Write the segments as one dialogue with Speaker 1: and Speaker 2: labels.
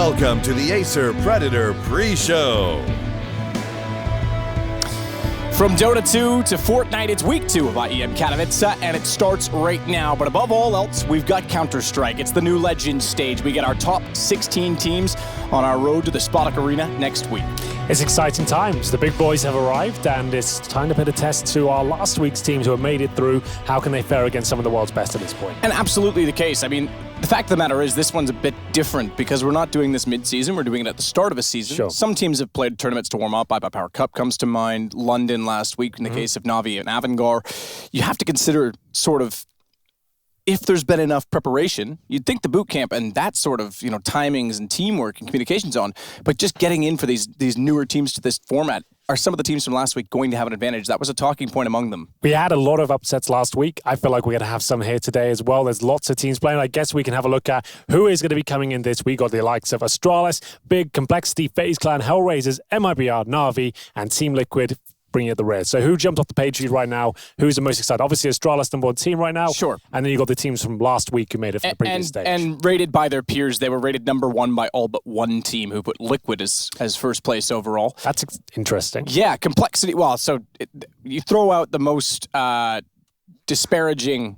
Speaker 1: Welcome to the Acer Predator pre-show.
Speaker 2: From Dota 2 to Fortnite, it's week 2 of IEM Katowice, and it starts right now. But above all else, we've got Counter-Strike. It's the new Legends stage. We get our top 16 teams on our road to the Spodek Arena next week.
Speaker 3: It's exciting times. The big boys have arrived, and it's time to put a test to our last week's teams who have made it through. How can they fare against some of the world's best at this point?
Speaker 2: And absolutely the case. I mean, the fact of the matter is this one's a bit different because we're not doing this mid-season. We're doing it at the start of a season.
Speaker 3: Sure.
Speaker 2: Some teams have played tournaments to warm up. Power Cup comes to mind. London last week in the case of Navi and Avangar. You have to consider sort of if there's been enough preparation. You'd think the boot camp and that sort of, timings and teamwork and communications on, but just getting in for these newer teams to this format. Are some of the teams from last week going to have an advantage? That was a talking point among them.
Speaker 3: We had a lot of upsets last week. I feel like we're going to have some here today as well. There's lots of teams playing. I guess we can have a look at who is going to be coming in this week. Got the likes of Astralis, Big, Complexity, FaZe Clan, Hellraisers, MIBR, Navi, and Team Liquid bringing it the rear. So who jumped off the page sheet right now? Who's the most excited? Obviously, Astralis number one team right now.
Speaker 2: Sure.
Speaker 3: And then you got the teams from last week who made it from the previous stage.
Speaker 2: And rated by their peers, they were rated number one by all but one team who put Liquid as first place overall.
Speaker 3: That's interesting.
Speaker 2: Yeah, Complexity. Well, so you throw out the most disparaging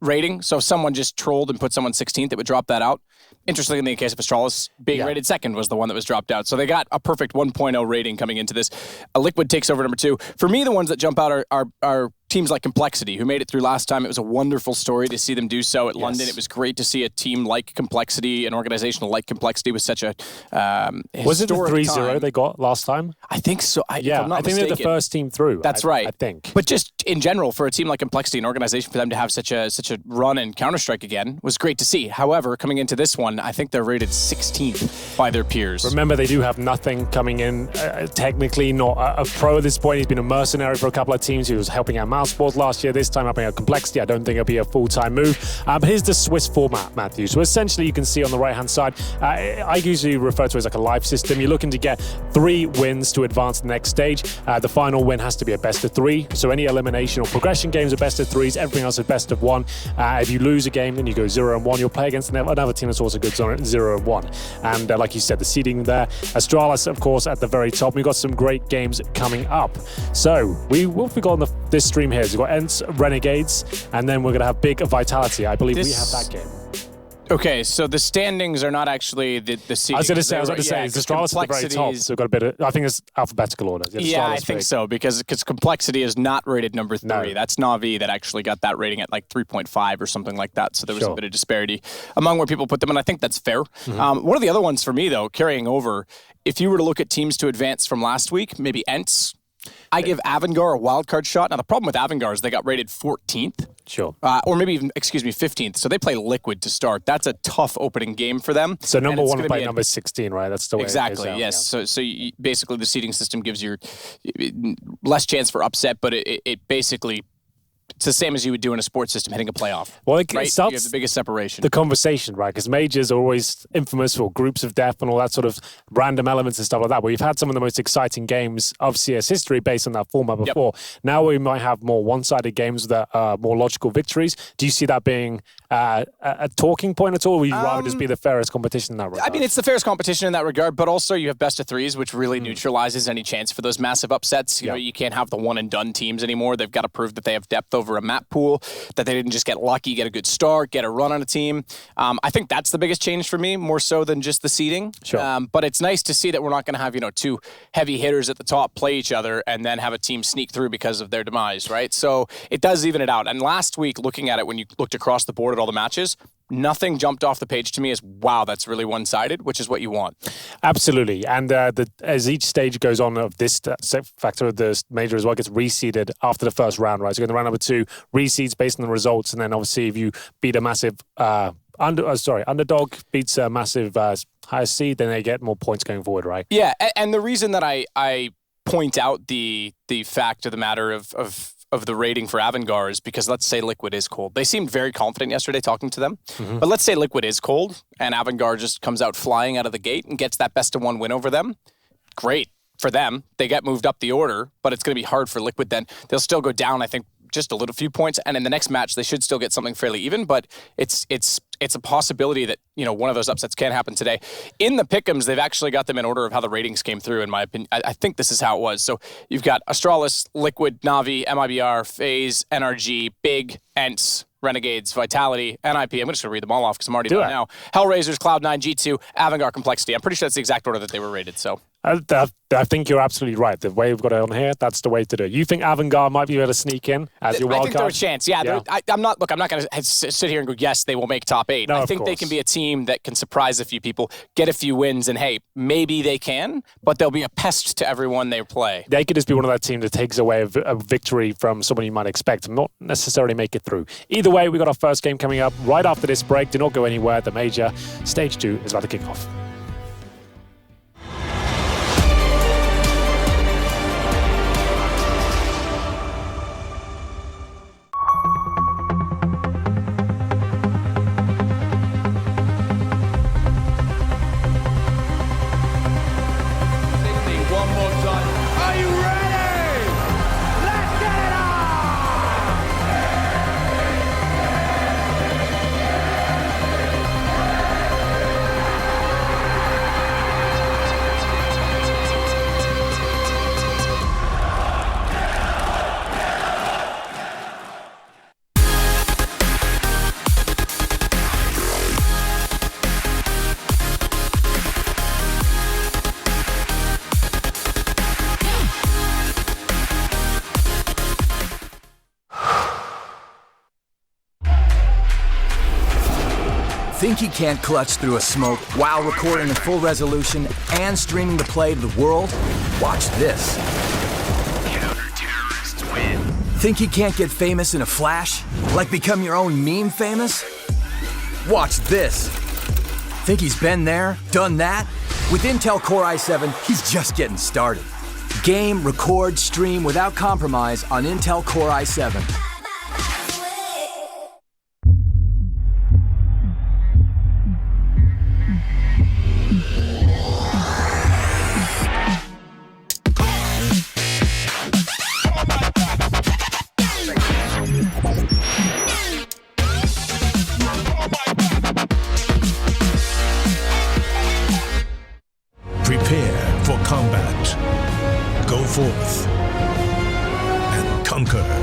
Speaker 2: rating. So if someone just trolled and put someone 16th, it would drop that out. Interestingly, in the case of Astralis, being rated second was the one that was dropped out. So they got a perfect 1.0 rating coming into this. Liquid takes over number 2. For me, the ones that jump out are teams like Complexity, who made it through last time. It was a wonderful story to see them do so at London. It was great to see a team like Complexity, an organization like Complexity with such a
Speaker 3: Was it the 3-0
Speaker 2: time.
Speaker 3: They got last time?
Speaker 2: I think so.
Speaker 3: I think they're the first team through.
Speaker 2: That's right.
Speaker 3: I think.
Speaker 2: But just in general, for a team like Complexity, an organization, for them to have such a run in Counter-Strike again was great to see. However, coming into this one, I think they're rated 16th by their peers.
Speaker 3: Remember, they do have nothing coming in. Technically, not a pro at this point. He's been a mercenary for a couple of teams. He was helping out Mouse Sports last year. This time helping out Complexity. I don't think it'll be a full-time move. But here's the Swiss format, Matthew. So essentially, you can see on the right-hand side, I usually refer to it as like a live system. You're looking to get 3 wins to advance to the next stage. The final win has to be a best of 3. So any elimination or progression games are best of 3s. Everything else is best of 1. If you lose a game, then you go 0-1. You'll play against another team that's also good 0-1. And like you said, the seeding there. Astralis, of course, at the very top. We've got some great games coming up. So what have we got on this stream here? We've got Ents, Renegades, and then we're going to have Big Vitality. I believe we have that game.
Speaker 2: Okay, so the standings are not actually the seeding.
Speaker 3: I was going to say, it's Astralis at the very top, so we've got a bit of, I think it's alphabetical order.
Speaker 2: Yeah, I think so, because Complexity is not rated number 3. No. That's Navi that actually got that rating at like 3.5 or something like that, so there was a bit of disparity among where people put them, and I think that's fair. One of the other ones for me, though, carrying over, if you were to look at teams to advance from last week, maybe Ents, I give Avangar a wildcard shot. Now, the problem with Avangar is they got rated 14th.
Speaker 3: Sure.
Speaker 2: Or maybe even, 15th. So they play Liquid to start. That's a tough opening game for them.
Speaker 3: So number 1 will play number 16, right? That's the way
Speaker 2: exactly,
Speaker 3: it is.
Speaker 2: Yes. Yeah. So basically the seeding system gives you less chance for upset, but it basically... It's the same as you would do in a sports system, hitting a playoff. Well, right? You have the biggest separation.
Speaker 3: The conversation, right? Because majors are always infamous for groups of death and all that sort of random elements and stuff like that. But we've had some of the most exciting games of CS history based on that format before. Now we might have more one-sided games that are more logical victories. Do you see that being a talking point at all? Or would you rather just be the fairest competition in that regard?
Speaker 2: I mean, it's the fairest competition in that regard, but also you have best of 3s, which really neutralizes any chance for those massive upsets. You know, you can't have the one-and-done teams anymore. They've got to prove that they have depth over a map pool, that they didn't just get lucky, get a good start, get a run on a team. I think that's the biggest change for me, more so than just the seeding.
Speaker 3: Sure.
Speaker 2: But it's nice to see that we're not going to have, 2 heavy hitters at the top play each other and then have a team sneak through because of their demise, right? So it does even it out. And last week, looking at it, when you looked across the board at all the matches, nothing jumped off the page to me as, wow, that's really one-sided, which is what you want.
Speaker 3: Absolutely. And as each stage goes on of this factor of the major as well, gets reseeded after the first round, right? So going to round number 2, reseeds based on the results. And then obviously if you beat a massive underdog beats a massive highest seed, then they get more points going forward, right?
Speaker 2: Yeah. And the reason that I point out the fact of the matter of the rating for Avangar is because let's say Liquid is cold. They seemed very confident yesterday talking to them. But let's say Liquid is cold and Avangar just comes out flying out of the gate and gets that best of 1 win over them. Great for them. They get moved up the order, but it's going to be hard for Liquid then. They'll still go down, I think, just a little few points, and in the next match they should still get something fairly even. But it's a possibility that one of those upsets can happen today. In the pick'ems, they've actually got them in order of how the ratings came through. In my opinion, I think this is how it was. So you've got Astralis, Liquid, Na'Vi, MIBR, FaZe, NRG, Big, ENCE, Renegades, Vitality, NIP. I'm just going to read them all off because I'm already done now. Hellraisers, Cloud9, G2, Avangard, Complexity. I'm pretty sure that's the exact order that they were rated. So
Speaker 3: I think you're absolutely right. The way we've got it on here, that's the way to do it. You think Avangard might be able to sneak in as your wild card?
Speaker 2: I think there's a chance. Yeah. I'm not going to sit here and go, yes, they will make top 8.
Speaker 3: No,
Speaker 2: I think they can be a team that can surprise a few people, get a few wins, and hey, maybe they can, but they'll be a pest to everyone they play.
Speaker 3: They could just be one of that team that takes away a victory from someone you might expect and not necessarily make it through. Either way, we got our first game coming up right after this break. Do not go anywhere. The major stage 2 is about to kick off.
Speaker 4: Think you can't clutch through a smoke while recording in full resolution and streaming the play to the world? Watch this.
Speaker 5: Counter-terrorists win.
Speaker 4: Think you can't get famous in a flash? Like become your own meme famous? Watch this. Think he's been there, done that? With Intel Core i7, he's just getting started. Game, record, stream without compromise on Intel Core i7.
Speaker 6: Prepare for combat. Go forth and conquer.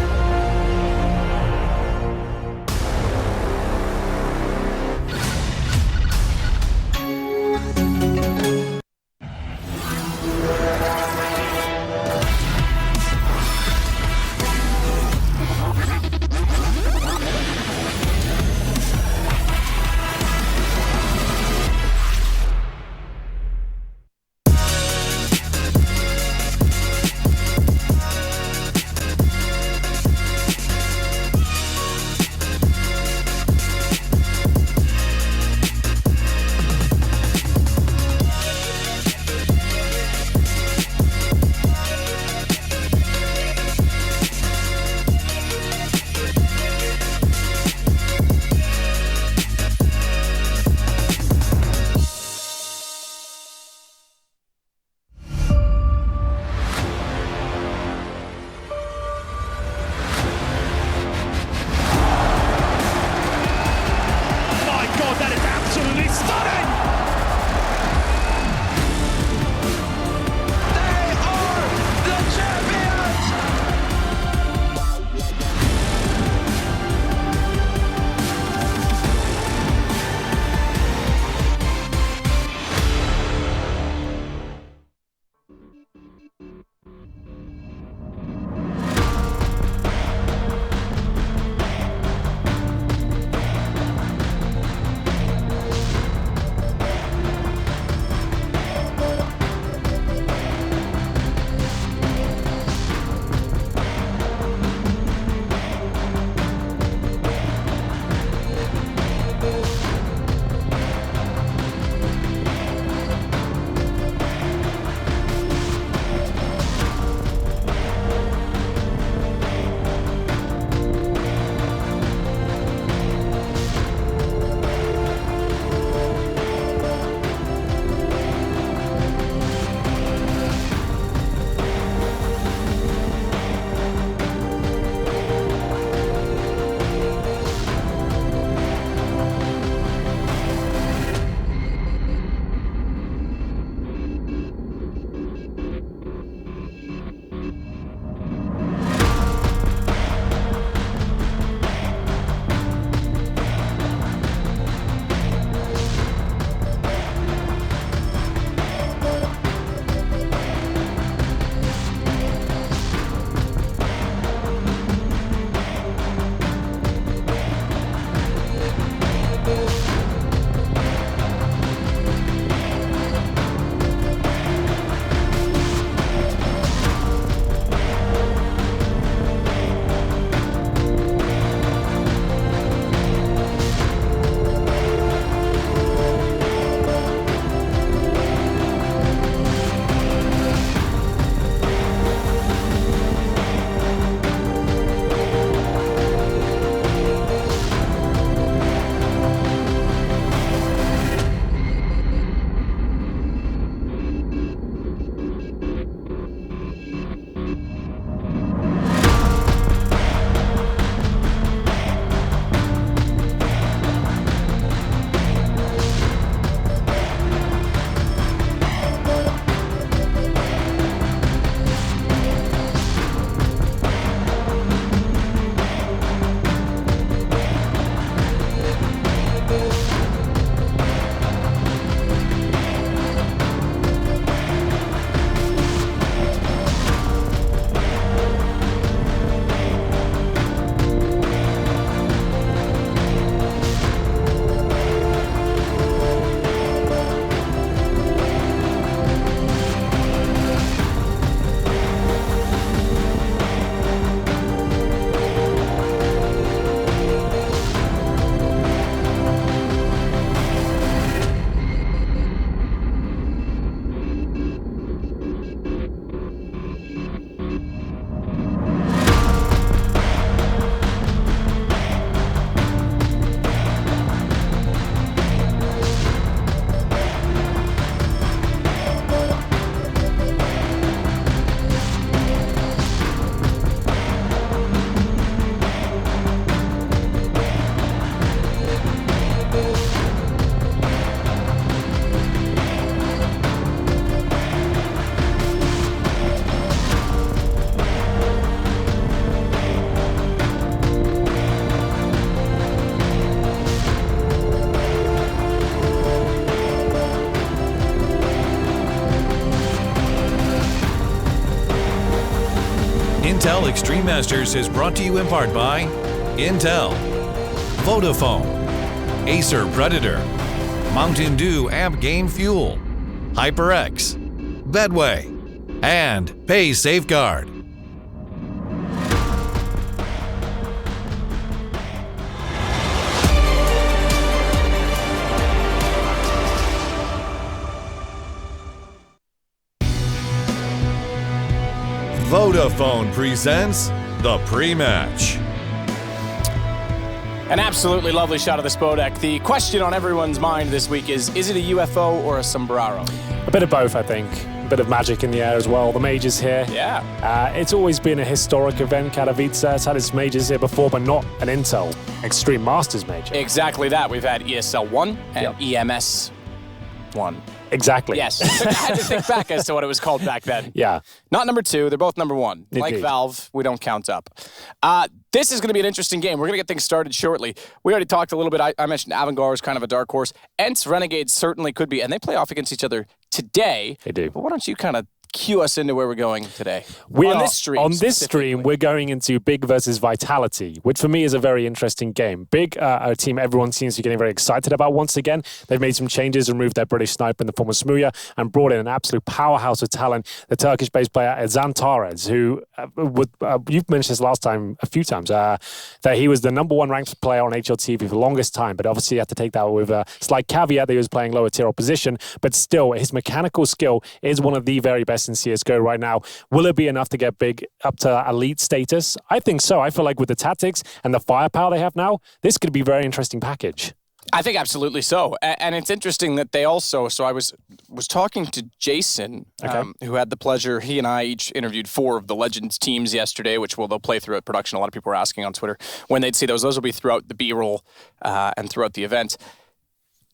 Speaker 1: Masters is brought to you in part by Intel, Vodafone, Acer Predator, Mountain Dew Amp Game Fuel, HyperX, Bedway, and Pay Safeguard. Vodafone presents the pre-match.
Speaker 2: An absolutely lovely shot of the Spodek. The question on everyone's mind this week is it a UFO or a sombrero?
Speaker 3: A bit of both, I think. A bit of magic in the air as well. The majors here.
Speaker 2: Yeah.
Speaker 3: It's always been a historic event. Katowice has had its majors here before, but not an Intel Extreme Masters major.
Speaker 2: Exactly that. We've had ESL 1 and EMS 1.
Speaker 3: Exactly.
Speaker 2: Yes. I had to think back as to what it was called back then.
Speaker 3: Yeah.
Speaker 2: Not number 2. They're both number 1.
Speaker 3: Indeed.
Speaker 2: Like Valve, we don't count up. This is going to be an interesting game. We're going to get things started shortly. We already talked a little bit. I mentioned Avangard is kind of a dark horse. Ents Renegades certainly could be, and they play off against each other today.
Speaker 3: They do.
Speaker 2: But why don't you kind of cue us into where we're going today?
Speaker 3: On this stream, we're going into Big versus Vitality, which for me is a very interesting game. Big, a team everyone seems to be getting very excited about once again. They've made some changes, removed their British sniper in the form of Smuya, and brought in an absolute powerhouse of talent, the Turkish-based player Zantares, who, you've mentioned this last time a few times, that he was the number 1 ranked player on HLTV for the longest time, but obviously you have to take that with a slight caveat that he was playing lower tier opposition, but still, his mechanical skill is one of the very best in CSGO right now. Will it be enough to get Big up to elite status? I think so. I feel like with the tactics and the firepower they have now, this could be a very interesting package.
Speaker 2: I think absolutely so. And it's interesting that they also, so I was talking to Jason, who had the pleasure, he and I each interviewed 4 of the Legends teams yesterday, which they'll play throughout production. A lot of people were asking on Twitter when they'd see those. Those will be throughout the B-roll and throughout the event.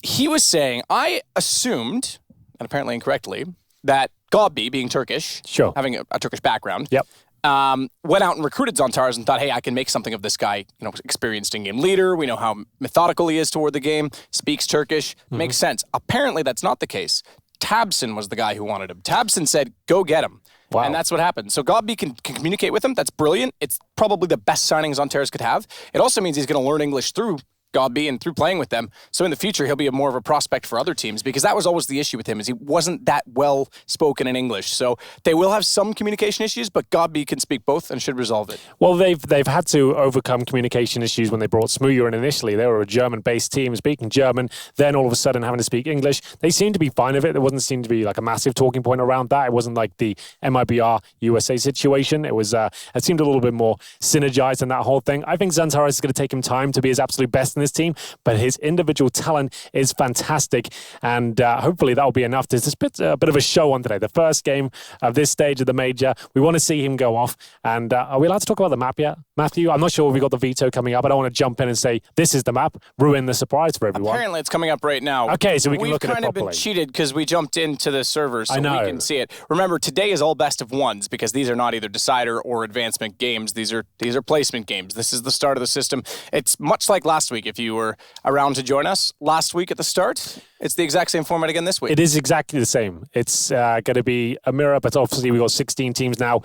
Speaker 2: He was saying, I assumed, and apparently incorrectly, that Gobbi, being Turkish, having a Turkish background, went out and recruited Zantares and thought, hey, I can make something of this guy, experienced in-game leader. We know how methodical he is toward the game, speaks Turkish, makes sense. Apparently, that's not the case. Tabson was the guy who wanted him. Tabson said, go get him. Wow. And that's what happened. So Gobbi can communicate with him. That's brilliant. It's probably the best signing Zantares could have. It also means he's going to learn English through Gobbi and through playing with them. So in the future, he'll be more of a prospect for other teams, because that was always the issue with him, is he wasn't that well spoken in English. So they will have some communication issues, but Gobbi can speak both and should resolve it.
Speaker 3: Well, they've had to overcome communication issues when they brought Smuya in initially. They were a German-based team speaking German, then all of a sudden having to speak English. They seemed to be fine with it. There wasn't seem to be like a massive talking point around that. It wasn't like the MIBR USA situation. It was it seemed a little bit more synergized in that whole thing. I think Zantares is going to take him time to be his absolute best in this team, but his individual talent is fantastic, and hopefully that will be enough to just put a bit of a show on today. The first game of this stage of the major, we want to see him go off. And are we allowed to talk about the map yet, Matthew? I'm not sure if we got the veto coming up. I don't want to jump in and say this is the map, ruin the surprise for everyone.
Speaker 2: Apparently it's coming up right now.
Speaker 3: Okay, so we can look at it
Speaker 2: properly. We've kind of been cheated because we jumped into the server so we can see it. Remember, today is all best of ones, because these are not either decider or advancement games. These are placement games. This is the start of the system. It's much like last week. If you were around to join us last week at the start, it's the exact same format again this week.
Speaker 3: It is exactly the same. It's going to be a mirror, but obviously we've got 16 teams now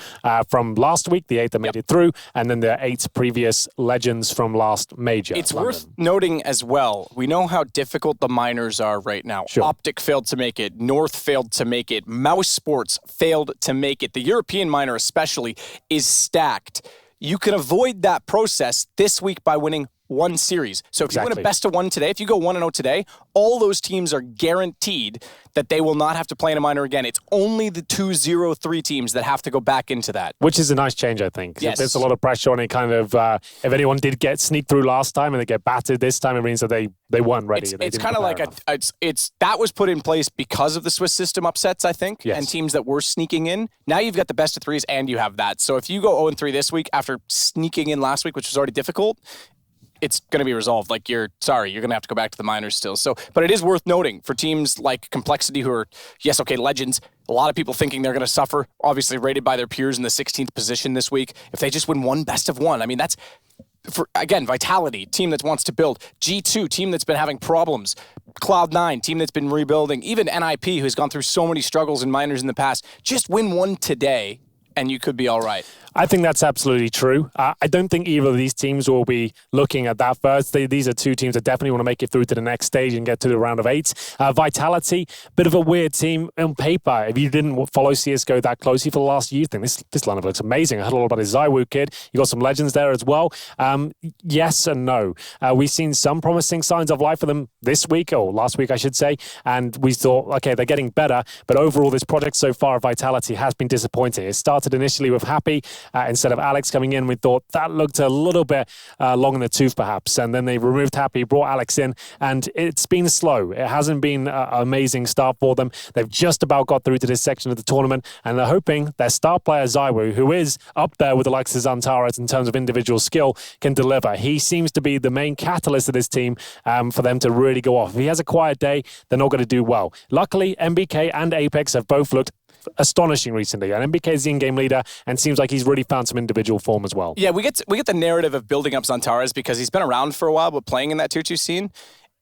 Speaker 3: from last week, the 8 that made it through, and then the 8 previous legends from last major.
Speaker 2: It's worth noting as well, we know how difficult the minors are right now. Optic failed to make it. North failed to make it. Mouse Sports failed to make it. The European minor especially is stacked. You can avoid that process this week by winning one series. So if you win a best of 1 today, if you go 1-0 today, all those teams are guaranteed that they will not have to play in a minor again. It's only the 2-0-3 teams that have to go back into that.
Speaker 3: Which is a nice change, I think.
Speaker 2: Yes.
Speaker 3: There's a lot of pressure on it, kind of, if anyone did get sneaked through last time and they get battered this time, it means that they weren't ready.
Speaker 2: It's kind of like, that was put in place because of the Swiss system upsets, I think, and teams that were sneaking in. Now you've got the best of 3s and you have that. So if you go 0-3 this week after sneaking in last week, which was already difficult, it's going to be resolved. Like, you're going to have to go back to the minors still. So, but it is worth noting for teams like Complexity, who are, legends, a lot of people thinking they're going to suffer, obviously rated by their peers in the 16th position this week. If they just win one best of 1, I mean, that's, for again, Vitality, team that wants to build. G2, team that's been having problems. Cloud9, team that's been rebuilding. Even NIP, who's gone through so many struggles in minors in the past. Just win one today, and you could be all right.
Speaker 3: I think that's absolutely true. I don't think either of these teams will be looking at that first. These are two teams that definitely want to make it through to the next stage and get to the round of 8. Vitality, bit of a weird team on paper. If you didn't follow CSGO that closely for the last year, you think this lineup looks amazing. I heard a lot about his Zywoo kid. You got some legends there as well. Yes and no. We've seen some promising signs of life for them this week, or last week, I should say. And we thought, okay, they're getting better. But overall, this project so far, Vitality, has been disappointing. It started initially with Happy instead of Alex coming in. We thought that looked a little bit long in the tooth, perhaps. And then they removed Happy, brought Alex in, and it's been slow. It hasn't been an amazing start for them. They've just about got through to this section of the tournament, and they're hoping their star player, Zywoo, who is up there with the likes of Xantares in terms of individual skill, can deliver. He seems to be the main catalyst of this team for them to really go off. If he has a quiet day, they're not going to do well. Luckily, MBK and Apex have both looked astonishing recently, and MBK is the in-game leader and seems like he's really found some individual form as well.
Speaker 2: Yeah, we get the narrative of building up Xantares because he's been around for a while, but playing in that tier 2 scene.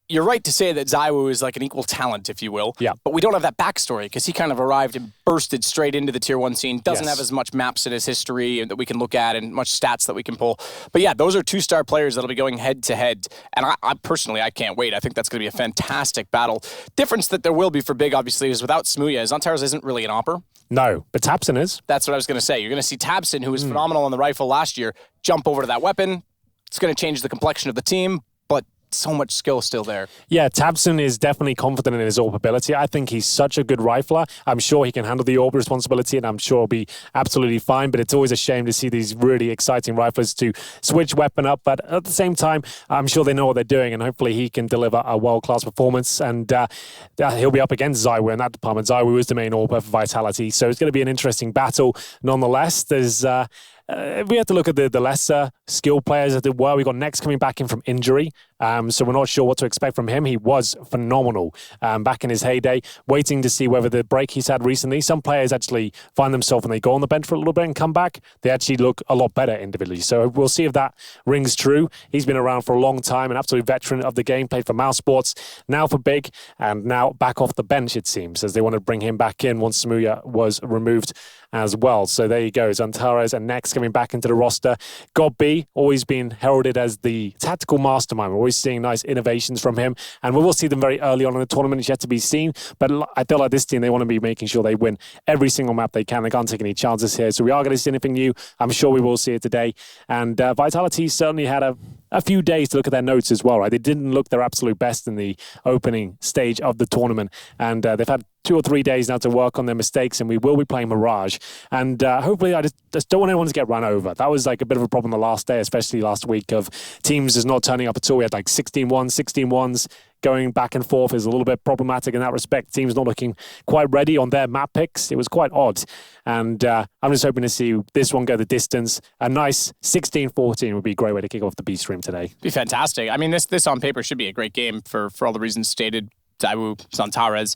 Speaker 2: You're right to say that Zywoo is like an equal talent, if you will.
Speaker 3: Yeah.
Speaker 2: But we don't have that backstory because he kind of arrived and bursted straight into the tier 1 scene. Doesn't
Speaker 3: Yes.
Speaker 2: have as much maps in his history that we can look at and much stats that we can pull. But yeah, those are 2-star players that'll be going head to head. And I personally, I can't wait. I think that's going to be a fantastic battle. Difference that there will be for Big, obviously, is without Smooya, Xantares isn't really an AWPer.
Speaker 3: No, but Tapson is.
Speaker 2: That's what I was going to say. You're going to see Tabson, who was phenomenal on the rifle last year, jump over to that weapon. It's going to change the complexion of the team, but so much skill still there.
Speaker 3: Yeah, Tabson is definitely confident in his AWP ability. I think he's such a good rifler. I'm sure he can handle the AWP responsibility, and I'm sure he'll be absolutely fine. But it's always a shame to see these really exciting riflers to switch weapon up. But at the same time, I'm sure they know what they're doing, and hopefully he can deliver a world-class performance. And he'll be up against Zywoo in that department. Zywoo is the main AWPer for Vitality, so it's going to be an interesting battle. Nonetheless, there's we have to look at the lesser skilled players as it were. We got Next coming back in from injury, so we're not sure what to expect from him. He was phenomenal back in his heyday. Waiting to see whether the break he's had recently. Some players actually find themselves when they go on the bench for a little bit and come back, they actually look a lot better individually. So we'll see if that rings true. He's been around for a long time, an absolute veteran of the game, played for Mouse Sports, now for Big, and now back off the bench, it seems, as they want to bring him back in once Smooya was removed as well. So there you go. Xantares and Next coming back into the roster. God B, always been heralded as the tactical mastermind. We're always seeing nice innovations from him, and we will see them very early on in the tournament. It's yet to be seen, but I feel like this team, they want to be making sure they win every single map they can. They can't take any chances here, so we are going to see anything new. I'm sure we will see it today. And Vitality certainly had a few days to look at their notes as well, right? They didn't look their absolute best in the opening stage of the tournament, and they've had 2 or 3 days now to work on their mistakes, and we will be playing Mirage. And hopefully, I just don't want anyone to get run over. That was like a bit of a problem the last day, especially last week, of teams just not turning up at all. We had like 16-1s, 16-1s. Going back and forth is a little bit problematic in that respect. Teams not looking quite ready on their map picks. It was quite odd. And I'm just hoping to see this one go the distance. A nice 16-14 would be a great way to kick off the B stream today.
Speaker 2: Be fantastic. I mean, this on paper should be a great game for all the reasons stated. Zywoo, Xantares,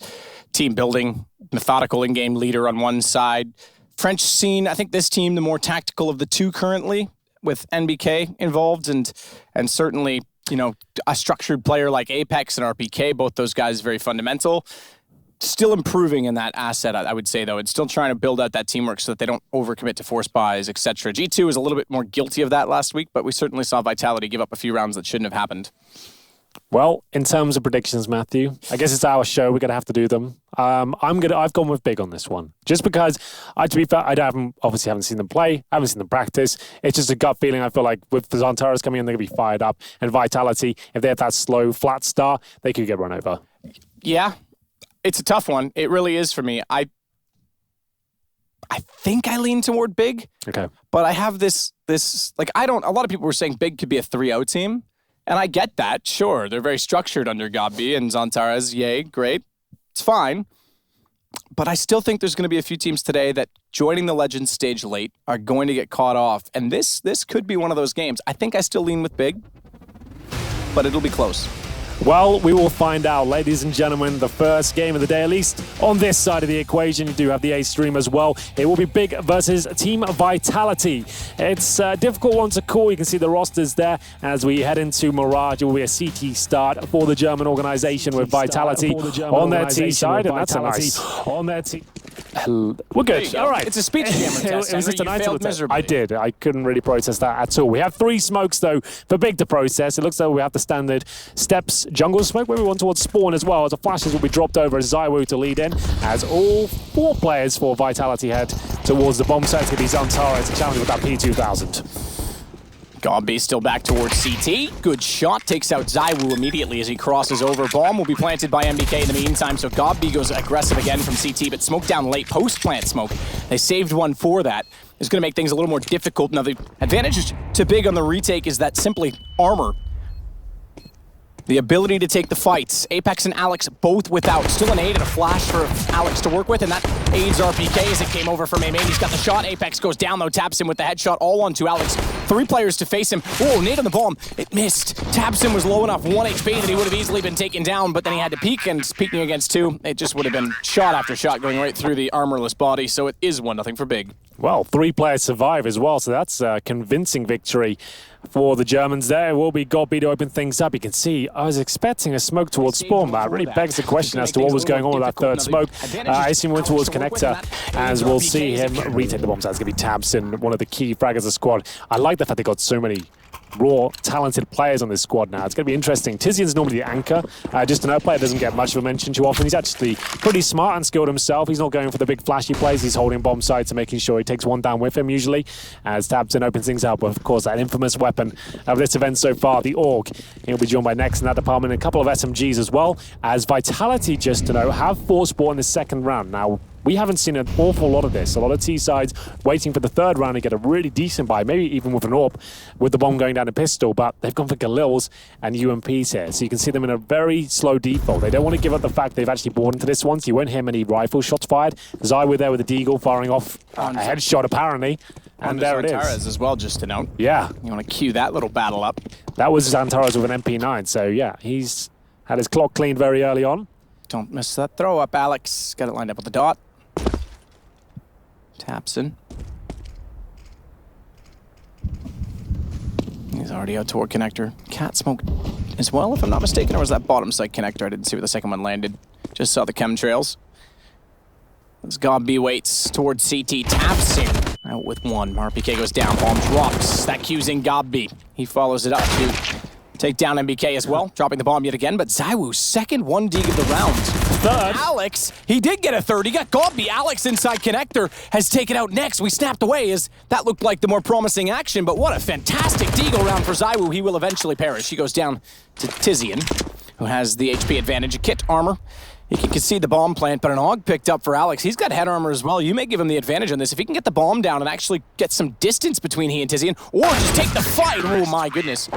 Speaker 2: team building, methodical in-game leader on one side. French scene, I think this team, the more tactical of the two currently, with NBK involved, and certainly, you know, a structured player like Apex and RPK, both those guys very fundamental. Still improving in that asset, I would say, though, and still trying to build out that teamwork so that they don't overcommit to force buys, etc. G2 was a little bit more guilty of that last week, but we certainly saw Vitality give up a few rounds that shouldn't have happened.
Speaker 3: Well, in terms of predictions, Matthew, I guess it's our show. We're going to have to do them. I've gone with Big on this one. Just because, to be fair, obviously haven't seen them play, I haven't seen them practice. It's just a gut feeling. I feel like with the Xantares coming in, they're going to be fired up. And Vitality, if they have that slow, flat start, they could get run over. Yeah,
Speaker 2: it's a tough one. It really is for me. I think I lean toward Big.
Speaker 3: Okay.
Speaker 2: But I have this like, a lot of people were saying Big could be a 3-0 team. And I get that, sure. They're very structured under Gabi and Xantares. Yay, great. It's fine. But I still think there's going to be a few teams today that joining the Legends stage late are going to get caught off. And this could be one of those games. I think I still lean with Big, but it'll be close.
Speaker 3: Well, we will find out, ladies and gentlemen, the first game of the day, at least on this side of the equation. You do have the A stream as well. It will be Big versus Team Vitality. It's a difficult one to call. You can see the rosters there as we head into Mirage. It will be a CT start for the German organization with Vitality on their T side, and that's a nice on their T. We're good. All right.
Speaker 2: It's a speech jammer test.
Speaker 3: It was just
Speaker 2: Henry.
Speaker 3: a
Speaker 2: You
Speaker 3: nice
Speaker 2: failed
Speaker 3: little test.
Speaker 2: miserably.
Speaker 3: I did. I couldn't really process that at all. We have 3 smokes, though, for Big to process. It looks like we have the standard steps jungle smoke where we want towards spawn as well, as the flashes will be dropped over as Zywoo to lead in, as all 4 players for Vitality head towards the bomb site. It's going to be Zantara to challenge with that P2000.
Speaker 2: Gobby still back towards CT. Good shot. Takes out Zywoo immediately as he crosses over. Bomb will be planted by MBK in the meantime, so Gobby goes aggressive again from CT, but smoke down late. Post-plant smoke. They saved one for that. It's going to make things a little more difficult. Now, the advantage to Big on the retake is that simply armor. The ability to take the fights. Apex and Alex both without. Still an aid and a flash for Alex to work with, and that aids RPK as it came over from Main. He's got the shot. Apex goes down, though. Taps him with the headshot. All onto Alex. 3 players to face him. Oh, nade on the bomb. It missed. Tabson was low enough, 1 HP, that he would have easily been taken down, but then he had to peek, and peeking against 2, it just would have been shot after shot going right through the armorless body, so it is 1-0 for Big.
Speaker 3: Well, 3 players survive as well, so that's a convincing victory for the Germans there. It will be Gobby to open things up. You can see, I was expecting a smoke towards spawn, but it really begs the question as to what was going on with that third smoke. I assume he went towards connector, as we'll see him retake the bomb site. It's going to be Tabson, one of the key fraggers of the squad. I like the fact they got so many raw, talented players on this squad now. It's going to be interesting. Tizian's normally the anchor. Just another player doesn't get much of a mention too often. He's actually pretty smart and skilled himself. He's not going for the big flashy plays. He's holding bomb sites and making sure he takes one down with him usually, as Tabson opens things up with, of course, that infamous weapon of this event so far, the AUG. He'll be joined by Nex in that department and a couple of SMGs as well, as Vitality, just to know, have 4 spawn in the second round. Now, we haven't seen an awful lot of this. A lot of T-sides waiting for the third round to get a really decent buy, maybe even with an AWP, with the bomb going down a pistol, but they've gone for Galils and UMPs here. So you can see them in a very slow default. They don't want to give up the fact they've actually bought into this one, so you won't hear many rifle shots fired. Zywoo there with the Deagle firing off a headshot, apparently. And there it is.
Speaker 2: Zantara's as well, just to note.
Speaker 3: Yeah.
Speaker 2: You want to cue that little battle up.
Speaker 3: That was Zantara's with an MP9, so yeah, he's had his clock cleaned very early on.
Speaker 2: Don't miss that throw up, Alex. Got it lined up with the dot. Tapson. He's already out toward connector. Cat smoke as well, if I'm not mistaken, or was that bottom side connector? I didn't see where the second one landed. Just saw the chemtrails. As Gobby waits towards CT. Tapson out with 1. RPK goes down. Bomb drops. That cues in Gobby. He follows it up to take down MBK as well, dropping the bomb yet again, but Zywoo's second 1 dig of the round.
Speaker 3: Third.
Speaker 2: Alex, he did get a third. He got Gobby. Alex inside connector has taken out Next. We snapped away as that looked like the more promising action, but what a fantastic deagle round for Zywoo. He will eventually perish. He goes down to Tizian, who has the HP advantage, a kit armor. He can concede the bomb plant, but an AUG picked up for Alex. He's got head armor as well. You may give him the advantage on this. If he can get the bomb down and actually get some distance between he and Tizian, or just take the fight. Oh my goodness.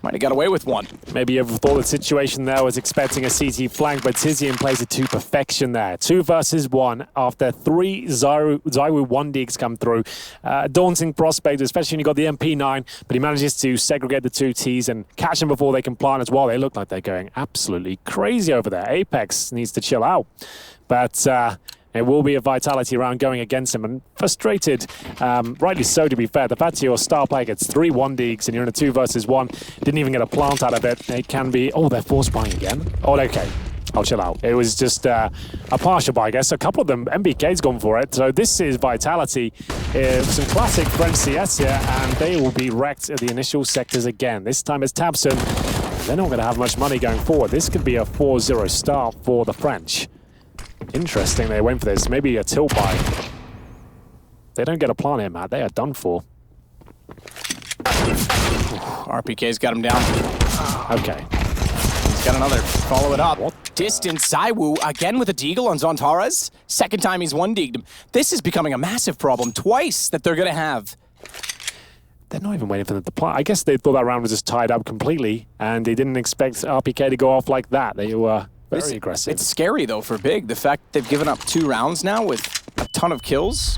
Speaker 2: Might have got away with 1.
Speaker 3: Maybe you thought the situation there was expecting a CT flank, but Tizian plays it to perfection there. 2 versus 1 after 3 Zywoo 1 digs come through. Daunting prospect, especially when you got the MP9, but he manages to segregate the 2 Ts and catch them before they can plant as well. They look like they're going absolutely crazy over there. Apex needs to chill out. But it will be a Vitality round going against him, and frustrated, rightly so to be fair. The fact your star player gets 3 1-digs and you're in a 2 versus 1, didn't even get a plant out of it. It can be, oh, they're force buying again. Oh, okay, I'll chill out. It was just a partial buy, I guess. A couple of them, MBK's gone for it. So this is Vitality, some classic French CS here, and they will be wrecked at the initial sectors again. This time it's Tabson. They're not going to have much money going forward. This could be a 4-0 start for the French. Interesting, they went for this. Maybe a tilt buy. They don't get a plant here, Matt. They are done for.
Speaker 2: RPK's got him down.
Speaker 3: Okay.
Speaker 2: He's got another. Follow it up. What? Distance Zywoo again with a deagle on Zantara's. Second time he's 1-digged him. This is becoming a massive problem. Twice that they're going to have.
Speaker 3: They're not even waiting for them to plant. I guess they thought that round was just tied up completely, and they didn't expect RPK to go off like that. They were very aggressive.
Speaker 2: It's scary, though, for Big. The fact they've given up 2 rounds now with a ton of kills.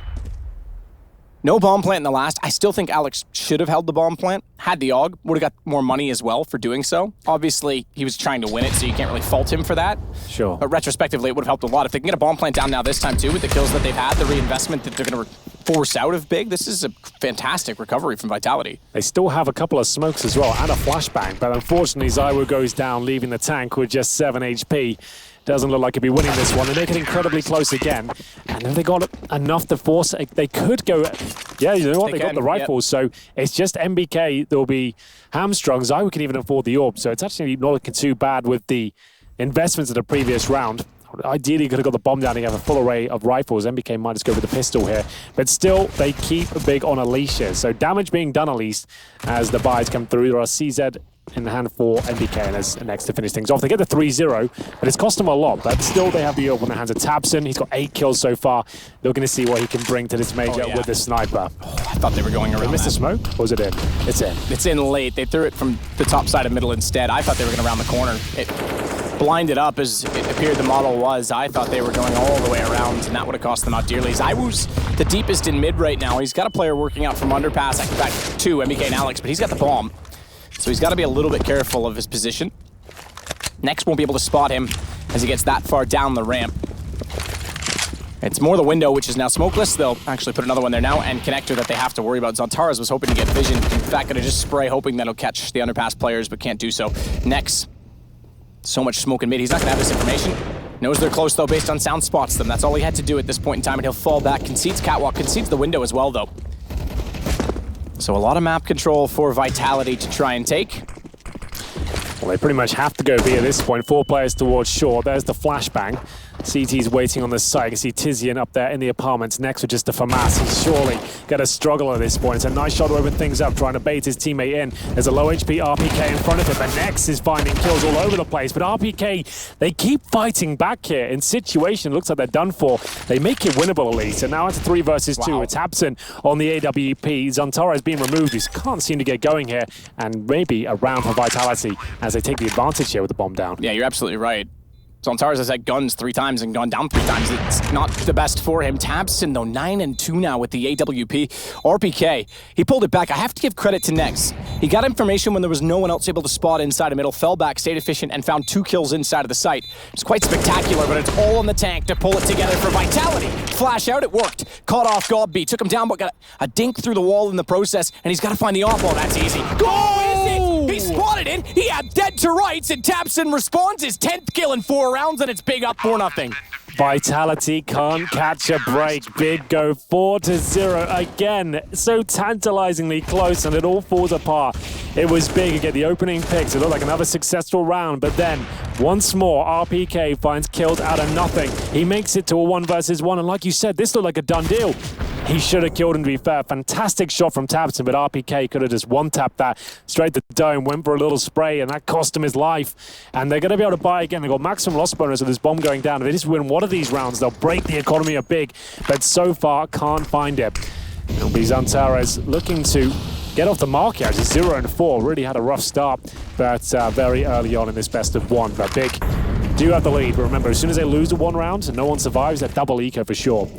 Speaker 2: No bomb plant in the last. I still think Alex should have held the bomb plant. Had the AUG. Would have got more money as well for doing so. Obviously, he was trying to win it, so you can't really fault him for that.
Speaker 3: Sure.
Speaker 2: But retrospectively, it would have helped a lot. If they can get a bomb plant down now this time, too, with the kills that they've had, the reinvestment that they're going to force out of Big, this is a fantastic recovery from Vitality.
Speaker 3: They still have a couple of smokes as well, and a flashbang, but unfortunately, Zywoo goes down, leaving the tank with just 7 HP. doesn't look like he'll be winning this one. They make it incredibly close again. And if they got enough to force it, they could go... Yeah, you know what? They got the rifles. Yep. So it's just MBK that will be hamstrung. Zywoo can even afford the orb. So it's actually not looking too bad with the investments of the previous round. Ideally, could have got the bomb down and have a full array of rifles. MBK might just go with the pistol here. But still, they keep big on Alicia. So damage being done at least as the buys come through. There are CZ in the hand for MBK and as next to finish things off. They get the 3-0, but it's cost them a lot. But still, they have the orb on the hands of Tabson. He's got 8 kills so far. Looking to see what he can bring to this major with the sniper.
Speaker 2: I thought they were going around.
Speaker 3: They missed the smoke? Or was it in? It's in.
Speaker 2: It's in late. They threw it from the top side of middle instead. I thought they were going around the corner. It blinded up as it appeared the model was. I thought they were going all the way around, and that would have cost them out dearly. Zywoo's the deepest in mid right now. He's got a player working out from underpass. In fact, 2, MBK and Alex, but he's got the bomb. So he's got to be a little bit careful of his position. Next won't be able to spot him as he gets that far down the ramp. It's more the window, which is now smokeless. They'll actually put another one there now, and connector that they have to worry about. Zantaras was hoping to get vision. In fact, gonna just spray, hoping that'll catch the underpass players, but can't do so. Next, so much smoke in mid. He's not gonna have this information. Knows they're close though, based on sound spots them. That's all he had to do at this point in time, and he'll fall back. Concedes catwalk, concedes the window as well though. So a lot of map control for Vitality to try and take.
Speaker 3: Well, they pretty much have to go B at this point. 4 players towards short. There's the flashbang. CT's waiting on the side. You can see Tizian up there in the apartments next to just the FAMAS. He's surely going to struggle at this point. It's a nice shot to open things up, trying to bait his teammate in. There's a low HP RPK in front of him, and Nex is finding kills all over the place. But RPK, they keep fighting back here. In situation, looks like they're done for. They make it winnable at least. And now it's 3 versus 2. It's Habson on the AWP. Zantara is being removed. He can't seem to get going here. And maybe a round for Vitality as they take the advantage here with the bomb down.
Speaker 2: Yeah, you're absolutely right. Zantaras has had guns 3 times and gone down 3 times. It's not the best for him. Tabson, though, 9-2 now with the AWP. RPK, he pulled it back. I have to give credit to Nex. He got information when there was no one else able to spot inside of middle, fell back, stayed efficient, and found 2 kills inside of the site. It's quite spectacular, but it's all on the tank to pull it together for Vitality. Flash out, it worked. Caught off Godby, took him down, but got a dink through the wall in the process, and he's got to find the off ball. That's easy. He spotted it. He had dead to rights, and Tabson responds his 10th kill in 4 rounds, and it's big up 4-0.
Speaker 3: Vitality can't catch a break. Bid go 4-0 again. So tantalizingly close, and it all falls apart. It was big to get the opening picks. It looked like another successful round, but then once more, RPK finds kills out of nothing. He makes it to a 1 versus 1, and like you said, this looked like a done deal. He should have killed him, to be fair. Fantastic shot from Tabson, but RPK could have just one-tapped that straight to the dome, went for a little spray, and that cost him his life. And they're going to be able to buy again. They've got maximum loss bonus with this bomb going down. If they just win one of these rounds, they'll break the economy of big, but so far can't find it. It'll be Zantaras looking to get off the mark here. It's 0-4. Really had a rough start, but very early on in this best of 1. But big do have the lead. But remember, as soon as they lose a 1 round and no one survives, they're double eco for sure.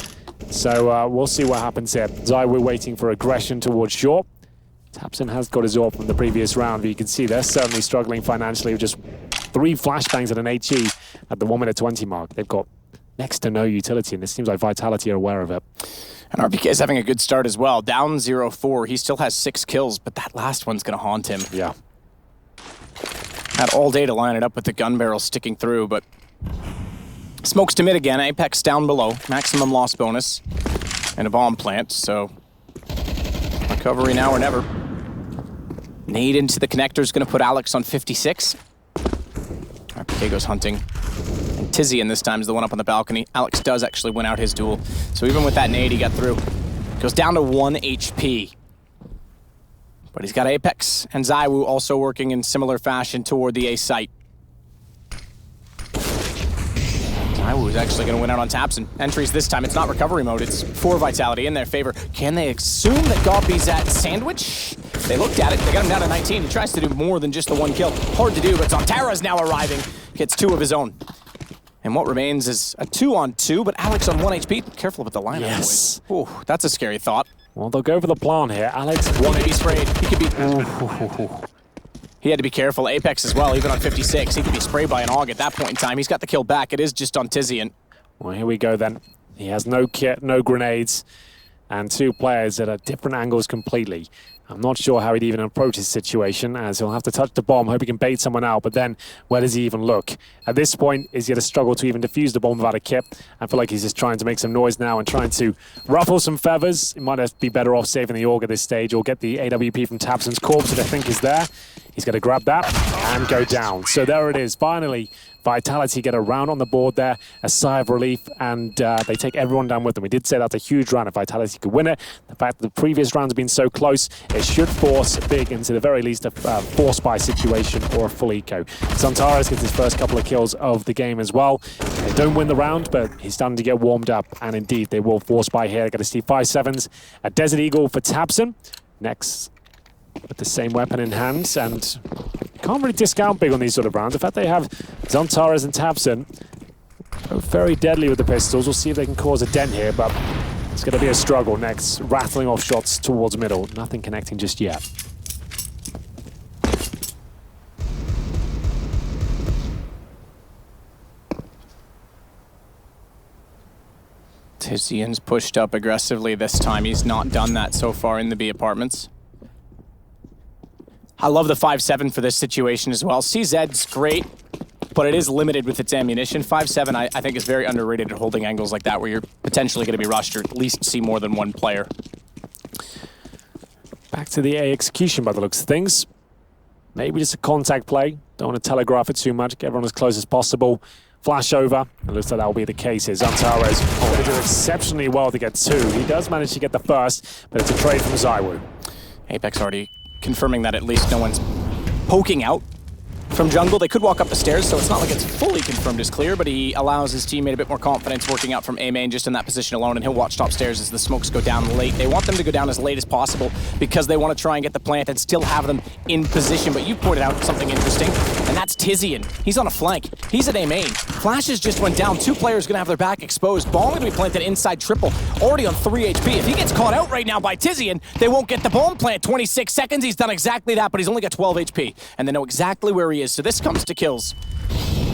Speaker 3: So we'll see what happens here. Zywoo waiting for aggression towards short. Tabson has got his AWP from the previous round, but you can see they're certainly struggling financially with just 3 flashbangs at an HE at the 1:20 mark. They've got next to no utility, and it seems like Vitality are aware of it.
Speaker 2: And RPK is having a good start as well. Down 0-4. He still has 6 kills, but that last one's going to haunt him.
Speaker 3: Yeah.
Speaker 2: Had all day to line it up with the gun barrel sticking through, but smokes to mid again. Apex down below. Maximum loss bonus. And a bomb plant, so recovery now or never. Nade into the connector is going to put Alex on 56. RPK goes hunting. And Tizian this time is the one up on the balcony. Alex does actually win out his duel. So even with that nade, he got through. Goes down to 1 HP. But he's got Apex and Zywoo also working in similar fashion toward the A site. Zywoo is actually going to win out on Tabson. Entries this time, it's not recovery mode, it's for Vitality in their favor. Can they assume that Godby's at sandwich? They looked at it, they got him down to 19. He tries to do more than just the 1 kill. Hard to do, but Zantara's now arriving. Gets 2 of his own. And what remains is a 2-on-2, but Alex on 1 HP. Careful with the lineup.
Speaker 3: Yes.
Speaker 2: Ooh, that's a scary thought.
Speaker 3: Well, they'll go for the plan here. Alex,
Speaker 2: He could be sprayed. He could be... He had to be careful. Apex as well, even on 56. He could be sprayed by an AUG at that point in time. He's got the kill back. It is just on Tizian.
Speaker 3: Well, here we go then. He has no kit, no grenades, and 2 players at different angles completely. I'm not sure how he'd even approach his situation, as he'll have to touch the bomb, hope he can bait someone out, but then where does he even look? At this point, is he going to struggle to even defuse the bomb without a kip? I feel like he's just trying to make some noise now and trying to ruffle some feathers. He might be better off saving the AUG at this stage, or get the AWP from Tabson's corpse, which I think is there. He's going to grab that and go down. So there it is. Finally, Vitality get a round on the board there, a sigh of relief, and they take everyone down with them. We did say that's a huge round if Vitality could win it. The fact that the previous rounds have been so close, it should force Big into the very least a force buy situation or a full eco. Zantares gets his first couple of kills of the game as well. They don't win the round, but he's starting to get warmed up, and indeed they will force buy here. They're going to see 5-7s, a Desert Eagle for Tabson. Next, with the same weapon in hand, and can't really discount Big on these sort of rounds. The fact they have Zantares and Tabson both very deadly with the pistols. We'll see if they can cause a dent here, but it's going to be a struggle next. Rattling off shots towards middle. Nothing connecting just yet.
Speaker 2: Tizian's pushed up aggressively this time. He's not done that so far in the B apartments. I love the 5-7 for this situation as well. CZ's great, but it is limited with its ammunition. 5-7, I think, is very underrated at holding angles like that, where you're potentially going to be rushed or at least see more than one player.
Speaker 3: Back to the A execution by the looks of things. Maybe just a contact play. Don't want to telegraph it too much. Get everyone as close as possible. Flash over. It looks like that will be the case here. Zantares will do exceptionally well to get 2. He does manage to get the first, but it's a trade from Zywoo.
Speaker 2: Apex already confirming that at least no one's poking out from jungle. They could walk up the stairs, so it's not like it's fully confirmed as clear, but he allows his teammate a bit more confidence working out from A main just in that position alone, and he'll watch top stairs as the smokes go down late. They want them to go down as late as possible because they want to try and get the plant and still have them in position. But you pointed out something interesting, and that's Tizian. He's on a flank. He's at A main. Flashes just went down. 2 players going to have their back exposed. Bomb going to be planted inside triple, already on 3 HP. If he gets caught out right now by Tizian, they won't get the bomb plant. 26 seconds, he's done exactly that, but he's only got 12 HP, and they know exactly where he is. So this comes to kills.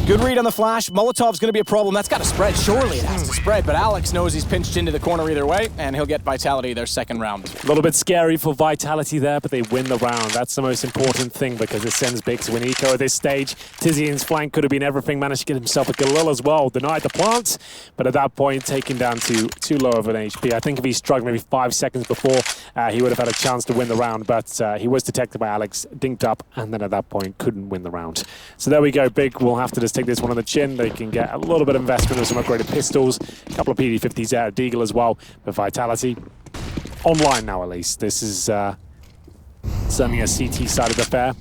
Speaker 2: Good read on the flash. Molotov's going to be a problem. That's got to spread. Surely it has to spread, but Alex knows he's pinched into the corner either way, and he'll get Vitality their second round.
Speaker 3: A little bit scary for Vitality there, but they win the round. That's the most important thing because it sends Big to win eco at this stage. Tizian's flank could have been everything. Managed to get himself a Galil as well. Denied the plant, but at that point, taken down to too low of an HP. I think if he struck maybe 5 seconds before, he would have had a chance to win the round, but he was detected by Alex, dinked up, and then at that point, couldn't win the round. So there we go. Big will have to just take this one on the chin. They can get a little bit of investment with some upgraded pistols, a couple of PD-50s out of Deagle as well, but Vitality online now at least. This is certainly a CT side of the affair,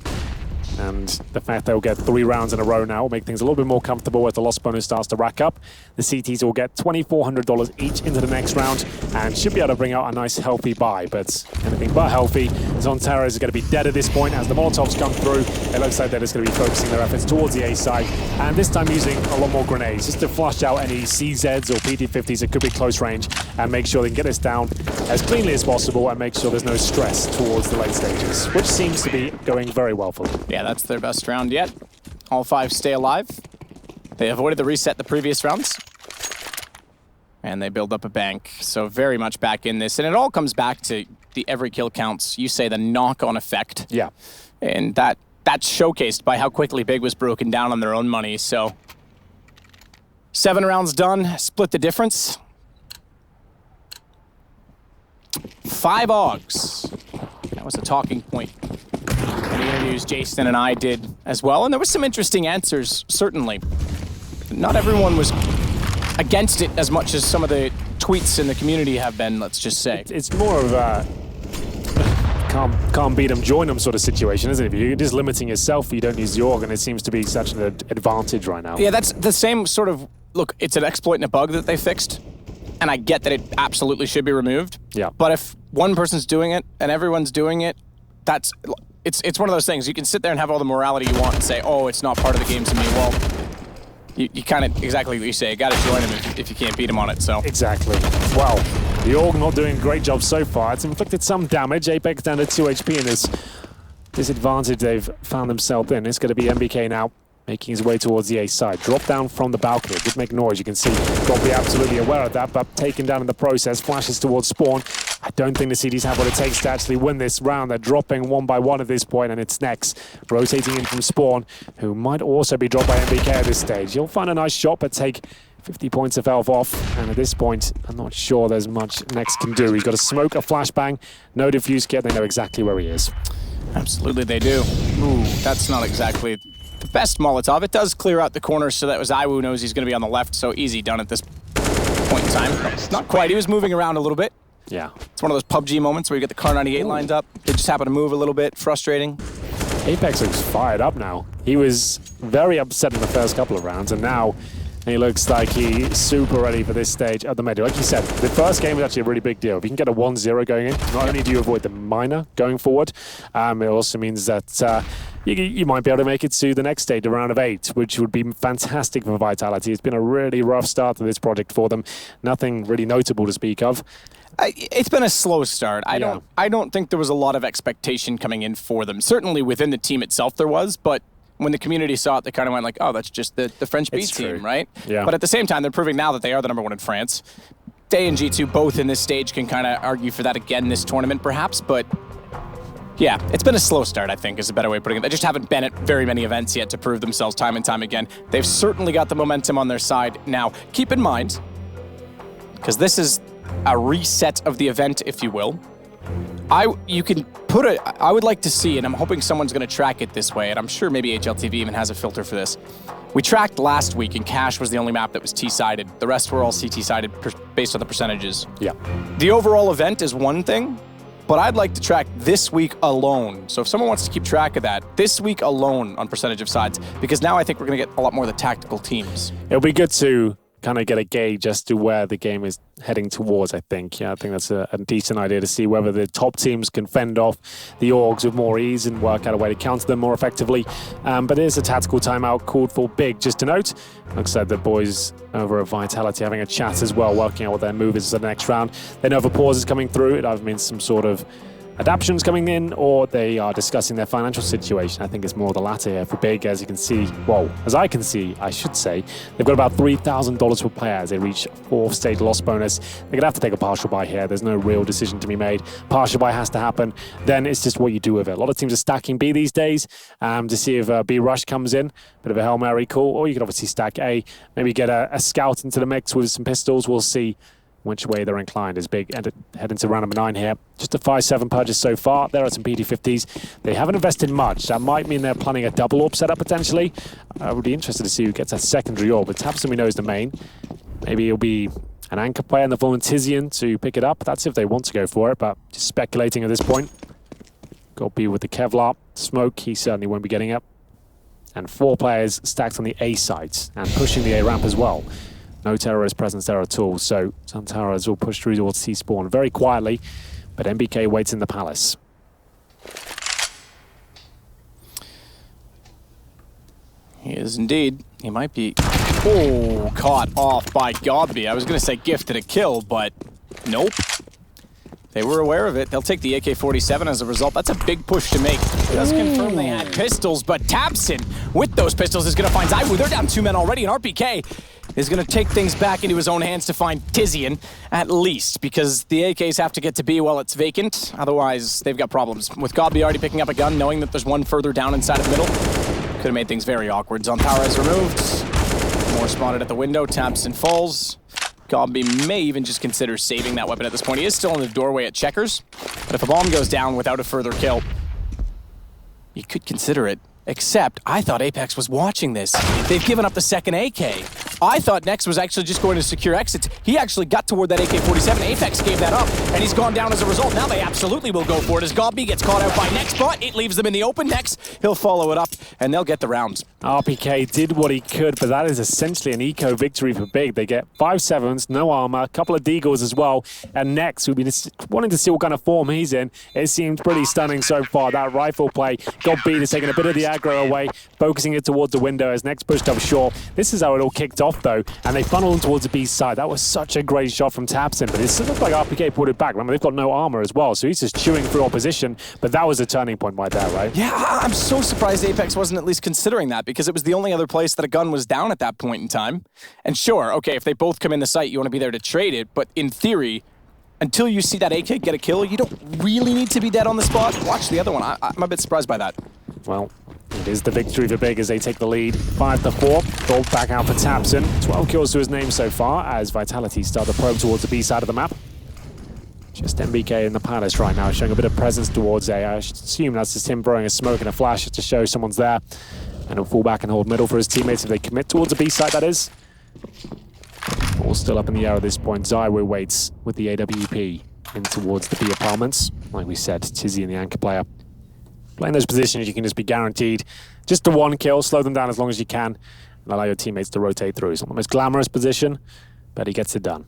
Speaker 3: and the fact they'll get 3 rounds in a row now will make things a little bit more comfortable as the loss bonus starts to rack up. The CTs will get $2,400 each into the next round and should be able to bring out a nice healthy buy, but anything but healthy. Zantares is going to be dead at this point as the Molotovs come through. It looks like they're just going to be focusing their efforts towards the A side, and this time using a lot more grenades just to flush out any CZs or PD-50s that could be close range and make sure they can get this down as cleanly as possible and make sure there's no stress towards the late stages, which seems to be going very well for them.
Speaker 2: Yeah, that's their best round yet. All 5 stay alive. They avoided the reset the previous rounds, and they build up a bank. So very much back in this, and it all comes back to the every kill counts. You say the knock-on effect.
Speaker 3: Yeah.
Speaker 2: And that's showcased by how quickly Big was broken down on their own money. So 7 rounds done, split the difference. 5 AUGs. That was a talking point in the interviews Jason and I did as well, and there was some interesting answers, certainly. Not everyone was against it as much as some of the tweets in the community have been, let's just say.
Speaker 3: It's more of a can't beat them, join them sort of situation, isn't it? If you're just limiting yourself, you don't use the AUG, and it seems to be such an advantage right now.
Speaker 2: Yeah, that's the same sort of, look, it's an exploit and a bug that they fixed, and I get that it absolutely should be removed. Yeah. But if one person's doing it and everyone's doing it, it's one of those things. You can sit there and have all the morality you want and say, oh, it's not part of the game to me. Well, you kind of, exactly what you say, you got to join him if you can't beat him on it, so.
Speaker 3: Exactly. Well, the AUG not doing a great job so far. It's inflicted some damage. Apex down to 2 HP in this disadvantage they've found themselves in. It's going to be MBK now, making his way towards the A side. Drop down from the balcony. It did make noise, you can see. Got to be absolutely aware of that, but taken down in the process. Flashes towards spawn. I don't think the CDs have what it takes to actually win this round. They're dropping one by one at this point, and it's Nex rotating in from Spawn, who might also be dropped by MBK at this stage. He'll find a nice shot, but take 50 points of health off, and at this point, I'm not sure there's much Nex can do. He's got to smoke a flashbang, no defuse kit, they know exactly where he is.
Speaker 2: Absolutely they do. Ooh, that's not exactly the best Molotov. It does clear out the corner, so that was IWU knows he's going to be on the left, so easy done at this point in time. Not quite, he was moving around a little bit.
Speaker 3: Yeah.
Speaker 2: It's one of those PUBG moments where you get the Car 98 lined up. They just happen to move a little bit, frustrating.
Speaker 3: Apex looks fired up now. He was very upset in the first couple of rounds, and now he looks like he's super ready for this stage at the mid. Like you said, the first game was actually a really big deal. If you can get a 1-0 going in, not only do you avoid the minor going forward, it also means that you might be able to make it to the next stage, a round of 8, which would be fantastic for Vitality. It's been a really rough start to this project for them. Nothing really notable to speak of.
Speaker 2: It's been a slow start. I don't think there was a lot of expectation coming in for them. Certainly within the team itself there was, but when the community saw it, they kind of went like, oh, that's just the French B team, right?
Speaker 3: Yeah.
Speaker 2: But at the same time, they're proving now that they are the #1 in France. Day and G2 both in this stage can kind of argue for that again this tournament, perhaps. But yeah, it's been a slow start, I think, is a better way of putting it. They just haven't been at very many events yet to prove themselves time and time again. They've certainly got the momentum on their side now. Keep in mind, because this is a reset of the event, if you will. I would like to see, and I'm hoping someone's going to track it this way, and I'm sure maybe HLTV even has a filter for this. We tracked last week, and Cash was the only map that was T-sided. The rest were all CT-sided based on the percentages.
Speaker 3: Yeah.
Speaker 2: The overall event is one thing, but I'd like to track this week alone. So if someone wants to keep track of that, this week alone on percentage of sides, because now I think we're going to get a lot more of the tactical teams.
Speaker 3: It'll be good to kind of get a gauge as to where the game is heading towards, I think. Yeah, I think that's a decent idea to see whether the top teams can fend off the Orgs with more ease and work out a way to counter them more effectively. But there's a tactical timeout called for Big. Just to note, looks like the boys over at Vitality having a chat as well, working out what their move is for the next round. They know if a pause is coming through, it either means some sort of adaptions coming in, or they are discussing their financial situation. I think it's more the latter here for Big, as you can see. Well, as I can see, I should say, they've got about $3,000 per player as they reach 4th stage loss bonus. They're going to have to take a partial buy here. There's no real decision to be made. Partial buy has to happen. Then it's just what you do with it. A lot of teams are stacking B these days to see if B Rush comes in. Bit of a Hail Mary call, or you could obviously stack A, maybe get a scout into the mix with some pistols. We'll see which way they're inclined. Is Big head into round number 9 here. Just a 5-7 purchase so far. There are some PD50s. They haven't invested much. That might mean they're planning a double AWP setup potentially. I would be interested to see who gets a secondary AWP, but tabseN we know is the main. Maybe it'll be an anchor player in the form of Tizian to pick it up. That's if they want to go for it, but just speculating at this point. Got B with the Kevlar. Smoke, he certainly won't be getting up. And 4 players stacked on the A sides and pushing the A ramp as well. No terrorist presence there at all, so Santaras will push through towards C-spawn very quietly, but MBK waits in the palace.
Speaker 2: He is indeed. He might be... Oh, caught off by Godby. I was going to say gifted a kill, but nope. They were aware of it. They'll take the AK-47 as a result. That's a big push to make. It does confirm they had pistols, but tabseN with those pistols is going to find IEM. They're down 2 men already, and RPK is going to take things back into his own hands to find Tizian, at least, because the AKs have to get to B while it's vacant. Otherwise, they've got problems. With Godby already picking up a gun, knowing that there's one further down inside of middle, could have made things very awkward. Zontara is removed. More spotted at the window. tabseN falls. Godby may even just consider saving that weapon at this point. He is still in the doorway at checkers, but if a bomb goes down without a further kill, you could consider it. Except, I thought Apex was watching this. They've given up the second AK. I thought Nex was actually just going to secure exits. He actually got toward that AK-47. Apex gave that up, and he's gone down as a result. Now they absolutely will go for it as Godby gets caught out by Nex, but it leaves them in the open. Nex, he'll follow it up, and they'll get the rounds.
Speaker 3: RPK did what he could, but that is essentially an eco victory for Big. They get 5-7s, no armor, a couple of deagles as well, and Nex, we've been wanting to see what kind of form he's in. It seems pretty stunning so far. That rifle play got B to taking a bit of the aggro away, focusing it towards the window as Nex pushed up short. This is how it all kicked off though, and they funneled him towards the B side. That was such a great shot from tabseN, but it looked like RPK pulled it back. Remember, they've got no armor as well, so he's just chewing through opposition, but that was a turning point right there, right?
Speaker 2: Yeah, I'm so surprised Apex wasn't at least considering that, because it was the only other place that a gun was down at that point in time. And sure, okay, if they both come in the site, you want to be there to trade it, but in theory, until you see that AK get a kill, you don't really need to be dead on the spot. Watch the other one. I'm a bit surprised by that.
Speaker 3: Well, it is the victory for Big as they take the lead. 5-4. Gold back out for Tabson. 12 kills to his name so far as Vitality start the probe towards the B side of the map. Just MBK in the Palace right now, showing a bit of presence towards A. I should assume that's just him throwing a smoke and a flash to show someone's there. And he'll fall back and hold middle for his teammates if they commit towards the B side, that is. All still up in the air at this point. Zywo waits with the AWP in towards the B apartments. Like we said, Tizzy and the anchor player. Playing those positions, you can just be guaranteed just the one kill, slow them down as long as you can, and allow your teammates to rotate through. It's not the most glamorous position, but he gets it done.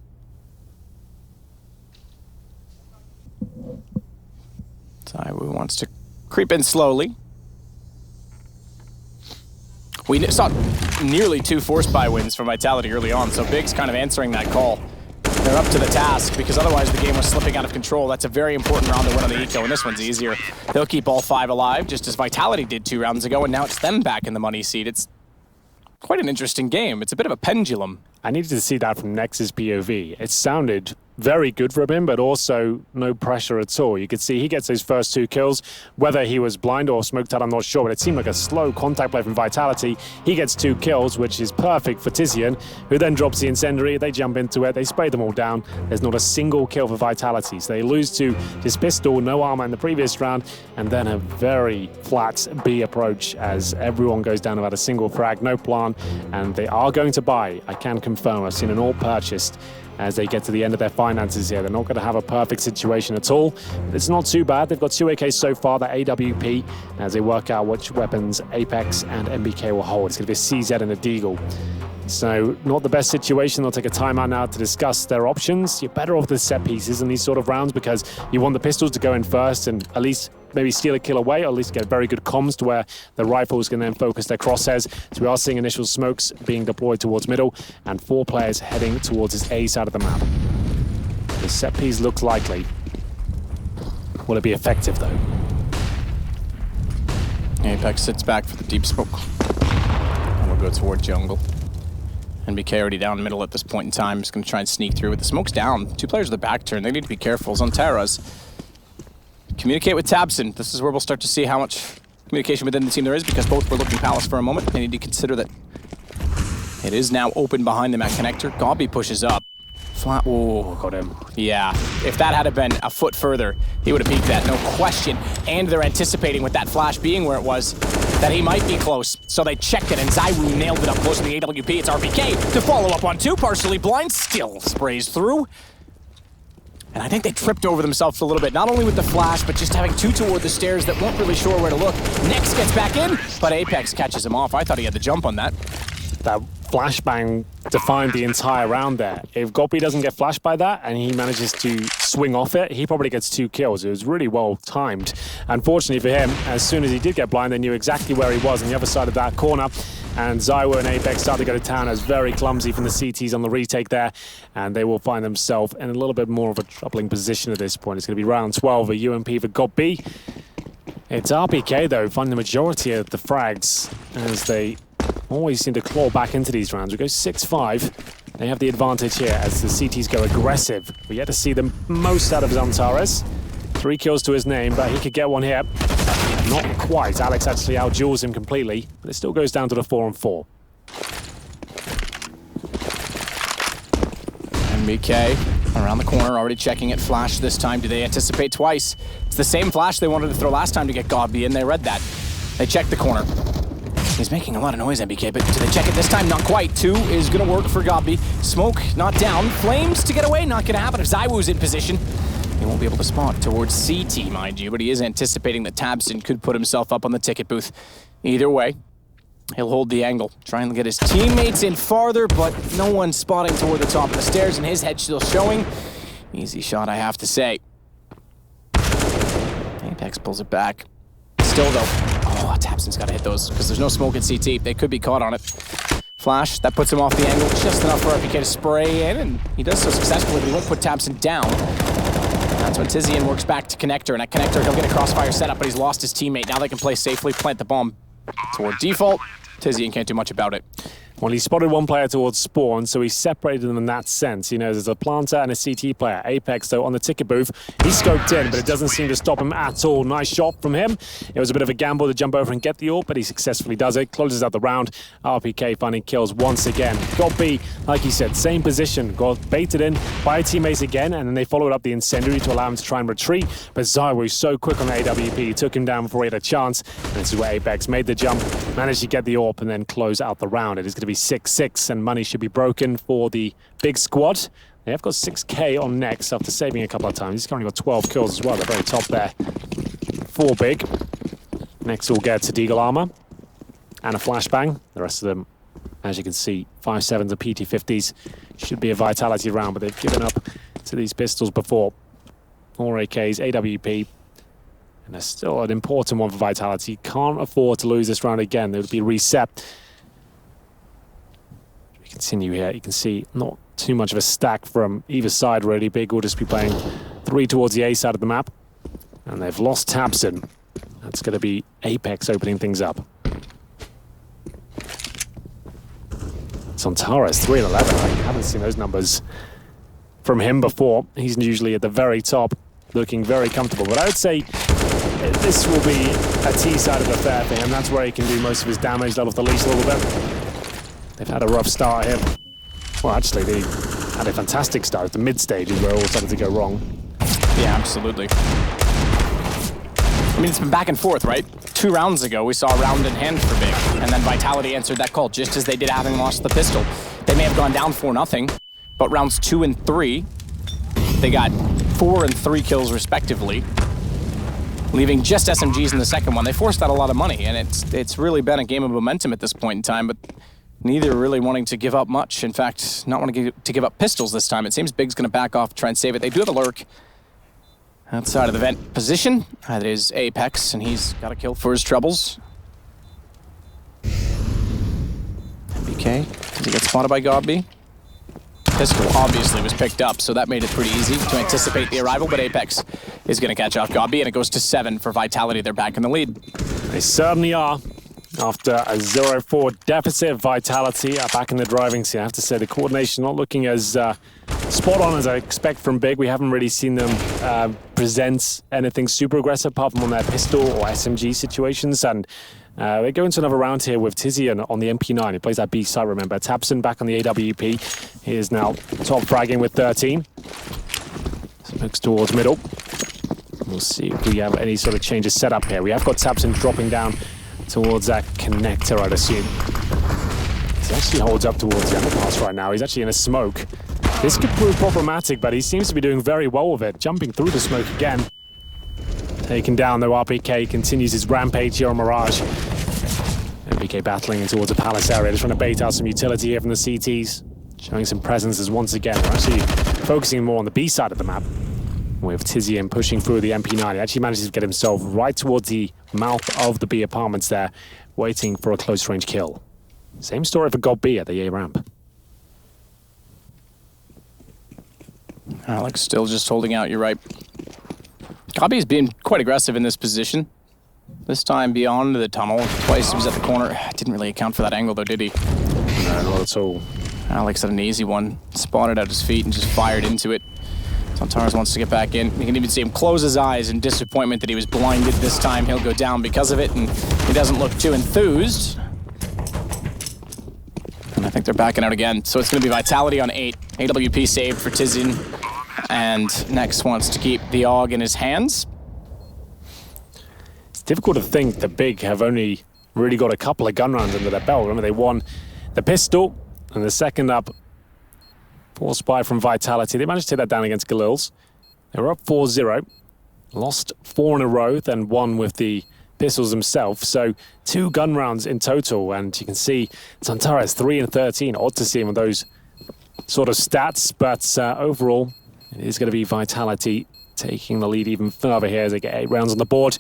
Speaker 2: Zywo wants to creep in slowly. We saw nearly 2 force buy wins from Vitality early on, so Big's kind of answering that call. They're up to the task, because otherwise the game was slipping out of control. That's a very important round to win on the eco, and this one's easier. They'll keep all 5 alive, just as Vitality did 2 rounds ago, and now it's them back in the money seat. It's quite an interesting game. It's a bit of a pendulum.
Speaker 3: I needed to see that from Nex's POV. It sounded very good from him, but also no pressure at all. You could see he gets those first 2 kills. Whether he was blind or smoked out, I'm not sure, but it seemed like a slow contact play from Vitality. He gets 2 kills, which is perfect for Tizian, who then drops the incendiary. They jump into it. They spray them all down. There's not a single kill for Vitality. So they lose to his pistol, no armor in the previous round, and then a very flat B approach as everyone goes down without a single frag, no plan, and they are going to buy. I can confirm. I've seen an all purchased as they get to the end of their finances here. They're not going to have a perfect situation at all. But it's not too bad. They've got 2 AKs so far, the AWP, as they work out which weapons Apex and MBK will hold. It's going to be a CZ and a Deagle. So not the best situation. They'll take a timeout now to discuss their options. You're better off with set pieces in these sort of rounds because you want the pistols to go in first and at least maybe steal a kill away, or at least get very good comms to where the rifles can then focus their crosshairs. So we are seeing initial smokes being deployed towards middle and 4 players heading towards his A side of the map. The set piece looks likely. Will it be effective though?
Speaker 2: Apex sits back for the deep smoke. And we'll go toward jungle. NBK already down middle at this point in time. Just going to try and sneak through with the smokes down. 2 players with the back turn. They need to be careful. Zontaras. Communicate with Tabson. This is where we'll start to see how much communication within the team there is, because both were looking Palace for a moment. They need to consider that it is now open behind them at connector. Gobby pushes up. Flat. Oh, got him. Yeah. If that had been a foot further, he would have peeked that, no question. And they're anticipating with that flash being where it was that he might be close. So they checked it, and Zywo nailed it up close to the AWP. It's RPK to follow up on 2. Partially blind. Still sprays through. And I think they tripped over themselves a little bit, not only with the flash, but just having 2 toward the stairs that weren't really sure where to look. Nex gets back in, but Apex catches him off. I thought he had the jump on that.
Speaker 3: That flashbang defined the entire round there. If Goppy doesn't get flashed by that and he manages to swing off it, he probably gets 2 kills. It was really well timed. Unfortunately for him, as soon as he did get blind, they knew exactly where he was on the other side of that corner. And Zywo and Apex start to go to town as very clumsy from the CTs on the retake there. And they will find themselves in a little bit more of a troubling position at this point. It's going to be round 12, a UMP for Goppy. It's RPK, though, finding the majority of the frags as they always seem to claw back into these rounds. We go 6-5. They have the advantage here as the CTs go aggressive. We yet to see the most out of Zantares. 3 kills to his name, but he could get one here. Not quite. Alex actually outduels him completely, but it still goes down to the 4-on-4.
Speaker 2: MBK around the corner, already checking it. Flash this time. Do they anticipate twice? It's the same flash they wanted to throw last time to get Gobby in. They read that. They check the corner. He's making a lot of noise, MBK, but do they check it this time? Not quite. 2 is going to work for Gobby. Smoke not down. Flames to get away. Not going to happen if Zywo's in position. He won't be able to spot towards CT, mind you, but he is anticipating that Tabson could put himself up on the ticket booth. Either way, he'll hold the angle, trying to get his teammates in farther, but no one spotting toward the top of the stairs, and his head still showing. Easy shot, I have to say. Apex pulls it back. Still, though, oh, Tabson's got to hit those, because there's no smoke at CT. They could be caught on it. Flash, that puts him off the angle, just enough for RPK to spray in, and he does so successfully, but he won't put Tabson down. That's when Tizian works back to connector, and at connector he'll get a crossfire setup, but he's lost his teammate. Now they can play safely, plant the bomb toward default. Tizian can't do much about it.
Speaker 3: Well, he spotted one player towards spawn, so he separated them in that sense. You know, there's a planter and a CT player. Apex, though, on the ticket booth. He scoped in, but it doesn't seem to stop him at all. Nice shot from him. It was a bit of a gamble to jump over and get the AWP, but he successfully does it. Closes out the round. RPK finding kills once again. Got B, like he said, same position. Got baited in by teammates again, and then they followed up the incendiary to allow him to try and retreat. But Zyro is so quick on the AWP, he took him down before he had a chance. And this is where Apex made the jump, managed to get the AWP, and then close out the round. It is going to be 6-6, and money should be broken for the big squad. They have got 6k on Next after saving a couple of times. He's currently got 12 kills as well, the very top there. 4 big. Next will get to Deagle armor and a flashbang. The rest of them, as you can see, 5.7s and PT50s. Should be a vitality round, but they've given up to these pistols before. 4 AKs, AWP, and there's still an important one for vitality. Can't afford to lose this round again. There would be reset. We continue here. You can see not too much of a stack from either side really. Big will just be playing 3 towards the A side of the map. And they've lost Tabson. That's going to be Apex opening things up. Sontaras, 3 and 11. I haven't seen those numbers from him before. He's usually at the very top, looking very comfortable. But I would say this will be a T side of the affair for him. That's where he can do most of his damage, let off the leash a little bit. They've had a rough start here. Well, actually, they had a fantastic start. The mid stages where it all started to go wrong.
Speaker 2: Yeah, absolutely. I mean, it's been back and forth, right? 2 rounds ago, we saw a round in hand for Big, and then Vitality answered that call just as they did having lost the pistol. They may have gone down 4-0, but rounds 2 and 3, they got 4 and 3 kills respectively, leaving just SMGs in the second one. They forced out a lot of money, and it's really been a game of momentum at this point in time, but neither really wanting to give up much. In fact, not wanting to give up pistols this time. It seems Big's going to back off, try and save it. They do have a lurk outside of the vent position. That is Apex, and he's got a kill for his troubles. MBK, does he get spotted by Godby? Pistol obviously was picked up, so that made it pretty easy to anticipate the arrival, but Apex is going to catch off Godby, and it goes to 7 for Vitality. They're back in the lead.
Speaker 3: They certainly are. After a 0-4 deficit, Vitality are back in the driving seat. I have to say the coordination not looking as spot on as I expect from Big. We haven't really seen them present anything super aggressive apart from on their pistol or SMG situations. And they go into another round here with Tizian on the MP9. He plays that B side, remember. Tabson back on the AWP. He is now top fragging with 13. Smokes towards middle. We'll see if we have any sort of change of setup here. We have got Tabson dropping down towards that connector, I'd assume. He actually holds up towards the underpass right now. He's actually in a smoke. This could prove problematic, but he seems to be doing very well with it. Jumping through the smoke again. Taken down, though. RPK continues his rampage here on Mirage. RPK battling in towards the Palace area. Just trying to bait out some utility here from the CTs. Showing some presences once again. We're actually focusing more on the B side of the map. With Tizian pushing through the MP9. He actually manages to get himself right towards the mouth of the B apartments there, waiting for a close range kill. Same story for God B at the A ramp.
Speaker 2: Alex still just holding out, you're right. Godby's been quite aggressive in this position. This time beyond the tunnel. Twice he was at the corner. Didn't really account for that angle though, did he?
Speaker 3: No, not at all.
Speaker 2: Alex had an easy one. Spotted at his feet and just fired into it. Sontaras wants to get back in. You can even see him close his eyes in disappointment that he was blinded this time. He'll go down because of it, and he doesn't look too enthused. And I think they're backing out again. So it's going to be Vitality on 8. AWP saved for Tizian. And Next wants to keep the AUG in his hands.
Speaker 3: It's difficult to think the Big have only really got a couple of gun rounds under their belt. Remember, they won the pistol, and the second up, forced by from Vitality. They managed to take that down against Galils. They were up 4-0. Lost 4 in a row, then 1 with the pistols themselves. So 2 gun rounds in total. And you can see Sontaras 3 and 13. Odd to see him with those sort of stats. But overall, it is going to be Vitality taking the lead even further here as they get 8 rounds on the board.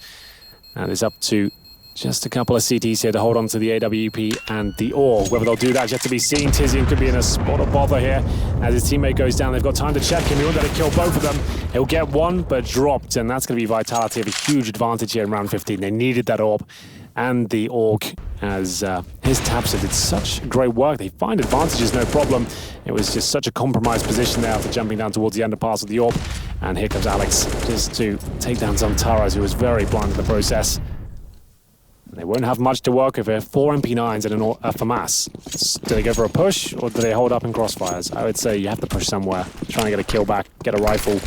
Speaker 3: And it's up to just a couple of CTs here to hold on to the AWP and the AWP. Whether they'll do that is yet to be seen. Tizian could be in a spot of bother here as his teammate goes down. They've got time to check him. He won't be able to kill both of them. He'll get one, but dropped, and that's going to be Vitality have a huge advantage here in round 15. They needed that AWP and the Orc, as his Tabsa did such great work. They find advantages, no problem. It was just such a compromised position there after jumping down towards the underpass of the Orb. And here comes Alex just to take down Zantaras, who was very blind in the process. They won't have much to work with here. 4 MP9s and a FAMAS. Do they go for a push, or do they hold up in crossfires? I would say you have to push somewhere. Trying to get a kill back, get a rifle.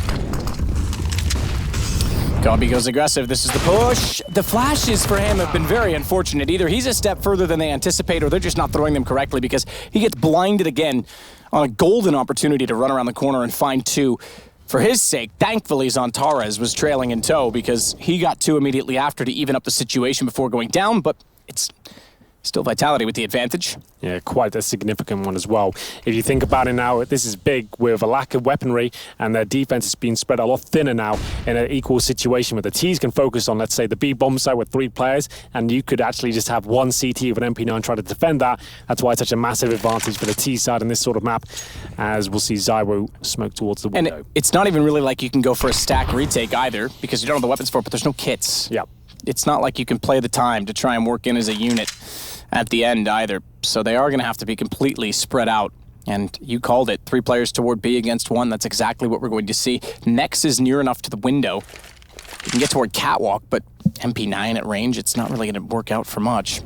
Speaker 2: Gobby goes aggressive. This is the push. The flashes for him have been very unfortunate. Either he's a step further than they anticipate, or they're just not throwing them correctly, because he gets blinded again on a golden opportunity to run around the corner and find 2. For his sake, thankfully, Zantares was trailing in tow, because he got 2 immediately after to even up the situation before going down, but it's still Vitality with the advantage.
Speaker 3: Yeah, quite a significant one as well. If you think about it now, this is big with a lack of weaponry, and their defense has been spread a lot thinner now in an equal situation where the Ts can focus on, let's say, the B bomb site with 3 players, and you could actually just have 1 CT with an MP9 trying to defend that. That's why it's such a massive advantage for the T side in this sort of map, as we'll see Zyro smoke towards the window.
Speaker 2: And it's not even really like you can go for a stack retake either, because you don't have the weapons for it, but there's no kits.
Speaker 3: Yep.
Speaker 2: It's not like you can play the time to try and work in as a unit at the end either. So they are going to have to be completely spread out. And you called it, 3 players toward B against 1. That's exactly what we're going to see. Nex is near enough to the window. You can get toward Catwalk, but MP9 at range, it's not really going to work out for much.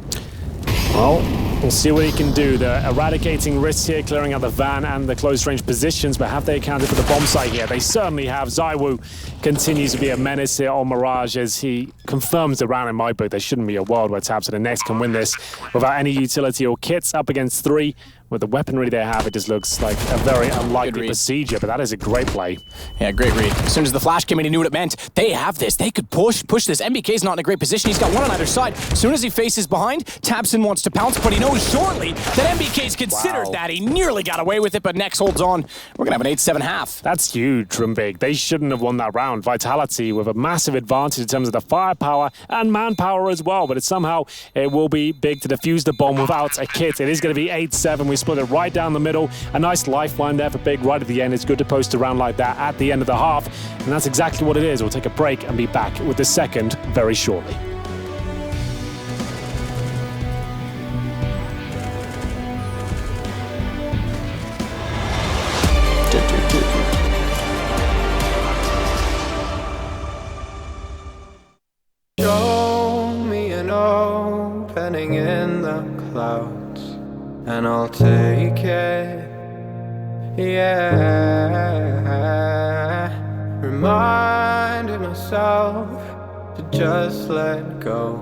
Speaker 3: Well, we'll see what he can do. They're eradicating risks here, clearing out the van and the close-range positions, but have they accounted for the bomb site here? They certainly have. Zywu continues to be a menace here on Mirage, as he confirms the round in my book. There shouldn't be a world where Tabs and the Next can win this without any utility or kits up against 3. With the weaponry they have, it just looks like a very unlikely procedure, but that is a great play.
Speaker 2: Yeah, great read. As soon as the flash came in, he knew what it meant. They have this. They could push this. MBK's not in a great position. He's got 1 on either side. As soon as he faces behind, Tabson wants to pounce, but he knows shortly that MBK's considered that. He nearly got away with it, but Nex holds on. We're going to have an 8-7 half.
Speaker 3: That's huge from Big. They shouldn't have won that round. Vitality with a massive advantage in terms of the firepower and manpower as well, but somehow it will be Big to defuse the bomb without a kit. It is going to be 8-7. We split it right down the middle. A nice lifeline there for Big right at the end. It's good to post around like that at the end of the half, and that's exactly what it is. We'll take a break and be back with the second very shortly.
Speaker 5: Show me an opening in the clouds, and I'll take it, yeah. Reminding myself to just let go.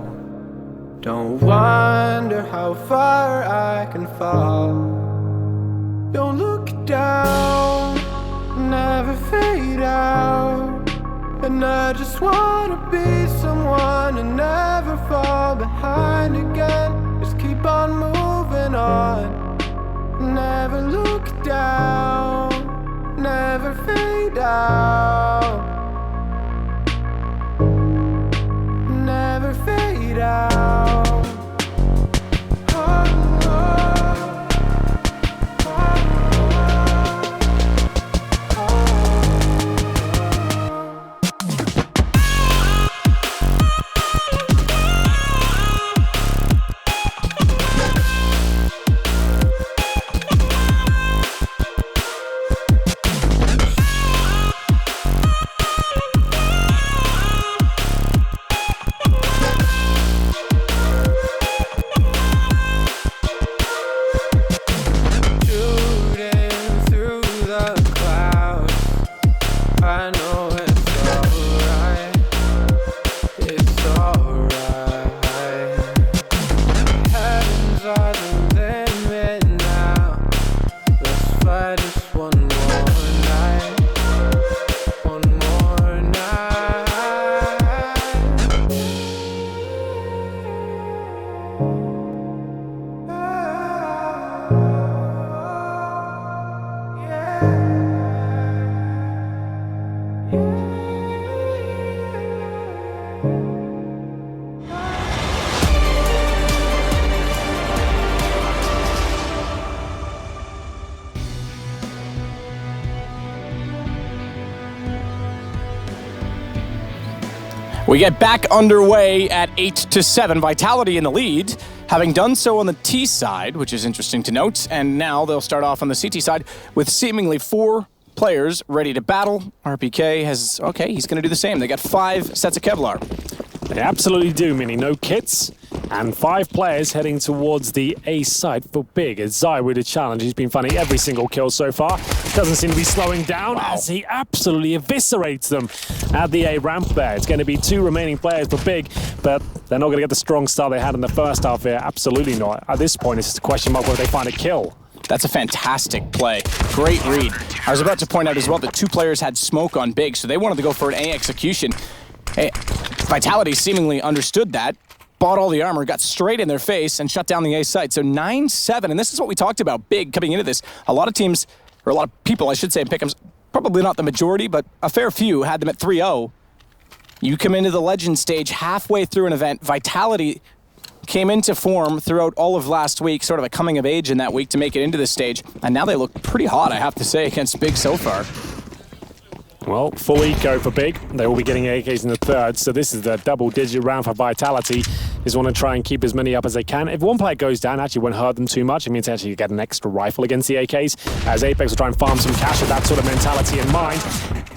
Speaker 5: Don't wonder how far I can fall. Don't look down, never fade out. And I just wanna be someone and never fall behind again. Just keep on moving on. Never look down, never fade out. Never fade out.
Speaker 2: We get back underway at 8-7. Vitality in the lead, having done so on the T side, which is interesting to note. And now they'll start off on the CT side with seemingly 4 players ready to battle. RPK has, okay, he's going to do the same. They got 5 sets of Kevlar.
Speaker 3: They absolutely do, meaning no kits, and 5 players heading towards the A site for Big. It's Zai with a challenge. He's been finding every single kill so far. Doesn't seem to be slowing down as he absolutely eviscerates them at the A ramp there. It's going to be 2 remaining players for Big, but they're not going to get the strong start they had in the first half here. Absolutely not. At this point, it's just a question mark whether they find a kill.
Speaker 2: That's a fantastic play. Great read. I was about to point out as well that 2 players had smoke on Big, so they wanted to go for an A execution. Hey, Vitality seemingly understood that, bought all the armor, got straight in their face, and shut down the A site. So 9-7, and this is what we talked about, Big, coming into this. A lot of teams, or a lot of people, I should say, in Pick'ems, probably not the majority, but a fair few had them at 3-0. You come into the Legend stage halfway through an event. Vitality came into form throughout all of last week, sort of a coming of age in that week to make it into this stage, and now they look pretty hot, I have to say, against Big so far.
Speaker 3: Well, full eco for Big. They will be getting AKs in the third, so this is the double-digit round for Vitality. Just want to try and keep as many up as they can. If one player goes down, actually won't hurt them too much. It means they actually get an extra rifle against the AKs, as Apex will try and farm some cash with that sort of mentality in mind.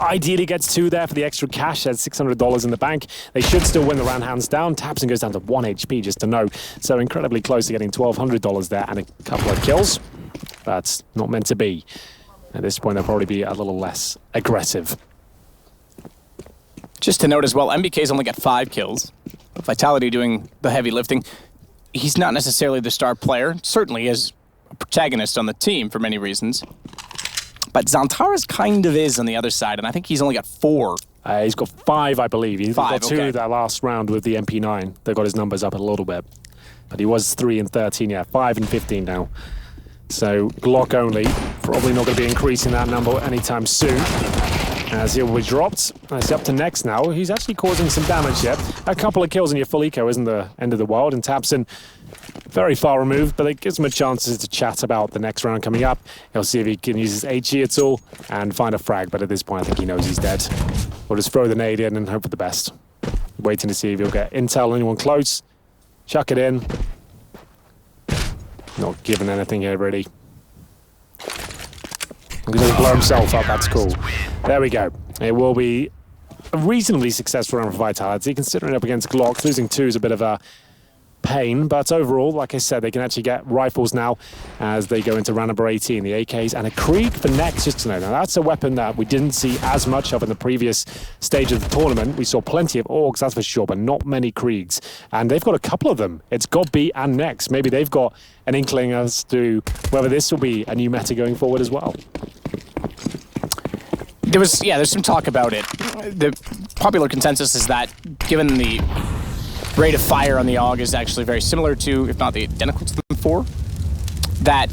Speaker 3: Ideally gets 2 there for the extra cash. That's $600 in the bank. They should still win the round hands down. Tapson goes down to 1 HP, just to know. So incredibly close to getting $1,200 there and a couple of kills. That's not meant to be. At this point, they'll probably be a little less aggressive.
Speaker 2: Just to note as well, MBK's only got 5 kills. But Vitality doing the heavy lifting. He's not necessarily the star player. Certainly is a protagonist on the team for many reasons. But Xantares kind of is on the other side, and I think he's only got 4.
Speaker 3: He's got 5, I believe. He's
Speaker 2: 5,
Speaker 3: got 2
Speaker 2: okay.
Speaker 3: that last round with the MP9. They got his numbers up a little bit. But he was 3 and 13, yeah, 5 and 15 now. So Glock only, probably not going to be increasing that number anytime soon. As he'll be dropped, it's up to Next now. He's actually causing some damage yet. A couple of kills in your full eco isn't the end of the world, and Tapson very far removed, but it gives him a chance to chat about the next round coming up. He'll see if he can use his HE at all and find a frag, but at this point I think he knows he's dead. We'll just throw the nade in and hope for the best. Waiting to see if he'll get intel, anyone close. Chuck it in. Not giving anything here, really. He doesn't blow himself up, that's cool. There we go. It will be a reasonably successful round for Vitality, considering up against Glock. Losing 2 is a bit of a pain, but overall, like I said, they can actually get rifles now as they go into round number 18. The AKs and a Krieg for Next, just to know. Now, that's a weapon that we didn't see as much of in the previous stage of the tournament. We saw plenty of Orcs, that's for sure, but not many Kriegs. And they've got a couple of them. It's God B and Next. Maybe they've got an inkling as to whether this will be a new meta going forward as well.
Speaker 2: There's some talk about it. The popular consensus is that given the rate of fire on the AUG is actually very similar to, if not the identical to the 4, that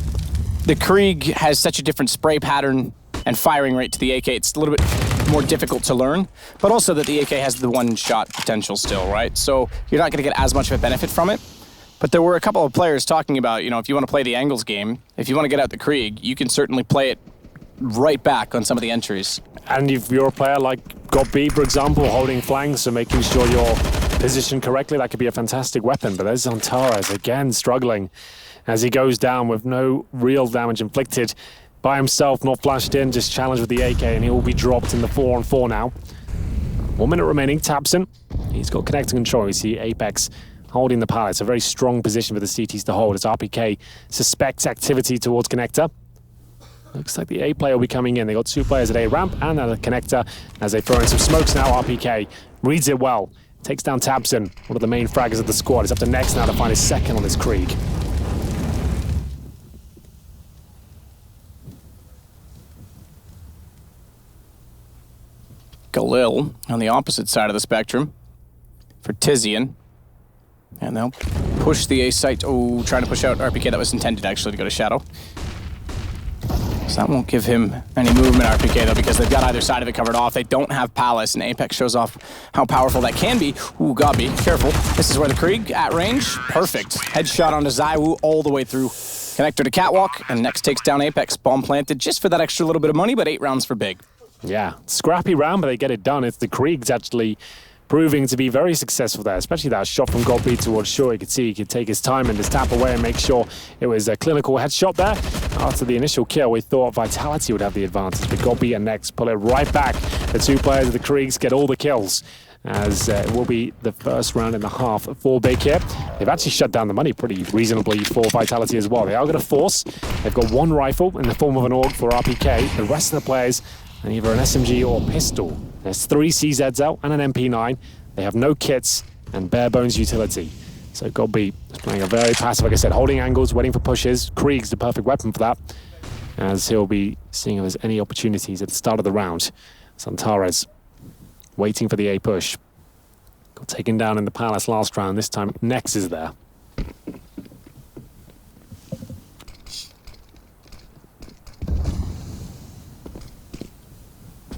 Speaker 2: the Krieg has such a different spray pattern and firing rate to the AK, it's a little bit more difficult to learn, but also that the AK has the 1-shot potential still, right? So you're not going to get as much of a benefit from it. But there were a couple of players talking about, you know, if you want to play the angles game, if you want to get out the Krieg, you can certainly play it right back on some of the entries.
Speaker 3: And if you're a player like God B, for example, holding flanks and making sure you're positioned correctly, that could be a fantastic weapon. But there's Xantares again struggling as he goes down with no real damage inflicted. By himself, not flashed in, just challenged with the AK, and he will be dropped in the 4-on-4 now. 1 minute remaining, Tapson. He's got connecting control. You see Apex holding the pallet. It's a very strong position for the CTs to hold as RPK suspects activity towards connector. Looks like the A player will be coming in. They got 2 players at A ramp and at a connector. As they throw in some smokes now, RPK reads it well. Takes down Tapson, one of the main fraggers of the squad. It's up to Next now to find his second on this Krieg.
Speaker 2: Galil on the opposite side of the spectrum for Tizian. And they'll push the A site. Oh, trying to push out RPK. That was intended actually to go to Shadow. So that won't give him any movement, RPK, though, because they've got either side of it covered off. They don't have Palace, and Apex shows off how powerful that can be. Ooh, Gabi, careful. This is where the Krieg, at range, perfect. Headshot onto Zaiwu all the way through. Connector to Catwalk, and Next takes down Apex. Bomb planted just for that extra little bit of money, but 8 rounds for Big.
Speaker 3: Yeah, scrappy round, but they get it done. It's the Kriegs actually proving to be very successful there, especially that shot from Godby towards Shaw. You could see he could take his time and just tap away and make sure it was a clinical headshot there. After the initial kill, we thought Vitality would have the advantage, but Godby and Next pull it right back. The two players of the Kriegs get all the kills, as it will be the first round and a half for Big here. They've actually shut down the money pretty reasonably for Vitality as well. They are going to force. They've got one rifle in the form of an AUG for RPK. The rest of the players are either an SMG or pistol. There's 3 CZs out and an MP9. They have no kits and bare bones utility. So Godby is playing a very passive, like I said, holding angles, waiting for pushes. Krieg's the perfect weapon for that, as he'll be seeing if there's any opportunities at the start of the round. Santares waiting for the A push. Got taken down in the Palace last round. This time, Nex is there.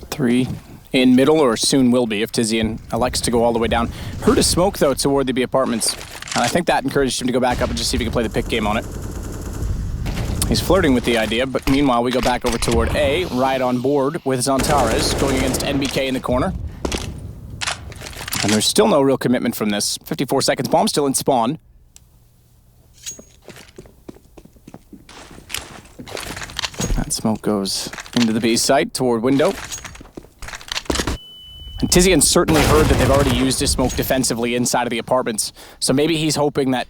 Speaker 2: Three in middle, or soon will be if Tizian elects to go all the way down. Heard a smoke, though, toward the B apartments. And I think that encouraged him to go back up and just see if he can play the pick game on it. He's flirting with the idea, but meanwhile, we go back over toward A, right on board with Zantares, going against NBK in the corner. And there's still no real commitment from this. 54 seconds, bomb still in spawn. That smoke goes into the B site toward window. And Tizian certainly heard that they've already used his smoke defensively inside of the apartments. So maybe he's hoping that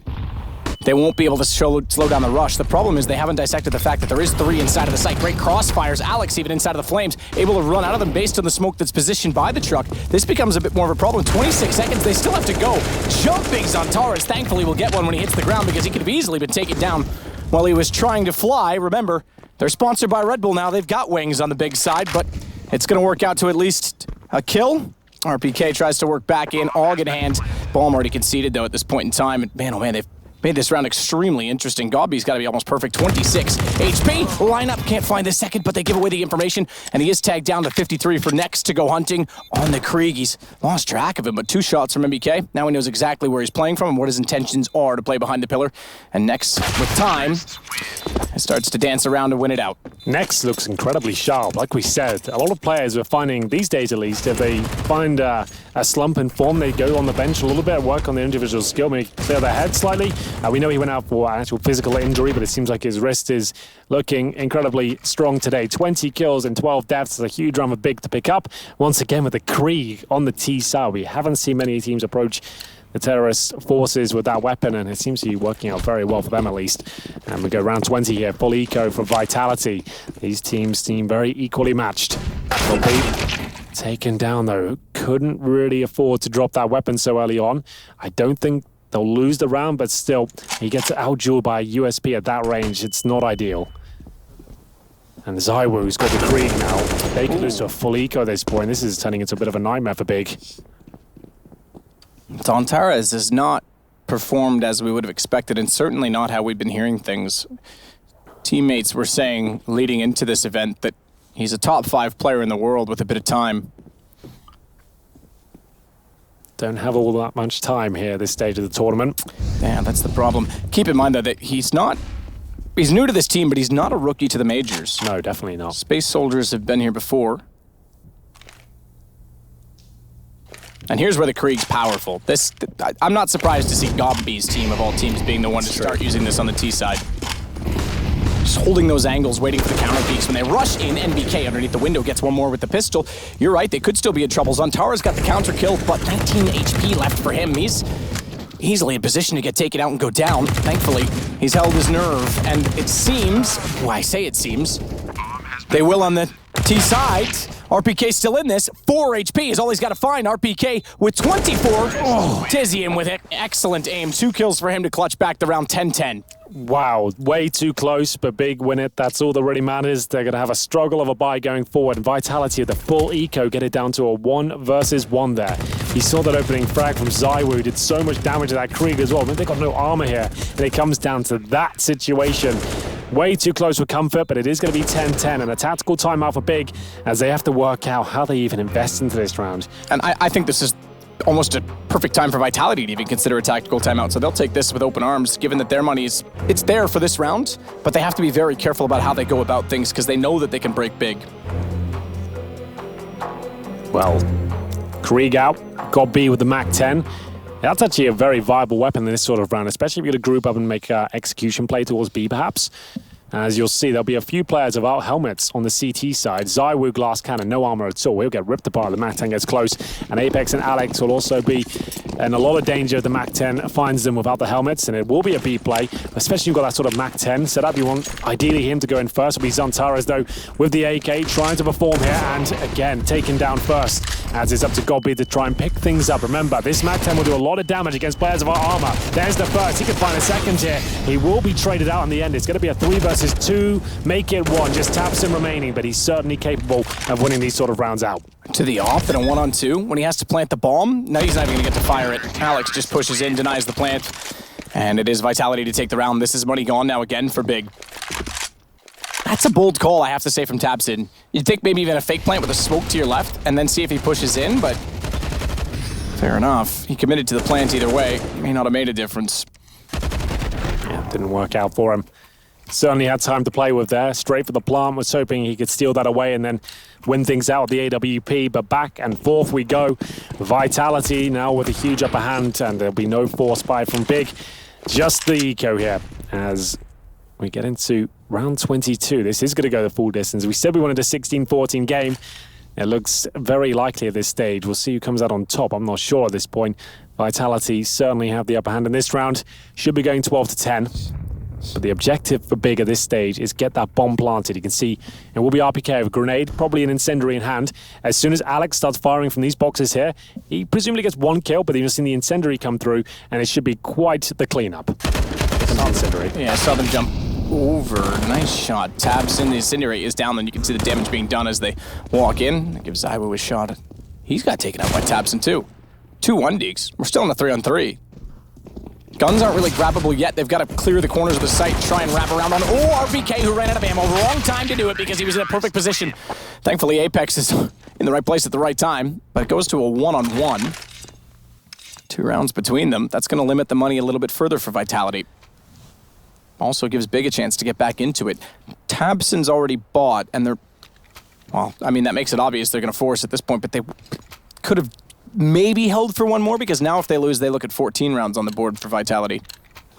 Speaker 2: they won't be able to slow down the rush. The problem is they haven't dissected the fact that there is 3 inside of the site. Great crossfires. Alex even inside of the flames, able to run out of them based on the smoke that's positioned by the truck. This becomes a bit more of a problem. 26 seconds, they still have to go. Jumping Zantares, thankfully will get one when he hits the ground, because he could have easily been taken down while he was trying to fly. Remember, they're sponsored by Red Bull now. They've got wings on the big side, but it's going to work out to at least a kill. RPK tries to work back in, AUG in hand. Bomb already conceded, though, at this point in time. And man, oh man, they've made this round extremely interesting. Godby's got to be almost perfect. 26 HP. Lineup can't find the second, but they give away the information. And he is tagged down to 53 for Next to go hunting on the Krieg. He's lost track of him, but 2 shots from MBK. Now he knows exactly where he's playing from and what his intentions are to play behind the pillar. And Next, with time, starts to dance around and win it out.
Speaker 3: Next looks incredibly sharp. Like we said, a lot of players are finding, these days at least, if they find a slump in form, they go on the bench a little bit, work on their individual skill, maybe clear their head slightly. We know he went out for actual physical injury, but it seems like his wrist is looking incredibly strong today. 20 kills and 12 deaths is a huge round of big to pick up. Once again with the Krieg on the T side. We haven't seen many teams approach the terrorist forces with that weapon, and it seems to be working out very well for them at least. And we go round 20 here, full eco for Vitality. These teams seem very equally matched. Taken down though, couldn't really afford to drop that weapon so early on. I don't think they'll lose the round, but still, he gets out-dueled by USP at that range. It's not ideal. And Zywoo's got the Krieg now. They could lose to a full eco at this point. This is turning into a bit of a nightmare for Big.
Speaker 2: Zantares has not performed as we would have expected, and certainly not how we've been hearing things. Teammates were saying leading into this event that he's a top 5 player in the world with a bit of time.
Speaker 3: Don't have all that much time here at this stage of the tournament.
Speaker 2: Yeah, that's the problem. Keep in mind, though, that he's new to this team, but he's not a rookie to the majors.
Speaker 3: No, definitely not.
Speaker 2: Space Soldiers have been here before. And here's where the Krieg's powerful. I'm not surprised to see Godby's team, of all teams, being the one to start using this on the T side. Just holding those angles, waiting for the counter peaks. When they rush in, NBK underneath the window gets one more with the pistol. You're right, they could still be in trouble. Zantares got the counter kill, but 19 HP left for him. He's easily in position to get taken out and go down. Thankfully, he's held his nerve, and it seems, well, I say it seems, they will on the T side. RPK still in this. 4 HP is all he's got to find. RPK with 24. Oh, Tizian with it. Excellent aim. 2 kills for him to clutch back the round 10-10.
Speaker 3: Wow, way too close, but Big win it. That's all that really matters. They're going to have a struggle of a bye going forward. And Vitality at the full eco get it down to a 1 versus 1 there. You saw that opening frag from Zywoo. Did so much damage to that Krieg as well. I mean, they got no armor here. And it comes down to that situation. Way too close for comfort, but it is going to be 10-10 and a tactical timeout for Big as they have to work out how they even invest into this round.
Speaker 2: And I think this is almost a perfect time for Vitality to even consider a tactical timeout. So they'll take this with open arms, given that their money it's there for this round, but they have to be very careful about how they go about things because they know that they can break Big.
Speaker 3: Well, Krieg out, got B with the MAC-10. That's actually a very viable weapon in this sort of round, especially if you're going to group up and make execution play towards B, perhaps. As you'll see, there'll be a few players without helmets on the CT side. Zywoo, glass cannon, no armor at all. He'll get ripped apart. The MAC-10 gets close. And Apex and Alex will also be in a lot of danger if the MAC-10 finds them without the helmets. And it will be a B play, especially if you've got that sort of MAC-10 set up. You want, ideally, him to go in first. It'll be Zantares, though, with the AK, trying to perform here. And, again, taken down first, as it's up to Godby to try and pick things up. Remember, this MAC-10 will do a lot of damage against players without armor. There's the first. He can find a second here. He will be traded out in the end. It's going to be a 3 versus 2, make it 1, just taps him remaining, but he's certainly capable of winning these sort of rounds out.
Speaker 2: To the off in a 1-on-2, when he has to plant the bomb, now he's not even going to get to fire it. Alex just pushes in, denies the plant, and it is Vitality to take the round. This is money gone now again for Big. That's a bold call, I have to say, from Tabson. You'd think maybe even a fake plant with a smoke to your left, and then see if he pushes in, but fair enough. He committed to the plant either way. May not have made a difference.
Speaker 3: Yeah, didn't work out for him. Certainly had time to play with there. Straight for the plant, was hoping he could steal that away and then win things out with the AWP, but back and forth we go. Vitality now with a huge upper hand, and there'll be no force buy from Big. Just the eco here as we get into round 22. This is going to go the full distance. We said we wanted a 16-14 game. It looks very likely at this stage. We'll see who comes out on top. I'm not sure at this point. Vitality certainly have the upper hand in this round. Should be going 12-10. But the objective for Big at this stage is get that bomb planted. You can see it will be RPK with a grenade, probably an incendiary in hand. As soon as Alex starts firing from these boxes here, he presumably gets 1 kill, but you've seen the incendiary come through, and it should be quite the cleanup. It's an incendiary.
Speaker 2: Yeah, saw them jump over. Nice shot. Tabs in, the incendiary is down, then you can see the damage being done as they walk in. That gives Zywoo a shot. He's got taken out by Tabson too. 2-1 Deeks. We're still in a 3-on-3. Guns aren't really grabbable yet. They've got to clear the corners of the site, try and wrap around on... Oh, RPK, who ran out of ammo. Wrong time to do it because he was in a perfect position. Thankfully, Apex is in the right place at the right time, but it goes to a 1-on-1. 2 rounds between them. That's going to limit the money a little bit further for Vitality. Also gives Big a chance to get back into it. Tabson's already bought, and they're... Well, I mean, that makes it obvious they're going to force at this point, but they could have maybe held for 1 more, because now if they lose, they look at 14 rounds on the board for Vitality.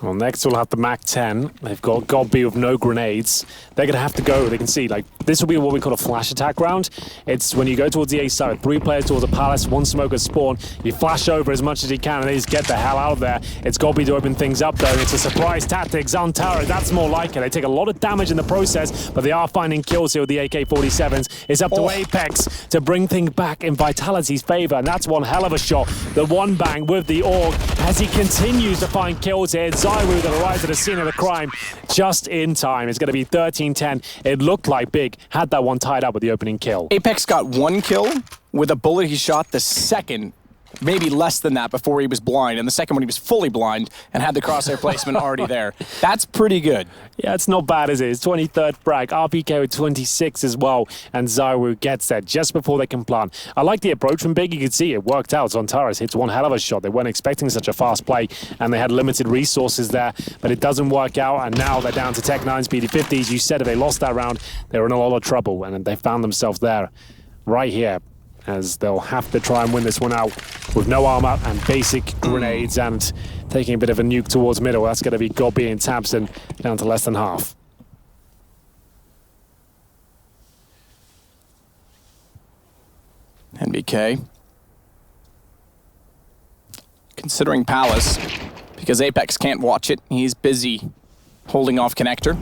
Speaker 3: Well, next we'll have the MAC-10. They've got Godby with no grenades. They're going to have to go. They can see, like, this will be what we call a flash attack round. It's when you go towards the A side, 3 players towards a palace, 1 smoker spawn. You flash over as much as you can and they just get the hell out of there. It's Godby to open things up, though. It's a surprise tactic. Zantares, that's more like it. They take a lot of damage in the process, but they are finding kills here with the AK-47s. It's up to Apex to bring things back in Vitality's favor, and that's one hell of a shot. The 1 bang with the AUG as he continues to find kills here. Zywoo that arrives at the scene of the crime just in time. It's going to be 13-10. It looked like Big had that one tied up with the opening kill.
Speaker 2: Apex got 1 kill with a bullet he shot the second, maybe less than that, before he was blind, and the second one he was fully blind and had the crosshair placement already there. That's pretty good. Yeah, it's not bad, is it? It's 23rd frag. RPK with 26 as well, and Zywoo gets there just before they can plant. I like the approach from Big. You can see it worked out. Zantares hits one hell of a shot. They weren't expecting such a fast play, and they had limited resources there, but it doesn't work out, and now they're down to Tech 9 speedy 50s. You said if they lost that round, they were in a lot of trouble, and they found themselves there, right here, as they'll have to try and win this one out with no armor and basic grenades and taking a bit of a nuke towards middle. That's going to be Godby and Tabson down to less than half. NBK. Considering Palace, because Apex can't watch it, he's busy holding off Connector.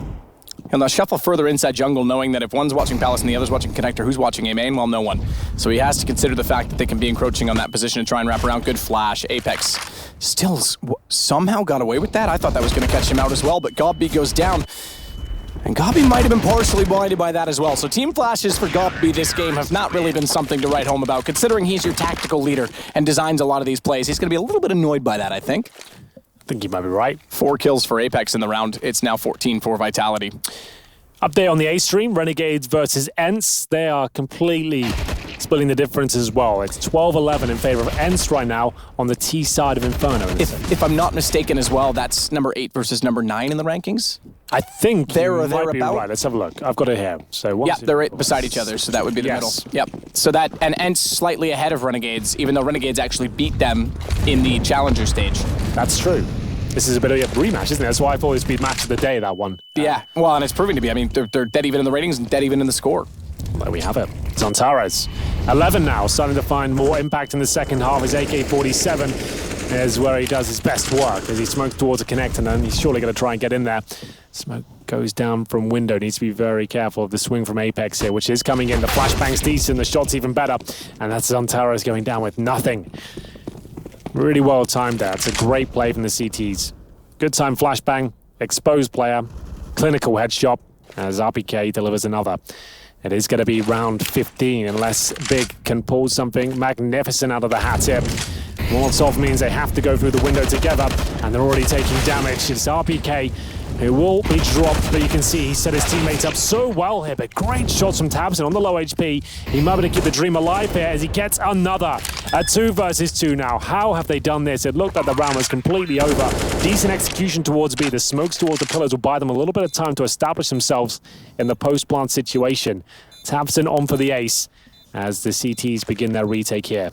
Speaker 2: He'll now shuffle further inside jungle, knowing that if one's watching Palace and the other's watching Connector, who's watching A main? Well, no one. So he has to consider the fact that they can be encroaching on that position and try and wrap around. Good flash. Apex still somehow got away with that. I thought that was going to catch him out as well, but Godby goes down. And Godby might have been partially blinded by that as well. So team flashes for Godby this game have not really been something to write home about, considering he's your tactical leader and designs a lot of these plays. He's going to be a little bit annoyed by that, I think.
Speaker 3: I think you might be right.
Speaker 2: 4 kills for Apex in the round. It's now 14 for Vitality.
Speaker 3: Update on the A stream, Renegades versus Ents. They are completely splitting the difference as well. It's 12-11 in favor of Ents right now on the T side of Inferno.
Speaker 2: If I'm not mistaken as well, that's number 8 versus number 9 in the rankings.
Speaker 3: I think
Speaker 2: there
Speaker 3: you
Speaker 2: or
Speaker 3: might be
Speaker 2: thereabout.
Speaker 3: right. Let's have a look. I've got it here. So one,
Speaker 2: Yeah,
Speaker 3: two,
Speaker 2: they're right beside each other, so that would be the
Speaker 3: Yes.
Speaker 2: middle. Yep. So that, and slightly ahead of Renegades, even though Renegades actually beat them in the Challenger stage.
Speaker 3: That's true. This is a bit of a rematch, isn't it? That's why I thought this would be match of the day, that one.
Speaker 2: Yeah, well, and it's proving to be. I mean, they're dead even in the ratings and dead even in the score.
Speaker 3: There we have it. Zantares. 11 now, starting to find more impact in the second half. His AK-47 is where he does his best work as he smokes towards a connect, and then he's surely going to try and get in there. Smoke goes down from window. Needs to be very careful of the swing from Apex here, which is coming in. The flashbang's decent, the shot's even better, and that's Zantares going down with nothing. Really well timed there. It's a great play from the CTs. Good time flashbang, exposed player, clinical headshot, as RPK delivers another. It is going to be round 15 unless Big can pull something magnificent out of the hat here. Molotov means they have to go through the window together, and they're already taking damage. It's RPK who will be dropped, but you can see he set his teammates up so well here, but great shots from Tabson on the low HP. He might be able to keep the dream alive here as he gets another. A 2 versus 2 now. How have they done this? It looked like the round was completely over. Decent execution towards B. The smokes towards the pillars will buy them a little bit of time to establish themselves in the post-plant situation. Tabson on for the ace as the CTs begin their retake here.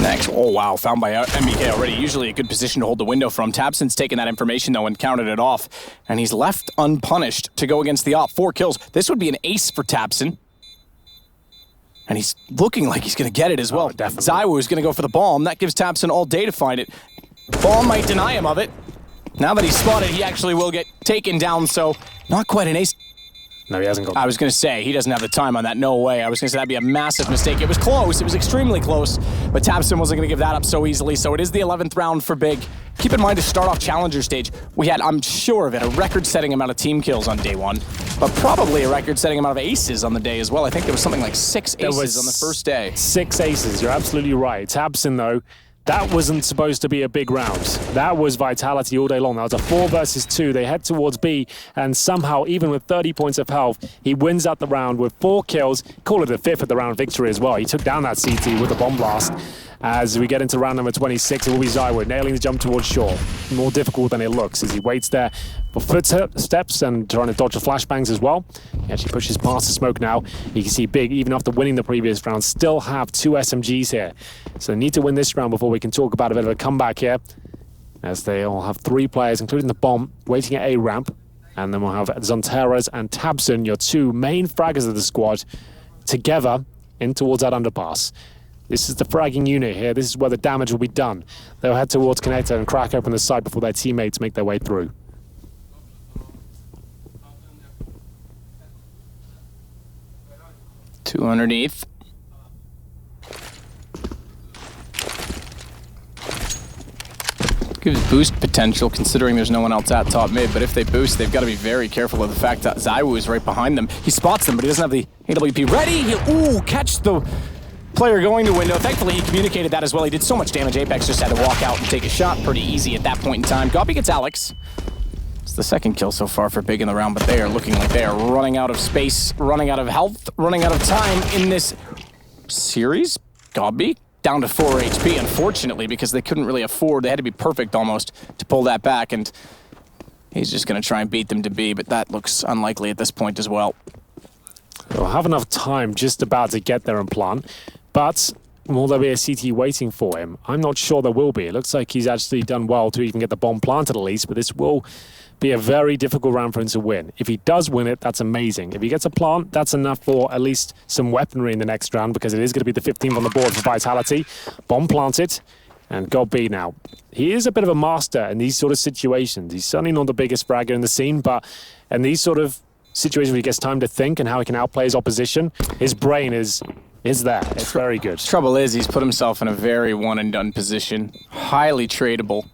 Speaker 2: Next, oh wow, found by MBK already. Usually a good position to hold the window from. Tabson's taken that information though and counted it off. And he's left unpunished to go against the op. 4 kills. This would be an ace for Tabson. And he's looking like he's going to get it as well.
Speaker 3: Oh, definitely.
Speaker 2: Zywoo is going to go for the bomb. That gives Tabson all day to find it. Bomb might deny him of it. Now that he's spotted, he actually will get taken down, so not quite an ace.
Speaker 3: No, he hasn't got.
Speaker 2: I was going to say, he doesn't have the time on that. No way. I was going to say that'd be a massive mistake. It was close. It was extremely close. But Tabson wasn't going to give that up so easily. So it is the 11th round for Big. Keep in mind, to start off Challenger stage, we had, I'm sure of it, a record-setting amount of team kills on day one. But probably a record-setting amount of aces on the day as well. I think there was something like 6 aces on the first day.
Speaker 3: 6 aces. You're absolutely right. Tabson, though, that wasn't supposed to be a big round. That was vitality all day long. That was a 4 versus 2. They head towards B, and somehow, even with 30 points of health, he wins out the round with 4 kills. Call it a 5th at the round victory as well. He took down that CT with a bomb blast. As we get into round number 26, it will be Zywoo nailing the jump towards Shaw. More difficult than it looks as he waits there for footsteps and trying to dodge the flashbangs as well. He actually pushes past the smoke now. You can see Big, even after winning the previous round, still have 2 SMGs here. So they need to win this round before we can talk about a bit of a comeback here. As they all have 3 players, including the bomb, waiting at A ramp. And then we'll have Zantares and Tabson, your 2 main fraggers of the squad, together in towards that underpass. This is the fragging unit here. This is where the damage will be done. They'll head towards Connector and crack open the site before their teammates make their way through.
Speaker 2: Two underneath. Gives boost potential considering there's no one else at top mid, but if they boost, they've got to be very careful of the fact that Zywoo is right behind them. He spots them, but he doesn't have the AWP ready. He'll catch the player going to window. Thankfully, he communicated that as well. He did so much damage. Apex just had to walk out and take a shot. Pretty easy at that point in time. Goppy gets Alex. It's the 2nd kill so far for Big in the round, but they are looking like they are running out of space, running out of health, running out of time in this series. Goppy down to 4 HP, unfortunately, because they couldn't really afford, they had to be perfect almost to pull that back, and he's just going to try and beat them to B, but that looks unlikely at this point as well.
Speaker 3: They'll have enough time just about to get there and plant, but will there be a CT waiting for him? I'm not sure there will be. It looks like he's actually done well to even get the bomb planted at least, but this will be a very difficult round for him to win. If he does win it, that's amazing. If he gets a plant, that's enough for at least some weaponry in the next round, because it is going to be the 15th on the board for vitality. Bomb planted, and God B now. He is a bit of a master in these sort of situations. He's certainly not the biggest fragger in the scene, but in these sort of situations where he gets time to think and how he can outplay his opposition, his brain is there. It's very good.
Speaker 2: Trouble is, he's put himself in a very one-and-done position. Highly tradable.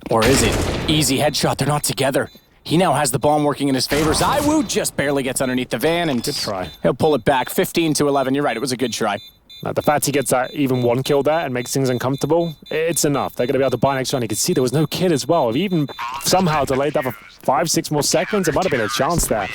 Speaker 2: Or is it? Easy headshot. They're not together. He now has the bomb working in his favor. Zywoo just barely gets underneath the van, and
Speaker 3: Good try.
Speaker 2: He'll pull it back. 15 to 11. You're right. It was a good try.
Speaker 3: The fact he gets that even one kill there and makes things uncomfortable, it's enough. They're going to be able to buy next round. You can see there was no kid as well. If he even somehow delayed that for 5-6 more seconds, it might have been a chance there.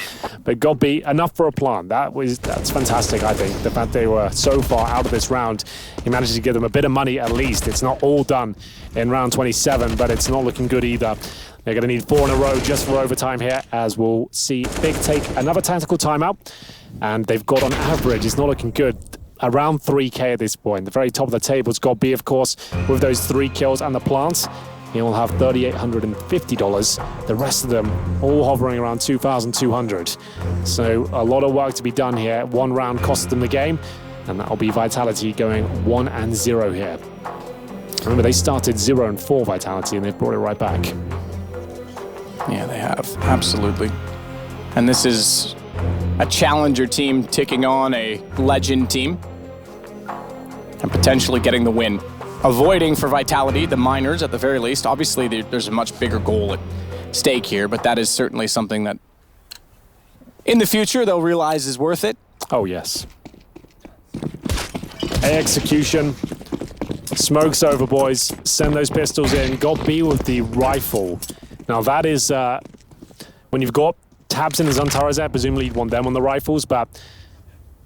Speaker 3: But Godby, enough for a plant. That's fantastic, I think. The fact they were so far out of this round, he managed to give them a bit of money at least. It's not all done in round 27, but it's not looking good either. They're going to need 4 in a row just for overtime here, as we'll see Big take another tactical timeout. And they've got on average, it's not looking good, around 3K at this point. The very top of the table has got B, of course, with those 3 kills and the plants. He'll have $3,850. The rest of them all hovering around $2,200. So a lot of work to be done here. 1 round cost them the game, and that'll be Vitality going 1-0 here. Remember, they started 0-4 Vitality, and they've brought it right back.
Speaker 2: Yeah, they have. Absolutely. And this is a challenger team taking on a legend team and potentially getting the win. Avoiding for Vitality, the minors at the very least. Obviously, there's a much bigger goal at stake here, but that is certainly something that in the future they'll realize is worth it.
Speaker 3: Oh, yes. A execution. Smokes over, boys. Send those pistols in. Got B with the rifle. Now, that is when you've got Tabson and Zontaras there, presumably you'd want them on the rifles, but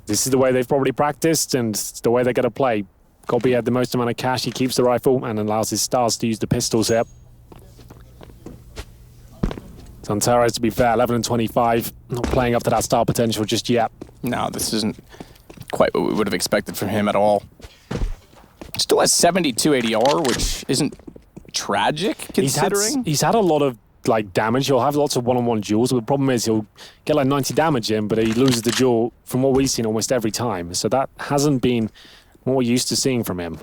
Speaker 3: this is the way they've probably practiced and it's the way they're going to play. Godby had the most amount of cash. He keeps the rifle and allows his stars to use the pistols here. Zontaras, to be fair, 11 and 25, not playing up to that star potential just yet.
Speaker 2: No, this isn't quite what we would have expected from him at all. Still has 72 ADR, which isn't tragic considering.
Speaker 3: He's had a lot of damage. He'll have lots of one-on-one duels, but the problem is he'll get 90 damage in, but he loses the duel from what we've seen almost every time. So that hasn't been what we're used to seeing from him.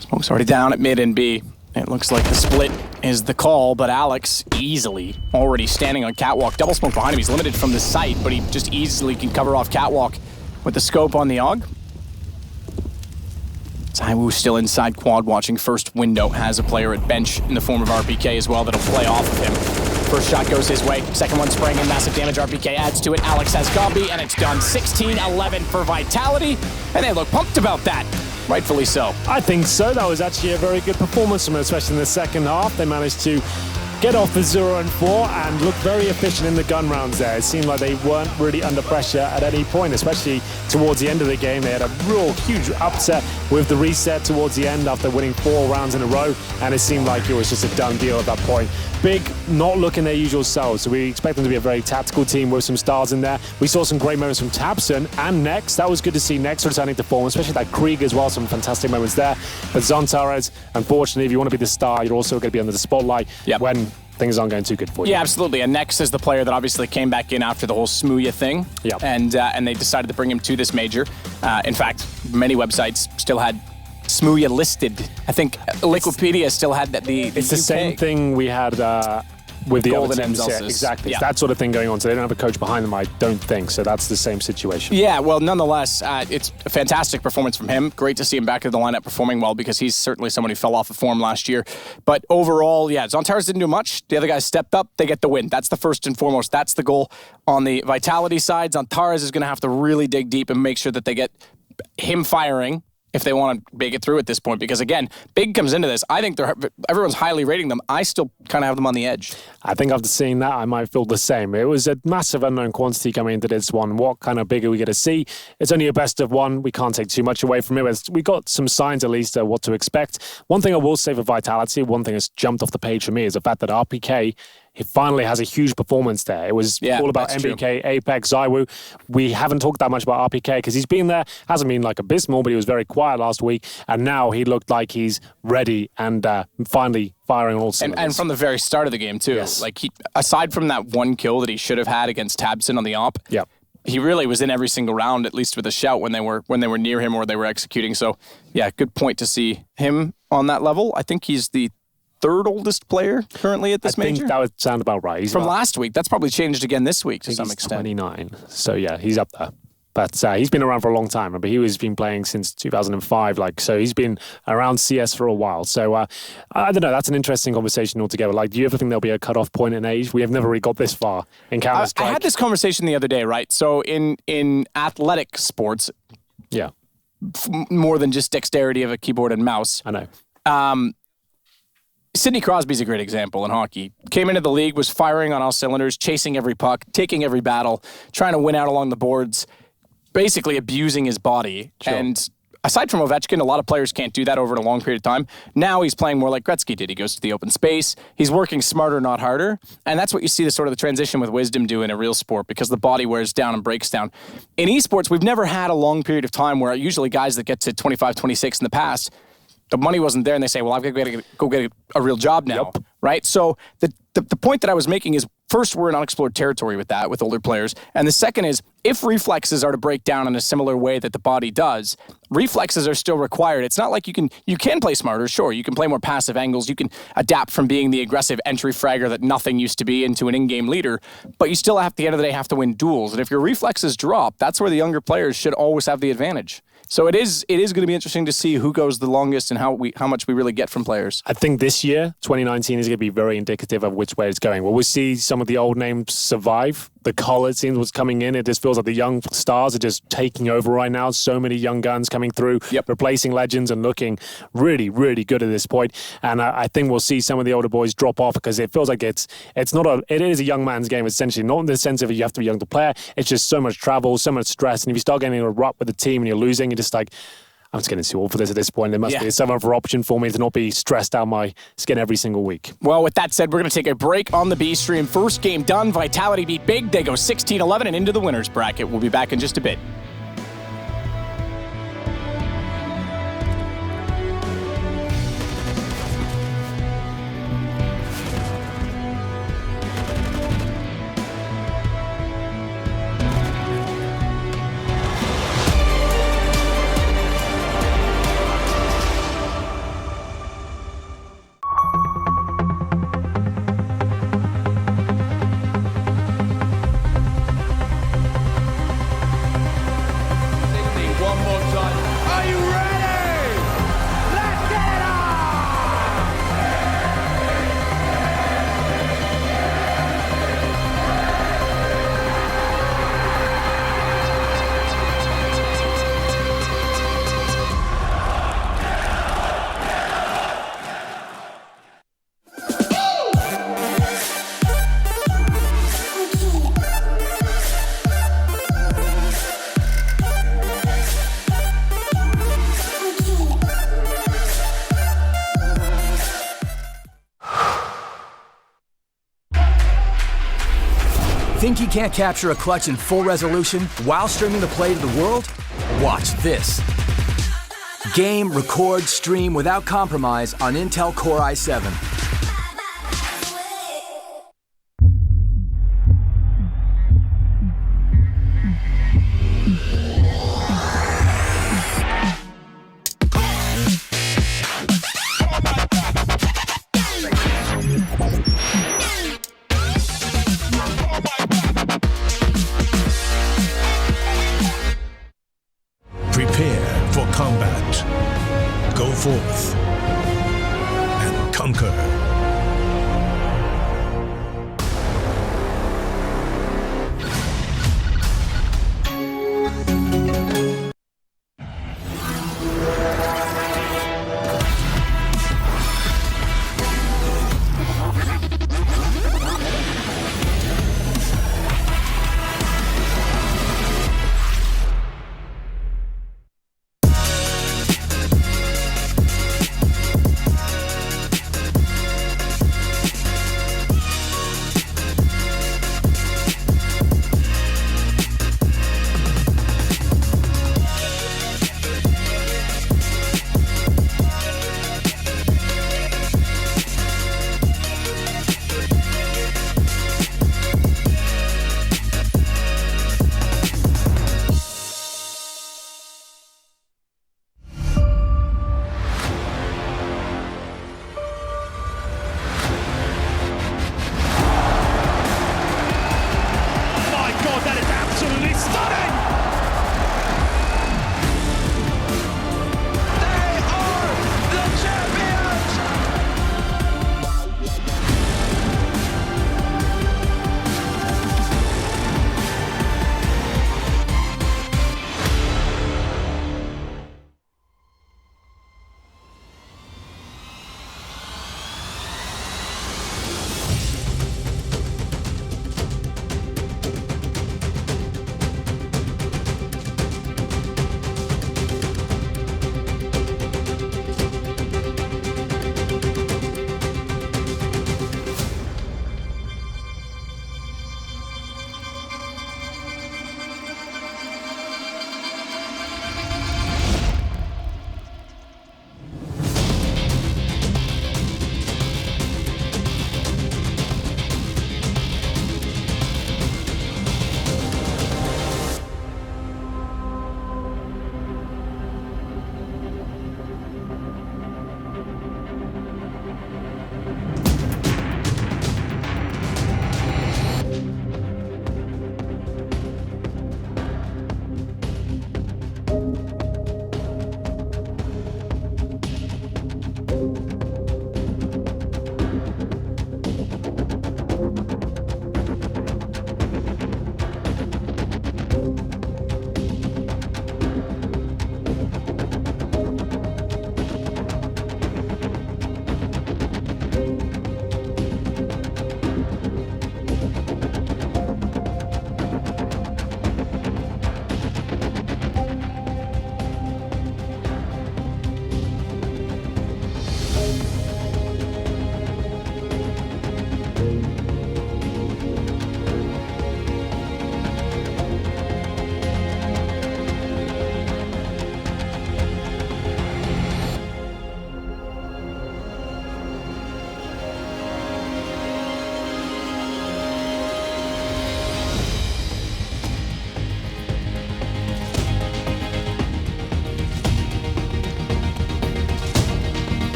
Speaker 2: Smoke's already down at mid and B. It looks like the split is the call, but Alex easily already standing on catwalk. Double smoke behind him. He's limited from the sight, but he just easily can cover off catwalk with the scope on the AUG. Zaiwu still inside quad watching. First window has a player at bench in the form of RPK as well that'll play off of him. First shot goes his way. Second one spraying in massive damage. RPK adds to it. Alex has Godby, and it's done. 16-11 for Vitality, and they look pumped about that. Rightfully so.
Speaker 3: I think so. That was actually a very good performance from them, especially in the second half. They managed to get off the 0-4 and look very efficient in the gun rounds there. It seemed like they weren't really under pressure at any point, especially towards the end of the game. They had a real huge upset with the reset towards the end after winning 4 rounds in a row, and it seemed like it was just a done deal at that point. Big not looking their usual selves, so we expect them to be a very tactical team with some stars in there. We saw some great moments from Tabson and Nex. That was good to see Nex returning to form, especially that Krieg as well, some fantastic moments there. But Zontaras, unfortunately, if you want to be the star, you're also going to be under the spotlight when things aren't going too good for you.
Speaker 2: Yeah, absolutely. And Nex is the player that obviously came back in after the whole Smooya thing.
Speaker 3: Yep.
Speaker 2: And they decided to bring him to this major. In fact, many websites still had Smooya listed. I think Liquipedia still had that.
Speaker 3: It's the same thing we had with the
Speaker 2: Golden
Speaker 3: other teams.
Speaker 2: M's.
Speaker 3: Yeah, exactly.
Speaker 2: Yeah.
Speaker 3: It's that sort of thing going on. So they don't have a coach behind them, I don't think. So that's the same situation.
Speaker 2: Yeah, well, nonetheless, it's a fantastic performance from him. Great to see him back in the lineup performing well because he's certainly someone who fell off of form last year. But overall, yeah, Zontaras didn't do much. The other guys stepped up. They get the win. That's the first and foremost. That's the goal on the Vitality side. Zontaras is going to have to really dig deep and make sure that they get him firing if they want to make it through at this point. Because again, Big comes into this. I think everyone's highly rating them. I still kind of have them on the edge.
Speaker 3: I think after seeing that, I might feel the same. It was a massive unknown quantity coming into this one. What kind of big are we going to see? It's only a best of one. We can't take too much away from it. We got some signs at least of what to expect. One thing I will say for Vitality, one thing that's jumped off the page for me is the fact that RPK, he finally has a huge performance there. It was all about MBK, Apex, Zaiwu. We haven't talked that much about RPK because he's been there, hasn't been abysmal, but he was very quiet last week. And now he looked like he's ready and finally firing on all cylinders.
Speaker 2: And from the very start of the game, too.
Speaker 3: Yes.
Speaker 2: Aside from that one kill that he should have had against Tabson on the op, he really was in every single round, at least with a shout when they were near him or they were executing. So, yeah, good point to see him on that level. I think he's the third oldest player currently at this major.
Speaker 3: I think that would sound about right.
Speaker 2: From last week. That's probably changed again this week to some extent.
Speaker 3: 29. So, yeah, he's up there. But he's been around for a long time. Remember, he's been playing since 2005. So he's been around CS for a while. So I don't know. That's an interesting conversation altogether. Do you ever think there'll be a cutoff point in age? We have never really got this far in Counter-Strike.
Speaker 2: I had this conversation the other day, right? So in athletic sports,
Speaker 3: yeah,
Speaker 2: more than just dexterity of a keyboard and mouse.
Speaker 3: I know.
Speaker 2: Sidney Crosby's a great example in hockey. Came into the league, was firing on all cylinders, chasing every puck, taking every battle, trying to win out along the boards, basically abusing his body.
Speaker 3: Sure.
Speaker 2: And aside from Ovechkin, a lot of players can't do that over a long period of time. Now he's playing more like Gretzky did. He goes to the open space. He's working smarter, not harder. And that's what you see the sort of the transition with wisdom do in a real sport, because the body wears down and breaks down. In esports, we've never had a long period of time where usually guys that get to 25, 26 in the past, the money wasn't there and they say, well, I've got to go get a real job now, right? So the point that I was making is, first, we're in unexplored territory with that, with older players. And the second is, if reflexes are to break down in a similar way that the body does, reflexes are still required. It's not like you can play smarter, sure. You can play more passive angles. You can adapt from being the aggressive entry fragger that nothing used to be into an in-game leader. But you still, at the end of the day, have to win duels. And if your reflexes drop, that's where the younger players should always have the advantage. So it is going to be interesting to see who goes the longest and how much we really get from players.
Speaker 3: I think this year, 2019, is going to be very indicative of which way it's going. Well, we'll see some of the old names survive. The color, it seems, was coming in. It just feels like the young stars are just taking over right now. So many young guns coming through, replacing legends and looking really, really good at this point. And I think we'll see some of the older boys drop off, because it feels like it is a young man's game, essentially. Not in the sense of you have to be young to play. It's just so much travel, so much stress. And if you start getting a rut with the team and you're losing, you're just like, I'm just getting too old for this at this point. There must be some other option for me to not be stressed out my skin every single week.
Speaker 2: Well, with that said, we're going to take a break on the B stream. First game done. Vitality beat Big. They go 16-11 and into the winner's bracket. We'll be back in just a bit.
Speaker 4: Think you can't capture a clutch in full resolution while streaming the play to the world? Watch this. Game, record, stream without compromise on Intel Core i7.
Speaker 6: Prepare for combat. Go forth and conquer.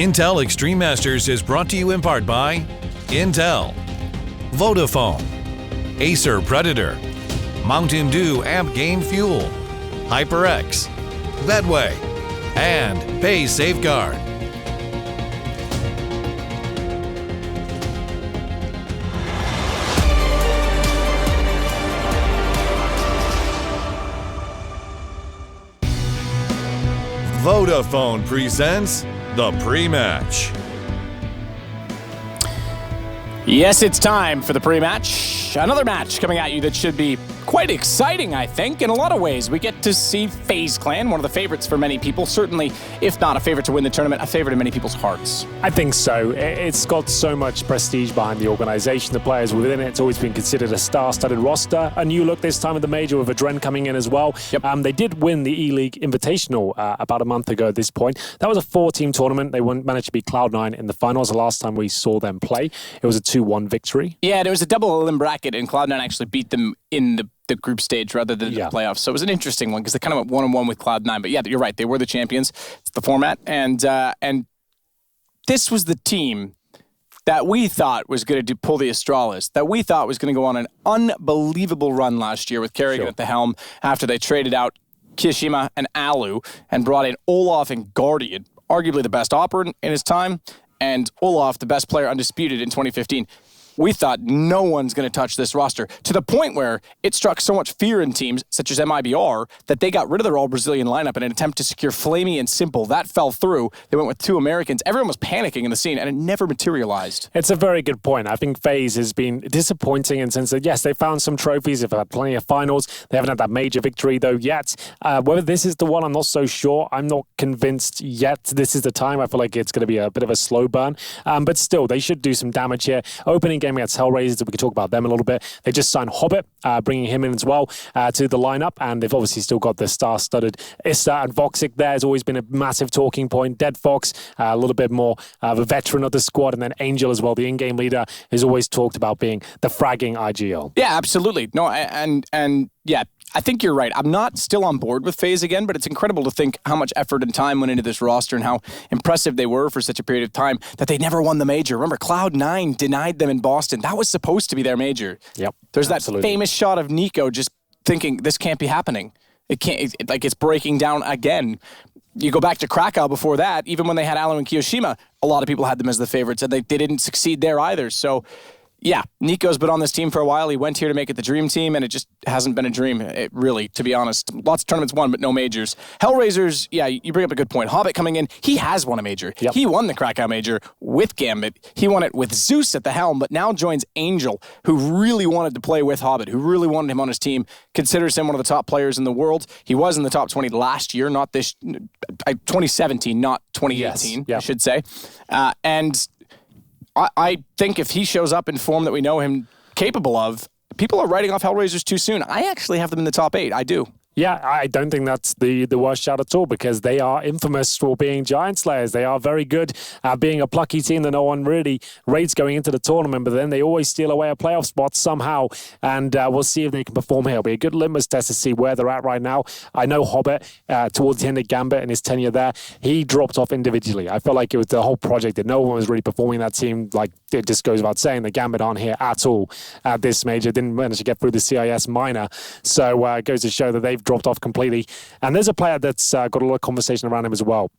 Speaker 1: Intel Extreme Masters is brought to you in part by Intel, Vodafone, Acer Predator, Mountain Dew Amp Game Fuel, HyperX, Bedway, and Pay Safeguard. Vodafone presents the pre-match.
Speaker 2: Yes, it's time for the pre-match. Another match coming at you that should be quite exciting, I think, in a lot of ways. We get to see FaZe Clan, one of the favorites for many people. Certainly, if not a favorite to win the tournament, a favorite in many people's hearts.
Speaker 3: I think so. It's got so much prestige behind the organization. The players within it, it's always been considered a star-studded roster. A new look this time at the major with Adren coming in as well.
Speaker 2: Yep.
Speaker 3: They did win the E-League Invitational about a month ago at this point. That was a 4-team tournament. They managed to beat Cloud9 in the finals the last time we saw them play. It was a 2-1 victory.
Speaker 2: Yeah, and it was a double elim bracket, and Cloud9 actually beat them in the group stage rather than the playoffs. So it was an interesting one because they kind of went one-on-one with Cloud9. But yeah, you're right. They were the champions. It's the format. And this was the team that we thought was going to pull the Astralis, that we thought was going to go on an unbelievable run last year with Kerrigan at the helm after they traded out Kiyoshima and Alu and brought in Olaf and Guardian, arguably the best operator in his time, and Olaf, the best player undisputed in 2015. We thought no one's going to touch this roster, to the point where it struck so much fear in teams such as MIBR that they got rid of their all-Brazilian lineup in an attempt to secure Flamey and Simple. That fell through. They went with 2 Americans. Everyone was panicking in the scene, and it never materialized.
Speaker 3: It's a very good point. I think FaZe has been disappointing in the sense that, yes, they found some trophies. They've had plenty of finals. They haven't had that major victory, though, yet. Whether this is the one, I'm not so sure. I'm not convinced yet this is the time. I feel like it's going to be a bit of a slow burn. But still, they should do some damage here. Opening game against Hellraisers, we could talk about them a little bit. They just signed Hobbit, bringing him in as well to the lineup, and they've obviously still got the star-studded Issa and Voxic there. Has always been a massive talking point. Dead Fox, a little bit more of a veteran of the squad, and then Angel as well, the in-game leader, has always talked about being the fragging IGL.
Speaker 2: Yeah, absolutely. No, and yeah, I think you're right. I'm not still on board with FaZe again, but it's incredible to think how much effort and time went into this roster and how impressive they were for such a period of time that they never won the major. Remember, Cloud9 denied them in Boston. That was supposed to be their major.
Speaker 3: Yep.
Speaker 2: There's that famous shot of Nico just thinking, this can't be happening. It can't, it's breaking down again. You go back to Krakow before that, even when they had Alu and Kiyoshima, a lot of people had them as the favorites, and they didn't succeed there either. So, yeah, Nico's been on this team for a while. He went here to make it the dream team, and it just hasn't been a dream, really, to be honest. Lots of tournaments won, but no majors. Hellraisers, yeah, you bring up a good point. Hobbit coming in, he has won a major.
Speaker 3: Yep.
Speaker 2: He won the Krakow major with Gambit. He won it with Zeus at the helm, but now joins Angel, who really wanted to play with Hobbit, who really wanted him on his team, considers him one of the top players in the world. He was in the top 20 last year, not this, 2017, not 2018, I should say. And I think if he shows up in form that we know him capable of, people are writing off Hellraisers too soon. I actually have them in the top 8. I do.
Speaker 3: Yeah, I don't think that's the worst shout at all, because they are infamous for being Giant Slayers. They are very good at being a plucky team that no one really rates going into the tournament, but then they always steal away a playoff spot somehow, and we'll see if they can perform here. It'll be a good litmus test to see where they're at right now. I know Hobbit, towards the end of Gambit and his tenure there, he dropped off individually. I felt like it was the whole project that no one was really performing that team. Like, it just goes without saying, the Gambit aren't here at all at this major. Didn't manage to get through the CIS minor, so it goes to show that they've dropped off completely. And there's a player that's got a lot of conversation around him as well.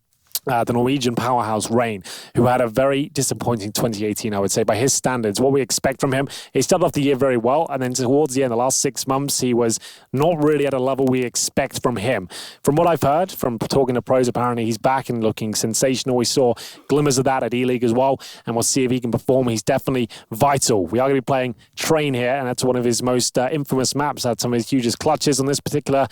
Speaker 3: The Norwegian powerhouse Rain, who had a very disappointing 2018, I would say, by his standards. What we expect from him, he started off the year very well, and then towards the end, the last 6 months, he was not really at a level we expect from him. From what I've heard, from talking to pros, apparently he's back and looking sensational. We saw glimmers of that at E-League as well, and we'll see if he can perform. He's definitely vital. We are going to be playing Train here, and that's one of his most infamous maps. Had some of his hugest clutches on this particular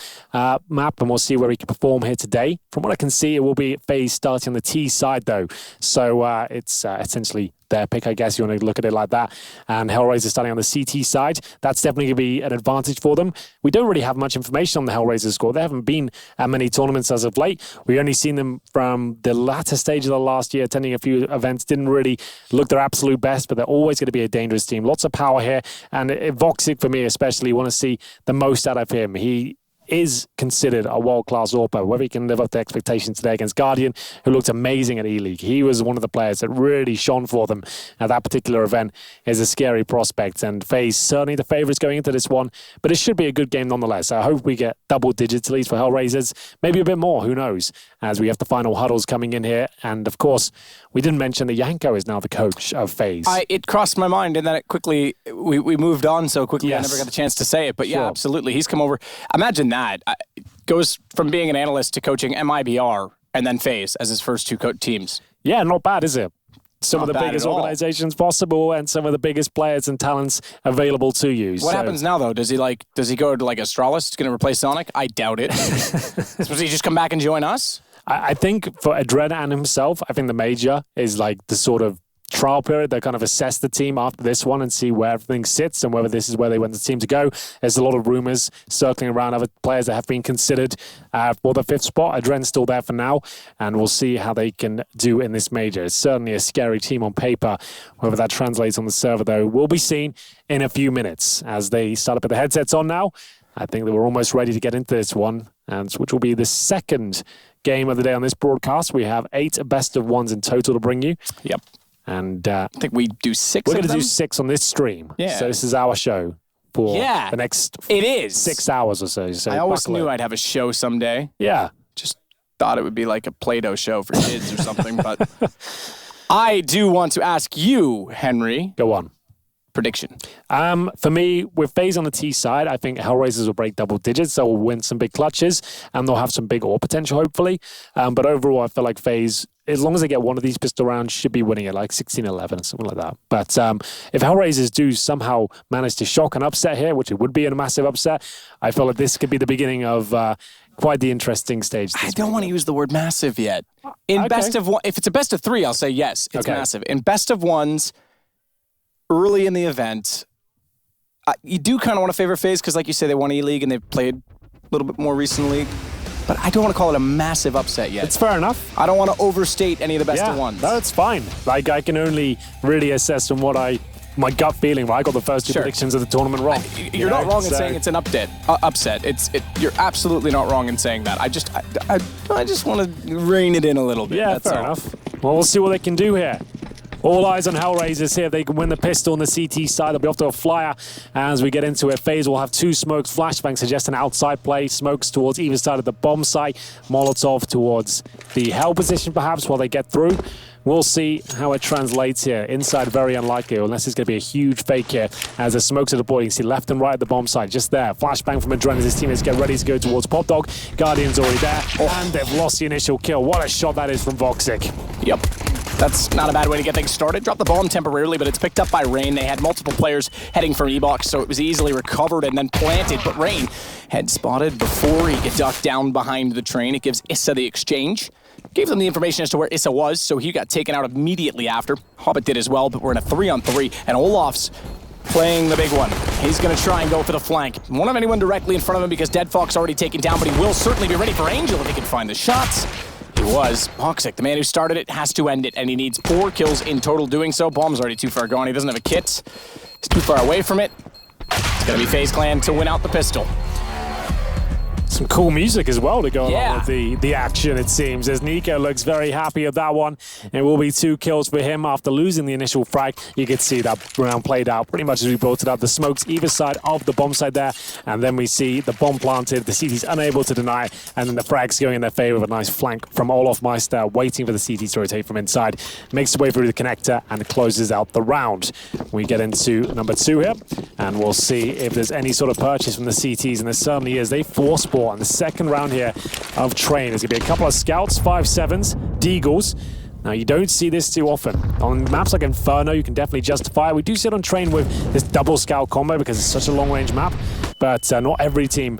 Speaker 3: map, and we'll see where he can perform here today. From what I can see, it will be FaZe starting on the T side, though. So it's essentially their pick, I guess you want to look at it like that. And Hellraiser starting on the CT side. That's definitely going to be an advantage for them. We don't really have much information on the Hellraiser score. They haven't been at many tournaments as of late. We've only seen them from the latter stage of the last year, attending a few events. Didn't really look their absolute best, but they're always going to be a dangerous team. Lots of power here. And Voxic, for me especially, want to see the most out of him. He is considered a world-class AWPer. Whether he can live up to expectations today against Guardian, who looked amazing at E-League. He was one of the players that really shone for them at that particular event. Is a scary prospect, and FaZe certainly the favourites going into this one, but it should be a good game nonetheless. I hope we get double digits at least for Hellraisers, maybe a bit more, who knows, as we have the final huddles coming in here. And of course, we didn't mention that Yanko is now the coach of FaZe.
Speaker 2: It crossed my mind, and then it quickly, we moved on so quickly,
Speaker 3: yes.
Speaker 2: I never got a chance to say it, but
Speaker 3: Sure.
Speaker 2: yeah, absolutely. He's come over. Imagine that. Goes from being an analyst to coaching MIBR and then FaZe as his first two teams.
Speaker 3: Yeah, not bad, is it? some of the biggest organizations possible and some of the biggest players and talents available to you.
Speaker 2: What happens now, though? Does he go to like Astralis? Going to replace Sonic? I doubt it. Does he just come back and join us?
Speaker 3: I think for Adrena and himself, I think the major is like the sort of trial period. They kind of assess the team after this one and see where everything sits and whether this is where they want the team to go. There's a lot of rumors circling around other players that have been considered for the 5th spot. Adren's still there for now, and we'll see how they can do in this major. It's certainly a scary team on paper. Whether that translates on the server, though, will be seen in a few minutes as they start to put the headsets on now. I think that we're almost ready to get into this one, and which will be the second game of the day on this broadcast. We have 8 best of ones in total to bring you.
Speaker 2: Yep.
Speaker 3: And
Speaker 2: I think we do 6
Speaker 3: we're
Speaker 2: of
Speaker 3: going to
Speaker 2: them?
Speaker 3: do 6 on this stream.
Speaker 2: Yeah.
Speaker 3: So this is our show for the next
Speaker 2: it is
Speaker 3: 6 hours or so. So
Speaker 2: I always
Speaker 3: buckle
Speaker 2: knew
Speaker 3: in.
Speaker 2: I'd have a show someday.
Speaker 3: Yeah.
Speaker 2: Just thought it would be like a Play-Doh show for kids or something. But I do want to ask you, Henry.
Speaker 3: Go on.
Speaker 2: Prediction.
Speaker 3: For me, with FaZe on the T side, I think Hellraisers will break double digits. They'll win some big clutches, and they'll have some big ore potential, hopefully. But overall, I feel like FaZe, as long as they get one of these pistol rounds, should be winning it, like 16-11 or something like that. But if Hellraisers do somehow manage to shock and upset here, which it would be a massive upset, I feel like this could be the beginning of quite the interesting stage.
Speaker 2: I don't want to use the word massive yet. In best of one, if it's a best of 3, I'll say yes, it's massive. In best of ones, early in the event, you do kind of want to favor FaZe because, like you say, they won E-League and they've played a little bit more recently. But I don't want to call it a massive upset yet.
Speaker 3: It's fair enough.
Speaker 2: I don't want to overstate any of the best of ones.
Speaker 3: No, it's fine. Like, I can only really assess from what my gut feeling. I got the first 2 predictions of the tournament wrong.
Speaker 2: You're not wrong in saying it's an upset. You're absolutely not wrong in saying that. I just want to rein it in a little bit.
Speaker 3: Yeah,
Speaker 2: that's
Speaker 3: fair enough. Well, we'll see what they can do here. All eyes on Hellraisers here. If they can win the pistol on the CT side, they'll be off to a flyer. As we get into it, FaZe will have 2 smokes. Flashbang suggests an outside play. Smokes towards either side of the bomb site. Molotov towards the Hell position, perhaps, while they get through. We'll see how it translates here. Inside, very unlikely, unless it's going to be a huge fake here. As the smokes are deployed, you can see left and right at the bomb site, just there. Flashbang from Adren as his teammates get ready to go towards Pop Dog. Guardian's already there, and they've lost the initial kill. What a shot that is from Voxic.
Speaker 2: Yep. That's not a bad way to get things started. Drop the bomb temporarily, but it's picked up by Rain. They had multiple players heading for E-Box, so it was easily recovered and then planted. But Rain had spotted before he got ducked down behind the train. It gives Issa the exchange. Gave them the information as to where Issa was, so he got taken out immediately after. Hobbit did as well, but we're in a 3-on-3, and Olaf's playing the big one. He's going to try and go for the flank. Won't have anyone directly in front of him because Dead Fox already taken down, but he will certainly be ready for Angel if he can find the shots. He was. Voxic, the man who started it, has to end it, and he needs 4 kills in total doing so. Bomb's already too far gone. He doesn't have a kit. He's too far away from it. It's going to be FaZe Clan to win out the pistol.
Speaker 3: Some cool music as well to go along with the action, it seems, as Nico looks very happy with that one. It will be 2 kills for him after losing the initial frag. You could see that round played out pretty much as we built it up. The smokes either side of the bomb side there, and then we see the bomb planted. The CT's unable to deny it, and then the frags going in their favor with a nice flank from Olaf Meister, waiting for the CT to rotate from inside. Makes his way through the connector and closes out the round. We get into number 2 here, and we'll see if there's any sort of purchase from the CTs, and there certainly is. They force ball in the second round here of Train. There's going to be a couple of scouts, 5-7s, Deagles. Now, you don't see this too often. On maps like Inferno, you can definitely justify it. We do see it on Train with this double scout combo because it's such a long-range map, but not every team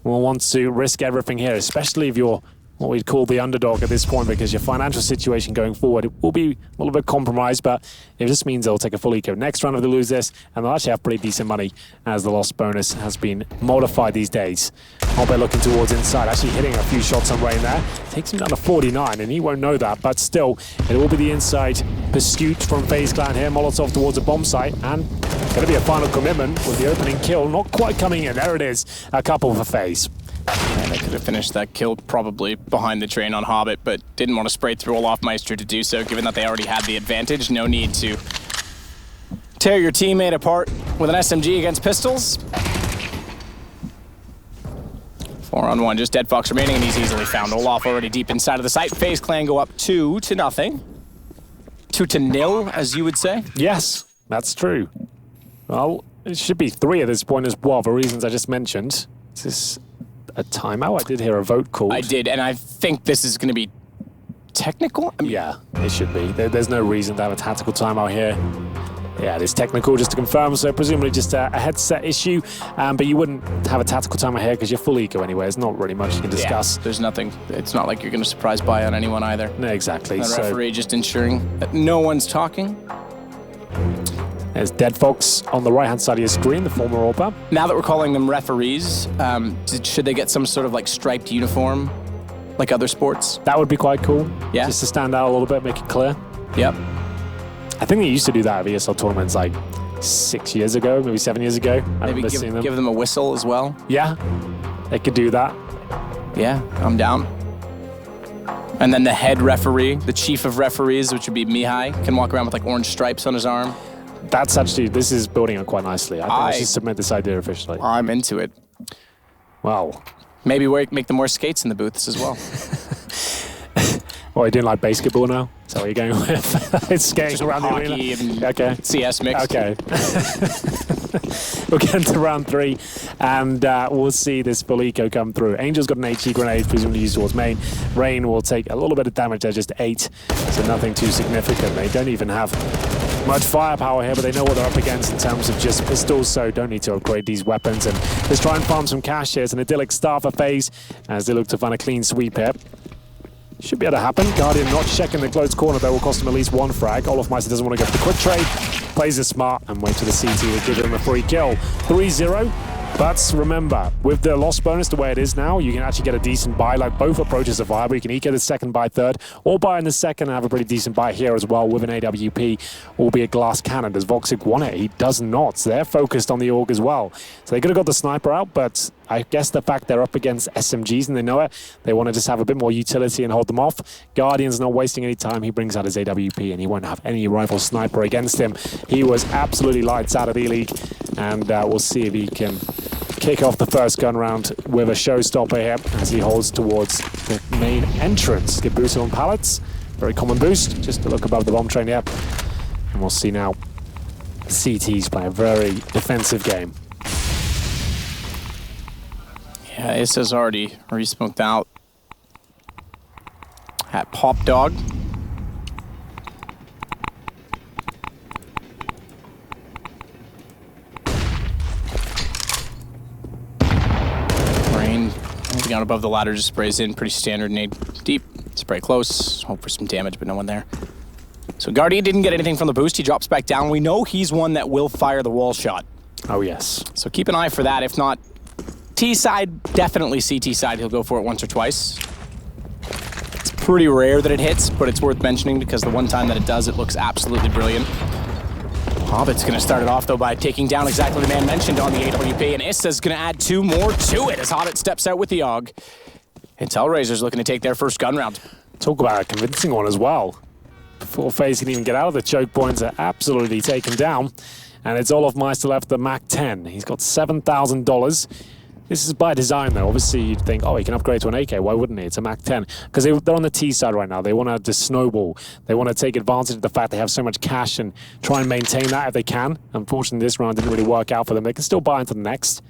Speaker 3: will want to risk everything here, especially if you're what we'd call the underdog at this point, because your financial situation going forward it will be a little bit compromised, but it just means they'll take a full eco next round if they lose this, and they'll actually have pretty decent money as the loss bonus has been modified these days. Hobbit looking towards inside, actually hitting a few shots on Rain there. Takes him down to 49, and he won't know that, but still, it will be the inside pursuit from FaZe Clan here. Molotov towards a bomb site, and going to be a final commitment with the opening kill not quite coming in. There it is, a couple for FaZe.
Speaker 2: Yeah, they could have finished that kill probably behind the train on Hobbit, but didn't want to spray through Olaf Meister to do so, given that they already had the advantage. No need to tear your teammate apart with an SMG against pistols. 4-on-1, just Dead Fox remaining, and he's easily found. Olaf already deep inside of the site. FaZe Clan go up 2-0. 2-0, as you would say.
Speaker 3: Yes, that's true. Well, it should be 3 at this point as well, for reasons I just mentioned. Is this a timeout? I did hear a vote called.
Speaker 2: I did, and I think this is going to be technical? I mean,
Speaker 3: Yeah, it should be. There's no reason to have a tactical timeout here. Yeah, it is technical, just to confirm, so presumably just a headset issue, but you wouldn't have a tactical timeout here because you're full eco anyway. There's not really much you can discuss.
Speaker 2: There's nothing. It's not like you're going to surprise buy on anyone either.
Speaker 3: No, exactly.
Speaker 2: The referee just ensuring that no one's talking.
Speaker 3: There's Dead Fox on the right-hand side of your screen, the former AWPer.
Speaker 2: Now that we're calling them referees, should they get some sort of like striped uniform, like other sports?
Speaker 3: That would be quite cool.
Speaker 2: Yeah.
Speaker 3: Just to stand out a little bit, make it clear.
Speaker 2: Yep.
Speaker 3: I think they used to do that at ESL tournaments like 6 years ago, maybe 7 years ago. I
Speaker 2: Maybe
Speaker 3: remember seeing them.
Speaker 2: give them a whistle as well.
Speaker 3: Yeah, they could do that.
Speaker 2: Yeah, I'm down. And then the head referee, the chief of referees, which would be Mihai, can walk around with like orange stripes on his arm.
Speaker 3: That's actually, this is building up quite nicely. I think we should submit this idea officially.
Speaker 2: I'm into it.
Speaker 3: Wow.
Speaker 2: Maybe make them wear skates in the booths as well.
Speaker 3: What, are you doing like basketball now? Is that what you're going with? It's skating around the
Speaker 2: Hockey
Speaker 3: arena?
Speaker 2: and
Speaker 3: Okay.
Speaker 2: CS mix.
Speaker 3: Okay. We'll get into round 3, and we'll see this full eco come through. Angel's got an HE grenade, presumably used towards main. Rain will take a little bit of damage there, just 8, so nothing too significant. They don't even have much firepower here, but they know what they're up against in terms of just pistols, so don't need to upgrade these weapons. And let's try and farm some cash here. It's an idyllic start for FaZe as they look to find a clean sweep here. Should be able to happen. Guardian not checking the closed corner, though, will cost him at least 1 frag. Olofmeister doesn't want to go for the quick trade. Plays it smart and wait for the CT to give him a free kill. 3-0. But remember, with the loss bonus the way it is now, you can actually get a decent buy. Like, both approaches are viable. You can eco the second buy third, or buy in the second and have a pretty decent buy here as well with an AWP, albeit glass cannon. Does Voxic want it? He does not. So they're focused on the AUG as well. So they could have got the sniper out, but I guess the fact they're up against SMGs and they know it, they want to just have a bit more utility and hold them off. Guardian's not wasting any time. He brings out his AWP and he won't have any rival sniper against him. He was absolutely lights out of E-League, and we'll see if he can kick off the first gun round with a showstopper here as he holds towards the main entrance. Get boosted on pallets. Very common boost, just to look above the bomb train here. And we'll see now CT's play a very defensive game.
Speaker 2: Yeah, Issa's already re-smoked out at Pop Dog. Rain moving out above the ladder, just sprays in. Pretty standard nade deep. Spray close. Hope for some damage, but no one there. So Guardian didn't get anything from the boost. He drops back down. We know he's one that will fire the wall shot.
Speaker 3: Oh, yes.
Speaker 2: So keep an eye for that. If not, T side, definitely CT side. He'll go for it once or twice. It's pretty rare that it hits, but it's worth mentioning because the one time that it does, it looks absolutely brilliant. Hobbit's going to start it off, though, by taking down exactly the man mentioned on the AWP, and Issa's going to add 2 more to it as Hobbit steps out with the AUG. And Hellraiser's looking to take their first gun round.
Speaker 3: Talk about a convincing one as well. Before FaZe can even get out of the choke points, are absolutely taken down. And it's Olofmeister left the Mac 10. He's got $7,000. This is by design, though. Obviously, you'd think, oh, he can upgrade to an AK. Why wouldn't he? It's a Mac 10. Because they're on the T side right now. They want to just snowball. They want to take advantage of the fact they have so much cash and try and maintain that if they can. Unfortunately, this round didn't really work out for them. They can still buy into the next.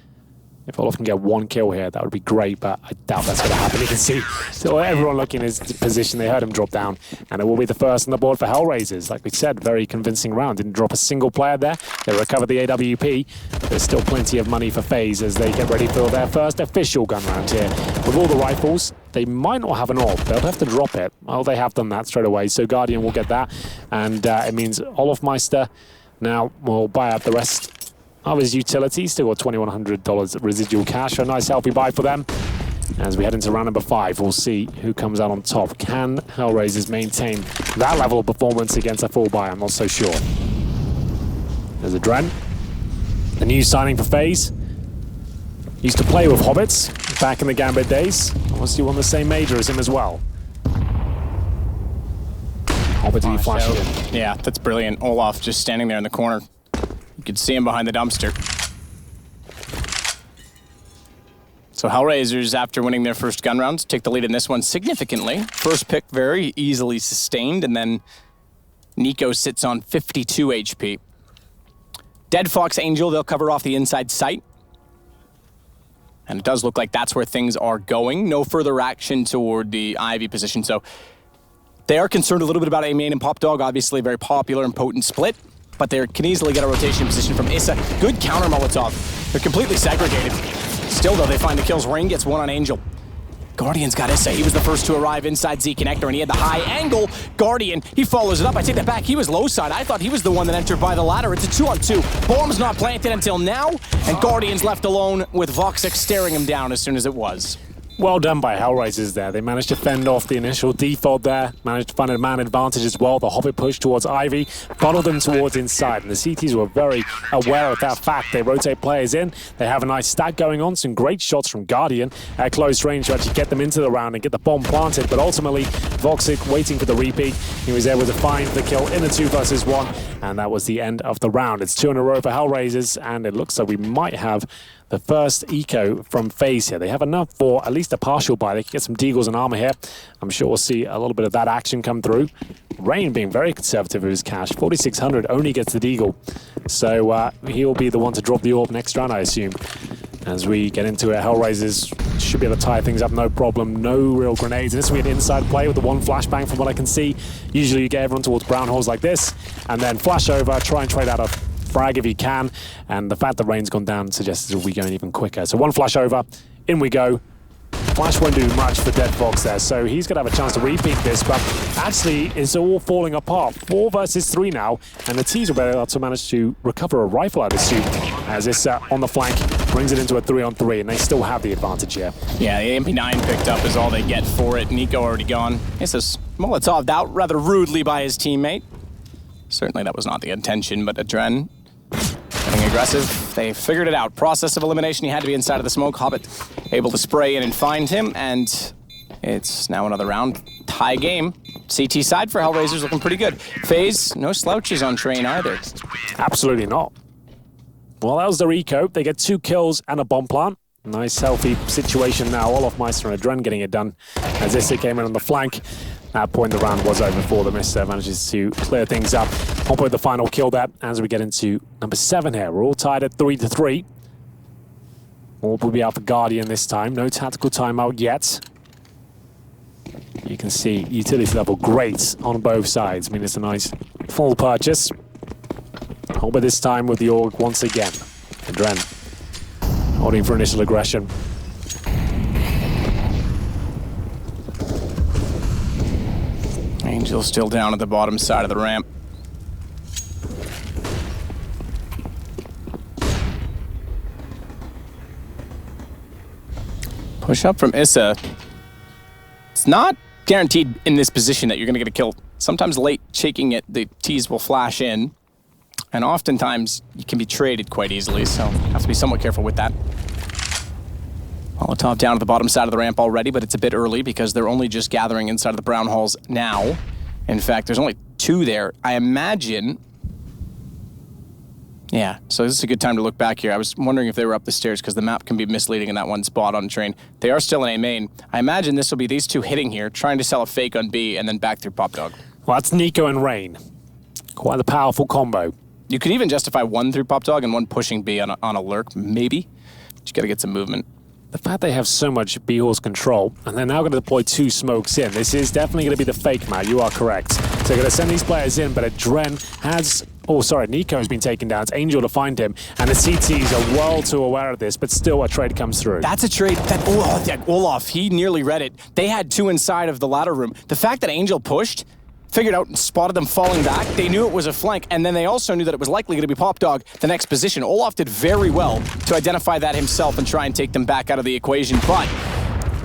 Speaker 3: If Olof can get 1 kill here, that would be great, but I doubt that's going to happen. You can see so everyone looking in his position. They heard him drop down, and it will be the first on the board for Hellraisers. Like we said, very convincing round. Didn't drop a single player there. They recovered the AWP. There's still plenty of money for FaZe as they get ready for their first official gun round here. With all the rifles, they might not have an AWP. They'll have to drop it. Well, they have done that straight away, so Guardian will get that, and it means Olofmeister now will buy out the rest of his utility. Still got $2,100 residual cash. A nice healthy buy for them. As we head into round number 5, we'll see who comes out on top. Can Hellraisers maintain that level of performance against a full buy? I'm not so sure. There's a Dren. A new signing for FaZe. Used to play with Hobbits back in the Gambit days. Obviously won the same major as him as well. Hobbit to be flashing in.
Speaker 2: Yeah, that's brilliant. Olaf just standing there in the corner. You could see him behind the dumpster. So Hellraisers, after winning their first gun round, take the lead in this one significantly. First pick very easily sustained, and then Nico sits on 52 HP. Dead Fox Angel, they'll cover off the inside sight. And it does look like that's where things are going. No further action toward the Ivy position, so They are concerned a little bit about A main and Pop Dog, obviously a very popular and potent split, but they can easily get a rotation position from Issa. Good counter Molotov. They're completely segregated. Still, though, they find the kills. Rain gets one on Angel. Guardian's got Issa. He was the first to arrive inside Z Connector, and he had the high angle. Guardian, he follows it up. I take that back. He was low side. I thought he was the one that entered by the ladder. It's a 2-on-2. Bomb's not planted until now, and Guardian's left alone with Voxic staring him down as soon as it was.
Speaker 3: Well done by Hellraisers there. They managed to fend off the initial default there, managed to find a man advantage as well. The Hobbit push towards Ivy, funneled them towards inside, and the CTs were very aware of that fact. They rotate players in, they have a nice stack going on, some great shots from Guardian at close range to actually get them into the round and get the bomb planted, but ultimately, Voxic waiting for the repeat, he was able to find the kill in the 2 versus 1, and that was the end of the round. It's 2 in a row for Hellraisers, and it looks like we might have the first eco from FaZe here. They have enough for at least a partial buy. They can get some deagles and armor here. I'm sure we'll see a little bit of that action come through. Rain being very conservative with his cash. 4,600 only gets the deagle. So he'll be the one to drop the orb next round, I assume. As we get into it, Hellraisers should be able to tie things up, no problem. No real grenades. And this will be an inside play with the 1 flashbang from what I can see. Usually you get everyone towards brown holes like this, and then flash over, try and trade out a frag if you can, and the fact that Rain's gone down suggests it'll be going even quicker. So 1 flash over, in we go. Flash won't do much for Dead Fox there, so he's going to have a chance to repeat this, but actually it's all falling apart. 4 versus 3 now, and the T's will be able to manage to recover a rifle, I'd assume, as this on the flank brings it into a 3-on-3, and they still have the advantage here.
Speaker 2: Yeah, the MP9 picked up is all they get for it. Nico already gone. This is Molotov'd out rather rudely by his teammate. Certainly that was not the intention, but Adren getting aggressive. They figured it out. Process of elimination. He had to be inside of the smoke. Hobbit able to spray in and find him, and it's now another round. Tie game. CT side for Hellraisers looking pretty good. FaZe, no slouches on train either.
Speaker 3: Absolutely not. Well, that was their eco. They get 2 kills and a bomb plant. Nice healthy situation now. Olaf Meister and Adren getting it done as Issa came in on the flank. At that point, the round was over for them. Issa manages to clear things up. Hop with the final kill there as we get into number 7 here. We're all tied at 3-3. Orb will be out for Guardian this time. No tactical timeout yet. You can see utility level great on both sides. I mean, it's a nice full purchase. Hop this time with the Org once again. Adren holding for initial aggression.
Speaker 2: Angel still down at the bottom side of the ramp. Push up from Issa. It's not guaranteed in this position that you're going to get a kill. Sometimes late shaking it, the T's will flash in. And oftentimes, you can be traded quite easily, so have to be somewhat careful with that. Molotov down at the bottom side of the ramp already, but it's a bit early because they're only just gathering inside of the brown halls now. In fact, there's only 2 there. I imagine... Yeah, so this is a good time to look back here. I was wondering if they were up the stairs because the map can be misleading in that one spot on train. They are still in A main. I imagine this will be these 2 hitting here, trying to sell a fake on B, and then back through Pop Dog.
Speaker 3: Well, that's Nico and Rain. Quite a powerful combo.
Speaker 2: You could even justify 1 through Pop Dog and 1 pushing B on a lurk, maybe. But you gotta get some movement.
Speaker 3: The fact they have so much B-Horse control, and they're now going to deploy 2 smokes in. This is definitely going to be the fake, Matt. You are correct. So they're going to send these players in, but Adren has... Oh, sorry, Nico has been taken down. It's Angel to find him, and the CTs are well too aware of this, but still a trade comes through.
Speaker 2: That's a trade that Olaf, he nearly read it. They had 2 inside of the ladder room. The fact that Angel pushed, figured out and spotted them falling back, they knew it was a flank, and then they also knew that it was likely going to be Pop Dog the next position. Olaf did very well to identify that himself and try and take them back out of the equation, but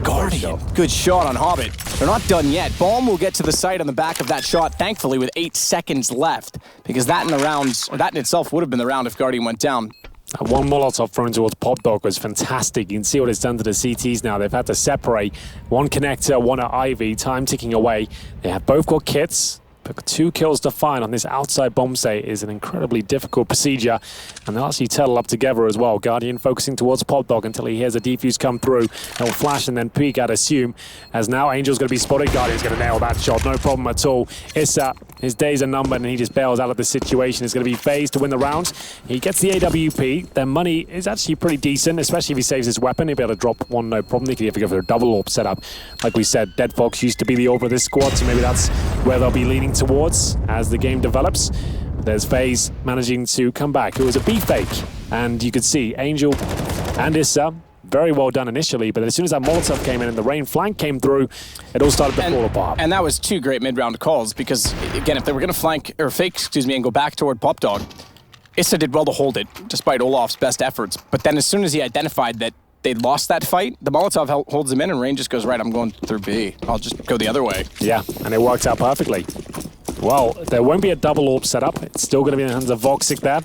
Speaker 2: Guardian, good shot on Hobbit. They're not done yet. Bomb will get to the site on the back of that shot, thankfully, with 8 seconds left, because that in itself would have been the round if Guardian went down.
Speaker 3: That 1 Molotov thrown towards Pop Dog was fantastic. You can see what it's done to the CTs now. They've had to separate 1 connector, 1 at Ivy, time ticking away. They have both got kits. But 2 kills to find on this outside bomb site is an incredibly difficult procedure, and they'll actually turtle up together as well. Guardian focusing towards Pop Dog until he hears a defuse come through. He'll flash and then peek, I'd assume, as now Angel's going to be spotted. Guardian's going to nail that shot, no problem at all. Issa, his days are numbered, and he just bails out of the situation. It's going to be FaZe to win the round. He gets the AWP. Their money is actually pretty decent, especially if he saves his weapon. He'll be able to drop one, no problem. They could even go for a double AWP setup. Like we said, Dead Fox used to be the AWP of this squad, so maybe that's where they'll be leaning towards as the game develops. There's FaZe managing to come back. It was a B fake, and you could see Angel and Issa, very well done initially, but as soon as that Molotov came in and the rain flank came through, it all started to fall apart.
Speaker 2: And that was 2 great mid-round calls, because, again, if they were going to flank, or fake, and go back toward Pop Dog, Issa did well to hold it, despite Olaf's best efforts. But then as soon as he identified that they'd lost that fight, the Molotov holds him in, and Rain just goes, right, I'm going through B. I'll just go the other way.
Speaker 3: Yeah, and it worked out perfectly. Well, there won't be a double AWP setup. It's still going to be in the hands of Voxic there.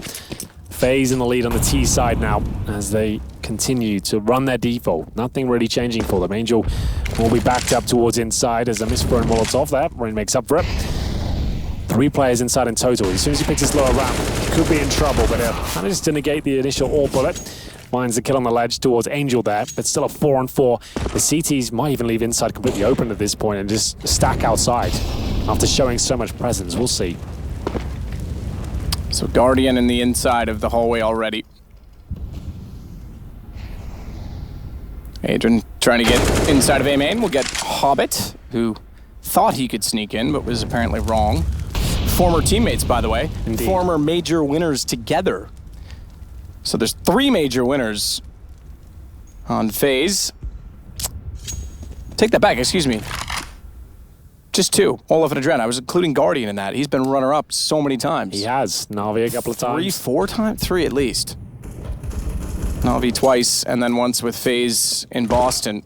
Speaker 3: FaZe in the lead on the T side now as they continue to run their default. Nothing really changing for them. Angel will be backed up towards inside as a misthrown Molotov there. Rain makes up for it. 3 players inside in total. As soon as he picks his lower ramp, he could be in trouble, but manages to negate the initial AWP bullet. Finds the kill on the ledge towards Angel there, but still a 4-on-4. The CTs might even leave inside completely open at this point and just stack outside after showing so much presence. We'll see.
Speaker 2: So Guardian in the inside of the hallway already. Adrian trying to get inside of A main. We'll get Hobbit, who thought he could sneak in, but was apparently wrong. Former teammates, by the way.
Speaker 3: Indeed.
Speaker 2: Former major winners together. So there's 3 major winners on FaZe. Take that back, excuse me. Just 2, Olaf and Adren. I was including Guardian in that. He's been runner-up so many times.
Speaker 3: He has. Na'Vi a couple of times.
Speaker 2: 3, 4 times? 3 at least. Na'Vi twice, and then once with FaZe in Boston.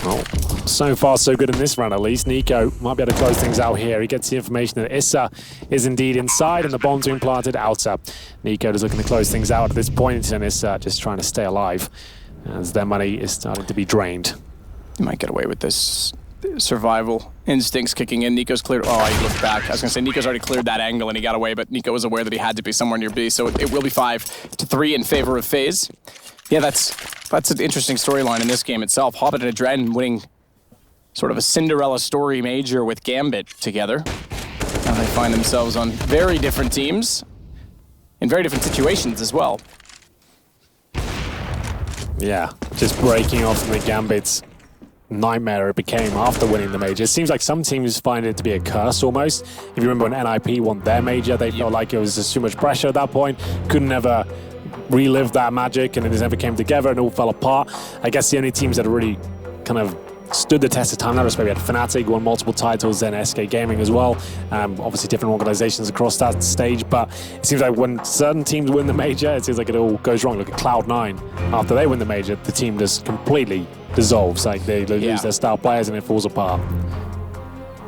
Speaker 3: Well, so far so good in this round at least. Nico might be able to close things out here. He gets the information that Issa is indeed inside and the bomb's being planted outside. Nico is looking to close things out at this point, and Issa just trying to stay alive as their money is starting to be drained.
Speaker 2: You might get away with this. Survival instincts kicking in. Nico's cleared. Oh, he looked back. I was going to say Nico's already cleared that angle and he got away, but Nico was aware that he had to be somewhere near B, so it will be 5-3 in favor of FaZe. Yeah, that's an interesting storyline in this game itself. Hobbit and Adren winning sort of a Cinderella story major with Gambit together. Now they find themselves on very different teams in very different situations as well.
Speaker 3: Yeah, just breaking off from the Gambit's nightmare it became after winning the major. It seems like some teams find it to be a curse almost. If you remember when NIP won their major, they felt like it was just too much pressure at that point. Couldn't ever relive that magic, and it just never came together and it all fell apart. I guess the only teams that really kind of stood the test of time that was maybe had Fnatic, won multiple titles, then SK Gaming as well. Obviously different organizations across that stage, but it seems like when certain teams win the major, it seems like it all goes wrong. Look at Cloud9. After they win the major, the team just completely dissolves. Like they lose their star players and it falls apart.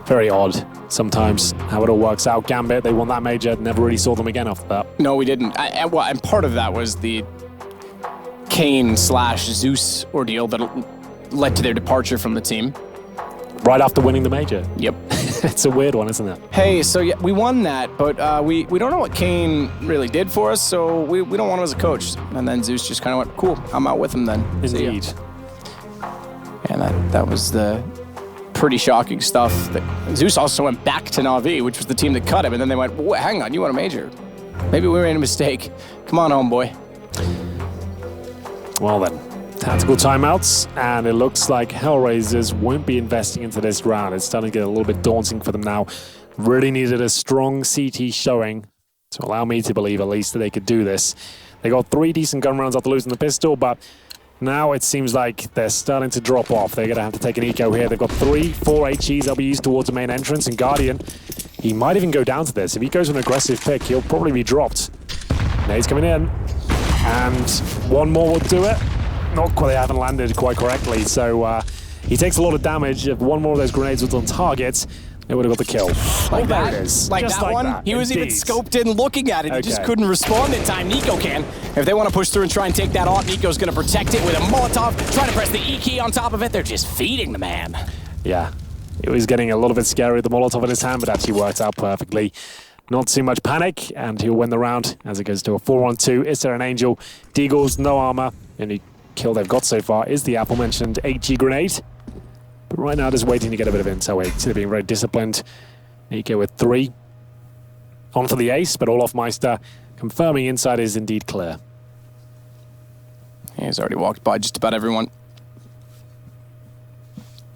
Speaker 3: Very odd sometimes how it all works out. Gambit, they won that major, never really saw them again after that.
Speaker 2: No, we didn't. And part of that was the Kane/Zeus ordeal that led to their departure from the team.
Speaker 3: Right after winning the major.
Speaker 2: Yep.
Speaker 3: It's a weird one, isn't it?
Speaker 2: Hey, so yeah, we won that, but we don't know what Kane really did for us, so we don't want him as a coach. And then Zeus just kind of went, cool, I'm out with him then.
Speaker 3: Indeed.
Speaker 2: And that was the pretty shocking stuff. That Zeus also went back to Na'Vi, which was the team that cut him, and then they went, hang on, you won a major. Maybe we made a mistake. Come on, homeboy.
Speaker 3: Well then, tactical timeouts, and it looks like Hellraisers won't be investing into this round. It's starting to get a little bit daunting for them now. Really needed a strong CT showing to allow me to believe at least that they could do this. They got 3 decent gun rounds after losing the pistol, but now it seems like they're starting to drop off. They're going to have to take an eco here. They've got 3, 4 HEs they'll be used towards the main entrance, and Guardian, he might even go down to this. If he goes with an aggressive pick, he'll probably be dropped. Nade's coming in, and one more will do it. Not quite, they haven't landed quite correctly, so he takes a lot of damage. If one more of those grenades was on target, it would have got the kill.
Speaker 2: Like
Speaker 3: there
Speaker 2: that?
Speaker 3: it is.
Speaker 2: Like
Speaker 3: Just
Speaker 2: that one?
Speaker 3: that.
Speaker 2: He was even
Speaker 3: Indeed.
Speaker 2: scoped in looking at it. He just
Speaker 3: Okay.
Speaker 2: couldn't respond in time. Nico can. If they want to push through and try and take that off, Nico's going to protect it with a Molotov, trying to press the E key on top of it. They're just feeding the man.
Speaker 3: Yeah. It was getting a little bit scary with the Molotov in his hand, but actually worked out perfectly. Not too much panic, and he'll win the round as it goes to a 4-on-2. Is there an Angel? Deagles, no armor. The only kill they've got so far is the aforementioned HG grenade. But right now, just waiting to get a bit of intel here. They're being very disciplined. Nico with 3. On for the ace, but Olofmeister confirming inside is indeed clear.
Speaker 2: He's already walked by just about everyone.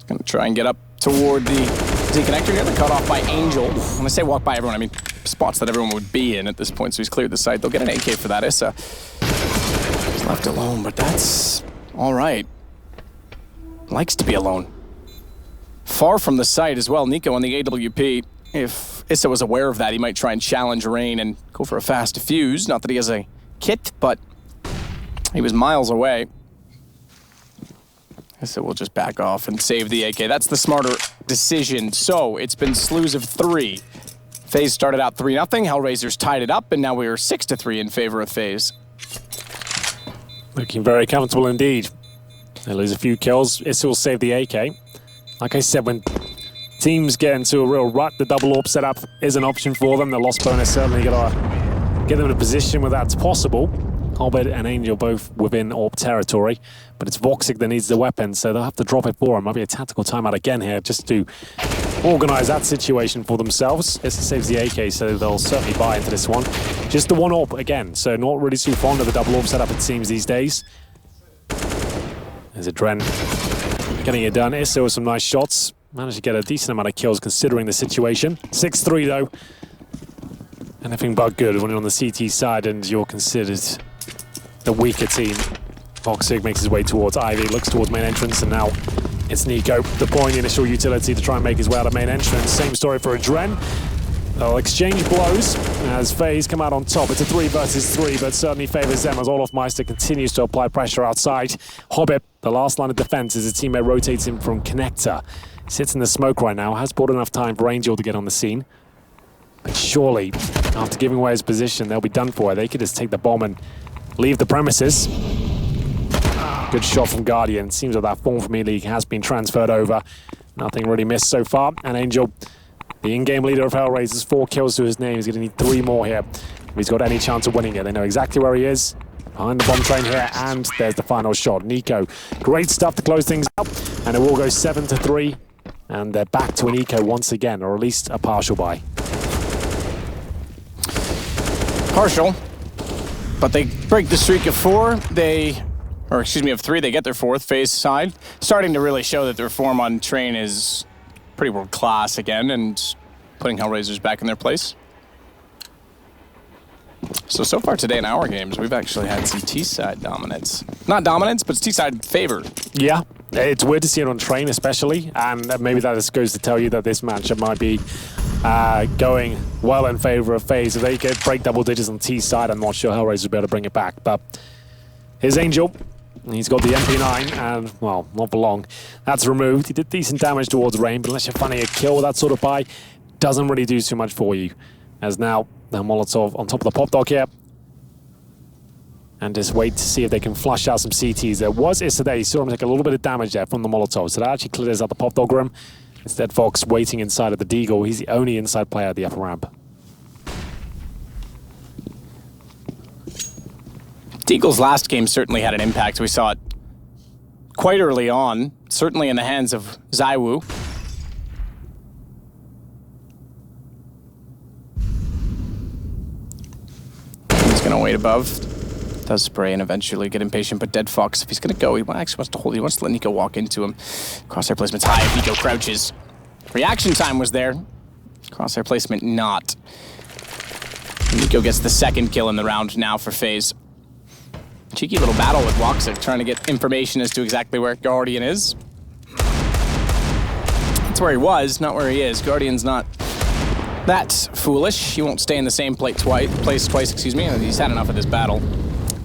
Speaker 2: Going to try and get up toward the Z-connector here. They're cut off by Angel. When I say walk by everyone, I mean spots that everyone would be in at this point, so he's cleared the site. They'll get an AK for that. Issa is left alone, but that's all right. Likes to be alone. Far from the site as well. Nico on the AWP. If Issa was aware of that, he might try and challenge Rain and go for a fast defuse. Not that he has a kit, but he was miles away. Issa will just back off and save the AK. That's the smarter decision. So it's been slews of 3. FaZe started out 3-0. Hellraisers tied it up, and now we are 6-3 in favor of FaZe.
Speaker 3: Looking very comfortable indeed. They lose a few kills. Issa will save the AK. Like I said, when teams get into a real rut, the double AWP setup is an option for them. The loss bonus certainly got to get them in a position where that's possible. Hobbit and Angel both within AWP territory, but it's Voxic that needs the weapon, so they'll have to drop it for him. Might be a tactical timeout again here just to organize that situation for themselves. Issa saves the AK, so they'll certainly buy into this one. Just the one AWP again, so not really too fond of the double AWP setup, it seems, these days. There's a Dren getting it done. Issa with some nice shots. Managed to get a decent amount of kills considering the situation. 6-3 though. Anything but good when you're on the CT side and you're considered the weaker team. Voxic makes his way towards Ivy, looks towards main entrance, and now it's Nico deploying the initial utility to try and make his way out of main entrance. Same story for a Dren. They'll exchange blows as FaZe come out on top. It's a 3 versus 3, but certainly favors them as Olofmeister continues to apply pressure outside. Hobbit, the last line of defense, as a teammate rotates him from connector. Sits in the smoke right now, has bought enough time for Angel to get on the scene. But surely, after giving away his position, they'll be done for. They could just take the bomb and leave the premises. Good shot from Guardian. Seems like that form from E-League has been transferred over. Nothing really missed so far. And Angel, the in-game leader of Hellraisers, 4 kills to his name. He's going to need 3 more here if he's got any chance of winning it. They know exactly where he is. Behind the bomb train here, and there's the final shot. Nico, great stuff to close things up. And it will go 7-3. And they're back to an eco once again, or at least a partial buy.
Speaker 2: Partial, but they break the streak of 4. Of 3, they get their 4th FaZe side. Starting to really show that their form on train is pretty world class again, and putting Hellraisers back in their place. So far today in our games, we've actually had some T-side dominance. Not dominance, but it's T-side favor.
Speaker 3: Yeah, it's weird to see it on train especially, and maybe that just goes to tell you that this matchup might be going well in favor of FaZe. If they could break double digits on T-side, I'm not sure Hellraisers will be able to bring it back, but here's Angel. He's got the MP9, and, well, not for long. That's removed. He did decent damage towards Rain, but unless you're finding a kill with that sort of buy, doesn't really do too much for you. As now, the Molotov on top of the pop dog here. And just wait to see if they can flush out some CTs. There was Issa there. You saw him take a little bit of damage there from the Molotov, so that actually clears out the pop dog room. Instead, Fox waiting inside of the Deagle. He's the only inside player at the upper ramp.
Speaker 2: Deagle's last game certainly had an impact. We saw it quite early on, certainly in the hands of Zaiwu. He's going to wait above. Does spray and eventually get impatient, but Dead Fox, if he's going to go, he actually wants to hold. He wants to let Nico walk into him. Crosshair placement's high if Nico crouches. Reaction time was there. Crosshair placement not. Nico gets the 2nd kill in the round now for FaZe. Cheeky little battle with Woxic, trying to get information as to exactly where Guardian is. That's where he was, not where he is. Guardian's not that foolish. He won't stay in the same place twice, excuse me. He's had enough of this battle.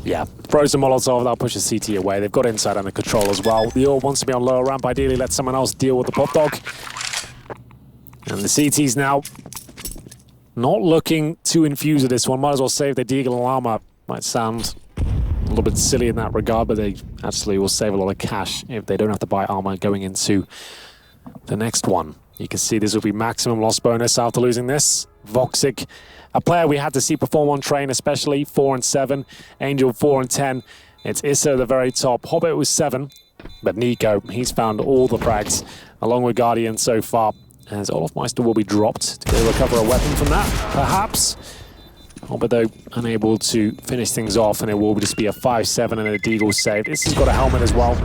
Speaker 3: Yeah, throws the Molotov, that'll push the CT away. They've got inside under control as well. The AWP wants to be on lower ramp, ideally let someone else deal with the pop dog. And the CT's now not looking too infused with this one. Might as well save their Deagle and armor. Might sound a little bit silly in that regard, but they actually will save a lot of cash if they don't have to buy armor going into the next one. You can see this will be maximum loss bonus after losing this. Voxic, a player we had to see perform on train, especially 4 and 7. Angel 4 and 10. It's Issa at the very top. Hobbit was 7. But Nico, he's found all the frags, along with Guardian so far. As Olofmeister will be dropped to recover a weapon from that, perhaps. Hobbit, though, unable to finish things off, and it will just be a 5-7 and a Deagle save. This has got a helmet as well.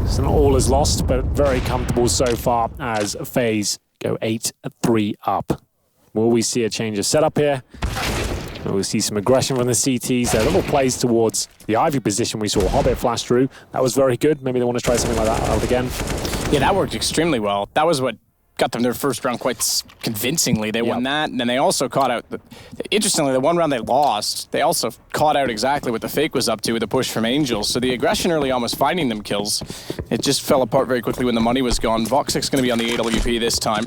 Speaker 3: So not all is lost, but very comfortable so far as FaZe go 8-3 up. Will we see a change of setup here? We'll see some aggression from the CTs. There are little plays towards the Ivy position we saw Hobbit flash through. That was very good. Maybe they want to try something like that out again.
Speaker 2: Yeah, that worked extremely well. That was what got them their first round quite convincingly. They won that, and then they also caught out, interestingly, the one round they lost, they also caught out exactly what the Fake was up to with the push from Angel. So the aggression early on was finding them kills. It just fell apart very quickly when the money was gone. Voxic's going to be on the AWP this time.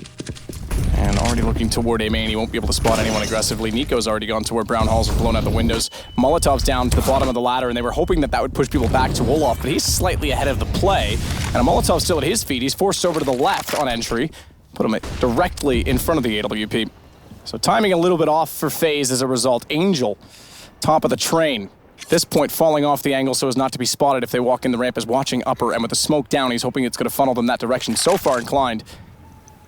Speaker 2: And already looking toward A main, he won't be able to spot anyone aggressively. Nico's already gone toward Brown Halls and blown out the windows. Molotov's down to the bottom of the ladder, and they were hoping that that would push people back to Wolof, but he's slightly ahead of the play. And a Molotov still at his feet. He's forced over to the left on entry. Put him directly in front of the AWP. So timing a little bit off for FaZe as a result. Angel, top of the train. At this point, falling off the angle so as not to be spotted if they walk in the ramp, is watching upper, and with the smoke down, he's hoping it's going to funnel them that direction. So far inclined.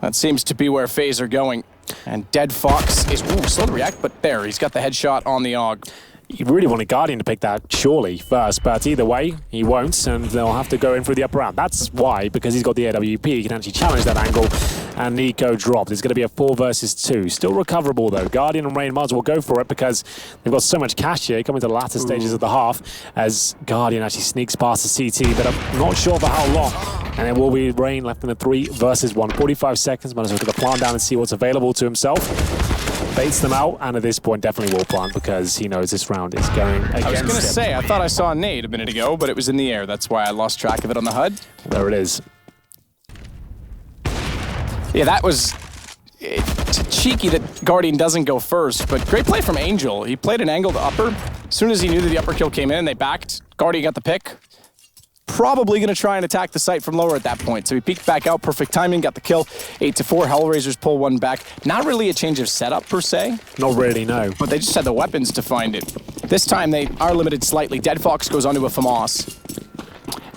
Speaker 2: That seems to be where FaZe are going. And Dead Fox is slow to react, but there, he's got the headshot on the AUG.
Speaker 3: You really wanted Guardian to pick that surely first, but either way, he won't, and they'll have to go in through the upper round. That's why, because he's got the AWP, he can actually challenge that angle, and Nico dropped. It's going to be a 4 versus 2. Still recoverable, though. Guardian and Rain might as well go for it, because they've got so much cash here coming to the latter stages of the half, as Guardian actually sneaks past the CT, but I'm not sure for how long. And it will be Rain left in the 3 versus 1. 45 seconds, might as well get the plant down and see what's available to himself. Baits them out, and at this point definitely will plant because he knows this round is going against him.
Speaker 2: I was going to say, I thought I saw a nade a minute ago, but it was in the air. That's why I lost track of it on the HUD.
Speaker 3: There it is.
Speaker 2: Yeah, that was cheeky that Guardian doesn't go first, but great play from Angel. He played an angle to upper. As soon as he knew that the upper kill came in, they backed. Guardian got the pick. Probably going to try and attack the site from lower at that point. So he peeked back out, perfect timing, got the kill. 8-4, Hellraisers pull one back. Not really a change of setup per se.
Speaker 3: Not really, no.
Speaker 2: But they just had the weapons to find it. This time they are limited slightly. Dead Fox goes onto a FAMAS.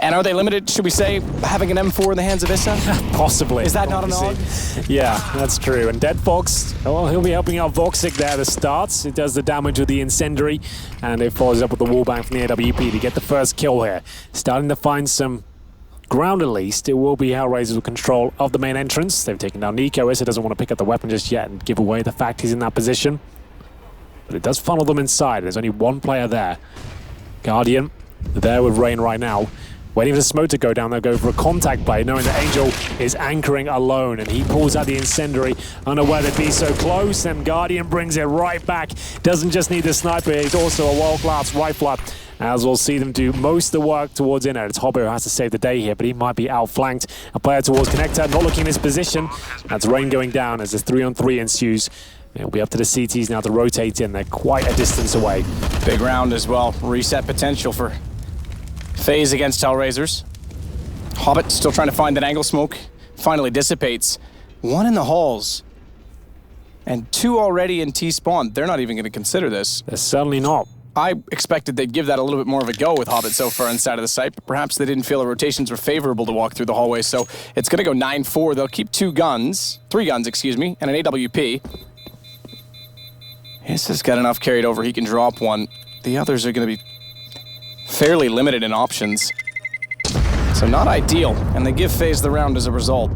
Speaker 2: And are they limited, should we say, having an M4 in the hands of Issa?
Speaker 3: Possibly.
Speaker 2: Is that not an AUG?
Speaker 3: Yeah, that's true. And Dead Fox, well, he'll be helping out Voxic there at the start. It does the damage with the incendiary, and it follows up with the wallbang from the AWP to get the first kill here. Starting to find some ground at least. It will be Hellraisers with control of the main entrance. They've taken down Nico. Issa doesn't want to pick up the weapon just yet and give away the fact he's in that position. But it does funnel them inside. There's only one player there. Guardian, there with Rain right now. Waiting for the smoke to go down, they'll go for a contact play, knowing that Angel is anchoring alone, and he pulls out the incendiary, unaware they'd be so close, and Guardian brings it right back. Doesn't just need the sniper, he's also a world-class rifler, as we'll see them do most of the work towards inner. It's Hobbit who has to save the day here, but he might be outflanked. A player towards Connector, not looking in his position. That's Rain going down as the 3-on-3 ensues. It'll be up to the CTs now to rotate in. They're quite a distance away.
Speaker 2: Big round as well. Reset potential for FaZe against Hellraisers. Hobbit still trying to find that angle. Smoke finally dissipates. 1 in the halls. And 2 already in T-spawn. They're not even going to consider this.
Speaker 3: They're certainly not.
Speaker 2: I expected they'd give that a little bit more of a go with Hobbit so far inside of the site, but perhaps they didn't feel the rotations were favorable to walk through the hallway, so it's going to go 9-4. They'll keep 3 guns, and an AWP. Hissa's got enough carried over. He can drop one. The others are going to be fairly limited in options. So not ideal, and they give FaZe the round as a result.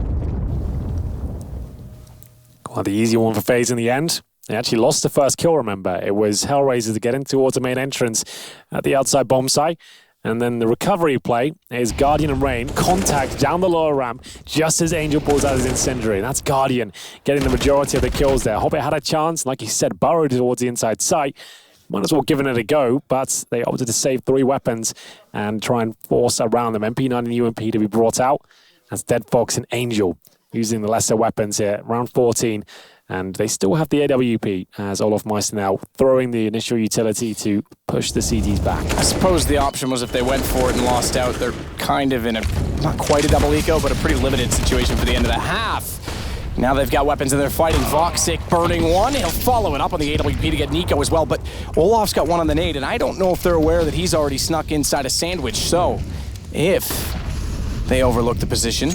Speaker 3: Well, the easy one for FaZe in the end. They actually lost the first kill, remember. It was Hellraisers to get in towards the main entrance at the outside bomb site. And then the recovery play is Guardian and Rain contact down the lower ramp just as Angel pulls out his incendiary. That's Guardian getting the majority of the kills there. Hobbit had a chance, like he said, burrowed towards the inside site. Might as well given it a go, but they opted to save 3 weapons and try and force around them. MP9 and UMP to be brought out. That's Dead Fox and Angel using the lesser weapons here. Round 14. And they still have the AWP as Olofmeister now throwing the initial utility to push the CTs back.
Speaker 2: I suppose the option was if they went for it and lost out, they're kind of in a, not quite a double eco, but a pretty limited situation for the end of the half. Now they've got weapons and they're fighting. Voxic burning one. He'll follow it up on the AWP to get Nico as well, but Olaf's got one on the nade, and I don't know if they're aware that he's already snuck inside a sandwich, so if they overlook the position,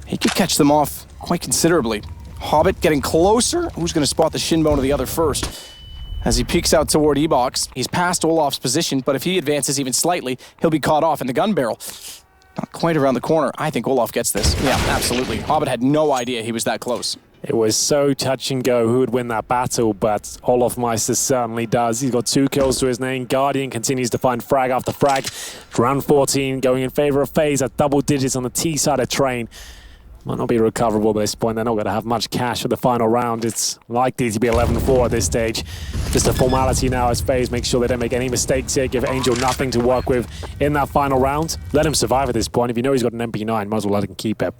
Speaker 2: he could catch them off quite considerably. Hobbit getting closer. Who's going to spot the shin bone of the other first? As he peeks out toward E-Box, he's past Olaf's position, but if he advances even slightly, he'll be caught off in the gun barrel. Not quite around the corner. I think Olaf gets this. Yeah, absolutely. Hobbit had no idea he was that close.
Speaker 3: It was so touch and go who would win that battle, but Olaf Meister certainly does. He's got 2 kills to his name. Guardian continues to find frag after frag. Round 14 going in favor of FaZe at double digits on the T side of Train. Might not be recoverable at this point. They're not going to have much cash for the final round. It's likely to be 11-4 at this stage. Just a formality now as FaZe make sure they don't make any mistakes here. Give Angel nothing to work with in that final round. Let him survive at this point. If you know he's got an MP9, might as well let him keep it.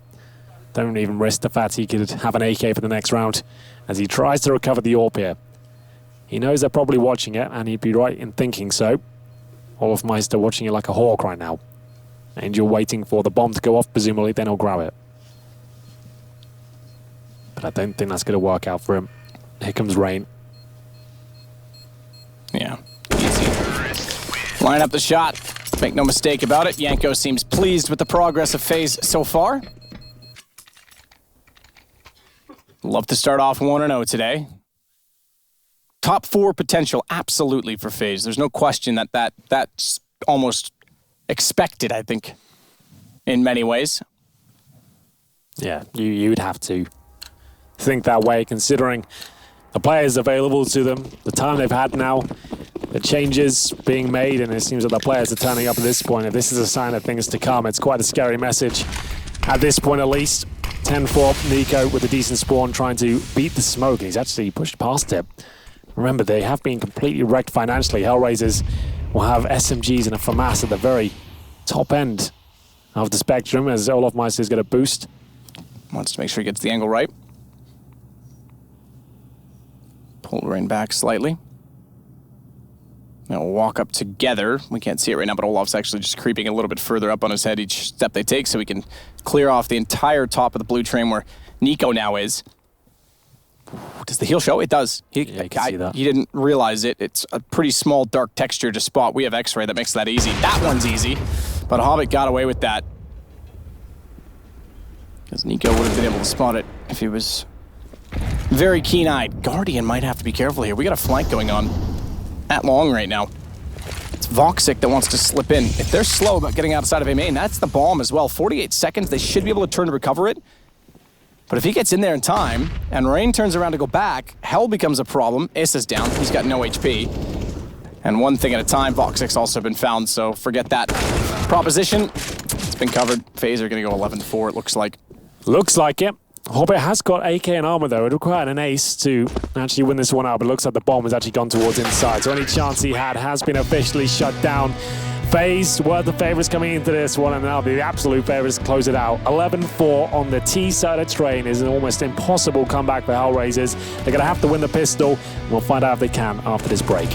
Speaker 3: Don't even risk the fact he could have an AK for the next round as he tries to recover the AWP here. He knows they're probably watching it, and he'd be right in thinking so. Olaf Meister watching it like a hawk right now. Angel waiting for the bomb to go off, presumably, then he'll grab it. But I don't think that's going to work out for him. Here comes Rain.
Speaker 2: Yeah, easy. Line up the shot. Make no mistake about it. Yanko seems pleased with the progress of FaZe so far. Love to start off 1-0 today. Top 4 potential, absolutely, for FaZe. There's no question that's almost expected, I think, in many ways.
Speaker 3: Yeah, you'd have to think that way, considering the players available to them, the time they've had now, the changes being made, and it seems that the players are turning up at this point. If this is a sign of things to come, it's quite a scary message. At this point, at least, 10-4, Nico with a decent spawn trying to beat the smoke. He's actually pushed past it. Remember, they have been completely wrecked financially. Hellraisers will have SMGs and a FAMAS at the very top end of the spectrum as Olaf Meister's got a boost.
Speaker 2: Wants to make sure he gets the angle right. Pull Rain back slightly. Now we'll walk up together. We can't see it right now, but Olaf's actually just creeping a little bit further up on his head each step they take so we can clear off the entire top of the blue train where Nico now is. Does the heal show? It does.
Speaker 3: Yeah, you can see that.
Speaker 2: He didn't realize it. It's a pretty small, dark texture to spot. We have X-ray that makes that easy. That one's easy, but Hobbit got away with that. Because Nico would have been able to spot it if he was very keen-eyed. Guardian might have to be careful here. We got a flank going on at long right now. It's Voxic that wants to slip in. If they're slow about getting outside of A main, that's the bomb as well. 48 seconds, they should be able to turn to recover it. But if he gets in there in time, and Rain turns around to go back, Hell becomes a problem. Issa's down, he's got no HP. And one thing at a time, Voxic's also been found, so forget that proposition. It's been covered. FaZe are gonna go 11-4, it looks like.
Speaker 3: Looks like it. Hobbit has got AK and armor though. It required an ace to actually win this one out, but it looks like the bomb has actually gone towards inside. So any chance he had has been officially shut down. FaZe were the favorites coming into this one, and now the absolute favorites close it out. 11-4 on the T side of Train is an almost impossible comeback for Hellraisers. They're going to have to win the pistol, and we'll find out if they can after this break.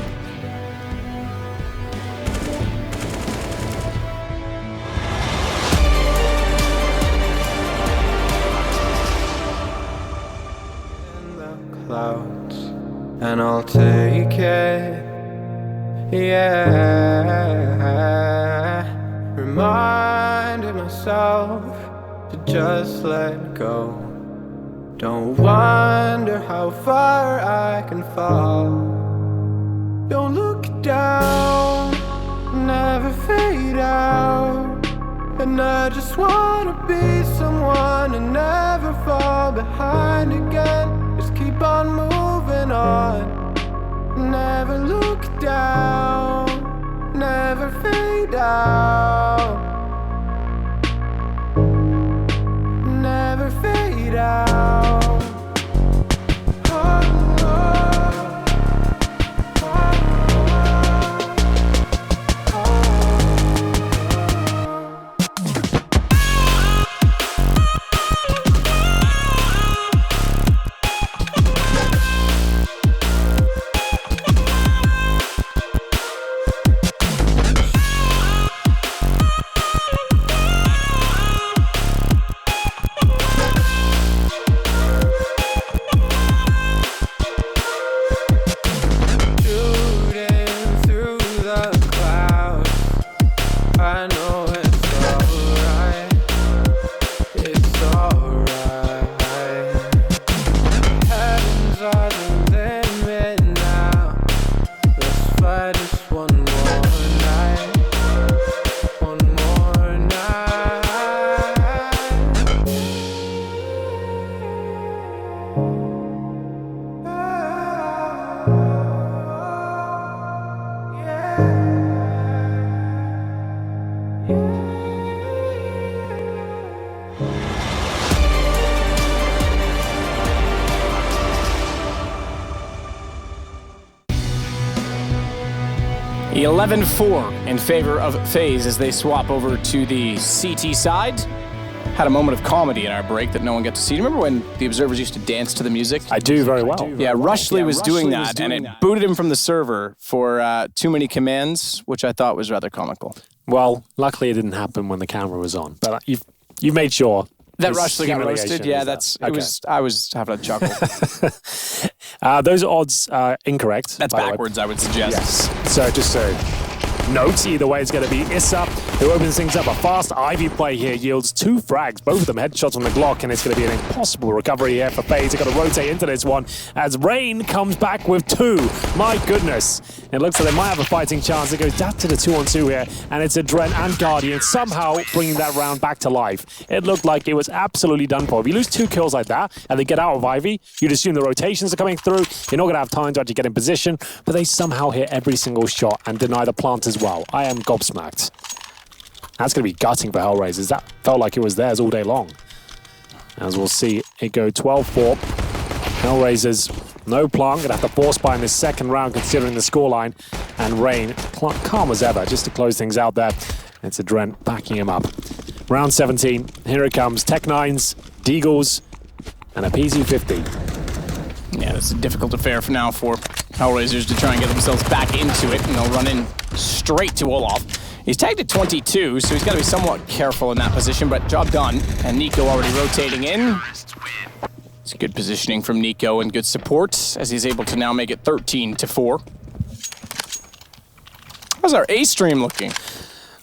Speaker 5: Clouds, and I'll take it, yeah. Reminding myself to just let go. Don't wonder how far I can fall. Don't look down, never fade out. And I just wanna be someone and never fall behind again. Just keep on moving on. Never look down, never fade out. Never fade out.
Speaker 2: 11-4 in favor of FaZe as they swap over to the CT side. Had a moment of comedy in our break that no one got to see. Do you remember when the observers used to dance to the music?
Speaker 3: I do very well.
Speaker 2: Yeah, Rushley was doing that, and it booted him from the server for too many commands, which I thought was rather comical.
Speaker 3: Well, luckily it didn't happen when the camera was on, but you've made sure.
Speaker 2: That Rushley got roasted? Yeah, I was having a chuckle.
Speaker 3: Those odds are incorrect.
Speaker 2: That's backwards, I would suggest.
Speaker 3: Yes. So just so notes, either way, it's going to be Issa who opens things up. A fast Ivy play here yields 2 frags, both of them headshots on the Glock, and it's going to be an impossible recovery here for FaZe. They've got to rotate into this one as Rain comes back with 2. My goodness. It looks like they might have a fighting chance. It goes down to the 2-on-2 here, and it's Adren and Guardian somehow bringing that round back to life. It looked like it was absolutely done for. If you lose 2 kills like that and they get out of Ivy, you'd assume the rotations are coming through. You're not going to have time to actually get in position, but they somehow hit every single shot and deny the plant as well. I am gobsmacked. That's going to be gutting for Hellraisers. That felt like it was theirs all day long. As we'll see it go 12-4. Hellraisers, no plant. Going to have to force buy in this second round considering the scoreline. And Rain, calm as ever, just to close things out there. It's Adren backing him up. Round 17, here it comes. Tech-9s, Deagles, and a PZ-50.
Speaker 2: Yeah, it's a difficult affair for now for Hellraisers to try and get themselves back into it, and they'll run in straight to Olaf. He's tagged at 22, so he's got to be somewhat careful in that position, but job done. And Nico already rotating in. It's good positioning from Nico and good support as he's able to now make it 13-4. How's our A stream looking?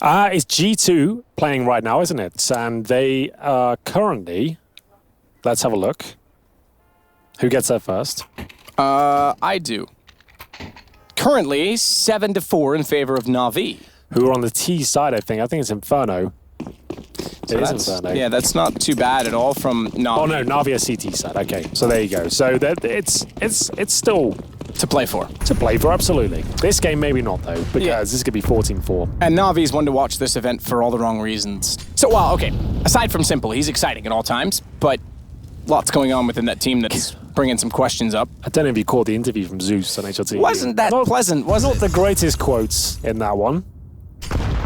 Speaker 3: It's G2 playing right now, isn't it? And they are currently... Let's have a look. Who gets there first?
Speaker 2: I do. Currently 7-4 in favor of Na'Vi.
Speaker 3: Who are on the T side, I think. I think it's Inferno. It is Inferno.
Speaker 2: Yeah, that's not too bad at all from Na'Vi.
Speaker 3: Oh no, Na'Vi are CT side. Okay, so there you go. So that it's still
Speaker 2: to play for.
Speaker 3: To play for, absolutely. This game maybe not though, because this could be 14-4.
Speaker 2: And Na'Vi's one to watch this event for all the wrong reasons. So, well, okay. Aside from Simple, he's exciting at all times, but lots going on within that team that's bringing some questions up.
Speaker 3: I don't know if you caught the interview from Zeus on HLT.
Speaker 2: Wasn't that pleasant, was it?
Speaker 3: Not the greatest quotes in that one.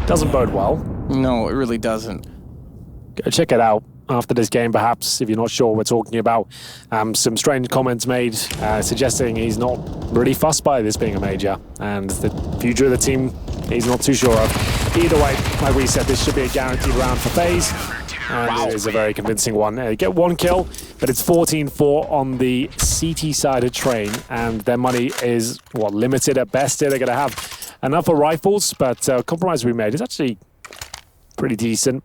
Speaker 3: Doesn't bode well.
Speaker 2: No, it really doesn't.
Speaker 3: Go check it out after this game, perhaps, if you're not sure what we're talking about. Some strange comments made suggesting he's not really fussed by this being a major, and the future of the team he's not too sure of. Either way, like we said, this should be a guaranteed round for FaZe. And it is a very convincing one. Get 1 kill, but it's 14-4 on the CT side of Train, and their money is, limited at best here. They're going to have enough for rifles, but compromise we made is actually pretty decent.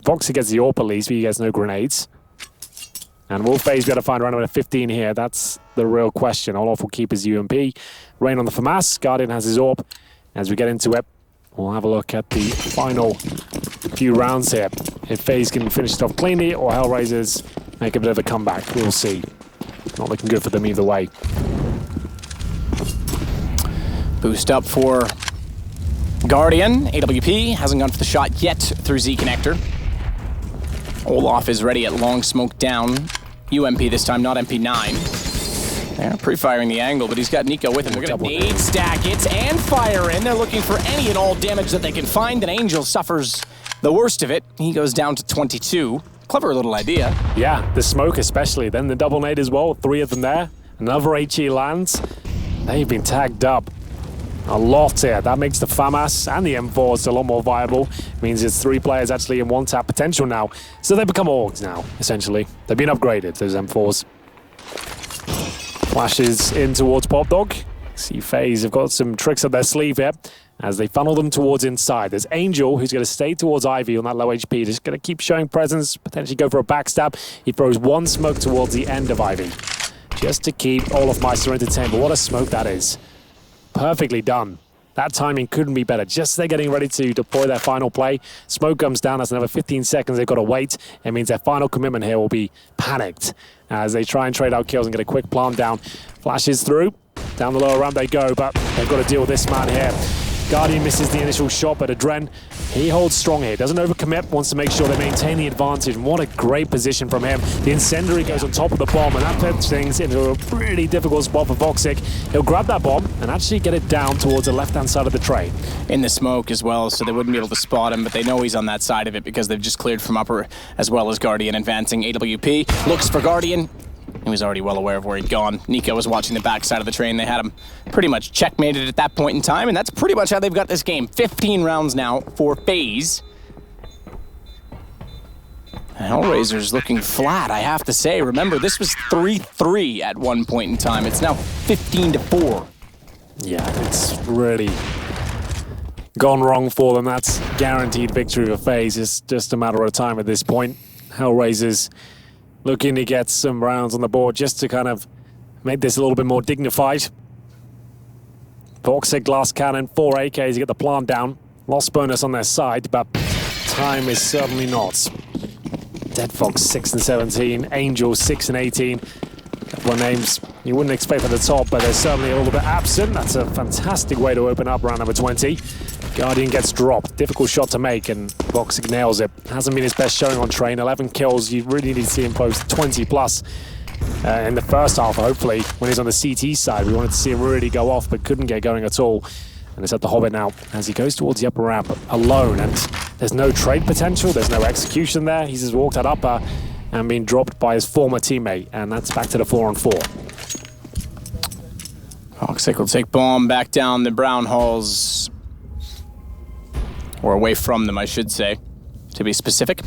Speaker 3: Voxer gets the AWP at least, but he gets no grenades. And will FaZe be able to find around about 15 here? That's the real question. Olaf will keep his UMP. Rain on the FAMAS. Guardian has his AWP. As we get into it, we'll have a look at the final few rounds here. If FaZe can finish it off cleanly or Hellraisers make a bit of a comeback, we'll see. Not looking good for them either way.
Speaker 2: Boost up for Guardian. AWP hasn't gone for the shot yet through Z connector. Olaf is ready at long smoke down. UMP this time, not MP9. They're pre-firing the angle, but he's got Nico with him. They're going to nade stack it and fire in. They're looking for any and all damage that they can find, and Angel suffers the worst of it. He goes down to 22. Clever little idea.
Speaker 3: Yeah, the smoke especially. Then the double nade as well. 3 of them there. Another HE lands. They've been tagged up a lot here. That makes the FAMAS and the M4s a lot more viable. It means it's 3 players actually in 1-tap potential now. So they become orgs now, essentially. They've been upgraded, those M4s. Flashes in towards Pop Dog. See FaZe have got some tricks up their sleeve here as they funnel them towards inside. There's Angel, who's going to stay towards Ivy on that low HP. Just going to keep showing presence, potentially go for a backstab. He throws 1 smoke towards the end of Ivy, just to keep Olaf Meister entertained. But what a smoke that is. Perfectly done. That timing couldn't be better. Just as they're getting ready to deploy their final play, smoke comes down. That's another 15 seconds they've got to wait. It means their final commitment here will be panicked as they try and trade out kills and get a quick plant down. Flashes through. Down the lower ramp they go, but they've got to deal with this man here. Guardian misses the initial shot, but Adren, he holds strong here. Doesn't overcommit, wants to make sure they maintain the advantage. And what a great position from him. The incendiary goes on top of the bomb, and that puts things into a really difficult spot for Voxic. He'll grab that bomb and actually get it down towards the left-hand side of the tray.
Speaker 2: In the smoke as well, so they wouldn't be able to spot him, but they know he's on that side of it because they've just cleared from upper, as well as Guardian advancing. AWP looks for Guardian. He was already well aware of where he'd gone. Nico was watching the backside of the train. They had him pretty much checkmated at that point in time, and that's pretty much how they've got this game. 15 rounds now for FaZe. Hellraiser's looking flat, I have to say. Remember, this was 3-3 at one point in time. It's now 15-4.
Speaker 3: Yeah, it's really gone wrong for them. That's guaranteed victory for FaZe. It's just a matter of time at this point. Hellraisers looking to get some rounds on the board just to kind of make this a little bit more dignified. Voxic, glass cannon, 4 AKs to get the plant down. Loss bonus on their side, but time is certainly not. Dead Fox 6 and 17, Angel 6 and 18. Couple of names you wouldn't expect at the top, but they're certainly a little bit absent. That's a fantastic way to open up round number 20. Guardian gets dropped. Difficult shot to make, and Voxic nails it. Hasn't been his best showing on train. 11 kills. You really need to see him post 20 plus in the first half, hopefully. When he's on the CT side, we wanted to see him really go off, but couldn't get going at all. And it's at the Hobbit now as he goes towards the upper ramp alone. And there's no trade potential. There's no execution there. He's just walked at upper and been dropped by his former teammate. And that's back to the 4-on-4.
Speaker 2: Voxic will take bomb back down the brown halls. Or away from them, I should say, to be specific.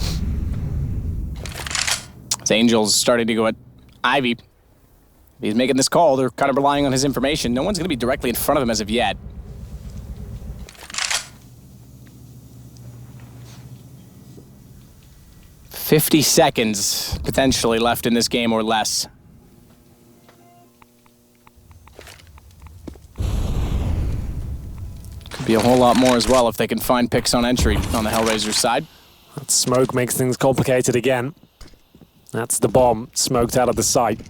Speaker 2: As Angel's starting to go at Ivy. He's making this call. They're kind of relying on his information. No one's going to be directly in front of him as of yet. "50 seconds potentially left in this game or less. Be a whole lot more as well if they can find picks on entry on the Hellraiser side.
Speaker 3: That smoke makes things complicated again. That's the bomb smoked out of the sight.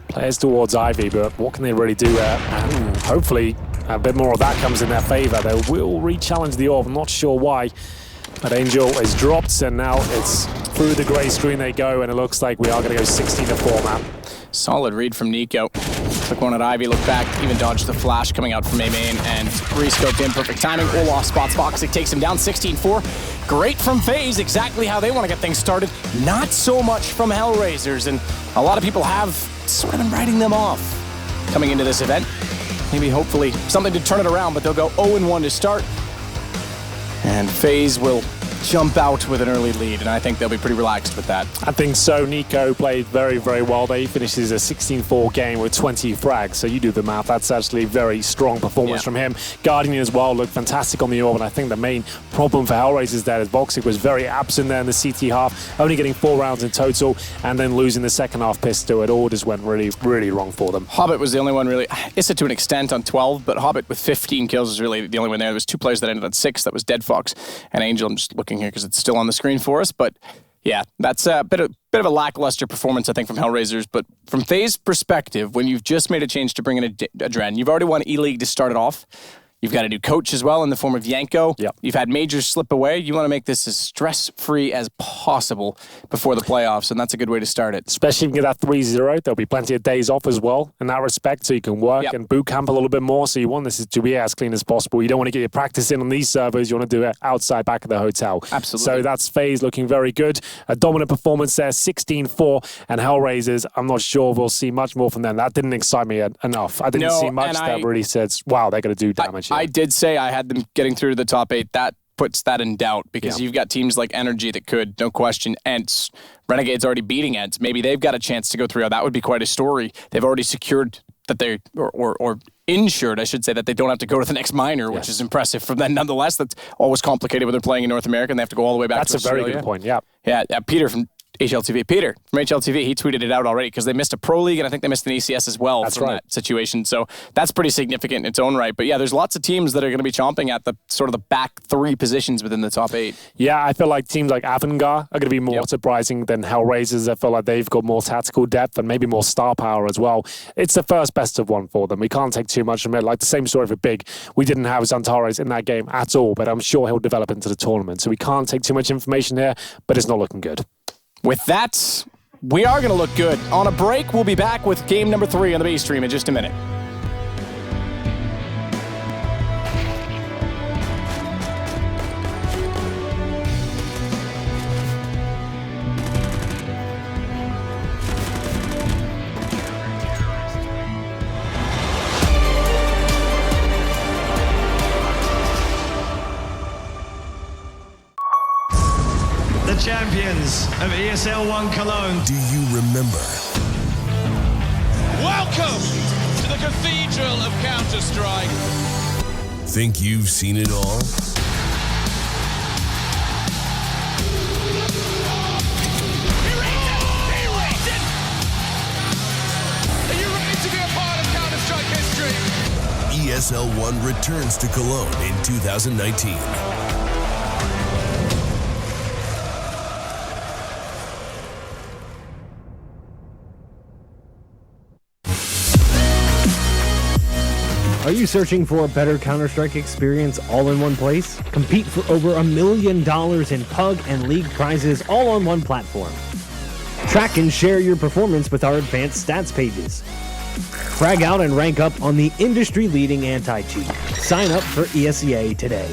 Speaker 3: Players towards Ivy, but what can they really do there? And hopefully a bit more of that comes in their favor. They will re-challenge the orb. I'm not sure why. But Angel is dropped, and now it's through the grey screen they go, and it looks like we are going to go 16-4, man.
Speaker 2: Solid read from Nico. Took one at Ivy, looked back, even dodged the flash coming out from A main, and re-scoped in. Perfect timing. Olaf spots Voxic, takes him down 16-4. Great from FaZe, exactly how they want to get things started. Not so much from Hellraisers, and a lot of people have sort of been writing them off coming into this event. Maybe, hopefully, something to turn it around, but they'll go 0-1 to start. And FaZe will jump out with an early lead, and I think they'll be pretty relaxed with that.
Speaker 3: I think so. Nico played very, very well. He finishes a 16-4 game with 20 frags, so you do the math. That's actually a very strong performance from him. Guardian as well looked fantastic on the orb, and I think the main problem for Hellraisers there is Voxic was very absent there in the CT half, only getting 4 rounds in total, and then losing the second half pistol. It all just went really, really wrong for them.
Speaker 2: Hobbit was the only one really, Issa to an extent on 12, but Hobbit with 15 kills is really the only one there. There was 2 players that ended on 6. That was Dead Fox and Angel. I'm just looking here because it's still on the screen for us, but yeah, that's a bit of a lackluster performance, I think, from Hellraisers. But from FaZe perspective, when you've just made a change to bring in a Dren, you've already won E-League to start it off. You've got a new coach as well in the form of Yanko.
Speaker 3: Yep.
Speaker 2: You've had majors slip away. You want to make this as stress-free as possible before the playoffs, and that's a good way to start it.
Speaker 3: Especially if you get that 3-0, there'll be plenty of days off as well in that respect, so you can work and boot camp a little bit more. So you want this to be as clean as possible. You don't want to get your practice in on these servers. You want to do it outside, back at the hotel.
Speaker 2: Absolutely.
Speaker 3: So that's FaZe looking very good. A dominant performance there, 16-4. And Hellraisers, I'm not sure we'll see much more from them. That didn't excite me enough. I didn't see much that really said, wow, they're going to do damage here.
Speaker 2: I did say I had them getting through to the top 8. That puts that in doubt because you've got teams like Energy that could, no question. Ents, Renegade's already beating Ents. Maybe they've got a chance to go through. That would be quite a story. They've already secured that they, or insured, I should say, that they don't have to go to the next minor, which is impressive from them. Nonetheless, that's always complicated when they're playing in North America and they have to go all the way back to Australia.
Speaker 3: That's a very good point, yeah.
Speaker 2: Yeah, Peter from HLTV. Peter from HLTV, he tweeted it out already because they missed a Pro League and I think they missed an ACS as well from that situation. So that's pretty significant in its own right. But yeah, there's lots of teams that are going to be chomping at the sort of the back 3 positions within the top 8.
Speaker 3: Yeah, I feel like teams like Avangar are going to be more surprising than Hellraisers. I feel like they've got more tactical depth and maybe more star power as well. It's the first best of one for them. We can't take too much from it. Like the same story for Big. We didn't have Zantares in that game at all, but I'm sure he'll develop into the tournament. So we can't take too much information here, but it's not looking good.
Speaker 2: With that, we are going to look good. On a break, we'll be back with game number 3 on the base stream in just a minute.
Speaker 7: Champions of ESL 1 Cologne.
Speaker 6: Do you remember?
Speaker 8: Welcome to the Cathedral of Counter-Strike.
Speaker 6: Think you've seen it all?
Speaker 8: Are you ready to be a part of Counter-Strike history?
Speaker 6: ESL 1 returns to Cologne in 2019.
Speaker 9: Are you searching for a better Counter-Strike experience all in one place? Compete for over $1 million in PUG and League prizes all on one platform. Track and share your performance with our advanced stats pages. Frag out and rank up on the industry-leading anti-cheat. Sign up for ESEA today.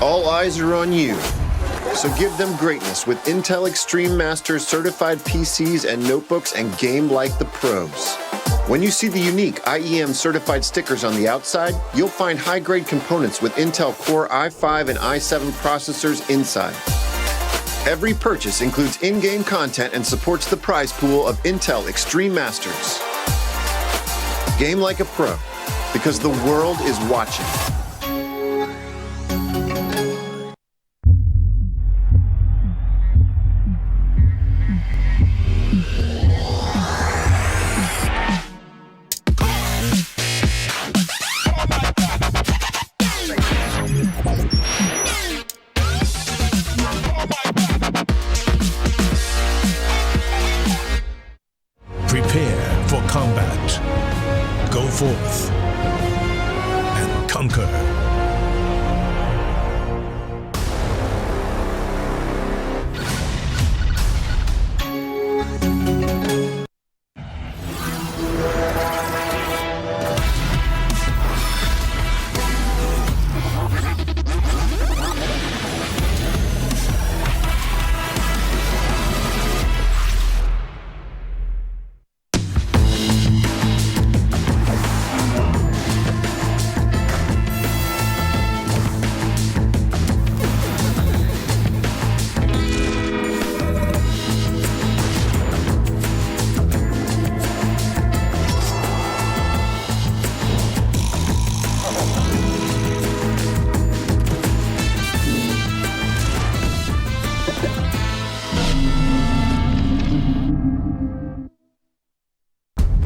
Speaker 10: All eyes are on you. So give them greatness with Intel Extreme Masters certified PCs and notebooks and game like the pros. When you see the unique IEM certified stickers on the outside, you'll find high-grade components with Intel Core i5 and i7 processors inside. Every purchase includes in-game content and supports the prize pool of Intel Extreme Masters. Game like a pro, because the world is watching.
Speaker 6: Prepare for combat. Go forth and conquer.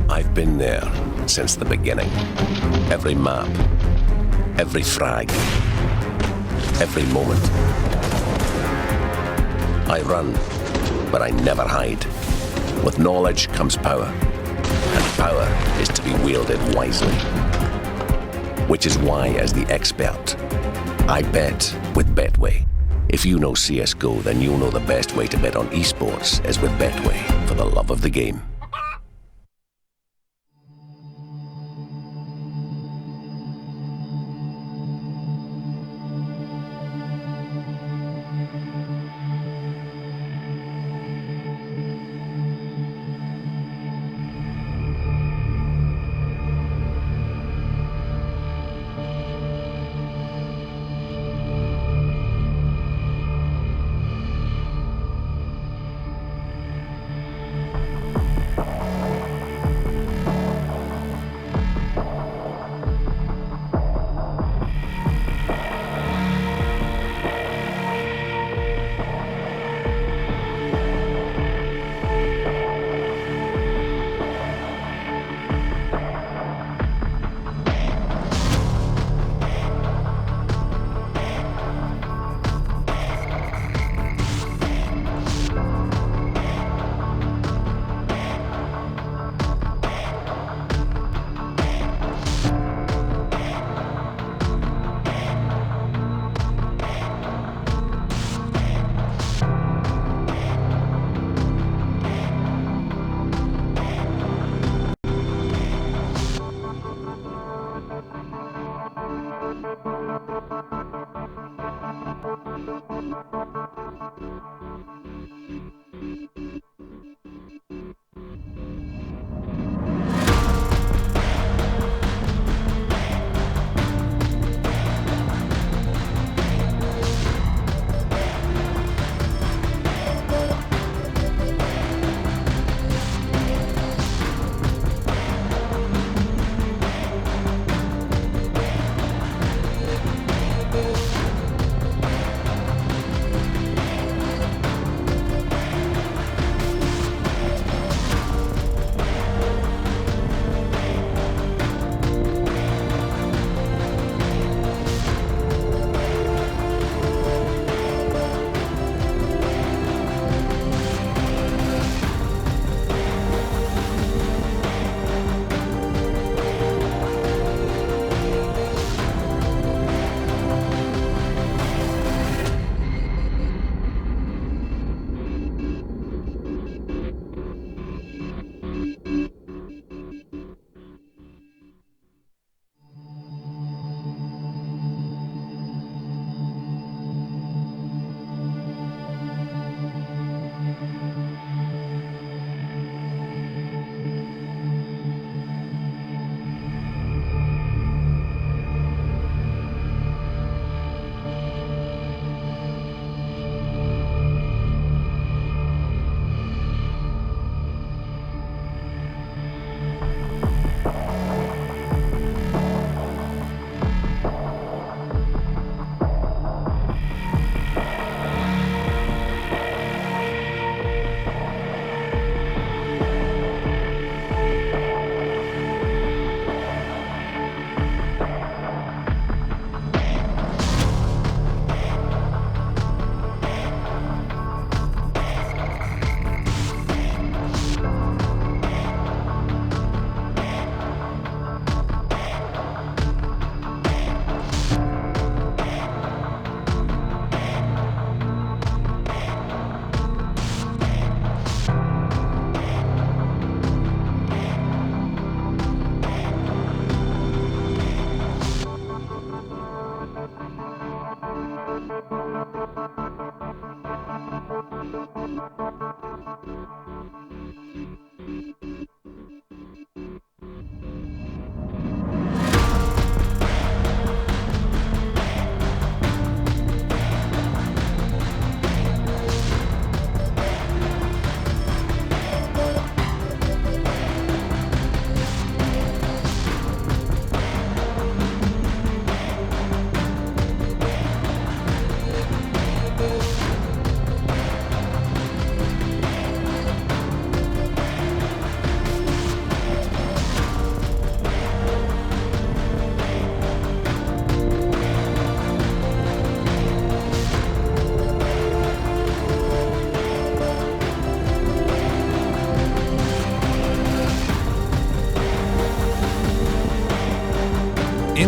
Speaker 11: I've been there since the beginning. Every map, every frag, every moment. I run, but I never hide. With knowledge comes power, and power is to be wielded wisely. Which is why, as the expert, I bet with Betway. If you know CSGO, then you'll know the best way to bet on esports is with Betway, for the love of the game.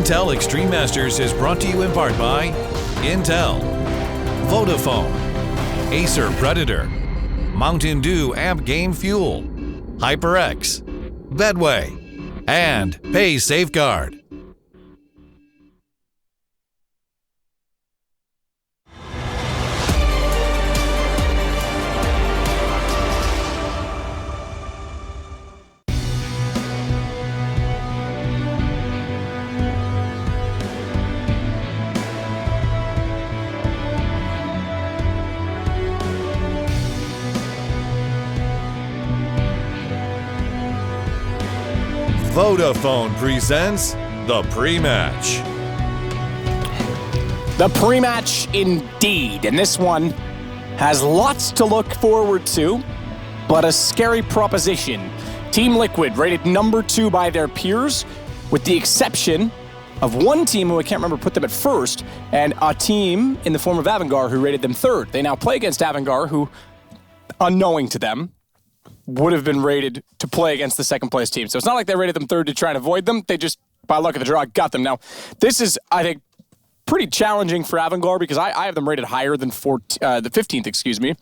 Speaker 1: Intel Extreme Masters is brought to you in part by Intel, Vodafone, Acer Predator, Mountain Dew Amp Game Fuel, HyperX, Bedway, and Pay Safeguard. Vodafone presents the pre-match.
Speaker 2: The pre-match indeed, and this one has lots to look forward to, but a scary proposition. Team Liquid rated number 2 by their peers, with the exception of one team who I can't remember put them at first, and a team in the form of Avangar who rated them 3rd. They now play against Avangar, who, unknowing to them, would have been rated to play against the 2nd place team. So it's not like they rated them 3rd to try and avoid them. They just, by luck of the draw, got them. Now, this is, I think, pretty challenging for Avangar because I have them rated higher than the 15th, excuse me.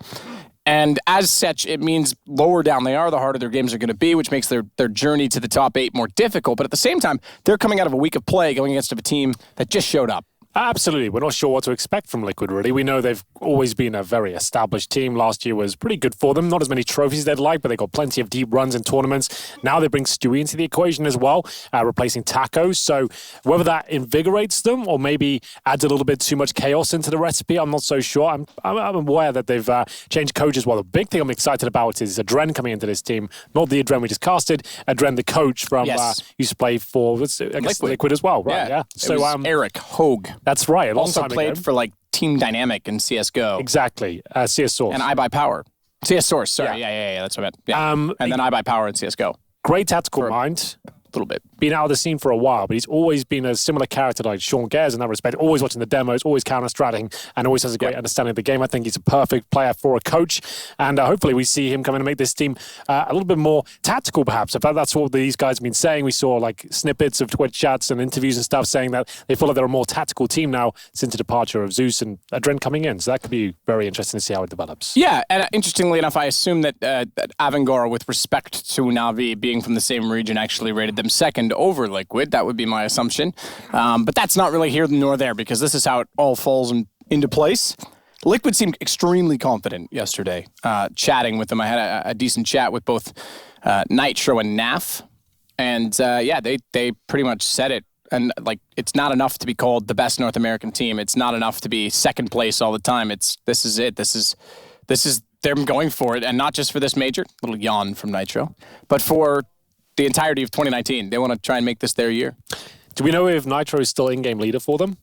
Speaker 2: And as such, it means lower down they are, the harder their games are going to be, which makes their journey to the top 8 more difficult. But at the same time, they're coming out of a week of play going against a team that just showed up.
Speaker 3: Absolutely. We're not sure what to expect from Liquid, really. We know they've always been a very established team. Last year was pretty good for them. Not as many trophies as they'd like, but they got plenty of deep runs in tournaments. Now they bring Stewie into the equation as well, replacing Taco. So whether that invigorates them or maybe adds a little bit too much chaos into the recipe, I'm not so sure. I'm aware that they've changed coaches. Well, the big thing I'm excited about is Adren coming into this team. Not the Adren we just casted, Adren, the coach from used to play for Liquid as well, right? Yeah.
Speaker 2: So Eric Hogue.
Speaker 3: That's right. A long
Speaker 2: also
Speaker 3: time
Speaker 2: played
Speaker 3: ago.
Speaker 2: for like Team Dynamic and CSGO.
Speaker 3: Exactly. CS Source.
Speaker 2: And iBuyPower. CS Source, sorry. Yeah. That's what I meant. Yeah. And then iBuyPower and CSGO.
Speaker 3: Great tactical mind.
Speaker 2: A little bit.
Speaker 3: Been out of the scene for a while, but he's always been a similar character like Sean Gares in that respect. Always watching the demos, always counter-stratting, and always has a great understanding of the game. I think he's a perfect player for a coach, and hopefully we see him come in and make this team a little bit more tactical, perhaps. In fact, that's what these guys have been saying. We saw like snippets of Twitch chats and interviews and stuff saying that they feel like they're a more tactical team now since the departure of Zeus and Adren coming in. So that could be very interesting to see how it develops.
Speaker 2: Yeah, and interestingly enough, I assume that Avangar, with respect to Na'Vi being from the same region, actually rated them second over Liquid. That would be my assumption. But that's not really here nor there because this is how it all falls into place. Liquid seemed extremely confident yesterday. Chatting with them, I had a decent chat with both Nitro and NAF. And they pretty much said it. And like, it's not enough to be called the best North American team. It's not enough to be second place all the time. This is it. This is them going for it. And not just for this major, little yawn from Nitro, but for the entirety of 2019. They want to try and make this their year.
Speaker 3: Do we know if Nitro is still in-game leader for them?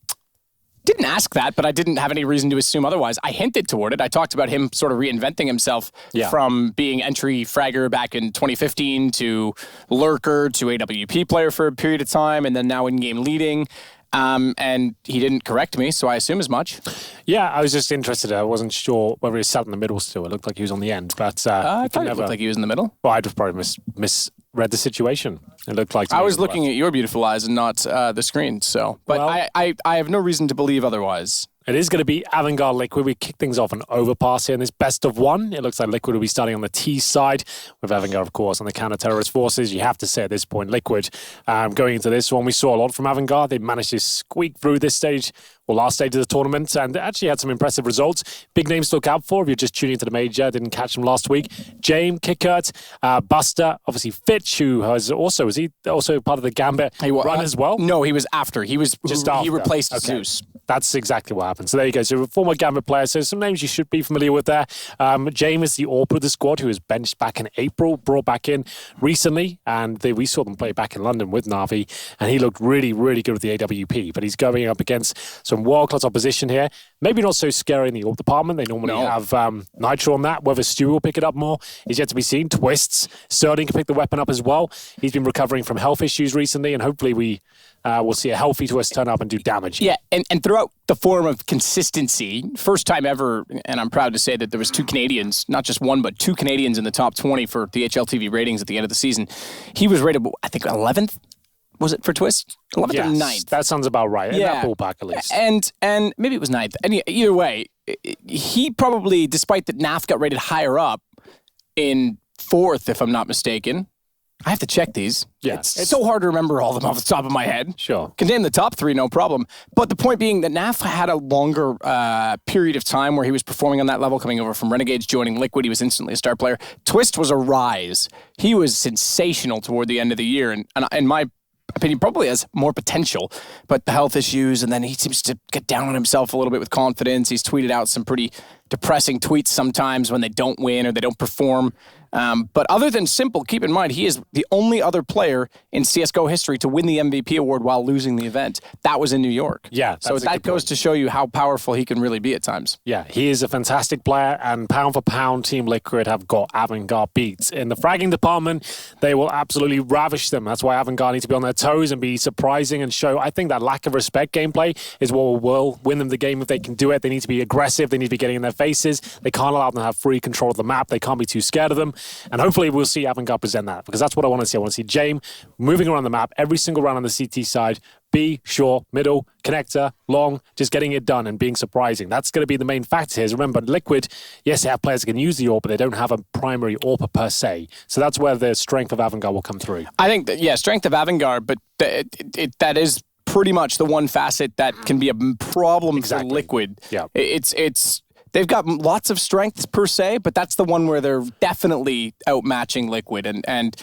Speaker 2: Didn't ask that, but I didn't have any reason to assume otherwise. I hinted toward it. I talked about him sort of reinventing himself from being entry fragger back in 2015 to lurker to AWP player for a period of time, and then now in-game leading. And he didn't correct me, so I assume as much.
Speaker 3: Yeah, I was just interested. I wasn't sure whether he sat in the middle still. It looked like he was on the end, but
Speaker 2: I thought it looked like he was in the middle.
Speaker 3: Well, I'd probably misread the situation. It looked like
Speaker 2: I was looking at your beautiful eyes and not the screen. So, but well, I have no reason to believe otherwise.
Speaker 3: It is going to be Avangar Liquid. We kick things off an overpass here in this best of one. It looks like Liquid will be starting on the T side with Avangar, of course, on the counter-terrorist forces. You have to say at this point, Liquid, going into this one, we saw a lot from Avangar. They managed to squeak through this stage, or last stage of the tournament, and actually had some impressive results. Big names to look out for if you're just tuning into the major. Didn't catch them last week. James, Kickert, Buster, obviously Fitch, who was he also part of the Gambit run as well?
Speaker 2: No, he was after. He was just after. He replaced Zeus.
Speaker 3: That's exactly what happened. So there you go. So a former Gambit player. So some names you should be familiar with there. James is the AWP of the squad who was benched back in April, brought back in recently. And we saw them play back in London with Na'Vi. And he looked really, really good with the AWP. But he's going up against some world-class opposition here. Maybe not so scary in the AWP department. They normally have Nitro on that. Whether Stu will pick it up more is yet to be seen. Twists. Sterling can pick the weapon up as well. He's been recovering from health issues recently. And hopefully we'll see a healthy Twist turn up and do damage.
Speaker 2: Yeah, and throughout the form of consistency, first time ever, and I'm proud to say that there was two Canadians, not just one, but two Canadians in the top 20 for the HLTV ratings at the end of the season. He was rated, I think, 11th. Was it for Twist? 11th or 9th?
Speaker 3: That sounds about right. In that ballpark, at least.
Speaker 2: And maybe it was 9th. And either way, he probably, despite that NAF got rated higher up in 4th, if I'm not mistaken. I have to check these.
Speaker 3: Yeah.
Speaker 2: It's so hard to remember all of them off the top of my head.
Speaker 3: Sure.
Speaker 2: Can name the top 3, no problem. But the point being that NAF had a longer period of time where he was performing on that level, coming over from Renegades, joining Liquid. He was instantly a star player. Twist was a rise. He was sensational toward the end of the year. And in my opinion, probably has more potential. But the health issues, and then he seems to get down on himself a little bit with confidence. He's tweeted out some pretty depressing tweets sometimes when they don't win or they don't perform. But other than Simple, keep in mind, he is the only other player in CSGO history to win the MVP award while losing the event. That was in New York.
Speaker 3: Yeah.
Speaker 2: So that goes to show you how powerful he can really be at times.
Speaker 3: Yeah, he is a fantastic player, and pound for pound, Team Liquid have got Avangar beat. In the fragging department, they will absolutely ravish them. That's why Avangar need to be on their toes and be surprising and show, I think that lack of respect gameplay is what will win them the game if they can do it. They need to be aggressive. They need to be getting in their faces. They can't allow them to have free control of the map. They can't be too scared of them. And hopefully we'll see Avangar present that, because that's what I want to see. I want to see James moving around the map every single round on the CT side. B, short, middle, connector, long, just getting it done and being surprising. That's going to be the main factor here. Remember, Liquid, yes, they have players that can use the AWP, but they don't have a primary AWPer per se. So that's where the strength of Avangar will come through.
Speaker 2: I think that, strength of Avangar, but that is pretty much the one facet that can be a problem for Liquid.
Speaker 3: Yeah.
Speaker 2: They've got lots of strengths per se, but that's the one where they're definitely outmatching Liquid. And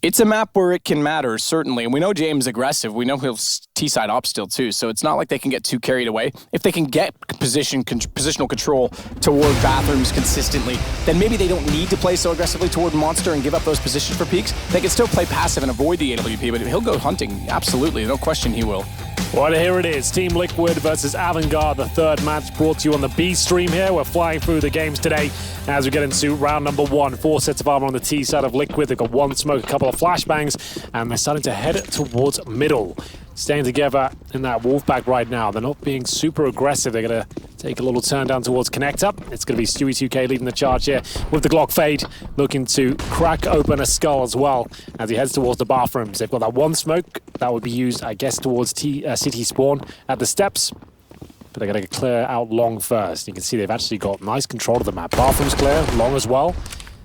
Speaker 2: it's a map where it can matter, certainly. And we know James aggressive. We know he'll T-side op still, too. So it's not like they can get too carried away. If they can get positional control toward bathrooms consistently, then maybe they don't need to play so aggressively toward Monster and give up those positions for peaks. They can still play passive and avoid the AWP, but he'll go hunting. Absolutely. No question he will.
Speaker 3: Well, here it is. Team Liquid versus Avangard, the third match brought to you on the B stream here. We're flying through the games today as we get into round number 1. 4 sets of armor on the T side of Liquid. They've got 1 smoke, a couple of flashbangs, and they're starting to head towards middle. Staying together in that Wolfpack right now. They're not being super aggressive. They're going to take a little turn down towards Connect Up. It's going to be Stewie 2K leading the charge here with the Glock fade, looking to crack open a skull as well as he heads towards the bathrooms. They've got that 1 smoke that would be used, I guess, towards City spawn at the steps. But they're going to clear out long first. You can see they've actually got nice control of the map. Bathrooms clear, long as well.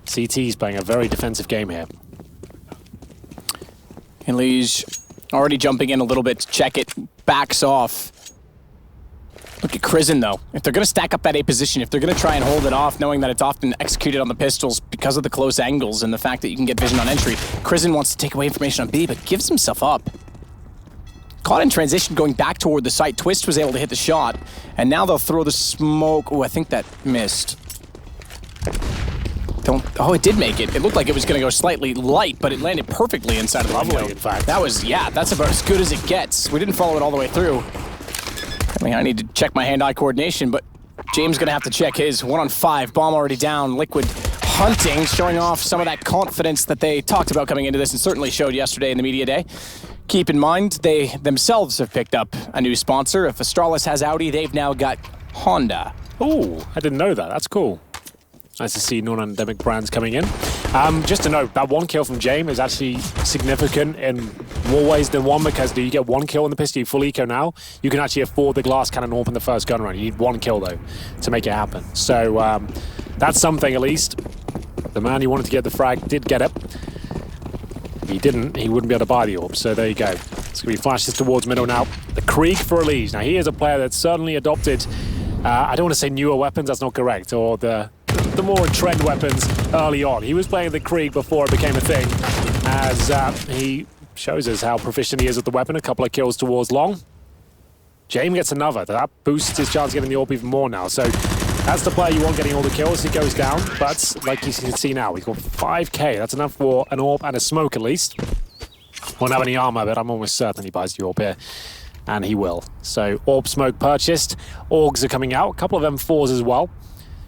Speaker 3: CT's playing a very defensive game here.
Speaker 2: And Liege already jumping in a little bit to check it, backs off. Look at Crizzen, though. If they're going to stack up that A position, if they're going to try and hold it off, knowing that it's often executed on the pistols because of the close angles and the fact that you can get vision on entry, Crizzen wants to take away information on B, but gives himself up. Caught in transition going back toward the site. Twist was able to hit the shot, and now they'll throw the smoke. Oh, I think that missed. Oh, it did make it. It looked like it was going to go slightly light, but it landed perfectly inside of the window.
Speaker 3: In fact.
Speaker 2: That was, that's about as good as it gets. We didn't follow it all the way through. I mean, I need to check my hand-eye coordination, but James going to have to check his. 1 on 5, bomb already down. Liquid hunting, showing off some of that confidence that they talked about coming into this and certainly showed yesterday in the media day. Keep in mind, they themselves have picked up a new sponsor. If Astralis has Audi, they've now got Honda.
Speaker 3: Oh, I didn't know that. That's cool. Nice to see non-endemic brands coming in. Just to note, that 1 kill from James is actually significant in more ways than one, because do you get 1 kill in the pistol, you full eco now, you can actually afford the glass cannon AWP in the first gun round. You need 1 kill, though, to make it happen. So that's something, at least. The man who wanted to get the frag did get it. If he didn't, he wouldn't be able to buy the AWP. So there you go. It's going to be flashes towards middle now. The Krieg for Elise. Now, he is a player that's certainly adopted, I don't want to say newer weapons, that's not correct, or the more trend weapons early on. He was playing the Krieg before it became a thing, as he shows us how proficient he is with the weapon. A couple of kills towards long. James gets another. That boosts his chance of getting the AWP even more now. So that's the player you want getting all the kills. He goes down, but like you can see now, he's got 5k. That's enough for an AWP and a smoke at least. Won't have any armor, but I'm almost certain he buys the AWP here. And he will. So AWP smoke purchased. AUGs are coming out. A couple of M4s as well.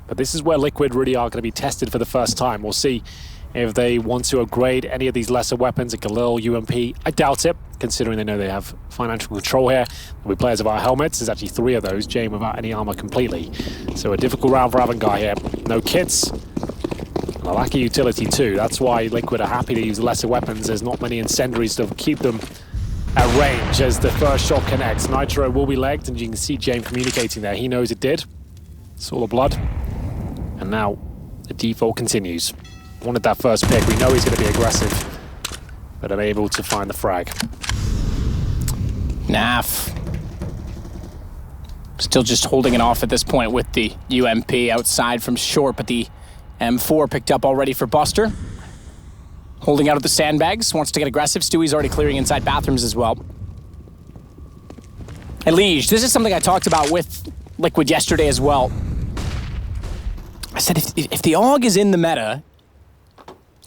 Speaker 3: But this is where Liquid really are going to be tested for the first time. We'll see if they want to upgrade any of these lesser weapons, like a Galil, UMP. I doubt it, considering they know they have financial control here. There'll be players without helmets. There's actually 3 of those. James without any armor completely. So a difficult round for Avangard here. No kits. And a lack of utility too. That's why Liquid are happy to use lesser weapons. There's not many incendiaries to keep them at range as the first shot connects. Nitro will be legged, and you can see James communicating there. He knows it did. Saw the blood. And now the default continues. Wanted that first pick. We know he's going to be aggressive, but unable to find the frag.
Speaker 2: Naf. Still just holding it off at this point with the UMP outside from short, but the M4 picked up already for Buster. Holding out of the sandbags, wants to get aggressive. Stewie's already clearing inside bathrooms as well. And Liege, this is something I talked about with Liquid yesterday as well. I said, if the AUG is in the meta,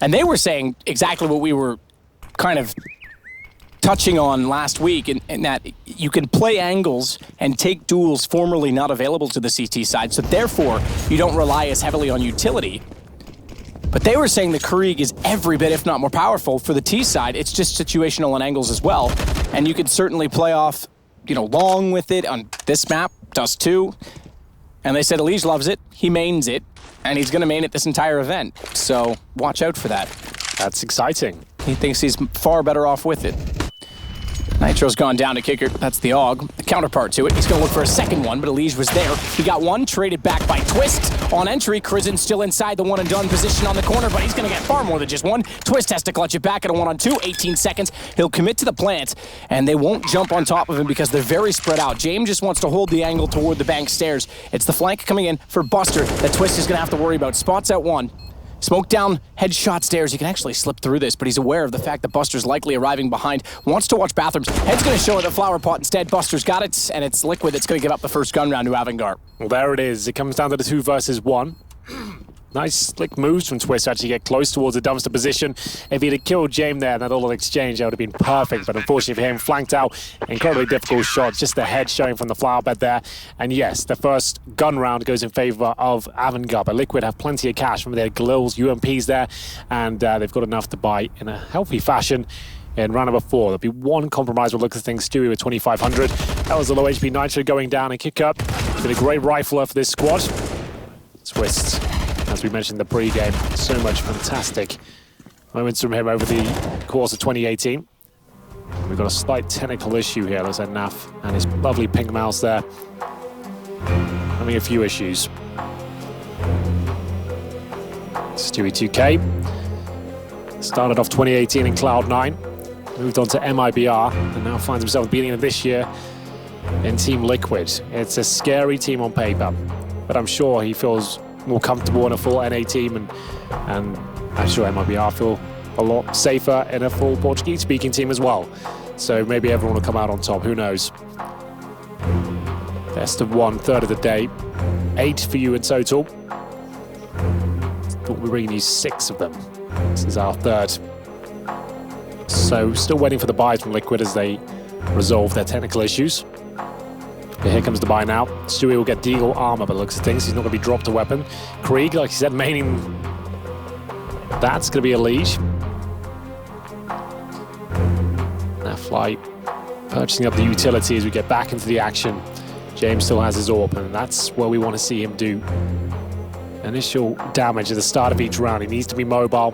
Speaker 2: and they were saying exactly what we were kind of touching on last week, in that you can play angles and take duels formerly not available to the CT side, so therefore you don't rely as heavily on utility. But they were saying the Krieg is every bit, if not more powerful, for the T side. It's just situational on angles as well, and you could certainly play off, long with it on this map. Does too. And they said Elise loves it, he mains it, and he's going to main it this entire event. So watch out for that.
Speaker 3: That's exciting.
Speaker 2: He thinks he's far better off with it. Nitro's gone down to kicker. That's the AUG, the counterpart to it. He's going to look for a second one, but Elige was there. He got one, traded back by Twist. On entry, Krizen still inside the one-and-done position on the corner, but he's going to get far more than just one. Twist has to clutch it back at a 1-on-2, 18 seconds. He'll commit to the plant, and they won't jump on top of him because they're very spread out. James just wants to hold the angle toward the bank stairs. It's the flank coming in for Buster that Twist is going to have to worry about. Spots at one. Smoke down, headshot stairs. You can actually slip through this, but he's aware of the fact that Buster's likely arriving behind. Wants to watch bathrooms. Head's going to show at the flower pot instead. Buster's got it, and it's Liquid that's going to give up the first gun round to Avangard.
Speaker 3: Well, there it is. It comes down to the 2 versus 1. Nice slick moves from Twist to actually get close towards the dumpster position. If he'd have killed James there and that all exchange, that would have been perfect. But unfortunately for him, flanked out, incredibly difficult shot. Just the head showing from the flower bed there. And yes, the first gun round goes in favor of Avangard. But Liquid have plenty of cash from their Glills, UMPs there. And they've got enough to buy in a healthy fashion. In round number 4, there'll be one compromise. We'll look at things. Stewie with 2,500. That was the low HP Nitro going down and kick up. Been a great rifler for this squad. Twist, as we mentioned in the pre-game, so much fantastic moments from him over the course of 2018. We've got a slight technical issue here. Looks like Naf and his lovely pink mouse there having a few issues. Stewie 2K started off 2018 in Cloud9, moved on to MIBR, and now finds himself at the beginning of this year in Team Liquid. It's a scary team on paper, but I'm sure he feels more comfortable in a full NA team, and I'm sure MIBR feel a lot safer in a full Portuguese-speaking team as well. So maybe everyone will come out on top, who knows. Best of 1, third of the day. 8 for you in total. Thought we were bringing you 6 of them. This is our third. So still waiting for the buys from Liquid as they resolve their technical issues. Here comes the buy now. Stewie will get Deagle armor, but looks at things. He's not going to be dropped a weapon. Krieg, like he said, maining. That's going to be a Elige. Now Fly purchasing up the utility as we get back into the action. James still has his AWP, and that's where we want to see him do initial damage at the start of each round. He needs to be mobile,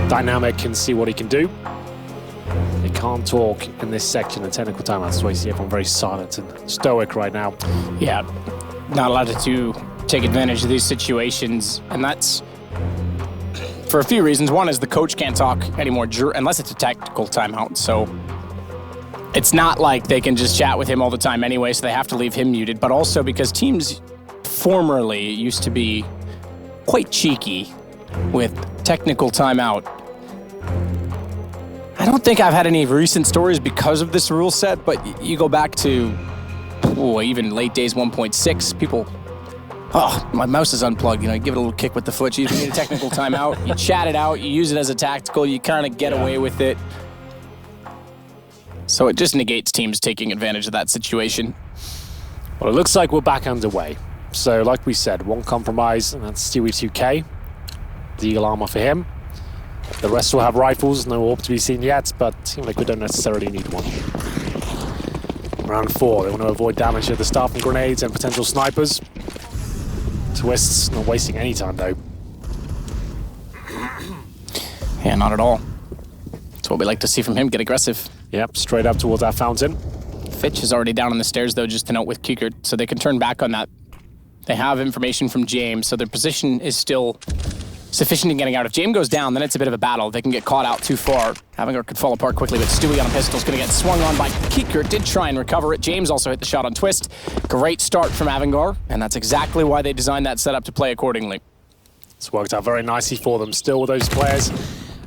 Speaker 3: dynamic, and see what he can do. He can't talk in this section of technical timeout. That's why you see everyone very silent and stoic right now.
Speaker 2: Yeah, not allowed to take advantage of these situations, and that's for a few reasons. One is the coach can't talk anymore unless it's a tactical timeout, so it's not like they can just chat with him all the time anyway, so they have to leave him muted, but also because teams formerly used to be quite cheeky with technical timeout. I don't think I've had any recent stories because of this rule set, but you go back to even late days 1.6, people, my mouse is unplugged, you give it a little kick with the foot. You need a technical timeout, you chat it out, you use it as a tactical, you kind of get away with it. So it just negates teams taking advantage of that situation.
Speaker 3: Well, it looks like we're back underway. So like we said, one compromise, and that's Stewie 2K. The Eagle armor for him. The rest will have rifles, no AWP to be seen yet, but Team Liquid don't necessarily need one. Round 4, they want to avoid damage at the start from grenades and potential snipers. Twist's not wasting any time though.
Speaker 2: Yeah, not at all. That's what we like to see from him, get aggressive.
Speaker 3: Yep, straight up towards that fountain.
Speaker 2: Fitch is already down on the stairs though, just to note with Kikert, so they can turn back on that. They have information from James, so their position is still sufficient in getting out. If James goes down, then it's a bit of a battle. They can get caught out too far. Avangard could fall apart quickly, but Stewie on a pistol is going to get swung on by Kikert. Did try and recover it. James also hit the shot on Twist. Great start from Avangard, and that's exactly why they designed that setup to play accordingly.
Speaker 3: It's worked out very nicely for them. Still with those players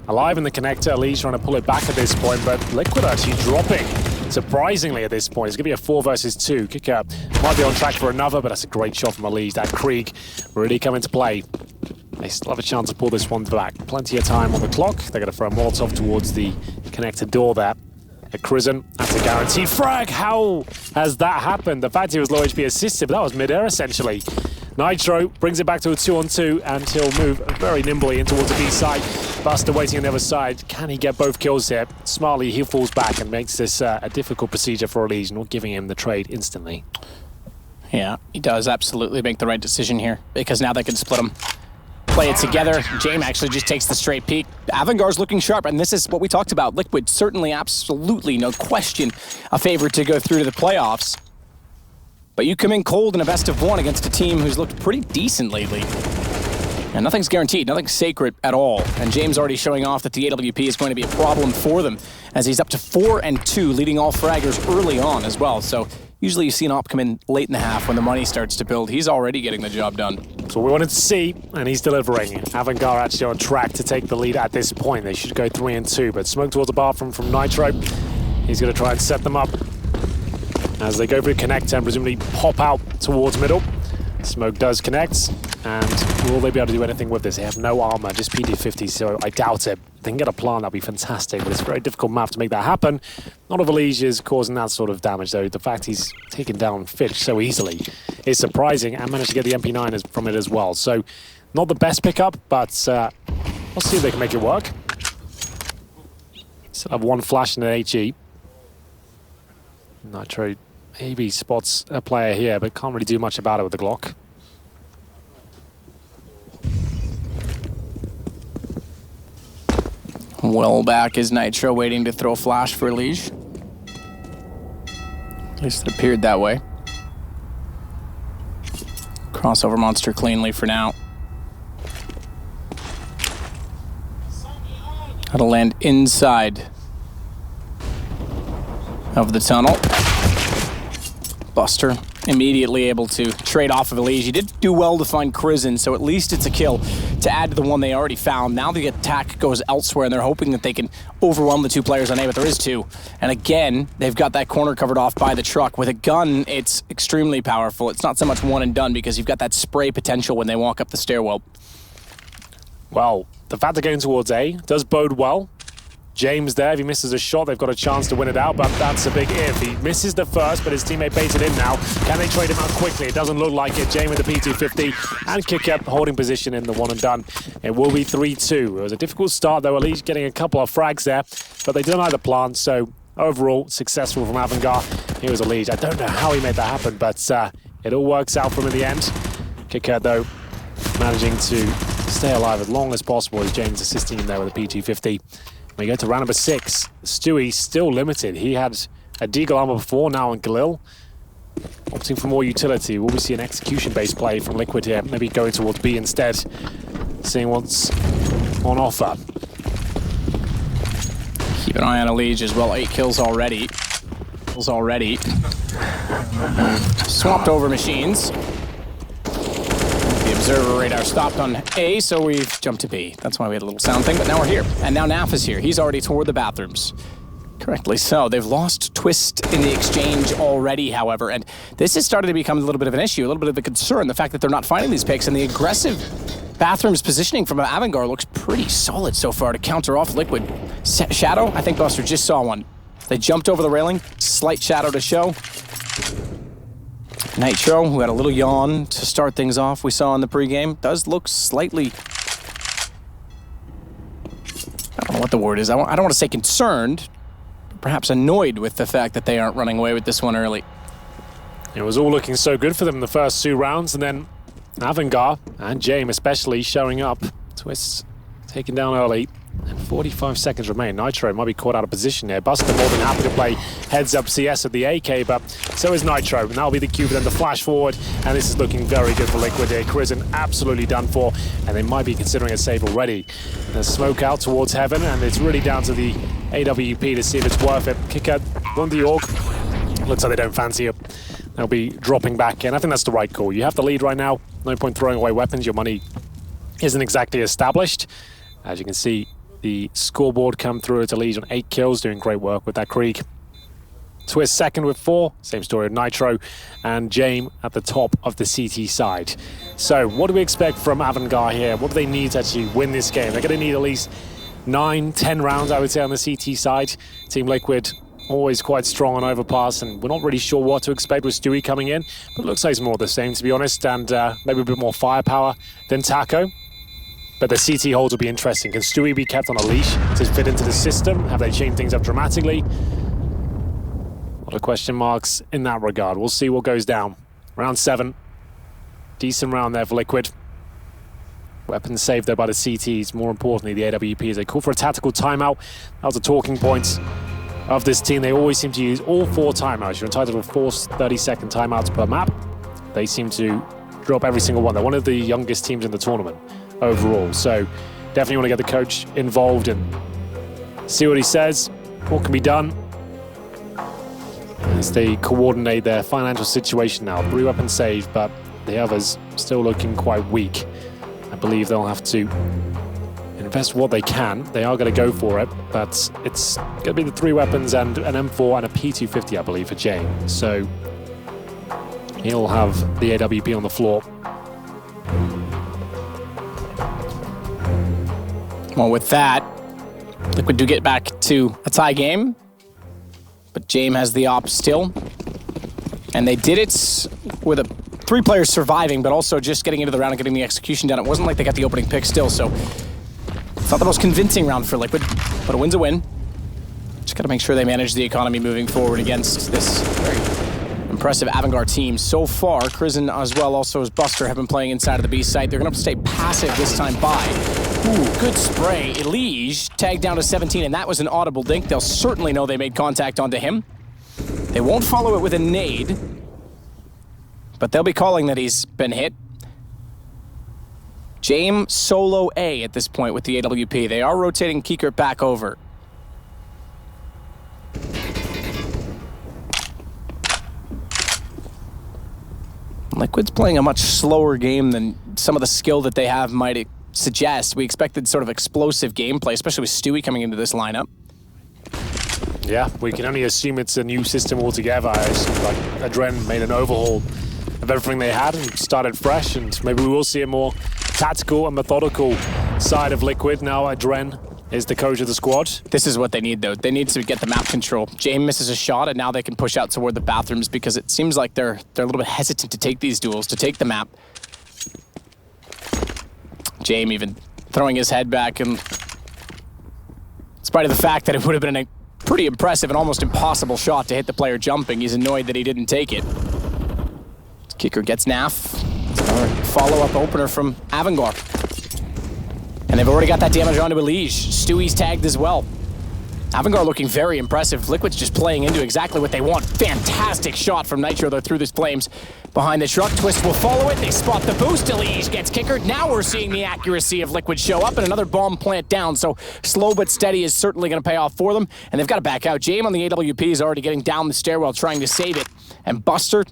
Speaker 3: alive in the connector. Elige trying to pull it back at this point, but Liquid actually dropping. Surprisingly at this point, it's going to be a 4 versus 2. Kicker might be on track for another, but that's a great shot from Elige. That Krieg really come into play. They still have a chance to pull this one back. Plenty of time on the clock. They're going to throw a Molotov towards the connector door there. At Krizen, that's a guaranteed frag. How has that happened? The fact he was low HP assisted, but that was mid-air essentially. Nitro brings it back to a 2-on-2, and he'll move very nimbly in towards the B side. Buster waiting on the other side. Can he get both kills here? Smartly, he falls back and makes this a difficult procedure for Elige, not giving him the trade instantly.
Speaker 2: Yeah, he does absolutely make the right decision here, because now they can split him. play it together. James actually just takes the straight peek. Avangar's looking sharp, and this is what we talked about. Liquid certainly, absolutely, no question, a favorite to go through to the playoffs. But you come in cold in a best of one against a team who's looked pretty decent lately. And nothing's guaranteed, nothing's sacred at all. And James already showing off that the AWP is going to be a problem for them, as he's up to 4-2, leading all fraggers early on as well. So usually you see an op come in late in the half when the money starts to build. He's already getting the job done.
Speaker 3: So we wanted to see, and he's delivering. Avangar actually on track to take the lead at this point. They should go 3-2, but smoke towards the bathroom from Nitro. He's going to try and set them up as they go for a connect and presumably pop out towards middle. Smoke does connect, and will they be able to do anything with this? They have no armor, just PD-50, so I doubt it. If they can get a plant, that'd be fantastic, but it's a very difficult map to make that happen. None of Elige is causing that sort of damage, though. The fact he's taken down Fitch so easily is surprising, and managed to get the MP9 from it as well. So, not the best pickup, but we'll see if they can make it work. Still have one flash and an HE. Nitro maybe spots a player here, but can't really do much about it with the Glock.
Speaker 2: Well back is Nitro, waiting to throw a flash for Elige. At least it appeared that way. Crossover monster cleanly for now. That'll land inside of the tunnel. Buster immediately able to trade off of Elige. He did do well to find Crizzen, so at least it's a kill to add to the one they already found. Now the attack goes elsewhere, and they're hoping that they can overwhelm the two players on A, but there is two. And again, they've got that corner covered off by the truck. With a gun, it's extremely powerful. It's not so much one and done because you've got that spray potential when they walk up the stairwell.
Speaker 3: Well, the fact they're going towards A does bode well. James there, if he misses a shot, they've got a chance to win it out, but that's a big if. He misses the first, but his teammate baits it in now. Can they trade him out quickly? It doesn't look like it. James with the P250 and kick up holding position in the one and done. It will be 3-2. It was a difficult start, though, at least getting a couple of frags there, but they deny the plant, so overall successful from Avangar. He was a lead. I don't know how he made that happen, but it all works out for him in the end. Kicker, though, managing to stay alive as long as possible as James assisting him there with a P250. We go to round number 6. Stewie still limited. He had a Deagle armor before, now on Galil. Opting for more utility. Will we see an execution-based play from Liquid here? Maybe going towards B instead. Seeing what's on offer.
Speaker 2: Keep an eye on Elige as well. 8 kills already. Swapped over machines. Observer radar stopped on A, so we've jumped to B. That's why we had a little sound thing, but now we're here. And now Naf is here. He's already toward the bathrooms. Correctly so. They've lost Twist in the exchange already, however, and this has started to become a little bit of an issue, a little bit of a concern, the fact that they're not finding these picks, and the aggressive bathrooms positioning from Avangar looks pretty solid so far to counter off Liquid. Shadow, I think Buster just saw one. They jumped over the railing, slight shadow to show. Nitro, who had a little yawn to start things off, we saw in the pregame, does look slightly, I don't know what the word is, I don't want to say concerned, but perhaps annoyed with the fact that they aren't running away with this one early.
Speaker 3: It was all looking so good for them in the first 2 rounds, and then Avangar, and James especially, showing up. Twist taken down early, and 45 seconds remain. Nitro might be caught out of position here. Buster more than happy to play heads-up CS at the AK, but so is Nitro. And that'll be the cue for them to flash forward, and this is looking very good for Liquid here. Crizzen absolutely done for, and they might be considering a save already. There's smoke out towards Heaven, and it's really down to the AWP to see if it's worth it. Kick out on the Orc. Looks like they don't fancy it. They'll be dropping back in. I think that's the right call. You have the lead right now. No point throwing away weapons. Your money isn't exactly established. As you can see, the scoreboard come through at Elige on 8 kills, doing great work with that Krieg. Twist second with 4, same story of Nitro, and James at the top of the CT side. So what do we expect from Avangar here? What do they need to actually win this game? They're going to need at least 9-10 rounds, I would say, on the CT side. Team Liquid always quite strong on overpass, and we're not really sure what to expect with Stewie coming in, but it looks like it's more of the same, to be honest, and maybe a bit more firepower than Taco. But the CT holds will be interesting. Can Stewie be kept on a leash to fit into the system? Have they changed things up dramatically? A lot of question marks in that regard. We'll see what goes down. Round 7. Decent round there for Liquid. Weapons saved there by the CTs. More importantly, the AWPs. They call for a tactical timeout. That was a talking point of this team. They always seem to use all 4 timeouts. You're entitled to 4 30-second timeouts per map. They seem to drop every single one. They're one of the youngest teams in the tournament overall. So definitely want to get the coach involved and see what he says, what can be done as they coordinate their financial situation now. 3 weapons saved, but the others still looking quite weak. I believe they'll have to invest what they can. They are going to go for it, but it's going to be the 3 weapons and an M4 and a P250, I believe, for James. So he'll have the AWP on the floor.
Speaker 2: Well, with that, Liquid do get back to a tie game, but James has the op still. And they did it with 3 players surviving, but also just getting into the round and getting the execution done. It wasn't like they got the opening pick still, so it's not the most convincing round for Liquid, but a win's a win. Just got to make sure they manage the economy moving forward against this very impressive Avangard team. So far, Krizen as well, also as Buster, have been playing inside of the B site. They're going to stay passive this time by. Ooh, good spray. Elige tagged down to 17, and that was an audible dink. They'll certainly know they made contact onto him. They won't follow it with a nade, but they'll be calling that he's been hit. James solo A at this point with the AWP. They are rotating Kiekert back over. Liquid's playing a much slower game than some of the skill that they have might suggest. We expected sort of explosive gameplay, especially with Stewie coming into this lineup.
Speaker 3: Yeah, we can only assume it's a new system altogether. I assume like Adren made an overhaul of everything they had and started fresh, and maybe we will see a more tactical and methodical side of Liquid. Now Adren is the coach of the squad.
Speaker 2: This is what they need, though. They need to get the map control. James misses a shot, and now they can push out toward the bathrooms because it seems like they're a little bit hesitant to take these duels, to take the map. James even throwing his head back, and in spite of the fact that it would have been a pretty impressive and almost impossible shot to hit the player jumping, he's annoyed that he didn't take it. Kicker gets Naf. Follow-up opener from Avangard. And they've already got that damage onto Elige. Stewie's tagged as well. Avangard looking very impressive. Liquid's just playing into exactly what they want. Fantastic shot from Nitro, though, through this flames. Behind the truck, Twist will follow it. They spot the boost. Elige gets Kickard. Now we're seeing the accuracy of Liquid show up, and another bomb plant down. So slow but steady is certainly going to pay off for them. And they've got to back out. James on the AWP is already getting down the stairwell trying to save it. And Buster,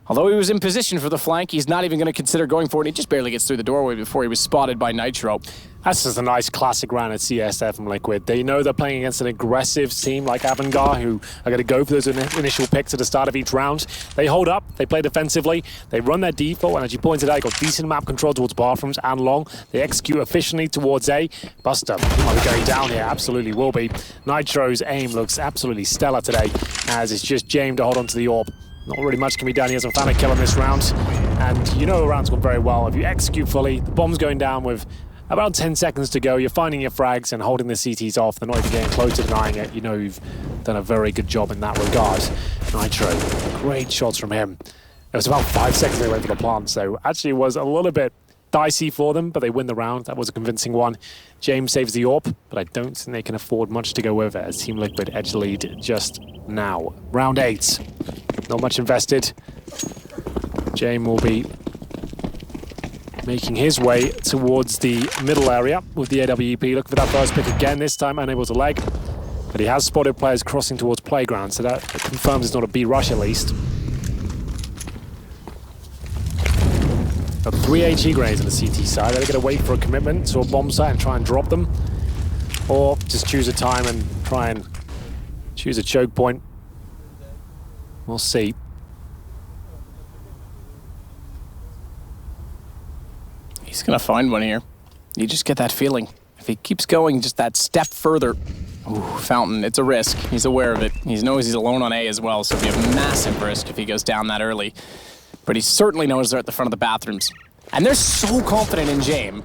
Speaker 2: although he was in position for the flank, he's not even going to consider going for it. He just barely gets through the doorway before he was spotted by Nitro.
Speaker 3: That's just a nice classic round at CSF from Liquid. They know they're playing against an aggressive team like Avangard, who are going to go for those initial picks at the start of each round. They hold up, they play defensively, they run their default, and as you pointed out, got decent map control towards bathrooms and long. They execute efficiently towards A. Buster might be going down here, absolutely will be. Nitro's aim looks absolutely stellar today, as it's just James to hold on to the AWP. Not really much can be done. He hasn't found a kill in this round, and you know the round's gone very well. If you execute fully, the bomb's going down with about 10 seconds to go. You're finding your frags and holding the CTs off. They're not even getting close to denying it. You know you've done a very good job in that regard. Nitro, great shots from him. It was about 5 seconds they went for the plant, so actually it was a little bit dicey for them, but they win the round. That was a convincing one. James saves the AWP, but I don't think they can afford much to go with it as Team Liquid edge lead just now. Round 8. Not much invested. James will be making his way towards the middle area with the AWP. Look for that first pick again, this time unable to leg. But he has spotted players crossing towards playground, so that confirms it's not a B rush at least. Got 3 HE grenades on the CT side. They're going to wait for a commitment to a bomb site and try and drop them. Or just choose a time and try and choose a choke point. We'll see.
Speaker 2: He's going to find one here. You just get that feeling. If he keeps going just that step further. Ooh, Fountain, it's a risk. He's aware of it. He knows he's alone on A as well, so it'll be a massive risk if he goes down that early. But he certainly knows they're at the front of the bathrooms. And they're so confident in James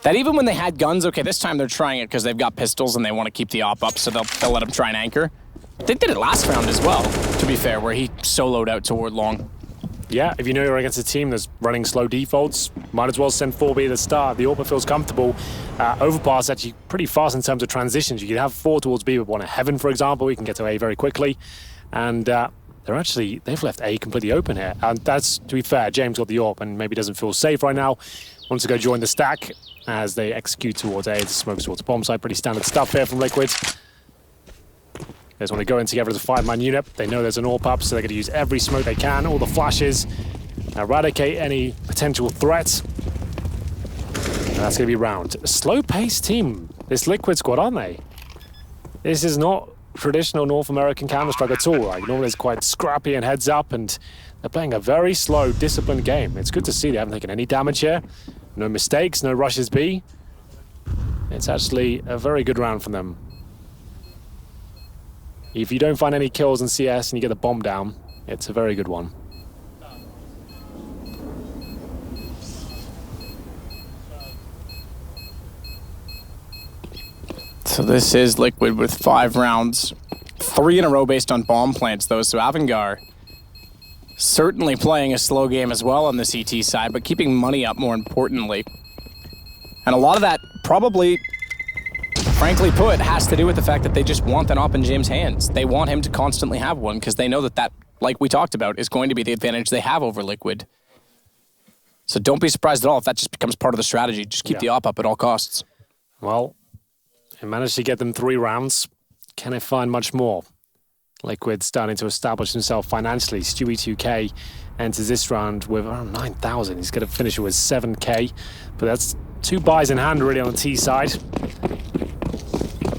Speaker 2: that even when they had guns, okay, this time they're trying it because they've got pistols and they want to keep the op up, so they'll let him try and anchor. They did it last round as well, to be fair, where he soloed out toward long.
Speaker 3: Yeah, if you know you're against a team that's running slow defaults, might as well send 4B at the start. The AWP feels comfortable. Overpass actually pretty fast in terms of transitions. You can have 4 towards B with 1 at Heaven, for example. You can get to A very quickly. And they've left A completely open here. And that's, to be fair, James got the AWP and maybe doesn't feel safe right now. Wants to go join the stack as they execute towards A. The smokes towards the bomb site. Pretty standard stuff here from Liquid. They just want to go in together as a 5-man unit. They know there's an AWP up, so they're going to use every smoke they can, all the flashes, eradicate any potential threats. And that's going to be round. A slow-paced team, this Liquid squad, aren't they? This is not traditional North American Counter-Strike at all. Like, normally it's quite scrappy and heads up, and they're playing a very slow, disciplined game. It's good to see they haven't taken any damage here. No mistakes, no rushes B. It's actually a very good round for them. If you don't find any kills in CS and you get the bomb down, it's a very good one.
Speaker 2: So this is Liquid with 5 rounds. 3 in a row based on bomb plants, though. So Avangar certainly playing a slow game as well on the CT side, but keeping money up more importantly. And a lot of that probably, frankly put, has to do with the fact that they just want that AWP in James' hands. They want him to constantly have one because they know that, like we talked about, is going to be the advantage they have over Liquid. So don't be surprised at all if that just becomes part of the strategy. Just keep the AWP up at all costs.
Speaker 3: Well, they managed to get them 3 rounds. Can it find much more? Liquid starting to establish himself financially. Stewie 2K enters this round with around 9,000. He's going to finish it with 7K, but that's 2 buys in hand really on the T side.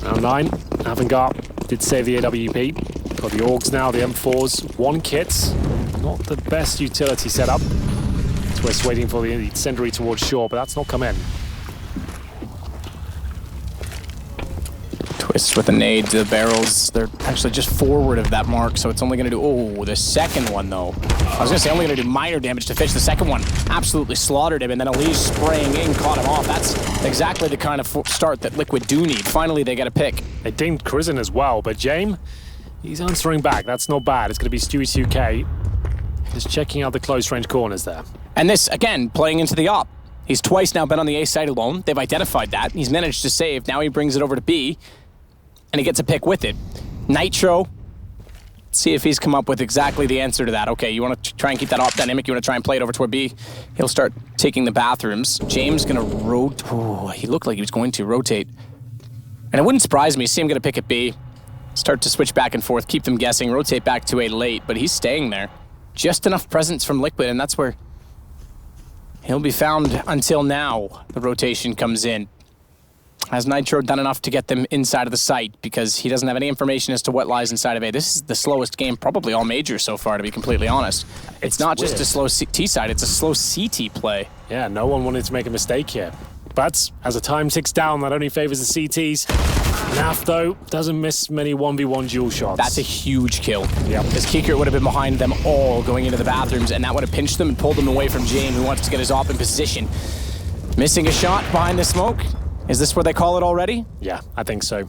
Speaker 3: Round 9, Avangar did save the AWP. Got the AUGs now, the M4s, 1 kit. Not the best utility setup. Twist waiting for the incendiary towards shore, but that's not come in.
Speaker 2: Twist with a nade to the barrels. They're actually just forward of that mark, so it's only going to do... Oh, the second one, though. I was going to say only going to do minor damage to Fish. The second one absolutely slaughtered him, and then Elise spraying in caught him off. That's exactly the kind of start that Liquid do need. Finally, they get a pick.
Speaker 3: They dinged Crizin as well, but James, he's answering back. That's not bad. It's going to be Stewie 2K. Just checking out the close-range corners there.
Speaker 2: And this, again, playing into the AWP. He's twice now been on the A side alone. They've identified that. He's managed to save. Now he brings it over to B. And he gets a pick with it. Nitro, see if he's come up with exactly the answer to that. Okay, you want to try and keep that AWP dynamic, you want to try and play it over toward B. He'll start taking the bathrooms. James gonna rotate. Oh, he looked like he was going to rotate. And it wouldn't surprise me, see him gonna pick at B, start to switch back and forth, keep them guessing, rotate back to A late, but he's staying there. Just enough presence from Liquid, and that's where he'll be found until now. The rotation comes in. Has Nitro done enough to get them inside of the site because he doesn't have any information as to what lies inside of A? This is the slowest game, probably all major so far, to be completely honest. It's not weird. Just a slow T side, it's a slow CT play.
Speaker 3: Yeah, no one wanted to make a mistake here. But as the time ticks down, that only favors the CTs. Naf, though, doesn't miss many 1v1 dual shots.
Speaker 2: That's a huge kill. Yep. Because Kicker would have been behind them all going into the bathrooms, and that would have pinched them and pulled them away from Jane, who wants to get his AWP in position. Missing a shot behind the smoke. Is this where they call it already?
Speaker 3: Yeah, I think so.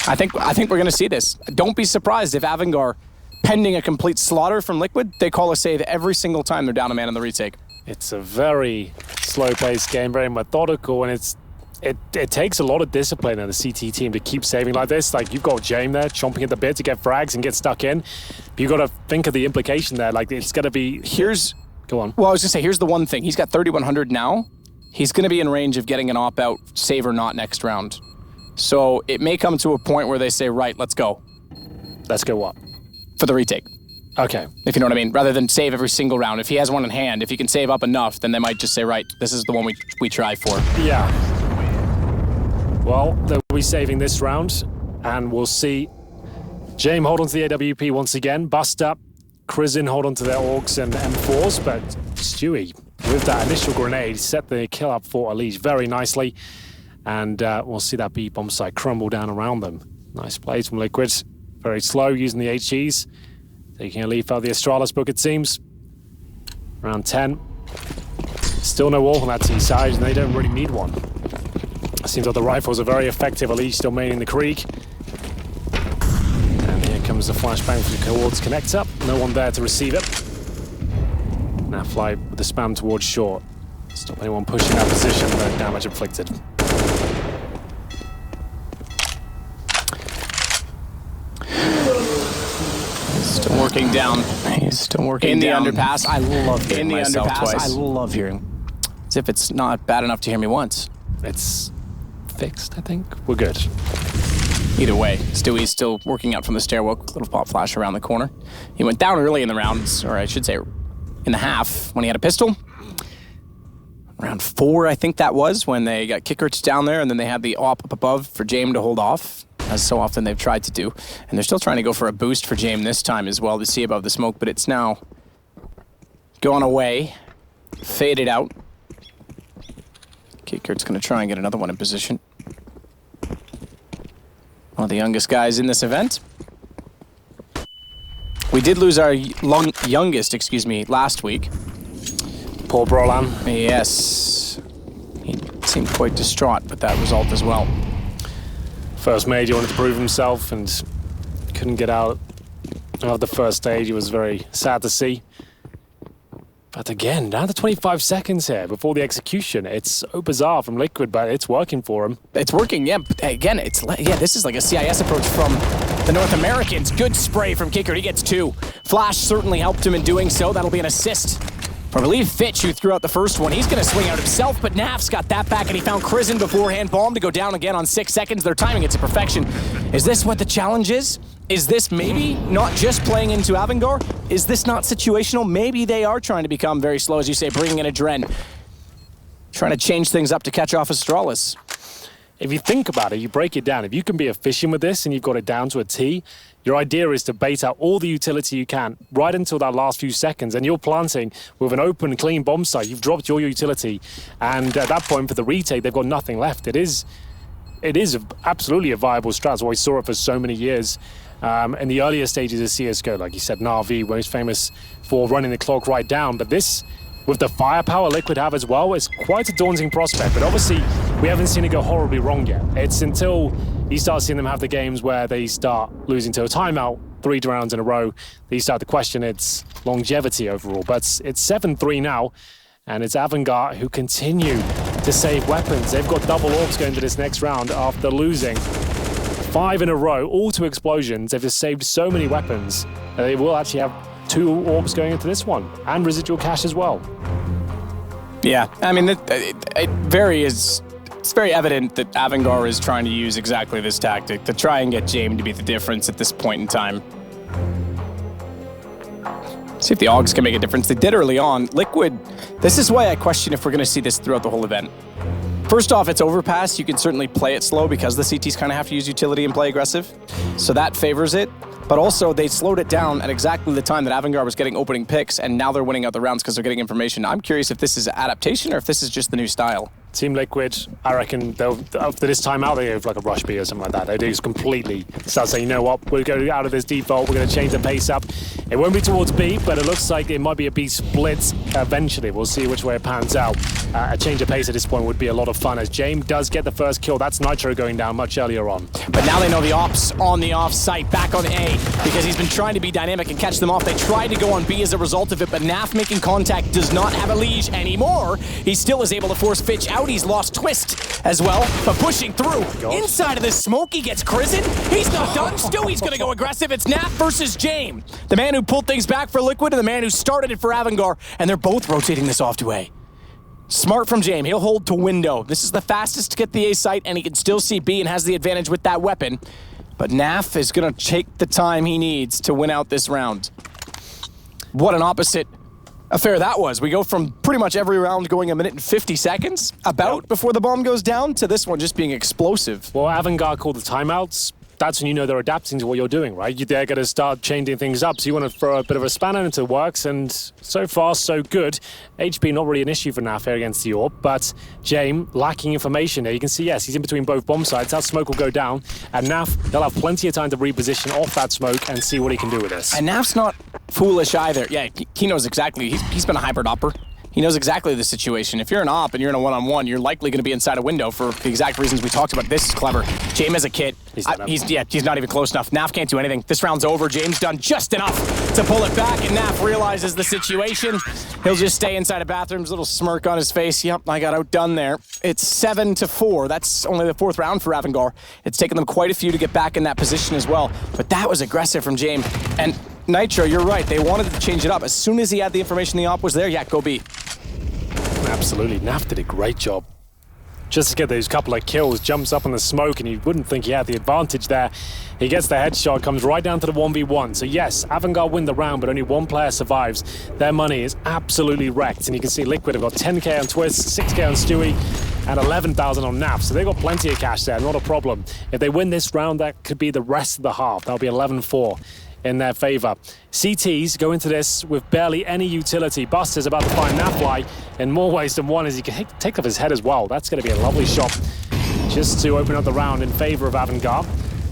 Speaker 2: I think we're going to see this. Don't be surprised if Avangar, pending a complete slaughter from Liquid, they call a save every single time they're down a man in the retake.
Speaker 3: It's a very slow-paced game, very methodical, and it takes a lot of discipline in the CT team to keep saving like this. Like, you've got James there chomping at the bit to get frags and get stuck in. But you've got to think of the implication there. Like, it's going to be... Go on.
Speaker 2: Well, I was going to say, here's the one thing. He's got 3,100 now. He's going to be in range of getting an AWP out, save or not, next round. So it may come to a point where they say, right, let's go.
Speaker 3: Let's go what?
Speaker 2: For the retake.
Speaker 3: Okay.
Speaker 2: If you know what I mean. Rather than save every single round. If he has one in hand, if he can save up enough, then they might just say, right, this is the one we try for.
Speaker 3: Yeah. Well, they'll be saving this round, and we'll see James hold on to the AWP once again, bust up. Crizin hold on to their AUGs and M4s, but Stewie, with that initial grenade, set the kill up for Elise very nicely. And we'll see that B bomb site crumble down around them. Nice plays from Liquid. Very slow using the HGs. Taking a leaf out of the Astralis book, it seems. Round 10. Still no wall on that T side, and they don't really need one. Seems like the rifles are very effective. Elise still maining the Krieg. And here comes the flashbang from towards connector. No one there to receive it. Now fly with the spam towards short. Stop anyone pushing that position, no damage inflicted.
Speaker 2: Still working down. He's still working in down. The underpass. I love hearing myself twice. I love hearing. As if it's not bad enough to hear me once.
Speaker 3: It's fixed, I think. We're good.
Speaker 2: Either way, Stewie's still working out from the stairwell. Little pop flash around the corner. He went down early in the rounds, or I should say in the half, when he had a pistol. Round 4, I think that was, when they got Kickerts down there, and then they had the op up above for James to hold off, as so often they've tried to do. And they're still trying to go for a boost for James this time as well to see above the smoke, but it's now gone away, faded out. Kickert's going to try and get another one in position. One of the youngest guys in this event. We did lose our youngest, last week.
Speaker 3: Paul Brolan.
Speaker 2: Yes. He seemed quite distraught with that result as well.
Speaker 3: First major, wanted to prove himself and couldn't get out of the first stage. He was very sad to see. But again, down to 25 seconds here before the execution. It's so bizarre from Liquid, but it's working for him.
Speaker 2: It's working, yeah. But again, this is like a CIS approach from the North Americans. Good spray from Kicker. He gets 2. Flash certainly helped him in doing so. That'll be an assist for, I believe, Fitch, who threw out the first one. He's going to swing out himself, but Naf's got that back, and he found Krizen beforehand. Bomb to go down again on 6 seconds. They're timing it to perfection. Is this what the challenge is? Is this maybe not just playing into Avangar? Is this not situational? Maybe they are trying to become very slow, as you say, bringing in a Dren. Trying to change things up to catch off Astralis.
Speaker 3: If you think about it, you break it down. If you can be efficient with this and you've got it down to a T, your idea is to bait out all the utility you can right until that last few seconds, and you're planting with an open, clean bomb site. You've dropped your utility, and at that point for the retake, they've got nothing left. It is absolutely a viable strat. That's why we saw it for so many years. In the earlier stages of CSGO, like you said, Na'Vi, most famous for running the clock right down, but this, with the firepower Liquid have as well, it's quite a daunting prospect. But obviously, we haven't seen it go horribly wrong yet. It's until you start seeing them have the games where they start losing to a timeout 3 rounds in a row, that you start to question its longevity overall. But it's 7-3 now, and it's Avangar who continue to save weapons. They've got double orbs going to this next round after losing 5 in a row, all to explosions. They've just saved so many weapons, and they will actually have 2 orbs going into this one, and residual cash as well.
Speaker 2: Yeah, I mean, it's very evident that Avangar is trying to use exactly this tactic to try and get James to be the difference at this point in time. See if the Augs can make a difference. They did early on. Liquid, this is why I question if we're going to see this throughout the whole event. First off, it's overpass. You can certainly play it slow because the CTs kind of have to use utility and play aggressive. So that favors it. But also, they slowed it down at exactly the time that Avangar was getting opening picks, and now they're winning out the rounds because they're getting information. I'm curious if this is adaptation or if this is just the new style.
Speaker 3: Team Liquid, I reckon after this timeout, they have like a rush B or something like that. They do just completely start saying, you know what, we're going out of this default, we're going to change the pace up. It won't be towards B, but it looks like it might be a B split eventually. We'll see which way it pans out. A change of pace at this point would be a lot of fun, as James does get the first kill. That's Nitro going down much earlier on.
Speaker 2: But now they know the ops on the off site, back on A, because he's been trying to be dynamic and catch them off. They tried to go on B as a result of it, but Naf making contact does not have a leash anymore. He still is able to force Fitch out. He's lost Twist as well, but pushing through. Inside of this smoke, he gets Krizen. He's not done. Stewie's going to go aggressive. It's Naf versus James. The man who pulled things back for Liquid and the man who started it for Avangar, and they're both rotating this off to A. Smart from James. He'll hold to window. This is the fastest to get the A site, and he can still see B and has the advantage with that weapon. But Naf is going to take the time he needs to win out this round. What an opposite affair that was. We go from pretty much every round going 1 minute and 50 seconds before the bomb goes down to this one just being explosive.
Speaker 3: Well, Avangar called the timeouts. That's when you know they're adapting to what you're doing, right? They're going to start changing things up, so you want to throw a bit of a spanner into the works, and so far, so good. HP not really an issue for Naf here against the AWP, but James lacking information there. You can see, yes, he's in between both bomb sites. That smoke will go down, and Naf, they'll have plenty of time to reposition off that smoke and see what he can do with this.
Speaker 2: And Naf's not foolish either. Yeah, he knows exactly. He's been a hybrid opper. He knows exactly the situation. If you're an op and you're in a one-on-one, you're likely going to be inside a window for the exact reasons we talked about. This is clever. James has a kit. He's not even close enough. Naf can't do anything. This round's over. James done just enough to pull it back, and Naf realizes the situation. He'll just stay inside of bathrooms, little smirk on his face. Yep, I got outdone there. It's 7-4. That's only the 4th round for Avangar. It's taken them quite a few to get back in that position as well. But that was aggressive from James. And Nitro, you're right. They wanted to change it up. As soon as he had the information the op was there, yeah, go B.
Speaker 3: Absolutely. Naf did a great job. Just to get those couple of kills, jumps up in the smoke, and you wouldn't think he had the advantage there. He gets the headshot, comes right down to the 1v1. So yes, Avangar win the round, but only one player survives. Their money is absolutely wrecked. And you can see Liquid have got 10k on Twist, 6k on Stewie, and 11,000 on Naf. So they've got plenty of cash there, not a problem. If they win this round, that could be the rest of the half. That'll be 11-4. In their favor. CTs go into this with barely any utility. Buster's about to find Nafly in more ways than one as he can take off his head as well. That's going to be a lovely shot just to open up the round in favor of Avangar.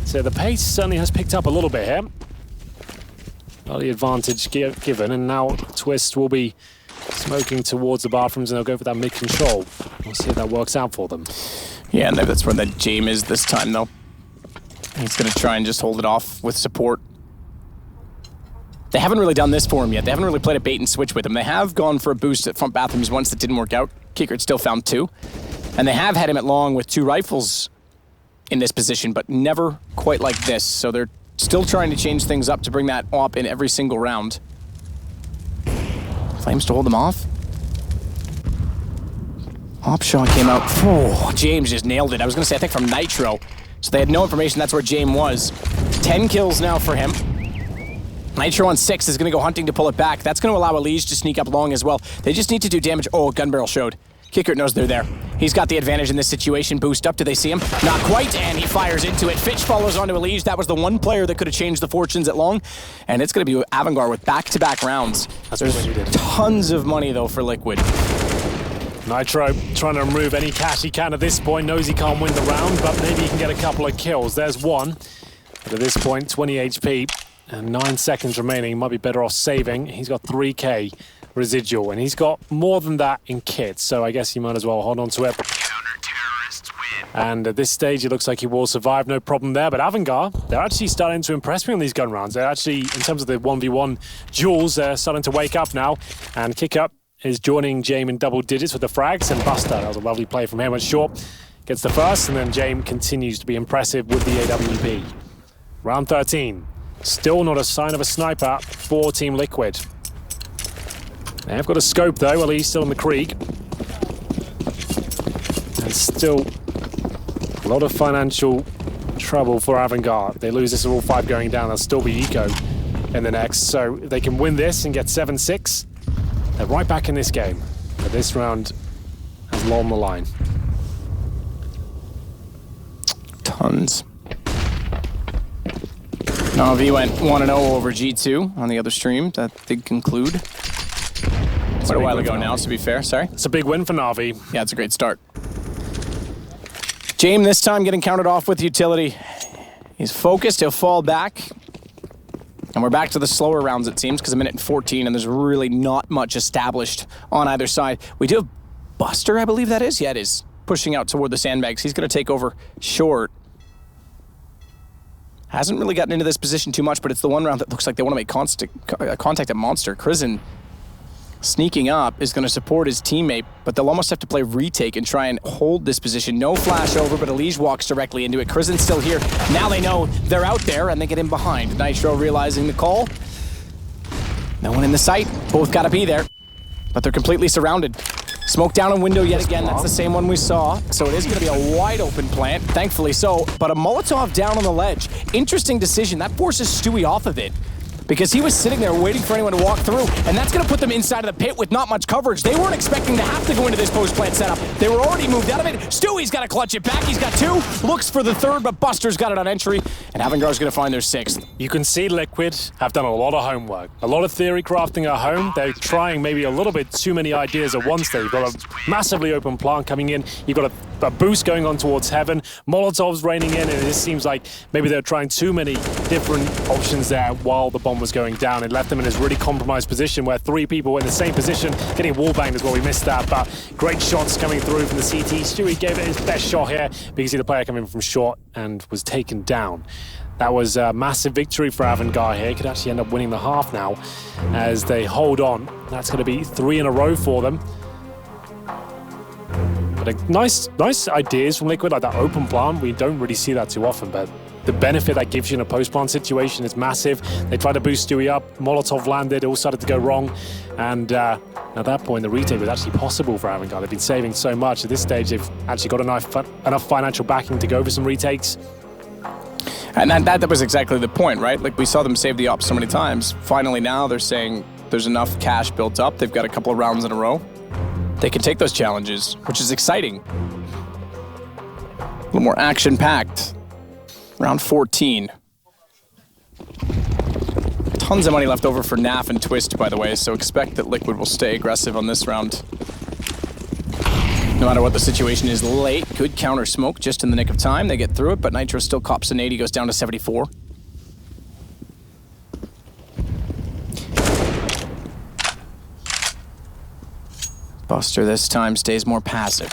Speaker 3: So the pace certainly has picked up a little bit here. Well, the advantage given, and now Twist will be smoking towards the bathrooms and they'll go for that mid-control. We'll see if that works out for them.
Speaker 2: Yeah, and that's where that James is this time though. He's going to try and just hold it off with support. They haven't really done this for him yet. They haven't really played a bait and switch with him. They have gone for a boost at front bathrooms once that didn't work out. Kickert still found 2. And they have had him at long with 2 rifles in this position, but never quite like this. So they're still trying to change things up to bring that op in every single round. Flames to hold them off. Op shot came out. Oh, James just nailed it. I was going to say, I think from Nitro. So they had no information that's where James was. 10 kills now for him. Nitro on 6 is going to go hunting to pull it back. That's going to allow Elige to sneak up long as well. They just need to do damage. Oh, gun barrel showed. Kickert knows they're there. He's got the advantage in this situation. Boost up. Do they see him? Not quite, and he fires into it. Fitch follows onto Elige. That was the one player that could have changed the fortunes at long. And it's going to be Avangar with back-to-back rounds. There's tons of money, though, for Liquid.
Speaker 3: Nitro trying to remove any cash he can at this point. Knows he can't win the round, but maybe he can get a couple of kills. There's one. But at this point, 20 HP. And 9 seconds remaining, might be better off saving. He's got 3k residual, and he's got more than that in kits, so I guess he might as well hold on to it. And at this stage, it looks like he will survive, no problem there. But Avangar, they're actually starting to impress me on these gun rounds. They're actually, in terms of the 1v1 duels, they're starting to wake up now. And Kick Up is joining James in double digits with the frags, and Buster, that was a lovely play from him, went short, gets the first, and then James continues to be impressive with the AWP. Round 13. Still not a sign of a sniper for Team Liquid. They have got a scope though, while he's still in the creek. And still a lot of financial trouble for Avangar. If they lose this all 5 going down, they'll still be eco in the next. So if they can win this and get 7-6, they're right back in this game. But this round has long the line.
Speaker 2: Tons. Na'Vi went 1-0 over G2 on the other stream. That did conclude. Quite a while ago now, to be fair. Sorry?
Speaker 3: It's a big win for Na'Vi.
Speaker 2: Yeah, it's a great start. James this time getting counted off with utility. He's focused, he'll fall back. And we're back to the slower rounds, it seems, because 1:14, and there's really not much established on either side. We do have Buster, I believe that is. Yeah, it is. Pushing out toward the sandbags. He's going to take over short. Hasn't really gotten into this position too much, but it's the one round that looks like they want to make contact at Monster. Krisen sneaking up is going to support his teammate, but they'll almost have to play retake and try and hold this position. No flash over, but Elige walks directly into it. Krisen's still here. Now they know they're out there, and they get in behind. Nitro realizing the call. No one in the sight. Both got to be there, but they're completely surrounded. Smoke down a window yet again. That's the same one we saw. So it is going to be a wide open plant, thankfully so. But a Molotov down on the ledge. Interesting decision. That forces Stewie off of it because he was sitting there waiting for anyone to walk through. And that's going to put them inside of the pit with not much coverage. They weren't expecting to have to go into this post-plant setup. They were already moved out of it. Stewie's got to clutch it back. He's got 2. Looks for the 3rd, but Buster's got it on entry. And Avangar's going to find their 6th.
Speaker 3: You can see Liquid have done a lot of homework, a lot of theory crafting at home. They're trying maybe a little bit too many ideas at once there. You've got a massively open plant coming in. You've got a boost going on towards heaven. Molotovs raining in, and it just seems like maybe they're trying too many different options there while the bomb was going down. It left them in this really compromised position where 3 people were in the same position, getting wallbanged as well. We missed that, but great shots coming through from the CT. Stewie gave it his best shot here, but you can see the player coming from short and was taken down. That was a massive victory for Avangar here. Could actually end up winning the half now as they hold on. That's going to be 3 in a row for them. But nice ideas from Liquid, like that open plant. We don't really see that too often, but the benefit that gives you in a post-plant situation is massive. They tried to boost Stewie up. Molotov landed. It all started to go wrong. And at that point, the retake was actually possible for Avangar. They've been saving so much. At this stage, they've actually got enough financial backing to go for some retakes.
Speaker 2: And that was exactly the point, right? Like, we saw them save the op so many times. Finally now they're saying there's enough cash built up. They've got a couple of rounds in a row. They can take those challenges, which is exciting. A little more action-packed. Round 14. Tons of money left over for NAF and Twist, by the way, so expect that Liquid will stay aggressive on this round. No matter what the situation is late, good counter smoke just in the nick of time. They get through it, but Nitro still cops an 80, goes down to 74. Buster this time stays more passive.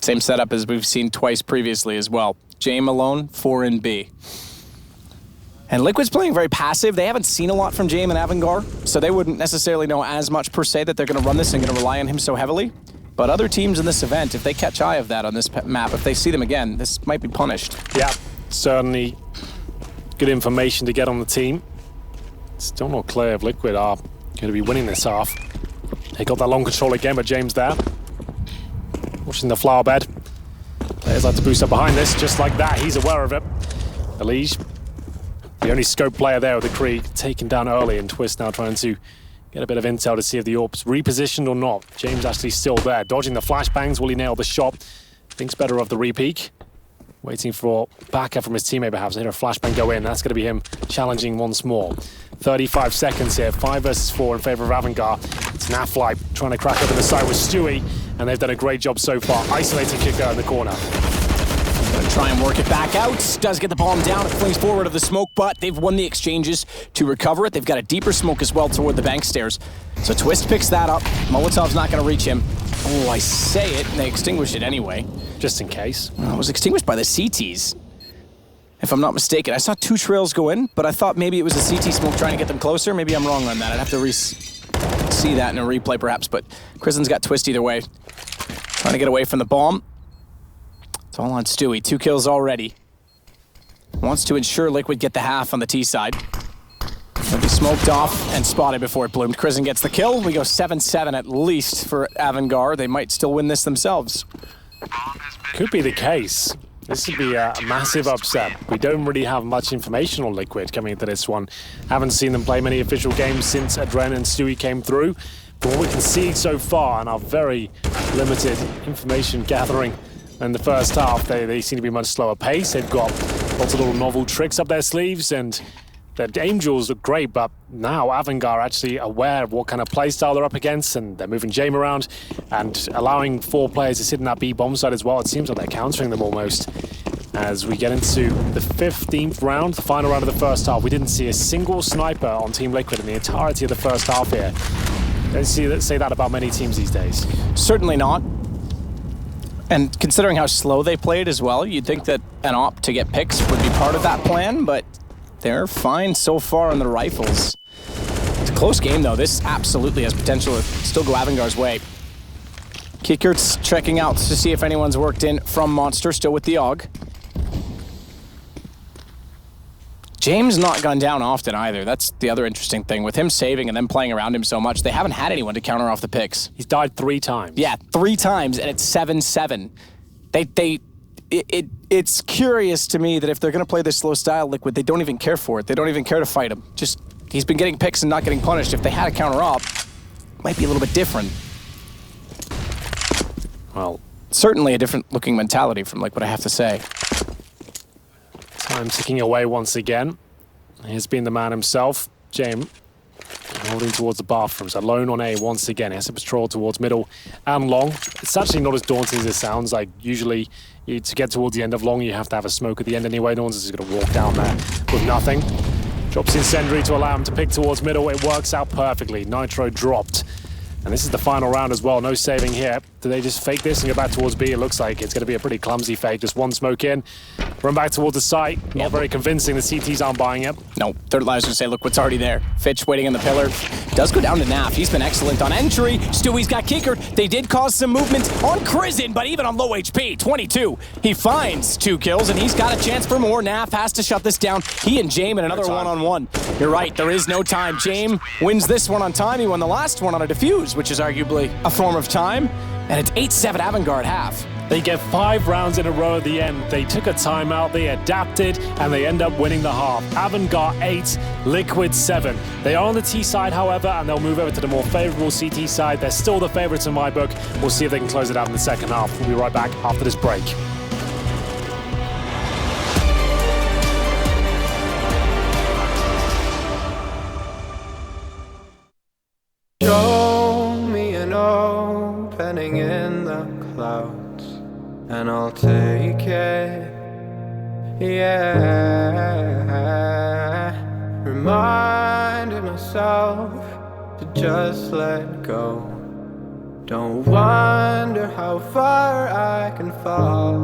Speaker 2: Same setup as we've seen twice previously as well. Jame alone, 4 in B. And Liquid's playing very passive. They haven't seen a lot from Jame and Avangar, so they wouldn't necessarily know as much per se that they're going to run this and going to rely on him so heavily. But other teams in this event, if they catch eye of that on this map, if they see them again, this might be punished.
Speaker 3: Yeah, certainly good information to get on the team. Still not clear if Liquid are going to be winning this half. They got that long control again, but James there. Watching the flower bed. Players like to boost up behind this, just like that. He's aware of it. Elige, the only scope player there with the Krieg, taken down early, and Twist now trying to get a bit of intel to see if the orb's repositioned or not. James actually still there, dodging the flashbangs. Will he nail the shot? Thinks better of the repeak. Waiting for backup from his teammate perhaps. Hear a flashbang go in. That's going to be him challenging once more. 35 seconds here, 5 versus 4 in favor of Avangar. It's Nafly trying to crack open the side with Stewie, and they've done a great job so far. Isolating Kicker in the corner.
Speaker 2: Gonna try and work it back out. Does get the bomb down. It flings forward of the smoke, but they've won the exchanges to recover it. They've got a deeper smoke as well toward the bank stairs. So Twist picks that up. Molotov's not going to reach him. Oh, I say it, and they extinguish it anyway.
Speaker 3: Just in case.
Speaker 2: Well, it was extinguished by the CTs, if I'm not mistaken. I saw 2 trails go in, but I thought maybe it was a CT smoke trying to get them closer. Maybe I'm wrong on that. I'd have to see that in a replay perhaps, but Kristen's got Twist either way. Trying to get away from the bomb. It's all on Stewie. 2 kills already. Wants to ensure Liquid get the half on the T side. He'll be smoked off and spotted before it bloomed. Kristen gets the kill. We go 7-7 at least for Avangar. They might still win this themselves.
Speaker 3: Could be the case. This would be a massive upset. We don't really have much information on Liquid coming into this one. Haven't seen them play many official games since Adren and Stewie came through. But what we can see so far and our very limited information gathering in the first half, they seem to be much slower pace. They've got lots of little novel tricks up their sleeves, and their Angels look great, but now Avangar are actually aware of what kind of playstyle they're up against, and they're moving Jame around and allowing 4 players to sit in that B bomb side as well. It seems like they're countering them almost. As we get into the 15th round, the final round of the first half, we didn't see a single sniper on Team Liquid in the entirety of the first half here. Don't say that about many teams these days.
Speaker 2: Certainly not. And considering how slow they played as well, you'd think that an op to get picks would be part of that plan, but they're fine so far on the rifles. It's a close game, though. This absolutely has potential to still go Avangar's way. Kickert's checking out to see if anyone's worked in from Monster, still with the AUG. James not gone down often either. That's the other interesting thing. With him saving and then playing around him so much, they haven't had anyone to counter off the picks.
Speaker 3: He's died 3 times.
Speaker 2: Yeah, 3 times, and it's 7-7. It's curious to me that if they're going to play this slow style, Liquid, they don't even care for it. They don't even care to fight him. Just, he's been getting picks and not getting punished. If they had a counter op, it might be a little bit different.
Speaker 3: Well,
Speaker 2: certainly a different looking mentality from Liquid, I have to say.
Speaker 3: Time ticking away once again. Here's been the man himself, James, holding towards the bathrooms, alone on A once again. He has to patrol towards middle and long. It's actually not as daunting as it sounds. Like, usually, to get towards the end of long, you have to have a smoke at the end anyway. No one's just going to walk down there with nothing. Drops incendiary to allow him to pick towards middle. It works out perfectly. Nitro dropped. And this is the final round as well. No saving here. Do they just fake this and go back towards B? It looks like it's going to be a pretty clumsy fake. Just one smoke in. Run back towards the site. Not very convincing. The CTs aren't buying it.
Speaker 2: No, third line's going to say, look what's already there. Fitch waiting on the pillar. Does go down to Naf. He's been excellent on entry. Stewie's got kicker. They did cause some movement on Crizin, but even on low HP, 22. He finds 2 kills, and he's got a chance for more. Naf has to shut this down. He and Jame in another one-on-one. You're right, there is no time. Jame wins this one on time. He won the last one on a defuse, which is arguably a form of time. And it's 8-7 Avantgarde half.
Speaker 3: They get 5 rounds in a row at the end. They took a timeout, they adapted, and they end up winning the half. Avantgarde 8, Liquid 7. They are on the T side, however, and they'll move over to the more favorable CT side. They're still the favorites in my book. We'll see if they can close it out in the second half. We'll be right back after this break.
Speaker 5: Show me an opening in the clouds, and I'll take it, yeah. Reminding myself to just let go. Don't wonder how far I can fall.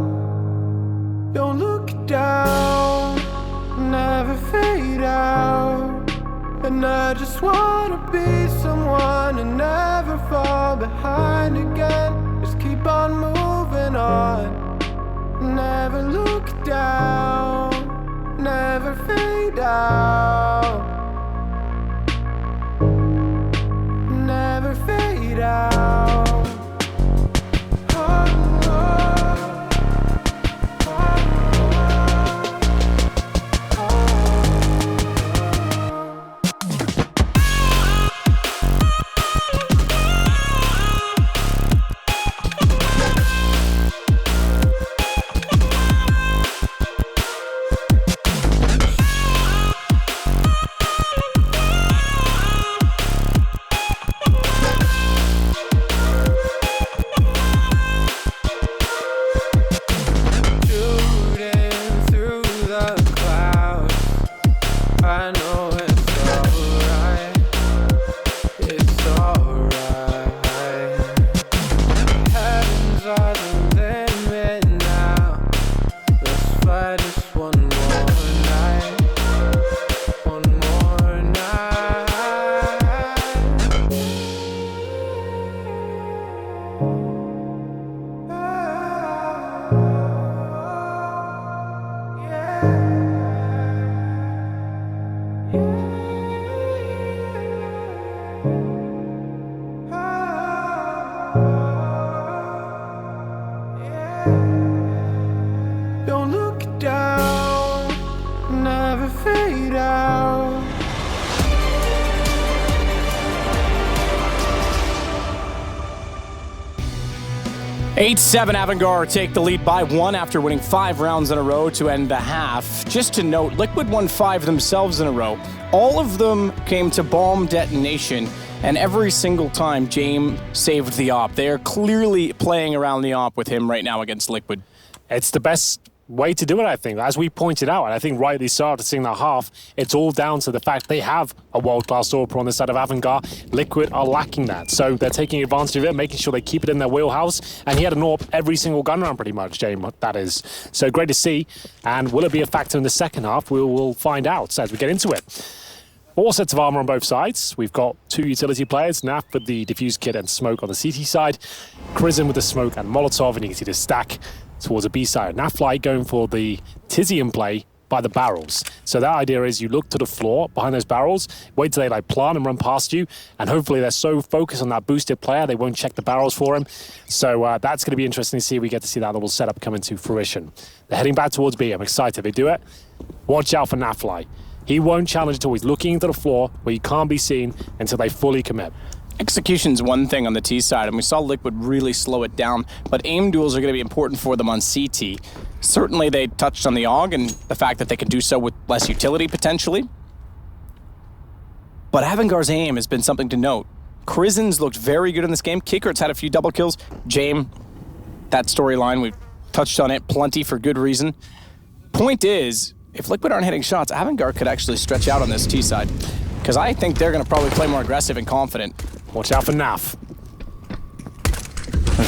Speaker 5: Don't look down, never fade out. And I just wanna be someone and never fall behind again. Just keep on moving on. Never look down, never fade out. Never fade out. Don't look down, never fade out.
Speaker 2: 8-7 Avantgarde take the lead by 1 after winning 5 rounds in a row to end the half. Just to note, Liquid won 5 themselves in a row. All of them came to bomb detonation, and every single time Jame saved the op. They are clearly playing around the op with him right now against Liquid.
Speaker 3: It's the best way to do it, I think. As we pointed out, and I think rightly so after seeing that half, it's all down to the fact they have a world-class AWPer on the side of Avantgarde. Liquid are lacking that, so they're taking advantage of it, making sure they keep it in their wheelhouse, and he had an AWP every single gun round pretty much, James, that is. So great to see, and will it be a factor in the second half? We will find out as we get into it. 4 sets of armor on both sides. We've got 2 utility players, Naf with the diffuse kit and smoke on the CT side, Crizin with the smoke and Molotov, and you can see the stack towards the B side. Nafly going for the Tizian play by the barrels. So that idea is you look to the floor behind those barrels, wait till they like plant and run past you, and hopefully they're so focused on that boosted player they won't check the barrels for him. So that's going to be interesting to see if we get to see that little setup come into fruition. They're heading back towards B. I'm excited if they do it. Watch out for Nafly. He won't challenge at all. He's looking into the floor where he can't be seen until they fully commit.
Speaker 2: Execution's one thing on the T side, and we saw Liquid really slow it down, but aim duels are going to be important for them on CT. Certainly they touched on the AUG and the fact that they can do so with less utility potentially. But Avangar's aim has been something to note. Krizen's looked very good in this game. Kickert's had a few double kills. Jame, that storyline, we've touched on it plenty for good reason. Point is, if Liquid aren't hitting shots, Avangar could actually stretch out on this T side. Because I think they're going to probably play more aggressive and confident.
Speaker 3: Watch out for Naf.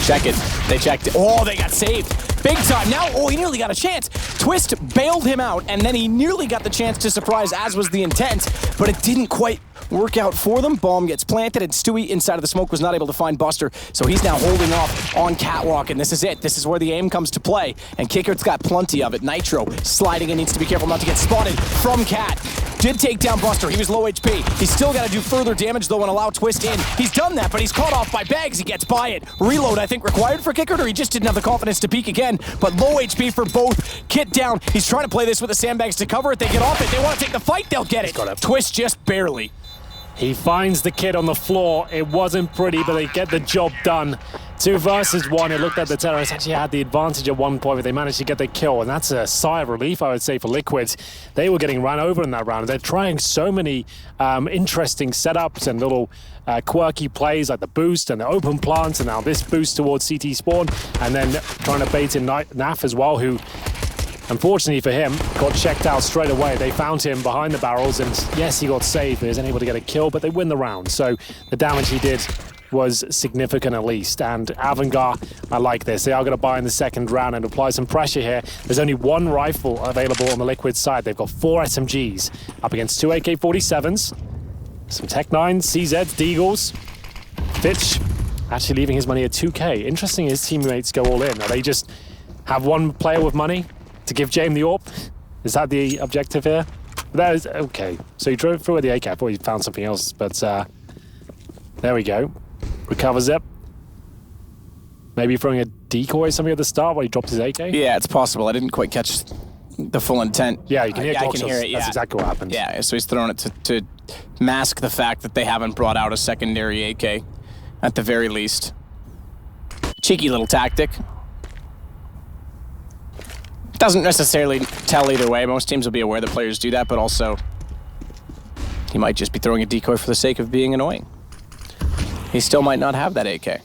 Speaker 2: Check it. They checked it. Oh, they got saved. Big time. Now, oh, he nearly got a chance. Twist bailed him out, and then he nearly got the chance to surprise, as was the intent, but it didn't quite work out for them. Bomb gets planted, and Stewie inside of the smoke was not able to find Buster, so he's now holding off on Catwalk, and this is it. This is where the aim comes to play, and Kickert's got plenty of it. Nitro sliding and needs to be careful not to get spotted from Cat. Did take down Buster. He was low HP. He's still got to do further damage, though, and allow Twist in. He's done that, but he's caught off by Bags. He gets by it. Reload, I think, required for Kickert, or he just didn't have the confidence to peek again. But low HP for both. Kit down. He's trying to play this with the sandbags to cover it. They get off it. They want to take the fight. They'll get it. Twist just barely.
Speaker 3: He finds the kid on the floor. It wasn't pretty, but they get the job done. 2 versus 1. It looked like the terrorists actually had the advantage at one point, but they managed to get the kill, and that's a sigh of relief, I would say, for Liquid. They were getting run over in that round. They're trying so many interesting setups and little quirky plays like the boost and the open plants, and now this boost towards CT spawn, and then trying to bait in Naf as well, who, unfortunately for him, got checked out straight away. They found him behind the barrels, and yes, he got saved, but he wasn't able to get a kill, but they win the round. So the damage he did was significant at least. And Avangar, I like this. They are going to buy in the second round and apply some pressure here. There's only 1 rifle available on the Liquid side. They've got 4 SMGs up against 2 AK-47s, some Tech 9s, CZs, Deagles. Fitch actually leaving his money at 2K. Interesting his teammates go all in. Are they just have one player with money to give Jame the AWP? Is that the objective here? That is okay. So he drove through with the AK. I thought he found something else, but there we go. Recovers it. Maybe throwing a decoy or something at the start while he dropped his AK?
Speaker 2: Yeah, it's possible. I didn't quite catch the full intent.
Speaker 3: Yeah, you can hear
Speaker 2: I can hear it, yeah.
Speaker 3: That's exactly what happened.
Speaker 2: Yeah, so he's throwing it to mask the fact that they haven't brought out a secondary AK, at the very least. Cheeky little tactic. Doesn't necessarily tell either way. Most teams will be aware that players do that, but also he might just be throwing a decoy for the sake of being annoying. He still might not have that AK.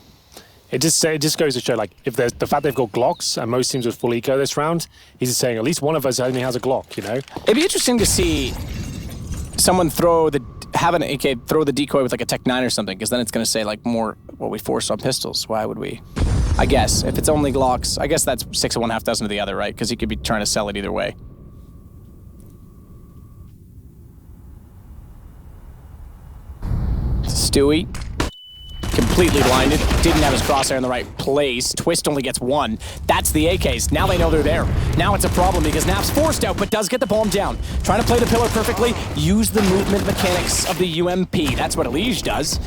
Speaker 3: It just goes to show, like, if there's the fact they've got Glocks and most teams with full eco this round, he's just saying at least one of us only has a Glock, you know?
Speaker 2: It'd be interesting to see someone have an AK, throw the decoy with like a Tech 9 or something, because then it's going to say like more what we force on pistols. Why would we? I guess if it's only Glocks, I guess that's 6 of one, half dozen of the other, right? Because he could be trying to sell it either way. Stewie. Completely blinded, didn't have his crosshair in the right place. Twist only gets 1. That's the AKs. Now they know they're there. Now it's a problem because Nap's forced out, but does get the bomb down. Trying to play the pillar perfectly, use the movement mechanics of the UMP. That's what Elige does.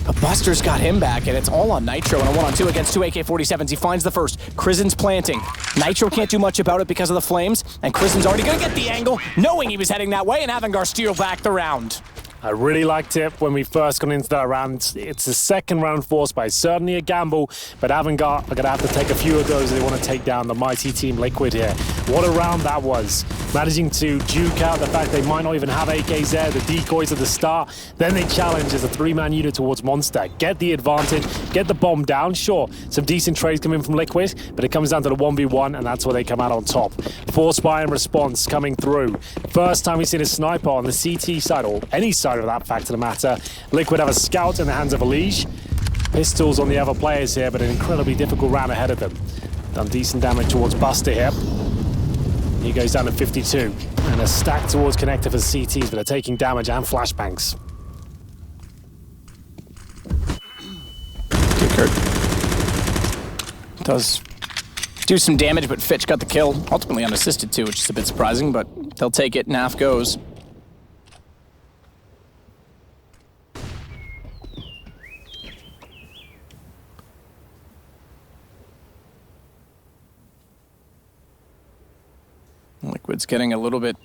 Speaker 2: But Buster's got him back, and it's all on Nitro in a 1-on-2 against 2 AK-47s. He finds the first. Krizen's planting. Nitro can't do much about it because of the flames, and Krizen's already going to get the angle, knowing he was heading that way, and Avangar steal back the round.
Speaker 3: I really liked it when we first got into that round. It's the second round forced by certainly a gamble, but Avangar are going to have to take a few of those if they want to take down the mighty Team Liquid here. What a round that was. Managing to duke out the fact they might not even have AKs there, the decoys at the start. Then they challenge as a 3-man unit towards Monster. Get the advantage, get the bomb down. Sure, some decent trades come in from Liquid, but it comes down to the 1v1, and that's where they come out on top. Force buy and response coming through. First time we've seen a sniper on the CT side, or any side of that fact of the matter. Liquid have a scout in the hands of Elige. Pistols on the other players here, but an incredibly difficult round ahead of them. Done decent damage towards Buster here. He goes down to 52. And a stack towards Connector for CTs, but they're taking damage and flashbangs.
Speaker 2: Kicker does do some damage, but Fitch got the kill. Ultimately unassisted too, which is a bit surprising, but they'll take it. Naf goes. Liquid's getting a little bit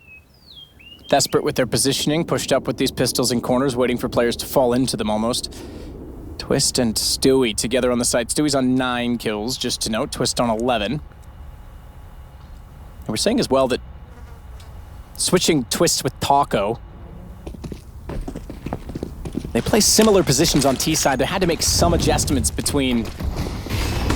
Speaker 2: desperate with their positioning, pushed up with these pistols in corners, waiting for players to fall into them almost. Twist and Stewie together on the site. Stewie's on 9 kills, just to note. Twist on 11. And we're saying as well that switching Twist with Taco, they play similar positions on T side. They had to make some adjustments between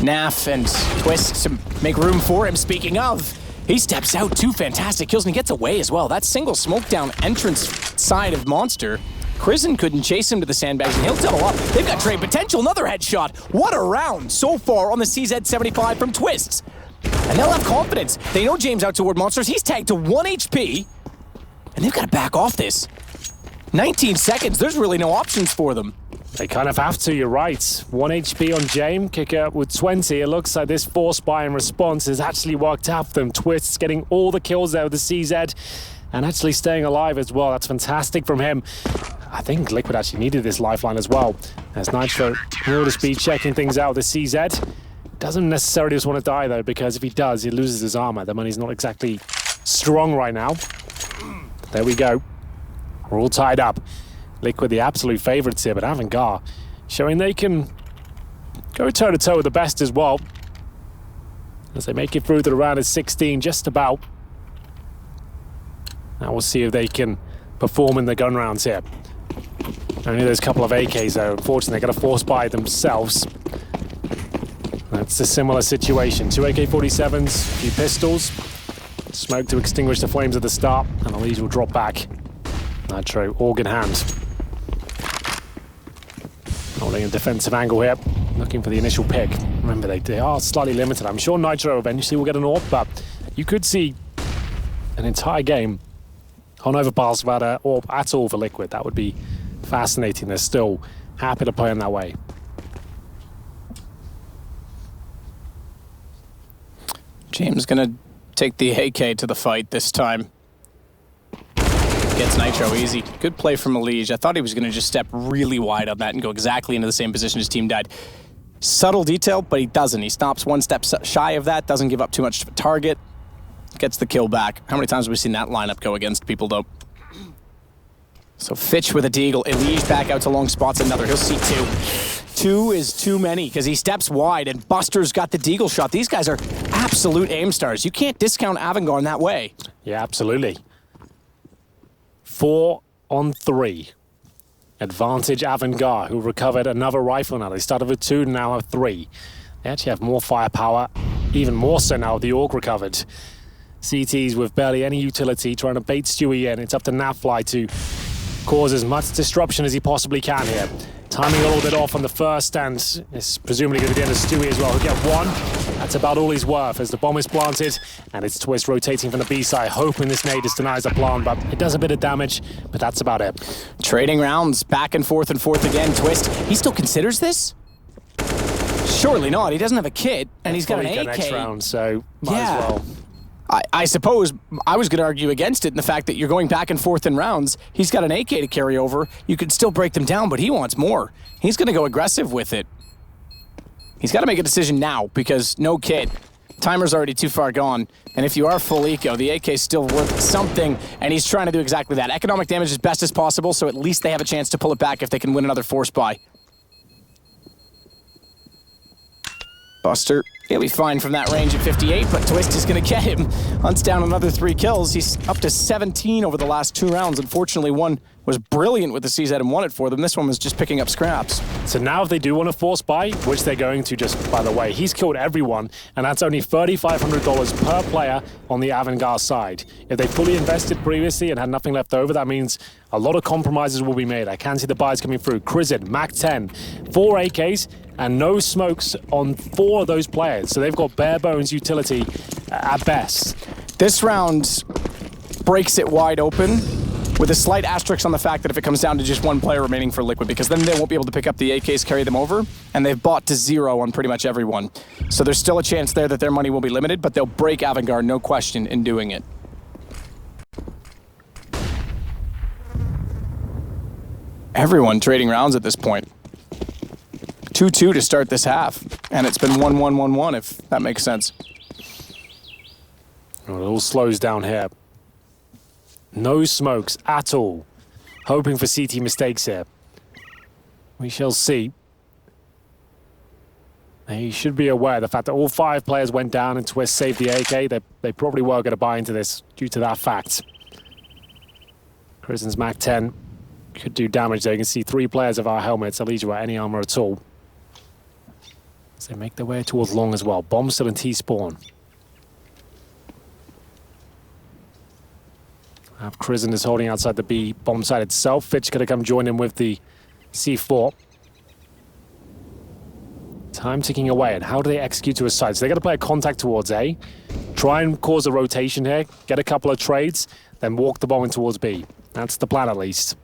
Speaker 2: Naf and Twist to make room for him. Speaking of, he steps out, 2 fantastic kills, and he gets away as well. That single smoke down entrance side of Monster. Krisen couldn't chase him to the sandbags, and he'll double up. They've got trade potential, another headshot. What a round so far on the CZ75 from Twists. And they'll have confidence. They know James out toward Monsters. He's tagged to 1 HP, and they've got to back off this. 19 seconds, there's really no options for them.
Speaker 3: They kind of have to, you're right. 1 HP on James, kicker with 20. It looks like this force buy in response has actually worked out for them. Twists getting all the kills there with the CZ and actually staying alive as well. That's fantastic from him. I think Liquid actually needed this lifeline as well. As Nitro will just be checking things out with the CZ. Doesn't necessarily just want to die though, because if he does, he loses his armor. The money's not exactly strong right now. There we go. We're all tied up. Liquid the absolute favorites here, but Avangard showing they can go toe-to-toe with the best as well. As they make it through to the round of 16, just about. Now we'll see if they can perform in the gun rounds here. Only those couple of AKs though, unfortunately, they got to force buy themselves. That's a similar situation. 2 AK-47s, a few pistols, smoke to extinguish the flames at the start, and Elise will drop back. Nitro, organ hand. Holding a defensive angle here, looking for the initial pick. Remember, they are slightly limited. I'm sure Nitro eventually will get an AWP, but you could see an entire game on overpass without an AWP at all for Liquid. That would be fascinating. They're still happy to play in that way.
Speaker 2: James gonna take the AK to the fight this time. Gets Nitro easy. Good play from Elige. I thought he was gonna just step really wide on that and go exactly into the same position his team died. Subtle detail, but he doesn't. He stops 1 step shy of that, doesn't give up too much of a target, gets the kill back. How many times have we seen that lineup go against people though? So Fitch with a deagle. Elige back out to long spots, another. He'll see 2. 2 is too many because he steps wide and Buster's got the deagle shot. These guys are absolute aim stars. You can't discount Avangard in that way.
Speaker 3: Yeah, absolutely. 4 on 3. Advantage Avangard, who recovered another rifle now. They started with 2, now have 3. They actually have more firepower, even more so now with the AUG recovered. CTs with barely any utility, trying to bait Stewie in. It's up to Nafly to cause as much disruption as he possibly can here. Timing a little bit off on the first, and it's presumably going to be the end of Stewie as well. He'll get 1. That's about all he's worth as the bomb is planted, and it's Twist rotating from the B side, hoping this nade just denies the plant, but it does a bit of damage, but that's about it.
Speaker 2: Trading rounds, back and forth again. Twist, he still considers this? Surely not. He doesn't have a kit, and he's got an AK.
Speaker 3: Next round, so might as well.
Speaker 2: I suppose I was going to argue against it in the fact that you're going back and forth in rounds. He's got an AK to carry over. You could still break them down, but he wants more. He's going to go aggressive with it. He's got to make a decision now because no kit. Timer's already too far gone. And if you are full eco, the AK is still worth something, and he's trying to do exactly that. Economic damage as best as possible, so at least they have a chance to pull it back if they can win another force buy. Buster, he'll be fine from that range at 58, but Twist is going to get him. Hunts down another 3 kills. He's up to 17 over the last 2 rounds. Unfortunately, one was brilliant with the CZ and won it for them. This one was just picking up scraps.
Speaker 3: So now if they do want to force buy, which they're going to just, by the way, he's killed everyone, and that's only $3,500 per player on the Avangard side. If they fully invested previously and had nothing left over, that means a lot of compromises will be made. I can see the buys coming through. Krisen, Mac 10, 4 AKs, and no smokes on 4 of those players. So they've got bare bones utility at best.
Speaker 2: This round breaks it wide open with a slight asterisk on the fact that if it comes down to just 1 player remaining for Liquid, because then they won't be able to pick up the AKs, carry them over, and they've bought to 0 on pretty much everyone. So there's still a chance there that their money will be limited, but they'll break Avangard, no question, in doing it. Everyone trading rounds at this point. 2-2 to start this half, and it's been 1-1-1-1, if that makes sense.
Speaker 3: Well, it all slows down here. No smokes at all. Hoping for CT mistakes here. We shall see. He should be aware of the fact that all 5 players went down and Twist saved the AK. They probably were going to buy into this due to that fact. Krisen's Mac 10 could do damage there. You can see 3 players of our helmets, Elijah without any armor at all. As they make their way towards long as well. Bomb still in T-spawn. Krisen is holding outside the B bomb site itself. Fitch going to come join him with the C4. Time ticking away, and how do they execute to a side? So they got to play a contact towards A, try and cause a rotation here, get a couple of trades, then walk the bomb in towards B. That's the plan at least.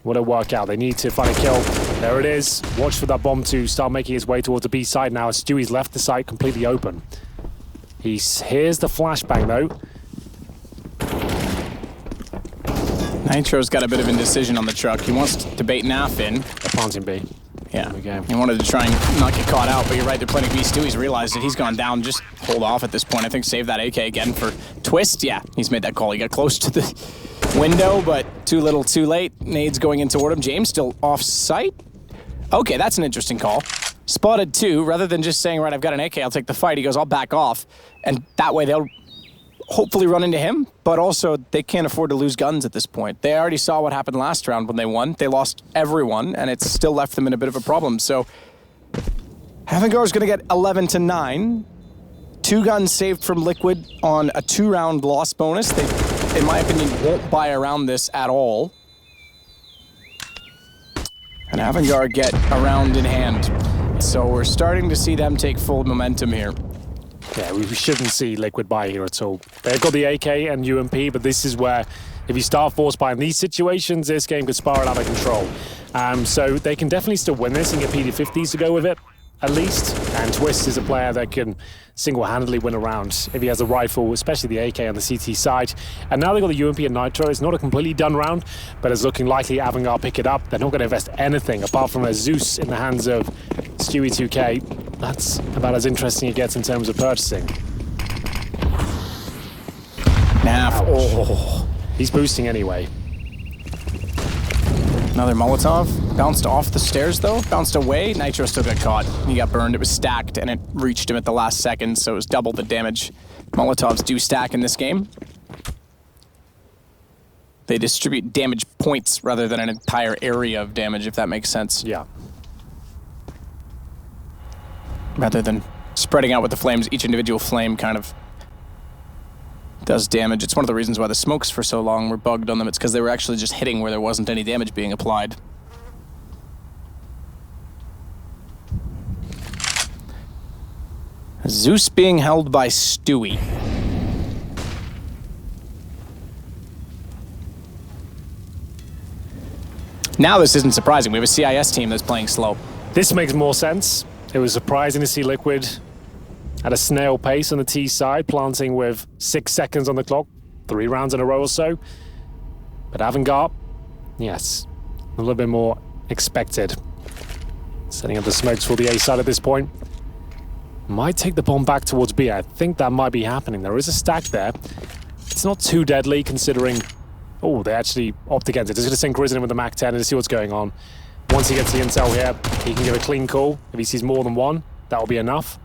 Speaker 3: Will it work out? They need to find a kill. There it is. Watch for that bomb to start making its way towards the B side now as Stewie's left the site completely open. He hears the flashbang though.
Speaker 2: Nitro's got a bit of indecision on the truck. He wants to bait Naf in.
Speaker 3: Planting B.
Speaker 2: Yeah, he wanted to try and not get caught out, but you're right, they're playing B. Stewie's realized that he's gone down. Just hold off at this point. I think save that AK again for Twist. Yeah, he's made that call. He got close to the window, but too little, too late. Nades going in toward him. James still off site. Okay, that's an interesting call. Spotted 2, rather than just saying, right, I've got an AK, I'll take the fight. He goes, I'll back off. And that way they'll hopefully run into him, but also they can't afford to lose guns at this point. They already saw what happened last round when they won. They lost everyone, and it's still left them in a bit of a problem. So Havengar's going to get 11-9. 2 guns saved from Liquid on a 2-round loss bonus. They, in my opinion, won't buy around this at all. And Havengar get a round in hand. So we're starting to see them take full momentum here.
Speaker 3: Yeah, we shouldn't see Liquid buy here at all. They've got the AK and UMP, but this is where, if you start force buying these situations, this game could spiral out of control. So they can definitely still win this and get PD50s to go with it, at least. And Twist is a player that can single-handedly win a round if he has a rifle, especially the AK on the CT side. And now they've got the UMP and Nitro. It's not a completely done round, but it's looking likely Havengar pick it up. They're not going to invest anything apart from a Zeus in the hands of Stewie 2K. That's about as interesting it gets in terms of purchasing.
Speaker 2: Naf,
Speaker 3: oh, he's boosting anyway.
Speaker 2: Another Molotov. Bounced off the stairs, though. Bounced away. Nitro still got caught. He got burned. It was stacked, and it reached him at the last second, so it was double the damage. Molotovs do stack in this game. They distribute damage points rather than an entire area of damage, if that makes sense.
Speaker 3: Yeah.
Speaker 2: Rather than spreading out with the flames, each individual flame kind of does damage. It's one of the reasons why the smokes for so long were bugged on them. It's because they were actually just hitting where there wasn't any damage being applied. Zeus being held by Stewie. Now this isn't surprising. We have a CIS team that's playing slow.
Speaker 3: This makes more sense. It was surprising to see Liquid at a snail pace on the T side, planting with 6 seconds on the clock, 3 rounds in a row or so. But Havengar, yes, a little bit more expected. Setting up the smokes for the A side at this point. Might take the bomb back towards B. I think that might be happening. There is a stack there. It's not too deadly considering... Oh, they actually opt against it. Just going to send Krisen in with the Mac 10 and see what's going on. Once he gets the intel here, he can give a clean call. If he sees more than one, that'll be enough.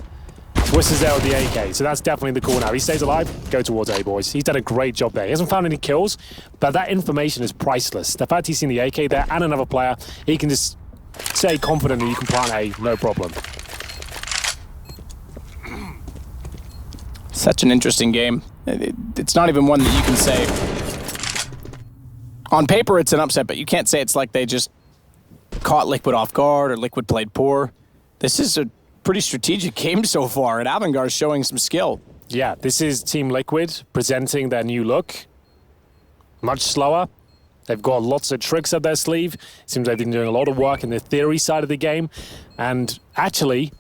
Speaker 3: Twist is there with the AK, so that's definitely the call now. He stays alive, go towards A, boys. He's done a great job there. He hasn't found any kills, but that information is priceless. The fact he's seen the AK there and another player, he can just say confidently you can plant A, no problem.
Speaker 2: Such an interesting game. It's not even one that you can say... On paper, it's an upset, but you can't say it's like they just caught Liquid off guard or Liquid played poor. This is a pretty strategic game so far, and Havengar's showing some skill.
Speaker 3: Yeah, this is Team Liquid presenting their new look. Much slower. They've got lots of tricks up their sleeve. Seems like they've been doing a lot of work in the theory side of the game. And actually,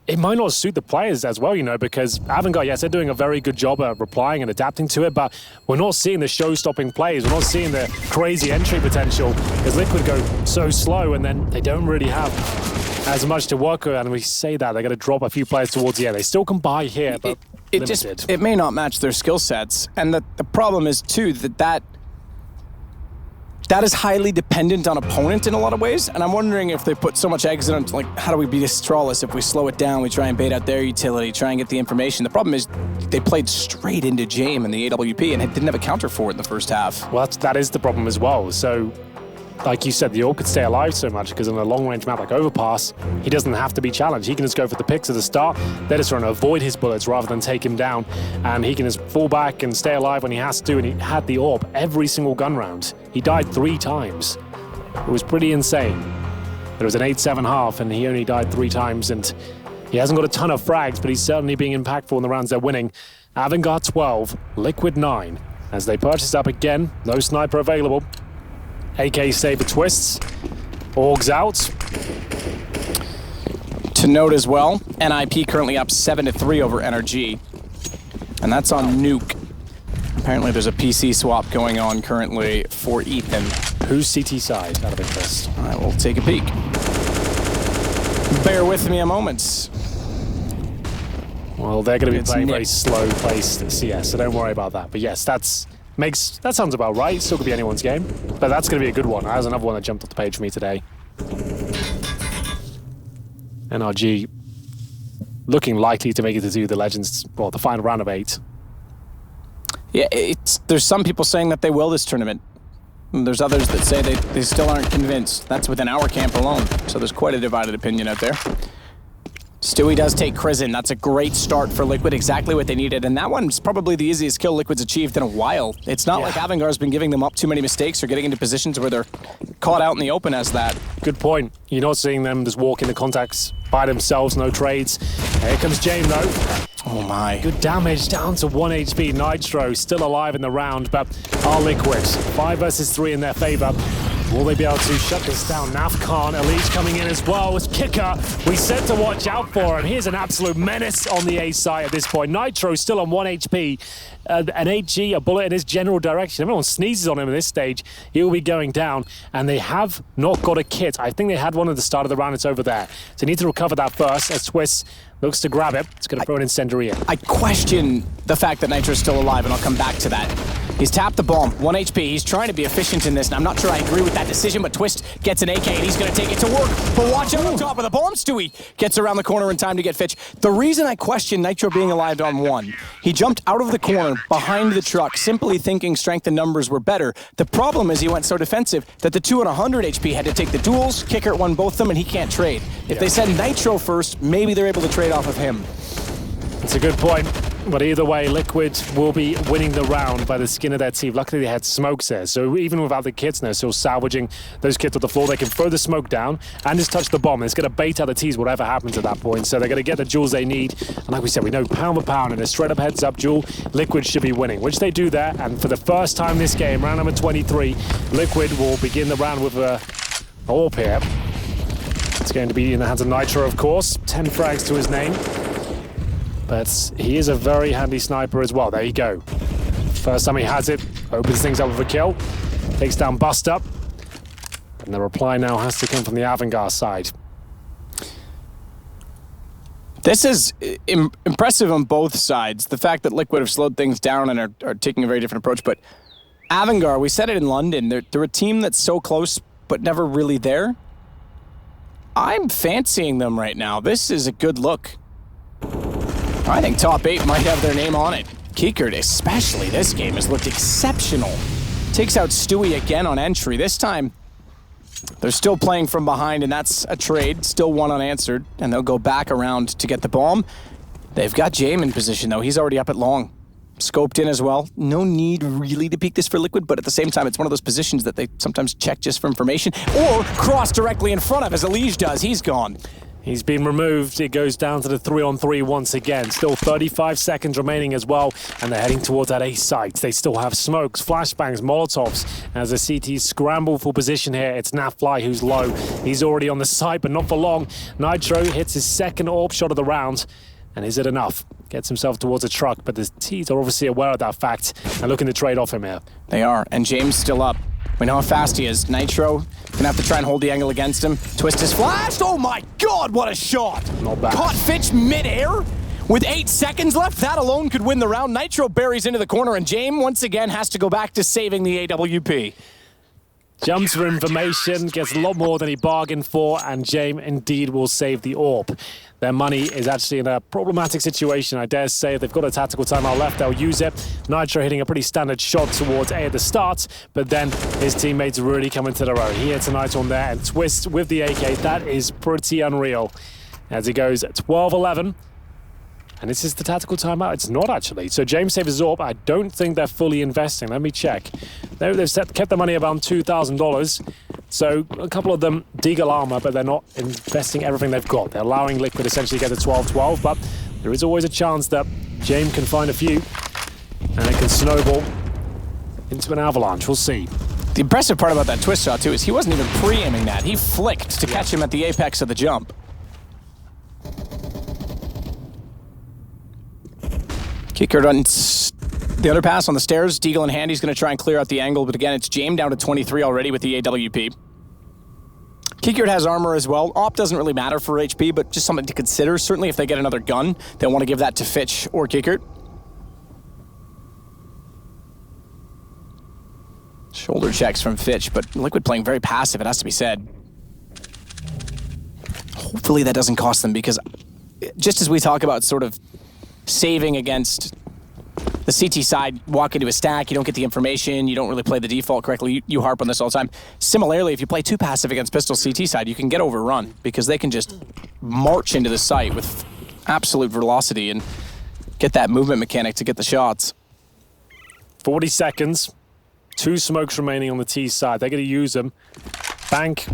Speaker 3: it might not suit the players as well, you know, because Havengar, yes, they're doing a very good job at replying and adapting to it, but we're not seeing the show-stopping plays. We're not seeing the crazy entry potential as Liquid go so slow, and then they don't really have as much to work with. And we say that they're going to drop a few players towards the end. They still can buy here, but limited.
Speaker 2: It may not match their skill sets. And the problem is, too, that that is highly dependent on opponent in a lot of ways, and I'm wondering if they put so much eggs in it, like, how do we beat Astralis? If we slow it down, we try and bait out their utility, try and get the information. The problem is they played straight into Jame in the AWP and it didn't have a counter for it in the first half.
Speaker 3: Well, that is the problem as well. So, like you said, the Orc could stay alive so much because on a long-range map like Overpass, he doesn't have to be challenged. He can just go for the picks at the start. They're just trying to avoid his bullets rather than take him down. And he can just fall back and stay alive when he has to. And he had the AWP every single gun round. He died 3 times. It was pretty insane. There was an 8-7 half, and he only died 3 times. And he hasn't got a ton of frags, but he's certainly being impactful in the rounds they're winning. Avangard 12, Liquid 9. As they purchase up again, no sniper available. AK Saber twists. Orgs out.
Speaker 2: To note as well, NIP currently up 7-3 over NRG. And that's on Nuke. Apparently there's a PC swap going on currently for Ethan.
Speaker 3: Who's CT side, out of interest?
Speaker 2: I will take a peek. Bear with me a moment.
Speaker 3: Well, they're going to be playing very slow-paced CS, so don't worry about that. But yes, that sounds about right. Still could be anyone's game, but that's going to be a good one. There's another one that jumped off the page for me today. NRG looking likely to make it to the Legends, well, the final round of 8.
Speaker 2: Yeah, there's some people saying that they will this tournament. And there's others that say they still aren't convinced. That's within our camp alone. So there's quite a divided opinion out there. Stewie does take Crizzen. That's a great start for Liquid, exactly what they needed. And that one's probably the easiest kill Liquid's achieved in a while. It's not like Avangard's been giving them up too many mistakes or getting into positions where they're caught out in the open as that.
Speaker 3: Good point. You're not seeing them just walk into contacts by themselves, no trades. Here comes Jame though.
Speaker 2: Oh my.
Speaker 3: Good damage, down to 1 HP. Nitro still alive in the round, but are Liquid 5 versus 3 in their favor. Will they be able to shut this down? Naf Khan, Elite coming in as well as Kicker. We said to watch out for him. Here's an absolute menace on the A side at this point. Nitro still on 1 HP. An HG, a bullet in his general direction. Everyone sneezes on him at this stage. He will be going down, and they have not got a kit. I think they had one at the start of the round. It's over there. So they need to recover that first as Twist looks to grab it. It's going to throw an incendiary in.
Speaker 2: I question the fact that Nitro's still alive, and I'll come back to that. He's tapped the bomb, 1 HP. He's trying to be efficient in this, and I'm not sure I agree with that decision, but Twist gets an AK, and he's going to take it to work. But watch out on top of the bomb. Stewie gets around the corner in time to get Fitch. The reason I question Nitro being alive on 1, he jumped out of the corner behind the truck, simply thinking strength and numbers were better. The problem is he went so defensive that the 2 and 100 HP had to take the duels. Kicker won both of them, and he can't trade. If they send Nitro first, maybe they're able to trade off of him.
Speaker 3: It's a good point. But either way, Liquid will be winning the round by the skin of their teeth. Luckily, they had smokes there. So even without the kits, they're still salvaging those kits on the floor. They can throw the smoke down and just touch the bomb. It's going to bait out the T's, whatever happens at that point. So they're going to get the jewels they need. And like we said, we know pound for pound in a straight-up heads-up duel, Liquid should be winning, which they do there. And for the first time this game, round number 23, Liquid will begin the round with a AWP here. It's going to be in the hands of Nitro, of course. 10 frags to his name. But he is a very handy sniper as well. There you go. First time he has it, opens things up with a kill, takes down Bust Up, and the reply now has to come from the Avangard side.
Speaker 2: This is impressive on both sides. The fact that Liquid have slowed things down and are taking a very different approach. But Avangard, we said it in London, they're a team that's so close but never really there. I'm fancying them right now. This is a good look. I think top 8 might have their name on it. Kiekert, especially this game, has looked exceptional. Takes out Stewie again on entry. This time, they're still playing from behind, and that's a trade. Still one unanswered, and they'll go back around to get the bomb. They've got Jame in position, though. He's already up at long. Scoped in as well. No need really to peek this for Liquid, but at the same time, it's one of those positions that they sometimes check just for information, or cross directly in front of, as Elige does. He's gone.
Speaker 3: He's been removed. It goes down to the 3-on-3 once again. Still 35 seconds remaining as well, and they're heading towards that A site. They still have smokes, flashbangs, Molotovs. As the CTs scramble for position here, it's Nafly who's low. He's already on the site, but not for long. Nitro hits his second AWP shot of the round. And is it enough? Gets himself towards a truck, but the T's are obviously aware of that fact and looking to trade off him here.
Speaker 2: They are, and James still up. We know how fast he is. Nitro gonna have to try and hold the angle against him. Twist is flashed. Oh my God, what a shot!
Speaker 3: Not bad.
Speaker 2: Caught Fitch mid-air with 8 seconds left. That alone could win the round. Nitro buries into the corner, and James once again has to go back to saving the AWP.
Speaker 3: Jumps for information, gets a lot more than he bargained for, and James indeed will save the AWP. Their money is actually in a problematic situation, I dare say. If they've got a tactical timeout left, they'll use it. Nitro hitting a pretty standard shot towards A at the start, but then his teammates really come into their own. He hits a Nitro on there and Twist with the AK. That is pretty unreal. As he goes 12-11. And this is the tactical timeout. It's not actually. So James saves his AWP. I don't think they're fully investing. Let me check. They've kept the money around $2,000. So a couple of them deagle armor, but they're not investing everything they've got. They're allowing Liquid essentially to get to 12-12, but there is always a chance that James can find a few, and it can snowball into an avalanche. We'll see.
Speaker 2: The impressive part about that twist shot, too, is he wasn't even pre-aiming that. He flicked to catch him at the apex of the jump. Kicker runs the underpass on the stairs. Deagle in hand. He's going to try and clear out the angle, but again, it's James down to 23 already with the AWP. Kickert has armor as well. AWP doesn't really matter for HP, but just something to consider. Certainly if they get another gun, they'll want to give that to Fitch or Kickert. Shoulder checks from Fitch, but Liquid playing very passive, it has to be said. Hopefully that doesn't cost them, because just as we talk about sort of saving against the CT side, walk into a stack, you don't get the information, you don't really play the default correctly, you harp on this all the time. Similarly, if you play too passive against pistol CT side, you can get overrun, because they can just march into the site with absolute velocity and get that movement mechanic to get the shots.
Speaker 3: 40 seconds, 2 smokes remaining on the T side. They're going to use them. Bank,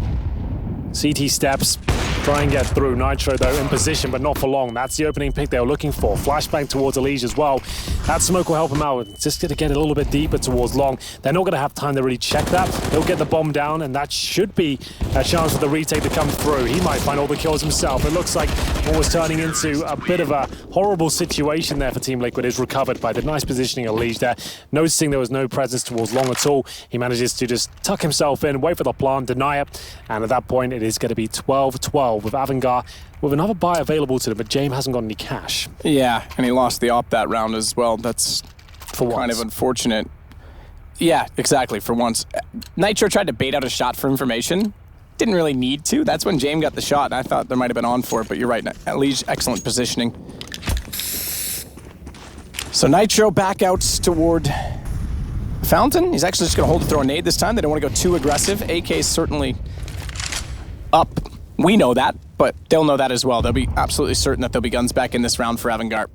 Speaker 3: CT steps, try and get through. Nitro, though, in position, but not for long. That's the opening pick they were looking for. Flashbang towards Elige as well. That smoke will help him out. Just going to get a little bit deeper towards long. They're not going to have time to really check that. They'll get the bomb down, and that should be a chance for the retake to come through. He might find all the kills himself. It looks like what was turning into a bit of a horrible situation there for Team Liquid is recovered by the nice positioning of Elige there. Noticing there was no presence towards long at all, he manages to just tuck himself in, wait for the plant, deny it, and at that point it is going to be 12-12 with Avangar with another buy available to them, but James hasn't got any cash.
Speaker 2: Yeah, and he lost the AWP that round as well. That's kind of unfortunate. Yeah, exactly, for once. Nitro tried to bait out a shot for information. Didn't really need to. That's when James got the shot, and I thought there might have been on for it, but you're right. Elige, excellent positioning. So Nitro back out toward Fountain. He's actually just going to hold to throw a nade this time. They don't want to go too aggressive. AK is certainly up. We know that, but they'll know that as well. They'll be absolutely certain that there'll be guns back in this round for Avangar.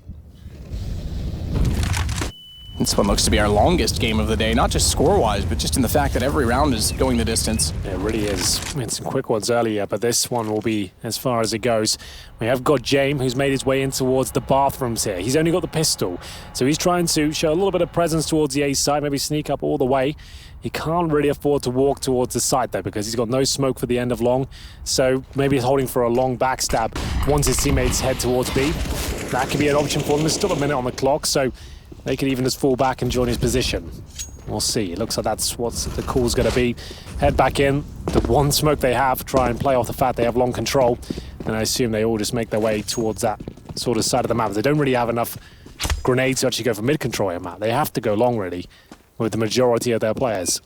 Speaker 2: This one looks to be our longest game of the day, not just score-wise, but just in the fact that every round is going the distance.
Speaker 3: It really is. We had some quick ones earlier, but this one will be as far as it goes. We have got James, who's made his way in towards the bathrooms here. He's only got the pistol, so he's trying to show a little bit of presence towards the A side, maybe sneak up all the way. He can't really afford to walk towards the side, though, because he's got no smoke for the end of long, so maybe he's holding for a long backstab once his teammates head towards B. That could be an option for them. There's still a minute on the clock, so they could even just fall back and join his position. We'll see. It looks like that's what the call's going to be. Head back in. The one smoke they have, try and play off the fact they have long control. And I assume they all just make their way towards that sort of side of the map. They don't really have enough grenades to actually go for mid-control on map. They have to go long, really, with the majority of their players.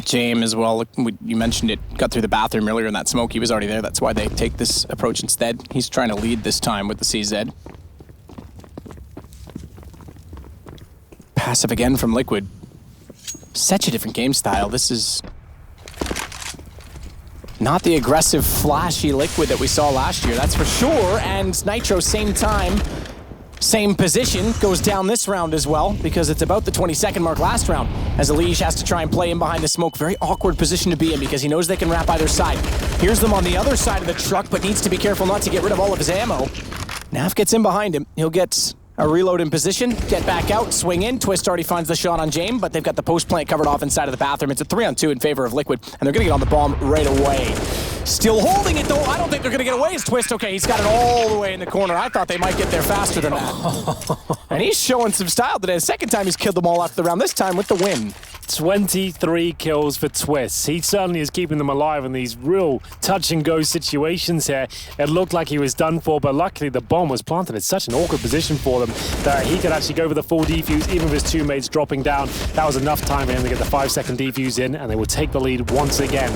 Speaker 2: James as well, you mentioned it, got through the bathroom earlier in that smoke. He was already there. That's why they take this approach instead. He's trying to lead this time with the CZ. Passive again from Liquid. Such a different game style. This is not the aggressive, flashy Liquid that we saw last year, that's for sure. And Nitro, same time, same position, goes down this round as well, because it's about the 20-second mark last round, as Elige has to try and play in behind the smoke. Very awkward position to be in, because he knows they can wrap either side. Here's them on the other side of the truck, but needs to be careful not to get rid of all of his ammo. Naf gets in behind him. He'll get a reload in position, get back out, swing in. Twist already finds the shot on James, but they've got the post plant covered off inside of the bathroom. It's a 3-on-2 in favor of Liquid, and they're going to get on the bomb right away. Still holding it, though. I don't think they're going to get away. It's Twist. Okay, he's got it all the way in the corner. I thought they might get there faster than that. And he's showing some style today. The second time he's killed them all after the round, this time with the win.
Speaker 3: 23 kills for Twist. He certainly is keeping them alive in these real touch-and-go situations here. It looked like he was done for, but luckily the bomb was planted in such an awkward position for them that he could actually go for the full defuse, even with his teammates dropping down. That was enough time for him to get the 5-second defuse in, and they will take the lead once again.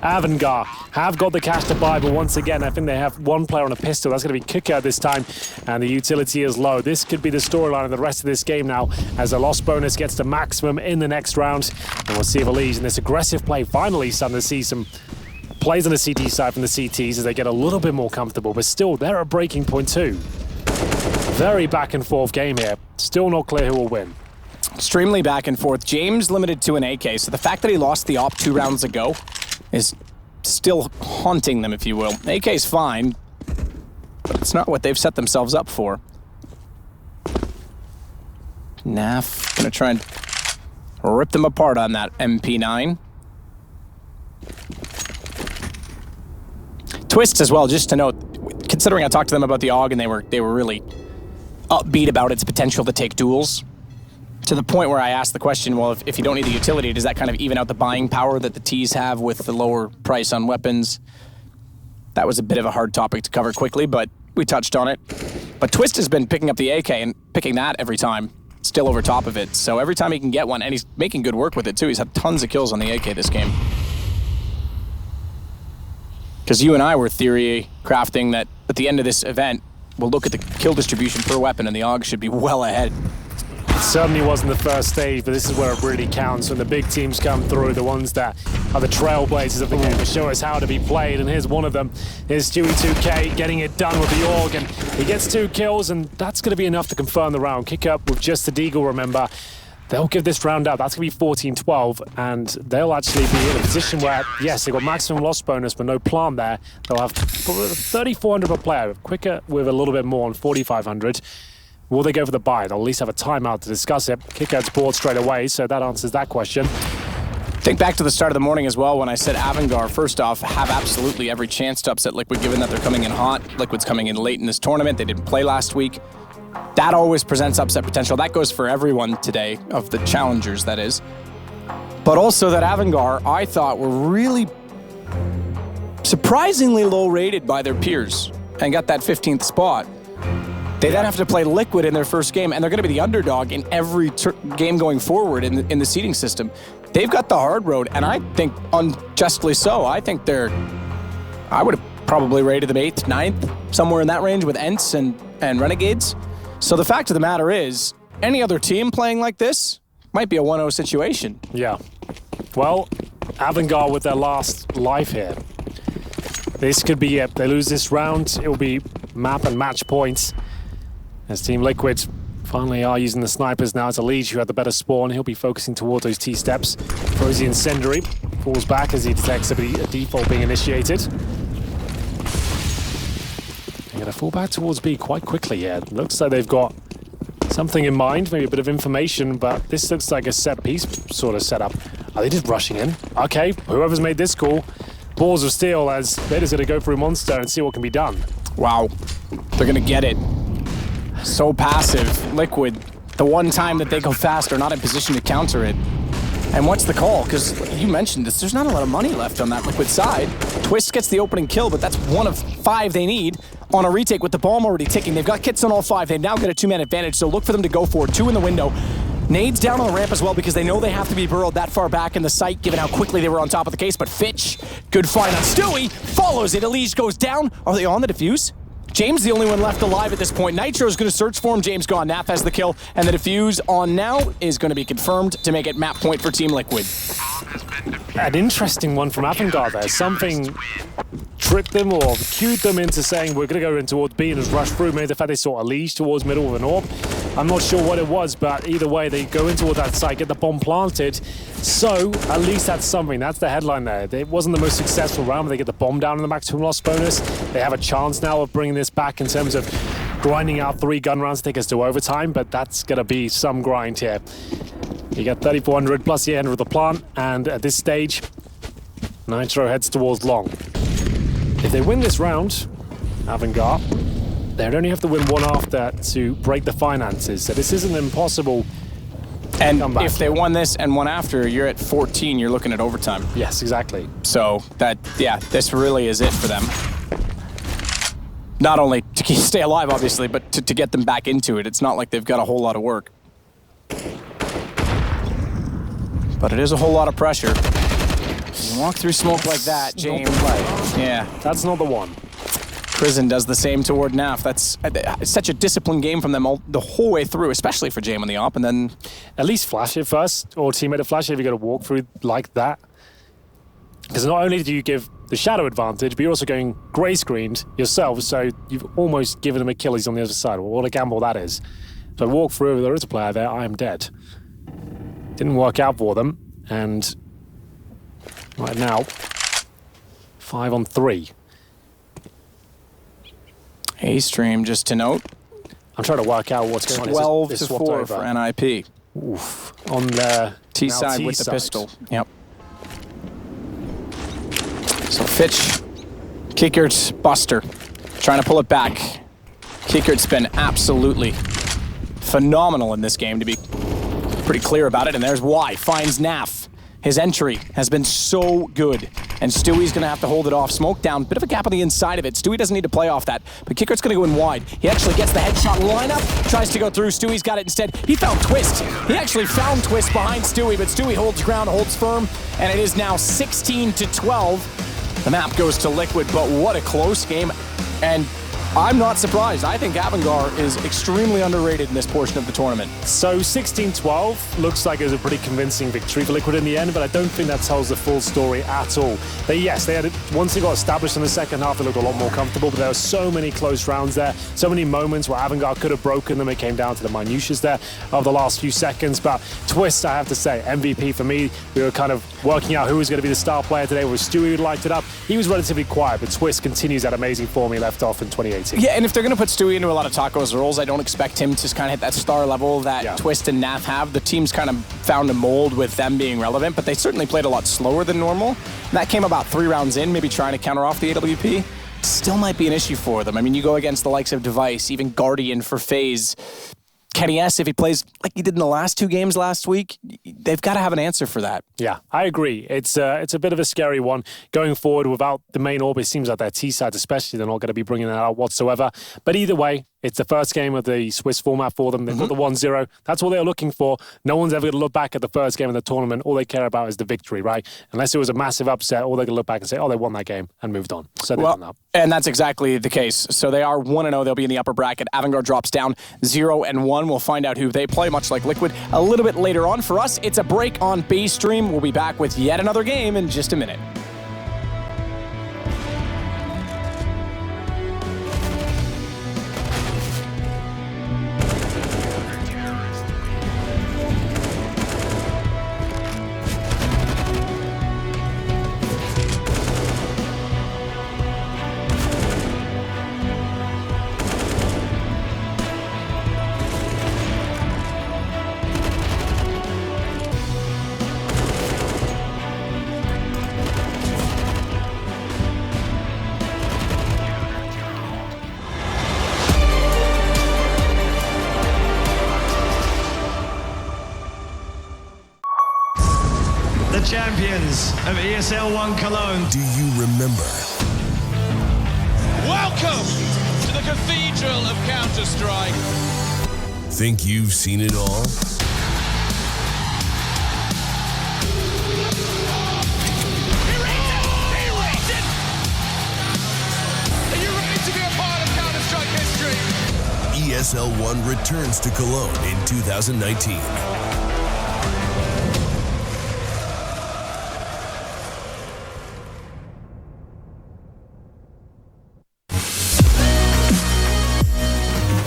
Speaker 3: Avangar have got the cash to buy, but once again, I think they have one player on a pistol. That's going to be Kicker this time, and the utility is low. This could be the storyline of the rest of this game now, as the loss bonus gets to maximum in the next round. And we'll see if Elise in this aggressive play finally starting to see some plays on the CT side from the CTs as they get a little bit more comfortable, but still they're at breaking point too. Very back and forth game here. Still not clear who will win.
Speaker 2: Extremely back and forth. James limited to an AK, so the fact that he lost the op 2 rounds ago is still haunting them, if you will. AK's fine, but it's not what they've set themselves up for. Naf gonna try and rip them apart on that MP9. Twist as well, just to note, considering I talked to them about the AUG and they were really upbeat about its potential to take duels, to the point where I asked the question, well, if you don't need the utility, does that kind of even out the buying power that the Ts have with the lower price on weapons? That was a bit of a hard topic to cover quickly, but we touched on it. But Twist has been picking up the AK and picking that every time. Still over top of it. So every time he can get one, and he's making good work with it too. He's had tons of kills on the AK this game. Because you and I were theory crafting that at the end of this event, we'll look at the kill distribution per weapon and the AUG should be well ahead.
Speaker 3: It certainly wasn't the first stage, but this is where it really counts. When the big teams come through, the ones that are the trailblazers of the game to show us how to be played. And here's one of them. Here's Stewie2K getting it done with the AUG, and he gets 2 kills, and that's going to be enough to confirm the round. Kick up with just the Deagle, remember. They'll give this round out. That's going to be 14-12, and they'll actually be in a position where, yes, they've got maximum loss bonus, but no plant there. They'll have 3,400 per player. Quicker with a little bit more on 4,500. Will they go for the buy? They'll at least have a timeout to discuss it. Kickout's board straight away, so that answers that question.
Speaker 2: Think back to the start of the morning as well when I said Avangar, first off, have absolutely every chance to upset Liquid given that they're coming in hot. Liquid's coming in late in this tournament. They didn't play last week. That always presents upset potential. That goes for everyone today, of the challengers, that is. But also that Avangar, I thought, were really surprisingly low rated by their peers and got that 15th spot. They then have to play Liquid in their first game, and they're going to be the underdog in every game going forward in the seeding system. They've got the hard road, and I think unjustly so. I think I would have probably rated them 8th, 9th, somewhere in that range with Ents and Renegades. So the fact of the matter is, any other team playing like this might be a 1-0 situation.
Speaker 3: Yeah. Well, Avangar with their last life here. This could be it. They lose this round, it will be map and match points. As Team Liquid finally are using the snipers now. It's Elige who had the better spawn. He'll be focusing toward those T-steps. Throws the Incendiary. Falls back as he detects a default being initiated. They're going to fall back towards B quite quickly here. Looks like they've got something in mind, maybe a bit of information, but this looks like a set piece sort of setup. Are they just rushing in? Okay, whoever's made this call, balls of steel, as they're just going to go through Monster and see what can be done.
Speaker 2: Wow, they're going to get it. So passive, Liquid. The one time that they go fast, are not in position to counter it. And what's the call? Because you mentioned this, there's not a lot of money left on that Liquid side. Twist gets the opening kill, but that's 1 of 5 they need on a retake with the bomb already ticking. They've got kits on all 5. They now get a 2-man advantage, so look for them to go for it. 2 in the window. Nades down on the ramp as well because they know they have to be burrowed that far back in the site given how quickly they were on top of the case. But Fitch, good find on Stewie, follows it. Elige goes down. Are they on the defuse? James the only one left alive at this point. Nitro's going to search for him. James gone. Naf has the kill. And the defuse on now is going to be confirmed to make it map point for Team Liquid.
Speaker 3: An interesting one from Avangar there. Something tricked them or cued them into saying we're going to go in towards B and just rush through. Maybe the fact they saw Elige towards middle with an orb. I'm not sure what it was, but either way, they go in toward that site, get the bomb planted. So, at least that's something. That's the headline there. It wasn't the most successful round, but they get the bomb down in the maximum loss bonus. They have a chance now of bringing this back in terms of grinding out 3 gun rounds to take us to overtime, but that's going to be some grind here. You got 3,400 plus the 800 of the plant, and at this stage, Nitro heads towards long. they win this round, Avangard, they'd only have to win one after to break the finances. So this isn't impossible.
Speaker 2: And if they won this and one after, you're at 14, you're looking at overtime.
Speaker 3: Yes, exactly.
Speaker 2: So this really is it for them. Not only to stay alive, obviously, but to get them back into it. It's not like they've got a whole lot of work. But it is a whole lot of pressure. You walk through smoke like that, James. Yeah.
Speaker 3: That's not the one.
Speaker 2: Prison does the same toward NAF. That's such a disciplined game from them the whole way through, especially for Jame on the op, and then...
Speaker 3: At least flash it first, or teammate to flash it if you're going to walk through like that. Because not only do you give the shadow advantage, but you're also going grey screened yourself, so you've almost given him Achilles on the other side. Well, what a gamble that is. So I walk through, there is a player there, I am dead. Didn't work out for them, and right now, 5 on 3.
Speaker 2: A-Stream, just to note.
Speaker 3: I'm trying to work out what's going on.
Speaker 2: 12 to 4 for NIP.
Speaker 3: Oof. On the
Speaker 2: T side with the pistol. Yep. So Fitch, Kiekert's Buster, trying to pull it back. Kiekert's been absolutely phenomenal in this game, to be pretty clear about it, and there's why. Finds NAF. His entry has been so good, and Stewie's going to have to hold it off. Smoke down, bit of a gap on the inside of it. Stewie doesn't need to play off that, but Kickert's going to go in wide. He actually gets the headshot lineup, tries to go through. Stewie's got it instead. He found Twist. He actually found Twist behind Stewie, but Stewie holds ground, holds firm, and it is now 16 to 12. The map goes to Liquid, but what a close game, and I'm not surprised. I think Avangard is extremely underrated in this portion of the tournament.
Speaker 3: So 16-12 looks like it was a pretty convincing victory for Liquid in the end, but I don't think that tells the full story at all. They had it, once they got established in the second half, they looked a lot more comfortable, but there were so many close rounds there, so many moments where Avangard could have broken them. It came down to the minutiae there of the last few seconds, but Twist, I have to say, MVP for me. We were kind of working out who was going to be the star player today. Was Stewie who lighted it up. He was relatively quiet, but Twist continues that amazing form he left off in 2018.
Speaker 2: Yeah, and if they're going to put Stewie into a lot of Taco's roles, I don't expect him to kind of hit that star level that Twist and NAF have. The team's kind of found a mold with them being relevant, but they certainly played a lot slower than normal. And that came about 3 rounds in, maybe trying to counter off the AWP. Still might be an issue for them. I mean, you go against the likes of Device, even Guardian for FaZe. Kenny S, if he plays like he did in the last 2 games last week, they've got to have an answer for that.
Speaker 3: Yeah, I agree. It's a bit of a scary one going forward without the main orb. It seems like their T side especially, they're not going to be bringing that out whatsoever. But either way, it's the first game of the Swiss format for them. They've got the 1-0. That's what they're looking for. No one's ever going to look back at the first game of the tournament. All they care about is the victory, right? Unless it was a massive upset, all they're going to look back and say, oh, they won that game and moved on. So they've done that.
Speaker 2: And that's exactly the case. So they are 1-0. They'll be in the upper bracket. Avangard drops down 0-1. We'll find out who they play, much like Liquid, a little bit later on. For us, it's a break on B Stream. We'll be back with yet another game in just a minute.
Speaker 7: Champions of ESL 1 Cologne.
Speaker 6: Do you remember?
Speaker 8: Welcome to the Cathedral of Counter-Strike.
Speaker 6: Think you've seen it all?
Speaker 8: Are you ready to be a part of Counter-Strike history?
Speaker 6: ESL 1 returns to Cologne in 2019.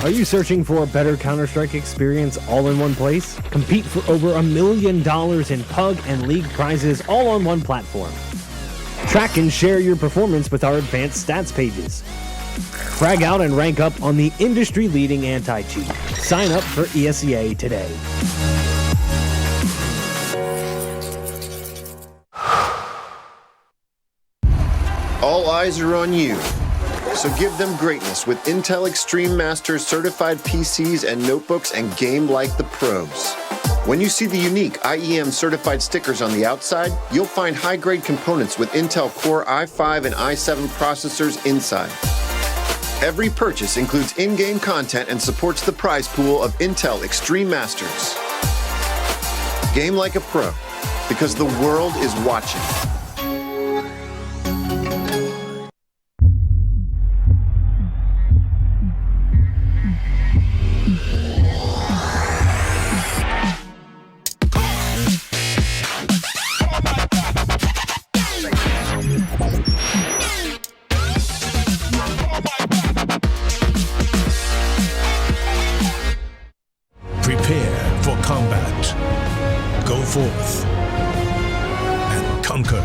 Speaker 9: Are you searching for a better Counter-Strike experience all in one place? Compete for over $1 million in PUG and League prizes all on one platform. Track and share your performance with our advanced stats pages. Frag out and rank up on the industry-leading anti-cheat. Sign up for ESEA today.
Speaker 10: All All eyes are on you. So give them greatness with Intel Extreme Masters certified PCs and notebooks and game like the pros. When you see the unique IEM certified stickers on the outside, you'll find high-grade components with Intel Core i5 and i7 processors inside. Every purchase includes in-game content and supports the prize pool of Intel Extreme Masters. Game like a pro, because the world is watching.
Speaker 6: Prepare for combat. Go forth and conquer.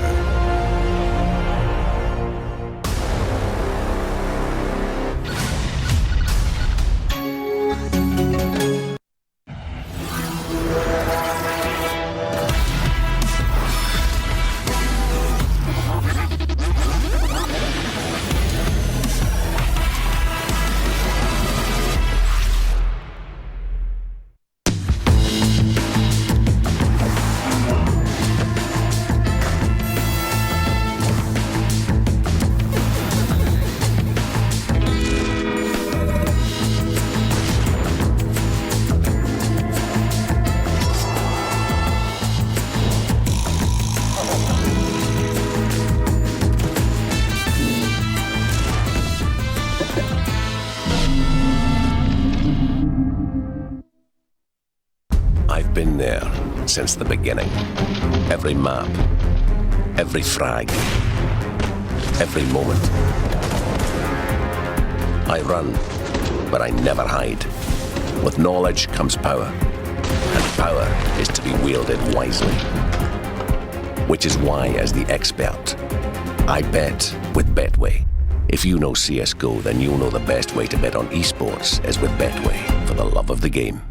Speaker 11: I've been there since the beginning. Every map, every frag, every moment. I run, but I never hide. With knowledge comes power, and power is to be wielded wisely. Which is why, as the expert, I bet with Betway. If you know CSGO, then you'll know the best way to bet on esports is with Betway, for the love of the game.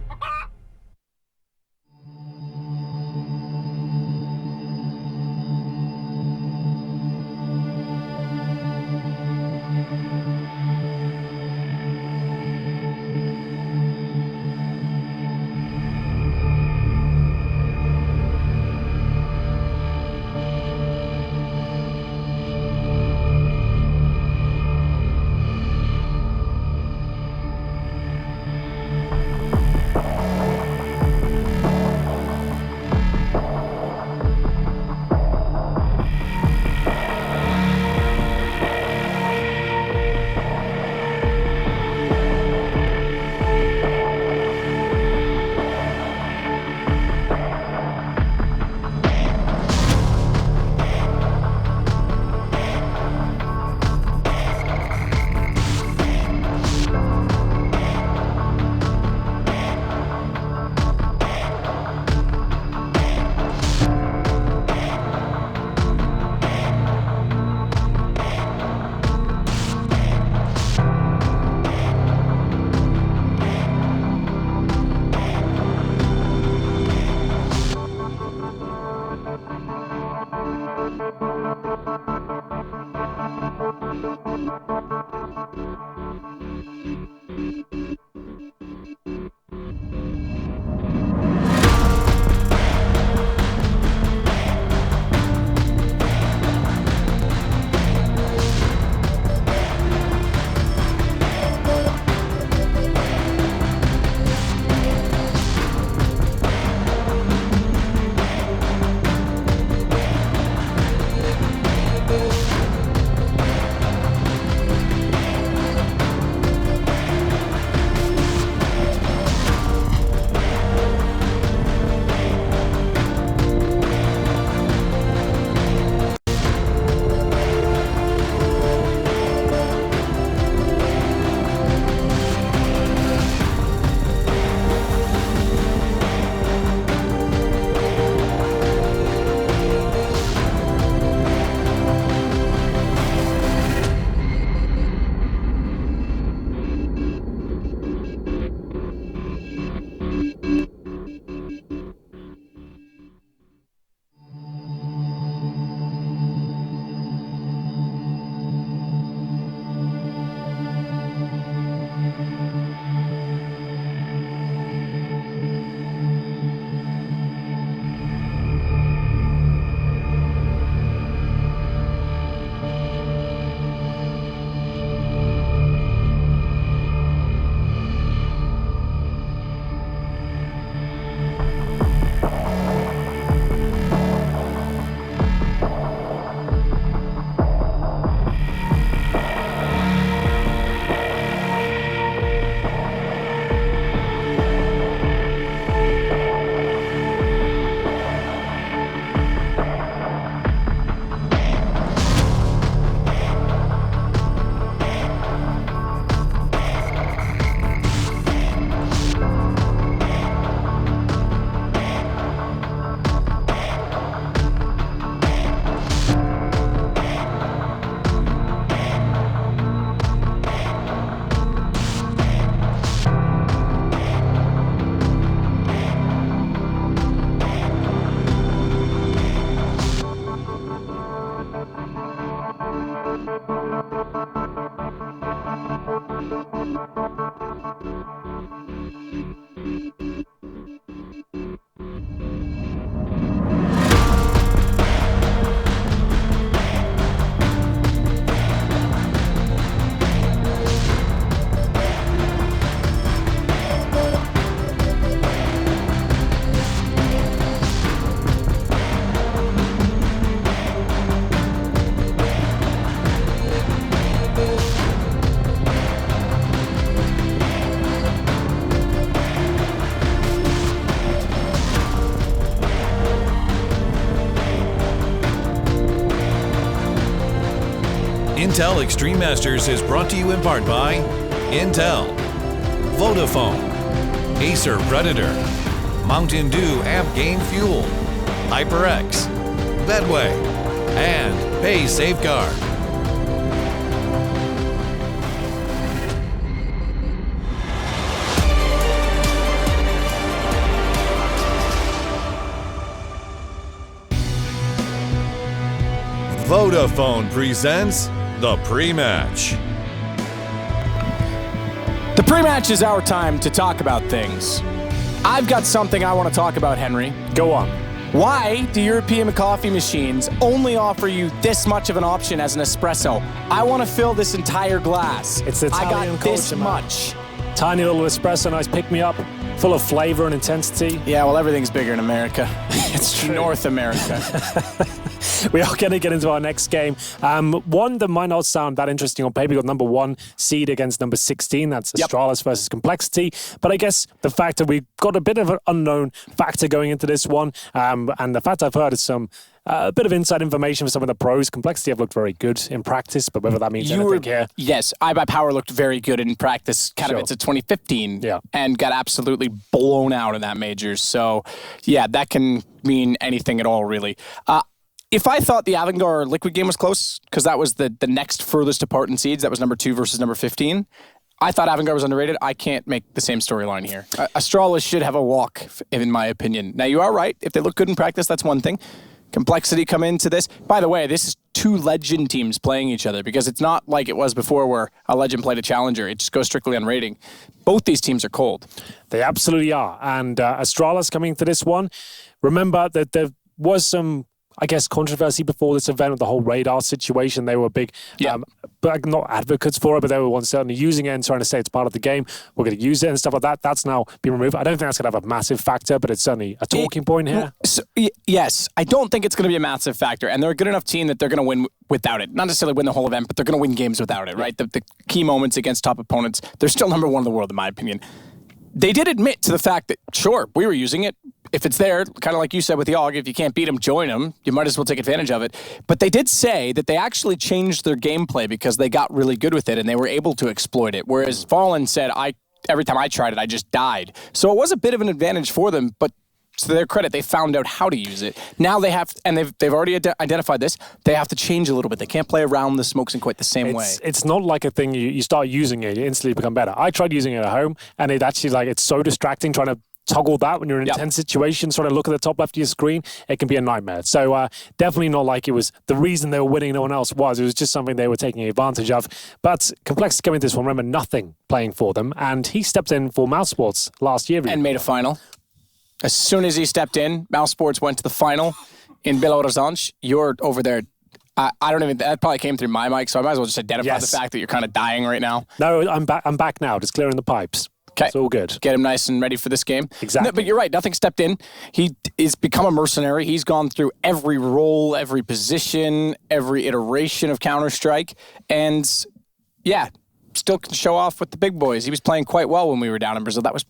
Speaker 1: Intel Extreme Masters is brought to you in part by Intel, Vodafone, Acer Predator, Mountain Dew Amp Game Fuel, HyperX, Bedway, and Pay Safeguard. Vodafone presents the pre-match.
Speaker 2: The pre-match is our time to talk about things. I've got something I want to talk about, Henry.
Speaker 3: Go on.
Speaker 2: Why do European coffee machines only offer you this much of an option as an espresso? I want to fill this entire glass.
Speaker 3: It's Italian
Speaker 2: I got this
Speaker 3: culture, man.
Speaker 2: much.
Speaker 3: Tiny little espresso, nice pick-me-up, full of flavor and intensity.
Speaker 2: Yeah, well, everything's bigger in America.
Speaker 3: It's true.
Speaker 2: North America.
Speaker 3: We are going to get into our next game. One that might not sound that interesting on paper. We got number 1 seed against number 16. That's Astralis versus Complexity. But I guess the fact that we've got a bit of an unknown factor going into this one, and the fact I've heard is a bit of inside information for some of the pros. Complexity have looked very good in practice, but whether that means anything here.
Speaker 2: Yes, iBuyPower looked very good in practice. Katowice at 2015 and got absolutely blown out in that major. So, yeah, that can mean anything at all, really. If I thought the Avangard Liquid game was close, because that was the next furthest apart in seeds, that was number 2 versus number 15, I thought Avangard was underrated. I can't make the same storyline here. Astralis should have a walk, in my opinion. Now, you are right. If they look good in practice, that's one thing. Complexity come into this. By the way, this is 2 legend teams playing each other, because it's not like it was before where a legend played a challenger. It just goes strictly on rating. Both these teams are cold.
Speaker 3: They absolutely are. And Astralis coming to this one. Remember that there was some, I guess, controversy before this event with the whole radar situation. They were big, but not advocates for it, but they were ones certainly using it and trying to say it's part of the game. We're going to use it and stuff like that. That's now been removed. I don't think that's going to have a massive factor, but it's certainly a talking point here.
Speaker 2: Yes, I don't think it's going to be a massive factor, and they're a good enough team that they're going to win without it. Not necessarily win the whole event, but they're going to win games without it, right? The key moments against top opponents, they're still number 1 in the world, in my opinion. They did admit to the fact that, sure, we were using it. If it's there, kind of like you said with the AUG, if you can't beat them, join them. You might as well take advantage of it. But they did say that they actually changed their gameplay because they got really good with it and they were able to exploit it. Whereas Fallen said, every time I tried it, I just died. So it was a bit of an advantage for them, but to their credit, they found out how to use it. Now they have, and they've already identified this, they have to change a little bit. They can't play around the smokes in quite the same way.
Speaker 3: It's not like a thing you start using it, you instantly become better. I tried using it at home, and it actually, it's so distracting trying to toggle that when you're in intense situations, trying to look at the top left of your screen, it can be a nightmare. So definitely not like it was the reason they were winning, no one else was. It was just something they were taking advantage of. But Complexity coming to this one, remember, nothing playing for them, and he stepped in for Mouse Sports last year.
Speaker 2: And made a final. As soon as he stepped in, Mouse Sports went to the final in Belo You're over there. I don't even, that probably came through my mic, so I might as well just identify the fact that you're kind of dying right now.
Speaker 3: No, I'm back now, just clearing the pipes.
Speaker 2: Okay.
Speaker 3: It's all good.
Speaker 2: Get him nice and ready for this game.
Speaker 3: Exactly.
Speaker 2: No, but you're right, nothing stepped in. He is become a mercenary. He's gone through every role, every position, every iteration of Counter-Strike, and still can show off with the big boys. He was playing quite well when we were down in Brazil. That was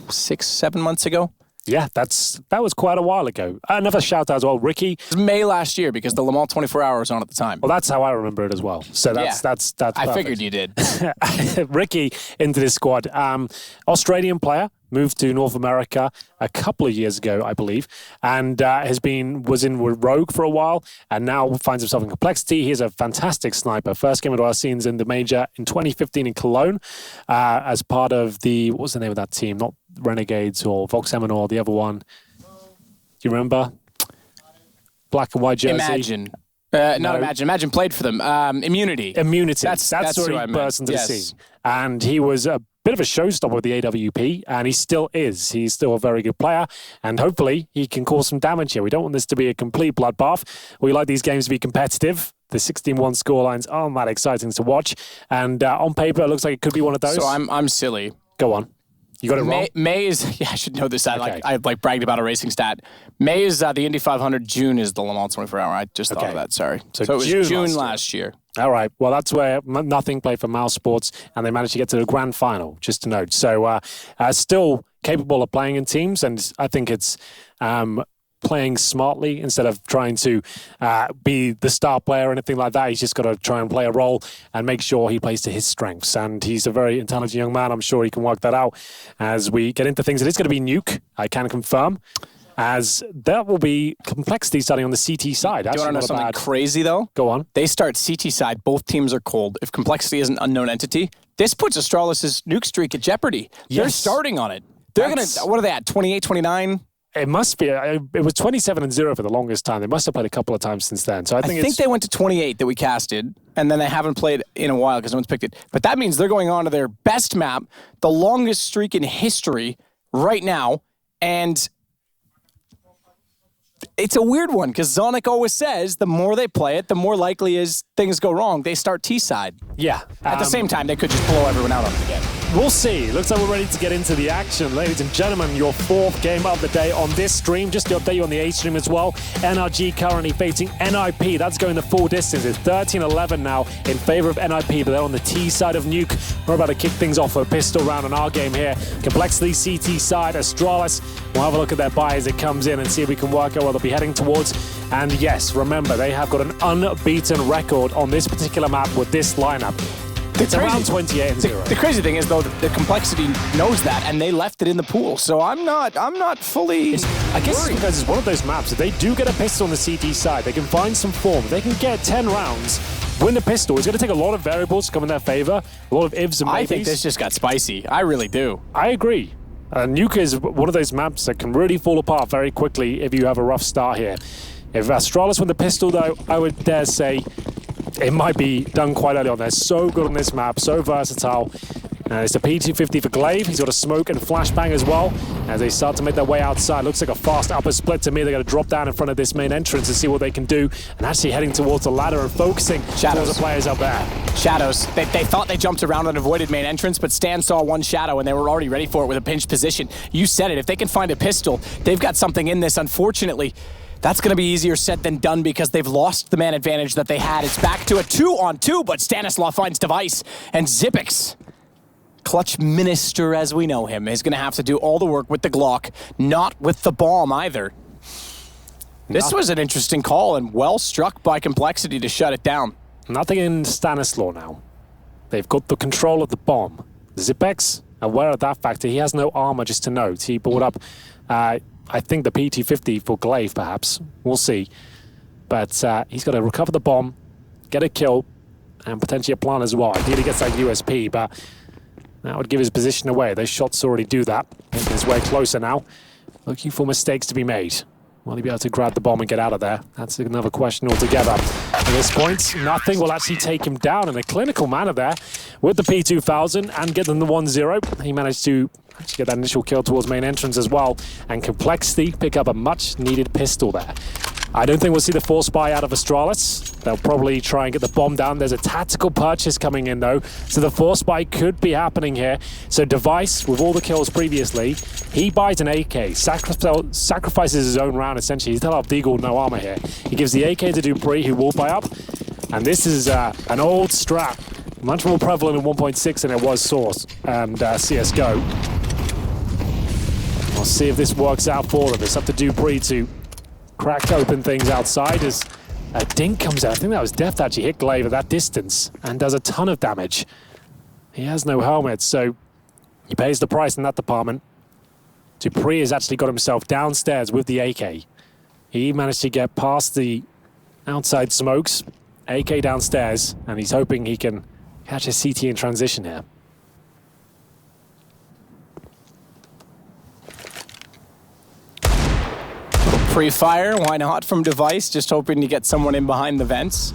Speaker 2: 6-7 months ago.
Speaker 3: Yeah, that was quite a while ago. Another shout out as well, Ricky.
Speaker 2: It was May last year because the Le Mans 24 Hours was on at the time.
Speaker 3: Well, that's how I remember it as well. So that's perfect.
Speaker 2: I figured you did.
Speaker 3: Ricky into this squad. Australian player, moved to North America a couple of years ago, I believe, and was in Rogue for a while, and now finds himself in Complexity. He's a fantastic sniper. First game of our scenes in the major in 2015 in Cologne, as part of what was the name of that team? Not Renegades or Vox Eminor, the other one. Do you remember? Black and white jersey.
Speaker 2: Imagine. Not Imagine. Imagine played for them. Immunity.
Speaker 3: That's where he burst into the scene. and he was a bit of a showstopper with the AWP, and he still is. He's still a very good player, and hopefully he can cause some damage here. We don't want this to be a complete bloodbath. We like these games to be competitive. The 16-1 scorelines aren't that exciting to watch, and on paper, it looks like it could be one of those.
Speaker 2: So I'm silly.
Speaker 3: Go on. You got it wrong?
Speaker 2: May is, I should know this.
Speaker 3: Okay.
Speaker 2: I bragged about a racing stat. May is the Indy 500. June is the Le Mans 24-hour. I just thought of that, sorry. So it was June last year.
Speaker 3: All right. Well, that's where nothing played for Mouse Sports, and they managed to get to the grand final, just to note. So still capable of playing in teams, and I think it's playing smartly instead of trying to be the star player or anything like that. He's just got to try and play a role and make sure he plays to his strengths. And he's a very intelligent young man. I'm sure he can work that out as we get into things. It is going to be Nuke, I can confirm, as that will be Complexity starting on the CT side.
Speaker 2: Do you want to know something crazy, though?
Speaker 3: Go on.
Speaker 2: They start CT side. Both teams are cold. If Complexity is an unknown entity, this puts Astralis' Nuke streak at jeopardy. Yes. They're starting on it. They're going to, what are they at, 28, 29?
Speaker 3: It must be. It was 27-0 for the longest time. They must have played a couple of times since then. So I think
Speaker 2: they went to 28 that we casted, and then they haven't played in a while because no one's picked it. But that means they're going on to their best map, the longest streak in history right now, and it's a weird one because Zonic always says the more they play it, the more likely is things go wrong. They start T-side.
Speaker 3: Yeah.
Speaker 2: At the same time, they could just blow everyone out on it again.
Speaker 3: We'll see. Looks like we're ready to get into the action. Ladies and gentlemen, your fourth game of the day on this stream. Just to update you on the A stream as well. NRG currently facing NIP. That's going the full distance. It's 13-11 now in favor of NIP, but they're on the T side of Nuke. We're about to kick things off for a pistol round on our game here. Complexity CT side, Astralis. We'll have a look at their buy as it comes in and see if we can work out what they'll be heading towards. And yes, remember, they have got an unbeaten record on this particular map with this lineup. It's around 28-0.
Speaker 2: The crazy thing is, though, the Complexity knows that, and they left it in the pool. So I'm not fully.
Speaker 3: I guess it's because it's one of those maps. If they do get a pistol on the CT side, they can find some form. They can get 10 rounds, win the pistol. It's going to take a lot of variables to come in their favor, a lot of ifs and maybes.
Speaker 2: I think this just got spicy. I really do.
Speaker 3: I agree. Nuke is one of those maps that can really fall apart very quickly if you have a rough start here. If Astralis win the pistol, though, I would dare say it might be done quite early on. They're so good on this map, so versatile. It's the P250 for Glaive. He's got a smoke and flashbang as well. As they start to make their way outside, looks like a fast upper split to me. They're going to drop down in front of this main entrance and see what they can do. And actually heading towards the ladder and focusing towards the players up there.
Speaker 2: Shadows. They thought they jumped around and avoided main entrance, but Stan saw one shadow and they were already ready for it with a pinch position. You said it. If they can find a pistol, they've got something in this. Unfortunately, that's going to be easier said than done because they've lost the man advantage that they had. It's back to a 2-on-2, but Stanislav finds Device, and Zipix, clutch minister as we know him, is going to have to do all the work with the Glock, not with the bomb either. This was an interesting call and well struck by Complexity to shut it down.
Speaker 3: Nothing in Stanislaw now. They've got the control of the bomb. Zipex, aware of that factor, he has no armor, just to note. He brought up, I think, the PT-50 for Glaive, perhaps. We'll see. But he's got to recover the bomb, get a kill, and potentially a plant as well. Ideally, he gets that USP, but that would give his position away. Those shots already do that. Making his way closer now. Looking for mistakes to be made. Will he be able to grab the bomb and get out of there? That's another question altogether. At this point, nothing will actually take him down in a clinical manner there with the P2000 and get them the 1-0. He managed to actually get that initial kill towards main entrance as well. And Complexity pick up a much-needed pistol there. I don't think we'll see the force buy out of Astralis. They'll probably try and get the bomb down. There's a tactical purchase coming in, though, so the force buy could be happening here. So Device, with all the kills previously, he buys an AK, sacrifices his own round, essentially. He's still have Deagle, no armor here. He gives the AK to Dupree, who will buy up. And this is an old strat, much more prevalent in 1.6 than it was Source and CSGO. We'll see if this works out for them. It's up to Dupree to crack open things outside as a dink comes out. I think that was Deft actually hit Glaive at that distance and does a ton of damage. He has no helmet, so he pays the price in that department. Dupree has actually got himself downstairs with the AK. He managed to get past the outside smokes, AK downstairs, and he's hoping he can catch a CT in transition here. Pre-fire, why not, from Device, just hoping to get someone in behind the vents.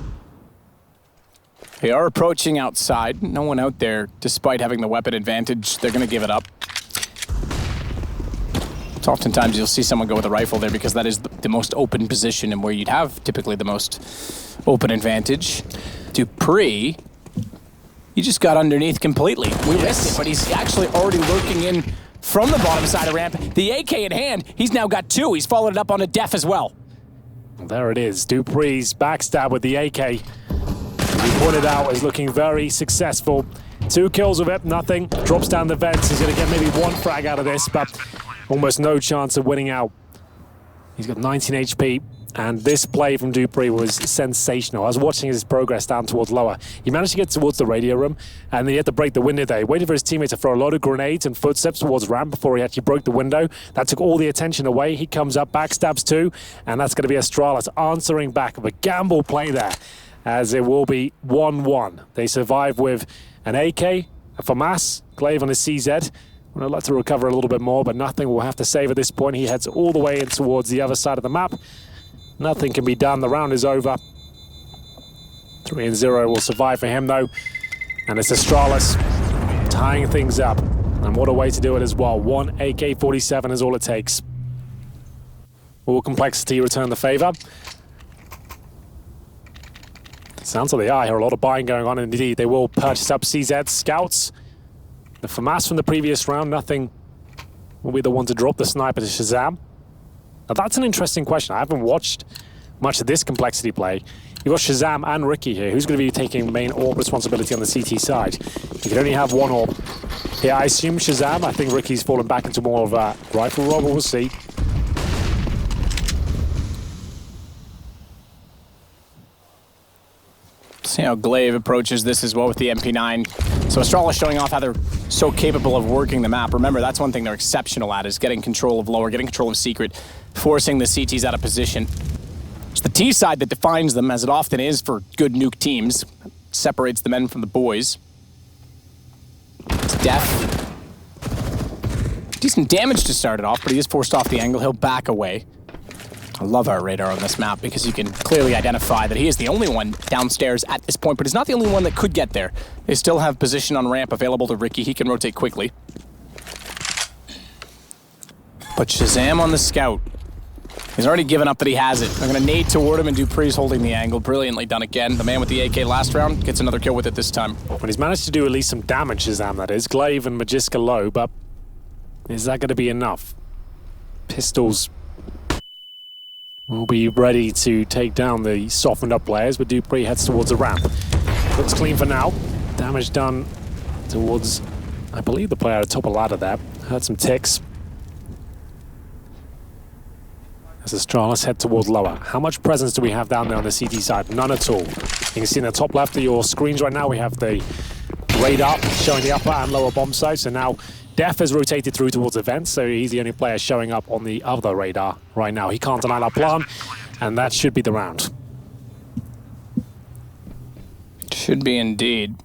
Speaker 2: They are approaching outside. No one out there, despite having the weapon advantage. They're going to give it up. So oftentimes you'll see someone go with a rifle there because that is the most open position and where you'd have typically the most open advantage. Dupree, he just got underneath completely. We missed it, but he's actually already lurking in from the bottom side of ramp. The AK in hand, he's now got 2. He's followed it up on a def as well.
Speaker 3: There it is. Dupree's backstab with the AK. As he pointed out, is looking very successful. 2 kills with it, nothing. Drops down the vents. He's going to get maybe 1 frag out of this, but almost no chance of winning out. He's got 19 HP, and this play from Dupree was sensational. I was watching his progress down towards lower. He managed to get towards the radio room, and he had to break the window there. He waited for his teammate to throw a load of grenades and footsteps towards ramp before he actually broke the window. That took all the attention away. He comes up, backstabs 2, and that's going to be Astralis answering back of a gamble play there, as it will be 1-1. They survive with an AK, a FAMAS, Glaive on his CZ. I'd like to recover a little bit more, but nothing will have to save at this point. He heads all the way in towards the other side of the map. Nothing can be done. The round is over. 3-0 will survive for him, though. And it's Astralis tying things up. And what a way to do it as well. 1 AK-47 is all it takes. Will Complexity return the favor? Sounds like they are. I hear a lot of buying going on. Indeed, they will purchase up CZ Scouts. The FAMAS from the previous round, nothing will be the one to drop the sniper to Shazam. Now that's an interesting question. I haven't watched much of this Complexity play. You've got Shazam and Ricky here. Who's going to be taking main orb responsibility on the CT side? You can only have 1 orb. Here, I assume Shazam. I think Ricky's fallen back into more of a rifle role, but we'll see.
Speaker 2: See how Glaive approaches this as well with the MP9. So Astralis showing off how they're so capable of working the map. Remember, that's one thing they're exceptional at, is getting control of lower, getting control of secret, forcing the CTs out of position. It's the T side that defines them, as it often is for good nuke teams. It separates the men from the boys. It's Def. Decent damage to start it off, but he is forced off the angle. He'll back away. I love our radar on this map because you can clearly identify that he is the only one downstairs at this point, but he's not the only one that could get there. They still have position on ramp available to Ricky. He can rotate quickly. But Shazam on the scout. He's already given up that he has it. They're going to nade toward him, and Dupree's holding the angle. Brilliantly done again. The man with the AK last round gets another kill with it this time.
Speaker 3: Well, he's managed to do at least some damage, Shazam, that is. Glaive and Magiska low, but is that going to be enough? Pistols will be ready to take down the softened up players, but Dupree heads towards the ramp. Looks clean for now. Damage done towards, I believe, the player at the top of the ladder there. Heard some ticks. As Astralis head towards lower. How much presence do we have down there on the CT side? None at all. You can see in the top left of your screens right now, we have the radar showing the upper and lower bomb sites. So now Def has rotated through towards the vents, so he's the only player showing up on the other radar right now. He can't deny that plan, and that should be the round.
Speaker 2: Should be indeed.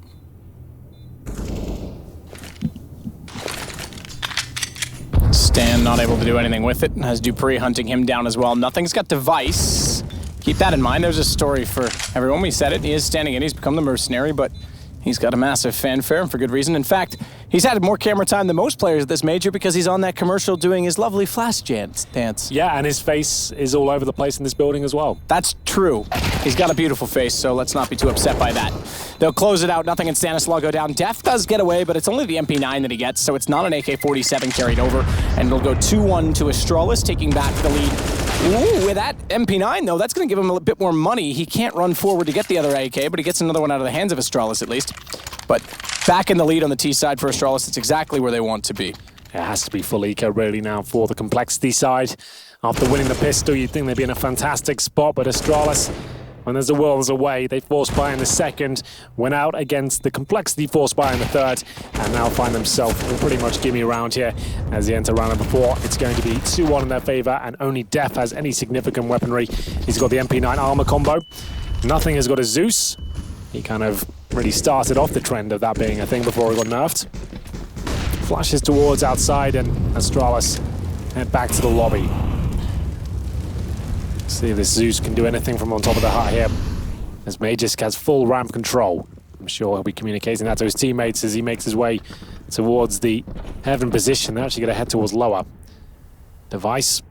Speaker 2: Stan not able to do anything with it. Has Dupree hunting him down as well. Nothing's got device. Keep that in mind. There's a story for everyone. We said it. He is standing in. He's become the mercenary, but he's got a massive fanfare, and for good reason. In fact, he's had more camera time than most players at this major because he's on that commercial doing his lovely flash dance.
Speaker 3: Yeah, and his face is all over the place in this building as well.
Speaker 2: That's true. He's got a beautiful face, so let's not be too upset by that. They'll close it out. Nothing in Stanislaw go down. Def does get away, but it's only the MP9 that he gets, so it's not an AK-47 carried over. And it'll go 2-1 to Astralis, taking back the lead. Ooh, with that MP9, though, that's going to give him a bit more money. He can't run forward to get the other AK, but he gets another one out of the hands of Astralis, at least. But back in the lead on the T side for Astralis, it's exactly where they want to be.
Speaker 3: It has to be full eco really now for the Complexity side. After winning the pistol, you'd think they'd be in a fantastic spot, but Astralis, when there's a will, there's a way. They force buy in the second, went out against the Complexity force buy in the third, and now find themselves pretty much gimme around here as they enter round number 4. It's going to be 2-1 in their favor, and only Def has any significant weaponry. He's got the MP9 armor combo. Nothing has got a Zeus. He kind of really started off the trend of that being a thing before he got nerfed. Flashes towards outside, and Astralis head back to the lobby. See if this Zeus can do anything from on top of the hut here, as Magisk has full ramp control. I'm sure he'll be communicating that to his teammates as he makes his way towards the heaven position. They're actually going to head towards lower. Device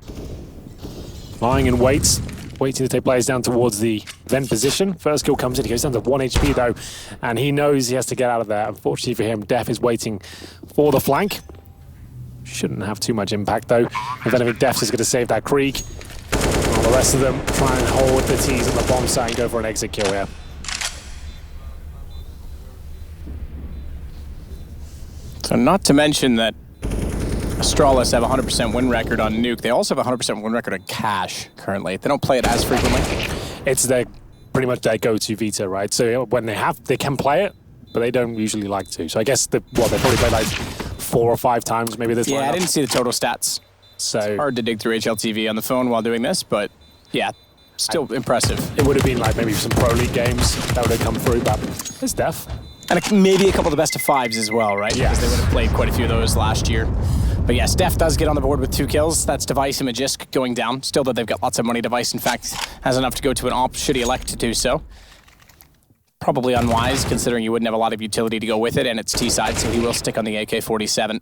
Speaker 3: lying in wait, waiting to take players down towards the vent position. First kill comes in, he goes down to 1 HP though, and he knows he has to get out of there. Unfortunately for him, Def is waiting for the flank. Shouldn't have too much impact though. If anything, Def is going to save that Krieg. While the rest of them try and hold the T's on the bomb site and go for an exit kill here.
Speaker 2: So not to mention that Astralis have a 100% win record on Nuke. They also have a 100% win record on Cash currently. They don't play it as frequently.
Speaker 3: It's pretty much their go-to veto, right? So when they can play it, but they don't usually like to. So I guess they probably played like 4 or 5 times maybe this lineup.
Speaker 2: I didn't see the total stats.
Speaker 3: So
Speaker 2: it's hard to dig through HLTV on the phone while doing this, but yeah, still impressive.
Speaker 3: It would have been like maybe some Pro League games that would have come through, but it's Def.
Speaker 2: And maybe a couple of the best of 5s as well, right?
Speaker 3: Yeah.
Speaker 2: Because they would have played quite a few of those last year. But yes, Def does get on the board with 2 kills. That's Device and Magisk going down. Still, though, they've got lots of money. Device, in fact, has enough to go to an op should he elect to do so. Probably unwise, considering you wouldn't have a lot of utility to go with it, and it's T-side, so he will stick on the AK-47.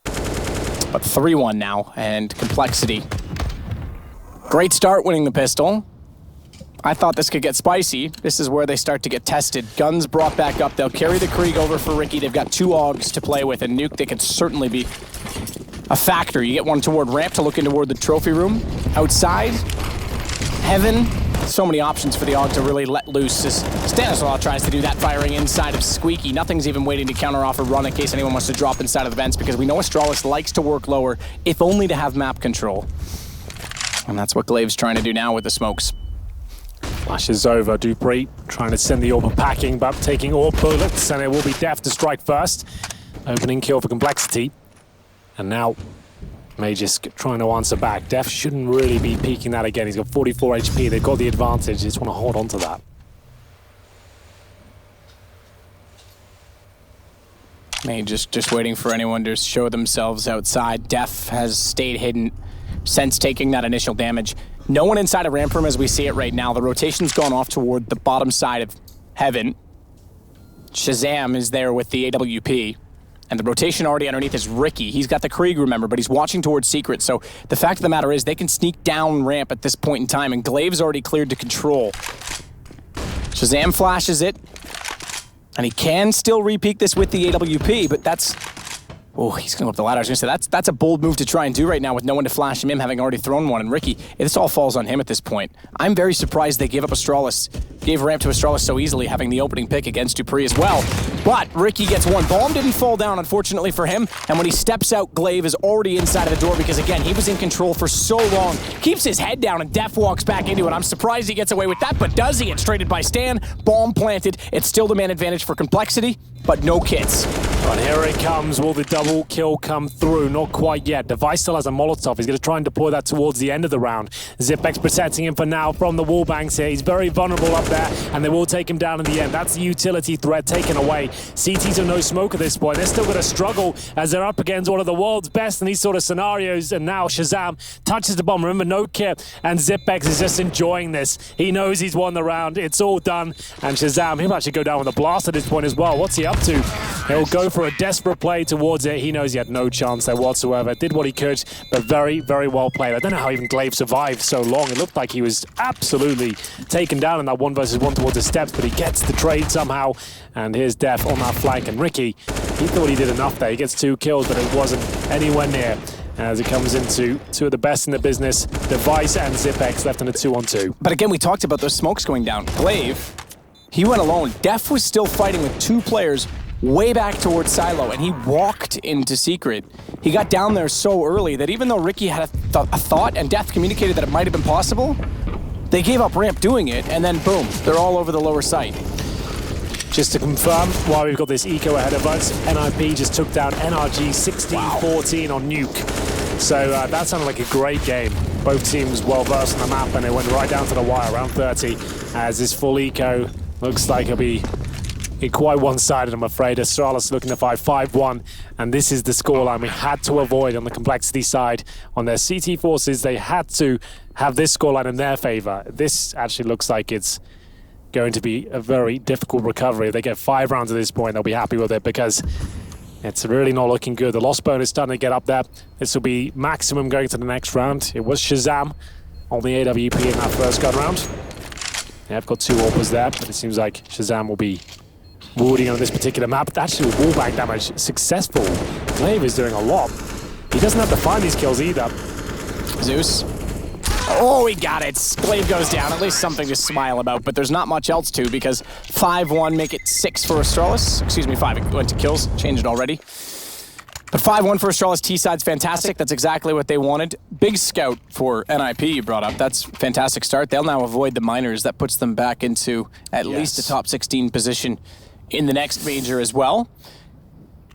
Speaker 2: But 3-1 now, and Complexity. Great start winning the pistol. I thought this could get spicy. This is where they start to get tested. Guns brought back up. They'll carry the Krieg over for Ricky. They've got 2 AUGs to play with, and Nuke, they could certainly be a factor. You get one toward ramp to look in toward the trophy room. Outside, heaven. So many options for the AUG to really let loose as Stanislaw tries to do that, firing inside of Squeaky. Nothing's even waiting to counter off a run in case anyone wants to drop inside of the vents, because we know Astralis likes to work lower, if only to have map control. And that's what Glave's trying to do now with the smokes.
Speaker 3: Flashes over, Dupree trying to send the AWP packing, but taking all bullets, and it will be Def to strike first. Opening kill for Complexity. And now Magisk trying to answer back. Def shouldn't really be peeking that again. He's got 44 HP. They've got the advantage. They just want to hold on to that.
Speaker 2: Magisk just waiting for anyone to show themselves outside. Def has stayed hidden since taking that initial damage. No one inside of ramp room as we see it right now. The rotation's gone off toward the bottom side of heaven. Shazam is there with the AWP. And the rotation already underneath is Ricky. He's got the Krieg, remember, but he's watching towards Secret. So the fact of the matter is they can sneak down ramp at this point in time, and Glave's already cleared to control. Shazam flashes it. And he can still re-peek this with the AWP, but that's... Oh, he's going to go up the ladder. I was going to say, that's a bold move to try and do right now with no one to flash him in, having already thrown one. And Ricky, this all falls on him at this point. I'm very surprised they gave up Astralis, gave ramp to Astralis so easily, having the opening pick against Dupree as well. But Ricky gets one. Bomb didn't fall down, unfortunately for him. And when he steps out, Glaive is already inside of the door because, again, he was in control for so long. Keeps his head down, and Def walks back into it. I'm surprised he gets away with that, but does he? It's traded by Stan. Bomb planted. It's still the man advantage for Complexity, but no kits.
Speaker 3: But here it comes. Will the double kill come through? Not quite yet. Device still has a Molotov. He's going to try and deploy that towards the end of the round. Zipex protecting him for now from the wall banks here. He's very vulnerable up there, and they will take him down in the end. That's the utility threat taken away. CTs are no smoke at this point. They're still going to struggle as they're up against one of the world's best in these sort of scenarios. And now Shazam touches the bomb. Remember, no kit. And Zipex is just enjoying this. He knows he's won the round. It's all done. And Shazam, he'll actually go down with a blast at this point as well. What's he up to? He'll go for a desperate play towards it. He knows he had no chance there whatsoever. Did what he could, but very, very well played. I don't know how even Glaive survived so long. It looked like he was absolutely taken down in that 1v1 towards the steps, but he gets the trade somehow. And here's Def on that flank. And Ricky, he thought he did enough there. He gets 2 kills, but it wasn't anywhere near. As it comes into 2 of the best in the business, Device and Zipex left in a 2-on-2.
Speaker 2: But again, we talked about those smokes going down. Glaive, he went alone. Def was still fighting with 2 players way back towards Silo, and he walked into Secret. He got down there so early that even though Ricky had a thought and Death communicated that it might have been possible, they gave up ramp doing it, and then boom, they're all over the lower site.
Speaker 3: Just to confirm, while we've got this eco ahead of us, NIP just took down NRG 16-14 on Nuke. So that sounded like a great game. Both teams well versed on the map, and it went right down to the wire, around 30, as this full eco looks like it'll be quite one-sided, I'm afraid. Astralis looking to fight 5-1, and this is the scoreline we had to avoid on the Complexity side. On their CT forces, they had to have this scoreline in their favor. This actually looks like it's going to be a very difficult recovery. If they get 5 rounds at this point, they'll be happy with it because it's really not looking good. The loss bonus starting to get up there. This will be maximum going to the next round. It was Shazam on the AWP in that first gun round. They have got 2 AWPers there, but it seems like Shazam will be wounding on this particular map. But actually, with wallbang damage, successful. Glaive is doing a lot. He doesn't have to find these kills either.
Speaker 2: Zeus. Oh, he got it. Glaive goes down. At least something to smile about, but there's not much else to because 5-1 make it 6 for Astralis. Excuse me, 5. It went to kills. Changed it already. But 5-1 for Astralis. T-side's fantastic. That's exactly what they wanted. Big scout for NIP you brought up. That's a fantastic start. They'll now avoid the minors. That puts them back into at least a top 16 position in the next major as well.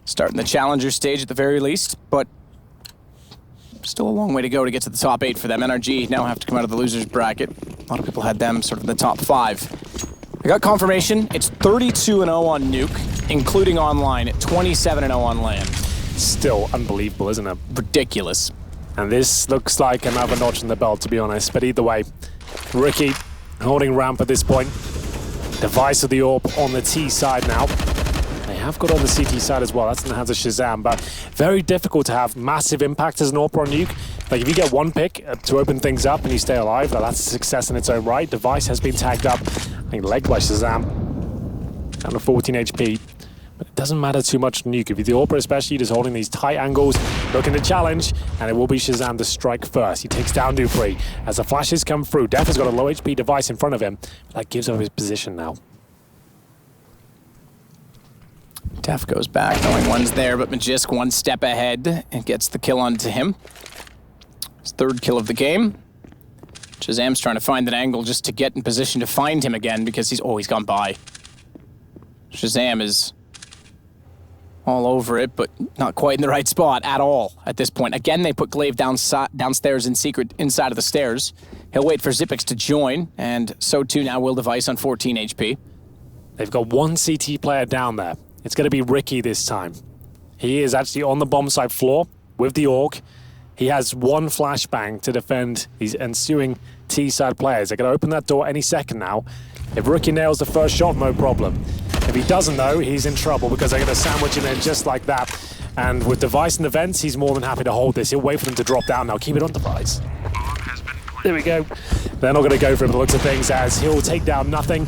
Speaker 2: Starting the challenger stage at the very least, but still a long way to go to get to the top 8 for them. NRG now have to come out of the losers bracket. A lot of people had them sort of in the top 5. I got confirmation. It's 32-0 on Nuke, including online, 27-0 on LAN.
Speaker 3: Still unbelievable, isn't it?
Speaker 2: Ridiculous.
Speaker 3: And this looks like another notch in the belt, to be honest. But either way, Ricky holding ramp at this point. Device of the AWP on the T side now. They have got on the CT side as well. That's in the hands of Shazam, but very difficult to have massive impact as an AWP or a Nuke. Like if you get one pick to open things up and you stay alive, that's a success in its own right. Device has been tagged up, I think legged by Shazam. Down to 14 HP. But it doesn't matter too much Nuke. If you're the AWP especially, just holding these tight angles, looking to challenge, and it will be Shazam to strike first. He takes down Dupree. As the flashes come through, Def has got a low HP Device in front of him. That gives up his position now.
Speaker 2: Def goes back, knowing one's there, but Magisk 1 step ahead and gets the kill onto him. His 3rd kill of the game. Shazam's trying to find an angle just to get in position to find him again because he's gone by. Shazam is all over it, but not quite in the right spot at all at this point. Again, they put Glaive downstairs in secret inside of the stairs. He'll wait for Xyp9x to join, and so too now will Device on 14 HP.
Speaker 3: They've got 1 CT player down there. It's going to be Ricky this time. He is actually on the bomb site floor with the AUG. He has 1 flashbang to defend these ensuing T-side players. They're going to open that door any second now. If Ricky nails the first shot, no problem. If he doesn't, though, he's in trouble because they're going to sandwich him in just like that. And with Device in the vents, he's more than happy to hold this. He'll wait for them to drop down now. Keep it on Device. There we go. They're not going to go for him, the looks of things, as he'll take down nothing.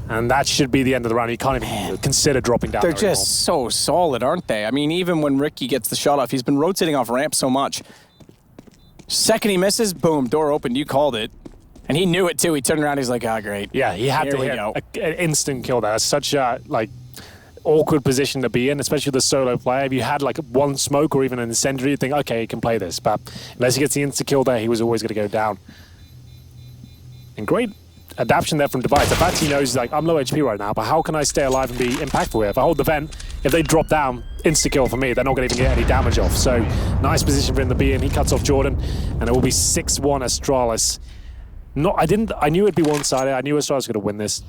Speaker 3: And that should be the end of the round. You can't even consider dropping down.
Speaker 2: They're just so solid, aren't they? I mean, even when Ricky gets the shot off, he's been rotating off ramp so much. Second he misses, boom, door opened. You called it. And he knew it too. He turned around, he's like, ah, great.
Speaker 3: Yeah, he had to hit an instant kill there. That's such a, awkward position to be in, especially with a solo player. If you had, 1 smoke or even an incendiary, you'd think, okay, he can play this. But unless he gets the instant kill there, he was always going to go down. And great adaptation there from Device. The fact he knows, I'm low HP right now, but how can I stay alive and be impactful here? If I hold the vent, if they drop down, insta-kill for me, they're not going to even get any damage off. So, nice position for him to be in. He cuts off Jordan, and it will be 6-1 Astralis. I knew it'd be one-sided. I knew Astralis was going to win this,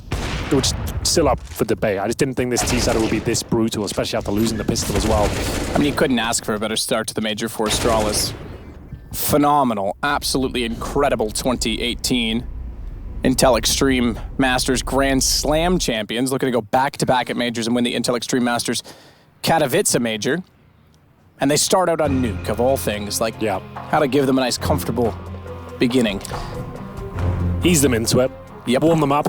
Speaker 3: which is still up for debate. I just didn't think this T-sider would be this brutal, especially after losing the pistol as well.
Speaker 2: I mean, you couldn't ask for a better start to the major for Astralis. Phenomenal, absolutely incredible 2018. Intel Extreme Masters Grand Slam champions, looking to go back-to-back at majors and win the Intel Extreme Masters Katowice major. And they start out on Nuke, of all things. How to give them a nice, comfortable beginning.
Speaker 3: Ease them into it.
Speaker 2: Yep.
Speaker 3: Warm them up.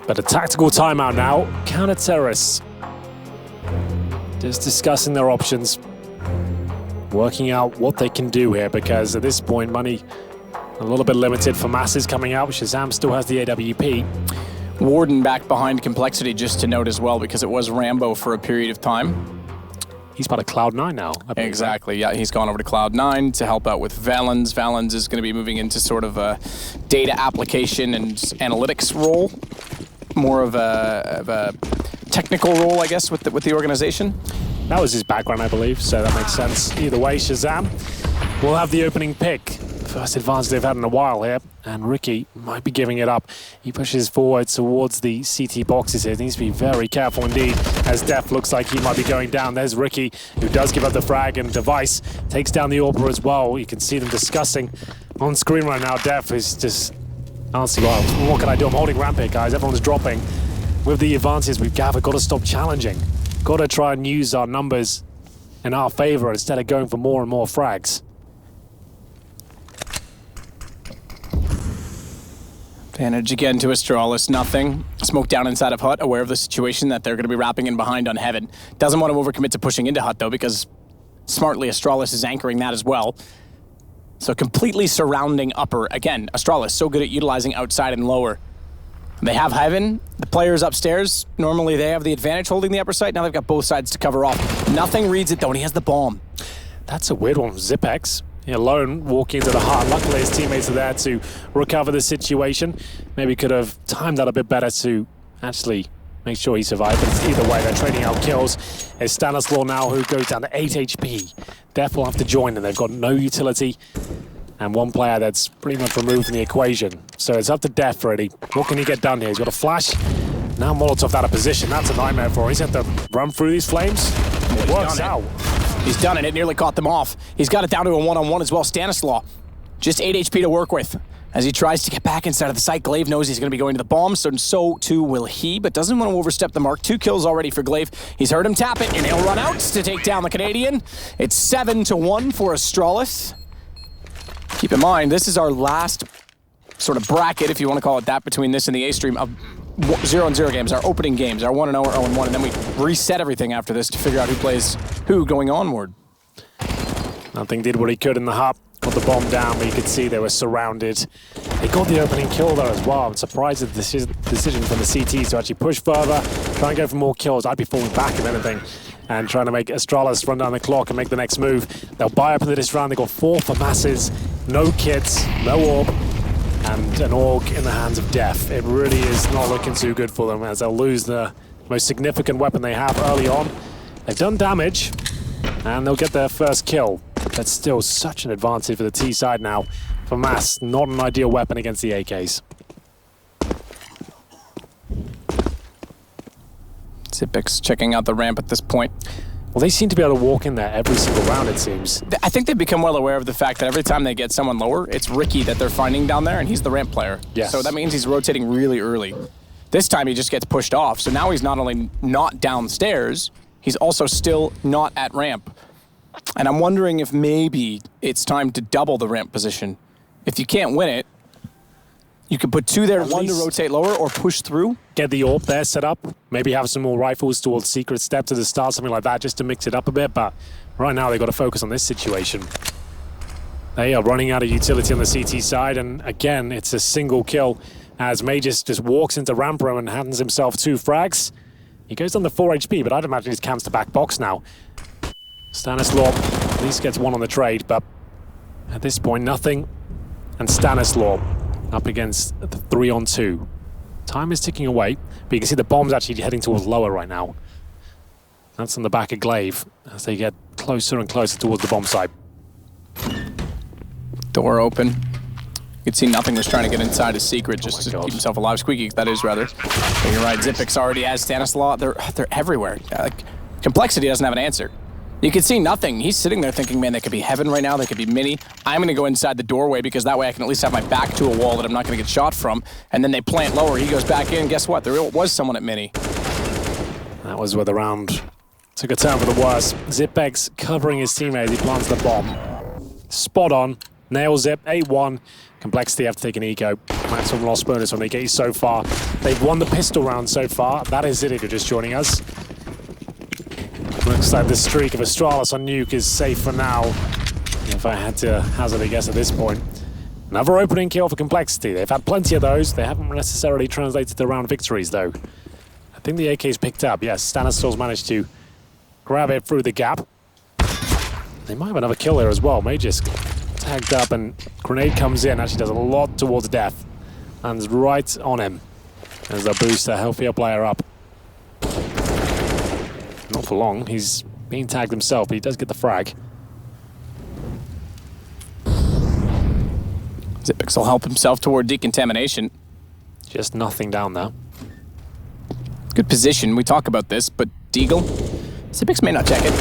Speaker 3: But a tactical timeout now. Counter-terrorists. Just discussing their options. Working out what they can do here, because at this point, money a little bit limited for masses coming out. Shazam still has the AWP.
Speaker 2: Warden back behind Complexity, just to note as well, because it was Rambo for a period of time.
Speaker 3: He's part of Cloud9 now.
Speaker 2: Exactly, yeah. He's gone over to Cloud9 to help out with Valens. Valens is going to be moving into sort of a data application and analytics role. More of a technical role, I guess, with the organization.
Speaker 3: That was his background, I believe, so that makes sense. Either way, Shazam will have the opening pick. First advantage they've had in a while here, and Ricky might be giving it up. He pushes forward towards the CT boxes here. He needs to be very careful indeed, as Def looks like he might be going down. There's Ricky, who does give up the frag, and Device takes down the AWPer as well. You can see them discussing on screen right now. Def is just Can't see what can I do? I'm holding ramp here, guys. Everyone's dropping. With the advances we've gathered, got to stop challenging. Got to try and use our numbers in our favor instead of going for more and more frags.
Speaker 2: Advantage again to Astralis, nothing. Smoke down inside of Hut, aware of the situation that they're going to be wrapping in behind on Heaven. Doesn't want to overcommit to pushing into Hut, though, because smartly Astralis is anchoring that as well. So completely surrounding upper. Again, Astralis so good at utilizing outside and lower. They have Heaven, the players upstairs. Normally they have the advantage holding the upper side. Now they've got both sides to cover off. Nothing reads it, though, and he has the bomb.
Speaker 3: That's a weird one from Zipex. He alone walking into the heart. Luckily his teammates are there to recover the situation. Maybe could have timed that a bit better to actually make sure he survived. But either way, they're trading out kills. It's Stanislaw now who goes down to 8 HP. Def will have to join, and they've got no utility. And one player that's pretty much removed from the equation. So it's up to Def, really. What can he get done here? He's got a flash. Now Molotov out of position. That's a nightmare for him. He's had to run through these flames. It works out.
Speaker 2: He's done it. It nearly caught them off. He's got it down to a one-on-one as well. Stanislaw, just 8 HP to work with. As he tries to get back inside of the site, Glaive knows he's going to be going to the bomb, so too will he, but doesn't want to overstep the mark. 2 kills already for Glaive. He's heard him tap it, and he'll run out to take down the Canadian. It's 7-1 for Astralis. Keep in mind, this is our last sort of bracket, if you want to call it that, between this and the A-stream of 0-0 games, our opening games, our 1-0 or 0-1, and then we reset everything after this to figure out who plays who going onward.
Speaker 3: Nothing did what he could in the hub. Got the bomb down, but you could see they were surrounded. They got the opening kill there as well. I'm surprised at the decision from the CTs to actually push further, try and go for more kills. I'd be falling back if anything, and trying to make Astralis run down the clock and make the next move. They'll buy up into this round. They got 4 for masses, no kits, no orb, and an orc in the hands of Def. It really is not looking too good for them, as they'll lose the most significant weapon they have early on. They've done damage, and they'll get their first kill. That's still such an advantage for the T side now. For Mass, not an ideal weapon against the AKs.
Speaker 2: Zipex checking out the ramp at this point.
Speaker 3: Well, they seem to be able to walk in there every single round, it seems.
Speaker 2: I think they've become well aware of the fact that every time they get someone lower, it's Ricky that they're finding down there, and he's the ramp player.
Speaker 3: Yes.
Speaker 2: So that means he's rotating really early. This time he just gets pushed off, so now he's not only not downstairs, he's also still not at ramp. And I'm wondering if maybe it's time to double the ramp position. If you can't win it, you could put 2 there, one to rotate lower or push through.
Speaker 3: Get the AWP there set up. Maybe have some more rifles towards Secret Step to the start, something like that, just to mix it up a bit. But right now they've got to focus on this situation. They are running out of utility on the CT side, and again, it's a single kill as Magus just walks into ramp room and hands himself 2 frags. He goes down to 4 HP, but I'd imagine he's camps to back box now. Stanislaw at least gets 1 on the trade, but at this point, nothing. And Stanislaw up against the 3-on-2. Time is ticking away, but you can see the bomb's actually heading towards lower right now. That's on the back of Glaive as they get closer and closer towards the bomb site.
Speaker 2: Door open. You could see Nothing was trying to get inside his Secret just to keep himself alive. Squeaky, that is, rather. But you're right, Zipex already has Stanislaw. They're everywhere. Complexity doesn't have an answer. You can see Nothing. He's sitting there thinking, man, they could be Heaven right now. They could be Mini. I'm going to go inside the doorway because that way I can at least have my back to a wall that I'm not going to get shot from. And then they plant lower. He goes back in. Guess what? There was someone at Mini.
Speaker 3: That was where the round took a turn for the worse. Zipex covering his teammate as he plants the bomb. Spot on. Nails it. 8-1. Complexity have to take an eco. Maximum loss bonus on EK so far. They've won the pistol round so far. That is it if you're just joining us. Looks like the streak of Astralis on Nuke is safe for now. If I had to hazard a guess at this point. Another opening kill for Complexity. They've had plenty of those. They haven't necessarily translated to round victories, though. I think the AK's picked up. Yes, Stanislaw's managed to grab it through the gap. They might have another kill here as well. Magus tagged up, and grenade comes in. Actually does a lot towards Death. Lands right on him as they boost a healthier player up. Not for long. He's being tagged himself, but he does get the frag.
Speaker 2: Zipex will help himself toward decontamination.
Speaker 3: Just nothing down there.
Speaker 2: Good position. We talk about this, but Deagle, Zipex may not check it.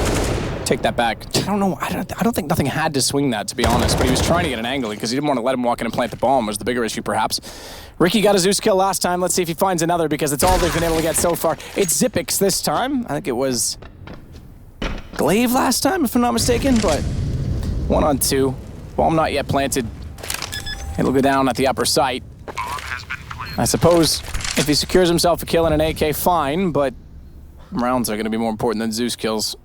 Speaker 2: take that back. I don't know. I don't think nothing had to swing that, to be honest, but he was trying to get an angle because he didn't want to let him walk in and plant the bomb was the bigger issue, perhaps. Ricky got a Zeus kill last time. Let's see if he finds another because it's all they've been able to get so far. It's Zipix this time. I think it was Glaive last time, if I'm not mistaken, but 1 on 2. Bomb not yet planted. It'll go down at the upper site. I suppose if he secures himself a kill and an AK, fine, but rounds are going to be more important than Zeus kills.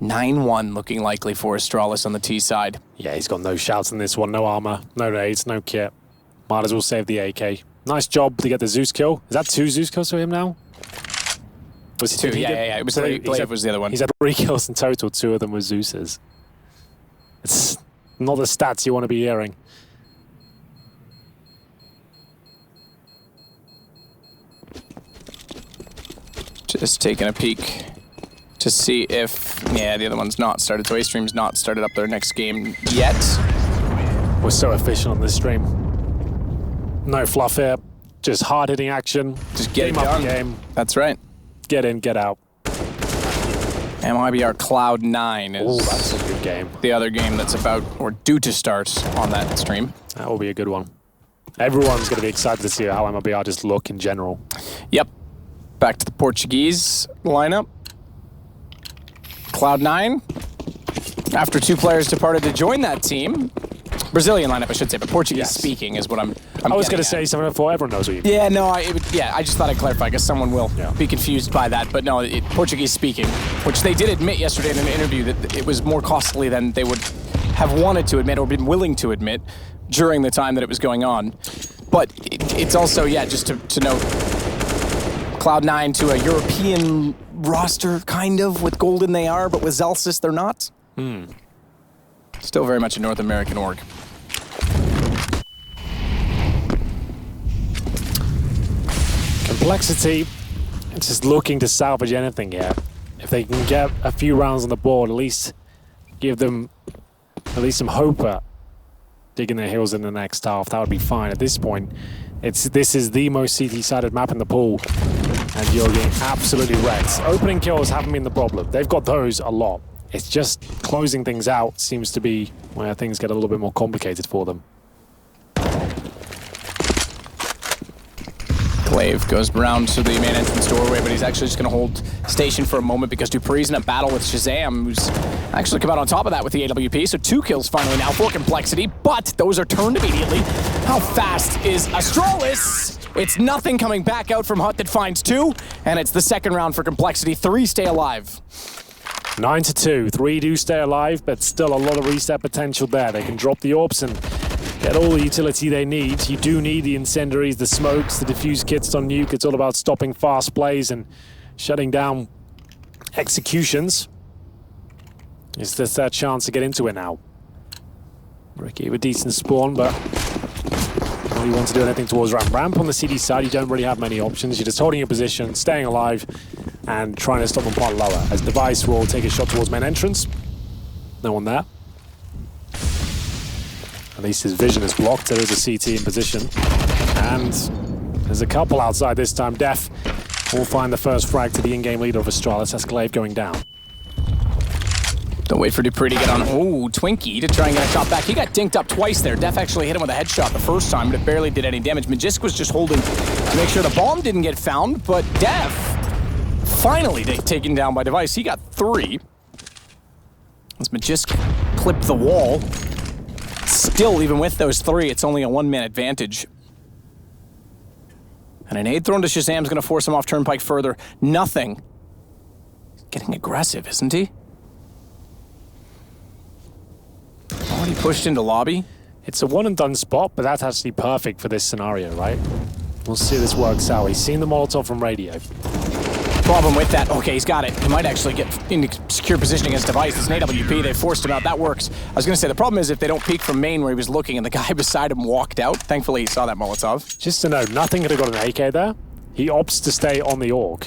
Speaker 2: 9-1 looking likely for Astralis on the T side.
Speaker 3: Yeah, he's got no shouts in this one. No armor, no nades, no kit. Might as well save the AK. Nice job to get the Zeus kill. Is that 2 Zeus kills for him now? Was it 2?
Speaker 2: Yeah. It was Glaive was the other one.
Speaker 3: He's had 3 kills in total. 2 of them were Zeus's. It's not the stats you want to be hearing.
Speaker 2: Just taking a peek to see if, the other one's not started. So A-Stream's not started up their next game yet.
Speaker 3: We're so efficient on this stream. No fluff here, just hard-hitting action.
Speaker 2: Just get it done.
Speaker 3: Game.
Speaker 2: That's right.
Speaker 3: Get in, get out.
Speaker 2: MIBR Cloud9 is
Speaker 3: that's a good game.
Speaker 2: The other game that's about or due to start on that stream.
Speaker 3: That will be a good one. Everyone's going to be excited to see how MIBR just look in general.
Speaker 2: Yep. Back to the Portuguese lineup. Cloud9, after 2 players departed to join that team. Brazilian lineup, I should say, but Portuguese speaking is what I'm
Speaker 3: I was going to say something before everyone knows what you mean.
Speaker 2: Yeah, no, I just thought I'd clarify because someone will be confused by that. But no, Portuguese speaking, which they did admit yesterday in an interview that it was more costly than they would have wanted to admit or been willing to admit during the time that it was going on. But it's also, just to note, Cloud9 to a European roster, kind of, with Golden they are, but with Zelsys they're not. Still very much a North American org.
Speaker 3: Complexity, just looking to salvage anything here. If they can get a few rounds on the board, at least give them at least some hope at digging their heels in the next half, that would be fine. At this point, this is the most CT-sided map in the pool, and you're getting absolutely wrecked. Opening kills haven't been the problem. They've got those a lot. It's just closing things out seems to be where things get a little bit more complicated for them.
Speaker 2: Glaive goes round to the main entrance doorway, but he's actually just going to hold station for a moment because Dupree's in a battle with Shazam, who's actually come out on top of that with the AWP. So 2 kills finally now for Complexity, but those are turned immediately. How fast is Astralis? It's nothing coming back out from Hut that finds 2, and it's the second round for Complexity. 3 stay alive.
Speaker 3: 9-2. 3 do stay alive, but still a lot of reset potential there. They can drop the orbs and get all the utility they need. You do need the incendiaries, the smokes, the diffuse kits on nuke. It's all about stopping fast plays and shutting down executions. Is this their chance to get into it now? Ricky with decent spawn, but when you want to do anything towards ramp. Ramp on the CD side, you don't really have many options. You're just holding your position, staying alive, and trying to stop them quite lower. As Device will take a shot towards main entrance. No one there. At least his vision is blocked. There is a CT in position. And there's a couple outside this time. Def will find the first frag to the in-game leader of Astralis. That's Glaive going down.
Speaker 2: Don't wait for Dupree to get on. Oh, Twinkie to try and get a shot back. He got dinked up twice there. Def actually hit him with a headshot the first time, but it barely did any damage. Magisk was just holding to make sure the bomb didn't get found, but Def finally taken down by Device. He got 3. As Magisk clipped the wall. Still, even with those 3, it's only a 1-man advantage. And an nade thrown to Shazam's going to force him off Turnpike further. Nothing. He's getting aggressive, isn't he? Already pushed into lobby.
Speaker 3: It's a one-and-done spot, but that's actually perfect for this scenario, right? We'll see if this works out. He's seen the Molotov from radio.
Speaker 2: Problem with that, okay, he's got it. He might actually get into secure position against Device. It's an AWP, they forced him out, that works. I was gonna say, the problem is if they don't peek from main where he was looking and the guy beside him walked out, thankfully he saw that Molotov.
Speaker 3: Just to note, nothing could have got an AK there. He opts to stay on the org.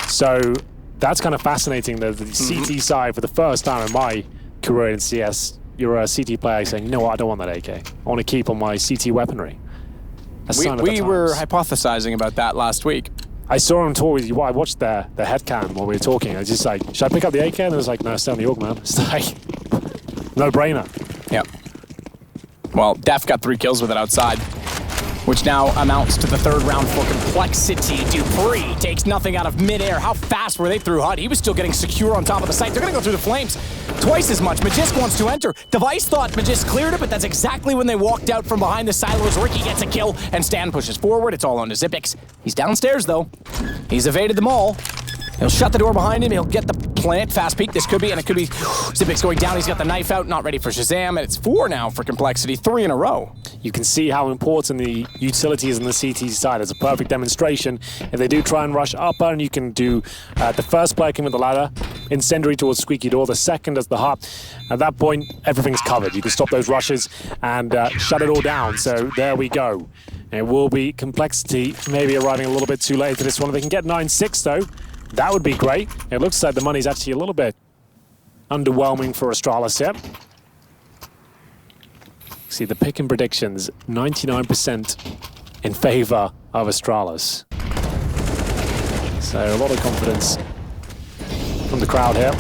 Speaker 3: So that's kind of fascinating, the CT side for the first time in my career in CS. You're a CT player saying, you know what, I don't want that AK. I want to keep on my CT weaponry.
Speaker 2: We were hypothesizing about that last week.
Speaker 3: I saw him talk. I watched the head cam while we were talking. I was just like, should I pick up the AK? And it was like, no, stay on the AUG, man. It's like, no brainer.
Speaker 2: Yeah. Well, Def got 3 kills with it outside, which now amounts to the 3rd round for Complexity. Dupree takes nothing out of midair. How fast were they through HUD? He was still getting secure on top of the site. They're going to go through the flames twice as much. Magisk wants to enter. Device thought Magisk cleared it, but that's exactly when they walked out from behind the silos. Ricky gets a kill, and Stan pushes forward. It's all on to Zippix. He's downstairs, though. He's evaded them all. He'll shut the door behind him. He'll get the plant. Fast peek. This could be, and it could be Zippix going down. He's got the knife out, not ready for Shazam, and it's 4 now for Complexity, 3 in a row.
Speaker 3: You can see how important the utility is on the CT side. It's a perfect demonstration. If they do try and rush upper, and you can do the first player came with the ladder, incendiary towards Squeaky Door, the second as the hut. At that point, everything's covered. You can stop those rushes and shut it all down. So there we go. It will be Complexity maybe arriving a little bit too late to this one. If they can get 9-6 though, that would be great. It looks like the money's actually a little bit underwhelming for Astralis here. See the pick and predictions, 99% in favor of Astralis. So a lot of confidence from the crowd here.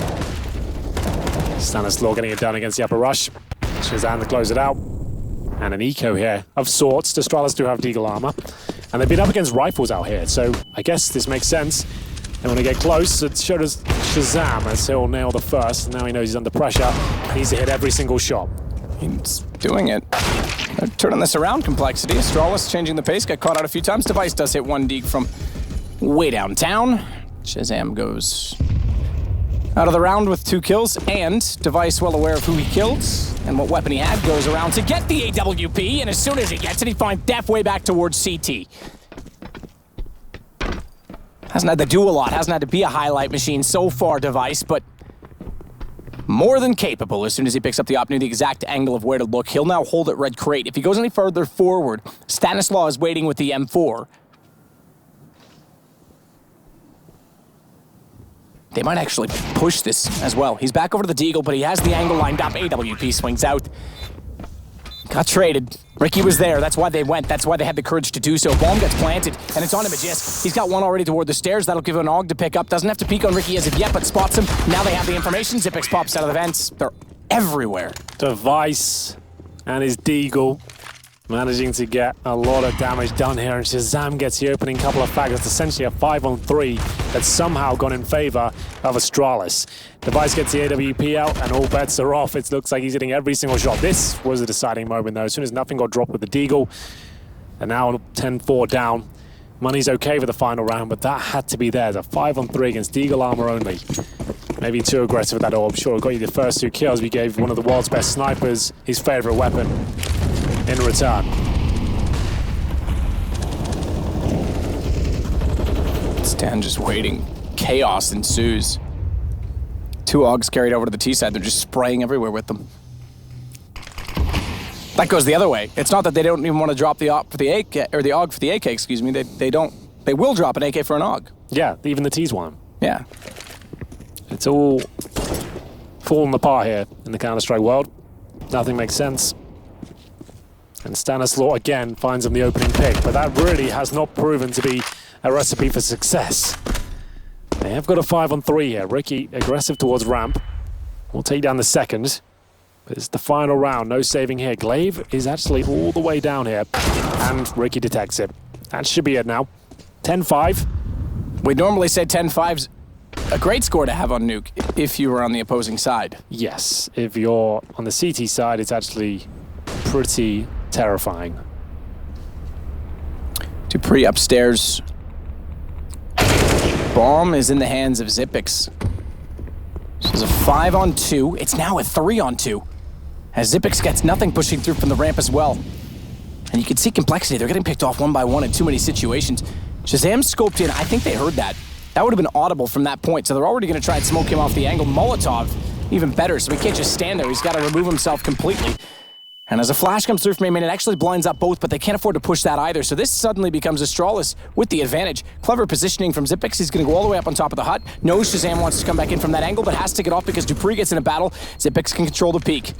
Speaker 3: Stanislaw getting it done against the upper rush. Shazam to close it out. And an eco here of sorts. Astralis do have Deagle armor. And they've been up against rifles out here, so I guess this makes sense. They want to get close. It showed us Shazam as he'll nail the first. And now he knows he's under pressure. He needs to hit every single shot.
Speaker 2: He's doing it. They're turning this around, Complexity. Astralis changing the pace, got caught out a few times. Device does hit 1 deke from way downtown. Shazam goes out of the round with 2 kills, and Device, well aware of who he killed and what weapon he had, goes around to get the AWP, and as soon as he gets it, he finds Def way back towards CT. Hasn't had to do a lot, hasn't had to be a highlight machine so far, Device, but more than capable. As soon as he picks up the op, knew the exact angle of where to look. He'll now hold at red crate. If he goes any further forward, Stanislaw is waiting with the M4. They might actually push this as well. He's back over to the Deagle, but he has the angle lined up. AWP swings out. Got traded. Ricky was there. That's why they went. That's why they had the courage to do so. Bomb gets planted, and it's on to Magisk. He's got one already toward the stairs. That'll give him an AUG to pick up. Doesn't have to peek on Ricky as of yet, but spots him. Now they have the information. Zippix pops out of the vents. They're everywhere.
Speaker 3: Device and his Deagle managing to get a lot of damage done here, and Shazam gets the opening couple of frags. It's essentially a 5-on-3 that's somehow gone in favor of Astralis. Device gets the AWP out, and all bets are off. It looks like he's hitting every single shot. This was a deciding moment, though. As soon as nothing got dropped with the Deagle, and now 10-4 down. Money's okay for the final round, but that had to be there. The 5-on-3 against Deagle armor only. Maybe too aggressive with that orb. Sure, it got you the first 2 kills. We gave one of the world's best snipers his favorite weapon in return.
Speaker 2: Stan just waiting. Chaos ensues. 2 AUGs carried over to the T side. They're just spraying everywhere with them. That goes the other way. It's not that they don't even want to drop the AUG for the AK, or the AUG for the AK, excuse me. They don't. They will drop an AK for an AUG.
Speaker 3: Yeah, even the T's want.
Speaker 2: Yeah.
Speaker 3: It's all falling apart here in the Counter-Strike world. Nothing makes sense. And Stanislaw again finds him the opening pick, but that really has not proven to be a recipe for success. They have got a 5-on-3 here. Ricky aggressive towards ramp. We'll take down the second. But it's the final round, no saving here. Glaive is actually all the way down here, and Ricky detects it. That should be it now. 10-5.
Speaker 2: We'd normally say 10-5's a great score to have on Nuke if you were on the opposing side.
Speaker 3: Yes, if you're on the CT side, it's actually pretty terrifying.
Speaker 2: Dupree upstairs. Bomb is in the hands of Zippix. So it's a 5-on-2. It's now a 3-on-2. As Zippix gets nothing pushing through from the ramp as well. And you can see Complexity. They're getting picked off one by one in too many situations. Shazam scoped in. I think they heard that. That would have been audible from that point. So they're already going to try and smoke him off the angle. Molotov, even better. So he can't just stand there. He's got to remove himself completely. And as a flash comes through from him, it actually blinds up both, but they can't afford to push that either. So this suddenly becomes Astralis with the advantage. Clever positioning from Zippix. He's going to go all the way up on top of the hut. Knows Shazam wants to come back in from that angle, but has to get off because Dupree gets in a battle. Zippix can control the peak.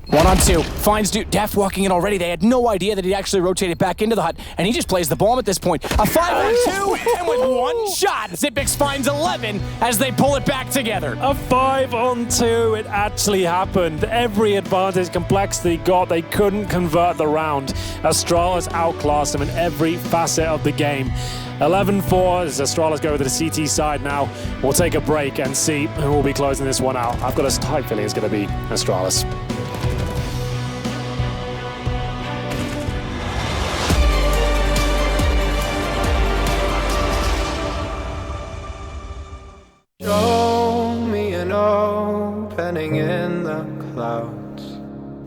Speaker 2: 1-on-2, finds Duke. Def walking in already. They had no idea that he'd actually rotated back into the hut, and he just plays the bomb at this point. A 5-on-2, and with one shot, Xipix finds 11 as they pull it back together.
Speaker 3: A 5-on-2, it actually happened. Every advantage Complexity got, they couldn't convert the round. Astralis outclassed them in every facet of the game. 11-4 as Astralis go to the CT side now. We'll take a break and see who will be closing this one out. I've got a tight feeling it's going to be Astralis.
Speaker 5: Show me an opening in the clouds,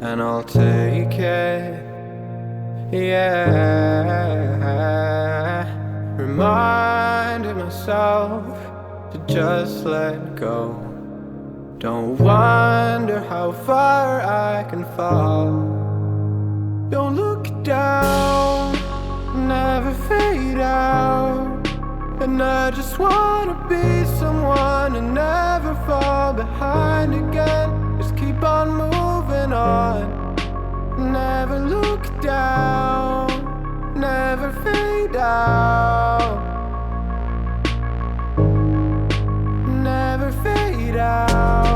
Speaker 5: and I'll take it, yeah. Reminding myself to just let go. Don't wonder how far I can fall. Don't look down, never fade out. And I just wanna be someone and never fall behind again. Just keep on moving on. Never look down, never fade out. Never fade out.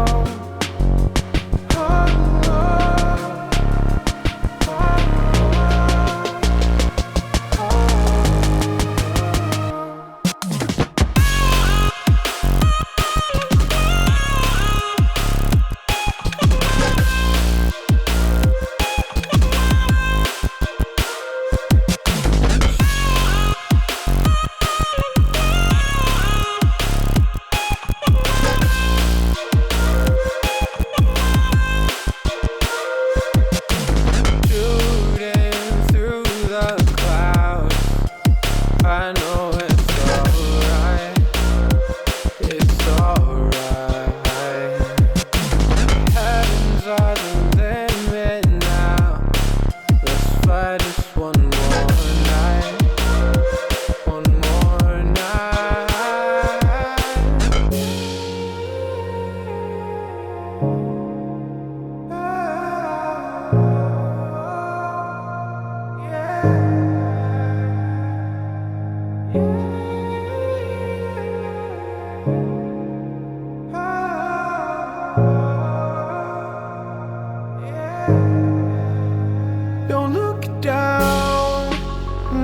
Speaker 5: Don't look down,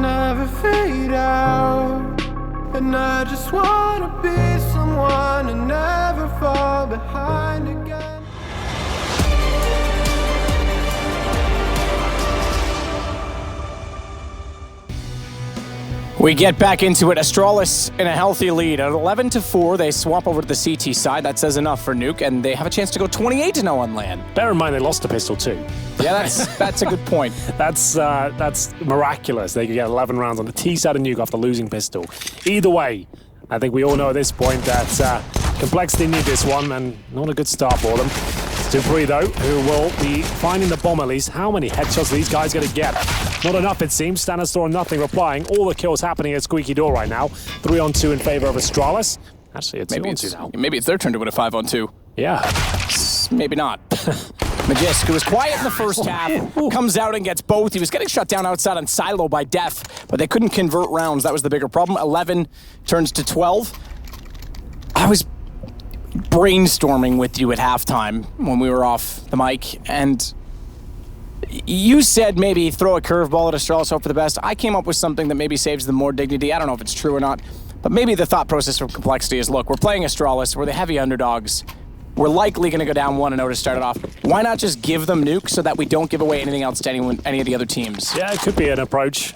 Speaker 5: never fade out. And I just wanna be someone and never fall behind again.
Speaker 2: We get back into it. Astralis in a healthy lead. At 11-4, they swap over to the CT side. That says enough for Nuke, and they have a chance to go 28-0 on land.
Speaker 3: Bear in mind they lost a pistol too.
Speaker 2: Yeah, that's a good point.
Speaker 3: That's miraculous. They could get 11 rounds on the T side of Nuke after losing pistol. Either way, I think we all know at this point that Complexity need this one, and not a good start for them. Dupree, though, who will be finding the bomb at least. How many headshots are these guys going to get? Not enough, it seems. Stanislaw nothing replying. All the kills happening at Squeaky Door right now. 3-on-2 in favor of Astralis. Actually, it's 2-on-2 now.
Speaker 2: Maybe it's their turn to win a 5-on-2.
Speaker 3: Yeah.
Speaker 2: Maybe not. Magisk, who was quiet in the first half, comes out and gets both. He was getting shut down outside on Silo by Def, but they couldn't convert rounds. That was the bigger problem. 11 turns to 12. I was brainstorming with you at halftime when we were off the mic, and you said maybe throw a curveball at Astralis, hope for the best. I came up with something that maybe saves them more dignity. I don't know if it's true or not, but maybe the thought process from Complexity is, look, we're playing Astralis, we're the heavy underdogs. We're likely going to go down 1-0 to start it off. Why not just give them Nuke so that we don't give away anything else to any of the other teams?
Speaker 3: Yeah, it could be an approach.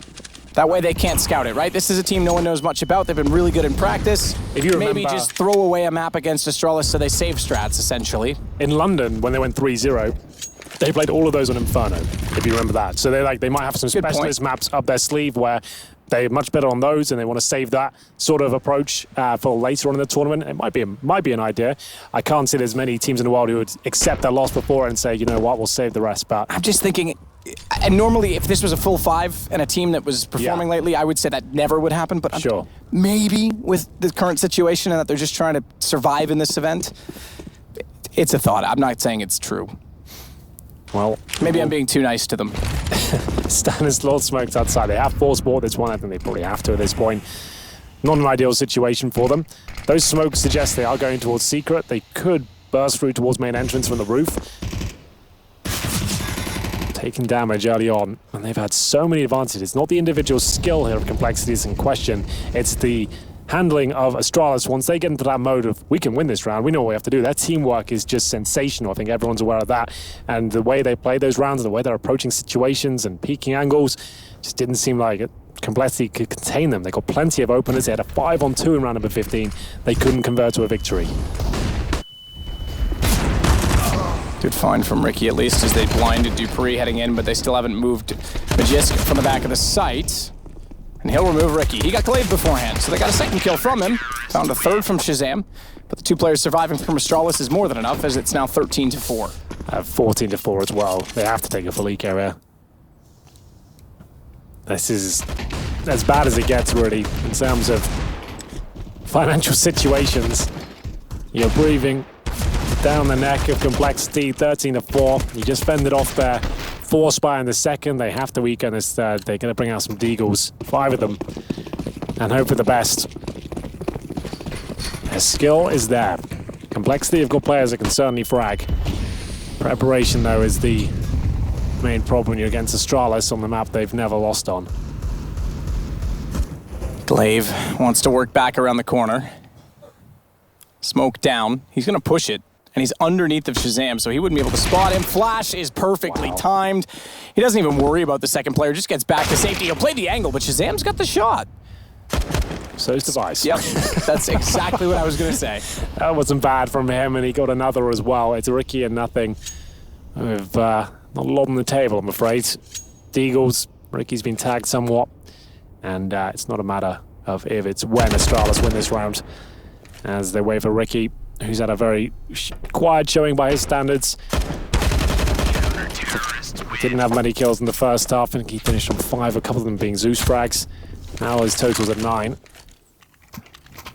Speaker 2: That way they can't scout it, right? This is a team no one knows much about. They've been really good in practice.
Speaker 3: If you remember,
Speaker 2: maybe just throw away a map against Astralis so they save strats, essentially.
Speaker 3: In London, when they went 3-0, they played all of those on Inferno, if you remember that. So they might have some specialist maps up their sleeve where they're much better on those, and they want to save that sort of approach for later on in the tournament. It might be an idea. I can't see there's many teams in the world who would accept their loss before and say, you know what, we'll save the rest. But
Speaker 2: I'm just thinking, and normally if this was a full 5 and a team that was performing lately, I would say that never would happen. But
Speaker 3: sure,
Speaker 2: maybe with the current situation and that they're just trying to survive in this event, it's a thought. I'm not saying it's true.
Speaker 3: Well,
Speaker 2: Maybe I'm being too nice to them.
Speaker 3: Stanislaw smoked outside. They have force bought this one. I think they probably have to at this point. Not an ideal situation for them. Those smokes suggest they are going towards secret. They could burst through towards main entrance from the roof. Taking damage early on, and they've had so many advantages. It's not the individual skill here of complexities in question. It's the handling of Astralis. Once they get into that mode of, we can win this round, we know what we have to do. Their teamwork is just sensational. I think everyone's aware of that. And the way they play those rounds, the way they're approaching situations and peaking angles, just didn't seem like it. Complexity could contain them. They got plenty of openers. They had a 5-on-2 in round number 15. They couldn't convert to a victory.
Speaker 2: Good find from Ricky, at least, as they blinded Dupree heading in, but they still haven't moved Magisk from the back of the site. And he'll remove Ricky. He got Glaive beforehand, so they got a second kill from him. Found a third from Shazam, but the 2 players surviving from Astralis is more than enough, as it's now 13-4.
Speaker 3: 14-4 as well. They have to take a full eco here. This is as bad as it gets, really, in terms of financial situations. You're breathing down the neck of Complexity, 13-4. You just fended off their force spy in the second. They have to weaken this third. They're going to bring out some Deagles, 5 of them, and hope for the best. Their skill is there. Complexity of good players that can certainly frag. Preparation, though, is the main problem when you're against Astralis on the map they've never lost on.
Speaker 2: Glaive wants to work back around the corner. Smoke down. He's going to push it. And he's underneath of Shazam, so he wouldn't be able to spot him. Flash is perfectly timed. He doesn't even worry about the second player, just gets back to safety. He'll play the angle, but Shazam's got the shot.
Speaker 3: So's Device.
Speaker 2: Yep, that's exactly what I was going to say.
Speaker 3: That wasn't bad from him, and he got another as well. It's Ricky and nothing. With not a lot on the table, I'm afraid. Deagles, Ricky's been tagged somewhat, and it's not a matter of if, it's when Astralis win this round. As they wait for Ricky, who's had a very quiet showing by his standards. Didn't have many kills in the first half. I think he finished on 5, a couple of them being Zeus frags. Now his total's at 9.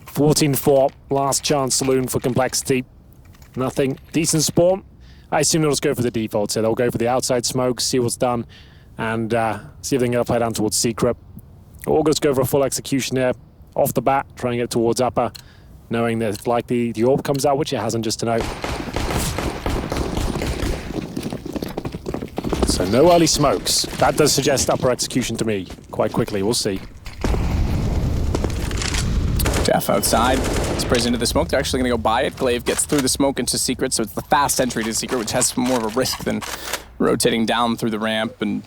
Speaker 3: 14-4, last chance saloon for Complexity. Nothing. Decent spawn. I assume they'll just go for the default, so they'll go for the outside smoke, see what's done, and see if they can get a play down towards secret. Or just go for a full execution here. Off the bat, try and get towards upper, knowing that it's likely the orb comes out, which it hasn't just to note. So no early smokes. That does suggest upper execution to me. Quite quickly, we'll see.
Speaker 2: Jeff outside, sprays into the smoke. They're actually going to go by it. Glaive gets through the smoke into secret, so it's the fast entry to secret, which has more of a risk than rotating down through the ramp and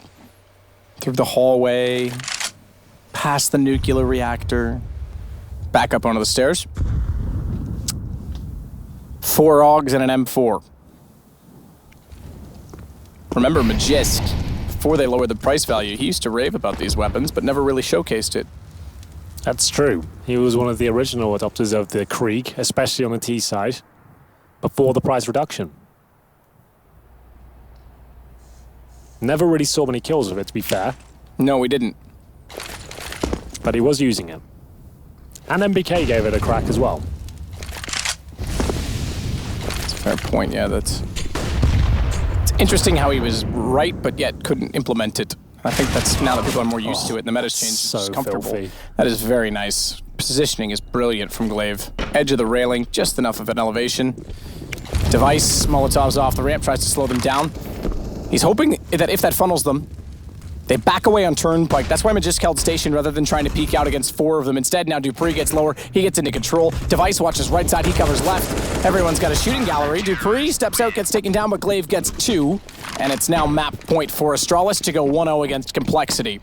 Speaker 2: through the hallway, past the nuclear reactor, back up onto the stairs. 4 AUGs and an M4. Remember Magisk, before they lowered the price value, he used to rave about these weapons, but never really showcased it.
Speaker 3: That's true. He was one of the original adopters of the Krieg, especially on the T side, before the price reduction. Never really saw many kills of it, to be fair.
Speaker 2: No, we didn't.
Speaker 3: But he was using it. And MBK gave it a crack as well.
Speaker 2: That's a fair point, yeah. It's interesting how he was right, but yet couldn't implement it. I think that's now that people are more used to it and the meta's changed,
Speaker 3: so
Speaker 2: it's comfortable.
Speaker 3: filthy.
Speaker 2: That is very nice. Positioning is brilliant from Glaive. Edge of the railing, just enough of an elevation. Device, Molotov's off the ramp, tries to slow them down. He's hoping that if that funnels them, they back away on Turnpike. That's why Magisk held station rather than trying to peek out against 4 of them. Instead, now Dupree gets lower. He gets into control. Device watches right side. He covers left. Everyone's got a shooting gallery. Dupree steps out, gets taken down, but Glaive gets 2. And it's now map point for Astralis to go 1-0 against Complexity.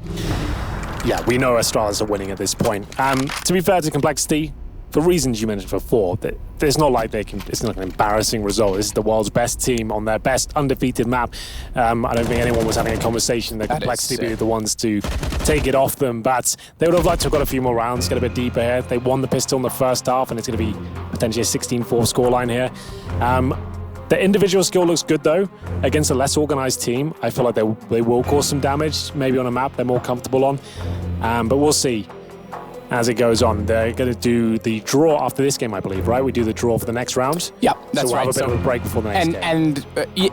Speaker 3: Yeah, we know Astralis are winning at this point. To be fair to Complexity, for reasons you mentioned before, it's not like it's not an embarrassing result. This is the world's best team on their best undefeated map. I don't think anyone was having a conversation that Complexity be the ones to take it off them, but they would have liked to have got a few more rounds, get a bit deeper here. They won the pistol in the first half, and it's going to be potentially a 16-4 scoreline here. The individual skill looks good, though. Against a less organized team, I feel like they will cause some damage, maybe on a map they're more comfortable on, but we'll see. as it goes on. They're going to do the draw after this game, I believe, right? We do the draw for the next round.
Speaker 2: Yeah, that's
Speaker 3: so we'll
Speaker 2: right.
Speaker 3: have a bit of a break before the next game.
Speaker 2: And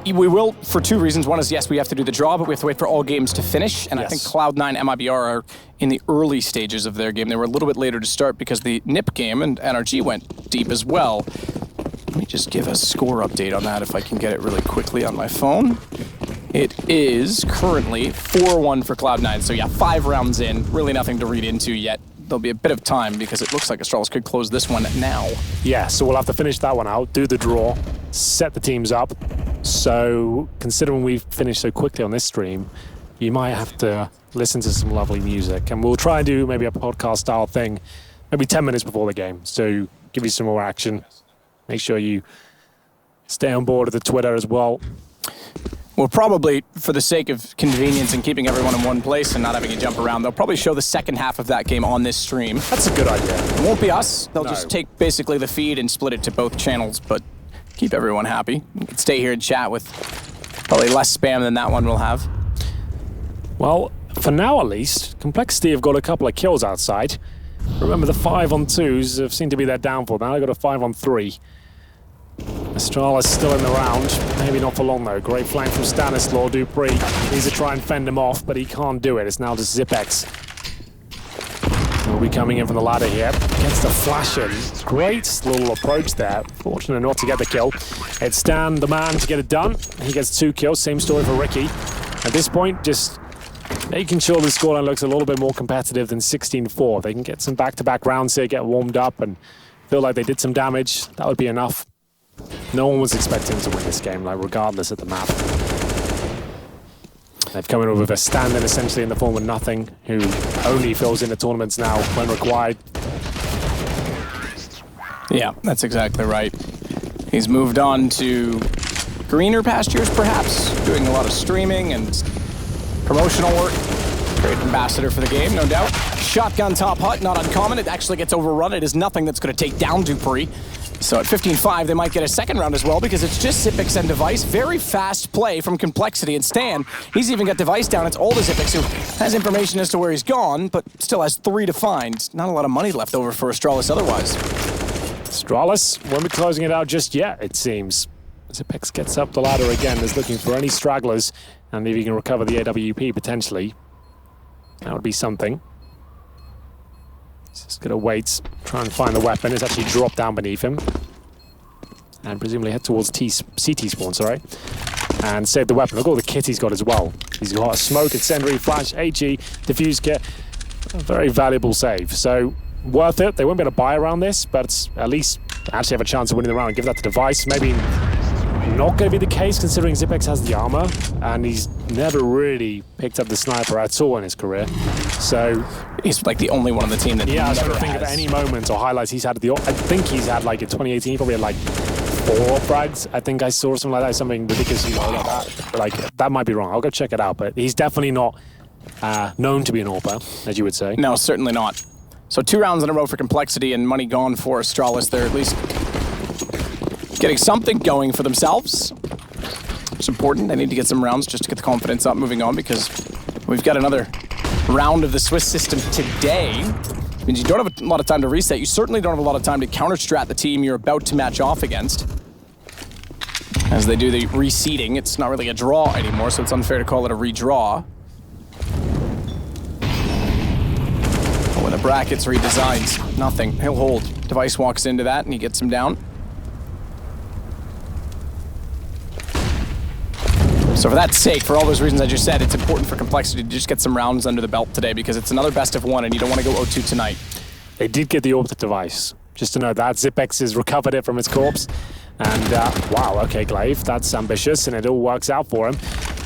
Speaker 2: we will for two reasons. One is, yes, we have to do the draw, but we have to wait for all games to finish. And I think Cloud9 MIBR are in the early stages of their game. They were a little bit later to start because the NIP game and NRG went deep as well. Let me just give a score update on that if I can get it really quickly on my phone. It is currently 4-1 for Cloud9. So yeah, 5 rounds in, really nothing to read into yet. There'll be a bit of time because it looks like Astralis could close this one now.
Speaker 3: Yeah, so we'll have to finish that one out, do the draw, set the teams up. So considering we've finished so quickly on this stream, you might have to listen to some lovely music. And we'll try and do maybe a podcast style thing, maybe 10 minutes before the game. So give you some more action. Make sure you stay on board with the Twitter as well.
Speaker 2: We'll probably, for the sake of convenience and keeping everyone in one place and not having to jump around, they'll probably show the second half of that game on this stream.
Speaker 3: That's a good idea.
Speaker 2: It won't be us. They'll just take basically the feed and split it to both channels, but keep everyone happy. You can stay here and chat with probably less spam than that one will have.
Speaker 3: Well, for now at least, Complexity have got a couple of kills outside. Remember, the 5-on-2s have seemed to be their downfall. Now they've got a 5-on-3. Astralis still in the round. Maybe not for long, though. Great flank from Stanislaw. Dupree needs to try and fend him off, but he can't do it. It's now just Zipex. He'll be coming in from the ladder here. Gets the flash in. Great little approach there. Fortunate not to get the kill. It's Stan, the man, to get it done. He gets 2 kills. Same story for Ricky. At this point, just making sure the scoreline looks a little bit more competitive than 16-4. They can get some back-to-back rounds here, get warmed up, and feel like they did some damage. That would be enough. No one was expecting to win this game, like regardless of the map. They've come in with a stand-in essentially in the form of Nothing, who only fills in the tournaments now when required.
Speaker 2: Yeah, that's exactly right. He's moved on to greener pastures, perhaps, doing a lot of streaming and promotional work. Great ambassador for the game, no doubt. Shotgun top hut, not uncommon. It actually gets overrun. It is Nothing that's going to take down Dupree. So at 15-5, they might get a second round as well because it's just Zipex and Device. Very fast play from Complexity and Stan. He's even got Device down. It's all the Zipex who has information as to where he's gone, but still has 3 to find. Not a lot of money left over for Astralis otherwise.
Speaker 3: Astralis won't be closing it out just yet, it seems. Zipex gets up the ladder again, is looking for any stragglers, and if he can recover the AWP potentially, that would be something. He's just gonna wait, try and find the weapon. It's actually dropped down beneath him. And presumably head towards CT spawn, sorry. And save the weapon. Look at all the kit he's got as well. He's got a smoke, incendiary, flash, HE, diffuse kit. A very valuable save. So, worth it. They won't be able to buy around this, but at least actually have a chance of winning the round. Give that to Device. Maybe not going to be the case considering Zipex has the armor, and he's never really picked up the sniper at all in his career. So
Speaker 2: he's like the only one on the team that
Speaker 3: I was trying to think of any moments or highlights he's had. I think he's had like in 2018, he probably had like 4 frags. I think I saw something like that, something ridiculously low like that. Like that might be wrong. I'll go check it out, but he's definitely not known to be an AWP, as you would say.
Speaker 2: No, certainly not. So 2 rounds in a row for Complexity and money gone for Astralis. They're at least getting something going for themselves. It's important. They need to get some rounds just to get the confidence up moving on because we've got another round of the Swiss system today. It means you don't have a lot of time to reset. You certainly don't have a lot of time to counter-strat the team you're about to match off against. As they do the reseeding, it's not really a draw anymore, so it's unfair to call it a redraw. But when the brackets redesigned, Nothing. He'll hold. Device walks into that and he gets him down. So for that sake, for all those reasons I just said, it's important for Complexity to just get some rounds under the belt today because it's another best of 1 and you don't want to go 0-2 tonight.
Speaker 3: They did get the AWP to Device. Just to know that Zipex has recovered it from its corpse. And wow, okay, Glaive, that's ambitious and it all works out for him.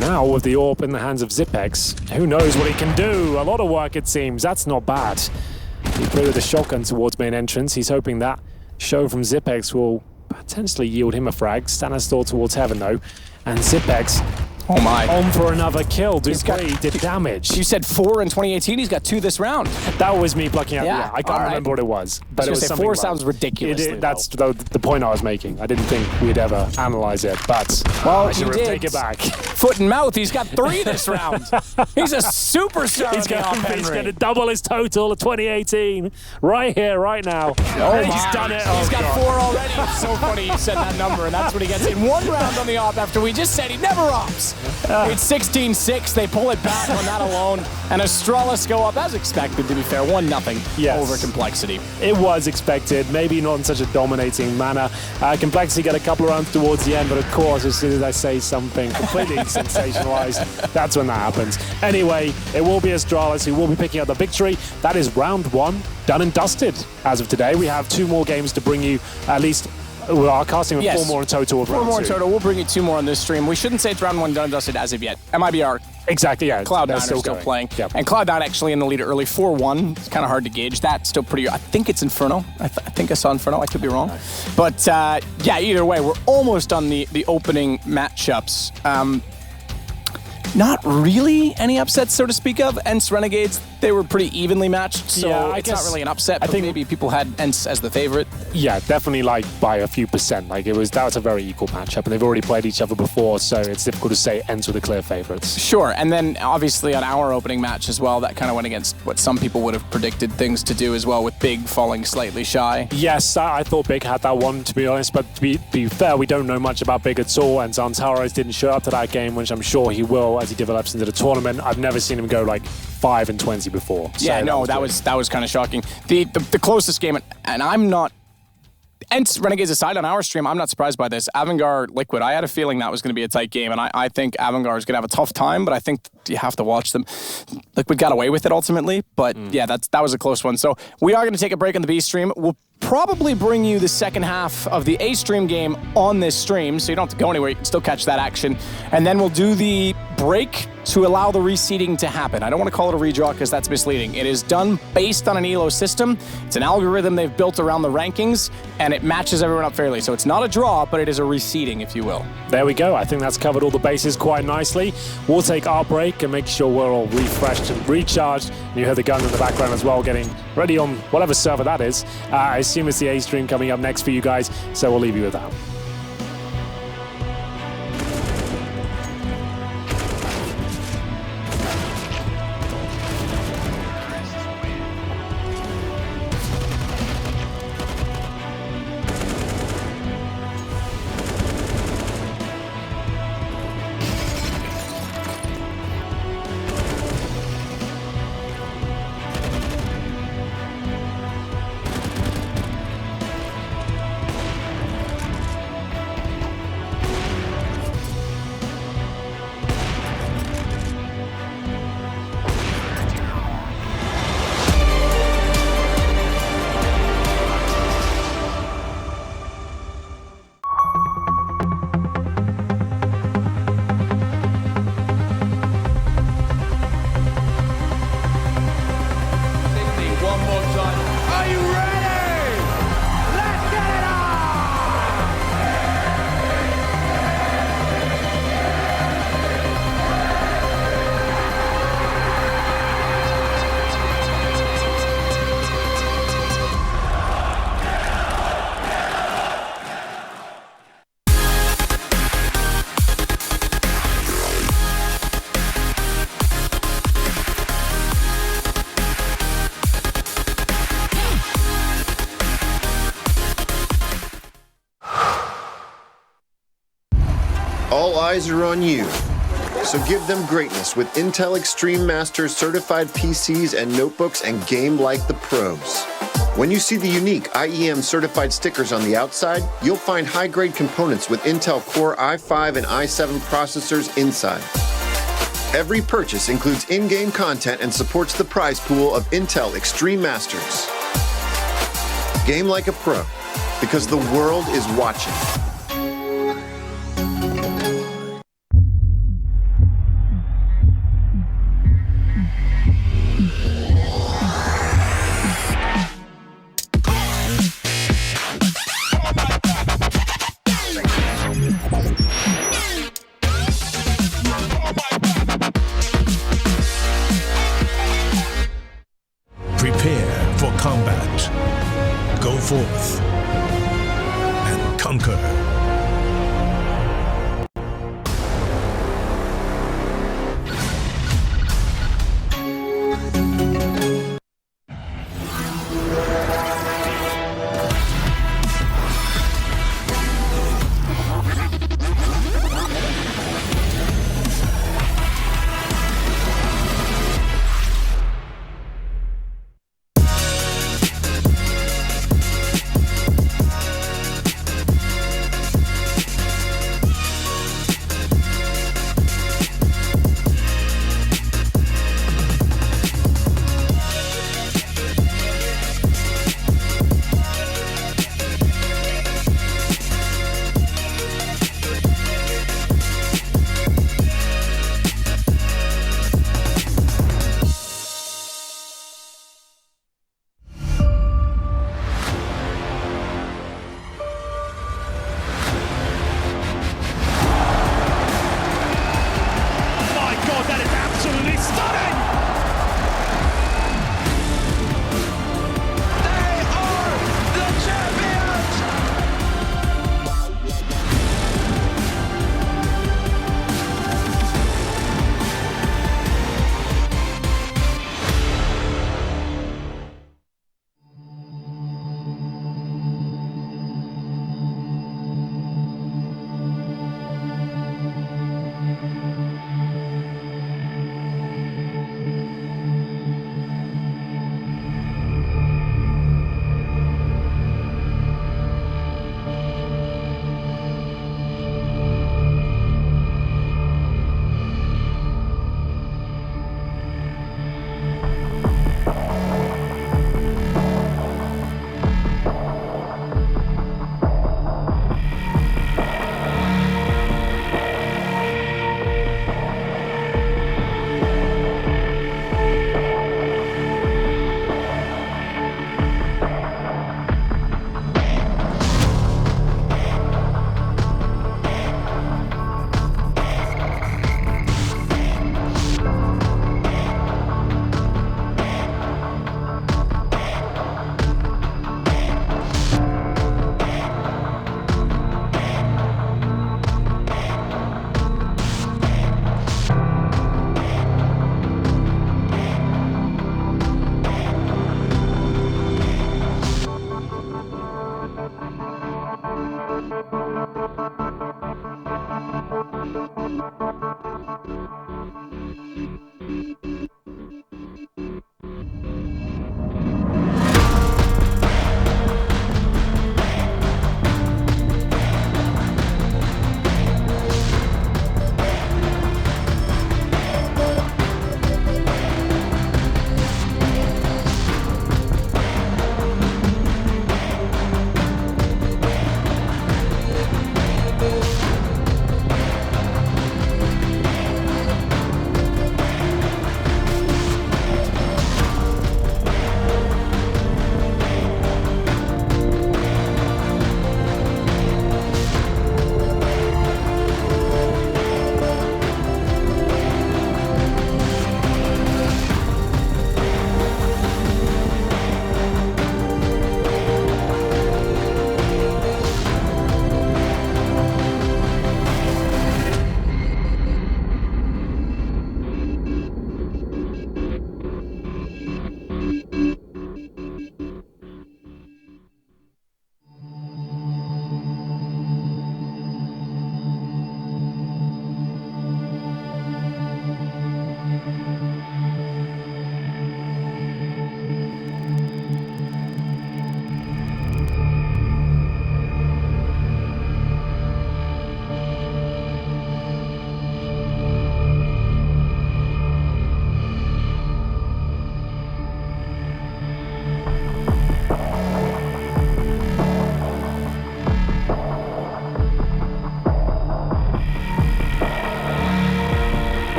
Speaker 3: Now with the AWP in the hands of Zipex, who knows what he can do? A lot of work it seems, that's not bad. He played with a shotgun towards main entrance. He's hoping that show from Zipex will potentially yield him a frag. Stanislaw towards heaven though. And Zipex
Speaker 2: Oh my.
Speaker 3: On for another kill. Dupree did damage.
Speaker 2: You said 4 in 2018. He's got 2 this round.
Speaker 3: That was me plucking out.
Speaker 2: Yeah,
Speaker 3: I can't remember what it was. But it was something
Speaker 2: 4
Speaker 3: like,
Speaker 2: sounds ridiculous.
Speaker 3: That's the point I was making. I didn't think we'd ever analyze it, but I should take it back.
Speaker 2: Foot and mouth. He's got 3 this round. He's a superstar.
Speaker 3: He's going to double his total of 2018 right here, right now.
Speaker 2: Oh
Speaker 3: and
Speaker 2: my.
Speaker 3: He's done it.
Speaker 2: He's got 4 already. It's so funny you said that number, and that's what he gets in 1 round on the op after we just said he never ops. It's 16-6. They pull it back on that alone, and Astralis go up as expected, to be fair. 1-0 over Complexity.
Speaker 3: It was expected, maybe not in such a dominating manner. Complexity got a couple of rounds towards the end, but of course, as soon as I say something completely sensationalized, that's when that happens. Anyway, it will be Astralis who will be picking up the victory. That is round 1, done and dusted. As of today, we have 2 more games to bring you at least. We are casting with 4 more in total of round 2. 4 more in
Speaker 2: total. We'll bring you 2 more on this stream. We shouldn't say it's round 1 done and dusted as of yet. MIBR.
Speaker 3: Exactly, yeah.
Speaker 2: Cloud9 are still playing.
Speaker 3: Yep.
Speaker 2: And Cloud9 actually in the lead early, 4-1. It's kind of hard to gauge that. Still pretty... I think it's Inferno. I think I saw Inferno. I could be wrong. But, yeah, either way, we're almost on the opening matchups. Not really any upsets, so to speak of. Ents Renegades, they were pretty evenly matched, so it's not really an upset. But I think maybe people had Ents as the favorite.
Speaker 3: Yeah, definitely like by a few percent. Like that was a very equal matchup, and they've already played each other before, so it's difficult to say Ents were the clear favorites.
Speaker 2: Sure, and then obviously on our opening match as well, that kind of went against what some people would have predicted things to do as well, with Big falling slightly shy.
Speaker 3: Yes, I thought Big had that one, to be honest, but to be fair, we don't know much about Big at all, and Zantaros didn't show up to that game, which I'm sure he will as he develops into the tournament. I've never seen him go like 5-20 before. So
Speaker 2: yeah, no, that was kind of shocking. The closest game, and I'm not. Ents Renegades aside, on our stream, I'm not surprised by this. Avangar Liquid, I had a feeling that was going to be a tight game, and I think Avangar is going to have a tough time, but I think you have to watch them. Liquid got away with it ultimately, but yeah, that was a close one. So we are going to take a break on the B stream. We'll probably bring you the second half of the A stream game on this stream, so you don't have to go anywhere. You can still catch that action. And then we'll do the break to allow the reseeding to happen. I don't want to call it a redraw because that's misleading. It is done based on an ELO system. It's an algorithm they've built around the rankings, and it matches everyone up fairly. So it's not a draw, but it is a reseeding, if you will.
Speaker 3: There we go. I think that's covered all the bases quite nicely. We'll take our break and make sure we're all refreshed and recharged. And you hear the gun in the background as well, getting ready on whatever server that is. I assume it's the A stream coming up next for you guys, so we'll leave you with that.
Speaker 10: All eyes are on you. So give them greatness with Intel Extreme Masters certified PCs and notebooks and game like the pros. When you see the unique IEM certified stickers on the outside, you'll find high-grade components with Intel Core i5 and i7 processors inside. Every purchase includes in-game content and supports the prize pool of Intel Extreme Masters. Game like a pro, because the world is watching.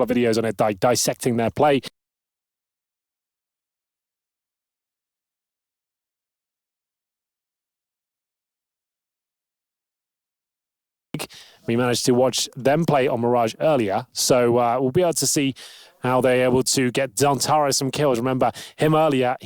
Speaker 3: of videos on it, dissecting their play. We managed to watch them play on Mirage earlier, so we'll be able to see how they're able to get Zantara some kills. Remember him earlier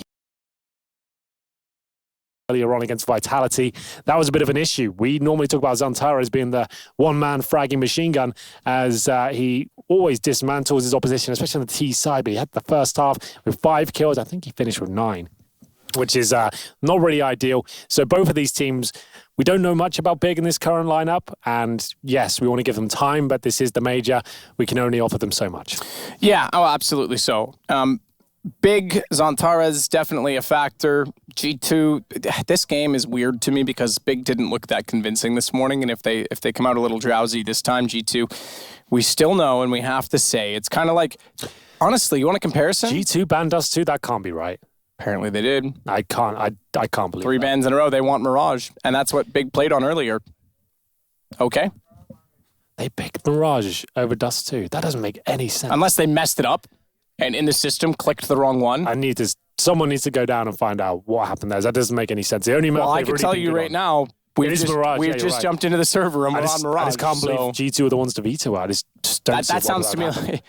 Speaker 3: on against Vitality. That was a bit of an issue. We normally talk about Zantara as being the one-man fragging machine gun, as he always dismantles his opposition, especially on the T side. But he had the first half with 5 kills. I think he finished with 9, which is not really ideal. So both of these teams, we don't know much about Big in this current lineup. And yes, we want to give them time, but this is the major. We can only offer them so much.
Speaker 2: Yeah, oh, absolutely so. Big Zantara is definitely a factor. G2, this game is weird to me because Big didn't look that convincing this morning, and if they come out a little drowsy this time, G2, we still know, and we have to say, it's kind of like, honestly, you want a comparison?
Speaker 3: G2 banned us too? That can't be right.
Speaker 2: Apparently they did.
Speaker 3: I can't believe
Speaker 2: 3 bans in a row. They want Mirage, and that's what Big played on earlier. Okay.
Speaker 3: They picked Mirage over Dust 2. That doesn't make any sense.
Speaker 2: Unless they messed it up and in the system clicked the wrong one.
Speaker 3: Someone needs to go down and find out what happened there. That doesn't make any sense. The only map
Speaker 2: I can tell you right now, we've just jumped into the server and we're on Mirage.
Speaker 3: I just can't believe G2 are the ones to veto it. I just don't see
Speaker 2: that sounds to me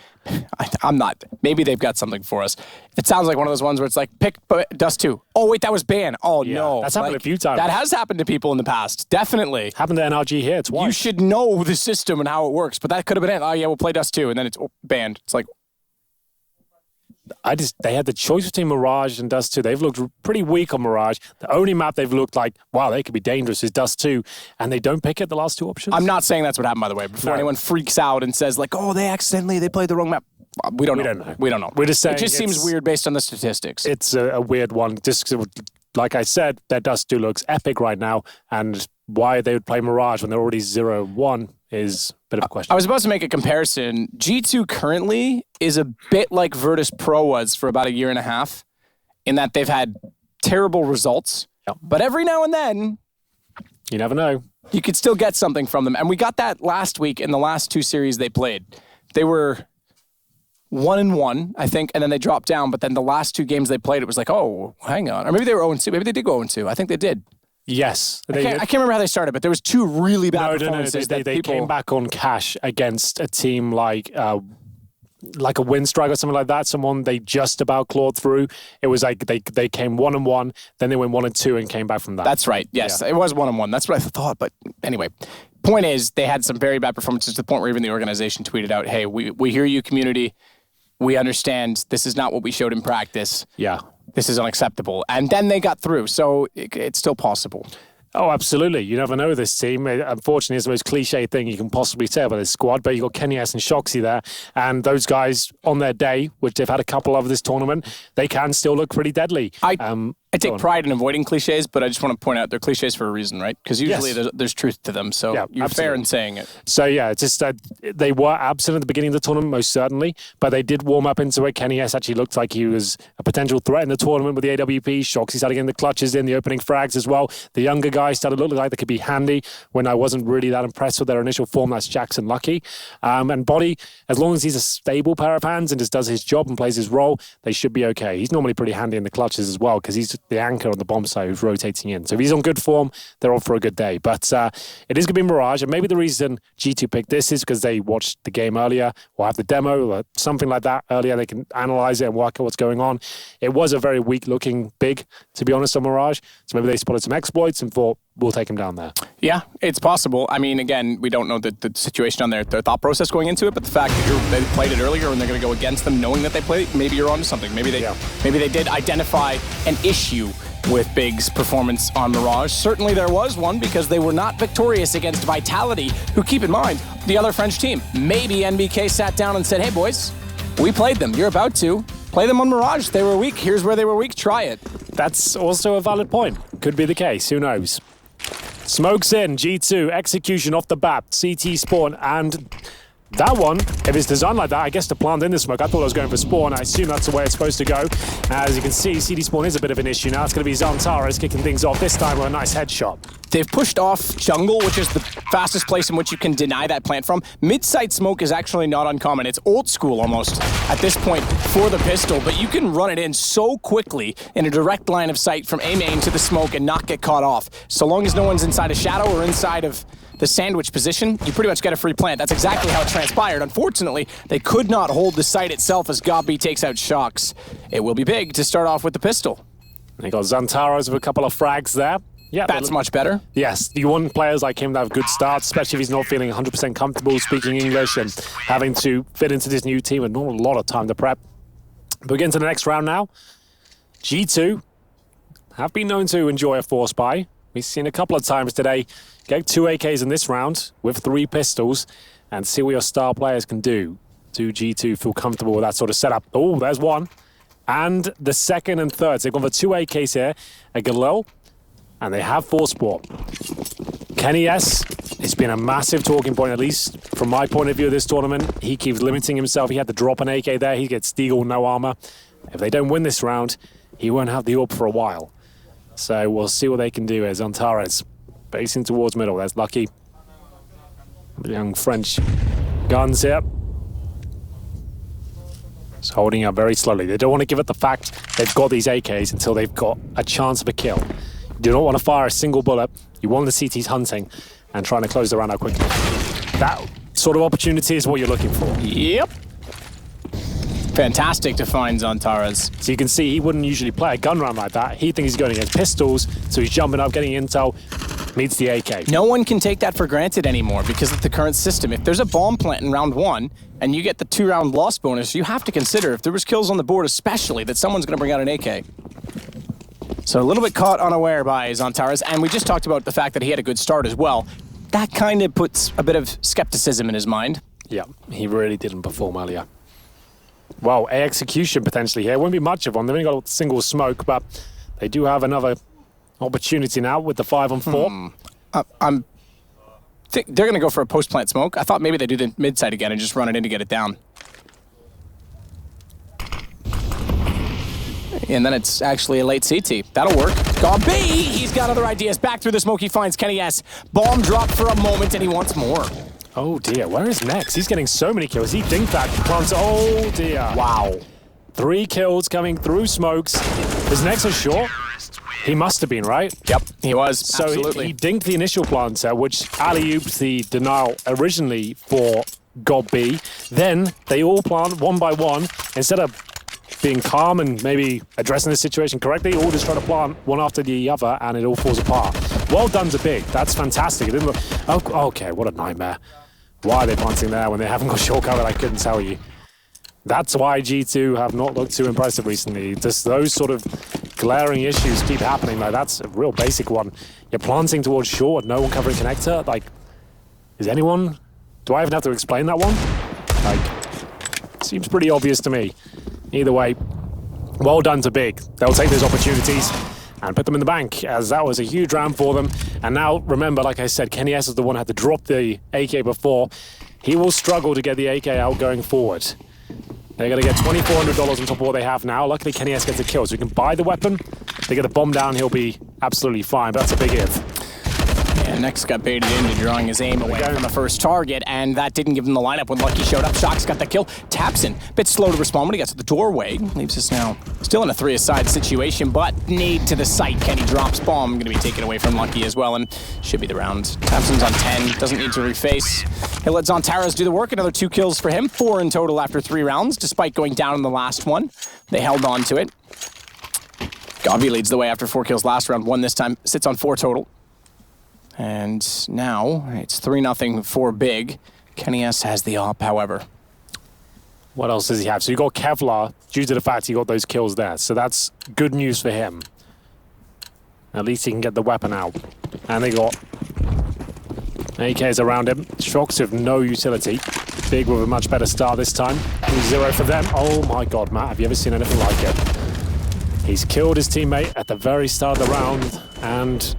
Speaker 2: like I'm not. Maybe they've got something for us. It sounds like one of those ones where it's like, pick Dust 2. Oh, wait, that was ban. Oh, yeah, no.
Speaker 3: That's happened a few times.
Speaker 2: That has happened to people in the past. Definitely.
Speaker 3: Happened to NRG here twice.
Speaker 2: You should know the system and how it works, but that could have been it. Oh, yeah, we'll play Dust 2, and then it's banned. It's like,
Speaker 3: they had the choice between Mirage and Dust 2. They've looked pretty weak on Mirage. The only map they've looked like, wow, they could be dangerous is Dust 2, and they don't pick it, the last 2 options.
Speaker 2: I'm not saying that's what happened, by the way. Before anyone freaks out and says, like, oh, they played the wrong map. We don't know. We don't know.
Speaker 3: We're just saying
Speaker 2: it just seems weird based on the statistics.
Speaker 3: It's a weird one. Just like I said, their Dust 2 looks epic right now, and why they would play Mirage when they're already 0-1 is a bit of a question.
Speaker 2: I was about to make a comparison. G2 currently is a bit like Virtus Pro was for about a year and a half, in that they've had terrible results, but every now and then,
Speaker 3: you never know,
Speaker 2: you could still get something from them. And we got that last week in the last 2 series they played. They were 1-1, I think, and then they dropped down, but then the last 2 games they played, it was like, oh, hang on. Or maybe they were 0-2. Maybe they did go 0-2. I think they did.
Speaker 3: Yes.
Speaker 2: I can't remember how they started, but there was 2 really bad performances.
Speaker 3: They came back on cash against a team like a Windstrike or something like that. Someone they just about clawed through. It was like they came 1-1, then they went 1-2 and came back from that.
Speaker 2: That's right. Yes, It was 1-1. That's what I thought. But anyway, point is, they had some very bad performances to the point where even the organization tweeted out, hey, we hear you, community. We understand this is not what we showed in practice.
Speaker 3: Yeah.
Speaker 2: This is unacceptable. And then they got through, so it's still possible.
Speaker 3: Oh, absolutely. You never know this team. Unfortunately, it's the most cliche thing you can possibly say about this squad, but you've got Kenny S and Shoxy there, and those guys on their day, which they've had a couple of this tournament, they can still look pretty deadly.
Speaker 2: I take pride in avoiding cliches, but I just want to point out they're cliches for a reason, right? Because usually there's truth to them, so you're fair in saying it.
Speaker 3: So yeah, it's just they were absent at the beginning of the tournament, most certainly, but they did warm up into it. Kenny S actually looked like he was a potential threat in the tournament with the AWP. Shoxy started getting the clutches in, the opening frags as well. The younger guys started looking like they could be handy when I wasn't really that impressed with their initial form. That's Jackson Lucky. And Body, as long as he's a stable pair of hands and just does his job and plays his role, they should be okay. He's normally pretty handy in the clutches as well because he's the anchor on the bomb side who's rotating in. So if he's on good form, they're on for a good day. But it is going to be Mirage, and maybe the reason G2 picked this is because they watched the game earlier or have the demo or something like that earlier. They can analyze it and work out what's going on. It was a very weak-looking Big, to be honest, on Mirage. So maybe they spotted some exploits and thought, we'll take him down there.
Speaker 2: Yeah, it's possible. I mean, again, we don't know the situation on their thought process going into it, but the fact that they played it earlier and they're going to go against them knowing that they played it, maybe you're onto something. Maybe they did identify an issue with Big's performance on Mirage. Certainly there was one because they were not victorious against Vitality, who, keep in mind, the other French team. Maybe NBK sat down and said, hey boys, we played them. You're about to. Play them on Mirage. They were weak. Here's where they were weak. Try it.
Speaker 3: That's also a valid point. Could be the case. Who knows? Smokes in, G2, execution off the bat, CT spawn, and That one, if it's designed like that, I guess to plant in the smoke. I thought I was going for spawn. I assume that's the way it's supposed to go. As you can see, CD spawn is a bit of an issue now. It's going to be Zantares kicking things off, this time with a nice headshot.
Speaker 2: They've pushed off jungle, which is the fastest place in which you can deny that plant from. Mid-site smoke is actually not uncommon. It's old school almost at this point for the pistol, but you can run it in so quickly in a direct line of sight from A main to the smoke and not get caught off. So long as no one's inside a shadow or inside of the sandwich position, you pretty much get a free plant. That's exactly how it transpired. Unfortunately, they could not hold the site itself as Gobby takes out Shocks. It will be big to start off with the pistol.
Speaker 3: They got Zantares with a couple of frags there. Yeah,
Speaker 2: that's much better.
Speaker 3: Yes, you want players like him to have good starts, especially if he's not feeling 100% comfortable speaking English and having to fit into this new team and not a lot of time to prep. But we get into the next round now. G2 have been known to enjoy a force buy. We've seen a couple of times today. Get 2 AKs in this round with 3 pistols and see what your star players can do. Do G2 feel comfortable with that sort of setup? Oh, there's one. And the second and third. So they've gone for 2 AKs here. A Galil, and they have force sport. Kenny S, it's been a massive talking point, at least from my point of view of this tournament. He keeps limiting himself. He had to drop an AK there. He gets Deagle, no armor. If they don't win this round, he won't have the AWP for a while. So we'll see what they can do as Antares facing towards middle. There's Lucky. Young French guns here. Just holding up very slowly. They don't want to give it the fact they've got these AKs until they've got a chance of a kill. You do not want to fire a single bullet. You want the CTs hunting and trying to close the round out quickly. That sort of opportunity is what you're looking for.
Speaker 2: Yep. Fantastic to find Zantares.
Speaker 3: So you can see he wouldn't usually play a gun round like that. He thinks he's going against pistols, so he's jumping up, getting intel, meets the AK.
Speaker 2: No one can take that for granted anymore because of the current system. If there's a bomb plant in round 1 and you get the 2-round loss bonus, you have to consider, if there was kills on the board especially, that someone's going to bring out an AK. So a little bit caught unaware by Zantares, and we just talked about the fact that he had a good start as well. That kind of puts a bit of skepticism in his mind.
Speaker 3: Yeah, he really didn't perform earlier. Well, a execution potentially here. Won't be much of one. They've only got a single smoke, but they do have another opportunity now with the 5-on-4.
Speaker 2: They're going to go for a post-plant smoke. I thought maybe they do the mid-side again and just run it in to get it down. And then it's actually a late CT. That'll work. Gobby! He's got other ideas. Back through the smoke, he finds Kenny S. Bomb drop for a moment, and he wants more.
Speaker 3: Oh dear, where is Nex? He's getting so many kills. He dinked that plants. Oh dear.
Speaker 2: Wow.
Speaker 3: 3 kills coming through smokes. Is Nex a short? He must have been, right?
Speaker 2: Yep, he was.
Speaker 3: So
Speaker 2: absolutely.
Speaker 3: He dinked the initial planter, which alley-ooped the denial originally for Gobby. Then they all plant one by one. Instead of being calm and maybe addressing the situation correctly, all just try to plant one after the other, and it all falls apart. Well done to Big. That's fantastic. It didn't look... Oh, okay, what a nightmare. Why are they planting there when they haven't got short cover? I couldn't tell you. That's why G2 have not looked too impressive recently. Just those sort of glaring issues keep happening. Like, that's a real basic one. You're planting towards short, no one covering connector. Like, is anyone... Do I even have to explain that one? Like, seems pretty obvious to me. Either way, well done to Big. They'll take those opportunities and put them in the bank, as that was a huge round for them. And now, remember, like I said, Kenny S is the one who had to drop the AK before. He will struggle to get the AK out going forward. They're going to get $2,400 on top of what they have now. Luckily, Kenny S gets a kill, so he can buy the weapon. They get the bomb down, he'll be absolutely fine, but that's a big if.
Speaker 2: Yeah, Nex got baited into drawing his aim away from the first target, and that didn't give him the lineup when Lucky showed up. Shocks got the kill. Tapson, bit slow to respond when he gets to the doorway. Leaves us now still in a 3-aside situation, but need to the site. Kenny drops bomb, going to be taken away from Lucky as well, and should be the round. Tapson's on 10, doesn't need to reface. He'll let Zantares do the work. Another 2 kills for him, 4 in total after 3 rounds, despite going down in the last one. They held on to it. Gobby leads the way after 4 kills last round, 1 this time, sits on 4 total. And now it's 3-0 for Big. Kenny S has the op, however.
Speaker 3: What else does he have? So you got Kevlar, due to the fact he got those kills there. So that's good news for him. At least he can get the weapon out. And they got AKs around him. Shocks with no utility. Big with a much better start this time. 0 for them. Oh my god, Matt, have you ever seen anything like it? He's killed his teammate at the very start of the round, and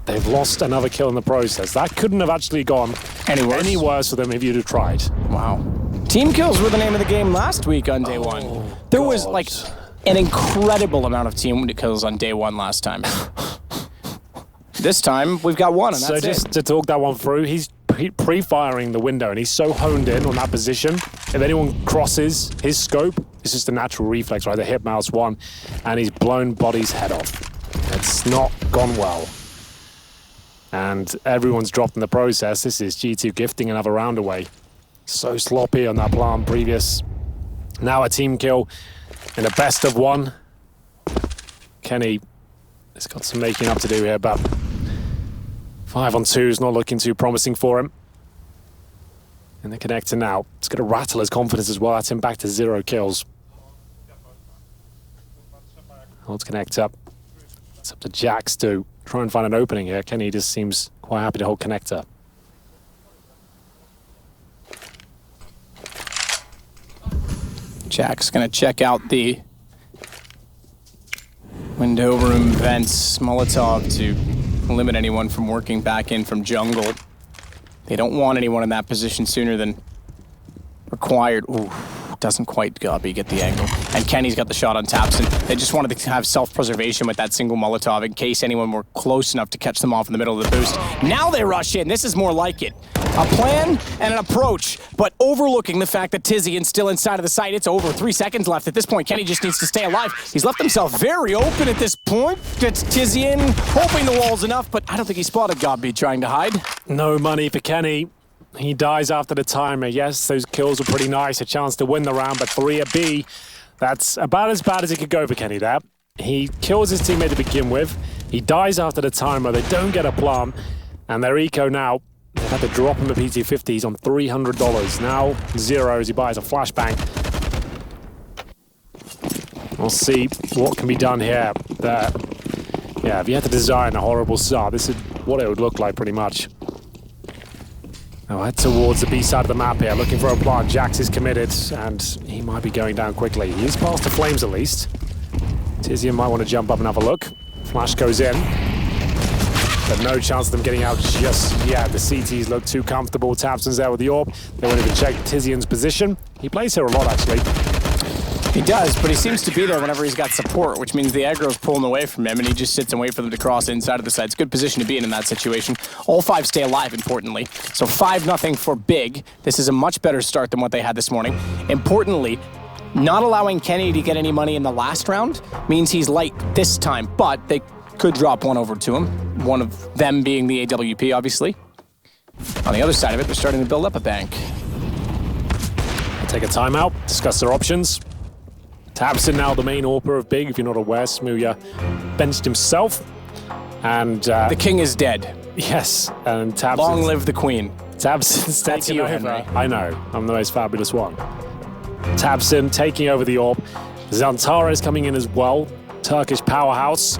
Speaker 3: they've lost another kill in the process. That couldn't have actually gone any worse for them if you'd have tried.
Speaker 2: Wow. Team kills were the name of the game last week on day one. There was like an incredible amount of team kills on day one last time. This time, we've got one, and that's
Speaker 3: So just to talk that one through, he's pre-firing the window, and he's so honed in on that position. If anyone crosses his scope, it's just a natural reflex, right? They hit mouse one, and he's blown body's head off. It's not gone well. And everyone's dropped in the process. This is G2 gifting another round away. So sloppy on that plant previous. Now a team kill in a best of one. Kenny has got some making up to do here, but 5 on 2 is not looking too promising for him. And the connector now. It's going to rattle his confidence as well. That's him back to 0 kills. Holds connect up. It's up to Jax to try and find an opening here. Kenny just seems quite happy to hold connector.
Speaker 2: Jack's going to check out the window room vents, Molotov to limit anyone from working back in from jungle. They don't want anyone in that position sooner than required. Ooh, doesn't quite Gobby get the angle. And Kenny's got the shot on Tapson. They just wanted to have self-preservation with that single Molotov in case anyone were close enough to catch them off in the middle of the boost. Now they rush in. This is more like it. A plan and an approach, but overlooking the fact that Tizian's still inside of the site. It's over 3 seconds left. At this point, Kenny just needs to stay alive. He's left himself very open at this point. Gets Tizian, hoping the wall's enough, but I don't think he spotted Gobby trying to hide.
Speaker 3: No money for Kenny. He dies after the timer. Yes, those kills were pretty nice. A chance to win the round, but 3 at B. That's about as bad as it could go for Kenny there. He kills his teammate to begin with. He dies after the timer. They don't get a plant. And their eco now, they've had to drop him a PT50. He's on $300. Now 0 as he buys a flashbang. We'll see what can be done here. Yeah, if you had to design a horrible start, this is what it would look like pretty much. Now head towards the B side of the map here, looking for a plant. Jax is committed, and he might be going down quickly. He's past the flames at least. Tizian might want to jump up and have a look. Flash goes in. But no chance of them getting out just yet. The CTs look too comfortable. Tapson's there with the AWP. They won't even check Tizian's position. He plays here a lot, actually.
Speaker 2: He does, but he seems to be there whenever he's got support, which means the aggro's pulling away from him, and he just sits and waits for them to cross inside of the site. It's a good position to be in that situation. All 5 stay alive, importantly. So 5-0 for Big. This is a much better start than what they had this morning. Importantly, not allowing Kenny to get any money in the last round means he's light this time, but they could drop one over to him. One of them being the AWP, obviously. On the other side of it, they're starting to build up a bank.
Speaker 3: They'll take a timeout, discuss their options. Tapson now the main AWPer of Big. If you're not aware, Smooya benched himself. And
Speaker 2: the king is dead.
Speaker 3: Yes, and Tapson.
Speaker 2: Long live the queen.
Speaker 3: Tapson's taking
Speaker 2: you,
Speaker 3: over.
Speaker 2: Henry.
Speaker 3: I know, I'm the most fabulous one. Tapson taking over the AWP. Zantara is coming in as well. Turkish powerhouse.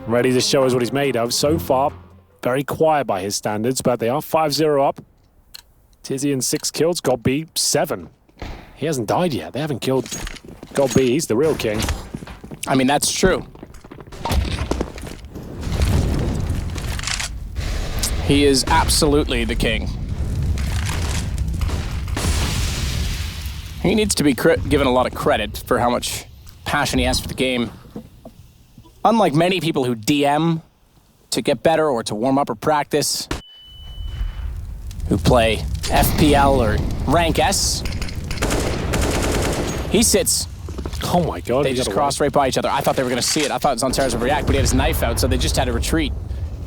Speaker 3: Ready to show us what he's made of. So far, very quiet by his standards, but they are 5-0 up. Tizian 6 kills, God B 7. He hasn't died yet. They haven't killed God B. He's the real king.
Speaker 2: I mean, that's true. He is absolutely the king. He needs to be given a lot of credit for how much passion he has for the game. Unlike many people who DM to get better or to warm up or practice, who play FPL or Rank S, he sits.
Speaker 3: Oh my God.
Speaker 2: They just crossed right by each other. I thought they were going to see it. I thought Zantaras would react, but he had his knife out, so they just had to retreat.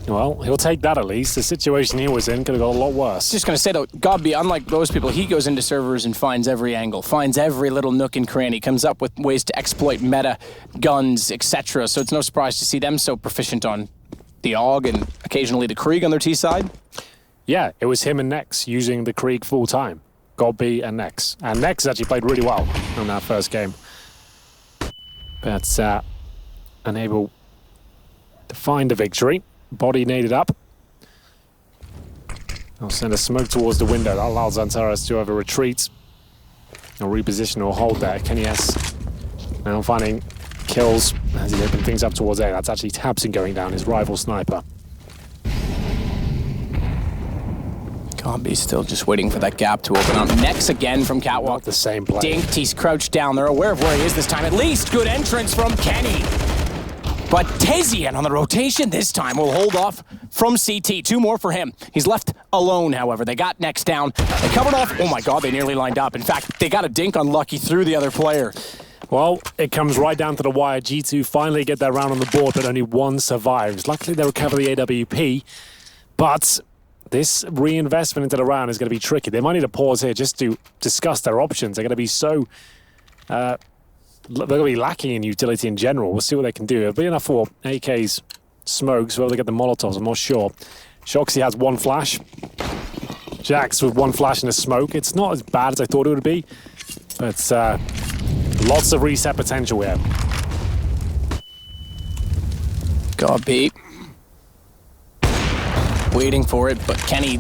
Speaker 3: Well, he'll take that at least. The situation he was in could have got a lot worse.
Speaker 2: Just going to say, though, Gobby, unlike those people, he goes into servers and finds every angle, finds every little nook and cranny, comes up with ways to exploit meta, guns, etc. So it's no surprise to see them so proficient on the AUG and occasionally the Krieg on their T side.
Speaker 3: Yeah, it was him and Nex using the Krieg full time. Gobby and Nex. And Nex actually played really well in that first game. But unable to find a victory. Body naded up. I'll send a smoke towards the window. That allows Zantaras to have a retreat. Or reposition or hold there. Kenny S now finding kills as he opens things up towards A. That's actually Tapson going down, his rival sniper.
Speaker 2: Gombe still just waiting for that gap to open up. Next again from Catwalk.
Speaker 3: Not the same play.
Speaker 2: Dinked, he's crouched down. They're aware of where he is this time. At least good entrance from Kenny. But Tezian on the rotation this time will hold off from CT. 2 more for him. He's left alone, however. They got next down. They covered off. Oh my God, they nearly lined up. In fact, they got a dink on Lucky through the other player.
Speaker 3: Well, it comes right down to the wire. G2 finally get that round on the board, but only one survives. Luckily, they recover the AWP, but this reinvestment into the round is going to be tricky. They might need to pause here just to discuss their options. They're going to be so... they're going to be lacking in utility in general. We'll see what they can do. It'll be enough for AK's smokes, whether they get the Molotovs, I'm not sure. Shoxy has 1 flash. Jax with 1 flash and a smoke. It's not as bad as I thought it would be, but lots of reset potential here.
Speaker 2: Gombe. Waiting for it, but Kenny,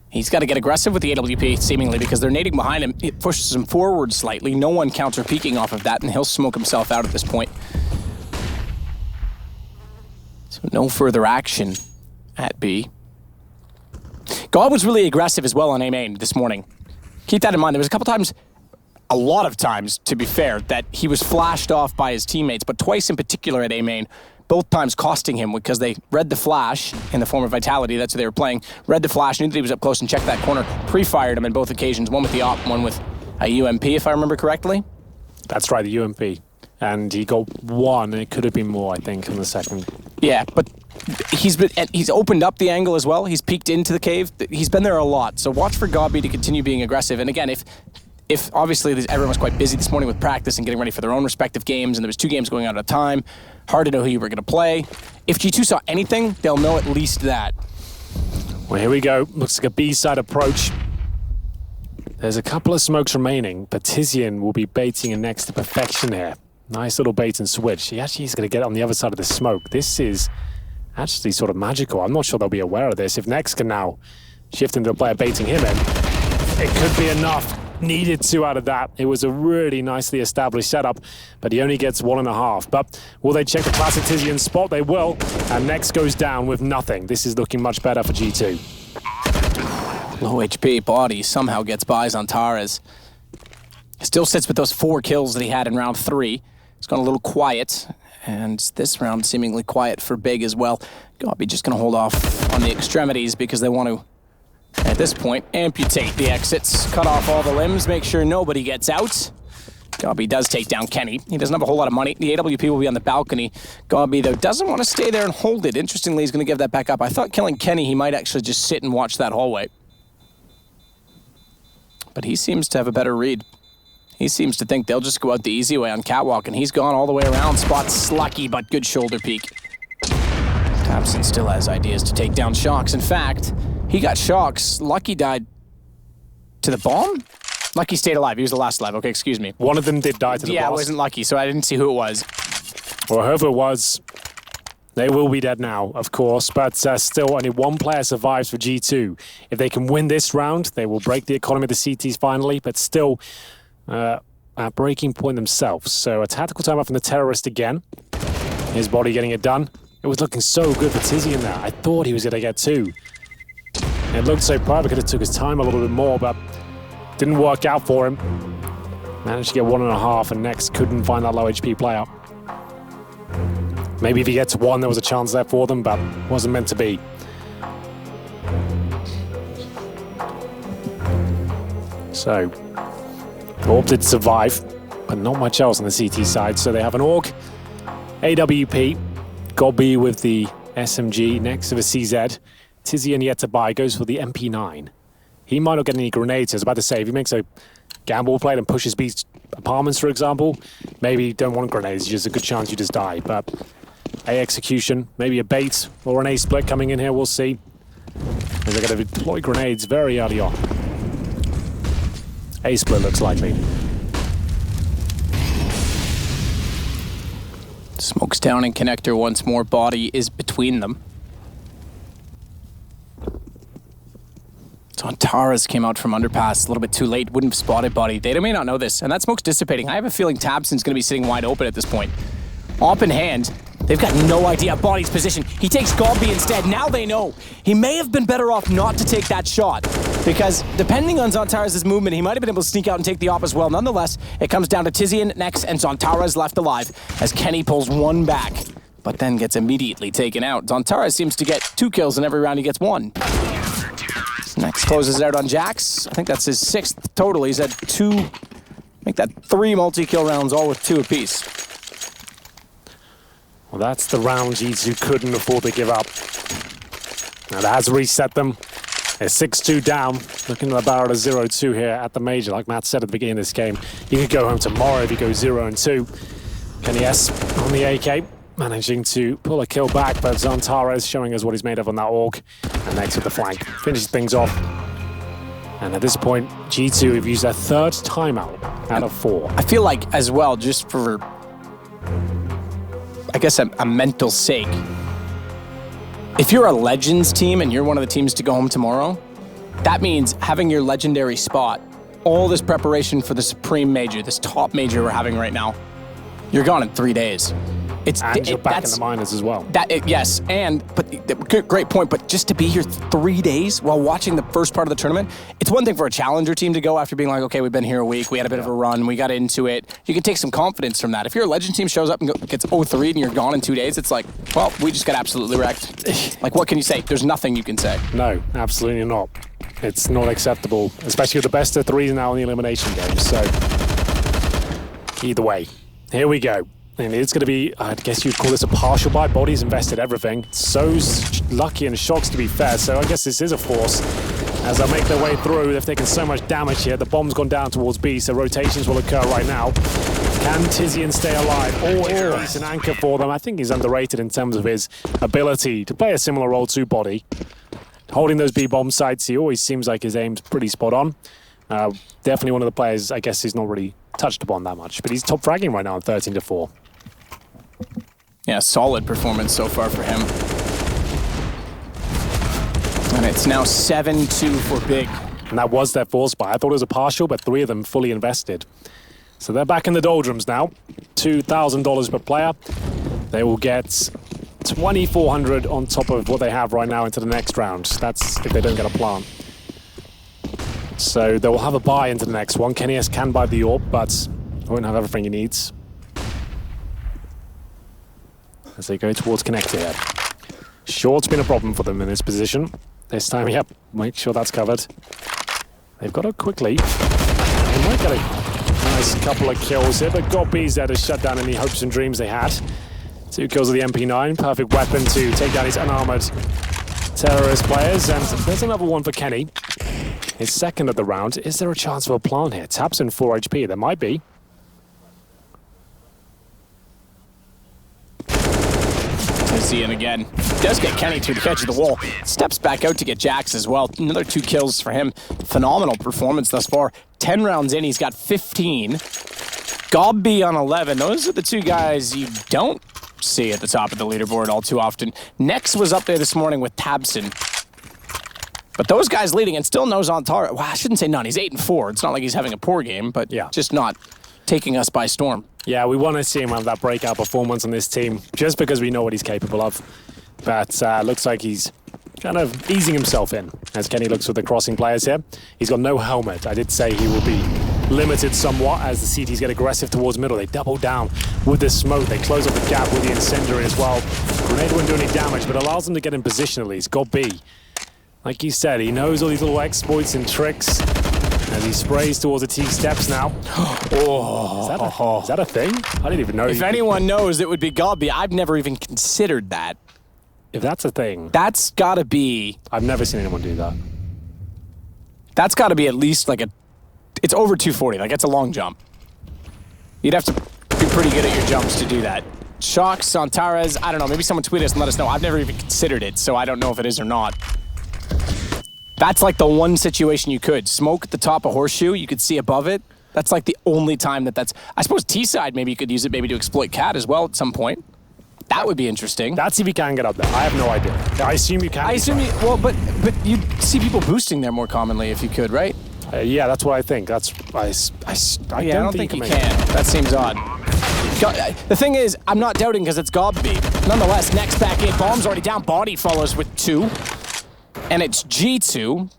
Speaker 2: he's got to get aggressive with the AWP, seemingly, because they're nading behind him. It pushes him forward slightly. No one counter-peeking off of that, and he'll smoke himself out at this point. So no further action at B. God was really aggressive as well on A main this morning. Keep that in mind. There was a lot of times, to be fair, that he was flashed off by his teammates, but twice in particular at A main, both times costing him because they read the flash in the form of Vitality. That's who they were playing. Read the flash, knew that he was up close and checked that corner. Pre-fired him in both occasions. One with the op, one with a UMP, if I remember correctly.
Speaker 3: That's right, the UMP. And he got 1, and it could have been more, I think, in the second.
Speaker 2: Yeah, but he's opened up the angle as well. He's peeked into the cave. He's been there a lot. So watch for Gombe to continue being aggressive. And again, if obviously everyone was quite busy this morning with practice and getting ready for their own respective games, and there was 2 games going on at a time, hard to know who you were going to play. If G2 saw anything, they'll know at least that.
Speaker 3: Well, here we go. Looks like a B-side approach. There's a couple of smokes remaining, but Tizian will be baiting in next to perfection here. Nice little bait and switch. He actually is going to get on the other side of the smoke. This is actually sort of magical. I'm not sure they'll be aware of this. If Next can now shift into a player baiting him in, it could be enough. Needed 2 out of that. It was a really nicely established setup, but he only gets 1.5. But will they check the classic Tizian spot? They will. And Next goes down with nothing. This is looking much better for G2.
Speaker 2: Low HP body somehow gets buys on Taras. Still sits with those 4 kills that he had in round 3. It's gone a little quiet, and this round seemingly quiet for Big as well. Gombe just going to hold off on the extremities because they want to, at this point, amputate the exits, cut off all the limbs, make sure nobody gets out. Gombe does take down Kenny. He doesn't have a whole lot of money. The AWP will be on the balcony. Gombe, though, doesn't want to stay there and hold it. Interestingly, he's going to give that back up. I thought killing Kenny, he might actually just sit and watch that hallway. But he seems to have a better read. He seems to think they'll just go out the easy way on Catwalk, and he's gone all the way around. Spots Lucky, but good shoulder peek. Thompson still has ideas to take down Shox. In fact, he got Shox. Lucky died to the bomb? Lucky stayed alive. He was the last alive. Okay, excuse me.
Speaker 3: One of them did die to the boss.
Speaker 2: Yeah, it wasn't Lucky, so I didn't see who it was.
Speaker 3: Well, whoever it was, they will be dead now, of course, but still only 1 player survives for G2. If they can win this round, they will break the economy of the CTs finally, but still at breaking point themselves. So a tactical timeout from the terrorist again. His body getting it done. It was looking so good for Tizian there. I thought he was going to get 2. It looked so private, could have took his time a little bit more, but didn't work out for him. Managed to get 1.5, and Next couldn't find that low HP player. Maybe if he gets 1, there was a chance there for them, but wasn't meant to be. So, Orb did survive, but not much else on the CT side. So they have an AUG, AWP, Gombe with the SMG next to the CZ. Tizian yet to buy, goes for the MP9. He might not get any grenades. I was about to say, if he makes a gamble play and pushes B's apartments, for example, maybe you don't want grenades. There's a good chance you just die. But A execution, maybe a bait or an A split coming in here, we'll see. As they're going to deploy grenades very early on. A split looks likely.
Speaker 2: Smokes down in connector once more. Body is between them. So Taras came out from underpass a little bit too late. Wouldn't have spotted Body. They may not know this. And that smoke's dissipating. I have a feeling Tabson's going to be sitting wide open at this point. Op in hand. They've got no idea Body's position. He takes Gobby instead. Now they know. He may have been better off not to take that shot because depending on Zontaras' movement, he might have been able to sneak out and take the op as well. Nonetheless, it comes down to Tizian next and Zontaras left alive as Kenny pulls one back, but then gets immediately taken out. Zontaras seems to get 2 kills in every round he gets 1. Next closes it out on Jax. I think that's his 6th total. He's had 2, make that 3 multi-kill rounds, all with 2 apiece.
Speaker 3: Well, that's the round G2 couldn't afford to give up. Now that has reset them. They're 6-2 down, looking at about a 0-2 here at the major. Like Matt said at the beginning of this game, you could go home tomorrow if you go 0-2. Kenny S on the AK, managing to pull a kill back, but Zontaras showing us what he's made of on that AUG. And next with the flank, finishes things off. And at this point, G2 have used their 3rd timeout out of 4.
Speaker 2: I feel like, as well, just for, I guess, a mental sake, if you're a Legends team and you're one of the teams to go home tomorrow, that means having your legendary spot, all this preparation for the Supreme Major, this top major we're having right now, you're gone in 3 days.
Speaker 3: And you're back in the minors as well.
Speaker 2: Yes, but great point. But just to be here 3 days while watching the first part of the tournament, it's one thing for a challenger team to go after being like, okay, we've been here a week, we had a bit of a run, we got into it. You can take some confidence from that. If your Legend team shows up and gets 0-3 and you're gone in 2 days, it's like, well, we just got absolutely wrecked. Like, what can you say? There's nothing you can say.
Speaker 3: No, absolutely not. It's not acceptable, especially with the best of 3s now in the elimination game. So, either way, here we go. And it's going to be, I guess you'd call this a partial buy. Body's invested everything. So lucky and shocks, to be fair. So I guess this is a force. As they make their way through, they've taken so much damage here. The bomb's gone down towards B, so rotations will occur right now. Can Tizian stay alive? Oh, he's an anchor for them. I think he's underrated in terms of his ability to play a similar role to Body. Holding those B bomb sites, he always seems like his aim's pretty spot on. Definitely one of the players, I guess, he's not really touched upon that much. But he's top fragging right now on 13-4.
Speaker 2: Yeah, solid performance so far for him. And it's now 7-2 for Big.
Speaker 3: And that was their force buy. I thought it was a partial, but 3 of them fully invested. So they're back in the doldrums now. $2,000 per player. They will get $2,400 on top of what they have right now into the next round. That's if they don't get a plant. So they will have a buy into the next one. Kenny S can buy the AWP, but won't have everything he needs. As they go towards connect here. Short's been a problem for them in this position. This time, yep, make sure that's covered. They've got to quickly. They might get a nice couple of kills here, but Gobby's there to shut down any hopes and dreams they had. 2 kills of the MP9, perfect weapon to take down his unarmored terrorist players. And there's another one for Kenny. His 2nd of the round. Is there a chance for a plant here? Taps in 4 HP. There might be.
Speaker 2: Tizian again. Does get Kenny to the edge of the wall. Steps back out to get Jax as well. Another 2 kills for him. Phenomenal performance thus far. 10 rounds in, he's got 15. Gobby on 11. Those are the 2 guys you don't see at the top of the leaderboard all too often. Next was up there this morning with Tabson. But those guys leading and still no Zontara. Well, I shouldn't say none. He's 8-4. It's not like he's having a poor game, but yeah, just not taking us by storm.
Speaker 3: Yeah, we want to see him have that breakout performance on this team, just because we know what he's capable of. But looks like he's kind of easing himself in, as Kenny looks for the crossing players here. He's got no helmet. I did say he will be limited somewhat as the CTs get aggressive towards middle. They double down with the smoke. They close off the gap with the incendiary as well. Grenade wouldn't do any damage, but allows them to get in position at least. Got B. Like you said, he knows all these little exploits and tricks. As he sprays towards the T steps now. Is that a thing? I didn't even know.
Speaker 2: If anyone knows, it would be Gobby. I've never even considered that.
Speaker 3: If that's a thing.
Speaker 2: That's got to be...
Speaker 3: I've never seen anyone do that.
Speaker 2: That's got to be at least like a... It's over 240. Like, it's a long jump. You'd have to be pretty good at your jumps to do that. Shocks, Zontaras, I don't know. Maybe someone tweet us and let us know. I've never even considered it, so I don't know if it is or not. That's like the one situation you could. Smoke at the top of Horseshoe, you could see above it. That's like the only time that's... I suppose T-side, maybe you could use it maybe to exploit Cat as well at some point. That would be interesting.
Speaker 3: That's if you can get up there. I have no idea. I assume you can.
Speaker 2: I assume you... Well, but you'd see people boosting there more commonly if you could, right?
Speaker 3: Yeah, that's what I think. That's... I
Speaker 2: don't think you can. That seems odd. The thing is, I'm not doubting because it's Gobby. Nonetheless, next back in. Bomb's already down. Body follows with 2. And it's G2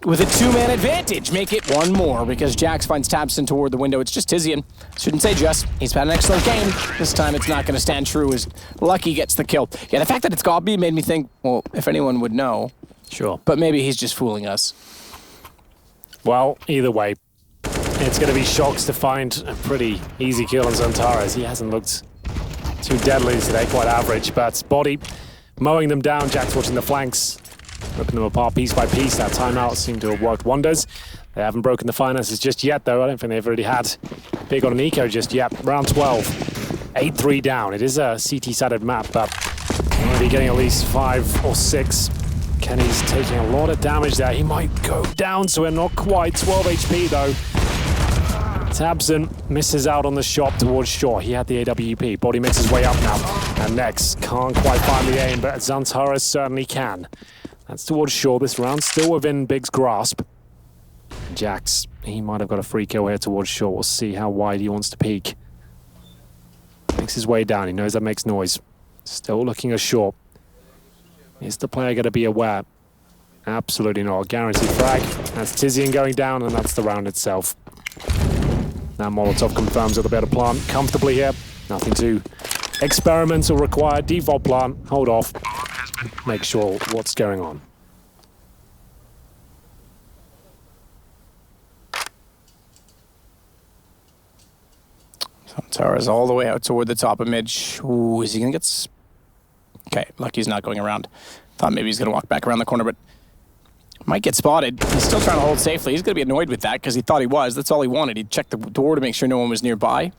Speaker 2: with a 2-man advantage. Make it 1 more because Jax finds Tabson toward the window. It's just Tizian. Shouldn't say just. He's had an excellent game. This time it's not going to stand true as Lucky gets the kill. Yeah, the fact that it's Gobby made me think, well, if anyone would know.
Speaker 3: Sure.
Speaker 2: But maybe he's just fooling us.
Speaker 3: Well, either way, it's going to be Shocks to find a pretty easy kill on Zantares. He hasn't looked too deadly today, quite average, but Body mowing them down. Jax watching the flanks, ripping them apart piece by piece. That timeout seemed to have worked wonders. They haven't broken the finances just yet, though. I don't think they've already had big on an eco just yet. Round 12, 8-3 down. It is a CT-sided map, but they might be getting at least 5 or 6. Kenny's taking a lot of damage there. He might go down to it, not quite. 12 HP, though. Tabson misses out on the shot towards Shaw. He had the AWP. Body makes his way up now. And next, can't quite find the aim, but Zantares certainly can. That's towards Shaw. This round still within Big's grasp. Jax, he might have got a free kill here towards Shaw. We'll see how wide he wants to peek. Makes his way down. He knows that makes noise. Still looking at Shaw. Is the player going to be aware? Absolutely not. Guaranteed frag. That's Tizian going down, and that's the round itself. Now Molotov confirms that they'll be able to plant comfortably here. Nothing too experimental required. Default plant. Hold off. Make sure what's going on.
Speaker 2: Tara's all the way out toward the top of mid. Ooh, is he going to get... Okay, Lucky's not going around. Thought maybe he's going to walk back around the corner, but might get spotted. He's still trying to hold safely. He's going to be annoyed with that because he thought he was. That's all he wanted. He checked the door to make sure no one was nearby.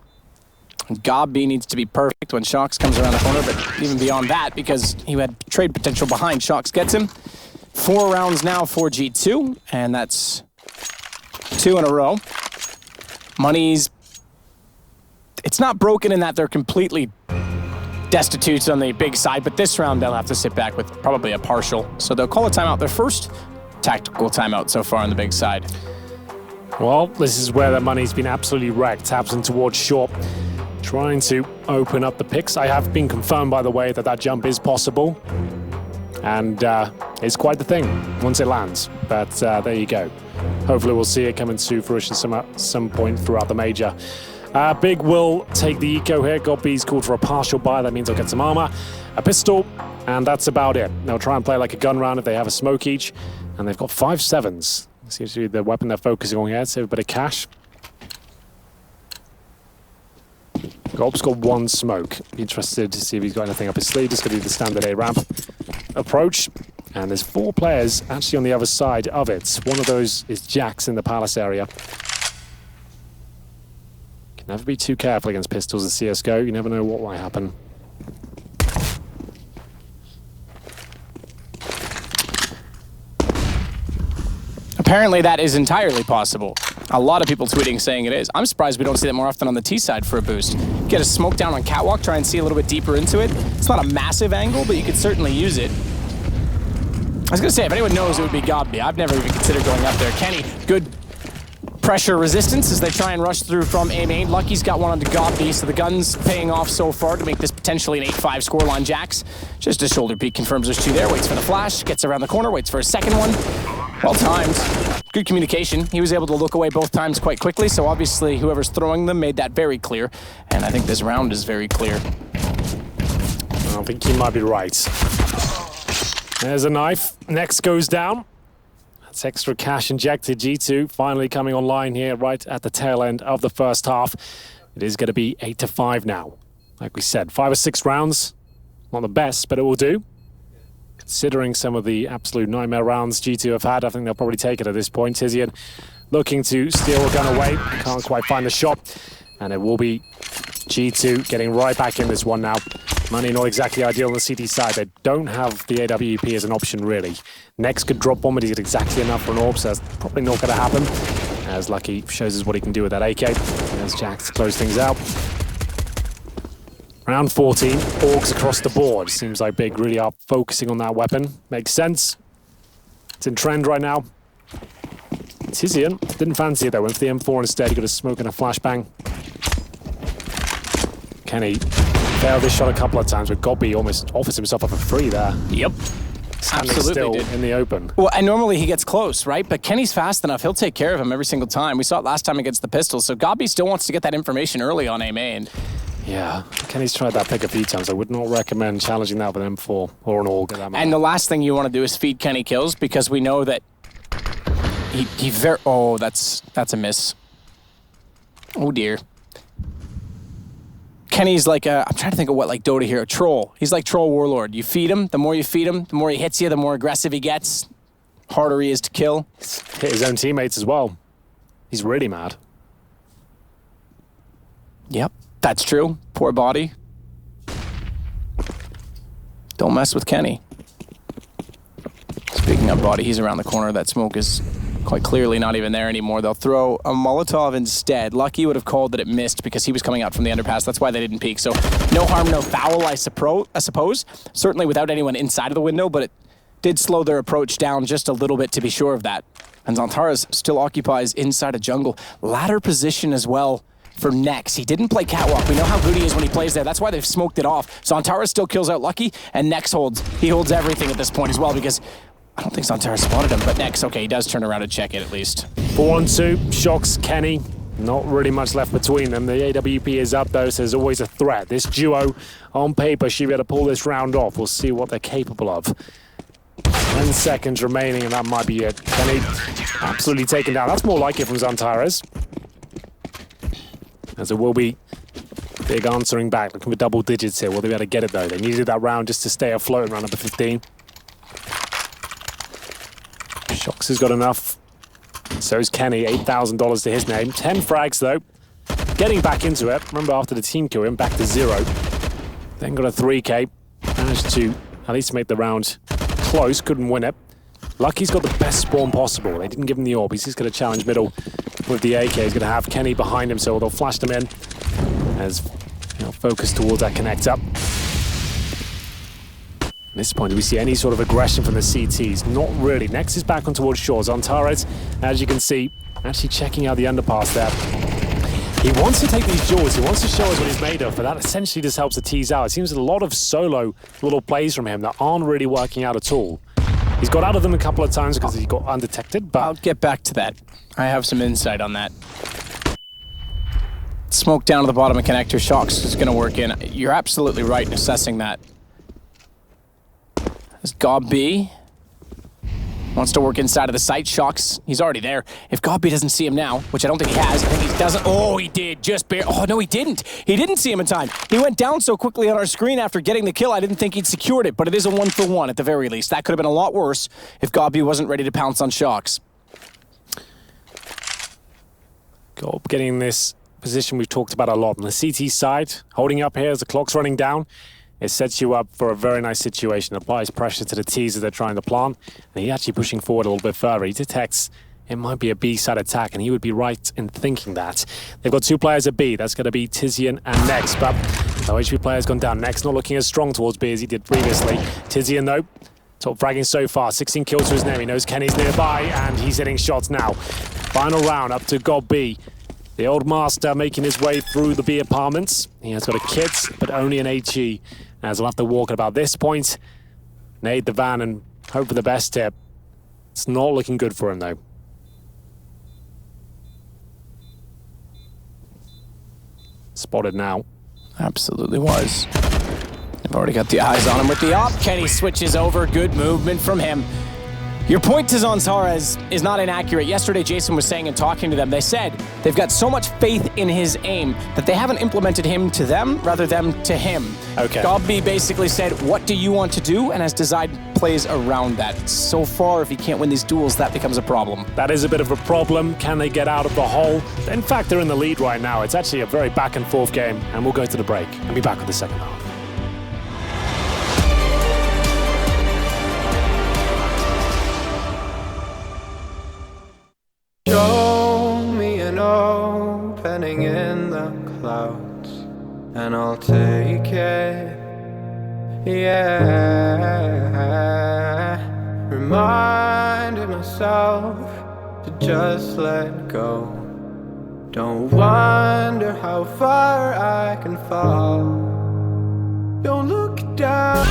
Speaker 2: Gobby needs to be perfect when Shocks comes around the corner, but even beyond that, because he had trade potential behind, Shocks gets him. 4 rounds now for G2, and that's 2 in a row. Money's... It's not broken in that they're completely destitute on the big side, but this round they'll have to sit back with probably a partial. So they'll call a timeout, their first tactical timeout so far on the big side.
Speaker 3: Well, this is where the money's been absolutely wrecked. Tabson towards short, trying to open up the picks. I have been confirmed, by the way, that that jump is possible. And it's quite the thing once it lands. But there you go. Hopefully we'll see it coming to fruition some point throughout the major. Big will take the eco here. Gobby's called for a partial buy. That means they'll get some armor, a pistol, and that's about it. They'll try and play like a gun round if they have a smoke each. And they've got 5 7s. Seems to be the weapon they're focusing on here. Save a bit of cash. Gob's got 1 smoke. Be interested to see if he's got anything up his sleeve. Just going to do the standard A ramp approach. And there's 4 players actually on the other side of it. One of those is Jax in the palace area. Can never be too careful against pistols in CSGO. You never know what might happen.
Speaker 2: Apparently that is entirely possible. A lot of people tweeting saying it is. I'm surprised we don't see that more often on the T side for a boost. Get a smoke down on catwalk, try and see a little bit deeper into it. It's not a massive angle, but you could certainly use it. I was gonna say, if anyone knows, it would be Gobby. I've never even considered going up there. Kenny, good pressure resistance as they try and rush through from A main. Lucky's got one onto Gobby, so the gun's paying off so far to make this potentially an 8-5 scoreline. Jax, just a shoulder peek, confirms there's 2 there, waits for the flash, gets around the corner, waits for a second one. Well timed. Good communication. He was able to look away both times quite quickly, so obviously whoever's throwing them made that very clear. And I think this round is very clear.
Speaker 3: I think he might be right. There's a knife. Next goes down. That's extra cash injected. G2 finally coming online here right at the tail end of the first half. It is going to be 8-5 now. Like we said, 5 or 6 rounds. Not the best, but it will do. Considering some of the absolute nightmare rounds G2 have had, I think they'll probably take it at this point. Tizian looking to steal a gun away. Can't quite find the shot. And it will be G2 getting right back in this one now. Money not exactly ideal on the CT side. They don't have the AWP as an option, really. Next could drop one, but he's got exactly enough for an AWP, so that's probably not going to happen. As Lucky shows us what he can do with that AK. There's Jax to close things out. Round 14, AUGs across the board. Seems like Big really are focusing on that weapon. Makes sense. It's in trend right now. Tizian didn't fancy it though. Went for the M4 instead. He got a smoke and a flashbang. Kenny failed this shot a couple of times, but Gobby almost offers himself up a free there.
Speaker 2: Yep.
Speaker 3: Standing
Speaker 2: Absolutely
Speaker 3: still
Speaker 2: did.
Speaker 3: in the open.
Speaker 2: Well, and normally he gets close, right? But Kenny's fast enough. He'll take care of him every single time. We saw it last time against the Pistols. So Gobby still wants to get that information early on A main.
Speaker 3: Yeah, Kenny's tried that pick a few times. I would not recommend challenging that with an M4 or an AUG.
Speaker 2: And the last thing you want to do is feed Kenny kills, because we know that he very... Oh, that's a miss. Oh, dear. Kenny's like I'm trying to think of what like Dota here, a troll. He's like Troll Warlord. You feed him, the more you feed him, the more he hits you, the more aggressive he gets, harder he is to kill.
Speaker 3: Hit his own teammates as well. He's really mad.
Speaker 2: Yep, that's true. Poor body. Don't mess with Kenny. Speaking of body, he's around the corner. That smoke is quite clearly not even there anymore. They'll throw a Molotov instead. Lucky would have called that it missed because he was coming out from the underpass. That's why they didn't peek. So no harm, no foul, I suppose. Certainly without anyone inside of the window, but it did slow their approach down just a little bit to be sure of that. And Zantaras still occupies inside a jungle. Ladder position as well for Nex. He didn't play catwalk. We know how good he is when he plays there. That's why they've smoked it off. Zantaras still kills out Lucky, and Nex holds everything at this point as well, because I don't think Zantaras spotted him, but Nex, okay, he does turn around and check it at least.
Speaker 3: 4-on-2, Shocks, Kenny. Not really much left between them. The AWP is up though, so there's always a threat. This duo, on paper, should be able to pull this round off. We'll see what they're capable of. 10 seconds remaining, and that might be it. Kenny absolutely taken down. That's more like it from Zantaras. As it will be big answering back, looking for double digits here. Will they be able to get it though? They needed that round just to stay afloat and round number 15. Shocks has got enough. So's Kenny, $8,000 to his name. 10 frags though. Getting back into it. Remember after the team kill him, back to 0. Then got a 3K. Managed to at least make the round close, couldn't win it. Lucky's got the best spawn possible. They didn't give him the orb. He's just going to challenge middle with the AK. He's going to have Kenny behind him, so they'll flash them in as focus towards that connect up. At this point, do we see any sort of aggression from the CTs? Not really. Next is back on towards shores. Zantaras, as you can see, actually checking out the underpass there. He wants to take these jaws. He wants to show us what he's made of, but that essentially just helps the tease out. It seems a lot of solo little plays from him that aren't really working out at all. He's got out of them a couple of times because he got undetected, but...
Speaker 2: I'll get back to that. I have some insight on that. Smoke down to the bottom of connector. Shocks is going to work in. You're absolutely right in assessing that. This Gob B wants to work inside of the site. Shocks, he's already there. If Gob B doesn't see him now, which I don't think he has, I think he doesn't. Oh, he did. Just barely. Oh, no, he didn't. He didn't see him in time. He went down so quickly on our screen after getting the kill, I didn't think he'd secured it, but it is a 1-for-1 at the very least. That could have been a lot worse if Gob B wasn't ready to pounce on Shocks.
Speaker 3: Gob getting this position we've talked about a lot. On the CT side, holding up here as the clock's running down. It sets you up for a very nice situation. Applies pressure to the T's as they're trying to plant. And he's actually pushing forward a little bit further. He detects it might be a B-side attack, and he would be right in thinking that. They've got 2 players at B. That's going to be Tizian and Nex. But the HP player's gone down. Nex not looking as strong towards B as he did previously. Tizian, though, top fragging so far. 16 kills to his name. He knows Kenny's nearby, and he's hitting shots now. Final round up to Gob B. The old master making his way through the B apartments. He has got a kit, but only an HE. As we'll have to walk at about this point, nade the van and hope for the best tip. It's not looking good for him, though. Spotted now.
Speaker 2: Absolutely was. They've already got the eyes on him with the op. Kenny switches over. Good movement from him. Your point to Zantaras is not inaccurate. Yesterday, Jason was saying and talking to them, they said they've got so much faith in his aim that they haven't implemented him to them, rather them to him.
Speaker 3: Okay.
Speaker 2: Gob B basically said, what do you want to do? And has designed plays around that. So far, if he can't win these duels, that becomes a problem.
Speaker 3: That is a bit of a problem. Can they get out of the hole? In fact, they're in the lead right now. It's actually a very back and forth game, and we'll go to the break and be back with the second half.
Speaker 5: Show me an opening in the clouds, and I'll take it, yeah. Reminding myself to just let go. Don't wonder how far I can fall. Don't look down.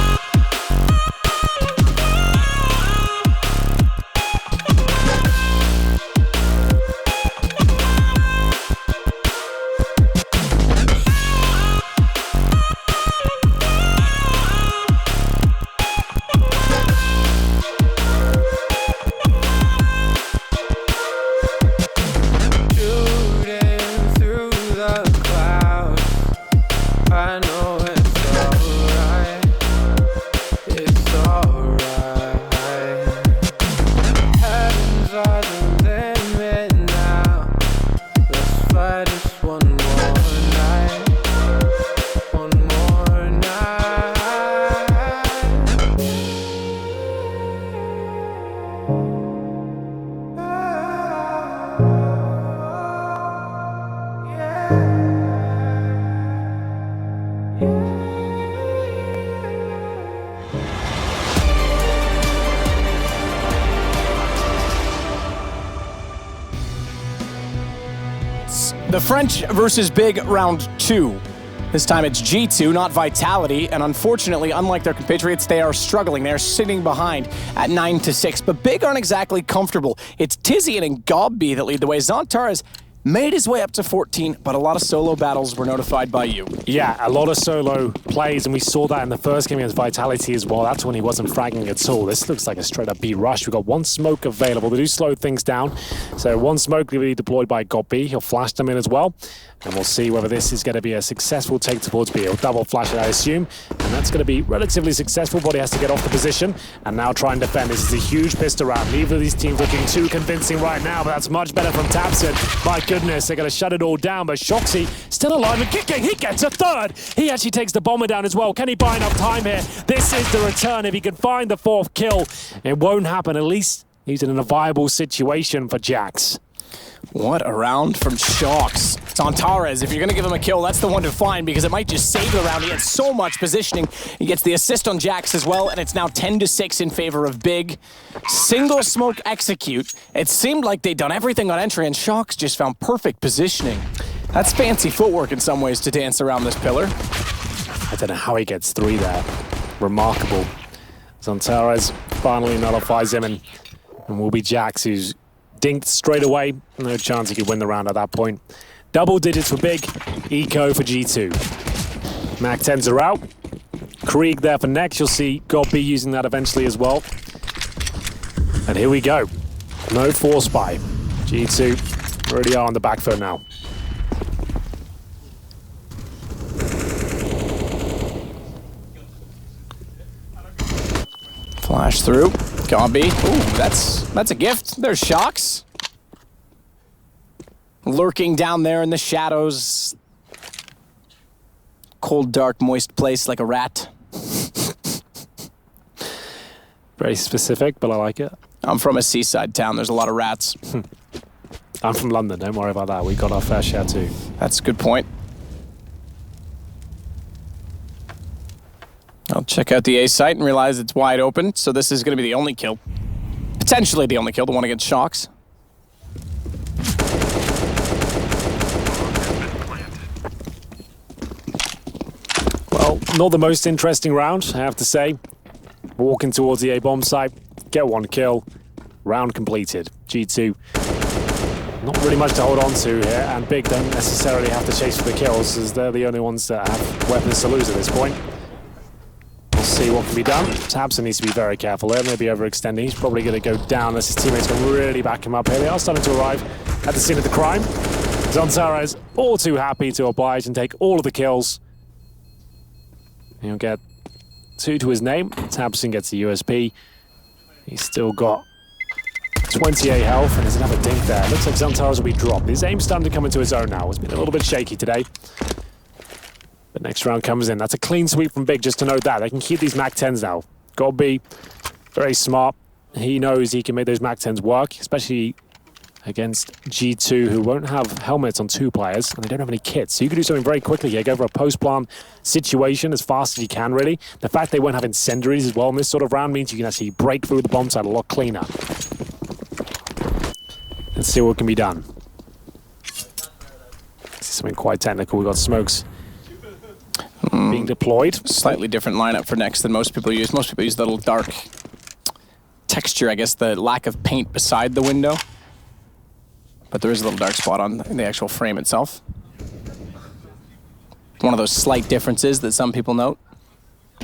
Speaker 2: The French versus Big round 2. This time it's G2, not Vitality, and unfortunately, unlike their compatriots, they are struggling. They're sitting behind at 9-6, but Big aren't exactly comfortable. It's Tizian and Gobby that lead the way. Xantares made his way up to 14, but a lot of solo battles were notified by you.
Speaker 3: Yeah, a lot of solo plays, and we saw that in the first game against Vitality as well. That's when he wasn't fragging at all. This looks like a straight-up B rush. We've got one smoke available. They do slow things down. So one smoke will be deployed by Gobby. He'll flash them in as well. And we'll see whether this is going to be a successful take towards B. He'll double flash it, I assume. And that's going to be relatively successful, but he has to get off the position and now try and defend. This is a huge pistol round. Neither of these teams looking too convincing right now, but that's much better from Tapson. My goodness, they're going to shut it all down, but Shoxy still alive and kicking. He gets a third. He actually takes the bomber down as well. Can he buy enough time here? This is the return. If he can find the 4th kill, it won't happen. At least he's in a viable situation for Jax.
Speaker 2: What a round from Shox. Xantares, if you're going to give him a kill, that's the one to find because it might just save the round. He had so much positioning. He gets the assist on Jax as well, and it's now 10-6 in favor of Big. Single smoke execute. It seemed like they'd done everything on entry, and Shox just found perfect positioning. That's fancy footwork in some ways to dance around this pillar.
Speaker 3: I don't know how he gets 3 there. Remarkable. Xantares finally nullifies him, and will be Jax, who's dinked straight away. No chance he could win the round at that point. Double digits for Big, eco for G2. Mac 10s are out. Krieg there for next. You'll see Gobby using that eventually as well. And here we go. No force buy. G2 already are on the back foot now.
Speaker 2: Flash through. Gobby. Ooh, that's a gift. There's Shox. Lurking down there in the shadows. Cold, dark, moist place like a rat.
Speaker 3: Very specific, but I like it.
Speaker 2: I'm from a seaside town. There's a lot of rats.
Speaker 3: I'm from London. Don't worry about that. We got our fair share too.
Speaker 2: That's a good point. I'll check out the A site and realize it's wide open, so this is going to be the only kill. Potentially the only kill, the one against Shox.
Speaker 3: Well, not the most interesting round, I have to say. Walking towards the A-bomb site, get 1 kill, round completed. G2, not really much to hold on to here, and Big don't necessarily have to chase for the kills, as they're the only ones that have weapons to lose at this point. We'll see what can be done. Tabson needs to be very careful there, maybe overextending. He's probably going to go down unless his teammates can really back him up here. They are starting to arrive at the scene of the crime. Xantares all too happy to oblige and take all of the kills. He'll get 2 to his name. Tabson gets the USP. He's still got 28 health, and there's another dink there. Looks like Xantares will be dropped. His aim's starting to come into his own now. It's been a little bit shaky today. But next round comes in. That's a clean sweep from Big, just to note that. They can keep these Mac 10s now. Gobby, very smart. He knows he can make those Mac 10s work, especially against G2, who won't have helmets on 2 players, and they don't have any kits. So you can do something very quickly here. Go for a post-plant situation as fast as you can, really. The fact they won't have incendiaries as well in this sort of round means you can actually break through the bomb site a lot cleaner. Let's see what can be done. something quite technical. We've got smokes being deployed.
Speaker 2: Slightly different lineup for Next than most people use. Most people use the little dark texture, I guess, the lack of paint beside the window. But there is a little dark spot on the actual frame itself. One of those slight differences that some people note.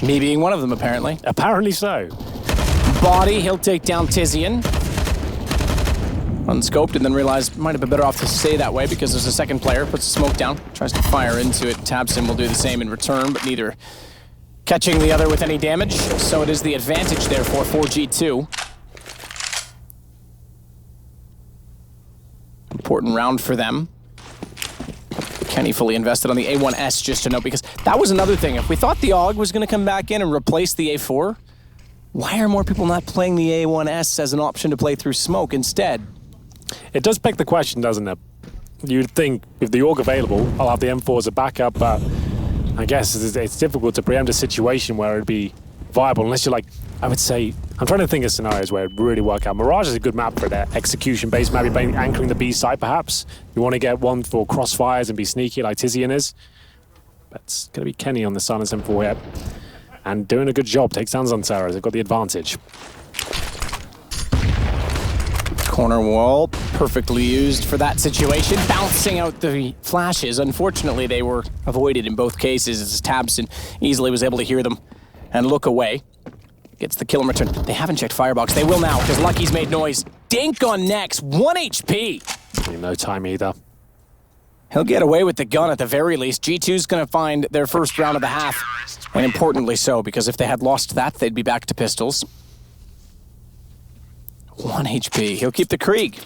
Speaker 2: Me being one of them, apparently.
Speaker 3: Apparently so.
Speaker 2: Body, he'll take down Tizian. Unscoped and then realized might have been better off to stay that way because there's a second player, puts the smoke down, tries to fire into it. Tabson will do the same in return, but neither catching the other with any damage. So it is the advantage therefore for G2. Important round for them. Kenny fully invested on the A1S, just to note, because that was another thing. If we thought the AUG was going to come back in and replace the A4, why are more people not playing the A1S as an option to play through smoke instead?
Speaker 3: It does beg the question, doesn't it? You'd think with the AUG available, I'll have the M4 as a backup, but I guess it's difficult to preempt a situation where it'd be viable, unless you're like, I would say, I'm trying to think of scenarios where it would really work out. Mirage is a good map for that execution-based, maybe anchoring the B side, perhaps. You want to get one for crossfires and be sneaky like Tizian is. But it's going to be Kenny on the Silence M4 here. And doing a good job, takes down Zantaras. They've got the advantage.
Speaker 2: Corner wall, perfectly used for that situation. Bouncing out the flashes. Unfortunately, they were avoided in both cases as Tabson easily was able to hear them and look away. Gets the kill in return. They haven't checked Firebox. They will now, because Lucky's made noise. Dink on Nex, 1 HP.
Speaker 3: No time either.
Speaker 2: He'll get away with the gun at the very least. G2's going to find their first round of the half. And importantly so, because if they had lost that, they'd be back to pistols. 1 HP. He'll keep the Krieg.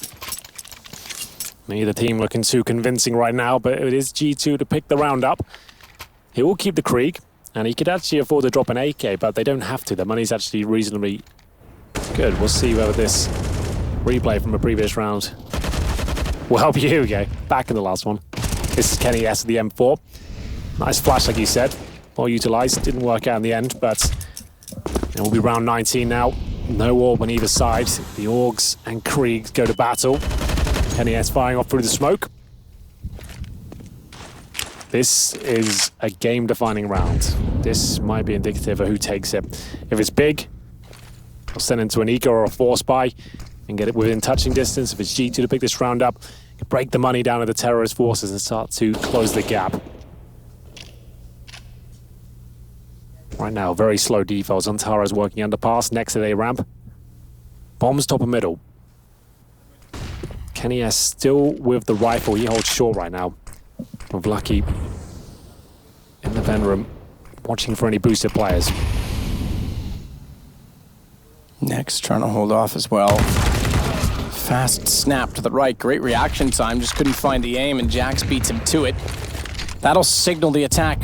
Speaker 3: Neither team looking too convincing right now, but it is G2 to pick the round up. He will keep the Krieg. And he could actually afford to drop an AK, but they don't have to. The money's actually reasonably good. We'll see whether this replay from a previous round will help you. Here we go. Back in the last one. This is Kenny S of the M4. Nice flash, like you said. Well utilized. Didn't work out in the end, but it will be round 19 now. No orb on either side. The Augs and Krieg go to battle. Kenny S firing off through the smoke. This is a game-defining round. This might be indicative of who takes it. If it's big, I'll send into an Eco or a Force Buy and get it within touching distance. If it's G2 to pick this round up, break the money down to the terrorist forces and start to close the gap. Right now, very slow defaults. Antara's working underpass, next to the ramp. Bombs top and middle. Kenny S still with the rifle. He holds short right now. With Lucky in the ven room, watching for any boosted players.
Speaker 2: Next, trying to hold off as well. Fast snap to the right, great reaction time, just couldn't find the aim, and Jax beats him to it. That'll signal the attack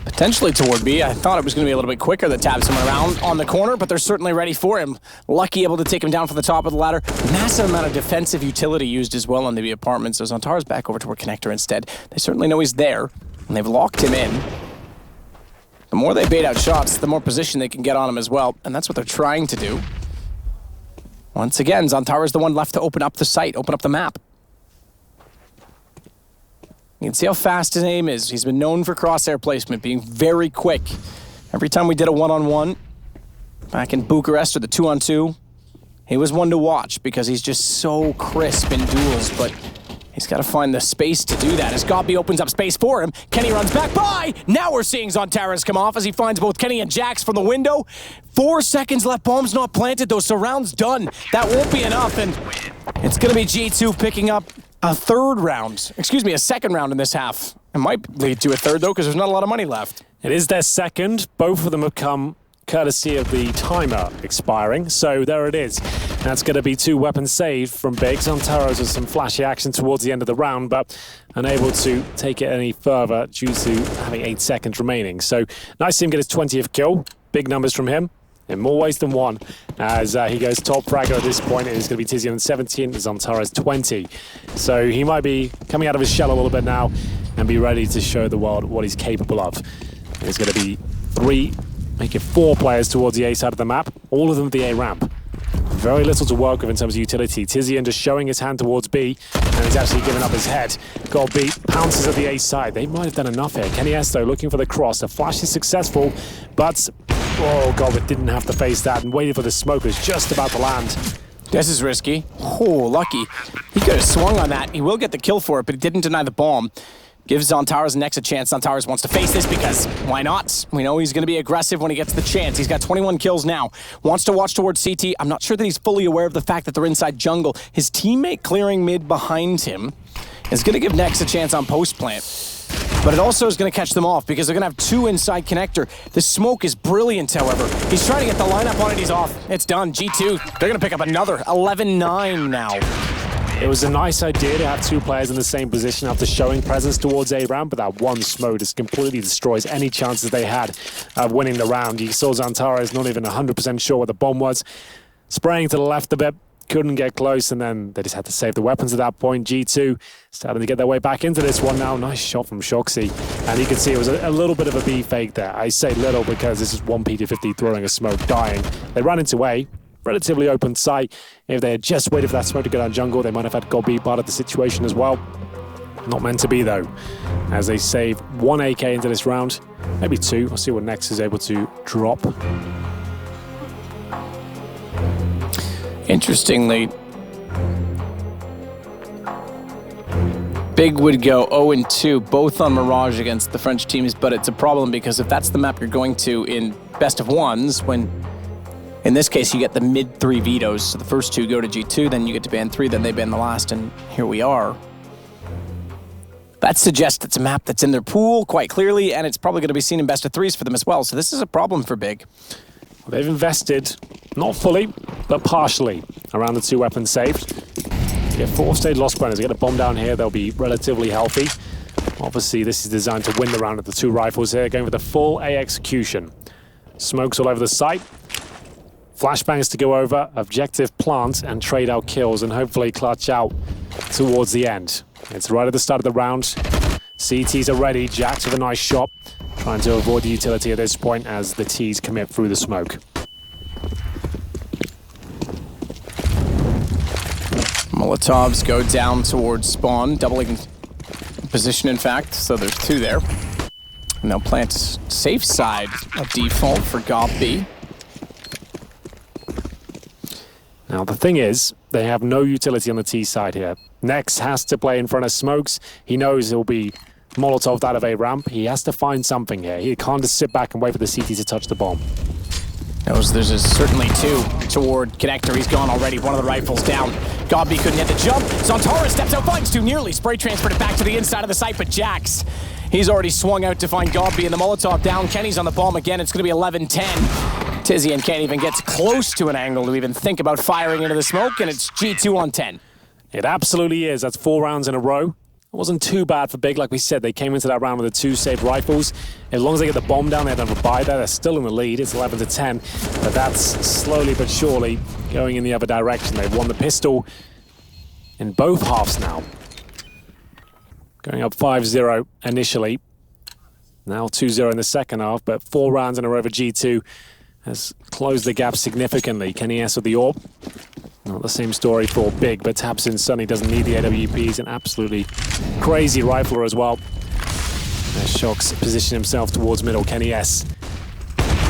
Speaker 2: potentially toward B. I thought it was going to be a little bit quicker that tabs him around on the corner, but they're certainly ready for him. Lucky able to take him down from the top of the ladder. Massive amount of defensive utility used as well on the B apartment, so Zantara's back over toward Connector instead. They certainly know he's there, and they've locked him in. The more they bait out shots, the more position they can get on him as well, and that's what they're trying to do. Once again, Zantara's the one left to open up the site, open up the map. You can see how fast his aim is. He's been known for crosshair placement, being very quick. Every time we did a one-on-one, back in Bucharest, or the 2-on-2, he was one to watch because he's just so crisp in duels, but he's got to find the space to do that. As Gobby opens up space for him, Kenny runs back by. Now we're seeing Zantaras come off as he finds both Kenny and Jax from the window. 4 seconds left, bomb's not planted, those surrounds done. That won't be enough, and it's going to be G2 picking up a second round in this half. It might lead to a third, though, because there's not a lot of money left.
Speaker 3: It is their second. Both of them have come courtesy of the timer expiring. So there it is. That's going to be 2 weapons saved from Biggs. Zantaras with some flashy action towards the end of the round, but unable to take it any further due to having 8 seconds remaining. So nice to see him get his 20th kill. Big numbers from him. In more ways than one, as he goes top fragger at this point. It is going to be Tizian 17, Zantaras 20. So he might be coming out of his shell a little bit now and be ready to show the world what he's capable of. There's going to be 3, make it 4 players towards the A side of the map, all of them at the A ramp. Very little to work with in terms of utility. Tizian just showing his hand towards B, and he's actually giving up his head. Got B, pounces at the A side. They might have done enough here. Kenny Esto looking for the cross. The flash is successful, but oh god, it didn't have to face that and waited for the smoke. It was just about to land.
Speaker 2: This is risky. Oh, lucky. He could have swung on that. He will get the kill for it, but he didn't deny the bomb. Gives Zontaras next a chance. Zontaras wants to face this because why not? We know he's going to be aggressive when he gets the chance. He's got 21 kills now. Wants to watch towards CT. I'm not sure that he's fully aware of the fact that they're inside jungle. His teammate clearing mid behind him is going to give Nex a chance on post plant. But it also is going to catch them off because they're going to have two inside connector. The smoke is brilliant, however. He's trying to get the lineup on it. He's off. It's done. G2, they're going to pick up another 11-9 now.
Speaker 3: It was a nice idea to have two players in the same position after showing presence towards A ramp, but that one smoke just completely destroys any chances they had of winning the round. You saw Zontaras not even 100% sure what the bomb was. Spraying to the left a bit, couldn't get close, and then they just had to save the weapons at that point. G2 starting to get their way back into this one now. Nice shot from Shoxy, and you can see it was a little bit of a B fake there. I say little because this is one P250 throwing a smoke, dying. They ran into A. Relatively open sight. If they had just waited for that smoke to go down jungle, they might have had God be part of the situation as well. Not meant to be though, as they save one AK into this round, maybe two. We'll see what Nex is able to drop.
Speaker 2: Interestingly, Big would go 0-2, both on Mirage against the French teams, but it's a problem because if that's the map you're going to in best of ones, when in this case, you get the mid-3 vetoes, so the first two go to G2, then you get to ban 3, then they ban the last, and here we are. That suggests it's a map that's in their pool quite clearly, and it's probably going to be seen in best of 3s for them as well, so this is a problem for Big.
Speaker 3: Well, they've invested, not fully, but partially, around the two weapons saved. Get 4-stage lost runners, they get a bomb down here, they'll be relatively healthy. Obviously, this is designed to win the round with the two rifles here, going with the full A execution. Smokes all over the site. Flashbangs to go over, objective plant and trade out kills and hopefully clutch out towards the end. It's right at the start of the round. CTs are ready, Jax with a nice shot. Trying to avoid the utility at this point as the Ts commit through the smoke.
Speaker 2: Molotovs go down towards spawn, doubling position in fact, so there's two there. And they'll plant safe side of default for Gob B.
Speaker 3: Now the thing is, they have no utility on the T side here. Nex has to play in front of smokes. He knows he'll be Molotov'd out of A ramp. He has to find something here. He can't just sit back and wait for the CT to touch the bomb.
Speaker 2: There's certainly two toward connector. He's gone already. One of the rifles down. Godby couldn't hit the jump. Zontaras steps out, finds too nearly. Spray transferred it back to the inside of the site, but Jax, he's already swung out to find Godby and the Molotov down. Kenny's on the bomb again. It's going to be 11-10. Tizian can't even get close to an angle to even think about firing into the smoke, and it's G2 on 10.
Speaker 3: It absolutely is. That's 4 rounds in a row. It wasn't too bad for Big. Like we said, they came into that round with the 2 saved rifles. As long as they get the bomb down, they have a buy there. They're still in the lead. It's 11-10. But that's slowly but surely going in the other direction. They've won the pistol in both halves now. Going up 5-0 initially. Now 2-0 in the second half, but 4 rounds in a row for G2 has closed the gap significantly. Kenny S with the AWP. Not the same story for Big, but taps in Sunny, doesn't need the AWP. He's an absolutely crazy rifler as well. As Shox position himself towards middle. Kenny S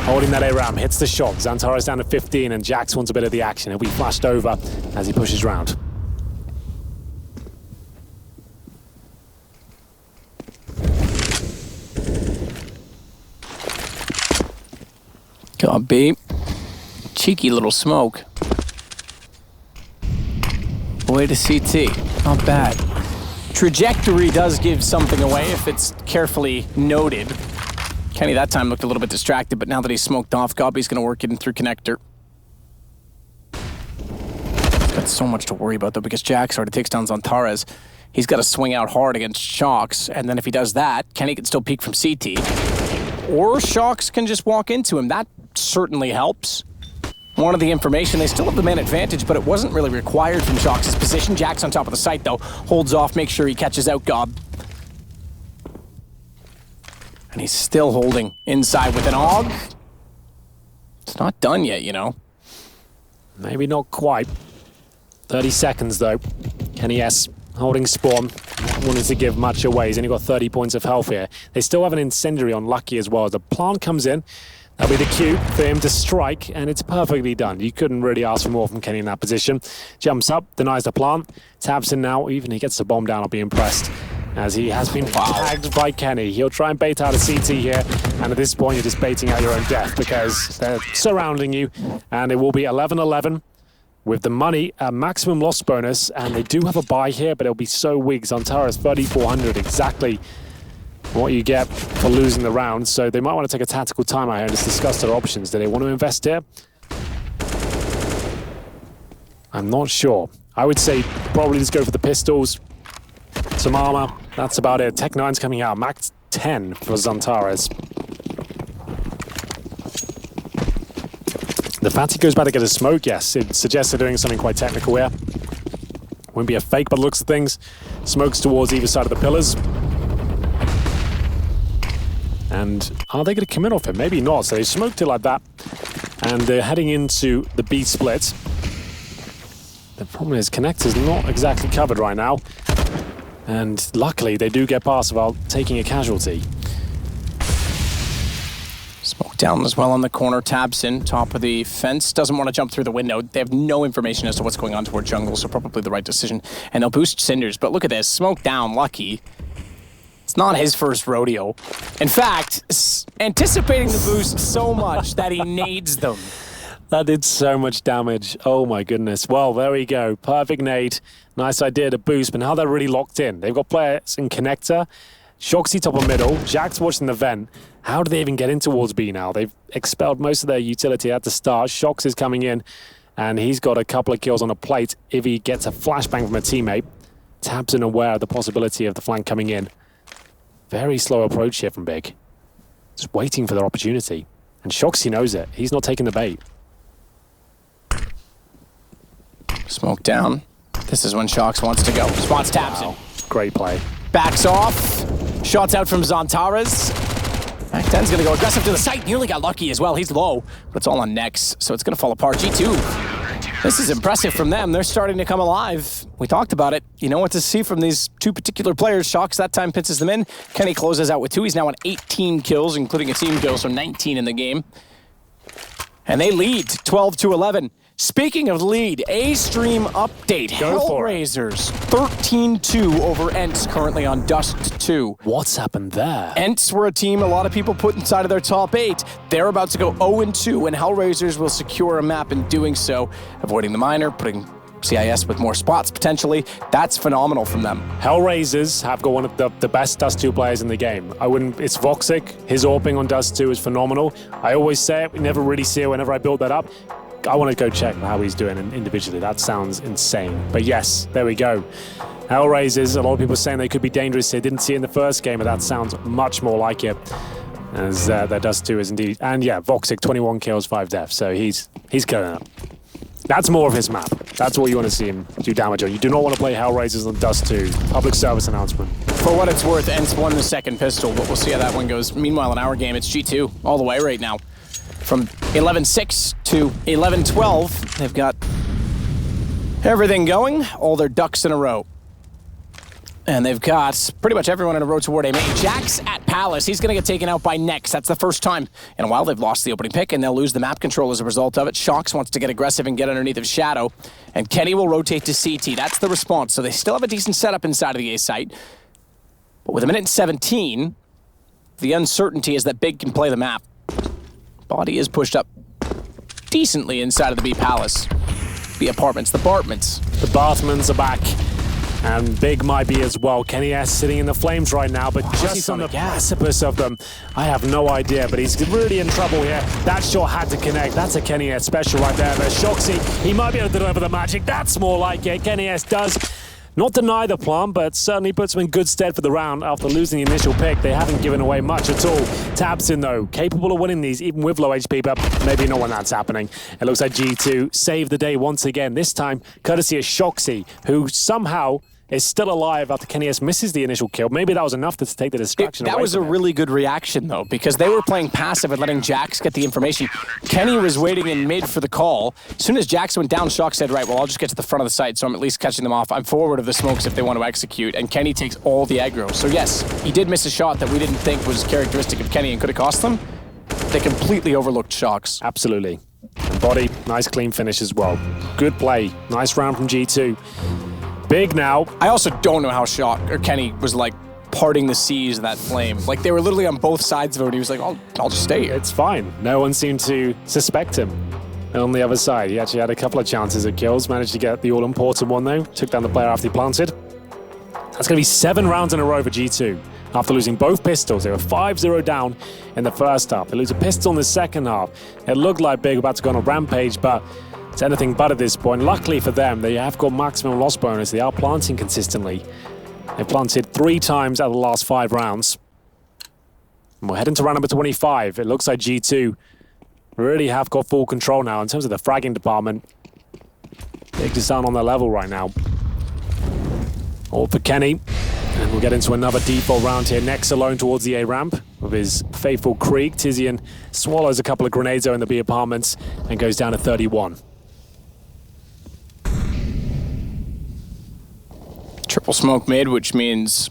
Speaker 3: holding that A-ram, hits the shot. Zontaras down to 15, and Jax wants a bit of the action. He'll be flashed over as he pushes round.
Speaker 2: God, B. Cheeky little smoke. Away to CT. Not bad. Trajectory does give something away if it's carefully noted. Kenny that time looked a little bit distracted, but now that he's smoked off, Godby's going to work in through connector. He's got so much to worry about, though, because Jax already takes down Zontaras. He's got to swing out hard against Shox, and then if he does that, Kenny can still peek from CT. Or Shox can just walk into him. That certainly helps. One of the information, they still have the man advantage, but it wasn't really required from Shox's position. Jax on top of the site, though, holds off, makes sure he catches out Gob. And he's still holding inside with an AUG. It's not done yet, you know.
Speaker 3: Maybe not quite. 30 seconds, though. Kenny S holding spawn. Not wanting to give much away. He's only got 30 points of health here. They still have an incendiary on Lucky as well. As the plant comes in, that'll be the cue for him to strike, and it's perfectly done. You couldn't really ask for more from Kenny in that position. Jumps up, denies the plant, taps in now. Even if he gets the bomb down, I'll be impressed, as he has been tagged by Kenny. He'll try and bait out a CT here, and at this point, you're just baiting out your own death because they're surrounding you, and it will be 11-11 with the money at maximum loss bonus, and they do have a buy here, but it'll be so weak. Zantara's 3,400, exactly what you get for losing the round, so they might want to take a tactical timeout here and just discuss their options. Do they want to invest here? I'm not sure. I would say probably just go for the pistols, some armor, that's about it. Tech 9's coming out, max 10 for Zantares. The Fatty goes back to get a smoke, yes. It suggests they're doing something quite technical here. Wouldn't be a fake, but looks of things. Smokes towards either side of the pillars. And are they going to commit off him? Maybe not. So they smoked it like that. And they're heading into the B split. The problem is Connector's not exactly covered right now. And luckily they do get past without taking a casualty.
Speaker 2: Smoke down as well on the corner. Tabs in, top of the fence. Doesn't want to jump through the window. They have no information as to what's going on toward jungle, so probably the right decision. And they'll boost Cinders. But look at this. Smoke down, Lucky. It's not his first rodeo. In fact, anticipating the boost so much that he nades them.
Speaker 3: That did so much damage. Oh my goodness. Well, there we go. Perfect nade. Nice idea to boost, but now they're really locked in. They've got players in Connector. Shoxy top of middle. Jack's watching the vent. How do they even get in towards B now? They've expelled most of their utility at the start. Shox is coming in, and he's got a couple of kills on a plate if he gets a flashbang from a teammate. Tabs in aware of the possibility of the flank coming in. Very slow approach here from Big. Just waiting for their opportunity. And Shoxy knows it. He's not taking the bait.
Speaker 2: Smoke down. This is when Shox wants to go. Spots tabs in.
Speaker 3: Great play.
Speaker 2: Backs off. Shots out from Zantares. Mac 10's gonna go aggressive to the site. Nearly got lucky as well. He's low, but it's all on Nex, so it's gonna fall apart. G2. This is impressive from them. They're starting to come alive. We talked about it. You know what to see from these two particular players. Shox that time pinches them in. Kenny closes out with 2. He's now on 18 kills, including a team kill, so 19 in the game. And they lead 12-11. Speaking of lead, A-Stream update. Hellraisers 13-2 over Ents, currently on Dust 2.
Speaker 3: What's happened there?
Speaker 2: Ents were a team a lot of people put inside of their top 8. They're about to go 0-2, and Hellraisers will secure a map in doing so, avoiding the minor, putting CIS with more spots potentially. That's phenomenal from them.
Speaker 3: Hellraisers have got one of the best Dust 2 players in the game. It's Voxic. His AWPing on Dust 2 is phenomenal. I always say it, we never really see it whenever I build that up. I want to go check how he's doing individually. That sounds insane. But yes, there we go. Hellraisers, a lot of people saying they could be dangerous here. Didn't see it in the first game, but that sounds much more like it. As their Dust 2 is indeed. And yeah, Voxic, 21 kills, 5 deaths. So he's killing it. That's more of his map. That's what you want to see him do damage on. You do not want to play Hellraisers on Dust 2. Public service announcement.
Speaker 2: For what it's worth, Ents won the second pistol, but we'll see how that one goes. Meanwhile, in our game, it's G2 all the way right now. From 11-6 to 11-12, they've got everything going, all their ducks in a row. And they've got pretty much everyone in a row toward A main. Jack's at Palace. He's going to get taken out by Nex. That's the first time in a while they've lost the opening pick, and they'll lose the map control as a result of it. Shox wants to get aggressive and get underneath of Shadow, and Kenny will rotate to CT. That's the response. So they still have a decent setup inside of the A site. But with 1:17, the uncertainty is that Big can play the map. Body is pushed up decently inside of the B Palace. The apartments, the Bartmans.
Speaker 3: The Bartmans are back. And Big might be as well. Kenny S sitting in the flames right now, but just on the precipice of them. I have no idea, but he's really in trouble here. That shot had to connect. That's a Kenny S special right there. But Shoxy, he might be able to deliver the magic. That's more like it. Kenny S does not deny the plan, but certainly puts them in good stead for the round after losing the initial pick. They haven't given away much at all. Tabs in though, capable of winning these even with low HP, but maybe not when that's happening. It looks like G2 saved the day once again, this time courtesy of Shoxy, who somehow is still alive after Kenny S misses the initial kill. Maybe that was enough to take the distraction away
Speaker 2: That was a
Speaker 3: from him.
Speaker 2: really good reaction, though, because they were playing passive and letting Jax get the information. Kenny was waiting in mid for the call. As soon as Jax went down, Shock said, right, well, I'll just get to the front of the site, so I'm at least catching them off. I'm forward of the smokes if they want to execute, and Kenny takes all the aggro. So yes, he did miss a shot that we didn't think was characteristic of Kenny and could have cost them. They completely overlooked Shocks.
Speaker 3: Absolutely. And Body, nice clean finish as well. Good play. Nice round from G2. Big now.
Speaker 2: I also don't know how Shock or Kenny was like parting the seas of that flame. Like they were literally on both sides of it. And he was like, I'll just stay here.
Speaker 3: It's fine. No one seemed to suspect him. On the other side, he actually had a couple of chances at kills. Managed to get the all-important one though. Took down the player after he planted. That's going to be 7 rounds in a row for G2. After losing both pistols, they were 5-0 down in the first half. They lose a pistol in the second half. It looked like Big were about to go on a rampage, but it's anything but at this point. Luckily for them, they have got maximum loss bonus. They are planting consistently. They planted 3 times out of the last 5 rounds. And we're heading to round number 25. It looks like G2 really have got full control now in terms of the fragging department. Big just down on their level right now. All for Kenny. And we'll get into another default round here. Next alone towards the A ramp with his faithful Krieg. Tizian swallows a couple of grenades in the B apartments and goes down to 31.
Speaker 2: Triple smoke mid, which means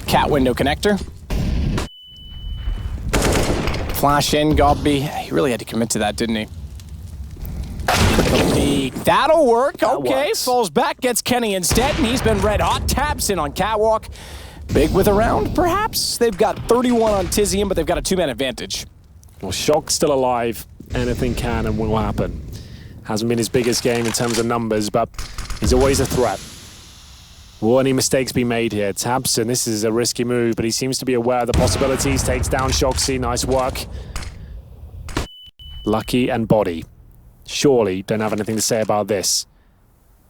Speaker 2: cat window connector. Flash in, Gobby. He really had to commit to that, didn't he? That'll work. Okay, falls back, gets Kenny instead, and he's been red hot. Taps in on Catwalk. Big with a round, perhaps? They've got 31 on Tizian, but they've got a 2-man advantage.
Speaker 3: Well, Shock's still alive. Anything can and will happen. Hasn't been his biggest game in terms of numbers, but he's always a threat. Will any mistakes be made here? Tabson, this is a risky move, but he seems to be aware of the possibilities. Takes down Shoxy, nice work. Lucky and Body. Surely don't have anything to say about this.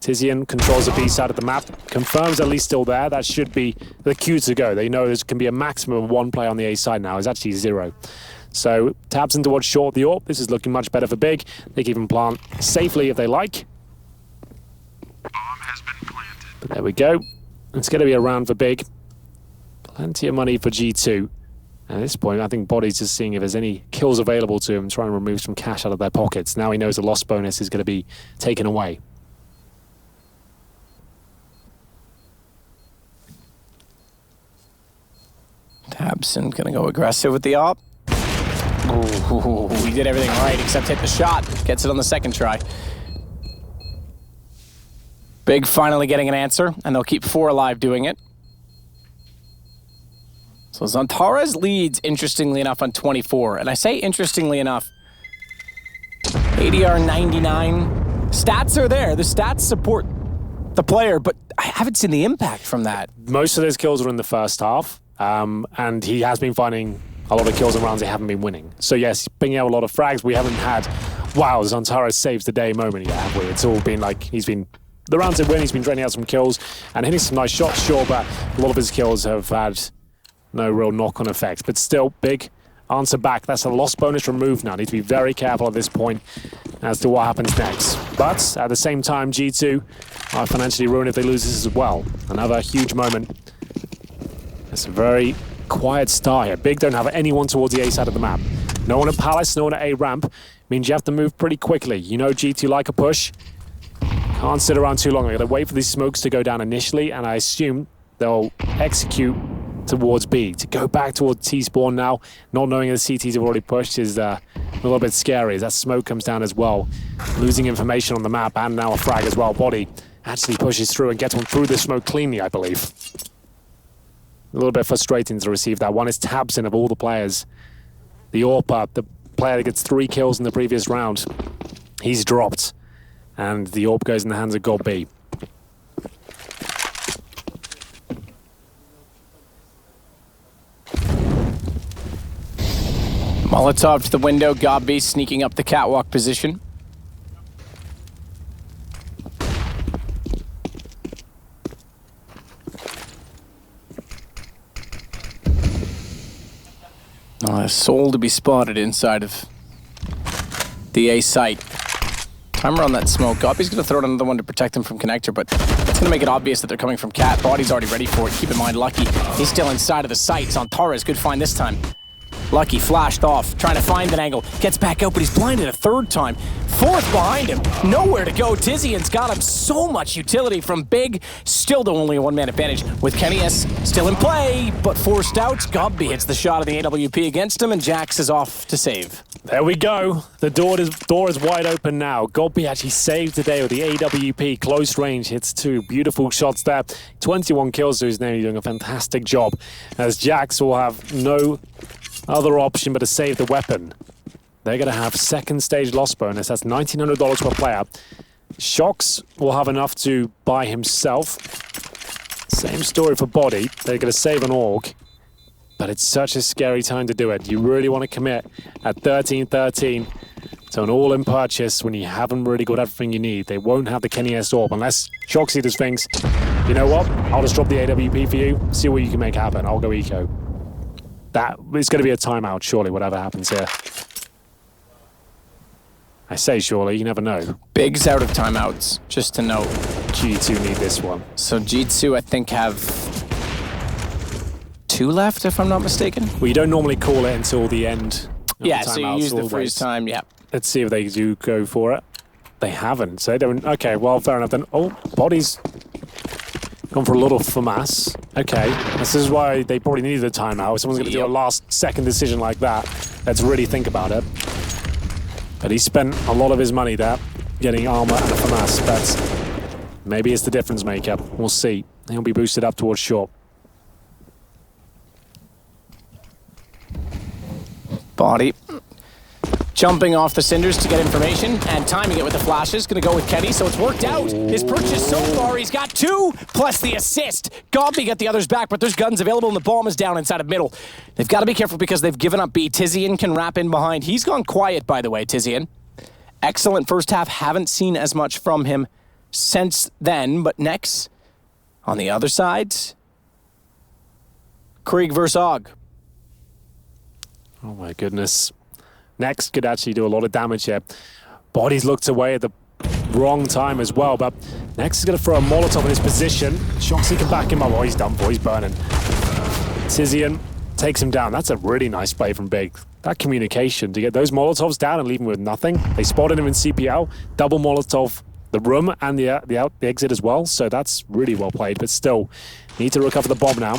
Speaker 3: Tizian controls the B side of the map, confirms at least still there. That should be the cue to go. They know there can be a maximum of 1 player on the A side now. It's actually 0. So Tabson towards short the AWP. This is looking much better for Big. They can even plant safely if they like.
Speaker 12: Bomb has been planted.
Speaker 3: But there we go. It's going to be a round for Big. Plenty of money for G2. At this point, I think Body's just seeing if there's any kills available to him, trying to remove some cash out of their pockets. Now he knows the loss bonus is going to be taken away.
Speaker 2: Tabson gonna go aggressive with the op. Ooh, he did everything right except hit the shot. Gets it on the second try. Big finally getting an answer, and they'll keep 4 alive doing it. So Zantares leads, interestingly enough, on 24. And I say interestingly enough, ADR 99. Stats are there. The stats support the player, but I haven't seen the impact from that.
Speaker 3: Most of those kills were in the first half, and he has been finding a lot of kills in rounds they haven't been winning. So yes, bringing out a lot of frags. We haven't had, wow, Zantares saves the day moment yet, have we? It's all been like, the rounds they win, he's been draining out some kills and hitting some nice shots, sure, but a lot of his kills have had no real knock-on effects. But still, Big answer back. That's a loss bonus removed now. Need to be very careful at this point as to what happens next. But at the same time, G2 are financially ruined if they lose this as well. Another huge moment. It's a very quiet start here. Big don't have anyone towards the A side of the map. No one at Palace, no one at A ramp. Means you have to move pretty quickly. You know G2 like a push. Can't sit around too long. They're going to wait for these smokes to go down initially, and I assume they'll execute towards B. To go back towards T-spawn now, not knowing the CTs have already pushed, is a little bit scary as that smoke comes down as well. Losing information on the map, and now a frag as well. Body actually pushes through and gets one through the smoke cleanly, I believe. A little bit frustrating to receive that. One is Tabson of all the players. The AWP, the player that gets 3 kills in the previous round, he's dropped. And the AWP goes in the hands of God B.
Speaker 2: Molotov to the window, Gobby sneaking up the catwalk position. A soul to be spotted inside of the A site. Primer on that smoke. Goppy's going to throw another one to protect him from connector, but it's going to make it obvious that they're coming from Cat. Body's already ready for it. Keep in mind, Lucky, he's still inside of the sights on Torres. Good find this time. Lucky flashed off, trying to find an angle. Gets back out, but he's blinded a third time. Fourth behind him. Nowhere to go. Tizian's got him so much utility from Big. Still the only one-man advantage with Kenny S still in play, but forced out. Gobby hits the shot of the AWP against him, and Jax is off to save.
Speaker 3: There we go. The door is wide open now. Gobby actually saved today with the AWP. Close range hits 2. Beautiful shots there. 21 kills, so he's now doing a fantastic job. As Jax will have no other option but to save the weapon. They're going to have second stage loss bonus. That's $1,900 per player. Shox will have enough to buy himself. Same story for Body. They're going to save an org. But it's such a scary time to do it. You really want to commit at 13-13 to an all-in purchase when you haven't really got everything you need. They won't have the Kenny S orb unless Shoxy just thinks, you know what, I'll just drop the AWP for you, see what you can make happen. I'll go eco. That is going to be a timeout, surely, whatever happens here. I say surely, you never know.
Speaker 2: Big's out of timeouts, just to note.
Speaker 3: G2 need this one.
Speaker 2: So G2, I think, have 2 left, if I'm not mistaken.
Speaker 3: Well, you don't normally call it until the end.
Speaker 2: Yeah, so you use the freeze time, yeah.
Speaker 3: Let's see if they do go for it. They haven't, so they don't. Okay, well, fair enough then. Oh, Body's gone for a little FAMAS. Okay, this is why they probably needed a timeout. Someone's going to do a last-second decision like that. Let's really think about it. But he spent a lot of his money there, getting armor and a FAMAS. But maybe it's the difference maker. We'll see. He'll be boosted up towards short.
Speaker 2: Body jumping off the cinders to get information and timing it with the flashes. Going to go with Kenny, so it's worked out. His purchase so far, he's got 2 plus the assist. Gobby got the others back, but there's guns available and the bomb is down inside of middle. They've got to be careful because they've given up B. Tizian can wrap in behind. He's gone quiet, by the way, Tizian. Excellent first half. Haven't seen as much from him since then, but next, on the other side, Krieg versus Og.
Speaker 3: Oh my goodness. Next could actually do a lot of damage here. Body's looked away at the wrong time as well, but Next is going to throw a Molotov in his position. Shoxy can back him up. Oh, he's done for. He's burning. Tizian takes him down. That's a really nice play from Big. That communication to get those Molotovs down and leave him with nothing. They spotted him in CPL. Double Molotov the room and the exit as well. So that's really well played, but still need to recover the bomb now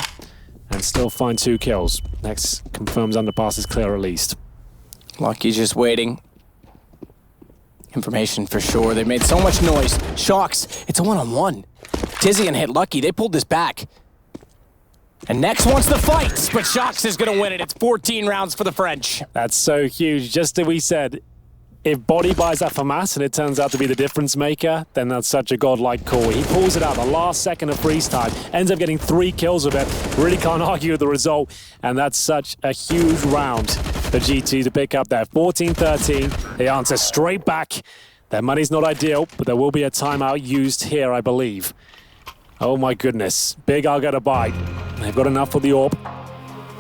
Speaker 3: and still find 2 kills. Next confirms underpass is clear at least.
Speaker 2: Lucky's just waiting. Information for sure. They made so much noise. Shox, it's a one-on-one. Tizian hit Lucky. They pulled this back. And Next wants the fight, but Shox is going to win it. It's 14 rounds for the French.
Speaker 3: That's so huge. Just as we said, if Body buys that FAMAS and it turns out to be the difference maker, then that's such a godlike call. He pulls it out the last second of freeze time, ends up getting 3 kills with it. Really can't argue with the result, and that's such a huge round for G2 to pick up there. 14-13, they answer straight back. Their money's not ideal, but there will be a timeout used here, I believe. Oh my goodness, Big are going to buy. They've got enough for the orb.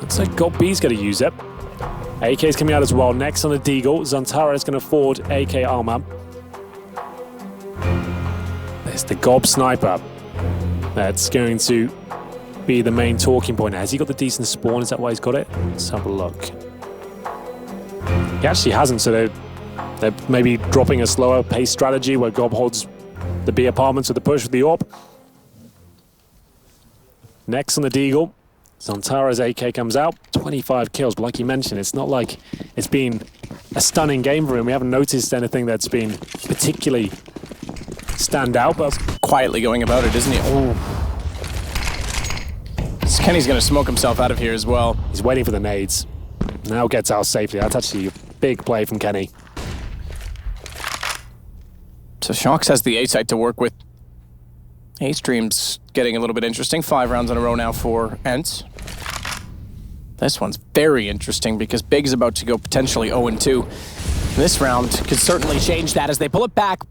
Speaker 3: Looks like God B's going to use it. AK's coming out as well. Next on the Deagle, Zantara is going to afford AK armor. There's the Gob Sniper. That's going to be the main talking point. Has he got the decent spawn? Is that why he's got it? Let's have a look. He actually hasn't, so they're maybe dropping a slower pace strategy where Gob holds the B apartments with the push with the orb. Next on the Deagle, Zantara's AK comes out, 25 kills, but like you mentioned, it's not like it's been a stunning game for him. We haven't noticed anything that's been particularly stand out, but
Speaker 2: quietly going about it, isn't he? Oh. Kenny's going to smoke himself out of here as well.
Speaker 3: He's waiting for the nades. Now gets out safely. That's actually a big play from Kenny.
Speaker 2: So Shox has the A site to work with. A-Stream's getting a little bit interesting. 5 rounds in a row now for Ents. This one's very interesting because Big's about to go potentially 0-2. This round could certainly change that as they pull it back,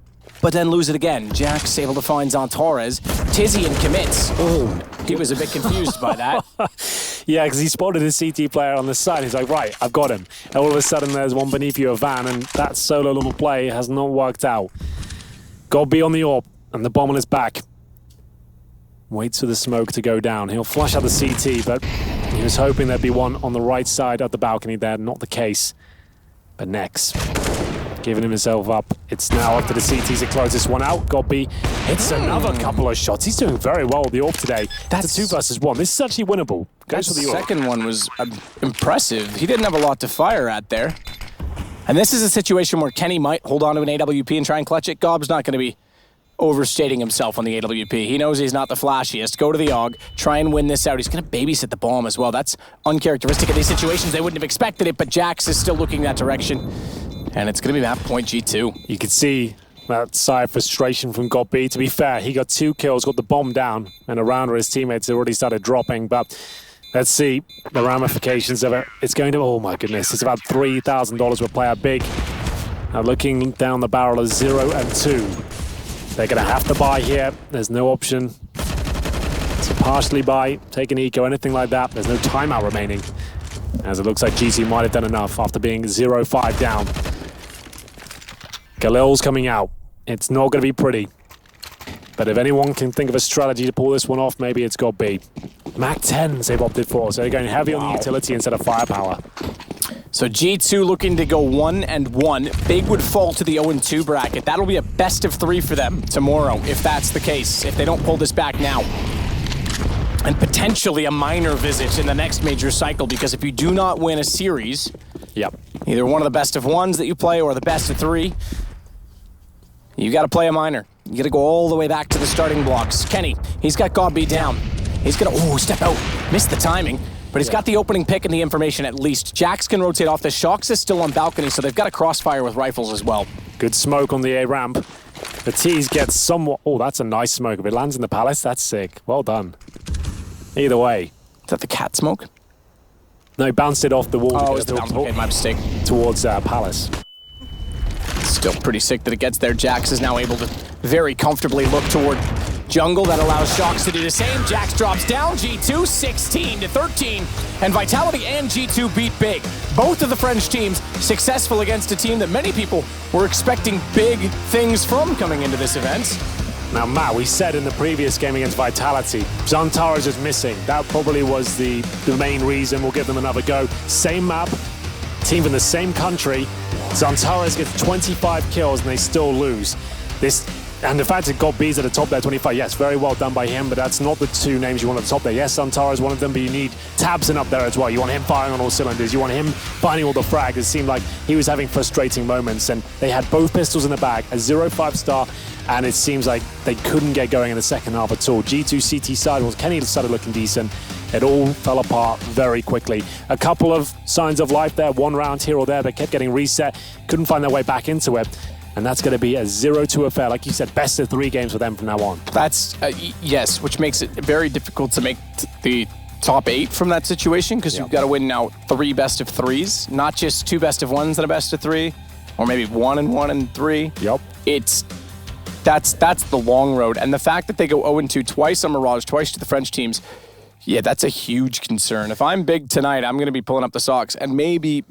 Speaker 2: but then lose it again. Jack's able to find Zantorres. Tizian commits. Oh, he was a bit confused by that.
Speaker 3: Yeah, because he spotted his CT player on the side. He's like, right, I've got him. And all of a sudden there's one beneath you, a van, and that solo little play has not worked out. Godby on the AWP, and the bomb on his back. Waits for the smoke to go down. He'll flush out the CT, but he was hoping there'd be one on the right side of the balcony there. Not the case. But Nex, giving himself up. It's now up to the CTs to close this one out. Godby hits another couple of shots. He's doing very well with the AWP today. That's a 2 versus 1. This is actually winnable. Goes for the AWP.
Speaker 2: Second one was impressive. He didn't have a lot to fire at there. And this is a situation where Kenny might hold on to an AWP and try and clutch it. Gob's not going to be overstating himself on the AWP. He knows he's not the flashiest. Go to the AUG, try and win this out. He's going to babysit the bomb as well. That's uncharacteristic of these situations. They wouldn't have expected it, but Jax is still looking that direction. And it's going to be map point G2.
Speaker 3: You could see that sigh of frustration from Godby. To be fair, he got 2 kills, got the bomb down, and around where his teammates already started dropping. But let's see the ramifications of it. It's going to, oh my goodness, it's about $3,000 per player big. Now looking down the barrel of 0 and 2. They're going to have to buy here. There's no option to partially buy, take an eco, anything like that. There's no timeout remaining, as it looks like GC might have done enough after being 0-5 down. Khalil's coming out. It's not going to be pretty. But if anyone can think of a strategy to pull this one off, maybe it's Godby. Mac 10s they've opted for, so they're going heavy on the utility instead of firepower.
Speaker 2: So G2 looking to go 1-1. Big would fall to the 0-2 bracket. That'll be a best of 3 for them tomorrow, if that's the case, if they don't pull this back now. And potentially a minor visit in the next major cycle, because if you do not win a series, either one of the best of 1s that you play or the best of 3, you got to play a minor. You got to go all the way back to the starting blocks. Kenny, he's got Godby down. He's going to, step out. Missed the timing. But he's got the opening pick and the information at least. Jax can rotate off. The Shox is still on balcony, so they've got a crossfire with rifles as well.
Speaker 3: Good smoke on the A ramp. The T's get somewhat... Oh, that's a nice smoke. If it lands in the Palace, that's sick. Well done. Either way.
Speaker 2: Is that the cat smoke?
Speaker 3: No, he bounced it off the wall.
Speaker 2: Oh, it's the bounce. Okay, my mistake.
Speaker 3: Towards Palace.
Speaker 2: Still pretty sick that it gets there. Jax is now able to very comfortably look toward jungle. That allows Shox to do the same. Jax drops down. G2 16-13. And Vitality and G2 beat big. Both of the French teams successful against a team that many people were expecting big things from coming into this event.
Speaker 3: Now, Matt, we said in the previous game against Vitality, Xantares is missing. That probably was the main reason. We'll give them another go. Same map, team from the same country. Xantares gets 25 kills and they still lose. And the fact that Godby's at the top there, 25, yes, very well done by him, but that's not the 2 names you want at the top there. Yes, Xantares is one of them, but you need Tabson up there as well. You want him firing on all cylinders. You want him finding all the frags. It seemed like he was having frustrating moments, and they had both pistols in the bag, a 0-5 star, and it seems like they couldn't get going in the second half at all. G2 CT side, once Kenny started looking decent, it all fell apart very quickly. A couple of signs of life there, 1 round here or there, they kept getting reset, couldn't find their way back into it. And that's going to be a 0-2 affair. Like you said, best of 3 games for them from now on.
Speaker 2: That's, yes, which makes it very difficult to make the top 8 from that situation, because you've got to win now 3 best of 3s, not just 2 best of 1s and a best of 3, or maybe 1-1 and 3.
Speaker 3: Yep.
Speaker 2: That's the long road. And the fact that they go 0-2 twice on Mirage, twice to the French teams, yeah, that's a huge concern. If I'm big tonight, I'm going to be pulling up the socks and maybe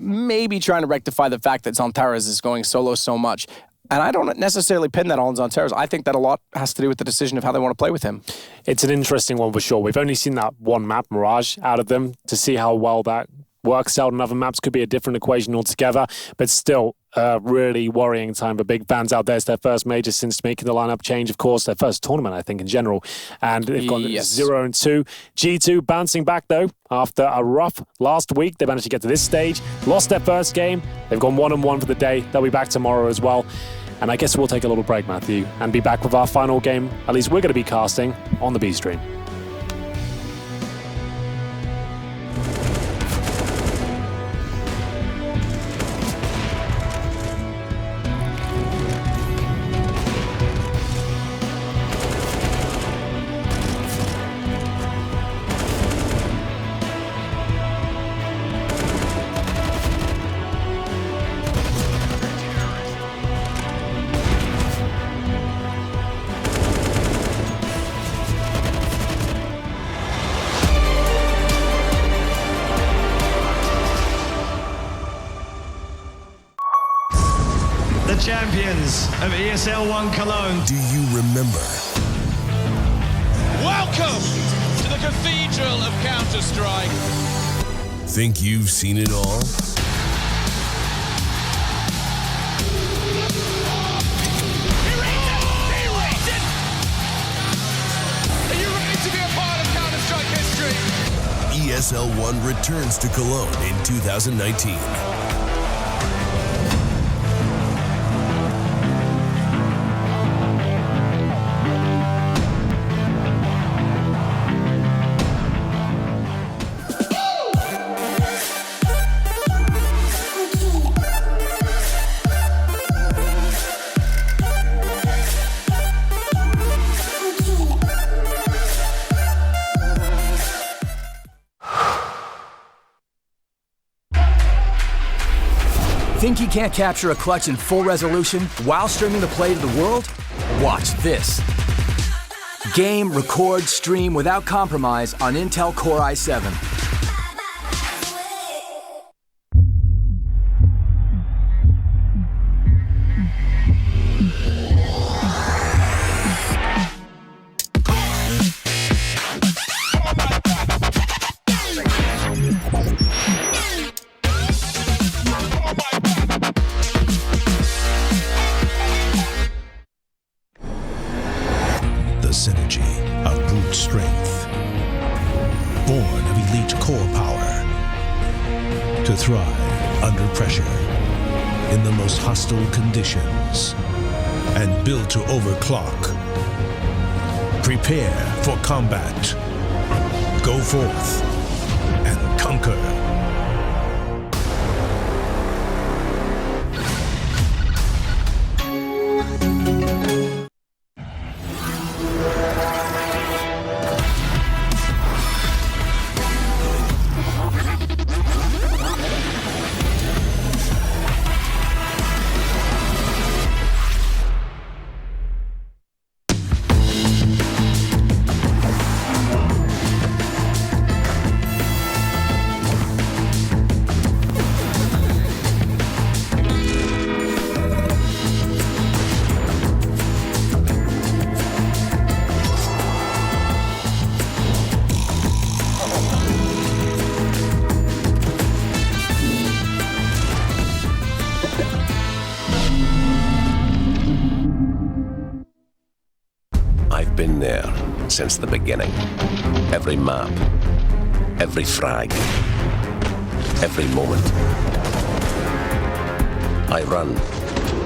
Speaker 2: trying to rectify the fact that Xantares is going solo so much. And I don't necessarily pin that on Xantares. I think that a lot has to do with the decision of how they want to play with him.
Speaker 3: It's an interesting one for sure. We've only seen that one map, Mirage, out of them. To see how well that works out on other maps could be a different equation altogether. But still, really worrying time for big fans out there. It's their first major since making the lineup change, of course. Their first tournament, I think, in general. And they've gone 0-2. G2 bouncing back, though, after a rough last week. They managed to get to this stage, lost their first game. They've gone 1-1 for the day. They'll be back tomorrow as well. And I guess we'll take a little break, Matthew, and be back with our final game. At least we're going to be casting on the B stream.
Speaker 7: the champions of ESL 1 Cologne.
Speaker 6: Do you remember?
Speaker 8: Welcome to the Cathedral of Counter-Strike.
Speaker 6: Think you've seen it all?
Speaker 8: Are you ready to be a part of Counter-Strike history?
Speaker 6: ESL 1 returns to Cologne in 2019.
Speaker 4: Think you can't capture a clutch in full resolution while streaming the play to the world? Watch this. Game, record, stream without compromise on Intel Core i7.
Speaker 13: The synergy of brute strength, born of elite core power, to thrive under pressure in the most hostile conditions, and built to overclock. Prepare for combat. Go forth and conquer.
Speaker 11: I've been there since the beginning. Every map, every frag, every moment. I run,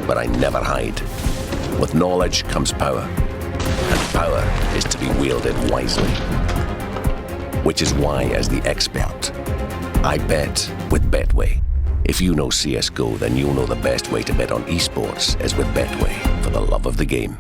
Speaker 11: but I never hide. With knowledge comes power, and power is to be wielded wisely. Which is why, as the expert, I bet with Betway. If you know CSGO, then you'll know the best way to bet on esports is with Betway, for the love of the game.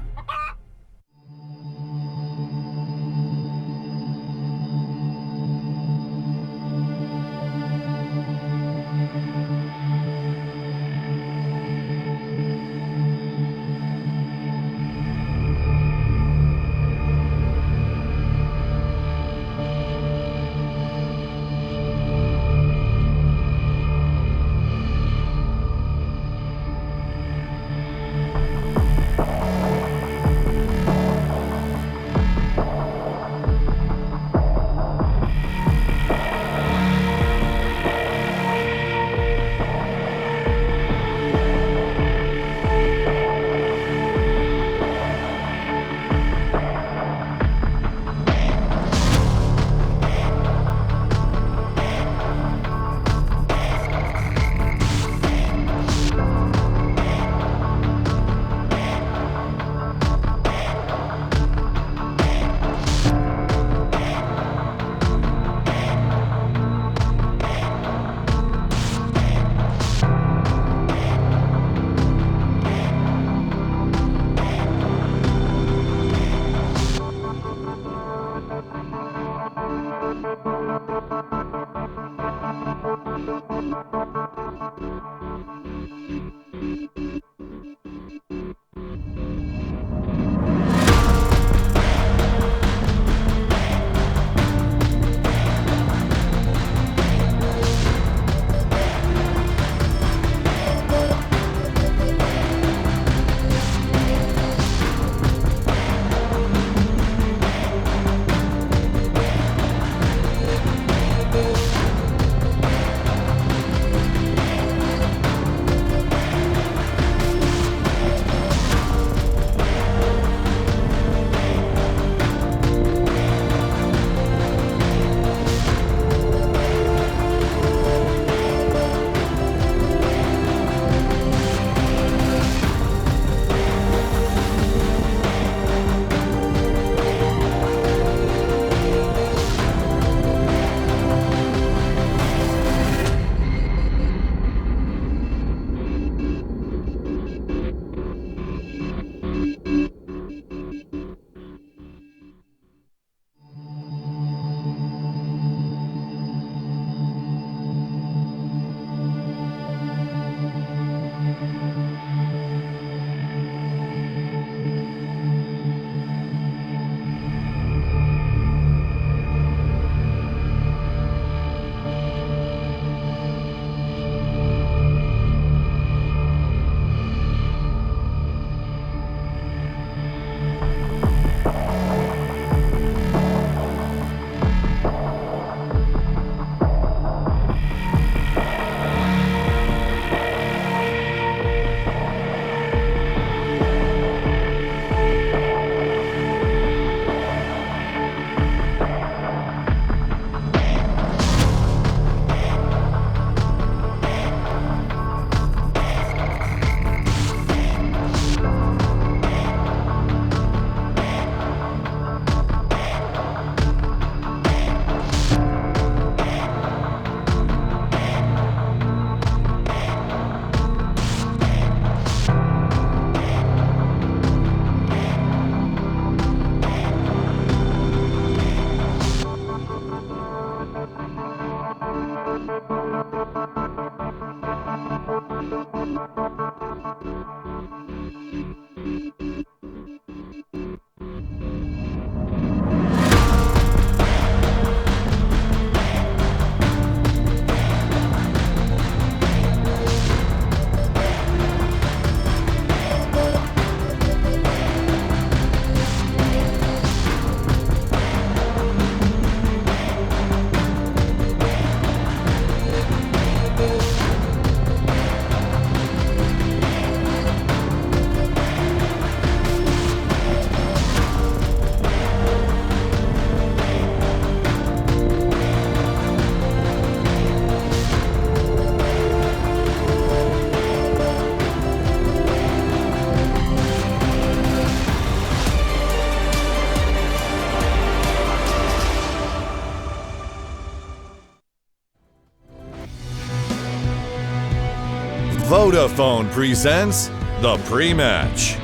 Speaker 1: Vodafone presents the pre-match.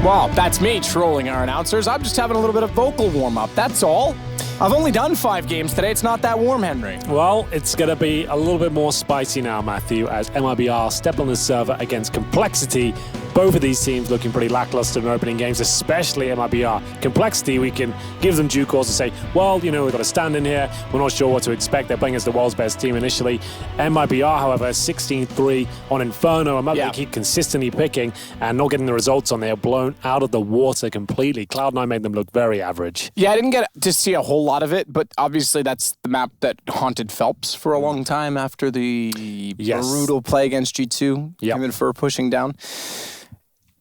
Speaker 2: Well, that's me trolling our announcers. I'm just having a little bit of vocal warm-up, that's all. I've only done 5 games today. It's not that warm, Henry.
Speaker 3: Well, it's going to be a little bit more spicy now, Matthew, as MIBR stepped on the server against Complexity. Both of these teams looking pretty lackluster in opening games, especially MIBR. Complexity, we can give them due course to say, well, we've got to stand in here. We're not sure what to expect. They're playing as the world's best team initially. MIBR, however, 16-3 on Inferno. I'm not going to keep consistently picking and not getting the results on. They are blown out of the water completely. Cloud9 made them look very average.
Speaker 2: Yeah, I didn't get to see a whole lot of it, but obviously that's the map that haunted Phelps for a long time after the brutal play against G2, him and Fur pushing down.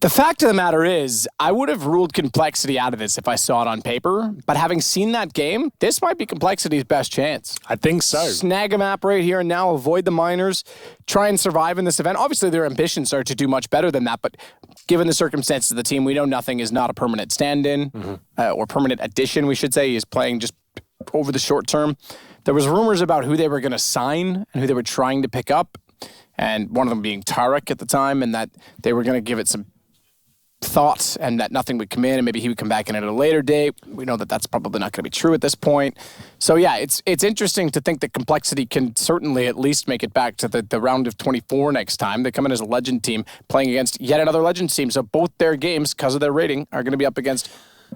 Speaker 2: The fact of the matter is, I would have ruled Complexity out of this if I saw it on paper, but having seen that game, this might be Complexity's best chance.
Speaker 3: I think so.
Speaker 2: Snag a map right here and now, avoid the minors, try and survive in this event. Obviously, their ambitions are to do much better than that, but given the circumstances of the team, we know nothing is not a permanent stand-in, or permanent addition, we should say. He is playing just over the short term. There was rumors about who they were going to sign and who they were trying to pick up, and one of them being Tarek at the time, and that they were going to give it some thought and that nothing would come in and maybe he would come back in at a later date. We know that that's probably not going to be true at this point. So yeah, it's interesting to think that Complexity can certainly at least make it back to the round of 24 next time. They come in as a Legend team playing against yet another Legend team. So both their games, because of their rating, are going to be up against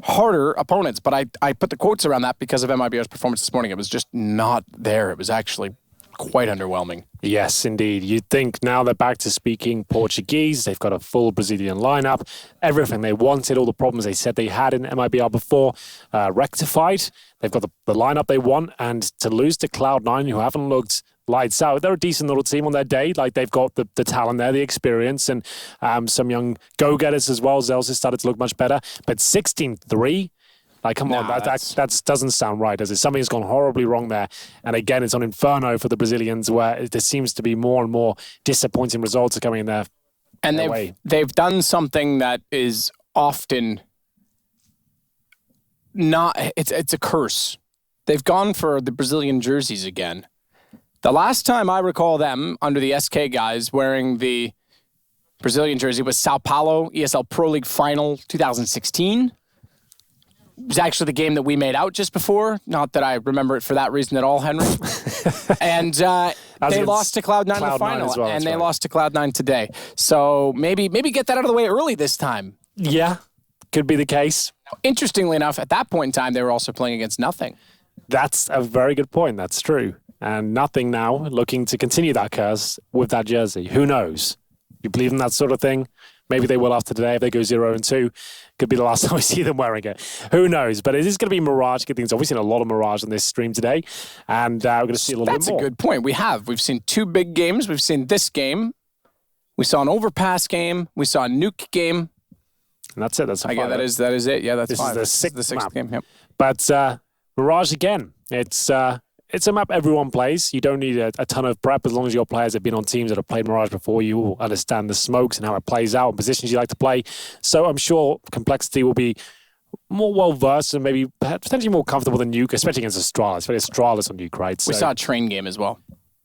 Speaker 2: harder opponents. But I put the quotes around that because of MIBR's performance this morning. It was just not there. It was actually quite underwhelming.
Speaker 3: Yes, indeed. You'd think now they're back to speaking Portuguese. They've got a full Brazilian lineup. Everything they wanted, all the problems they said they had in MIBR before, rectified. They've got the lineup they want. And to lose to Cloud9, who haven't looked lights out, they're a decent little team on their day. Like, they've got the talent there, the experience, and some young go-getters as well. Zels has started to look much better. But 16-3? Like, come on, that doesn't sound right, does it? Something's gone horribly wrong there. And again, it's on Inferno for the Brazilians, where there seems to be more and more disappointing results are coming in there.
Speaker 2: And they've done something that is often not, it's a curse. They've gone for the Brazilian jerseys again. The last time I recall them under the SK guys wearing the Brazilian jersey was Sao Paulo ESL Pro League Final 2016. It was actually the game that we made out just before. Not that I remember it for that reason at all, Henry. And they lost to Cloud9 in the final, well, and they lost to Cloud9 today. So maybe get that out of the way early this time.
Speaker 3: Yeah, could be the case.
Speaker 2: Interestingly enough, at that point in time, they were also playing against Nothing.
Speaker 3: That's a very good point. That's true. And Nothing now looking to continue that curse with that jersey. Who knows? You believe in that sort of thing? Maybe they will after today if they go 0-2. Could be the last time we see them wearing it. Who knows? But it is going to be Mirage. Good things. We've seen a lot of Mirage on this stream today. And we're going to see a little bit more.
Speaker 2: That's a good point. We've seen 2 big games. We've seen this game. We saw an Overpass game. We saw a Nuke game.
Speaker 3: And that's it. That's
Speaker 2: that is it. Yeah, that's fine.
Speaker 3: This is the sixth
Speaker 2: game. Yep.
Speaker 3: But Mirage again. It's a map everyone plays. You don't need a ton of prep as long as your players have been on teams that have played Mirage before. You will understand the smokes and how it plays out and positions you like to play. So I'm sure Complexity will be more well-versed and maybe potentially more comfortable than Nuke, especially against Astralis. Especially Astralis on Nuke, right?
Speaker 2: We saw a train game as well.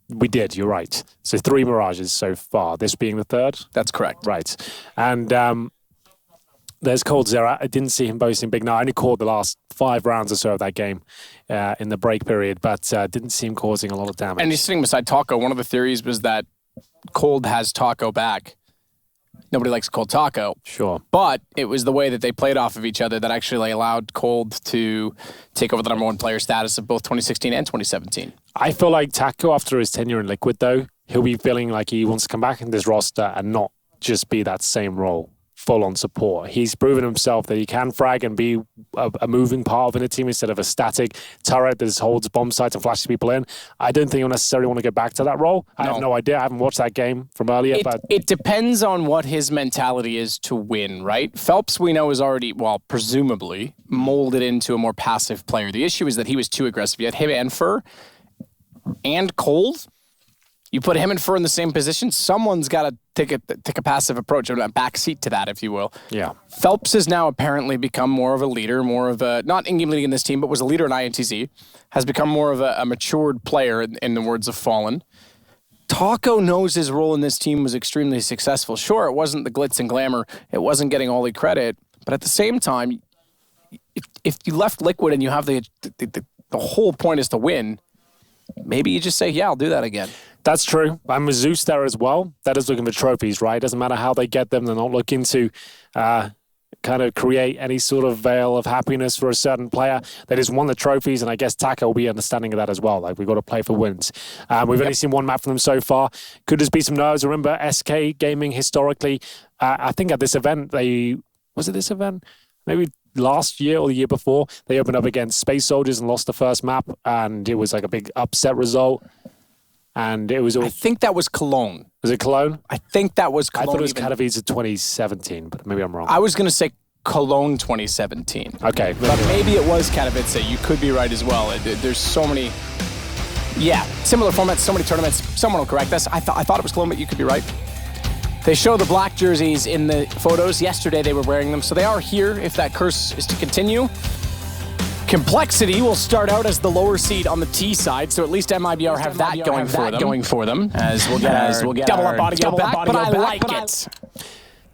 Speaker 3: We did, you're right. So 3 Mirages so far, this being the 3rd?
Speaker 2: That's correct.
Speaker 3: Right. And there's Cold Zera. I didn't see him boasting big. Now, I only caught the last 5 rounds or so of that game in the break period, but didn't see him causing a lot of damage.
Speaker 2: And he's sitting beside Taco. One of the theories was that Cold has Taco back. Nobody likes Cold Taco.
Speaker 3: Sure.
Speaker 2: But it was the way that they played off of each other that actually allowed Cold to take over the #1 player status of both 2016 and 2017.
Speaker 3: I feel like Taco, after his tenure in Liquid, though, he'll be feeling like he wants to come back in this roster and not just be that same role. Full-on support. He's proven himself that he can frag and be a moving part of a team instead of a static turret that just holds bomb sites and flashes people in. I don't think he'll necessarily want to go back to that role. I have no idea. I haven't watched that game from earlier. But
Speaker 2: it depends on what his mentality is to win, right? Phelps, we know, is already, well, presumably, molded into a more passive player. The issue is that he was too aggressive. You had him and Fur and Cold. You put him and Fur in the same position, someone's got to take a passive approach, a backseat to that, if you will.
Speaker 3: Yeah.
Speaker 2: Phelps has now apparently become more of a leader, more of a, not in-game leading in this team, but was a leader in INTZ, has become more of a matured player, in the words of Fallen. Taco knows his role in this team was extremely successful. Sure, it wasn't the glitz and glamour. It wasn't getting all the credit. But at the same time, if you left Liquid and you have the whole point is to win, maybe you just say, yeah, I'll do that again.
Speaker 3: That's true. I'm with Zeus there as well. That is looking for trophies, right? Doesn't matter how they get them. They're not looking to kind of create any sort of veil of happiness for a certain player. They just won the trophies, and I guess Taco will be understanding of that as well. Like, we've got to play for wins. We've only seen one map from them so far. Could just be some nerves. Remember, SK Gaming historically, I think at this event, was it this event? Maybe last year or the year before, they opened up against Space Soldiers and lost the first map, and it was like a big upset result. And it was all...
Speaker 2: I think that was Cologne.
Speaker 3: Was it Cologne?
Speaker 2: I think that was Cologne.
Speaker 3: I thought it was Katowice 2017, but maybe I'm wrong.
Speaker 2: I was going to say Cologne 2017.
Speaker 3: Okay.
Speaker 2: But maybe it was Katowice. You could be right as well. There's so many... Yeah, similar formats, so many tournaments. Someone will correct us. I thought it was Cologne, but you could be right. They show the black jerseys in the photos. Yesterday they were wearing them, so they are here if that curse is to continue. Complexity will start out as the lower seed on the T side, so at least MIBR have that going for them. As we'll get double up audio back, but I like it.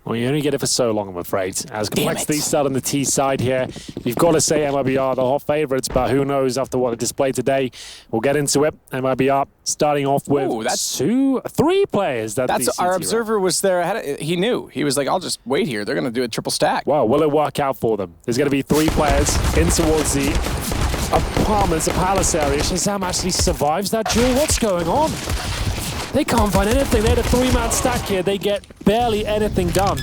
Speaker 3: Well, you only get it for so long, I'm afraid. As Complexity start on the T side here, you've got to say MIBR the hot favourites, but who knows after what they displayed today. We'll get into it. MIBR starting off with three players.
Speaker 2: That's our observer was there ahead. He knew. He was like, I'll just wait here. They're going to do a triple stack.
Speaker 3: Well, will it work out for them? There's going to be three players in towards the apartments, the palace area. Shazam actually survives that duel. What's going on? They can't find anything. They had a three-man stack here. They get barely anything done.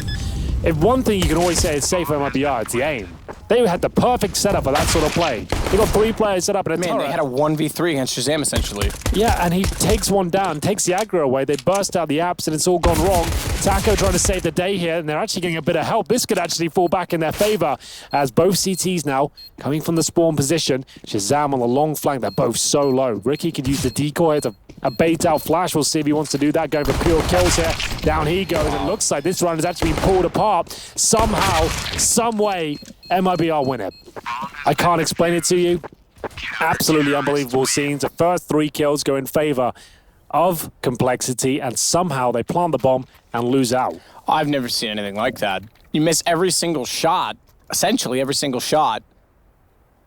Speaker 3: If one thing you can always say is safe for MIBR, it's the aim. They had the perfect setup for that sort of play. They got three players set up in a turret.
Speaker 2: They had a 1v3 against Shazam, essentially.
Speaker 3: Yeah, and he takes one down, takes the aggro away. They burst out the apps, and it's all gone wrong. Taco trying to save the day here, and they're actually getting a bit of help. This could actually fall back in their favor, as both CTs now coming from the spawn position. Shazam on the long flank. They're both so low. Ricky could use the decoy to a bait-out flash. We'll see if he wants to do that. Going for pure kills here. Down he goes. It looks like this round has actually been pulled apart. Somehow, some way, MIBR win it. I can't explain it to you. Absolutely unbelievable scenes. The first three kills go in favor of Complexity, and somehow they plant the bomb and lose out.
Speaker 2: I've never seen anything like that. You miss every single shot, essentially every single shot.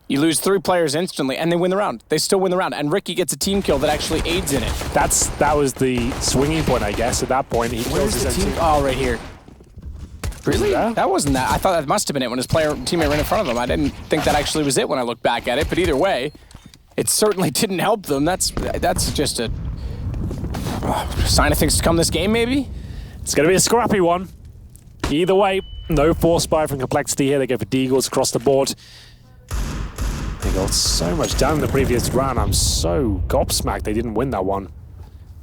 Speaker 2: You lose three players instantly, and they win the round. They still win the round, and Ricky gets a team kill that actually aids in it.
Speaker 3: That was the swinging point, I guess. At that point, he kills his team.
Speaker 2: Oh, right here. Really? That wasn't that. I thought that must have been it when his teammate ran in front of him. I didn't think that actually was it when I looked back at it, but either way, it certainly didn't help them. That's just a sign of things to come this game, maybe?
Speaker 3: It's going to be a scrappy one. Either way, no force buy from Complexity here. They go for Deagles across the board. They got so much done in the previous round. I'm so gobsmacked they didn't win that one.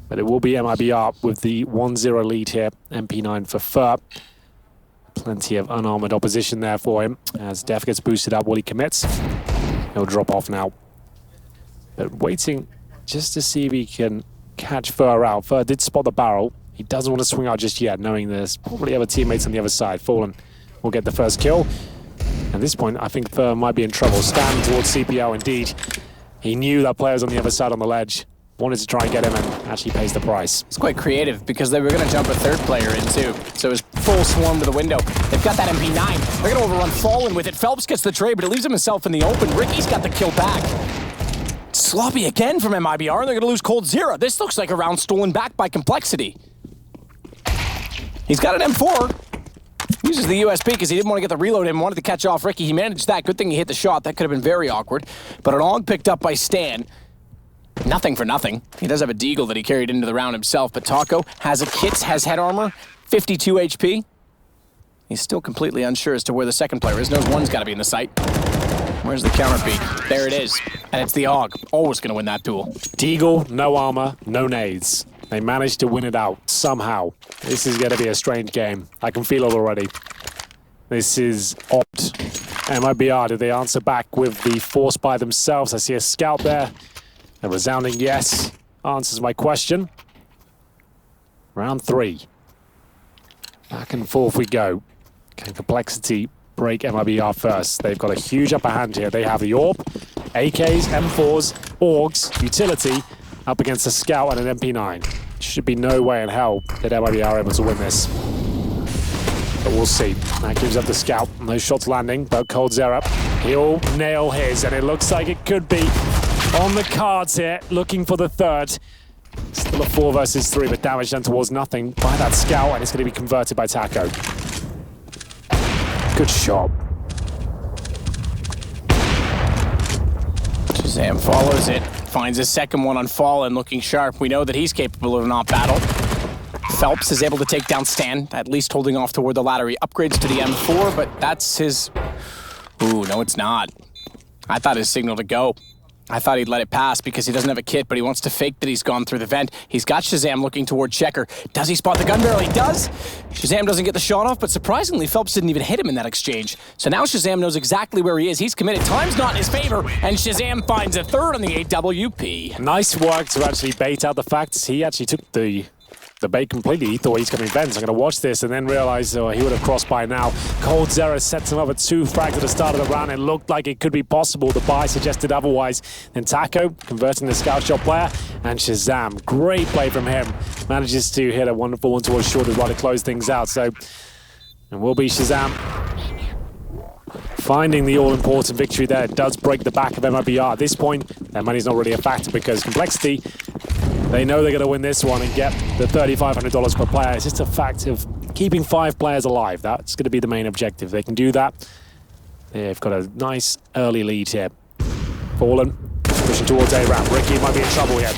Speaker 3: But it will be MIBR with the 1-0 lead here. MP9 for Fur. Plenty of unarmored opposition there for him. As Def gets boosted up while he commits. He'll drop off now. But waiting just to see if he can catch Fur out. Fur did spot the barrel. He doesn't want to swing out just yet, knowing there's probably other teammates on the other side. Fallen will get the first kill. At this point, I think Fur might be in trouble. Stand towards CPO indeed. He knew that player was on the other side on the ledge. Wanted to try and get him and actually pays the price.
Speaker 2: It's quite creative because they were going to jump a third player in too. So it was full swarm to the window. They've got that MP9. They're going to overrun Fallen with it. Phelps gets the trade, but it leaves himself in the open. Ricky's got the kill back. Sloppy again from MIBR, and they're going to lose Cold Zero. This looks like a round stolen back by Complexity. He's got an M4. Uses the USP because he didn't want to get the reload in, wanted to catch off Ricky. He managed that. Good thing he hit the shot. That could have been very awkward. But an AUG picked up by Stan. Nothing for nothing. He does have a Deagle that he carried into the round himself, but Taco has a kit, has head armor, 52 HP. He's still completely unsure as to where the second player is. Knows one's got to be in the site. Where's the counter peek? There it is. And it's the AUG. Always going to win that duel.
Speaker 3: Deagle, no armor, no nades. They managed to win it out somehow. This is going to be a strange game. I can feel it already. This is odd. MIBR, did they answer back with the force by themselves? I see a scout there. A resounding yes answers my question. Round 3. Back and forth we go. Can Complexity break MIBR first? They've got a huge upper hand here. They have the AWP, AKs, M4s, AUGs, utility, up against a scout and an MP9. Should be no way in hell that MIB are able to win this. But we'll see. That gives up the scout. No shots landing, but coldzera, he'll nail his, and it looks like it could be on the cards here, looking for the third. Still a 4 versus 3, but damage done towards nothing by that scout, and it's going to be converted by Taco. Good shot.
Speaker 2: Shazam follows it, finds a second one on Fallen, looking sharp. We know that he's capable of not battle. Phelps is able to take down Stan, at least holding off toward the ladder. He upgrades to the M4, but that's his... Ooh, no, it's not. I thought his signal to go. I thought he'd let it pass because he doesn't have a kit, but he wants to fake that he's gone through the vent. He's got Shazam looking toward Checker. Does he spot the gun barrel? He does. Shazam doesn't get the shot off, but surprisingly, Phelps didn't even hit him in that exchange. So now Shazam knows exactly where he is. He's committed. Time's not in his favor, and Shazam finds a third on the AWP.
Speaker 3: Nice work to actually bait out the facts. He actually took the bait completely. He thought he's coming vents. I'm going to watch this and then realize he would have crossed by now. coldzera sets him up at 2 frags at the start of the round. It looked like it could be possible. The buy suggested otherwise. Then Taco converting the scout shot player, and Shazam, great play from him, manages to hit a wonderful one towards short right to close things out. So it will be Shazam finding the all-important victory there. It does break the back of MIBR. At this point, their money's not really a factor because Complexity, they know they're going to win this one and get the $3,500 per player. It's just a fact of keeping 5 players alive. That's going to be the main objective. They can do that. They've got a nice early lead here. Fallen pushing towards A-Ramp. Ricky might be in trouble here.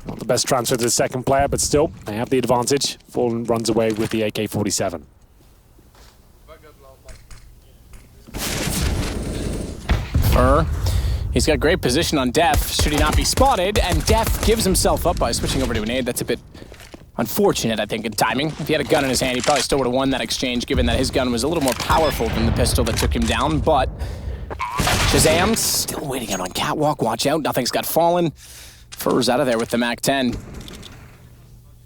Speaker 3: Not the best transfer to the second player, but still, they have the advantage. Fallen runs away with the AK-47.
Speaker 2: He's got great position on Def, should he not be spotted, and Def gives himself up by switching over to a nade. That's a bit unfortunate, I think, in timing. If he had a gun in his hand, he probably still would have won that exchange, given that his gun was a little more powerful than the pistol that took him down, but Shazam still waiting out on Catwalk. Watch out, nothing's got Fallen. Fur's out of there with the MAC-10.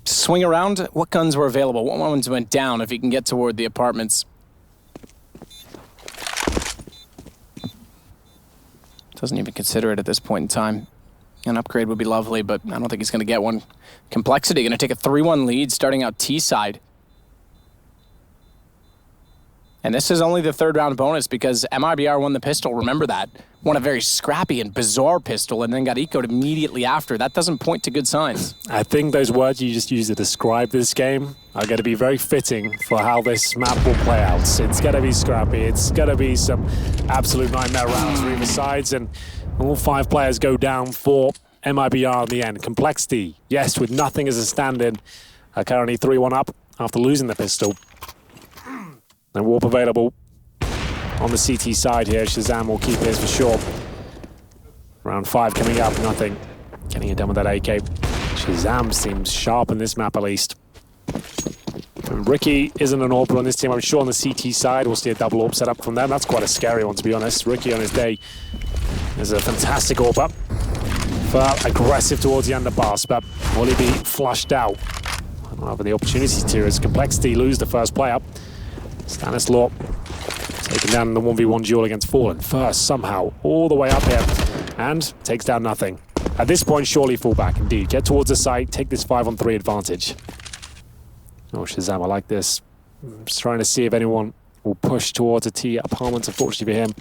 Speaker 2: Swing around, what guns were available? What ones went down if he can get toward the apartments? Doesn't even consider it at this point in time. An upgrade would be lovely, but I don't think he's going to get one. Complexity going to take a 3-1 lead starting out T-side. And this is only the 3rd round bonus because MIBR won the pistol, remember that. Won a very scrappy and bizarre pistol and then got ecoed immediately after. That doesn't point to good signs.
Speaker 3: I think those words you just used to describe this game are going to be very fitting for how this map will play out. It's going to be scrappy. It's going to be some absolute nightmare rounds for either sides, and all 5 players go down for MIBR in the end. Complexity, yes, with nothing as a stand-in, are currently 3-1 up after losing the pistol. And warp available on the CT side here. Shazam will keep his for sure. Round 5 coming up, nothing. Getting it done with that AK. Shazam seems sharp in this map at least. And Ricky isn't an AWPer on this team. I'm sure on the CT side we'll see a double AWP set up from them. That's quite a scary one, to be honest. Ricky on his day is a fantastic AWPer. Aggressive towards the underpass, but will he be flushed out? I don't have the opportunity to as Complexity lose the first play up. Stanislaw taken down in the 1v1 duel against Fallen. First, somehow, all the way up here, and takes down nothing. At this point, surely fall back, indeed. Get towards the site, take this 5-on-3 advantage. Oh, Shazam, I like this. I'm just trying to see if anyone will push towards a T apartment. Unfortunately for him,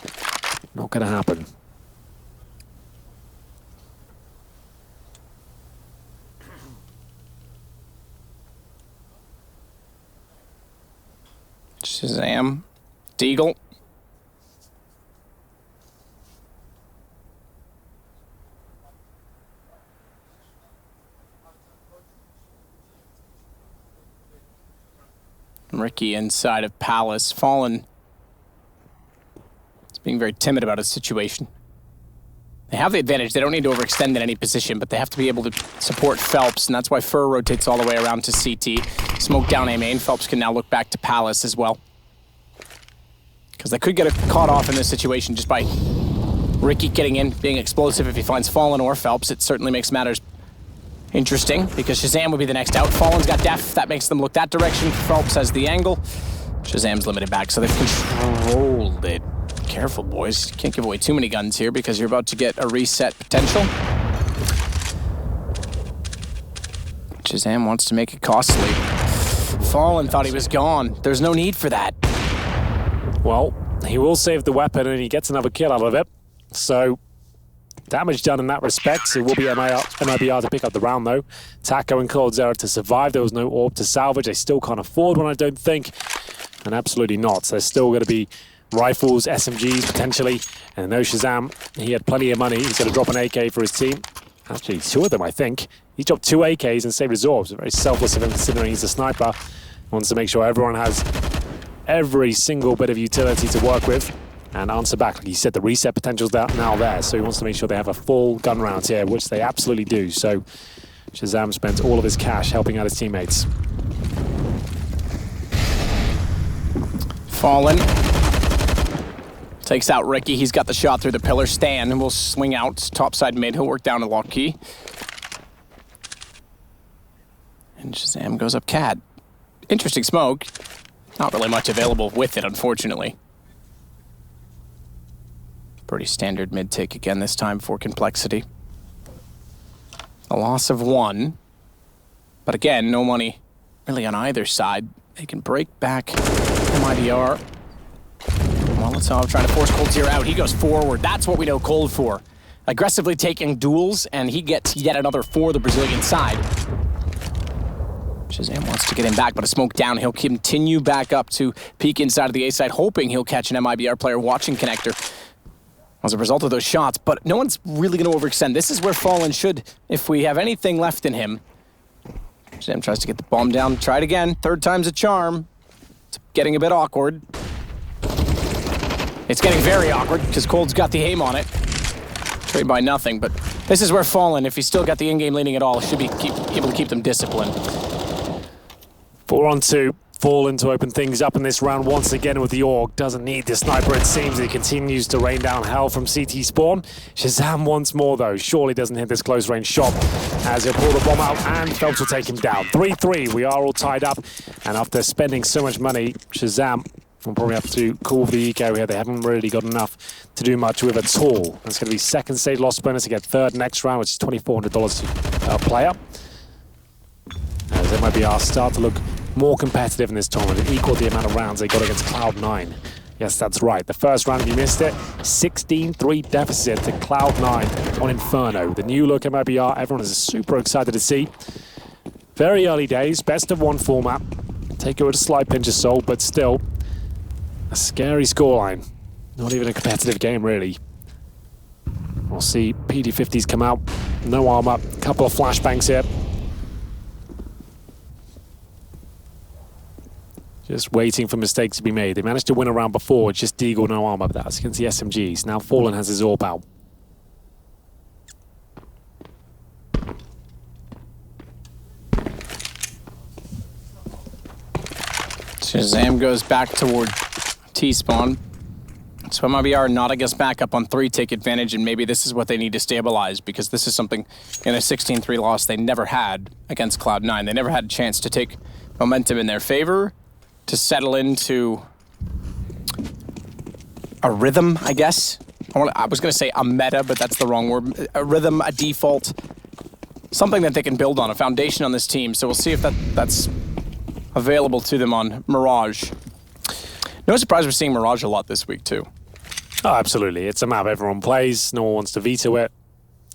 Speaker 3: not going to happen.
Speaker 2: Shazam. Deagle. Ricky inside of Palace. Fallen. It's being very timid about his situation. They have the advantage. They don't need to overextend in any position, but they have to be able to support Phelps, and that's why Fur rotates all the way around to CT. Smoke down A main. Phelps can now look back to Palace as well. Because they could get caught off in this situation just by Ricky getting in, being explosive. If he finds Fallen or Phelps, it certainly makes matters interesting, because Shazam would be the next out. Fallen's got Def. That makes them look that direction. Phelps has the angle. Shazam's limited back, so they've controlled it. Careful, boys. You can't give away too many guns here because you're about to get a reset potential. Shazam wants to make it costly. Fallen thought he was gone. There's no need for that.
Speaker 3: Well, he will save the weapon and he gets another kill out of it. So, damage done in that respect. It will be MIBR to pick up the round though. Taco and Cold Zero to survive. There was no orb to salvage. They still can't afford one, I don't think. And absolutely not. There's still going to be rifles, SMGs potentially. And no Shazam. He had plenty of money. He's going to drop an AK for his team. Actually, 2 of them, I think. He dropped 2 AKs and saved his orbs. Very selfless of him considering he's a sniper. Wants to make sure everyone has every single bit of utility to work with and answer back. Like he said, the reset potential's now there, so he wants to make sure they have a full gun round here, which they absolutely do. So Shazam spends all of his cash helping out his teammates.
Speaker 2: Fallen takes out Ricky. He's got the shot through the pillar. Stan will swing out topside mid. He'll work down to lock key. And Shazam goes up cat. Interesting smoke. Not really much available with it, unfortunately. Pretty standard mid take again this time for Complexity. A loss of 1. But again, no money really on either side. They can break back MIDR. Molotov trying to force Cold Zero out. He goes forward. That's what we know Cold for. Aggressively taking duels, and he gets yet another for the Brazilian side. Shazam wants to get him back, but a smoke down. He'll continue back up to peek inside of the A side, hoping he'll catch an MIBR player watching connector as a result of those shots, but no one's really going to overextend. This is where Fallen should, if we have anything left in him. Shazam tries to get the bomb down. Try it again. 3rd time's a charm. It's getting a bit awkward. It's getting very awkward because Cold's got the aim on it. Trade by nothing, but this is where Fallen, if he's still got the in-game leading at all, should be able to keep them disciplined.
Speaker 3: 4 on 2. Fallen to open things up in this round once again with the AUG. Doesn't need the sniper, it seems. He continues to rain down hell from CT spawn. Shazam once more, though. Surely doesn't hit this close range shot as he'll pull the bomb out and Phelps will take him down. 3-3. We are all tied up. And after spending so much money, Shazam will probably have to call the eco here. They haven't really got enough to do much with at all. That's going to be 2nd stage loss bonus to get 3rd next round, which is $2,400 per player. As MIBR start to look more competitive in this tournament and equal the amount of rounds they got against Cloud9. Yes, that's right. The first round, if you missed it, 16-3 deficit to Cloud9 on Inferno. The new look MIBR, everyone is super excited to see. Very early days, best of 1 format. Take it with a slight pinch of salt, but still a scary scoreline. Not even a competitive game, really. We'll see PD50s come out. No armor, a couple of flashbangs here. Just waiting for mistakes to be made. They managed to win a round before, it's just Deagle, no armor, but that was against the SMGs. Now Fallen has his AWP out.
Speaker 2: Shazam goes back toward T-spawn. So MIBR not against backup on 3, take advantage, and maybe this is what they need to stabilize, because this is something in a 16-3 loss they never had against Cloud9. They never had a chance to take momentum in their favor, to settle into a rhythm, I guess. I was going to say a meta, but that's the wrong word. A rhythm, a default, something that they can build on, a foundation on this team. So we'll see if that's available to them on Mirage. No surprise we're seeing Mirage a lot this week, too.
Speaker 3: Oh, absolutely. It's a map everyone plays. No one wants to veto it.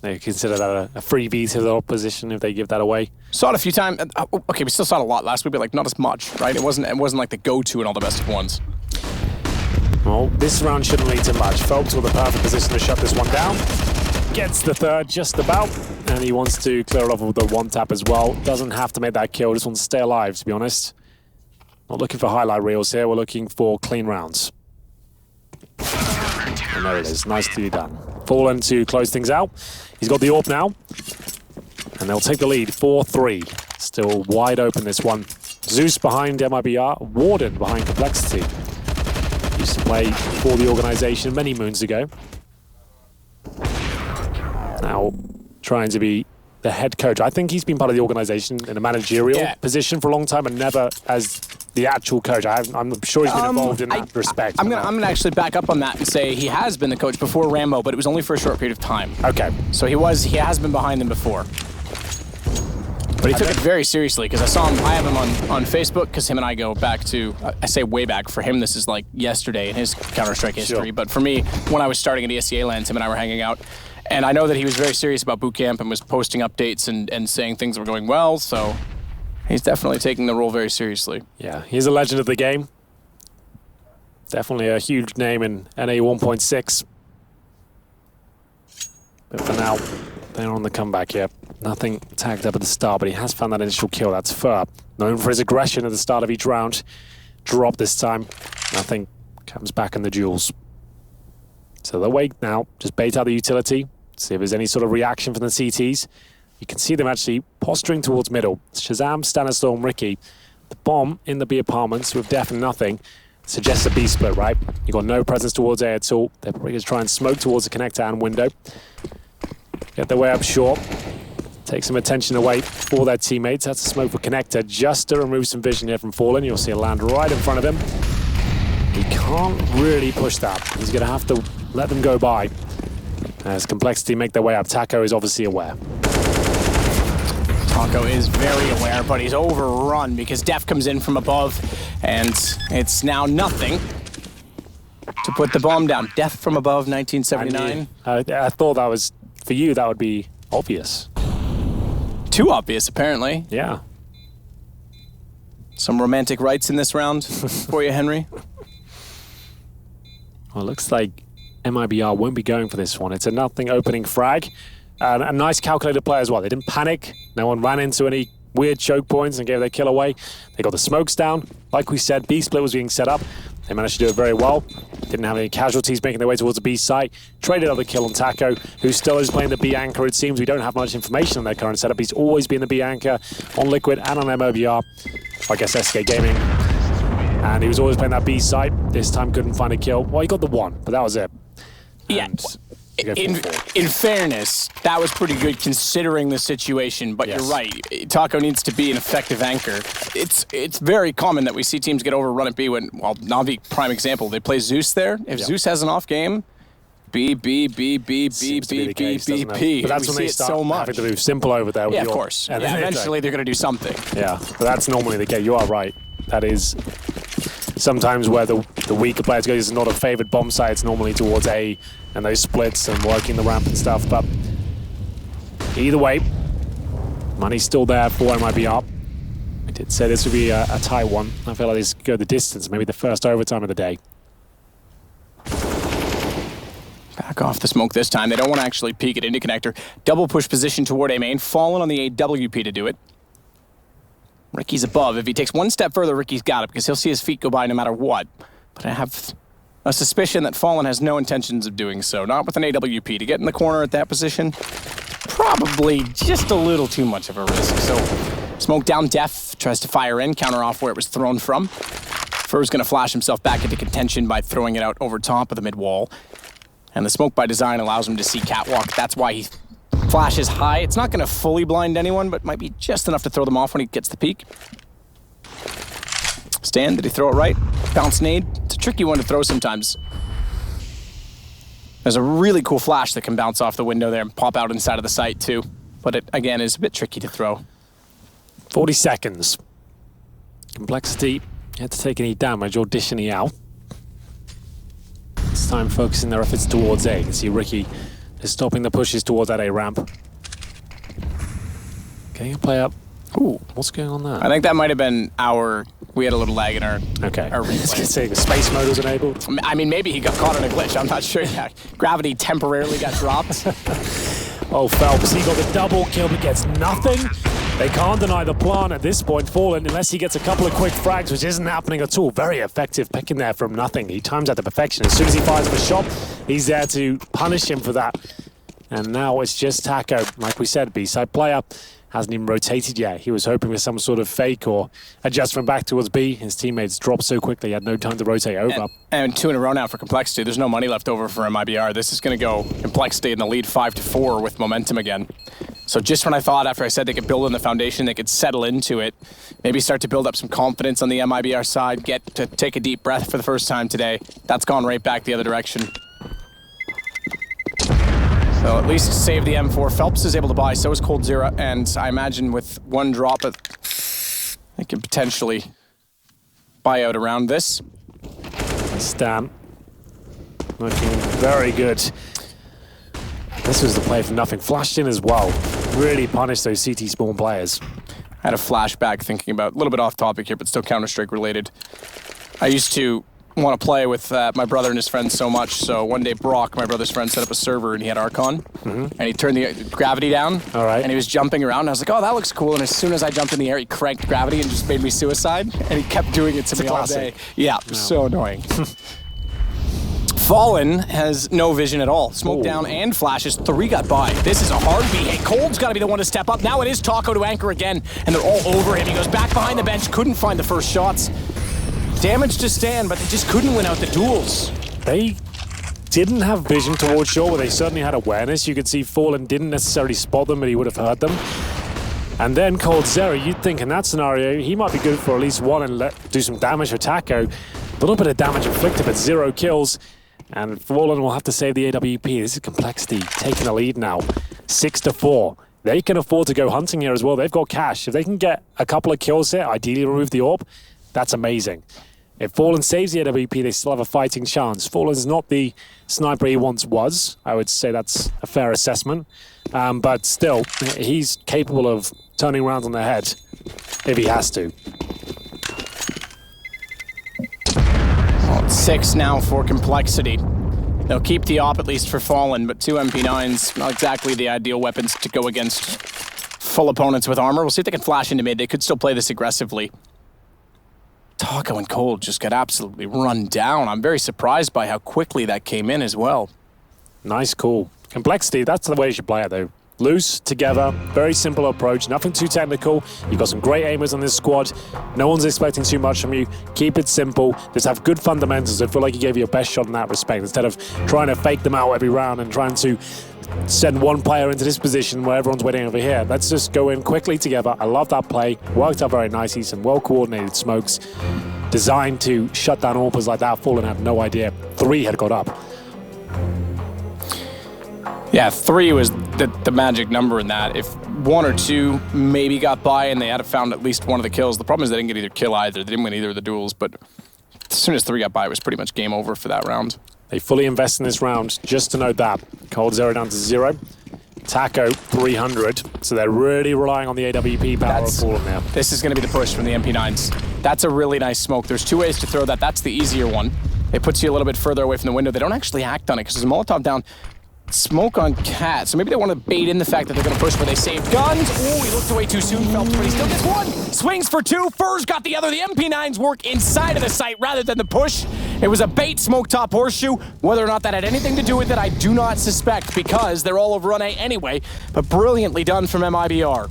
Speaker 3: They consider that a free beat to the opposition if they give that away.
Speaker 2: Saw it a few times. Okay, we still saw it a lot last week, but like not as much, right? It wasn't like the go-to in all the best of ones.
Speaker 3: Well, this round shouldn't lead to much. Phelps with a perfect position to shut this one down. Gets the 3rd just about, and he wants to clear it off with the 1-tap as well. Doesn't have to make that kill, just wants to stay alive, to be honest. Not looking for highlight reels here, we're looking for clean rounds. And there it is, nicely done. Fallen to close things out. He's got the AWP now. And they'll take the lead, 4-3. Still wide open this one. Zeus behind MIBR, Warden behind Complexity. Used to play for the organization many moons ago. Now trying to be the head coach. I think he's been part of the organization in a managerial position for a long time and never as the actual coach. I'm sure he's been involved in that respect.
Speaker 2: I'm gonna actually back up on that and say he has been the coach before Rambo, but it was only for a short period of time.
Speaker 3: Okay.
Speaker 2: So he has been behind them before. But he took it very seriously because I have him on Facebook because him and I go back to, I say way back. For him, this is like yesterday in his Counter-Strike history.
Speaker 3: Sure.
Speaker 2: But for me, when I was starting at ESEA lands, him and I were hanging out. And I know that he was very serious about boot camp and was posting updates and saying things were going well. So he's definitely taking the role very seriously.
Speaker 3: Yeah, he's a legend of the game. Definitely a huge name in NA 1.6. But for now, they're on the comeback here. Nothing tagged up at the start, but he has found that initial kill. That's Fur. Known for his aggression at the start of each round. Drop this time. Nothing comes back in the duels. So they'll wait now. Just bait out the utility. See if there's any sort of reaction from the CTs. You can see them actually posturing towards middle. Shazam, Stanislaw, and Ricky. The bomb in the B apartments with Def and nothing suggests a B split, right? You've got no presence towards A at all. They're probably going to try and smoke towards the connector and window. Get their way up short. Take some attention away for their teammates. That's a smoke for connector just to remove some vision here from Fallen. You'll see it land right in front of him. He can't really push that. He's going to have to let them go by. As Complexity make their way up, Taco is obviously aware.
Speaker 2: Taco is very aware, but he's overrun because Def comes in from above, and it's now nothing to put the bomb down. Def from above, 1979.
Speaker 3: I thought that was, for you, that would be obvious.
Speaker 2: Too obvious, apparently.
Speaker 3: Yeah.
Speaker 2: Some romantic rights in this round for you, Henry.
Speaker 3: Well, it looks like MIBR won't be going for this one. It's a nothing opening frag. And a nice calculated play as well. They didn't panic. No one ran into any weird choke points and gave their kill away. They got the smokes down. Like we said, B split was being set up. They managed to do it very well. Didn't have any casualties making their way towards the B site. Traded other kill on Taco, who still is playing the B anchor. It seems we don't have much information on their current setup. He's always been the B anchor on Liquid and on MOBR. I guess SK Gaming. And he was always playing that B site. This time couldn't find a kill. Well, he got the one, but that was it.
Speaker 2: And in fairness, that was pretty good considering the situation, but yes. You're right. Taco needs to be an effective anchor. It's very common that we see teams get overrun at B when, well, Na'Vi, prime example, they play Zeus there. If Zeus has an off game, B.
Speaker 3: But that's when they start so much. Having to move simple over there.
Speaker 2: With of course. Yeah, eventually they're going to do something.
Speaker 3: Yeah, but that's normally the case. You are right. That is sometimes where the weaker players go. Is not a favored bomb site. It's normally towards A and those splits and working the ramp and stuff. But either way, money's still there for MIBR. I did say this would be a tie one. I feel like this could go the distance. Maybe the first overtime of the day.
Speaker 2: Back off the smoke this time. They don't want to actually peek it into connector. Double push position toward A main. Fallen on the AWP to do it. Ricky's above. If he takes one step further, Ricky's got it because he'll see his feet go by no matter what. But I have a suspicion that Fallen has no intentions of doing so. Not with an AWP. To get in the corner at that position, probably just a little too much of a risk. So smoke down, Def tries to fire in, counter off where it was thrown from. Fur's going to flash himself back into contention by throwing it out over top of the mid wall. And the smoke by design allows him to see catwalk. That's why he flashes high. It's not going to fully blind anyone, but might be just enough to throw them off when he gets the peek. Stan, did he throw it right? Bounce nade. It's a tricky one to throw sometimes. There's a really cool flash that can bounce off the window there and pop out inside of the site too. But it, again, is a bit tricky to throw.
Speaker 3: 40 seconds. Complexity had to take any damage or dish any out. This time focusing their efforts towards A. You can see Ricky is stopping the pushes towards that A ramp. Getting a play up. Ooh, what's going on there?
Speaker 2: I think that might have been we had a little lag in our
Speaker 3: Okay.
Speaker 2: Our
Speaker 3: I was going to say the space mode was enabled.
Speaker 2: I mean, maybe he got caught in a glitch. I'm not sure. Yeah. Gravity temporarily got dropped.
Speaker 3: Oh, Phelps, he got the double kill but gets nothing. They can't deny the plan at this point, Fallen, unless he gets a couple of quick frags, which isn't happening at all. Very effective picking there from nothing. He times that to perfection. As soon as he fires up a shot, he's there to punish him for that. And now it's just Taco. Like we said, B-side player. Hasn't even rotated yet. He was hoping for some sort of fake or adjustment back towards B. His teammates dropped so quickly, he had no time to rotate over.
Speaker 2: And 2 in a row now for Complexity. There's no money left over for MIBR. This is going to go Complexity in the lead 5-4 with momentum again. So just when I thought, after I said they could build on the foundation, they could settle into it, maybe start to build up some confidence on the MIBR side, get to take a deep breath for the first time today, that's gone right back the other direction. So They'll at least save the M4. Phelps is able to buy, so is coldzera, and I imagine with one drop, they can potentially buy out around this.
Speaker 3: Stan looking very good. This was the play for nothing. Flashed in as well. Really punished those CT spawn players.
Speaker 2: I had a flashback thinking about, a little bit off topic here, but still Counter-Strike related. I used to want to play with my brother and his friends so much, so one day Brock, my brother's friend, set up a server and he had Archon, and he turned the gravity down, and he was jumping around, and I was like, oh, that looks cool, and as soon as I jumped in the air, he cranked gravity and just made me suicide, and he kept doing it to me all day. Yeah, so annoying. Fallen has no vision at all. Smoke down and flashes. 3 got by. This is a hard beat. Hey, Cold's got to be the one to step up. Now it is Taco to anchor again, and they're all over him. He goes back behind the bench, couldn't find the first shots. Damage to Stan, but they just couldn't win out the duels.
Speaker 3: They didn't have vision towards shore, but they certainly had awareness. You could see Fallen didn't necessarily spot them, but he would have heard them. And then coldzera, you'd think in that scenario, he might be good for at least one and do some damage for Taco. A little bit of damage inflicted, but 0 kills. And Fallen will have to save the AWP. This is Complexity taking the lead now. 6-4. They can afford to go hunting here as well. They've got cash. If they can get a couple of kills here, ideally remove the AWP, that's amazing. If Fallen saves the AWP, they still have a fighting chance. Fallen's not the sniper he once was. I would say that's a fair assessment. But still, he's capable of turning rounds on their head if he has to.
Speaker 2: 6 now for Complexity. They'll keep the AWP at least for Fallen, but 2 MP9s, not exactly the ideal weapons to go against full opponents with armor. We'll see if they can flash into mid. They could still play this aggressively. Taco and Cold just got absolutely run down. I'm very surprised by how quickly that came in as well.
Speaker 3: Nice call. Complexity, that's the way you should play it though. Loose, together, very simple approach, nothing too technical. You've got some great aimers on this squad. No one's expecting too much from you. Keep it simple. Just have good fundamentals. I feel like you gave your best shot in that respect instead of trying to fake them out every round and trying to send one player into this position where everyone's waiting over here. Let's just go in quickly together. I love that play. Worked out very nicely. Some well-coordinated smokes designed to shut down AWPers like that. Fallen had no idea. 3 had got up.
Speaker 2: Yeah, 3 was the magic number in that. If 1 or 2 maybe got by and they had found at least one of the kills, the problem is they didn't get either kill either. They didn't win either of the duels, but as soon as 3 got by, it was pretty much game over for that round.
Speaker 3: They fully invest in this round, just to note that. coldzera down to 0. Taco, 300. So they're really relying on the AWP power of Fallen now.
Speaker 2: This is going to be the push from the MP9s. That's a really nice smoke. There's 2 ways to throw that. That's the easier one. It puts you a little bit further away from the window. They don't actually act on it because there's a Molotov down. Smoke on Cat. So maybe they want to bait in the fact that they're going to push where they save guns. Oh, he looked away too soon, Phelps, but he still gets 1. Swings for 2. Furs got the other. The MP9s work inside of the site rather than the push. It was a bait smoke top horseshoe. Whether or not that had anything to do with it, I do not suspect because they're all over run A anyway, but brilliantly done from MIBR.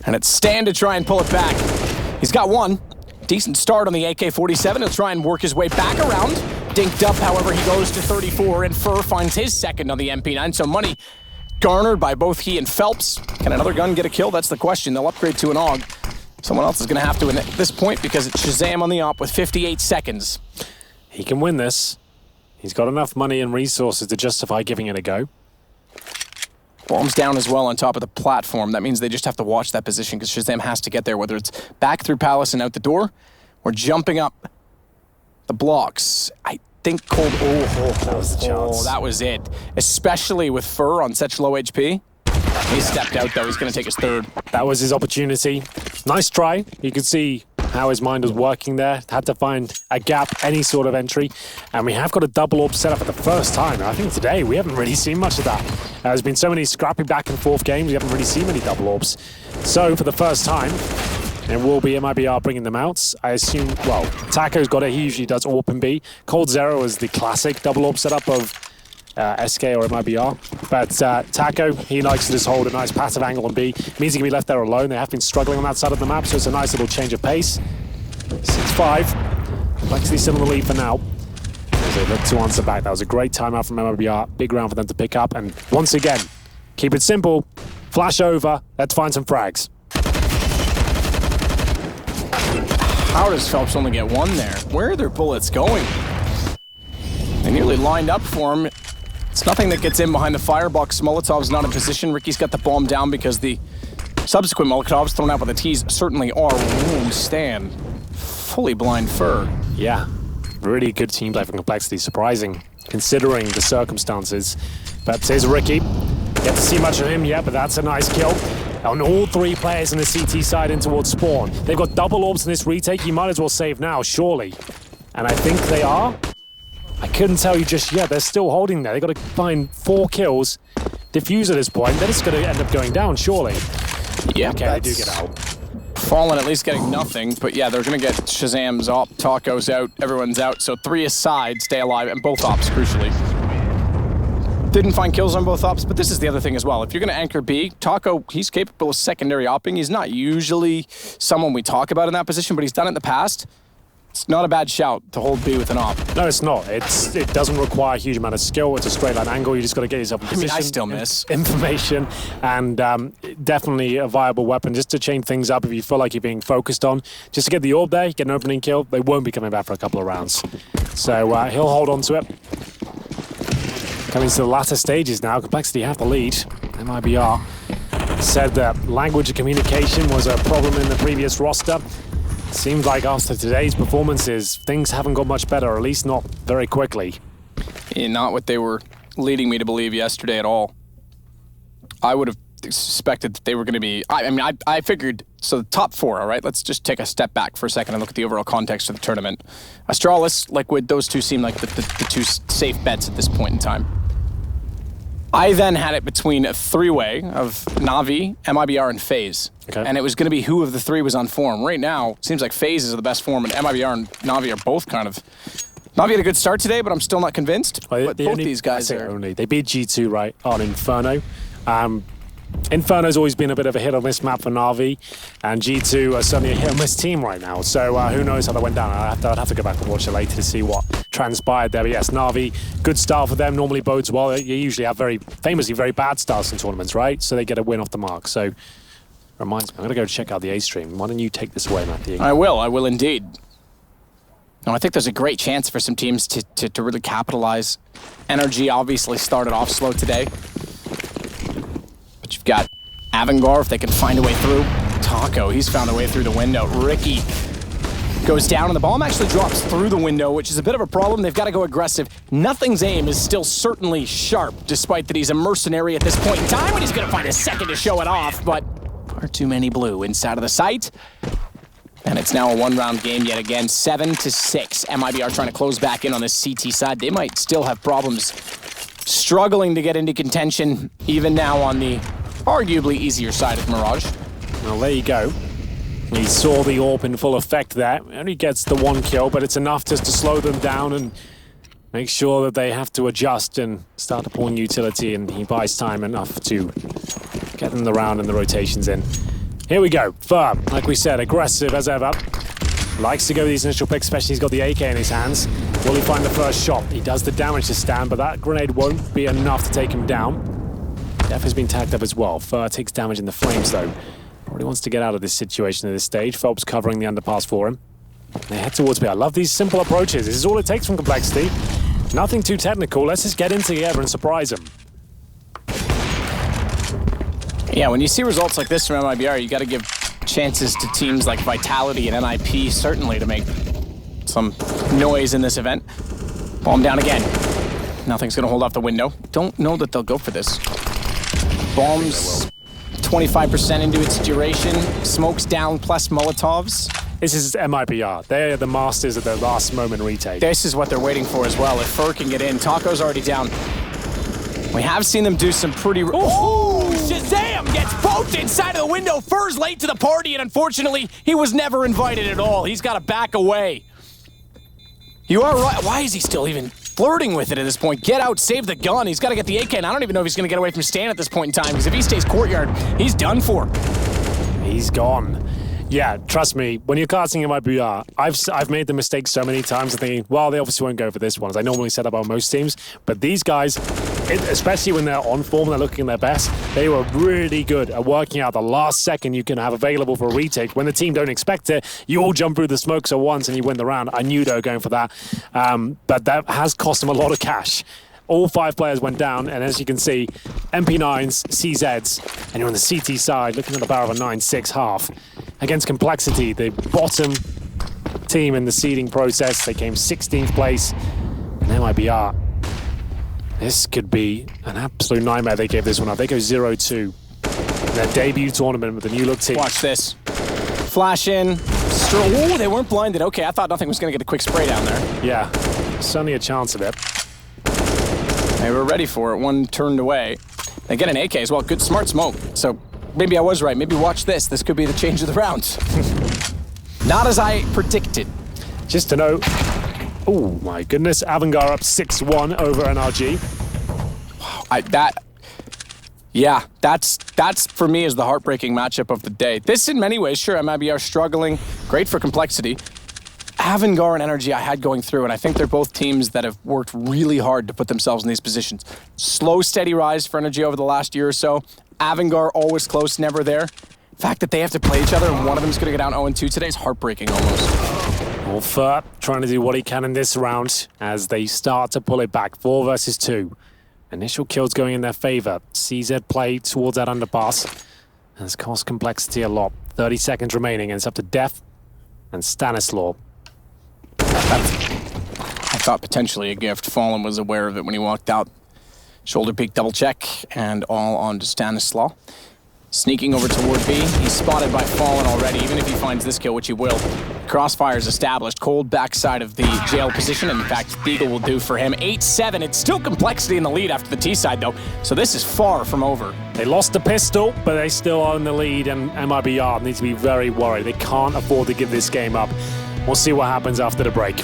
Speaker 2: And it's Stan to try and pull it back. He's got 1. Decent start on the AK-47. He'll try and work his way back around. Dinked up, however, he goes to 34, and Fur finds his second on the MP9, so money garnered by both he and Phelps. Can another gun get a kill? That's the question. They'll upgrade to an AUG. Someone else is going to have to at this point because it's Shazam on the AWP with 58 seconds.
Speaker 3: He can win this. He's got enough money and resources to justify giving it a go.
Speaker 2: Bombs down as well on top of the platform. That means they just have to watch that position because Shazam has to get there, whether it's back through Palace and out the door or jumping up the blocks. I think Cold...
Speaker 3: that was the chance.
Speaker 2: That was it. Especially with Fur on such low HP. He stepped out, though. He's going to take his 3rd.
Speaker 3: That was his opportunity. Nice try. You could see how his mind was working there. Had to find a gap, any sort of entry. And we have got a double AWP set up for the first time. I think today we haven't really seen much of that. There's been so many scrappy back and forth games, we haven't really seen many double AWPs. So for the first time, it will be MIBR bringing them out. I assume, well, Taco's got it. He usually does AWP and B. coldzera is the classic double AWP setup of SK or MIBR. But Taco, he likes to just hold a nice passive angle on B. Means he can be left there alone. They have been struggling on that side of the map, so it's a nice little change of pace. 6-5. Complexity still in the lead for now. As they look to answer back. That was a great timeout from MIBR. Big round for them to pick up. And once again, keep it simple. Flash over. Let's find some frags.
Speaker 2: How does Phelps only get 1 there? Where are their bullets going? They nearly lined up for him. It's nothing that gets in behind the firebox. Molotov's not in position. Ricky's got the bomb down because the subsequent Molotovs thrown out by the T's certainly are. Ooh, Stan. Fully blind Fur.
Speaker 3: Yeah, really good team play from Complexity. Surprising, considering the circumstances. But here's Ricky. Get to see much of him yet, but that's a nice kill. On all three players on the CT side in towards spawn. They've got double orbs in this retake. You might as well save now, surely. And I think they are. I couldn't tell you just yet. They're still holding there. They've got to find 4 kills. Defuse at this point. Then it's going to end up going down, surely.
Speaker 2: Yeah,
Speaker 3: okay, they do get out.
Speaker 2: Fallen at least getting nothing, but yeah, they're going to get Shazam's op. Taco's out. Everyone's out. So 3 aside stay alive, and both ops, crucially. Didn't find kills on both ops, but this is the other thing as well. If you're going to anchor B, Taco, he's capable of secondary opping. He's not usually someone we talk about in that position, but he's done it in the past. It's not a bad shout to hold B with an op.
Speaker 3: No, it's not. It doesn't require a huge amount of skill. It's a straight line angle. You just got to get yourself in position.
Speaker 2: I still miss.
Speaker 3: Information, and definitely a viable weapon just to change things up if you feel like you're being focused on. Just to get the orb there, get an opening kill. They won't be coming back for a couple of rounds. So he'll hold on to it. Coming to the latter stages now, Complexity have the lead. MIBR said that language of communication was a problem in the previous roster. Seems like after today's performances, things haven't got much better, or at least not very quickly.
Speaker 2: Yeah, not what they were leading me to believe yesterday at all. I would have suspected that they were going to be... I figured... So the top 4, all right? Let's just take a step back for a second and look at the overall context of the tournament. Astralis, Liquid, those two seem like the 2 safe bets at this point in time. I then had it between a 3-way of Na'Vi, MIBR, and FaZe.
Speaker 3: Okay.
Speaker 2: And it was going to be who of the 3 was on form. Right now, it seems like FaZe is the best form, and MIBR and Na'Vi are both kind of... Na'Vi had a good start today, but I'm still not convinced. But both these guys are...
Speaker 3: They beat G2, right, on Inferno. Inferno's always been a bit of a hit-or-miss map for Na'Vi, and G2 are certainly a hit-or-miss team right now. So who knows how that went down. I'd have to go back and watch it later to see what transpired there. But yes, Na'Vi, good start for them, normally bodes well. You usually have famously very bad starts in tournaments, right? So they get a win off the mark. So reminds me, I'm going to go check out the A stream. Why don't you take this away, Matthew?
Speaker 2: I will indeed. No, I think there's a great chance for some teams to really capitalize. NRG obviously started off slow today. But you've got Avangar, if they can find a way through. Taco, he's found a way through the window. Ricky goes down, and the bomb actually drops through the window, which is a bit of a problem. They've got to go aggressive. Nothing's aim is still certainly sharp, despite that he's a mercenary at this point in time, and he's going to find a second to show it off, but far too many blue inside of the site. And it's now a 1-round game yet again, 7-6. MIBR trying to close back in on this CT side. They might still have problems struggling to get into contention, even now on the arguably easier side of Mirage.
Speaker 3: Well, there you go. He saw the AWP in full effect there. Only gets the 1 kill, but it's enough just to slow them down and make sure that they have to adjust and start deploying utility, and he buys time enough to get them the round and the rotations in. Here we go. Firm, like we said, aggressive as ever. Likes to go with these initial picks, especially he's got the AK in his hands. Will he find the first shot? He does the damage to Stan, but that grenade won't be enough to take him down. Def has been tagged up as well. Fur takes damage in the flames, though. Probably wants to get out of this situation at this stage. Phelps covering the underpass for him. They head towards B. I love these simple approaches. This is all it takes from Complexity. Nothing too technical. Let's just get in together and surprise them.
Speaker 2: Yeah, when you see results like this from MIBR, you got to give chances to teams like Vitality and NIP, certainly, to make some noise in this event. Bomb down again. Nothing's going to hold off the window. Don't know that they'll go for this. Bombs 25% into its duration. Smokes down plus Molotovs.
Speaker 3: This is MIBR. They're the masters of the last moment retake.
Speaker 2: This is what they're waiting for as well. If Fur can get in, Taco's already down. We have seen them do some pretty... Oh! Shazam gets poked inside of the window. Fur's late to the party, and unfortunately, he was never invited at all. He's got to back away. You are right. Why is he still even flirting with it at this point? Get out, save the gun. He's got to get the AK, and I don't even know if he's going to get away from Stan at this point in time, because if he stays courtyard, he's done for.
Speaker 3: He's gone. Yeah, trust me, when you're casting MIBR, I've made the mistake so many times of thinking, well, they obviously won't go for this one, as I normally set up on most teams. But these guys, especially when they're on form, they're looking their best, they were really good at working out the last second you can have available for a retake. When the team don't expect it, you all jump through the smokes at once and you win the round. I knew they were going for that. But that has cost them a lot of cash. All 5 players went down, and as you can see, MP9s, CZs, and you're on the CT side looking at the barrel of a 9-6 half. Against Complexity, the bottom team in the seeding process, they came 16th place, and MIBR. This could be an absolute nightmare. They gave this one up. They go 0-2. Their debut tournament with the new look team.
Speaker 2: Watch this. Flash in. Ooh, they weren't blinded. Okay, I thought nothing was going to get a quick spray down there.
Speaker 3: Yeah, certainly a chance of it.
Speaker 2: They were ready for it. One turned away. They get an AK as well. Good, smart smoke. So maybe I was right. Maybe watch this. This could be the change of the rounds. Not as I predicted.
Speaker 3: Just to know. Oh my goodness. Avangar up 6-1 over NRG.
Speaker 2: Yeah, that's for me is the heartbreaking matchup of the day. This in many ways, sure, MIBR struggling. Great for Complexity. Avangar and Energy I had going through, and I think they're both teams that have worked really hard to put themselves in these positions. Slow, steady rise for Energy over the last year or so. Avangar always close, never there. The fact that they have to play each other and one of them is going to go down 0-2 today is heartbreaking almost.
Speaker 3: Wolfer trying to do what he can in this round as they start to pull it back. 4 versus 2. Initial kills going in their favor. CZ play towards that underpass has cost Complexity a lot. 30 seconds remaining, and it's up to Def and Stanislaw.
Speaker 2: I thought potentially a gift. Fallen was aware of it when he walked out. Shoulder peek, double check, and all on to Stanislaw. Sneaking over toward B. He's spotted by Fallen already, even if he finds this kill, which he will. Crossfire's established. Cold backside of the jail position. In fact, Beagle will do for him. 8-7. It's still Complexity in the lead after the T side, though. So this is far from over.
Speaker 3: They lost the pistol, but they still own the lead, and MIBR needs to be very worried. They can't afford to give this game up. We'll see what happens after the break.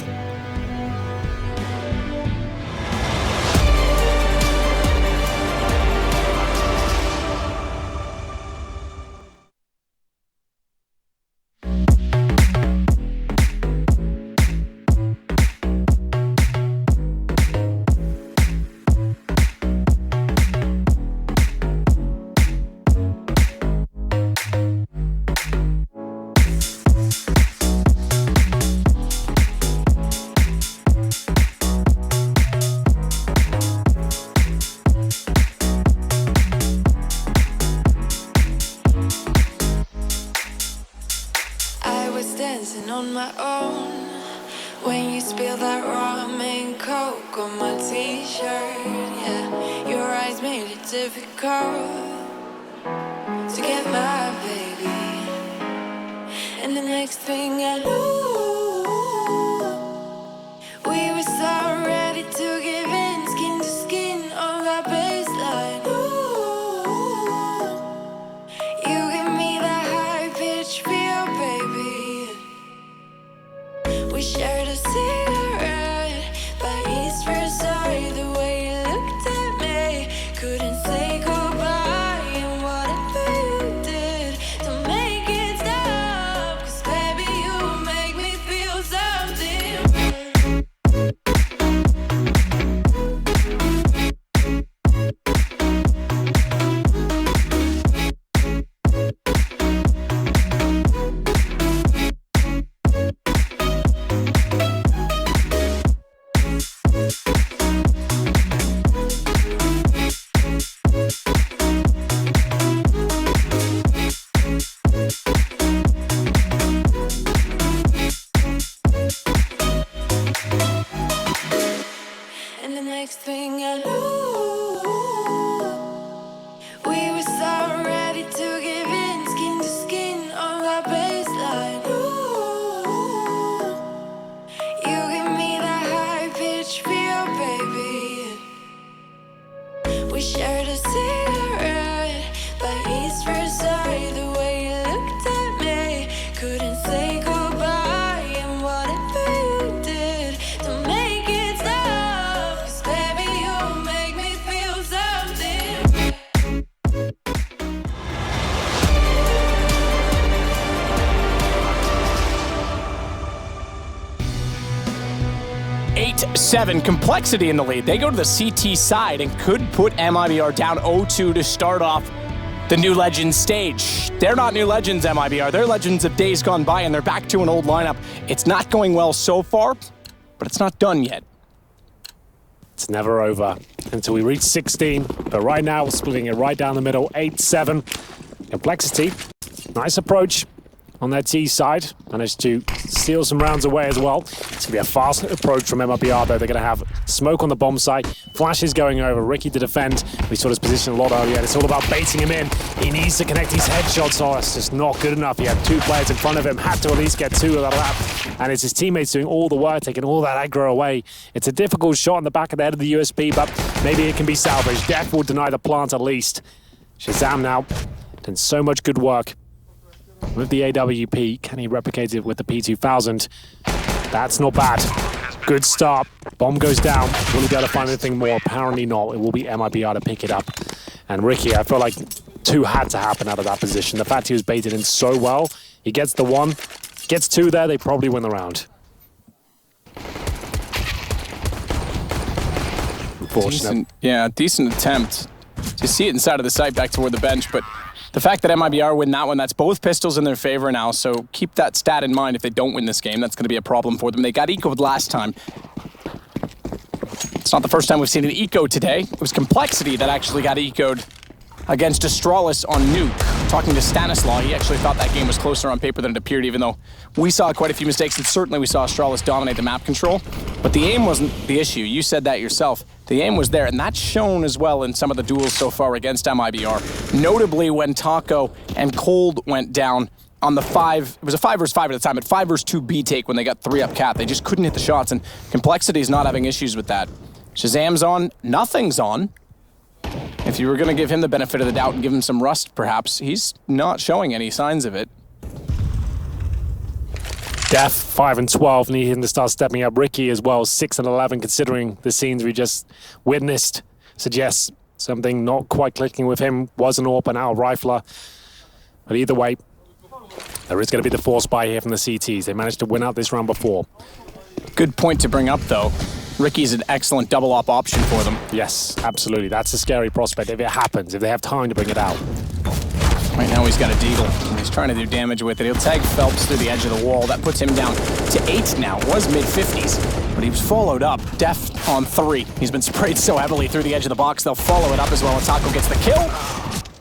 Speaker 2: Complexity in the lead. They go to the CT side and could put MIBR down 0-2 to start off the New Legends stage. They're not New Legends, MIBR. They're Legends of days gone by, and they're back to an old lineup. It's not going well so far, but it's not done yet.
Speaker 3: It's never over. until we reach 16. But right now, we're splitting it right down the middle, 8-7. Complexity, nice approach on their T side. Managed to steal some rounds away as well. It's going to be a fast approach from MRBR, though. They're going to have smoke on the bomb site. Flash is going over. Ricky to defend. We saw his position a lot earlier. It's all about baiting him in. He needs to connect these headshots. Oh, that's just not good enough. He had 2 players in front of him. Had to at least get 2 of that. And it's his teammates doing all the work, taking all that aggro away. It's a difficult shot in the back of the head of the USP, but maybe it can be salvaged. Def will deny the plant at least. Shazam now. Done so much good work with the AWP. Can he replicate it with the P2000? That's not bad. Good start. Bomb goes down. Will he be able to find anything more? Apparently not. It will be MIBR to pick it up. And Ricky, I feel like 2 had to happen out of that position. The fact he was baited in so well. He gets the 1, gets 2 there, they probably win the round. Unfortunate.
Speaker 2: Decent attempt. You see it inside of the site back toward the bench, but the fact that MIBR win that one, that's both pistols in their favor now, so keep that stat in mind if they don't win this game. That's going to be a problem for them. They got ecoed last time. It's not the first time we've seen an eco today. It was Complexity that actually got ecoed against Astralis on Nuke. Talking to Stanislaw, he actually thought that game was closer on paper than it appeared, even though we saw quite a few mistakes, and certainly we saw Astralis dominate the map control. But the aim wasn't the issue. You said that yourself. The aim was there, and that's shown as well in some of the duels so far against MIBR. Notably when Taco and Cold went down on the 5, it was a 5 versus 5 at the time, but 5 versus 2 B take when they got 3 up cat. They just couldn't hit the shots, and Complexity is not having issues with that. Shazam's on, nothing's on. If you were going to give him the benefit of the doubt and give him some rust, perhaps, he's not showing any signs of it.
Speaker 3: Def, 5 and 12, need him to start stepping up. Ricky as well, 6 and 11, considering the scenes we just witnessed, suggests something not quite clicking with him. Was an AWP and now a rifler. But either way, there is going to be the force buy here from the CTs. They managed to win out this round before.
Speaker 2: Good point to bring up, though. Ricky's an excellent double op option for them.
Speaker 3: Yes, absolutely. That's a scary prospect if it happens, if they have time to bring it out.
Speaker 2: Right now he's got a deagle. He's trying to do damage with it. He'll tag Phelps through the edge of the wall. That puts him down to 8 now. Was mid-50s, but he was followed up. Def on 3. He's been sprayed so heavily through the edge of the box, they'll follow it up as well, and Taco gets the kill.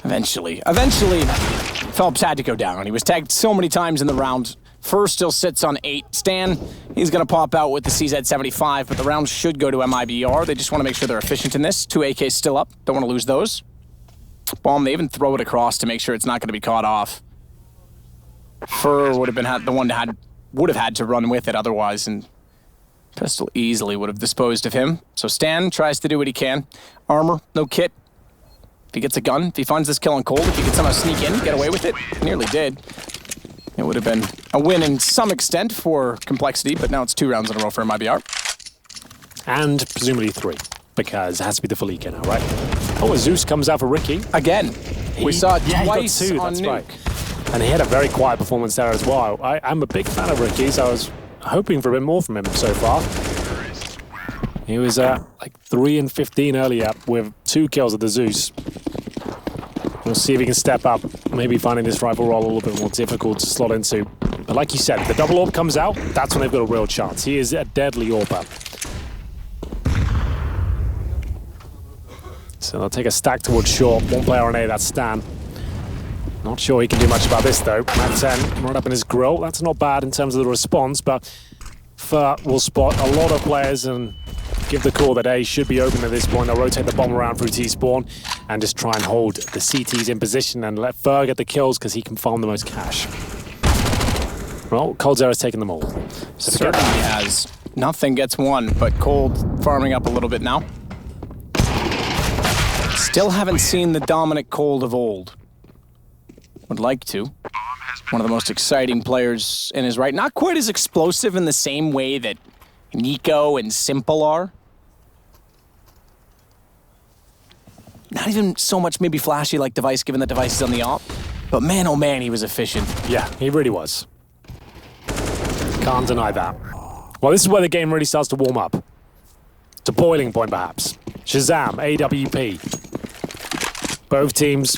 Speaker 2: Eventually, Phelps had to go down. He was tagged so many times in the round. First still sits on 8. Stan, he's going to pop out with the CZ75, but the round should go to MIBR. They just want to make sure they're efficient in this. 2 AKs still up. Don't want to lose those. Bomb, they even throw it across to make sure it's not going to be caught off. Fur would have been the one that would have had to run with it otherwise, and Pistol easily would have disposed of him. So Stan tries to do what he can. Armor, no kit. If he gets a gun, if he finds this kill on Cold, if he could somehow sneak in, get away with it, nearly did. It would have been a win in some extent for Complexity, but now it's 2 rounds in a row for MIBR.
Speaker 3: And presumably 3, because it has to be the full eco now, right? Oh, Zeus comes out for Ricky.
Speaker 2: Again. We saw it twice
Speaker 3: he got 2,
Speaker 2: on
Speaker 3: that's
Speaker 2: Nuke.
Speaker 3: right. And he had a very quiet performance there as well. I'm a big fan of Ricky's. I was hoping for a bit more from him so far. He was like 3 and 15 earlier with 2 kills at the Zeus. We'll see if he can step up, maybe finding this rifle roll a little bit more difficult to slot into. But like you said, if the double AWP comes out, that's when they've got a real chance. He is a deadly AWPer. So they'll take a stack towards short. 1 player on A, that's Stan. Not sure he can do much about this though. Matt 10 right up in his grill. That's not bad in terms of the response, but Fur will spot a lot of players and give the call that A should be open at this point. They'll rotate the bomb around through T-spawn and just try and hold the CTs in position and let Fur get the kills because he can farm the most cash. Well, Coldzera's taking them all. So
Speaker 2: certainly has. Nothing gets 1, but Cold farming up a little bit now. Still haven't seen the dominant Cold of old. Would like to. One of the most exciting players in his right. Not quite as explosive in the same way that Nico and Simple are. Not even so much maybe flashy like Device, given that Device is on the op. But man, oh man, he was efficient.
Speaker 3: Yeah, he really was. Can't deny that. Well, this is where the game really starts to warm up. It's a boiling point, perhaps. Shazam, AWP. Both teams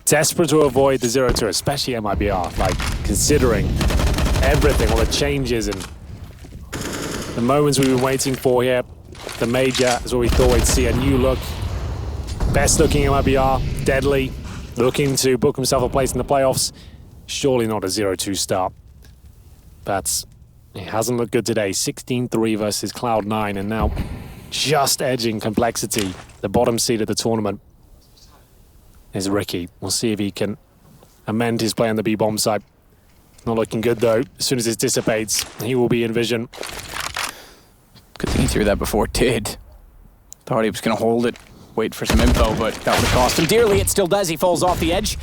Speaker 3: desperate to avoid the 0-2, especially MIBR. Like, considering everything, all the changes and the moments we've been waiting for here. the major is where we thought we'd see a new look. Best looking MIBR, deadly, looking to book himself a place in the playoffs. Surely not a 0-2 start. But it hasn't looked good today. 16-3 versus Cloud9, and now just edging Complexity. The bottom seed of the tournament is Ricky. We'll see if he can amend his play on the B-bomb side. Not looking good, though. As soon as this dissipates, he will be in vision.
Speaker 2: Good thing he threw that before it did. Thought he was going to hold it, wait for some info, but that would have cost him dearly. It still does. He falls off the edge,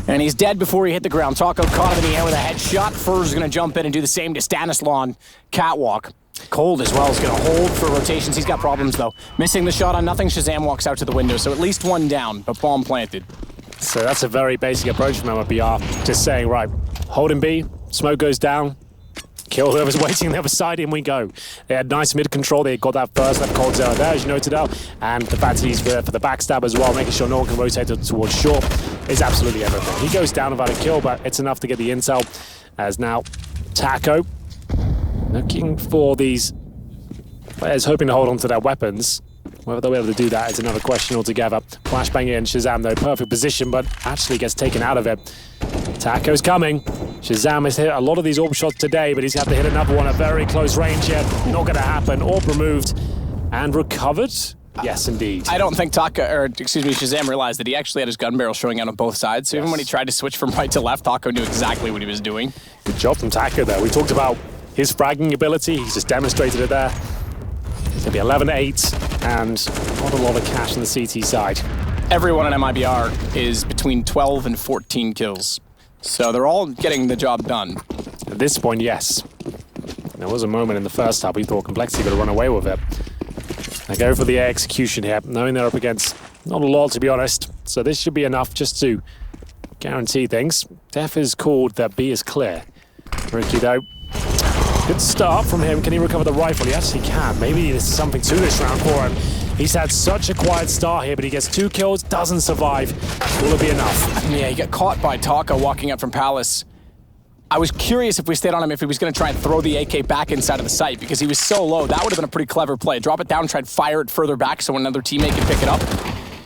Speaker 2: and he's dead before he hit the ground. Taco caught him in the air with a headshot. Fur's going to jump in and do the same to Stanislaw on Catwalk. Cold as well is going to hold for rotations. He's got problems, though. Missing the shot on nothing. Shazam walks out to the window, so at least one down, but bomb planted.
Speaker 3: So that's a very basic approach from MIBR. Just saying, right, hold him B, smoke goes down, kill whoever's waiting on the other side, in we go. They had nice mid-control. They got that first left cold zero there, as you noted out. And the fact that he's there for the backstab as well, making sure no one can rotate towards short, is absolutely everything. He goes down without a kill, but it's enough to get the intel. As now, Taco looking for these players, hoping to hold on to their weapons. Whether they'll be able to do that is another question altogether. Flashbang in, Shazam though, perfect position, but actually gets taken out of it. Taco's coming. Shazam has hit a lot of these orb shots today, but he's had to hit another one at very close range yet. Not going to happen. Orb removed and recovered. Yes, indeed.
Speaker 2: I don't think Shazam realized that he actually had his gun barrel showing out on both sides. So even when he tried to switch from right to left, Taco knew exactly what he was doing.
Speaker 3: Good job from Taco there. We talked about his fragging ability. He's just demonstrated it there. It's going to be 11-8 and not a lot of cash on the CT side.
Speaker 2: Everyone in MIBR is between 12 and 14 kills. So they're all getting the job done.
Speaker 3: At this point, yes. There was a moment in the first half we thought Complexity would have run away with it. They go for the execution here, knowing they're up against not a lot, to be honest. So this should be enough just to guarantee things. Def is called that B is clear. Ricky, though, good start from him. Can he recover the rifle? He actually can. Maybe there's something to this round for him. He's had such a quiet start here, but he gets 2 kills, doesn't survive. Will it be enough?
Speaker 2: Yeah, he got caught by Taco walking up from Palace. I was curious if we stayed on him if he was going to try and throw the AK back inside of the site because he was so low. That would have been a pretty clever play. Drop it down, try and fire it further back so another teammate can pick it up.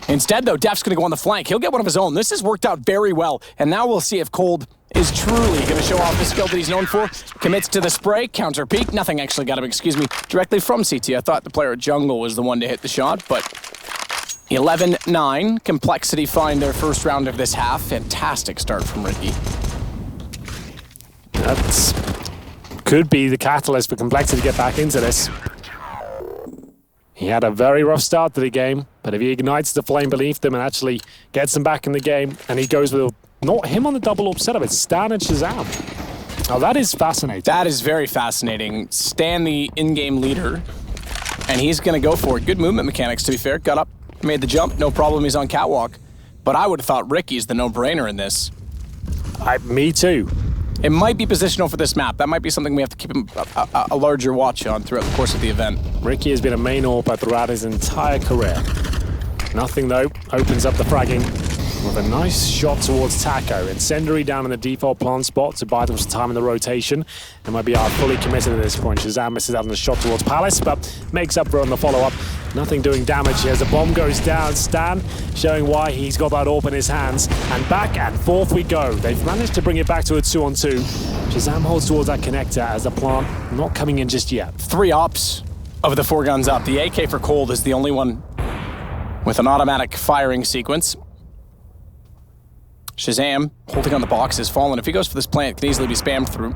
Speaker 2: Instead, though, Def's going to go on the flank. He'll get one of his own. This has worked out very well. And now we'll see if Cold is truly going to show off the skill that he's known for. Commits to the spray, counter peek. Nothing actually got him, directly from CT. I thought the player at Jungle was the one to hit the shot, but 11-9. Complexity find their first round of this half. Fantastic start from Ricky.
Speaker 3: That could be the catalyst for Complexity to get back into this. He had a very rough start to the game, but if he ignites the flame beneath them and actually gets them back in the game, and he goes with not him on the double up setup, it's Stan and Shazam. Oh, that is fascinating.
Speaker 2: That is very fascinating. Stan, the in-game leader, and he's going to go for it. Good movement mechanics, to be fair. Got up, made the jump, no problem. He's on Catwalk. But I would have thought Ricky's the no-brainer in this.
Speaker 3: Me too.
Speaker 2: It might be positional for this map. That might be something we have to keep a larger watch on throughout the course of the event.
Speaker 3: Ricky has been a main AWP throughout his entire career. Nothing, though. Opens up the fragging with a nice shot towards Taco. Incendiary down in the default plant spot to buy them some time in the rotation. MIBR fully committed at this point. Shazam misses out on the shot towards Palace, but makes up for it on the follow-up. Nothing doing damage here as the bomb goes down. Stan showing why he's got that AWP in his hands. And back and forth we go. They've managed to bring it back to a 2-on-2. Shazam holds towards that connector as the plant not coming in just yet.
Speaker 2: 3 ops of the 4 guns up. The AK for Cold is the only one with an automatic firing sequence. Shazam, holding on the box, has fallen. If he goes for this plant, it can easily be spammed through.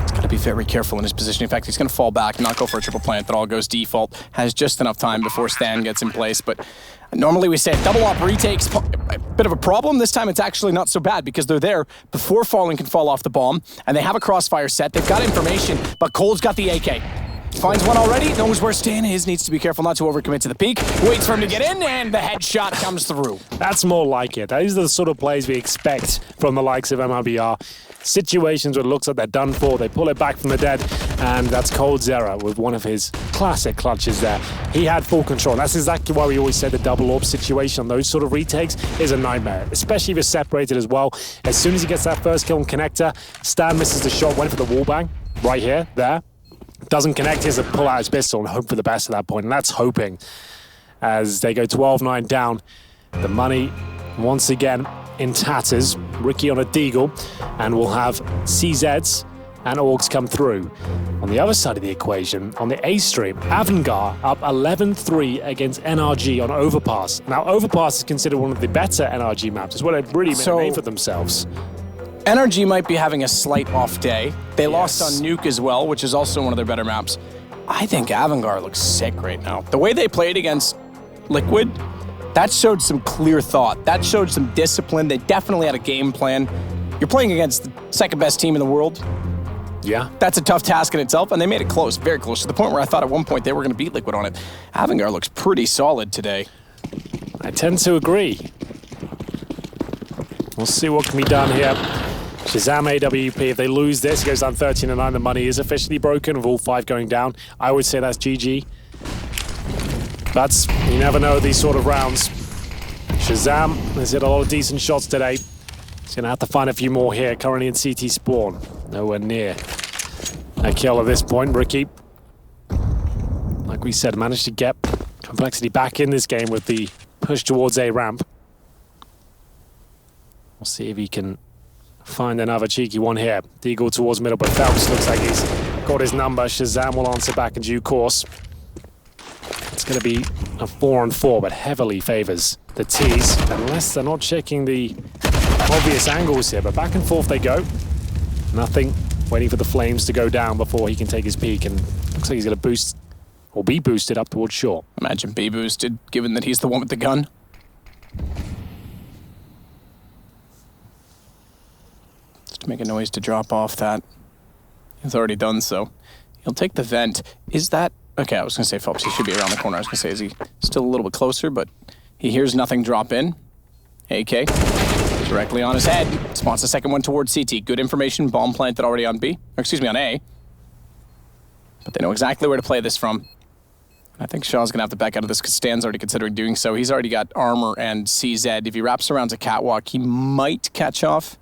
Speaker 2: He's got to be very careful in his position. In fact, he's going to fall back, not go for a triple plant that all goes default. Has just enough time before Stan gets in place. But normally we say double op retakes, a bit of a problem. This time it's actually not so bad because they're there before Fallen can fall off the bomb. And they have a crossfire set. They've got information, but Cold's got the AK. Finds one already, knows where Stan is, needs to be careful not to overcommit to the peak, waits for him to get in, and the headshot comes through.
Speaker 3: That's more like it. These are the sort of plays we expect from the likes of MIBR. Situations where it looks like they're done for, they pull it back from the dead, and that's Cold Zera with one of his classic clutches there. He had full control. That's exactly why we always said the double AWP situation on those sort of retakes is a nightmare, especially if you're separated as well. As soon as he gets that first kill on connector, Stan misses the shot, went for the wall bang, right here, there. Doesn't connect. He has to pull out his pistol and hope for the best at that point. And that's hoping. As they go 12-9 down, the money once again in tatters. Ricky on a deagle, and we'll have CZs and Orgs come through. On the other side of the equation, on the A stream, Avangar up 11-3 against NRG on Overpass. Now, Overpass is considered one of the better NRG maps. It's what they've really made a name for themselves.
Speaker 2: NRG might be having a slight off day. They lost on Nuke as well, which is also one of their better maps. I think Avangar looks sick right now. The way they played against Liquid, that showed some clear thought. That showed some discipline. They definitely had a game plan. You're playing against the second best team in the world.
Speaker 3: Yeah.
Speaker 2: That's a tough task in itself, and they made it close, very close, to the point where I thought at one point they were going to beat Liquid on it. Avangar looks pretty solid today.
Speaker 3: I tend to agree. We'll see what can be done here. Shazam AWP, if they lose this, it goes down 13-9. The money is officially broken with all 5 going down. I would say that's GG. But you never know these sort of rounds. Shazam has hit a lot of decent shots today. He's going to have to find a few more here. Currently in CT spawn. Nowhere near a kill at this point. Ricky, like we said, managed to get Complexity back in this game with the push towards A ramp. We'll see if he can find another cheeky one here. Deagle towards middle, but Phelps looks like he's got his number. Shazam will answer back in due course. It's going to be a 4-on-4, but heavily favors the T's, unless they're not checking the obvious angles here. But back and forth they go. Nothing. Waiting for the flames to go down before he can take his peek, and looks like he's going to boost, or be boosted up towards shore.
Speaker 2: Imagine be boosted, given that he's the one with the gun. Just to make a noise to drop off that. He's already done so. He'll take the vent. Is that... Okay, I was going to say Phelps, he should be around the corner. I was going to say, is he still a little bit closer? But he hears nothing drop in. AK, directly on his head. Spawns the second one towards CT. Good information, bomb planted already on B. Or excuse me, on A. But they know exactly where to play this from. I think Shaw's going to have to back out of this because Stan's already considering doing so. He's already got armor and CZ. If he wraps around to Catwalk, he might catch off.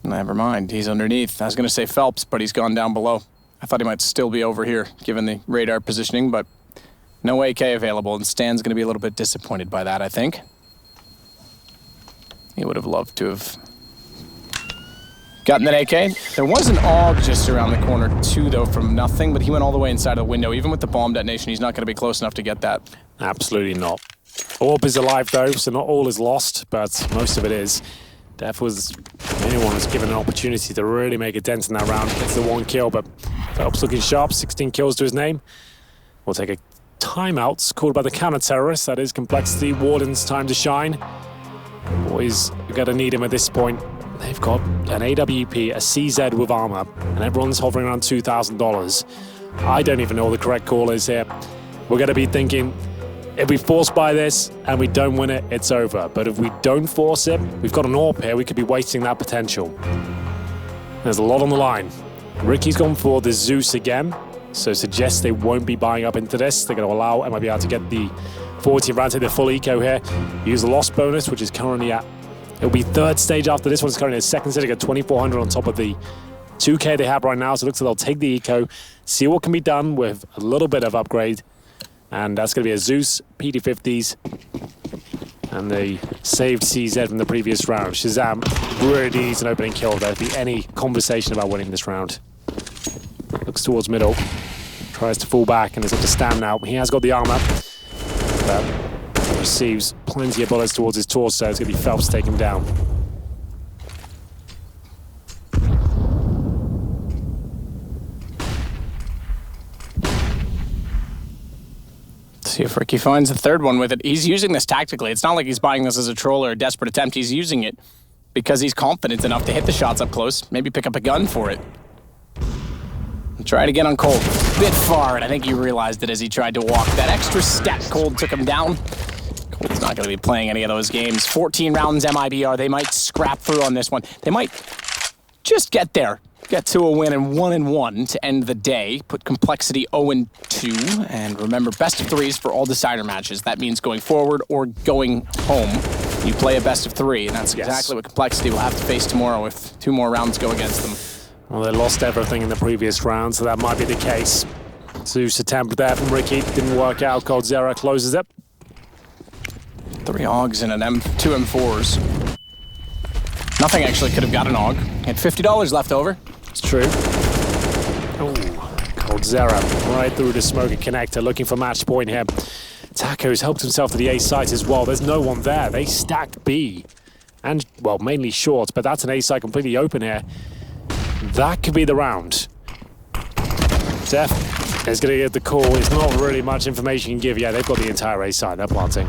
Speaker 2: Never mind, he's underneath. I was going to say Phelps, but he's gone down below. I thought he might still be over here, given the radar positioning, but no AK available, and Stan's going to be a little bit disappointed by that, I think. He would have loved to have gotten that AK. There was an AUG just around the corner, too, though, from nothing, but he went all the way inside the window. Even with the bomb detonation, he's not going to be close enough to get that.
Speaker 3: Absolutely not. Orb is alive, though, so not all is lost, but most of it is. Def was the only one who's given an opportunity to really make a dent in that round. Gets the 1 kill, but Phelps looking sharp, 16 kills to his name. We'll take a timeout called by the counter-terrorist. That is Complexity. Warden's time to shine. Boys, we've got to need him at this point. They've got an AWP, a CZ with armor, and everyone's hovering around $2,000. I don't even know what the correct call is here. We're going to be thinking, if we force buy this and we don't win it, it's over. But if we don't force it, we've got an AWP here, we could be wasting that potential. There's a lot on the line. Ricky's gone for the Zeus again, so suggests they won't be buying up into this. They're going to allow MIBR to get the 40 round, take the full eco here. Use the loss bonus, which is currently at, it'll be 3rd stage after this one. It's currently at 2nd stage. They got 2,400 on top of the 2K they have right now. So it looks like they'll take the eco, see what can be done with a little bit of upgrade. And that's going to be a Zeus, PD50s, and the saved CZ from the previous round. Shazam really needs an opening kill. There'll be any conversation about winning this round. Looks towards middle, tries to fall back, and is up to Stam now. He has got the armor, but receives plenty of bullets towards his torso. It's going to be Phelps to take him down.
Speaker 2: See if Ricky finds the 3rd one with it. He's using this tactically. It's not like he's buying this as a troll or a desperate attempt. He's using it because he's confident enough to hit the shots up close, maybe pick up a gun for it. Try it again on Cold. Bit far, and I think he realized it as he tried to walk. That extra step, Cold took him down. Cold's not going to be playing any of those games. 14 rounds MIBR. They might scrap through on this one. They might just get there. Get to a win and 1-1 to end the day. Put Complexity 0-2. And remember, best of 3s for all decider matches. That means going forward or going home. You play a best of 3, and that's exactly what Complexity will have to face tomorrow if 2 more rounds go against them.
Speaker 3: Well, they lost everything in the previous round, so that might be the case. Zeus attempt there from Ricky. Didn't work out. Coldzera closes it.
Speaker 2: 3 Augs and two M4s. Nothing actually could have got an Aug. He had $50 left over.
Speaker 3: It's true. Oh, Coldzera right through the smoky connector, looking for match point here. Taco's helped himself to the A site as well. There's no one there. They stacked B. And, well, mainly short, but that's an A site completely open here. That could be the round. Def is going to get the call. It's not really much information you can give. Yeah, they've got the entire A site. They're planting.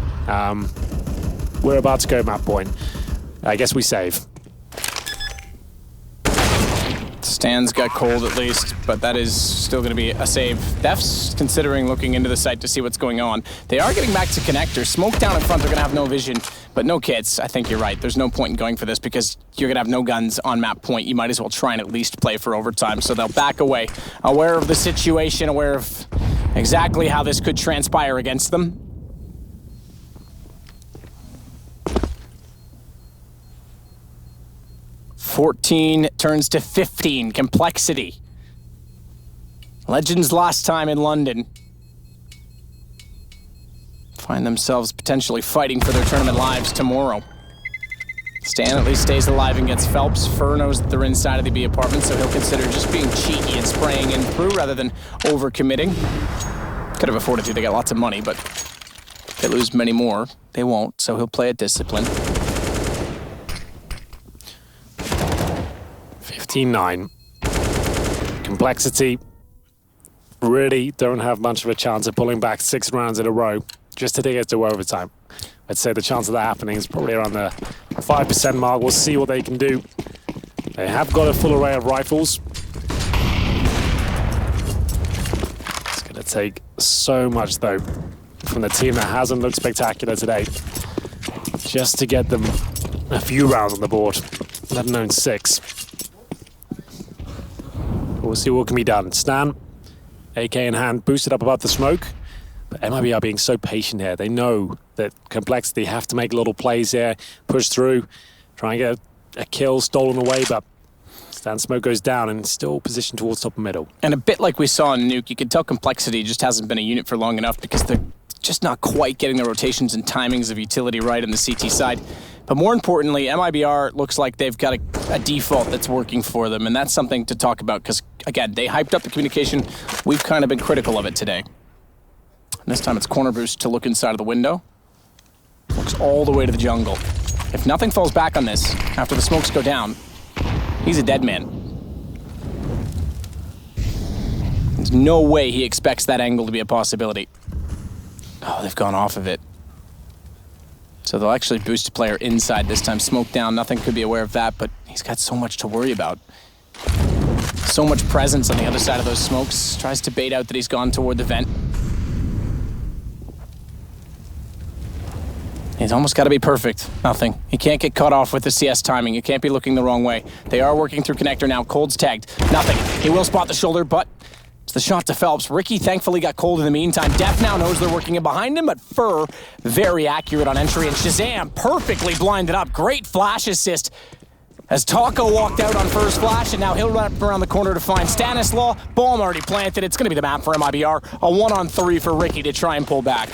Speaker 3: We're about to go map point. I guess we save.
Speaker 2: Stan's got cold at least, but that is still going to be a save. Def's considering looking into the site to see what's going on. They are getting back to connector. Smoke down in front, they're going to have no vision, but no kits. I think you're right. There's no point in going for this because you're going to have no guns on map point. You might as well try and at least play for overtime. So they'll back away, aware of the situation, aware of exactly how this could transpire against them. $14 turns to $15. Complexity. Legends last time in London find themselves potentially fighting for their tournament lives tomorrow. Stan at least stays alive and gets Phelps. Fur knows that they're inside of the B apartment, so he'll consider just being cheeky and spraying in through rather than overcommitting. Could have afforded to. They got lots of money, but if they lose many more, they won't, so he'll play it disciplined.
Speaker 3: 15-9. Complexity really don't have much of a chance of pulling back 6 rounds in a row just to take it to overtime. I'd say the chance of that happening is probably around the 5% mark. We'll see what they can do. They have got a full array of rifles. It's going to take so much, though, from the team that hasn't looked spectacular today just to get them a few rounds on the board, let alone 6. We'll see what can be done. Stan, AK in hand, boosted up above the smoke. But MIB are being so patient here. They know that Complexity have to make little plays here, push through, try and get a kill stolen away, but Stan smoke goes down and still positioned towards top and middle.
Speaker 2: And a bit like we saw in Nuke, you could tell Complexity just hasn't been a unit for long enough because they're just not quite getting the rotations and timings of utility right on the CT side. But more importantly, MIBR looks like they've got a default that's working for them, and that's something to talk about because, again, they hyped up the communication. We've kind of been critical of it today. And this time it's corner boost to look inside of the window. Looks all the way to the jungle. If nothing falls back on this after the smokes go down, he's a dead man. There's no way he expects that angle to be a possibility. Oh, they've gone off of it. So they'll actually boost a player inside this time. Smoke down, nothing could be aware of that, but he's got so much to worry about. So much presence on the other side of those smokes. Tries to bait out that he's gone toward the vent. He's almost got to be perfect. Nothing. He can't get caught off with the CS timing. You can't be looking the wrong way. They are working through connector now. Cold's tagged. Nothing. He will spot the shoulder, but it's the shot to Phelps. Ricky thankfully got cold in the meantime. Def now knows they're working in behind him, but Fur very accurate on entry, and Shazam perfectly blinded up. Great flash assist as Taco walked out on Fur's flash, and now he'll run up around the corner to find Stanislaw. Bomb already planted. It's going to be the map for MIBR. A 1-on-3 for Ricky to try and pull back.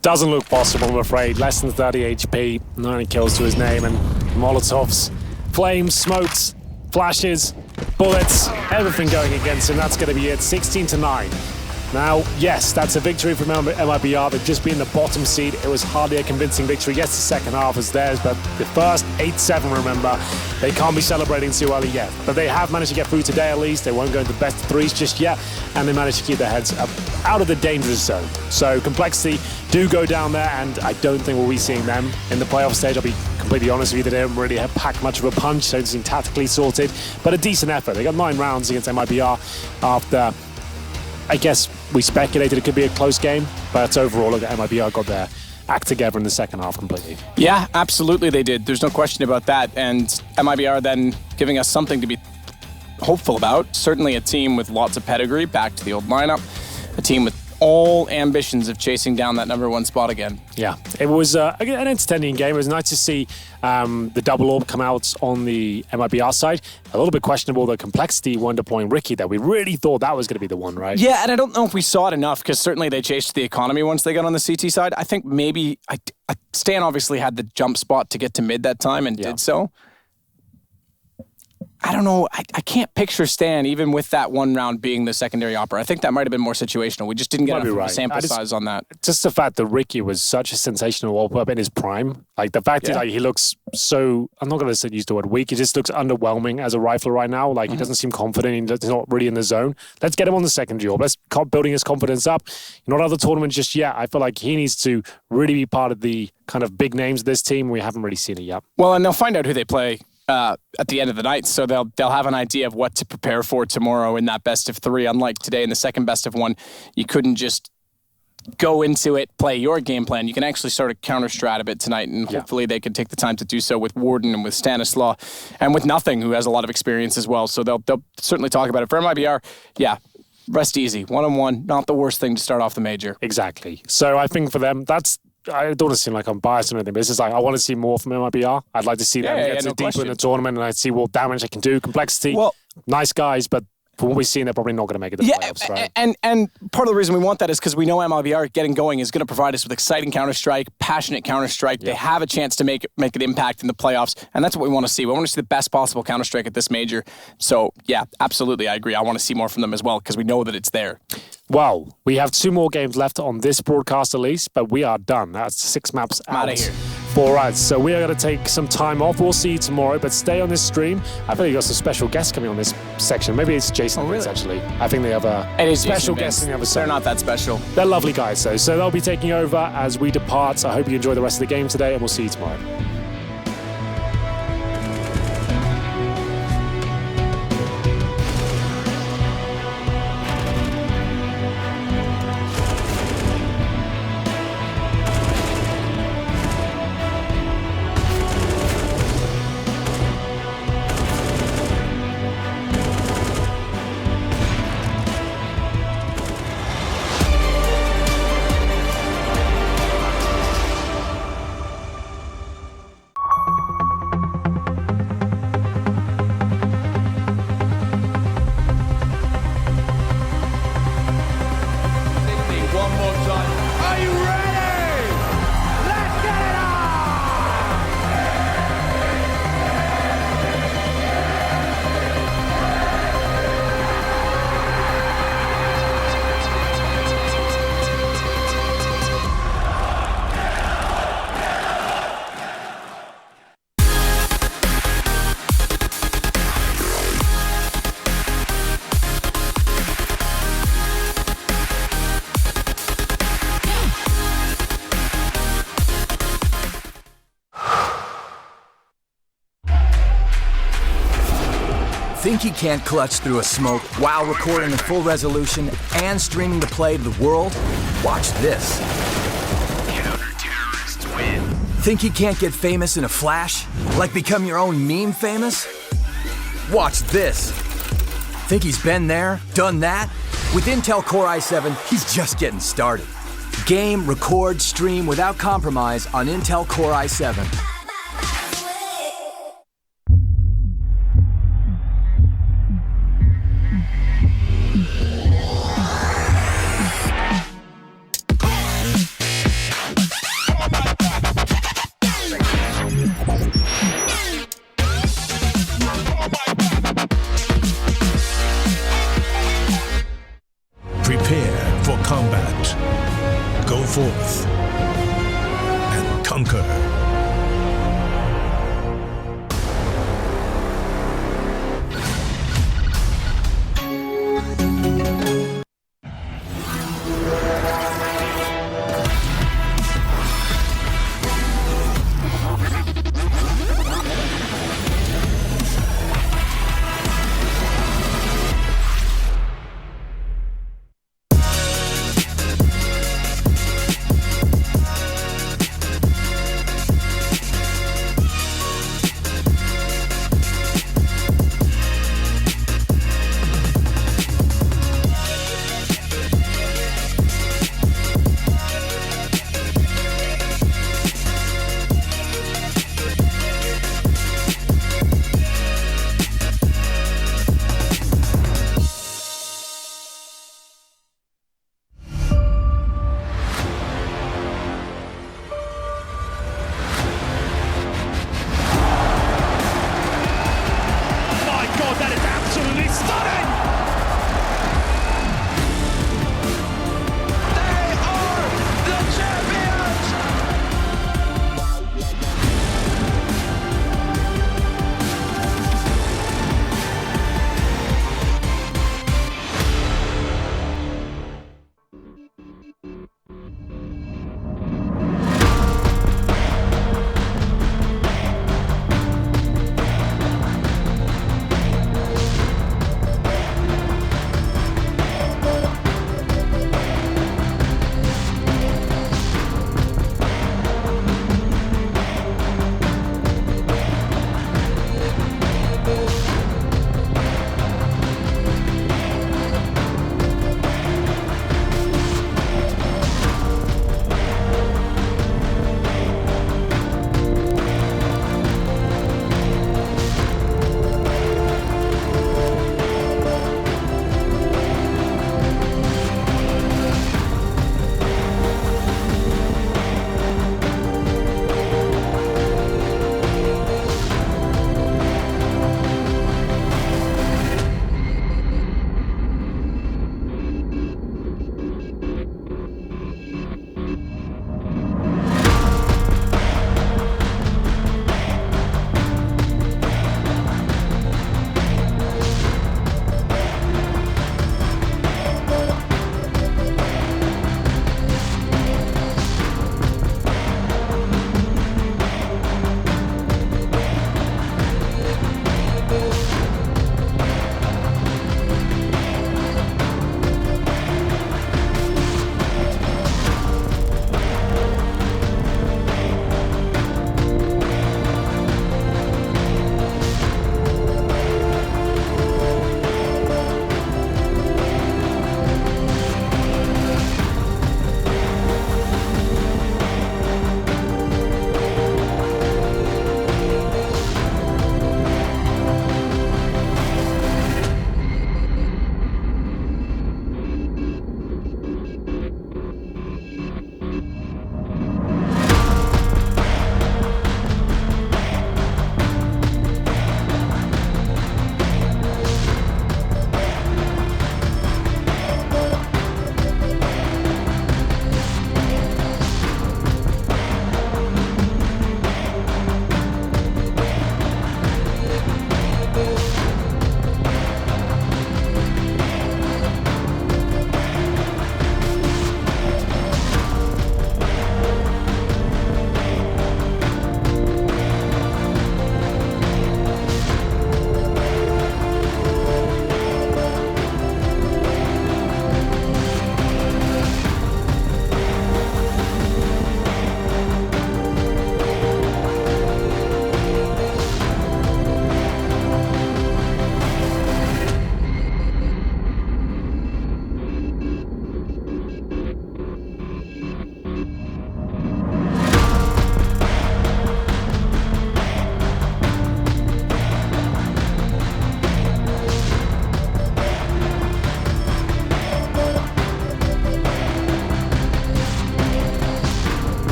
Speaker 3: Doesn't look possible, I'm afraid. Less than 30 HP, 9 kills to his name, and Molotovs, flames, smokes, flashes, bullets, everything going against him. That's going to be it, 16-9. Now, yes, that's a victory from MIBR. They've just been the bottom seed. It was hardly a convincing victory. Yes, the second half was theirs, but the first 8-7, remember, they can't be celebrating too early yet. But they have managed to get through today at least. They won't go into the best of threes just yet, and they managed to keep their heads up out of the dangerous zone. So Complexity do go down there, and I don't think we'll be seeing them in the playoff stage. I'll be completely honest with you, they don't really have packed much of a punch, don't seem tactically sorted, but a decent effort. They got 9 rounds against MIBR after, I guess we speculated it could be a close game, but overall, look, MIBR got their act together in the second half completely.
Speaker 2: Yeah, absolutely they did. There's no question about that. And MIBR then giving us something to be hopeful about. Certainly a team with lots of pedigree, back to the old lineup. A team with all ambitions of chasing down that number 1 spot again.
Speaker 3: Yeah, it was an entertaining game. It was nice to see the double orb come out on the MIBR side. A little bit questionable, the complexity one deploying Ricky, that we really thought that was going to be the one, right?
Speaker 2: Yeah, and I don't know if we saw it enough, because certainly they chased the economy once they got on the CT side. I think maybe Stan obviously had the jump spot to get to mid that time and did so. I don't know. I can't picture Stan, even with that 1 round being the secondary opera. I think that might have been more situational. We just didn't get enough of a sample size on that.
Speaker 3: Just the fact that Ricky was such a sensational op in his prime. Like the fact that he looks so, I'm not going to use the word weak, he just looks underwhelming as a rifler right now. Like he doesn't seem confident. He's not really in the zone. Let's get him on the secondary orb. Let's keep building his confidence up. Not other tournaments just yet. I feel like he needs to really be part of the kind of big names of this team. We haven't really seen it yet.
Speaker 2: Well, and they'll find out who they play at the end of the night, so they'll have an idea of what to prepare for tomorrow in that best of 3. Unlike today in the second best of 1, you couldn't just go into it, play your game plan. You can actually sort of counter-strat a bit tonight, and hopefully they can take the time to do so with Warden and with Stanislaw and with Nothing, who has a lot of experience as well. So they'll certainly talk about it. For MIBR, rest easy. 1-on-1, not the worst thing to start off the major.
Speaker 3: Exactly. So I think for them, I don't want to seem like I'm biased or anything, but it's just like I want to see more from MIBR. I'd like to see them get deeper in the tournament, and I'd see what damage they can do. Complexity, nice guys, but from what we've seen, they're probably not going to make it to the playoffs, right?
Speaker 2: And part of the reason we want that is because we know MIBR getting going is going to provide us with exciting Counter-Strike, passionate Counter-Strike. They have a chance to make an impact in the playoffs, and that's what we want to see. We want to see the best possible Counter-Strike at this major. So, yeah, absolutely, I agree. I want to see more from them as well, because we know that it's there.
Speaker 3: Well, we have 2 more games left on this broadcast at least, but we are done. That's 6 maps out
Speaker 2: of here
Speaker 3: for us. So we are going to take some time off. We'll see you tomorrow, but stay on this stream. I think you got some special guests coming on this section. Maybe it's Jason Vince, actually. I think they have a special guest in the other side.
Speaker 2: They're not that special.
Speaker 3: They're lovely guys, though. So they'll be taking over as we depart. I hope you enjoy the rest of the game today, and we'll see you tomorrow.
Speaker 4: Think you can't clutch through a smoke while recording in full resolution and streaming the play to the world? Watch this.
Speaker 12: Counter-terrorists win.
Speaker 4: Think you can't get famous in a flash? Like become your own meme famous? Watch this. Think he's been there, done that? With Intel Core i7, he's just getting started. Game, record, stream without compromise on Intel Core i7.
Speaker 13: Prepare for combat. Go forth and conquer.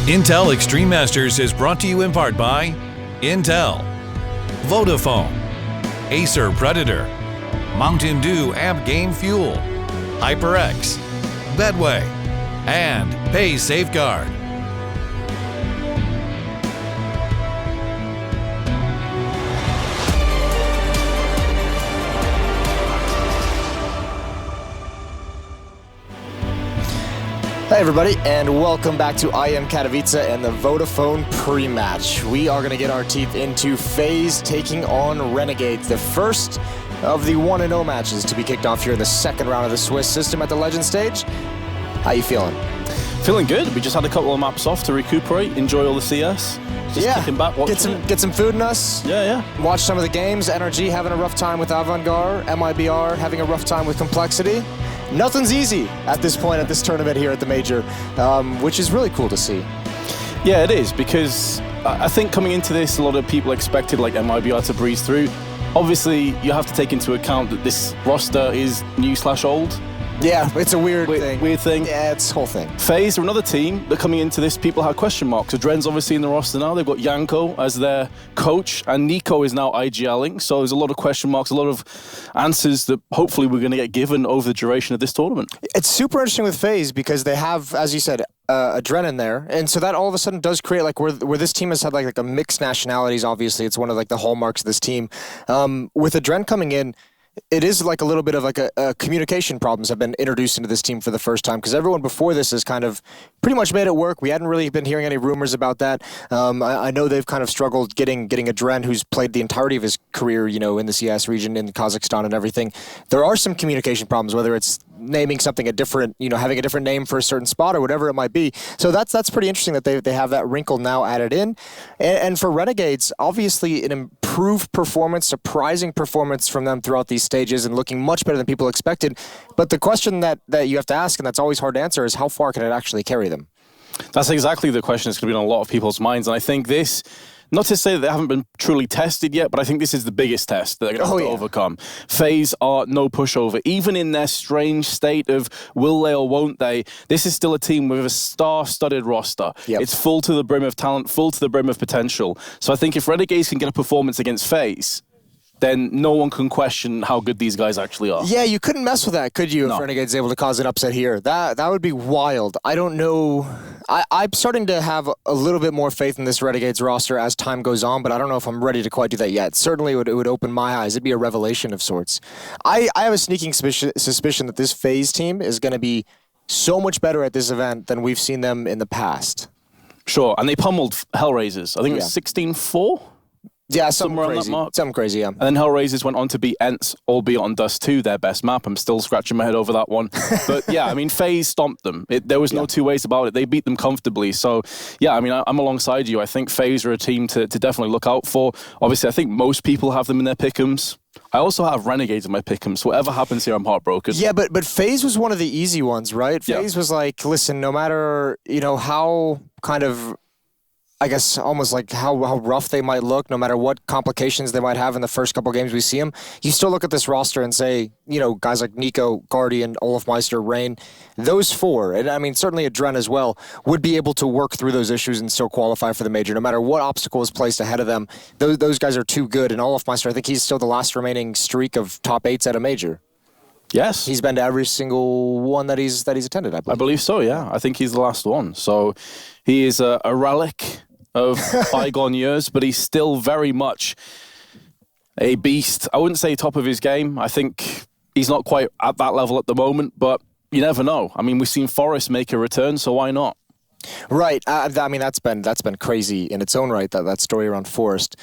Speaker 1: Intel Extreme Masters is brought to you in part by Intel, Vodafone, Acer Predator, Mountain Dew Amp Game Fuel, HyperX, Bedway, and Pay Safeguard.
Speaker 14: Hey everybody, and welcome back to IEM Katowice and the Vodafone pre-match. We are going to get our teeth into FaZe taking on Renegades, the first of the 1-0 matches to be kicked off here in the second round of the Swiss system at the Legend stage. How you feeling?
Speaker 15: Feeling good. We just had a couple of maps off to recuperate, enjoy all the CS. Just kicking back, watching
Speaker 14: get some food in us.
Speaker 15: Yeah.
Speaker 14: Watch some of the games. NRG having a rough time with Avant-Garde. MIBR having a rough time with Complexity. Nothing's easy at this point at this tournament here at the Major, which is really cool to see.
Speaker 15: Yeah, it is, because I think coming into this, a lot of people expected like MIBR to breeze through. Obviously, you have to take into account that this roster is new/old.
Speaker 14: Yeah, it's a weird thing.
Speaker 15: Weird thing.
Speaker 14: Yeah, it's a whole thing.
Speaker 15: FaZe are another team that coming into this, people had question marks. Adren's obviously in the roster now. They've got Yanko as their coach, and Nico is now IGLing. So there's a lot of question marks, a lot of answers that hopefully we're going to get given over the duration of this tournament.
Speaker 14: It's super interesting with FaZe because they have, as you said, Adren in there, and so that all of a sudden does create like where this team has had like a mixed nationalities. Obviously, it's one of like the hallmarks of this team. With Adren coming in, it is like a little bit of like a communication problems have been introduced into this team for the first time, because everyone before this has kind of pretty much made it work. We hadn't really been hearing any rumors about that. I know they've kind of struggled getting Adren, who's played the entirety of his career, in the CS region, in Kazakhstan and everything. There are some communication problems, whether it's naming something a different, having a different name for a certain spot or whatever it might be. So that's pretty interesting that they have that wrinkle now added in. And for Renegades, obviously an improved performance, surprising performance from them throughout these stages and looking much better than people expected. But the question that you have to ask, and that's always hard to answer, is how far can it actually carry them?
Speaker 15: That's exactly the question that's going to be on a lot of people's minds. And I think this, not to say that they haven't been truly tested yet, but I think this is the biggest test that they're going to have to overcome. FaZe are no pushover. Even in their strange state of will they or won't they, this is still a team with a star-studded roster.
Speaker 14: Yep.
Speaker 15: It's full to the brim of talent, full to the brim of potential. So I think if Renegades can get a performance against FaZe, then no one can question how good these guys actually are.
Speaker 14: Yeah, you couldn't mess with that, could you,
Speaker 15: No.
Speaker 14: if Renegade's able to cause an upset here? That would be wild. I don't know. I'm starting to have a little bit more faith in this Renegades roster as time goes on, but I don't know if I'm ready to quite do that yet. Certainly, it would open my eyes. It'd be a revelation of sorts. I have a sneaking suspicion that this FaZe team is going to be so much better at this event than we've seen them in the past.
Speaker 15: Sure, and they pummeled Hellraisers. I think it was 16-4?
Speaker 14: Yeah, something
Speaker 15: Somewhere
Speaker 14: crazy.
Speaker 15: on that mark.
Speaker 14: Something crazy, yeah.
Speaker 15: And then Hellraisers went on to beat Ents, albeit on Dust 2, their best map. I'm still scratching my head over that one. But yeah, I mean, FaZe stomped them. There was no two ways about it. They beat them comfortably. So yeah, I mean, I'm alongside you. I think FaZe are a team to definitely look out for. Obviously, I think most people have them in their pick'ems. I also have Renegades in my pick'ems. So whatever happens here, I'm heartbroken.
Speaker 14: Yeah, but FaZe was one of the easy ones, right? FaZe was like, listen, no matter, how kind of, I guess almost like how rough they might look, no matter what complications they might have in the first couple games we see them, you still look at this roster and say, guys like Nico, Guardian, Olaf Meister, Rain, those four, and I mean certainly Adren as well, would be able to work through those issues and still qualify for the Major, no matter what obstacle is placed ahead of them. Those guys are too good, and Olaf Meister, I think he's still the last remaining streak of top 8s at a Major.
Speaker 15: Yes.
Speaker 14: He's been to every single one that he's attended, I believe.
Speaker 15: I believe so, yeah. I think he's the last one. So he is a relic of bygone years, but he's still very much a beast. I wouldn't say top of his game. I think he's not quite at that level at the moment, but you never know. I mean, we've seen Forrest make a return, so why not?
Speaker 14: Right. I mean, that's been crazy in its own right, that story around Forrest.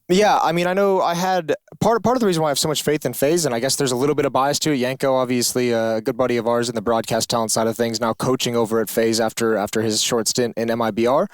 Speaker 14: Yeah, I mean, I know I had part of the reason why I have so much faith in FaZe, and I guess there's a little bit of bias to it. Yanko, obviously a good buddy of ours in the broadcast talent side of things, now coaching over at FaZe after his short stint in MIBR.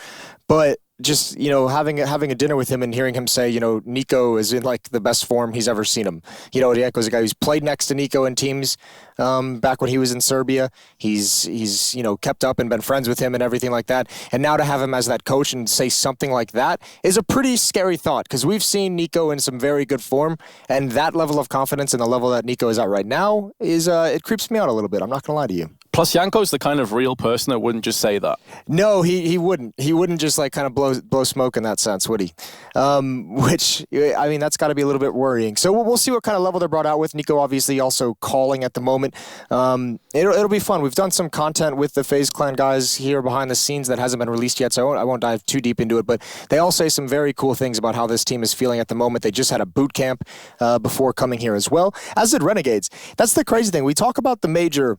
Speaker 14: But just, having a dinner with him and hearing him say, Nico is in like the best form he's ever seen him. Yanko's a guy who's played next to Nico in teams back when he was in Serbia. He's kept up and been friends with him and everything like that. And now to have him as that coach and say something like that is a pretty scary thought, because we've seen Nico in some very good form, and that level of confidence and the level that Nico is at right now is it creeps me out a little bit. I'm not going to lie to you.
Speaker 15: Plus, Yanko's the kind of real person that wouldn't just say that.
Speaker 14: No, he wouldn't. He wouldn't just like kind of blow smoke in that sense, would he? Which, I mean, that's got to be a little bit worrying. So we'll see what kind of level they're brought out with. Nico obviously also calling at the moment. It'll be fun. We've done some content with the FaZe Clan guys here behind the scenes that hasn't been released yet, so I won't dive too deep into it, but they all say some very cool things about how this team is feeling at the moment. They just had a boot camp before coming here as well, as did Renegades. That's the crazy thing. We talk about the major.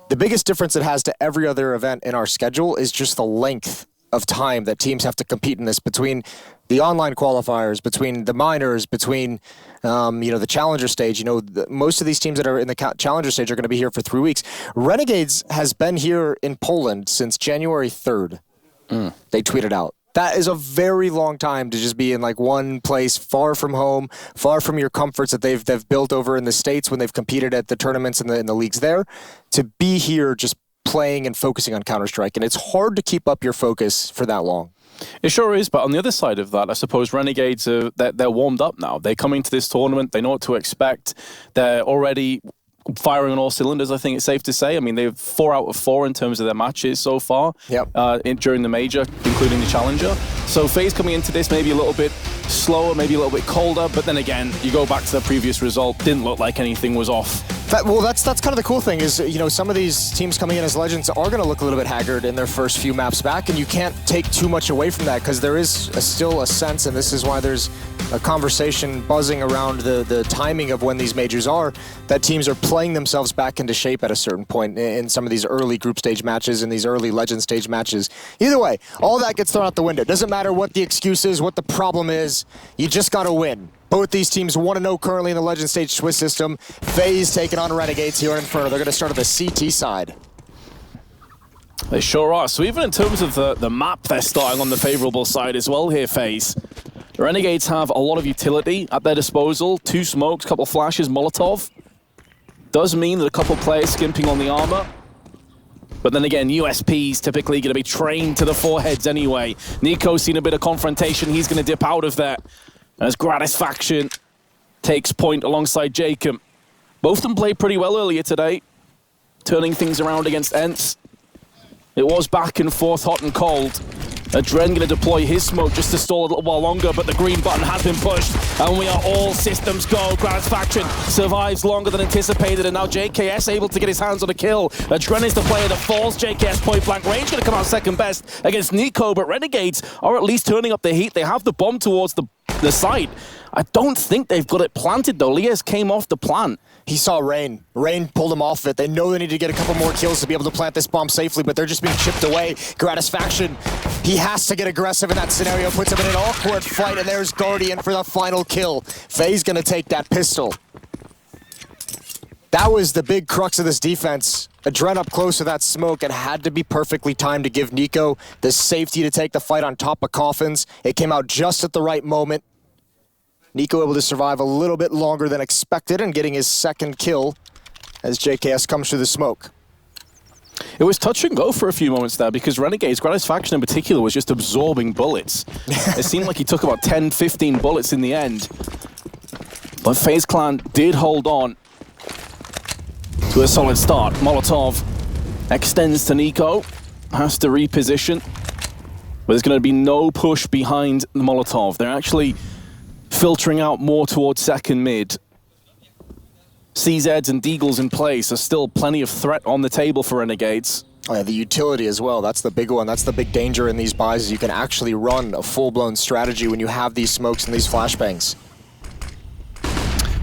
Speaker 14: The biggest difference it has to every other event in our schedule is just the length of time that teams have to compete in this, between the online qualifiers, between the minors, between the challenger stage. Most of these teams that are in the challenger stage are going to be here for 3 weeks. Renegades has been here in Poland since January 3rd. They tweeted out. That is a very long time to just be in like one place, far from home, far from your comforts that they've built over in the States when they've competed at the tournaments and in the leagues there, to be here just playing and focusing on Counter-Strike. And it's hard to keep up your focus for that long.
Speaker 15: It sure is, but on the other side of that, I suppose Renegades, they're warmed up now. They come into this tournament, they know what to expect. They're already firing on all cylinders, I think it's safe to say. I mean, they've 4 out of 4 in terms of their matches so far during the major, including the challenger. So FaZe coming into this maybe a little bit slower, maybe a little bit colder, but then again, you go back to the previous result, didn't look like anything was off.
Speaker 14: That's kind of the cool thing is, some of these teams coming in as legends are going to look a little bit haggard in their first few maps back, and you can't take too much away from that because there is still a sense, and this is why there's a conversation buzzing around the timing of when these majors are, that teams are playing themselves back into shape at a certain point in some of these early group stage matches and these early legend stage matches. Either way, all that gets thrown out the window. Doesn't matter what the excuse is, what the problem is, you just got to win. Both these teams 1-0 currently in the Legend Stage Swiss system. FaZe taking on Renegades here in Inferno. They're going to start at the CT side.
Speaker 15: They sure are. So even in terms of the map, they're starting on the favorable side as well here, FaZe. The Renegades have a lot of utility at their disposal. 2 smokes, couple flashes, Molotov. Does mean that a couple players skimping on the armor. But then again, USP's typically going to be trained to the foreheads anyway. Nico's seen a bit of confrontation. He's going to dip out of that. As Gratisfaction takes point alongside Jacob. Both of them played pretty well earlier today, turning things around against Ents. It was back and forth, hot and cold. Adren going to deploy his smoke just to stall a little while longer, but the green button has been pushed, and we are all systems go. Gratisfaction survives longer than anticipated, and now JKS able to get his hands on a kill. Adren is the player that falls. JKS point blank range going to come out second best against Nico, but Renegades are at least turning up the heat. They have the bomb towards the site. I don't think they've got it planted though. Lias came off the plant.
Speaker 14: He saw Rain. Rain pulled him off it. They know they need to get a couple more kills to be able to plant this bomb safely, but they're just being chipped away. Gratisfaction, he has to get aggressive in that scenario, puts him in an awkward fight, and there's Guardian for the final kill. FaZe gonna take that pistol. That was the big crux of this defense. Adren up close to that smoke and had to be perfectly timed to give Nico the safety to take the fight on top of Coffins. It came out just at the right moment. Nico able to survive a little bit longer than expected and getting his second kill as JKS comes through the smoke.
Speaker 15: It was touch and go for a few moments there because Renegades, Gratisfaction in particular, was just absorbing bullets. It seemed like he took about 10, 15 bullets in the end. But FaZe Clan did hold on to a solid start. Molotov extends to Nico, has to reposition. But there's going to be no push behind the Molotov. They're actually filtering out more towards second mid. CZs and Deagles in place. There's still plenty of threat on the table for Renegades.
Speaker 14: Oh yeah, the utility as well. That's the big one. That's the big danger in these buys. Is you can actually run a full-blown strategy when you have these smokes and these flashbangs.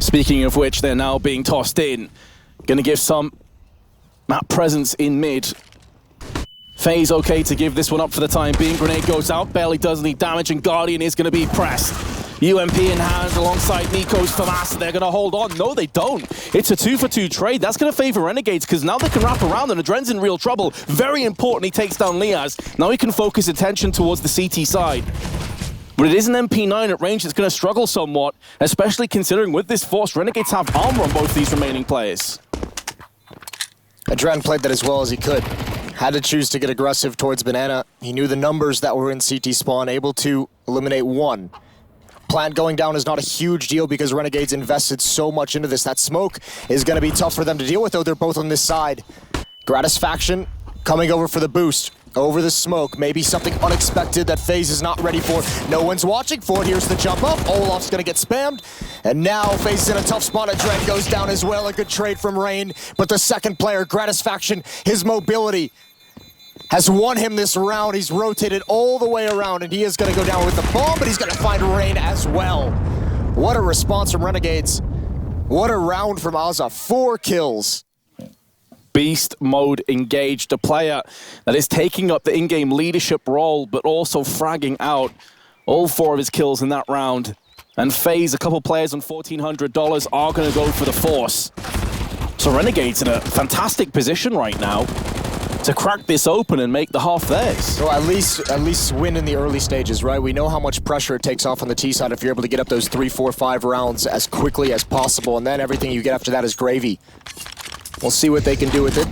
Speaker 15: Speaking of which, they're now being tossed in. Gonna give some map presence in mid. FaZe okay to give this one up for the time being. Grenade goes out, barely does any damage, and Guardian is gonna be pressed. UMP in hand alongside Nico's FAMAS. They're going to hold on. No, they don't. It's a 2-for-2 trade. That's going to favor Renegades because now they can wrap around and Adren's in real trouble. Very important he takes down Lias. Now he can focus attention towards the CT side. But it is an MP9 at range that's going to struggle somewhat, especially considering with this force, Renegades have armor on both these remaining players.
Speaker 14: Adren played that as well as he could. Had to choose to get aggressive towards Banana. He knew the numbers that were in CT spawn, able to eliminate one. Plant going down is not a huge deal because Renegades invested so much into this. That smoke is going to be tough for them to deal with, though. They're both on this side. Gratisfaction coming over for the boost. Over the smoke, maybe something unexpected that FaZe is not ready for. No one's watching for it. Here's the jump up. Olaf's gonna get spammed. And now FaZe is in a tough spot. Adren goes down as well. A good trade from Rain. But the second player, Gratisfaction, his mobility has won him this round. He's rotated all the way around, and he is gonna go down with the bomb, but he's gonna find Rain as well. What a response from Renegades. What a round from Azza. 4 kills.
Speaker 15: Beast mode engaged, a player that is taking up the in-game leadership role, but also fragging out all 4 of his kills in that round. And FaZe, a couple players on $1,400 are going to go for the Force. So Renegades in a fantastic position right now to crack this open and make the half theirs.
Speaker 14: So at least win in the early stages, right? We know how much pressure it takes off on the T side if you're able to get up those 3, 4, 5 rounds as quickly as possible, and then everything you get after that is gravy. We'll see what they can do with it.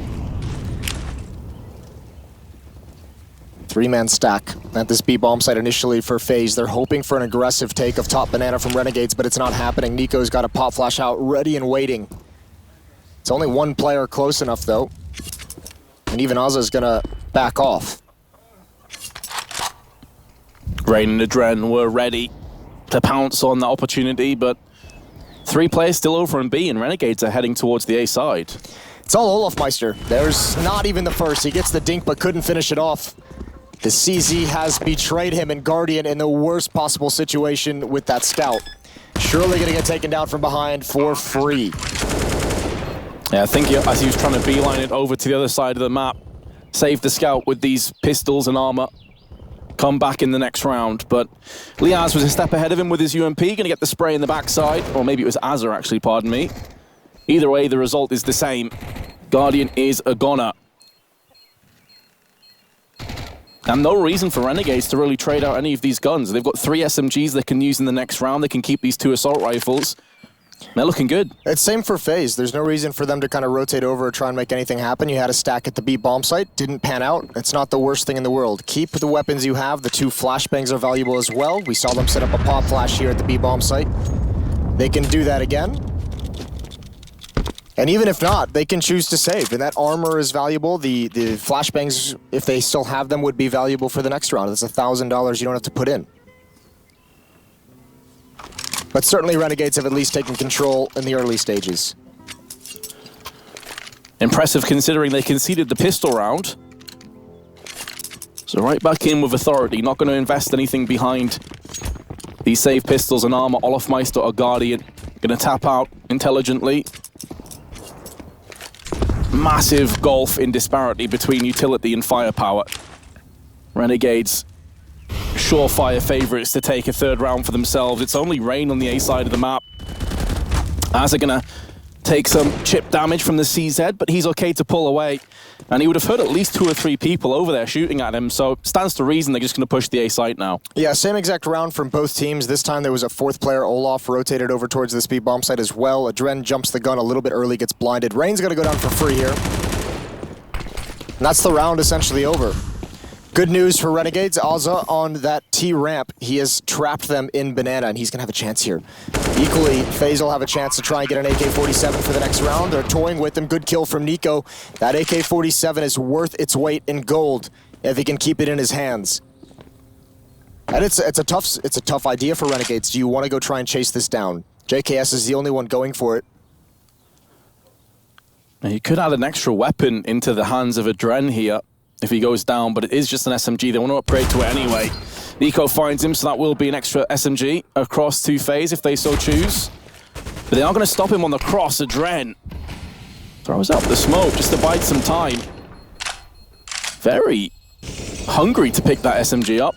Speaker 14: 3-man stack at this B bomb site initially for FaZe. They're hoping for an aggressive take of top banana from Renegades, but it's not happening. Nico's got a pop flash out ready and waiting. It's only 1 player close enough though. And even Azza's gonna back off.
Speaker 15: Rain and Adren were ready to pounce on that opportunity, but 3 players still over in B, and Renegades are heading towards the A side.
Speaker 14: It's all Olaf Meister. There's not even the first. He gets the dink, but couldn't finish it off. The CZ has betrayed him and Guardian in the worst possible situation with that scout. Surely gonna get taken down from behind for free.
Speaker 15: Yeah, I think as he was trying to beeline it over to the other side of the map, save the scout with these pistols and armor, come back in the next round, but Liaz was a step ahead of him with his UMP, gonna get the spray in the backside, or maybe it was Azza actually, pardon me. Either way, the result is the same. Guardian is a goner. And no reason for Renegades to really trade out any of these guns. They've got 3 SMGs they can use in the next round. They can keep these 2 assault rifles. They're looking good.
Speaker 14: It's same for FaZe. There's no reason for them to kind of rotate over or try and make anything happen. You had a stack at the B bomb site, didn't pan out. It's not the worst thing in the world. Keep the weapons you have. The 2 flashbangs are valuable as well. We saw them set up a pop flash here at the B bomb site. They can do that again. And even if not, they can choose to save. And that armor is valuable. The flashbangs, if they still have them, would be valuable for the next round. That's $1,000 you don't have to put in. But certainly Renegades have at least taken control in the early stages.
Speaker 15: Impressive considering they conceded the pistol round. So right back in with authority, not going to invest anything behind these save pistols and armor. Olafmeister or Guardian going to tap out intelligently. Massive gulf in disparity between utility and firepower. Renegades surefire favorites to take a 3rd round for themselves. It's only Rain on the A side of the map. As they're gonna take some chip damage from the CZ, but he's okay to pull away. And he would have hurt at least 2 or 3 people over there shooting at him, so stands to reason they're just gonna push the A site now.
Speaker 14: Yeah, same exact round from both teams. This time there was a 4th player, Olaf, rotated over towards the speed bomb site as well. Adren jumps the gun a little bit early, gets blinded. Rain's gonna go down for free here. And that's the round essentially over. Good news for Renegades. Azza on that T ramp. He has trapped them in Banana, and he's going to have a chance here. Equally, FaZe will have a chance to try and get an AK-47 for the next round. They're toying with him. Good kill from Nico. That AK-47 is worth its weight in gold if he can keep it in his hands. And it's a tough idea for Renegades. Do you want to go try and chase this down? JKS is the only one going for it.
Speaker 15: He could add an extra weapon into the hands of Adren here if he goes down, but it is just an SMG. They want to upgrade to it anyway. Nico finds him, so that will be an extra SMG across to FaZe if they so choose. But they are going to stop him on the cross. Adren throws up the smoke just to bide some time. Very hungry to pick that SMG up.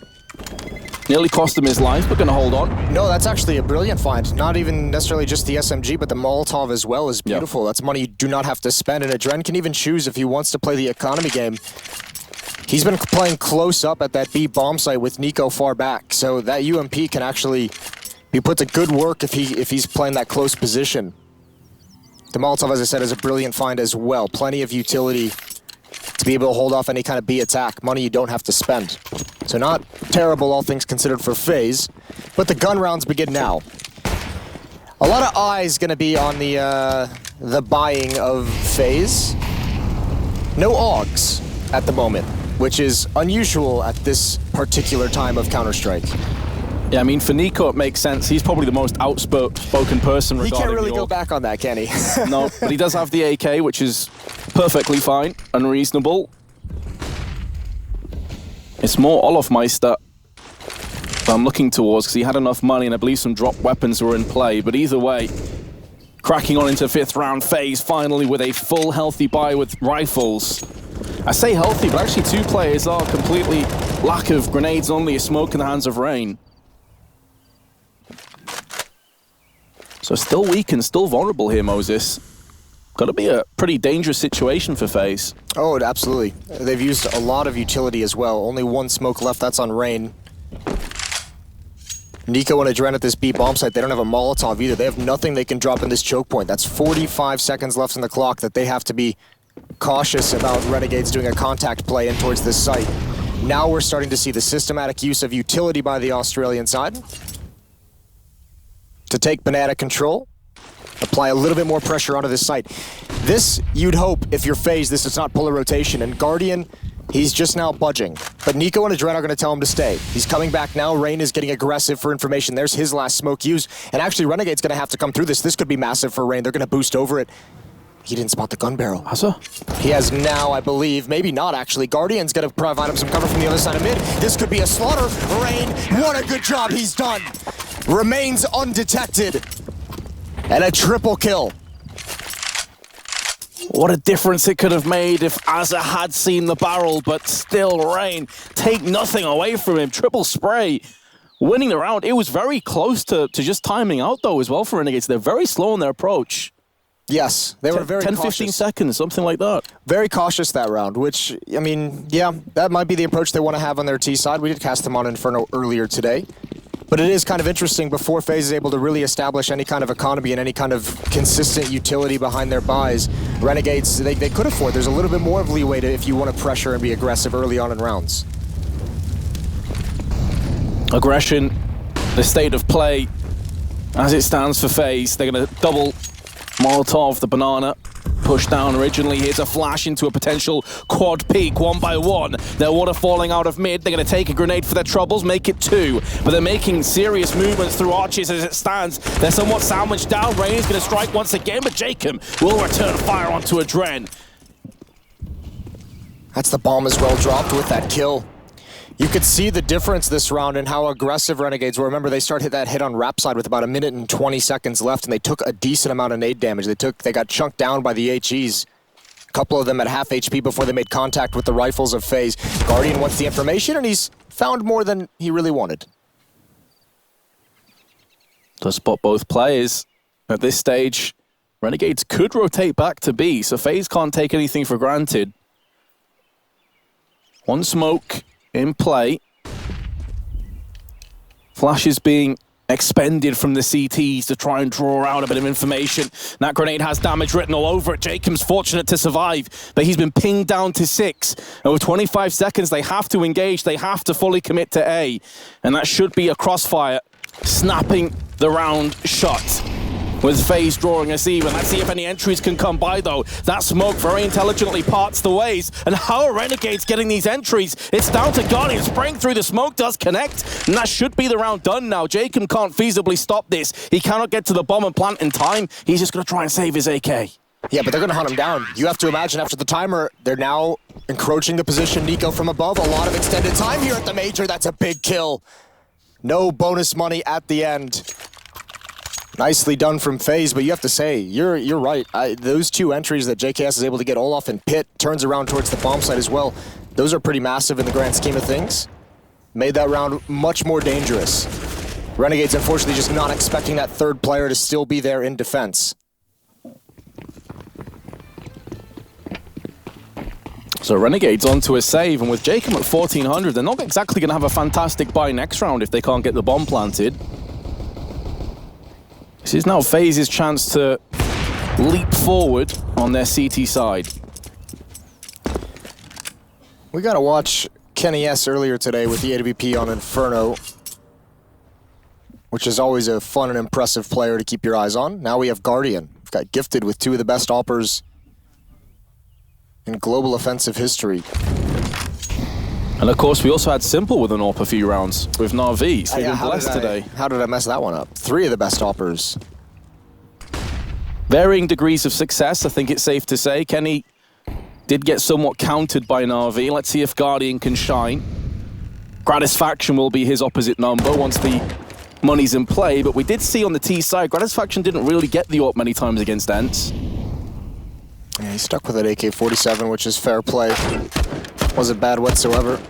Speaker 15: Nearly cost him his life, but going to hold on.
Speaker 14: No, that's actually a brilliant find. Not even necessarily just the SMG, but the Molotov as well is beautiful. Yep. That's money you do not have to spend, and Adren can even choose if he wants to play the economy game. He's been playing close up at that B bomb site with Nico far back, so that UMP can actually be put to good work if he's playing that close position. The Molotov, as I said, is a brilliant find as well. Plenty of utility to be able to hold off any kind of B attack. Money you don't have to spend. So not terrible, all things considered, for FaZe, but the gun rounds begin now. A lot of eyes going to be on the buying of FaZe. No AUGs at the moment, which is unusual at this particular time of Counter-Strike.
Speaker 15: Yeah, I mean, for Nico, it makes sense. He's probably the most outspoken person regarding
Speaker 14: He can't really
Speaker 15: the
Speaker 14: go back on that, can he?
Speaker 15: No, but he does have the AK, which is perfectly fine and reasonable. It's more Olofmeister that I'm looking towards, because he had enough money, and I believe some drop weapons were in play. But either way, cracking on into 5th round phase, finally with a full healthy buy with rifles. I say healthy, but actually 2 players are completely lack of grenades, only a smoke in the hands of Rain. So still weak and still vulnerable here, Moses. Got to be a pretty dangerous situation for FaZe.
Speaker 14: Oh, absolutely. They've used a lot of utility as well. Only 1 smoke left, that's on Rain. Nico and Adren at this B bomb site, they don't have a Molotov either. They have nothing they can drop in this choke point. That's 45 seconds left on the clock that they have to be cautious about Renegades doing a contact play in towards this site. Now we're starting to see the systematic use of utility by the Australian side to take Banana control, apply a little bit more pressure onto this site. This, you'd hope, if you're FaZe, this does not pull a rotation, and Guardian, he's just now budging. But Nico and Adren are going to tell him to stay. He's coming back now. Rain is getting aggressive for information. There's his last smoke used. And actually, Renegade's going to have to come through this. This could be massive for Rain. They're going to boost over it. He didn't spot the gun barrel. He has now, I believe. Maybe not, actually. Guardian's going to provide him some cover from the other side of mid. This could be a slaughter. Rain, what a good job he's done. Remains undetected. And a triple kill.
Speaker 15: What a difference it could have made if Azza had seen the barrel, but still Rain, take nothing away from him. Triple spray, winning the round. It was very close to just timing out, though, as well for Renegades. They're very slow in their approach.
Speaker 14: Yes, they were very
Speaker 15: 10,
Speaker 14: cautious.
Speaker 15: 15 seconds, something like that.
Speaker 14: Very cautious that round, which, I mean, yeah, that might be the approach they want to have on their T side. We did cast them on Inferno earlier today. But it is kind of interesting before FaZe is able to really establish any kind of economy and any kind of consistent utility behind their buys. Renegades, they could afford. There's a little bit more of leeway to if you want to pressure and be aggressive early on in rounds.
Speaker 15: Aggression, the state of play, as it stands for FaZe. They're going to double Molotov the Banana. Push down originally. Here's a flash into a potential quad peak, 1 by 1. Their water falling out of mid. They're going to take a grenade for their troubles, make it 2. But they're making serious movements through arches as it stands. They're somewhat sandwiched down. Rain is going to strike once again, but Jacob will return fire onto Adren.
Speaker 14: That's the bomb as well dropped with that kill. You could see the difference this round in how aggressive Renegades were. Remember, they started that hit on Rap side with about 1 minute and 20 seconds left, and they took a decent amount of nade damage. They got chunked down by the HEs. A couple of them at half HP before they made contact with the rifles of FaZe. Guardian wants the information, and he's found more than he really wanted.
Speaker 15: To spot both players at this stage, Renegades could rotate back to B, so FaZe can't take anything for granted. 1 smoke in play. Flashes being expended from the CTs to try and draw out a bit of information. That grenade has damage written all over it. Jacob's fortunate to survive, but he's been pinged down to 6. And with 25 seconds, they have to engage. They have to fully commit to A. And that should be a crossfire, snapping the round shot. With FaZe drawing us even. Let's see if any entries can come by, though. That smoke very intelligently parts the ways. And how are Renegades getting these entries? It's down to Guardian. Spraying through the smoke does connect. And that should be the round done now. Jacob can't feasibly stop this. He cannot get to the bomb and plant in time. He's just going to try and save his AK.
Speaker 14: Yeah, but they're going to hunt him down. You have to imagine after the timer, they're now encroaching the position. Nico from above. A lot of extended time here at the Major. That's a big kill. No bonus money at the end. Nicely done from FaZe, but you have to say, you're right. Those 2 entries that JKS is able to get Olaf and Pit, turns around towards the bomb site as well, those are pretty massive in the grand scheme of things. Made that round much more dangerous. Renegades, unfortunately, just not expecting that 3rd player to still be there in defense.
Speaker 15: So Renegades onto a save, and with Jacob at 1400, they're not exactly going to have a fantastic buy next round if they can't get the bomb planted. This is now FaZe's chance to leap forward on their CT side.
Speaker 14: We got to watch Kenny S earlier today with the AWP on Inferno, which is always a fun and impressive player to keep your eyes on. Now we have Guardian. We've got gifted with 2 of the best oppers in global offensive history.
Speaker 15: And of course, we also had Simple with an AWP a few rounds with Na'Vi, so we've been blessed today.
Speaker 14: How did I mess that one up? 3 of the best AWPers.
Speaker 15: Varying degrees of success, I think it's safe to say. Kenny did get somewhat countered by Na'Vi. Let's see if Guardian can shine. Gratisfaction will be his opposite number once the money's in play, but we did see on the T side, Gratisfaction didn't really get the AWP many times against Ents.
Speaker 14: Yeah, he stuck with an AK-47, which is fair play. Wasn't bad whatsoever.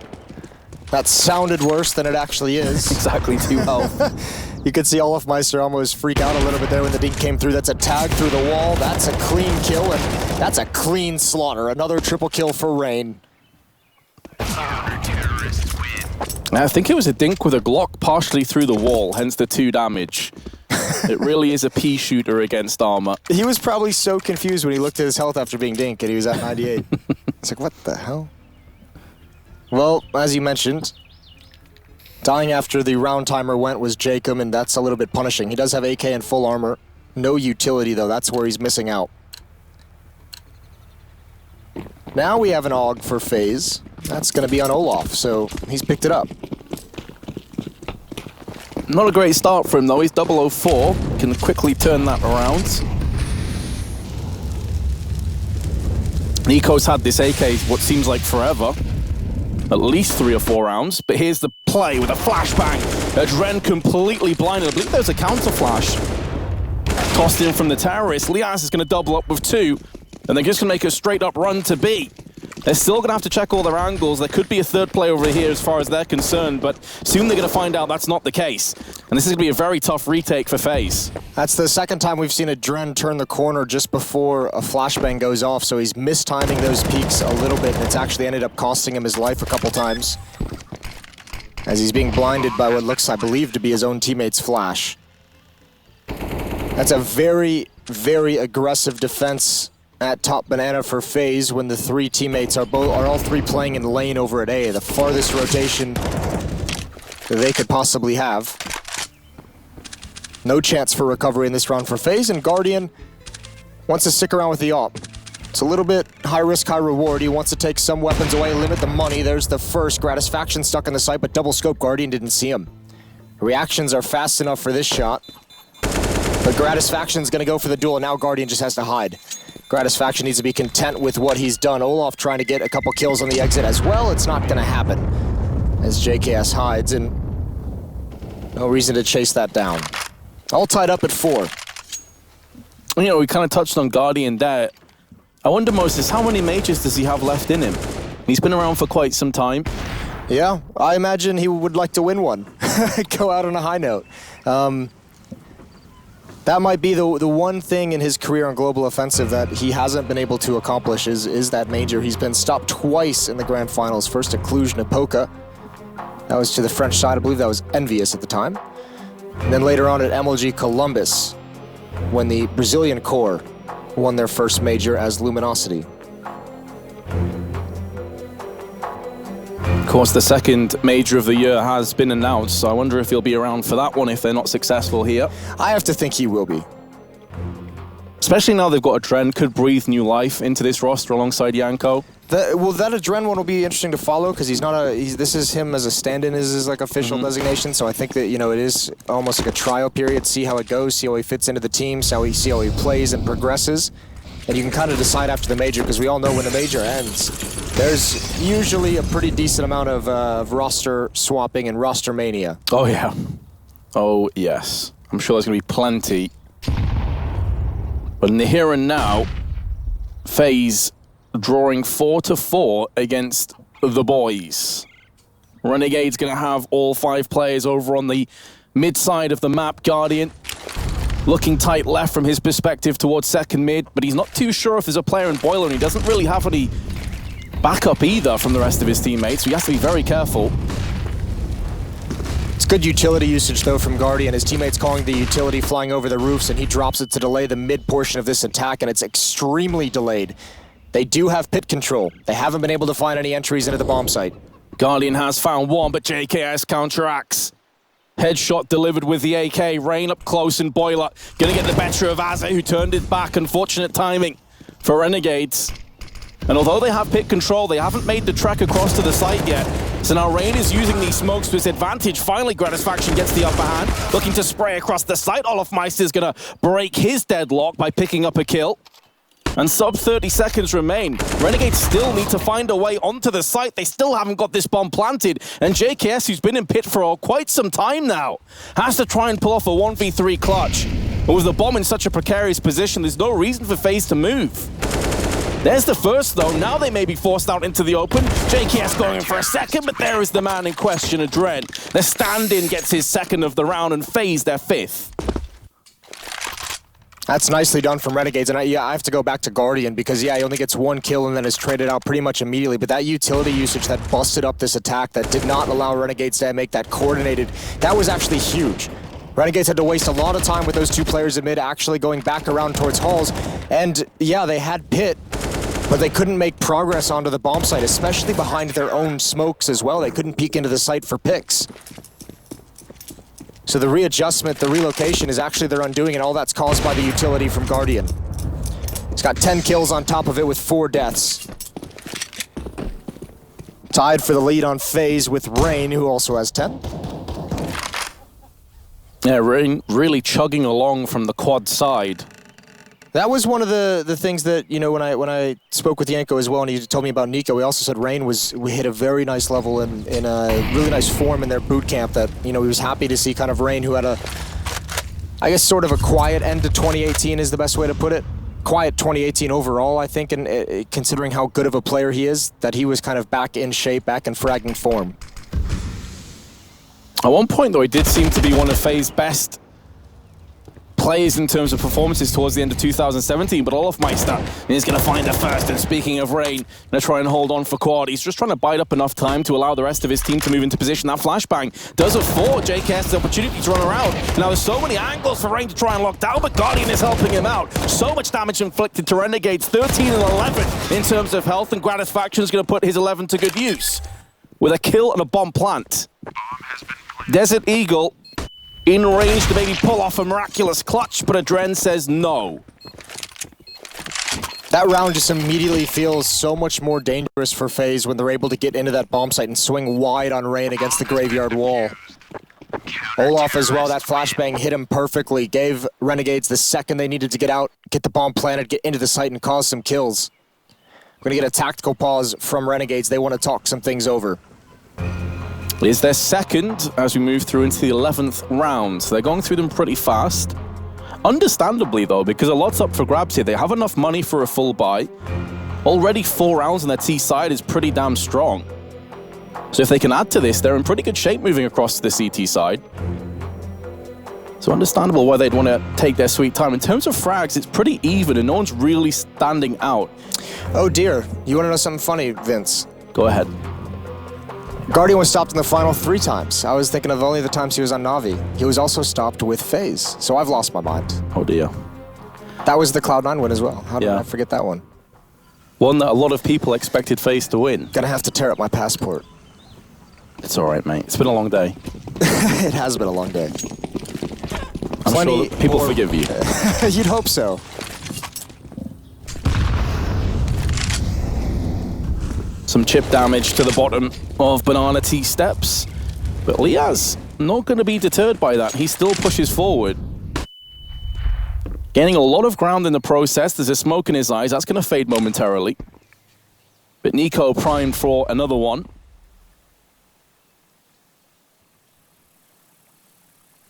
Speaker 14: That sounded worse than it actually is.
Speaker 15: Exactly, 2 health.
Speaker 14: You could see Olafmeister almost freak out a little bit there when the dink came through. That's a tag through the wall. That's a clean kill, and that's a clean slaughter. Another triple kill for Rain.
Speaker 15: I think it was a dink with a Glock partially through the wall, hence the 2 damage. It really is a pea shooter against armor.
Speaker 14: He was probably so confused when he looked at his health after being dinked and he was at 98. It's like, what the hell? Well, as you mentioned, dying after the round timer went was Jacob, and that's a little bit punishing. He does have AK and full armor. No utility, though. That's where he's missing out. Now we have an AUG for FaZe. That's going to be on Olaf, so he's picked it up.
Speaker 15: Not a great start for him, though. He's 004. Can quickly turn that around. Nico's had this AK what seems like forever. At least 3 or 4 rounds. But here's the play with a flashbang. Adren completely blinded. I believe there's a counter flash. Tossed in from the terrorist. Lias is going to double up with 2. And they're just going to make a straight up run to B. They're still going to have to check all their angles. There could be a third play over here as far as they're concerned, but soon they're going to find out that's not the case. And this is going to be a very tough retake for FaZe.
Speaker 14: That's the second time we've seen Adren turn the corner just before a flashbang goes off, so he's mistiming those peaks a little bit, and it's actually ended up costing him his life a couple times. As he's being blinded by what looks, I believe, to be his own teammate's flash. That's a very, very aggressive defense at top banana for FaZe when the 3 teammates are all 3 playing in the lane over at A, the farthest rotation that they could possibly have. No chance for recovery in this round for FaZe, and Guardian wants to stick around with the AWP. It's a little bit high risk, high reward. He wants to take some weapons away, limit the money. There's the first. Gratisfaction stuck in the site, but double scope. Guardian didn't see him. Reactions are fast enough for this shot. But Gratisfaction's going to go for the duel, and now Guardian just has to hide. Gratisfaction needs to be content with what he's done. Olaf trying to get a couple kills on the exit as well. It's not going to happen as JKS hides, and no reason to chase that down. All tied up at 4.
Speaker 15: You know, we kind of touched on Guardian there. I wonder, Moses, how many majors does he have left in him? He's been around for quite some time.
Speaker 14: Yeah, I imagine he would like to win one. Go out on a high note. That might be the one thing in his career on Global Offensive that he hasn't been able to accomplish is that major. He's been stopped twice in the grand finals. First at Cluj-Napoca. That was to the French side. I believe that was Envious at the time. And then later on at MLG Columbus, when the Brazilian core won their first major as Luminosity.
Speaker 15: Of course, the second major of the year has been announced, so I wonder if he'll be around for that one if they're not successful here.
Speaker 14: I have to think he will be.
Speaker 15: Especially now they've got a trend, could breathe new life into this roster alongside Yanko.
Speaker 14: That Adren one will be interesting to follow because he's not this is him as a stand-in is his like official designation. So I think that, you know, it is almost like a trial period. See how it goes, see how he fits into the team, see how he plays and progresses. And you can kind of decide after the major, because we all know when the major ends, there's usually a pretty decent amount of roster swapping and roster mania.
Speaker 15: Oh, yeah. Oh, yes. I'm sure there's going to be plenty. But in the here and now, FaZe drawing 4-4 against the boys. Renegade's going to have all 5 players over on the mid side of the map. Guardian looking tight left from his perspective towards second mid, but he's not too sure if there's a player in Boiler, and he doesn't really have any backup either from the rest of his teammates, so he has to be very careful.
Speaker 14: It's good utility usage, though, from Guardian. His teammates calling the utility flying over the roofs, and he drops it to delay the mid portion of this attack, and it's extremely delayed. They do have pit control. They haven't been able to find any entries into the bomb site.
Speaker 15: Guardian has found one, but JKS counteracts. Headshot delivered with the AK. Rain up close and Boiler gonna get the better of Azza, who turned it back. Unfortunate timing for Renegades. And although they have pit control, they haven't made the trek across to the site yet. So now Rain is using these smokes to his advantage. Finally, Gratisfaction gets the upper hand, looking to spray across the site. Olofmeister is going to break his deadlock by picking up a kill. And sub 30 seconds remain. Renegades still need to find a way onto the site. They still haven't got this bomb planted. And JKS, who's been in pit for quite some time now, has to try and pull off a 1v3 clutch. But with the bomb in such a precarious position, there's no reason for FaZe to move. There's the first, though. Now they may be forced out into the open. JKS going in for a second, but there is the man in question, Adren. The stand-in gets his second of the round, and FaZe their fifth.
Speaker 14: That's nicely done from Renegades, and I have to go back to Guardian because, yeah, he only gets one kill and then is traded out pretty much immediately, but that utility usage that busted up this attack that did not allow Renegades to make that coordinated, that was actually huge. Renegades had to waste a lot of time with those two players in mid actually going back around towards halls, and yeah, they had pit, but they couldn't make progress onto the bomb site, especially behind their own smokes as well. They couldn't peek into the site for picks. So the readjustment, the relocation is actually their undoing, and all that's caused by the utility from Guardian. He's got 10 kills on top of it with 4 deaths. Tied for the lead on FaZe with Rain, who also has 10.
Speaker 15: Yeah, Rain really chugging along from the quad side.
Speaker 14: That was one of the things that, you know, when I spoke with Yanko as well, and he told me about Nico, he also said Rain we hit a very nice level in a really nice form in their boot camp that, you know, he was happy to see kind of Rain, who had I guess sort of a quiet end to 2018 is the best way to put it. Quiet 2018 overall, I think, and considering how good of a player he is, that he was kind of back in shape, back in fragging form.
Speaker 15: At one point, though, he did seem to be one of FaZe's best players in terms of performances towards the end of 2017, but Olofmeister is going to find the first. And speaking of Rain, going to try and hold on for quad. He's just trying to bite up enough time to allow the rest of his team to move into position. That flashbang does afford JKS the opportunity to run around. Now there's so many angles for Rain to try and lock down, but Guardian is helping him out. So much damage inflicted to Renegades, 13 and 11 in terms of health, and Gratisfaction is going to put his 11 to good use with a kill and a bomb plant. Desert Eagle in range to maybe pull off a miraculous clutch, but Adren says no.
Speaker 14: That round just immediately feels so much more dangerous for FaZe when they're able to get into that bomb site and swing wide on Rain against the graveyard wall. Olaf as well, that flashbang hit him perfectly, gave Renegades the second they needed to get out, get the bomb planted, get into the site and cause some kills. We're gonna get a tactical pause from Renegades. They want to talk some things over.
Speaker 15: Is their second as we move through into the 11th round. So they're going through them pretty fast. Understandably, though, because a lot's up for grabs here. They have enough money for a full buy. Already 4 rounds on their T side is pretty damn strong. So if they can add to this, they're in pretty good shape moving across to the CT side. So understandable why they'd want to take their sweet time. In terms of frags, it's pretty even and no one's really standing out.
Speaker 14: Oh dear, you want to know something funny, Vince?
Speaker 15: Go ahead.
Speaker 14: Guardian was stopped in the final 3 times. I was thinking of only the times he was on Na'Vi. He was also stopped with FaZe, so I've lost my mind.
Speaker 15: Oh dear.
Speaker 14: That was the Cloud9 win as well. How did I forget that one?
Speaker 15: One that a lot of people expected FaZe to win.
Speaker 14: Gonna have to tear up my passport.
Speaker 15: It's alright, mate. It's been a long day.
Speaker 14: It has been a long day.
Speaker 15: I'm sure people forgive you.
Speaker 14: You'd hope so.
Speaker 15: Some chip damage to the bottom of Banana T steps. But Liaz not going to be deterred by that. He still pushes forward. Gaining a lot of ground in the process. There's a smoke in his eyes. That's going to fade momentarily. But Nico primed for another one.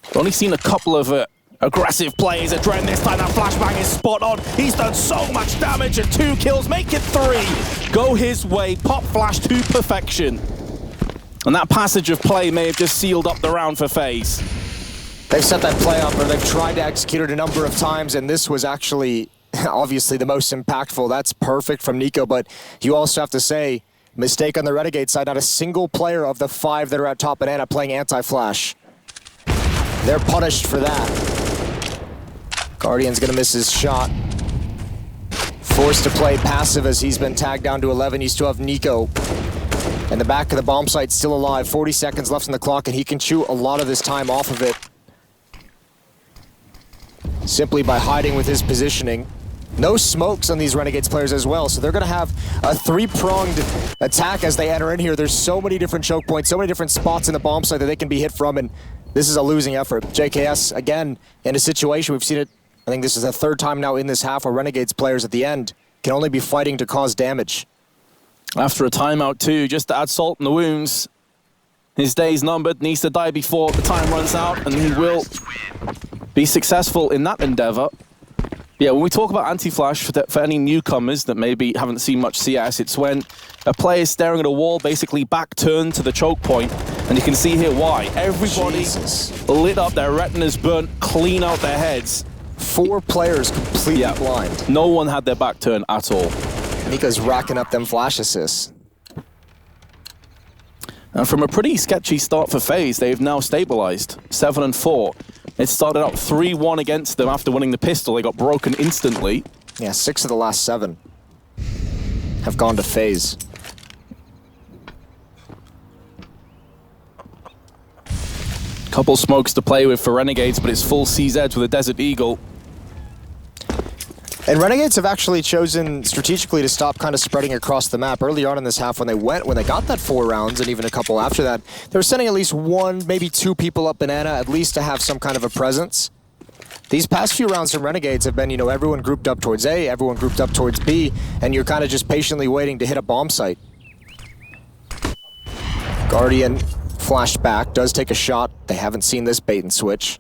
Speaker 15: We've only seen a couple of aggressive plays. Adren this time, that flashbang is spot on. He's done so much damage and 2 kills, make it 3. Go his way, pop flash to perfection. And that passage of play may have just sealed up the round for FaZe.
Speaker 14: They've set that play up, or they've tried to execute it a number of times, and this was actually, obviously, the most impactful. That's perfect from Nico, but you also have to say, mistake on the Renegade side, not a single player of the 5 that are at top banana playing anti-flash. They're punished for that. Guardian's gonna miss his shot. Forced to play passive as he's been tagged down to 11. You still have Nico. And the back of the bomb site still alive. 40 seconds left on the clock, and he can chew a lot of this time off of it. Simply by hiding with his positioning. No smokes on these Renegades players as well, so they're going to have a three-pronged attack as they enter in here. There's so many different choke points, so many different spots in the bomb site that they can be hit from, and this is a losing effort. JKS, again, in a situation, we've seen it, I think this is the third time now in this half where Renegades players at the end can only be fighting to cause damage.
Speaker 15: After a timeout too, just to add salt in the wounds. His day's numbered, needs to die before the time runs out, and he will be successful in that endeavor. Yeah, when we talk about anti-flash for any newcomers that maybe haven't seen much CS, it's when a player is staring at a wall, basically back turned to the choke point, and you can see here why. Everybody lit up, their retinas burnt, clean out their heads.
Speaker 14: 4 players completely blind.
Speaker 15: No one had their back turned at all.
Speaker 14: Nika's racking up them flash assists.
Speaker 15: And from a pretty sketchy start for FaZe, they've now stabilized 7-4. It started out 3-1 against them after winning the pistol. They got broken instantly.
Speaker 14: Yeah, 6 of the last 7 have gone to FaZe.
Speaker 15: Couple smokes to play with for Renegades, but it's full CZ with a Desert Eagle.
Speaker 14: And Renegades have actually chosen strategically to stop kind of spreading across the map. Early on in this half, when they got that 4 rounds, and even a couple after that, they were sending at least 1, maybe 2 people up Banana, at least to have some kind of a presence. These past few rounds from Renegades have been, you know, everyone grouped up towards A, everyone grouped up towards B, and you're kind of just patiently waiting to hit a bomb site. Guardian flashed back, does take a shot. They haven't seen this bait and switch.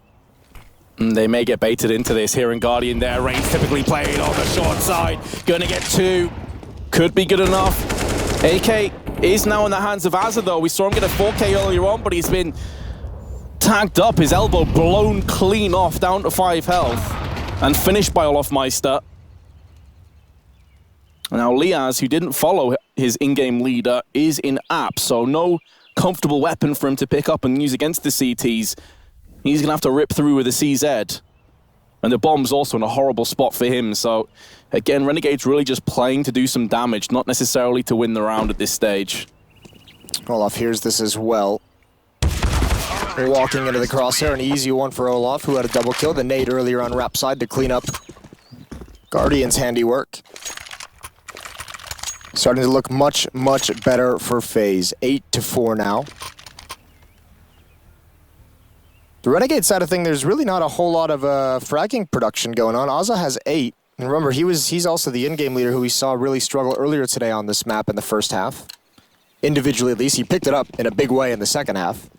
Speaker 15: They may get baited into this here in Guardian there. Range typically played on the short side. Gonna get 2. Could be good enough. AK is now in the hands of Azza though. We saw him get a 4K earlier on, but he's been tagged up. His elbow blown clean off, down to 5 health. And finished by Olofmeister. Now Liaz, who didn't follow his in-game leader, is in app. So no comfortable weapon for him to pick up and use against the CTs. He's going to have to rip through with a CZ. And the bomb's also in a horrible spot for him. So, again, Renegade's really just playing to do some damage, not necessarily to win the round at this stage.
Speaker 14: Olaf hears this as well. Walking into the crosshair, an easy one for Olaf, who had a double kill. The nade earlier on rap side to clean up Guardian's handiwork. Starting to look much, much better for FaZe. 8-4 now. The Renegade side of thing, there's really not a whole lot of fragging production going on. Azza has 8. And remember, he's also the in-game leader who we saw really struggle earlier today on this map in the first half. Individually, at least. He picked it up in a big way in the second half.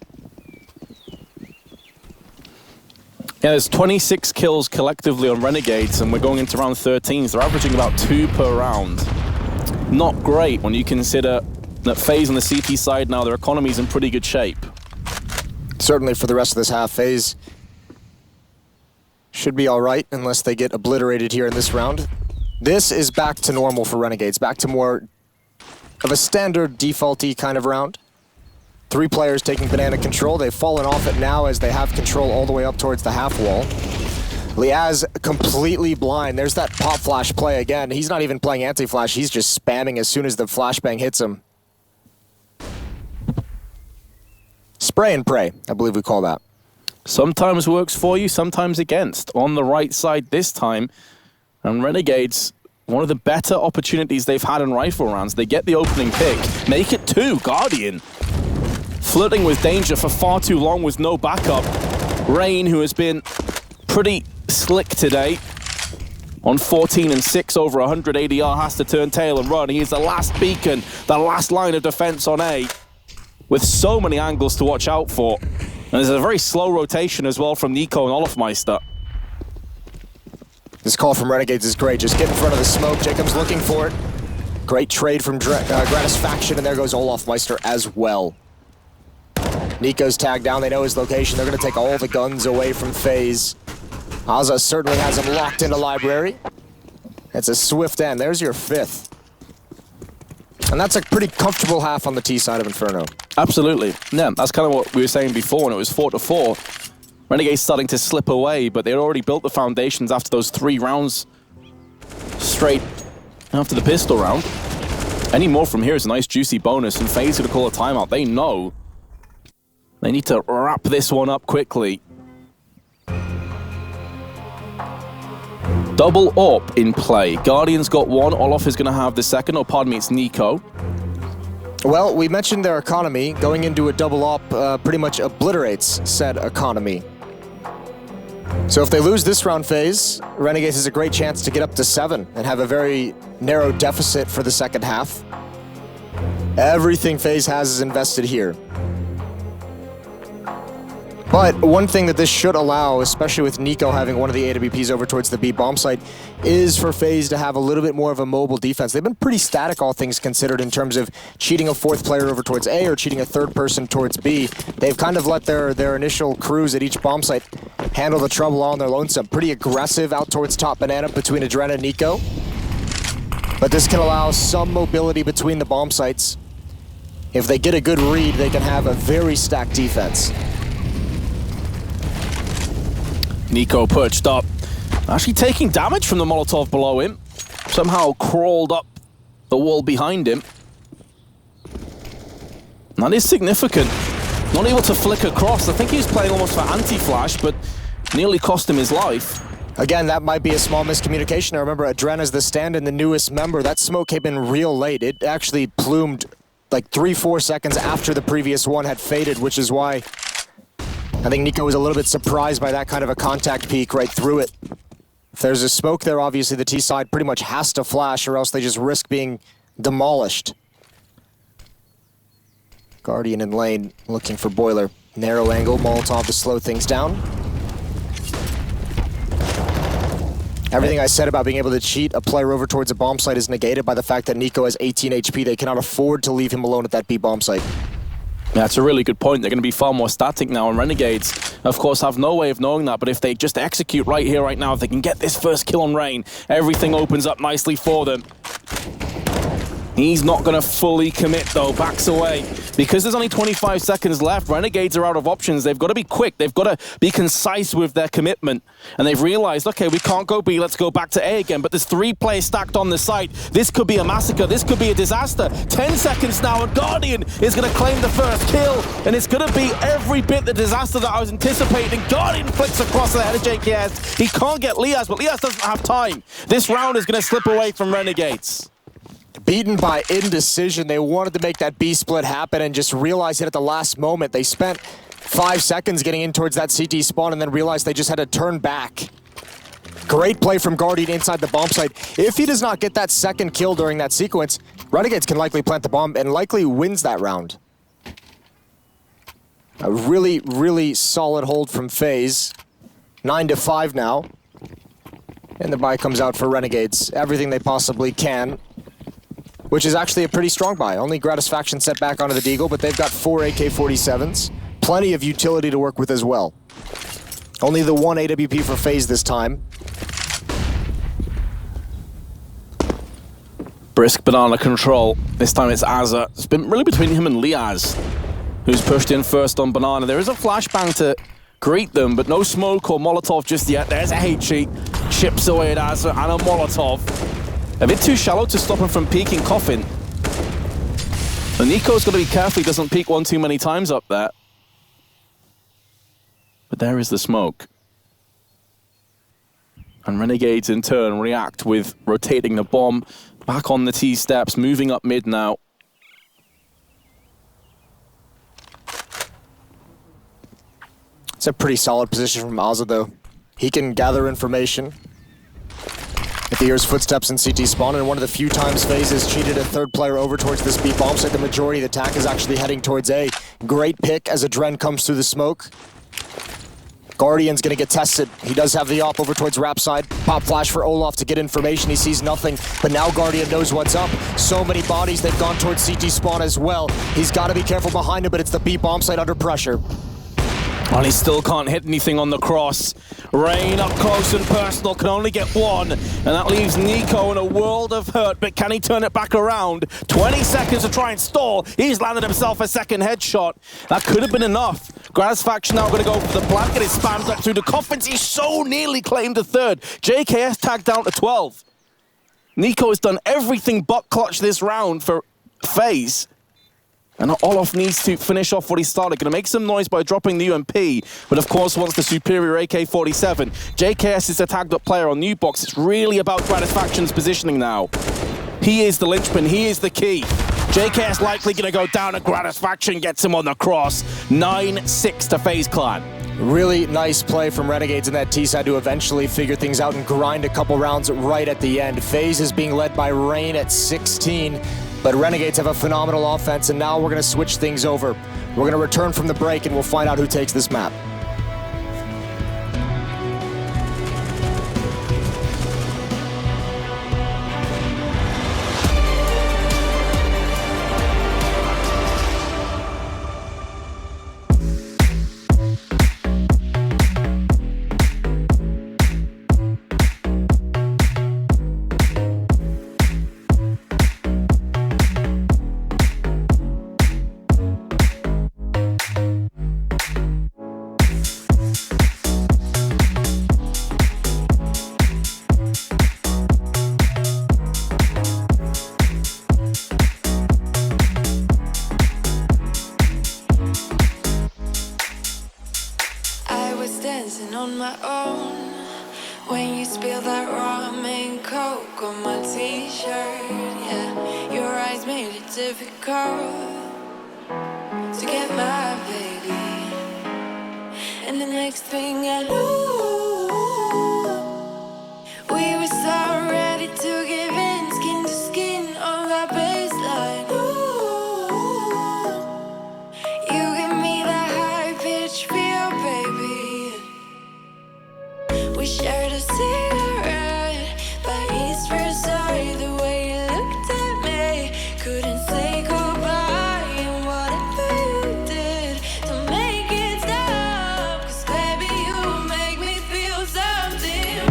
Speaker 15: Yeah, there's 26 kills collectively on Renegades, and we're going into round 13. So they're averaging about 2 per round. Not great when you consider that FaZe on the CT side now, their economy's in pretty good shape.
Speaker 14: Certainly for the rest of this half, FaZe should be all right unless they get obliterated here in this round. This is back to normal for Renegades, back to more of a standard defaulty kind of round. 3 players taking Banana control. They've fallen off it now as they have control all the way up towards the half wall. Liaz completely blind. There's that pop flash play again. He's not even playing anti-flash. He's just spamming as soon as the flashbang hits him. Spray and pray, I believe we call that.
Speaker 15: Sometimes works for you, sometimes against. On the right side this time, and Renegades, one of the better opportunities they've had in rifle rounds. They get the opening pick, make it 2, Guardian. Flirting with danger for far too long with no backup. Rain, who has been pretty slick today, on 14 and 6 over 100 ADR, has to turn tail and run. He is the last beacon, the last line of defense on A, with so many angles to watch out for. And there's a very slow rotation as well from Nico and Olofmeister.
Speaker 14: This call from Renegades is great. Just get in front of the smoke. Jacob's looking for it. Great trade from Gratisfaction, and there goes Olofmeister as well. Nico's tagged down. They know his location. They're going to take all the guns away from FaZe. Azza certainly has him locked into library. It's a swift end. There's your 5th. And that's a pretty comfortable half on the T side of Inferno.
Speaker 15: Absolutely. Yeah, that's kind of what we were saying before when it was 4-4. Renegade's starting to slip away, but they'd already built the foundations after those 3 rounds straight after the pistol round. Any more from here is a nice juicy bonus, and FaZe going to call a timeout. They know they need to wrap this one up quickly. Double up in play. Guardian's got one. Olof is going to have the second. Or pardon me, it's Nico.
Speaker 14: Well, we mentioned their economy. Going into a double op pretty much obliterates said economy. So if they lose this round phase, Renegades has a great chance to get up to 7 and have a very narrow deficit for the second half. Everything FaZe has is invested here. But one thing that this should allow, especially with Nico having one of the AWPs over towards the B bomb site, is for FaZe to have a little bit more of a mobile defense. They've been pretty static, all things considered, in terms of cheating a 4th player over towards A or cheating a 3rd person towards B. They've kind of let their initial crews at each bomb site handle the trouble all on their lonesome. Pretty aggressive out towards top banana between Adrena and Nico. But this can allow some mobility between the bomb sites. If they get a good read, they can have a very stacked defense.
Speaker 15: Nico perched up, actually taking damage from the Molotov below him. Somehow crawled up the wall behind him. That is significant. Not able to flick across. I think he was playing almost for anti-flash, but nearly cost him his life.
Speaker 14: Again, that might be a small miscommunication. I remember Adrena's the stand-in, the newest member. That smoke came in real late. It actually plumed like 3-4 seconds after the previous one had faded, which is why I think Nico was a little bit surprised by that kind of a contact peek right through it. If there's a smoke there, obviously the T side pretty much has to flash or else they just risk being demolished. Guardian in lane looking for Boiler. Narrow angle, Molotov to slow things down. Everything I said about being able to cheat a player over towards a bomb site is negated by the fact that Nico has 18 HP. They cannot afford to leave him alone at that B bomb site.
Speaker 15: Yeah, that's a really good point. They're going to be far more static now, and Renegades, of course, have no way of knowing that, but if they just execute right here, right now, if they can get this first kill on Rain, everything opens up nicely for them. He's not going to fully commit, though. Backs away. Because there's only 25 seconds left, Renegades are out of options. They've got to be quick. They've got to be concise with their commitment. And they've realized, okay, we can't go B. Let's go back to A again. But there's 3 players stacked on the site. This could be a massacre. This could be a disaster. 10 seconds now, and Guardian is going to claim the first kill. And it's going to be every bit the disaster that I was anticipating. Guardian flicks across the head of JKS. He can't get Liaz, but Liaz doesn't have time. This round is going to slip away from Renegades.
Speaker 14: Beaten by indecision. They wanted to make that B split happen and just realized it at the last moment. They spent 5 seconds getting in towards that CT spawn and then realized they just had to turn back. Great play from Guardian inside the bomb site. If he does not get that second kill during that sequence, Renegades can likely plant the bomb and likely wins that round. A really, really solid hold from FaZe. 9-5 now. And the buy comes out for Renegades. Everything they possibly can. Which is actually a pretty strong buy. Only Gratisfaction set back onto the Deagle, but they've got 4 AK-47s. Plenty of utility to work with as well. Only the 1 AWP for FaZe this time.
Speaker 15: Brisk banana control. This time it's Azza. It's been really between him and Liaz, who's pushed in first on banana. There is a flashbang to greet them, but no smoke or Molotov just yet. There's a hate cheat. Chips away at Azza and a Molotov. A bit too shallow to stop him from peeking Coffin. And Nico's got to be careful he doesn't peek one too many times up there. But there is the smoke. And Renegades in turn react with rotating the bomb back on the T steps, moving up mid now.
Speaker 14: It's a pretty solid position from Azza though. He can gather information. If he hears footsteps in CT spawn, and one of the few times FaZe has cheated a 3rd player over towards this B bomb site, the majority of the attack is actually heading towards A. Great pick as Adren comes through the smoke. Guardian's gonna get tested. He does have the op over towards Rap side. Pop flash for Olof to get information. He sees nothing, but now Guardian knows what's up. So many bodies, they've gone towards CT spawn as well. He's gotta be careful behind him, but it's the B bomb site under pressure.
Speaker 15: Well, he still can't hit anything on the cross. Rain up close and personal, can only get one. And that leaves Nico in a world of hurt, but can he turn it back around? 20 seconds to try and stall. He's landed himself a second headshot. That could have been enough. Gratisfaction now going to go for the plant, get his spams up through the coffins. He so nearly claimed the 3rd. JKS tagged down to 12. Nico has done everything but clutch this round for FaZe. And Olaf needs to finish off what he started. Going to make some noise by dropping the UMP, but of course wants the superior AK-47. JKS is a tagged up player on new box. It's really about Gratifaction's positioning now. He is the linchpin. He is the key. JKS likely going to go down, and Gratiffaction gets him on the cross. 9-6 to FaZe Clan.
Speaker 14: Really nice play from Renegades in that T-side to eventually figure things out and grind a couple rounds right at the end. FaZe is being led by Rain at 16, but Renegades have a phenomenal offense, and now we're going to switch things over. We're going to return from the break, and we'll find out who takes this map.
Speaker 16: On my own, when you spill that rum and coke on my t-shirt, yeah, your eyes made it difficult to get my baby. And the next thing I knew, we were so ready to give in, skin to skin on that baseline. Ooh, you give me that high pitch feel, baby. We shared a cigarette by East Versailles. The way you looked at me, couldn't say goodbye. And whatever you did to make it stop, 'cause baby, you make me feel something.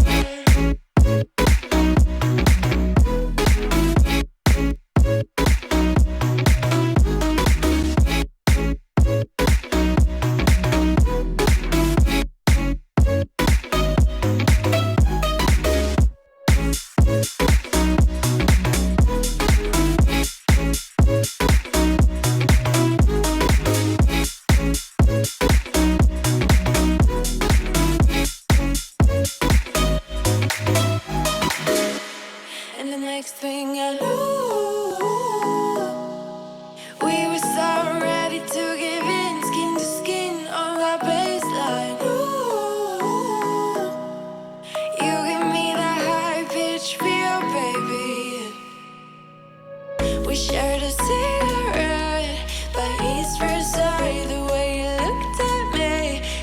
Speaker 16: And the next thing I knew, we were so ready to give in, skin to skin on that baseline. Ooh, you give me that high pitch feel, baby. We shared a cigarette by East Versailles. The way you looked at me,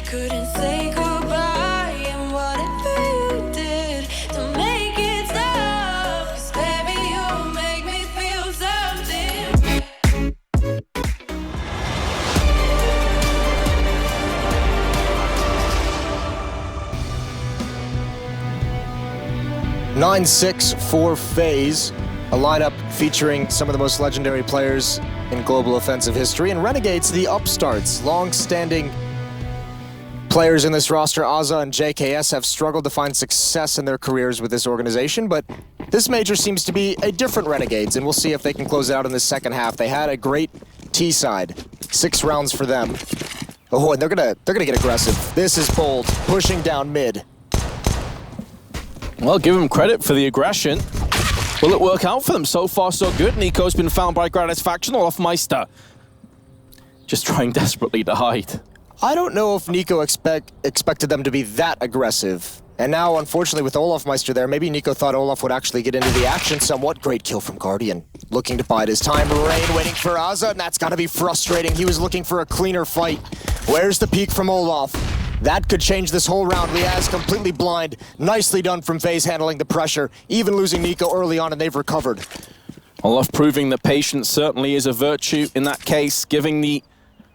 Speaker 16: couldn't say goodbye. And whatever you did to make it stop, 'cause baby, you make me feel something.
Speaker 14: 9-6 for FaZe, a lineup featuring some of the most legendary players in global offensive history, and Renegades, the upstarts, long-standing players in this roster. Azza and JKS have struggled to find success in their careers with this organization, but this major seems to be a different Renegades, and we'll see if they can close it out in the second half. They had a great T-side, 6 rounds for them. Oh, and they're gonna get aggressive. This is bold, pushing down mid.
Speaker 15: Well, give him credit for the aggression. Will it work out for them? So far, so good. Nico's been found by Gratiffaction. Olafmeister just trying desperately to hide.
Speaker 14: I don't know if Nico expected them to be that aggressive. And now, unfortunately, with Olafmeister there, maybe Nico thought Olaf would actually get into the action somewhat. Great kill from Guardian. Looking to bide his time. Rain waiting for Azza, and that's got to be frustrating. He was looking for a cleaner fight. Where's the peek from Olaf? That could change this whole round. Liaz completely blind. Nicely done from FaZe handling the pressure, even losing Nico early on, and they've recovered.
Speaker 15: Olaf proving that patience certainly is a virtue in that case, giving the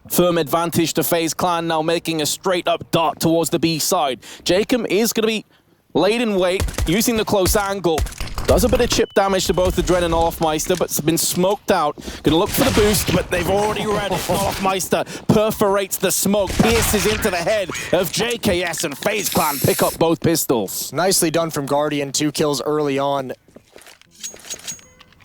Speaker 15: firm advantage to FaZe Clan, now making a straight up dart towards the B side. Jacob is going to be laid in wait, using the close angle. Does a bit of chip damage to both the Dren and Olafmeister, but it's been smoked out. Gonna look for the boost, but they've already read it. Olafmeister perforates the smoke, pierces into the head of JKS, and FaZe Clan pick up both pistols.
Speaker 14: Nicely done from Guardian, 2 kills early on.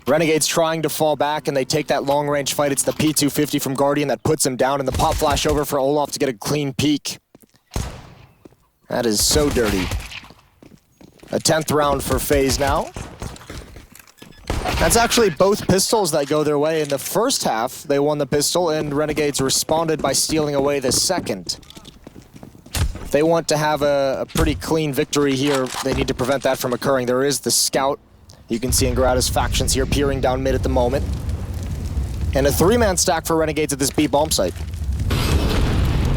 Speaker 14: Renegades trying to fall back, and they take that long-range fight. It's the P250 from Guardian that puts him down, and the pop flash over for Olaf to get a clean peek. That is so dirty. A 10th round for FaZe now. That's actually both pistols that go their way. In the first half, they won the pistol, and Renegades responded by stealing away the second. If they want to have a pretty clean victory here, they need to prevent that from occurring. There is the scout. You can see Ingrata's factions here peering down mid at the moment. And a 3-man stack for Renegades at this B bomb site.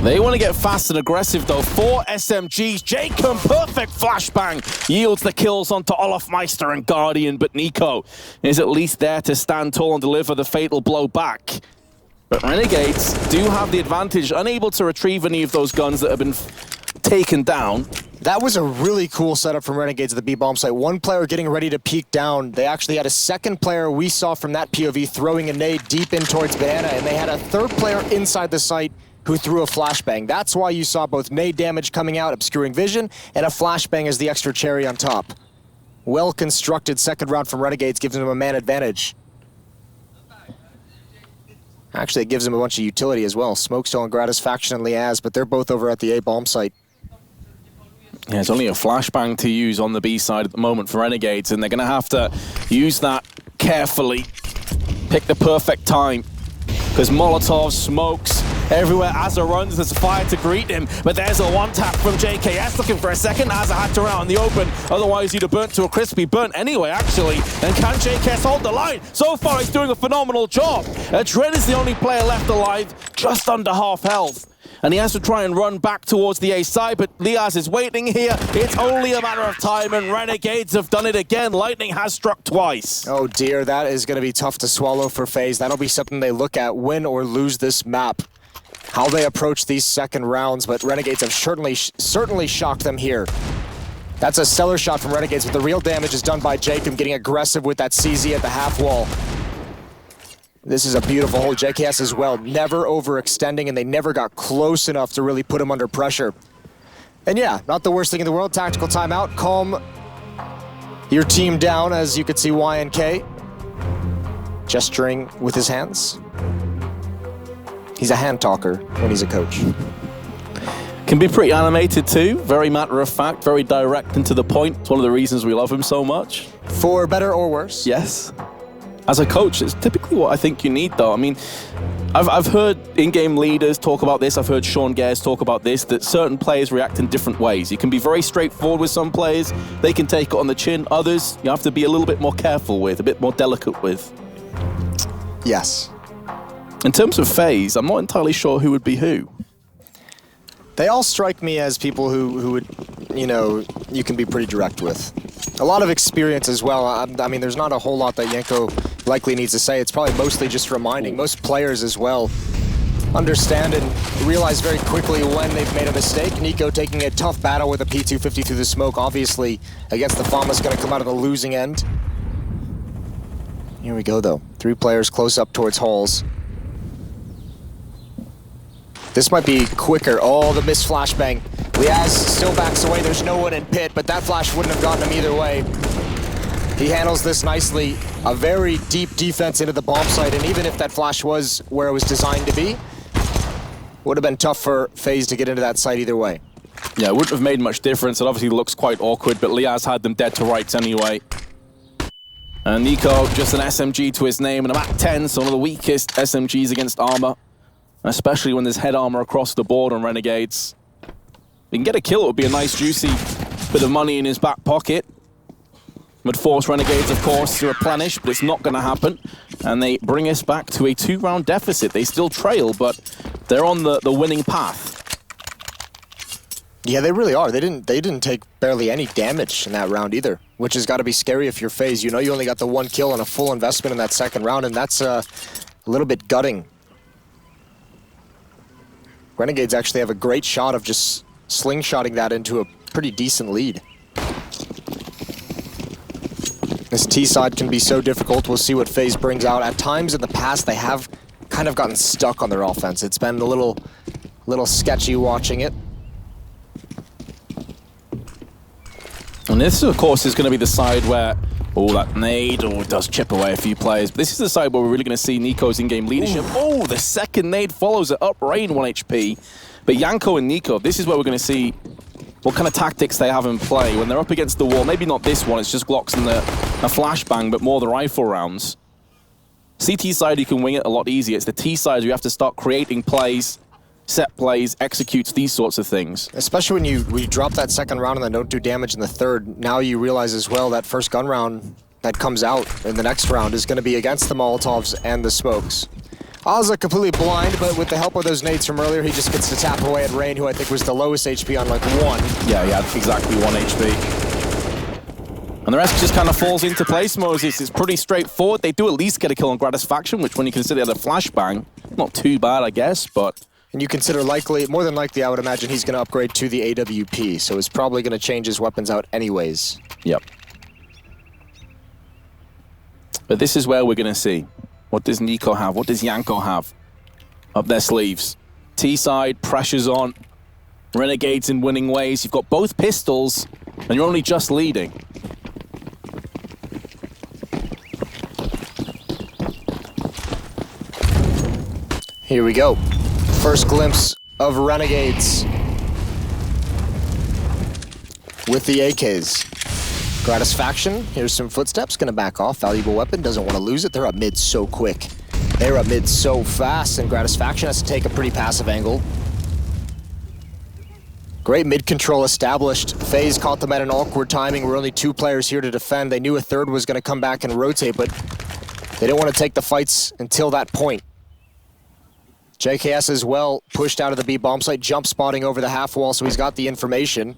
Speaker 15: They want to get fast and aggressive though. 4 SMGs. Jacob, perfect flashbang. Yields the kills onto Olafmeister and Guardian, but Nico is at least there to stand tall and deliver the fatal blow back. But Renegades do have the advantage, unable to retrieve any of those guns that have been taken down.
Speaker 14: That was a really cool setup from Renegades at the B bomb site. One player getting ready to peek down. They actually had a second player we saw from that POV throwing a nade deep in towards Banana, and they had a third player inside the site who threw a flashbang. That's why you saw both nade damage coming out, obscuring vision, and a flashbang as the extra cherry on top. Well-constructed second round from Renegades gives them a man advantage. Actually, it gives them a bunch of utility as well. Smokestone and Gratis Faction and Liaz, but they're both over at the A bomb site.
Speaker 15: Yeah, there's only a flashbang to use on the B side at the moment for Renegades, and they're going to have to use that carefully. Pick the perfect time, because Molotov smokes everywhere. Azza runs, there's a fire to greet him, but there's a one-tap from JKS looking for a second. Azza had to run out in the open, otherwise he'd have burnt to a crispy burnt anyway, actually. And can JKS hold the line? So far, he's doing a phenomenal job. Dread is the only player left alive, just under half health. And he has to try and run back towards the A side, but Liaz is waiting here. It's only a matter of time, and Renegades have done it again. Lightning has struck twice.
Speaker 14: Oh dear, that is going to be tough to swallow for FaZe. That'll be something they look at, win or lose this map. How they approach these second rounds, but Renegades have certainly shocked them here. That's a stellar shot from Renegades, but the real damage is done by Jacob getting aggressive with that CZ at the half wall. This is a beautiful hole. JKS as well, never overextending, and they never got close enough to really put him under pressure. And yeah, not the worst thing in the world. Tactical timeout. Calm your team down, as you could see YNK gesturing with his hands. He's a hand talker when he's a coach.
Speaker 15: Can be pretty animated too. Very matter of fact, very direct and to the point. It's one of the reasons we love him so much.
Speaker 14: For better or worse?
Speaker 15: Yes. As a coach, it's typically what I think you need, though. I mean, I've heard in-game leaders talk about this. I've heard Sean Gares talk about this, that certain players react in different ways. You can be very straightforward with some players. They can take it on the chin. Others, you have to be a little bit more careful with, a bit more delicate with.
Speaker 14: Yes.
Speaker 15: In terms of FaZe, I'm not entirely sure who would be who.
Speaker 14: They all strike me as people who would, you know, you can be pretty direct with. A lot of experience as well. I mean, there's not a whole lot that Yenko likely needs to say. It's probably mostly just reminding. Most players as well understand and realize very quickly when they've made a mistake. Nico taking a tough battle with a P250 through the smoke, obviously, against the Fama's going to come out of the losing end. Here we go, though. 3 players close up towards Halls. This might be quicker. Oh, the missed flashbang. Liaz still backs away. There's no one in pit, but that flash wouldn't have gotten him either way. He handles this nicely. A very deep defense into the bomb site, and even if that flash was where it was designed to be, would have been tough for FaZe to get into that site either way.
Speaker 15: Yeah, it wouldn't have made much difference. It obviously looks quite awkward, but Liaz had them dead to rights anyway. And Nico, just an SMG to his name, and a Mach 10, so one of the weakest SMGs against armor. Especially when there's head armor across the board on Renegades. If he can get a kill, it would be a nice, juicy bit of money in his back pocket. Would force Renegades, of course, to replenish, but it's not going to happen. And they bring us back to a 2-round deficit. They still trail, but they're on the winning path.
Speaker 14: Yeah, they really are. They didn't take barely any damage in that round either, which has got to be scary if you're FaZe. You know you only got the 1 kill and a full investment in that second round, and that's a little bit gutting. Renegades actually have a great shot of just slingshotting that into a pretty decent lead. This T side can be so difficult. We'll see what FaZe brings out. At times in the past, they have kind of gotten stuck on their offense. It's been a little sketchy watching it.
Speaker 15: And this, of course, is going to be the side where Oh, that nade does chip away a few players. But this is the side where we're really going to see Nico's in-game leadership. Oh, the second nade follows it up, Rain 1 HP. But Janko and Nico, this is where we're going to see what kind of tactics they have in play when they're up against the wall. Maybe not this one, it's just Glocks and a flashbang, but more the rifle rounds. CT side, you can wing it a lot easier. It's the T side where you have to start creating plays, set plays, executes, these sorts of things.
Speaker 14: Especially when you drop that second round and then don't do damage in the third. Now you realize as well that first gun round that comes out in the next round is going to be against the Molotovs and the smokes. Ozza completely blind, but with the help of those nades from earlier, he just gets to tap away at Rain, who I think was the lowest HP on like 1.
Speaker 15: Yeah, he had exactly 1 HP. And the rest just kind of falls into place, Moses. It's pretty straightforward. They do at least get a kill on Gratisfaction, which when you consider the flashbang, not too bad, I guess, but...
Speaker 14: And you consider more than likely, I would imagine he's going to upgrade to the AWP, so he's probably going to change his weapons out anyways.
Speaker 15: Yep. But this is where we're going to see. What does Nico have? What does Janko have up their sleeves? T-side, pressure's on. Renegades in winning ways. You've got both pistols, and you're only just leading.
Speaker 14: Here we go. First glimpse of Renegades with the AKs. Gratisfaction, here's some footsteps, gonna back off. Valuable weapon, doesn't want to lose it. They're up mid so quick. They're up mid so fast, and Gratisfaction has to take a pretty passive angle. Great mid control established. FaZe caught them at an awkward timing. We're only 2 players here to defend. They knew a third was gonna come back and rotate, but they didn't want to take the fights until that point. JKS as well pushed out of the B bomb site, jump spotting over the half wall, so he's got the information.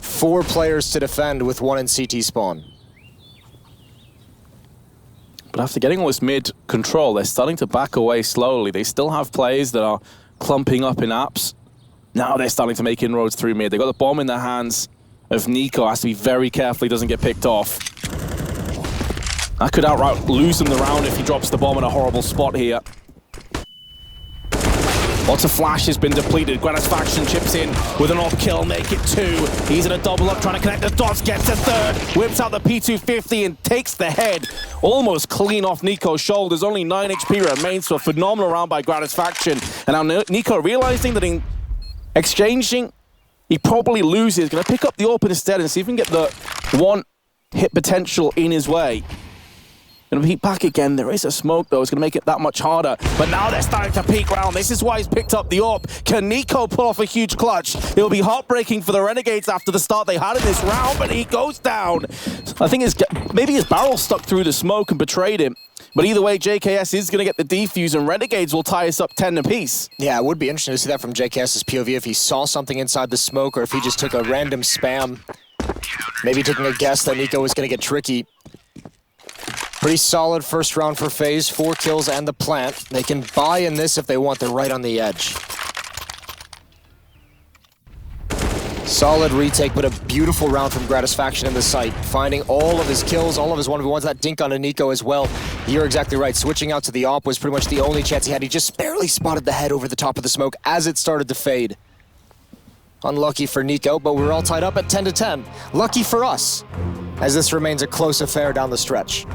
Speaker 14: 4 players to defend with 1 in CT spawn.
Speaker 15: But after getting all this mid control, they're starting to back away slowly. They still have players that are clumping up in apps. Now they're starting to make inroads through mid. They've got the bomb in the hands of Nico. Has to be very careful he doesn't get picked off. That could outright lose him the round if he drops the bomb in a horrible spot here. Lots of flash has been depleted. Gratisfaction chips in with an off kill, make it 2. He's in a double up, trying to connect the dots, gets a third, whips out the P250 and takes the head almost clean off Nico's shoulders. Only 9 HP remains, so a phenomenal round by Gratisfaction. And now Nico realizing that in exchanging, he probably loses. Gonna pick up the AWP instead and see if he can get the 1 hit potential in his way. Gonna peek back again. There is a smoke though. It's gonna make it that much harder. But now they're starting to peek round. This is why he's picked up the AWP. Can Nico pull off a huge clutch? It'll be heartbreaking for the Renegades after the start they had in this round, but he goes down. I think maybe his barrel stuck through the smoke and betrayed him. But either way, JKS is gonna get the defuse and Renegades will tie us up 10 apiece.
Speaker 14: Yeah, it would be interesting to see that from JKS's POV if he saw something inside the smoke or if he just took a random spam. Maybe taking a guess that Nico was gonna get tricky. Pretty solid first round for FaZe, 4 kills and the plant. They can buy in this if they want, they're right on the edge. Solid retake, but a beautiful round from Gratisfaction in the site. Finding all of his kills, all of his 1v1s, that dink on Nico as well. You're exactly right, switching out to the AWP was pretty much the only chance he had. He just barely spotted the head over the top of the smoke as it started to fade. Unlucky for Nico, but we're all tied up at 10-10. Lucky for us, as this remains a close affair down the stretch.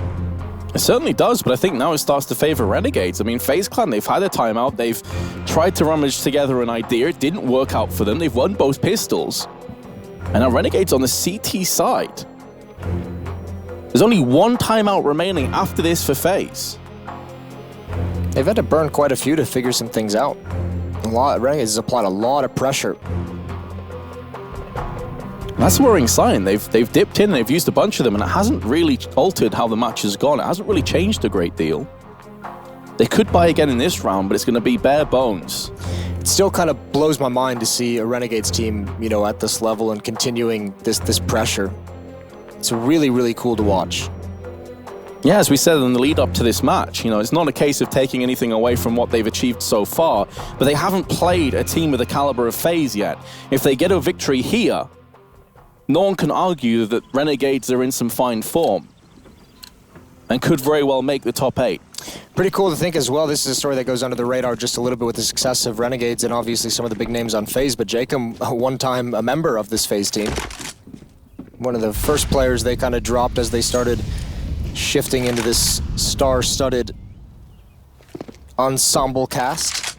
Speaker 15: It certainly does, but I think now it starts to favor Renegades. I mean, FaZe Clan, they've had a timeout. They've tried to rummage together an idea. It didn't work out for them. They've won both pistols. And now Renegades on the CT side. There's only 1 timeout remaining after this for FaZe.
Speaker 14: They've had to burn quite a few to figure some things out. Renegades has applied a lot of pressure.
Speaker 15: That's a worrying sign. They've dipped in and they've used a bunch of them, and it hasn't really altered how the match has gone. It hasn't really changed a great deal. They could buy again in this round, but it's going to be bare bones.
Speaker 14: It still kind of blows my mind to see a Renegades team, you know, at this level and continuing this pressure. It's really, really cool to watch.
Speaker 15: Yeah, as we said in the lead up to this match, you know, it's not a case of taking anything away from what they've achieved so far, but they haven't played a team with the caliber of FaZe yet. If they get a victory here, no one can argue that Renegades are in some fine form and could very well make the top 8.
Speaker 14: Pretty cool to think as well. This is a story that goes under the radar just a little bit with the success of Renegades and obviously some of the big names on FaZe, but Jacob, one time a member of this FaZe team. one of the first players they kind of dropped as they started shifting into this star-studded ensemble cast.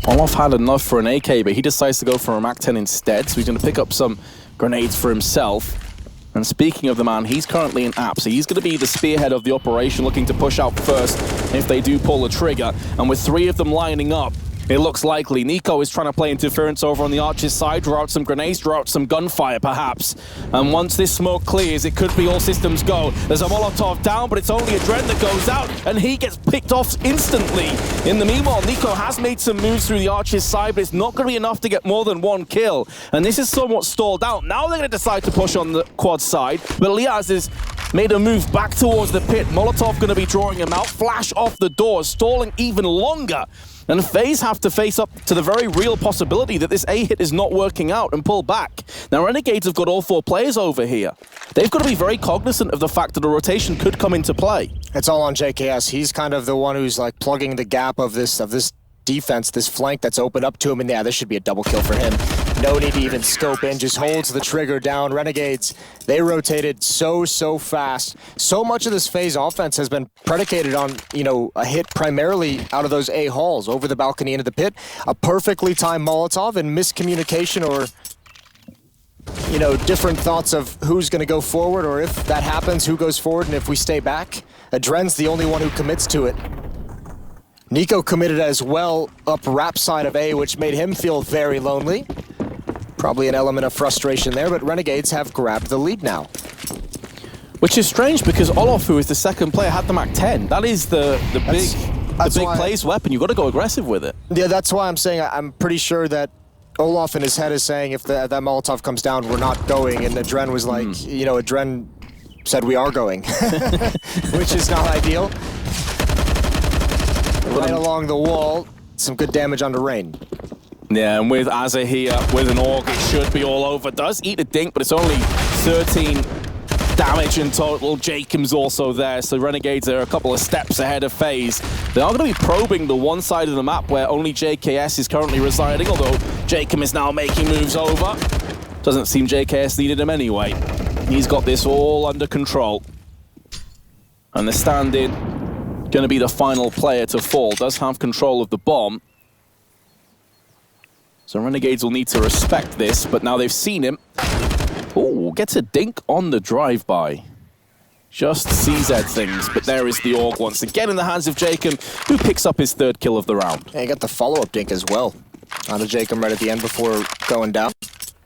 Speaker 15: Olof had enough for an AK, but he decides to go for a MAC-10 instead, so he's going to pick up some grenades for himself. And speaking of the man, he's currently in app, so he's going to be the spearhead of the operation, looking to push out first if they do pull the trigger. And with 3 of them lining up, it looks likely. Nico is trying to play interference over on the Archer's side, draw out some grenades, draw out some gunfire perhaps. And once this smoke clears, it could be all systems go. There's a Molotov down, but it's only a Dren that goes out, and he gets picked off instantly. In the meanwhile, Nico has made some moves through the Archer's side, but it's not going to be enough to get more than 1 kill. And this is somewhat stalled out. Now they're going to decide to push on the quad side, but Liaz is made a move back towards the pit. Molotov going to be drawing him out. Flash off the door, stalling even longer. And FaZe have to face up to the very real possibility that this A hit is not working out and pull back. Now, Renegades have got all 4 players over here. They've got to be very cognizant of the fact that a rotation could come into play.
Speaker 14: It's all on JKS. He's kind of the one who's like plugging the gap of this defense, this flank that's opened up to him, and yeah, this should be a double kill for him. No need to even scope in, just holds the trigger down. Renegades, they rotated so fast. So much of this FaZe offense has been predicated on, you know, a hit primarily out of those A halls over the balcony into the pit. A perfectly timed Molotov and miscommunication or, you know, different thoughts of who's going to go forward, or if that happens, who goes forward, and if we stay back. Adren's the only one who commits to it. Nico committed as well up ramp side of A, which made him feel very lonely. Probably an element of frustration there, but Renegades have grabbed the lead now.
Speaker 15: Which is strange because Olof, who is the second player, had the MAC-10. That is the big plays weapon. You've got to go aggressive with it.
Speaker 14: Yeah, that's why I'm saying I'm pretty sure that Olof in his head is saying if that Molotov comes down, we're not going. And Adren was like, you know, Adren said we are going, which is not ideal. Right along the wall, some good damage onto Rain.
Speaker 15: Yeah, and with Azza here, with an AUG, it should be all over. Does eat a dink, but it's only 13 damage in total. Jacob's also there, so Renegades are a couple of steps ahead of FaZe. They are going to be probing the one side of the map where only JKS is currently residing, although Jacob is now making moves over. Doesn't seem JKS needed him anyway. He's got this all under control. And the stand-in, going to be the final player to fall, does have control of the bomb. So Renegades will need to respect this, but now they've seen him. Oh, gets a dink on the drive-by. Just CZ things, but there is the AUG once again in the hands of Jacob, who picks up his 3rd kill of the round.
Speaker 14: Yeah, he got the follow-up dink as well onto Jacob right at the end before going down.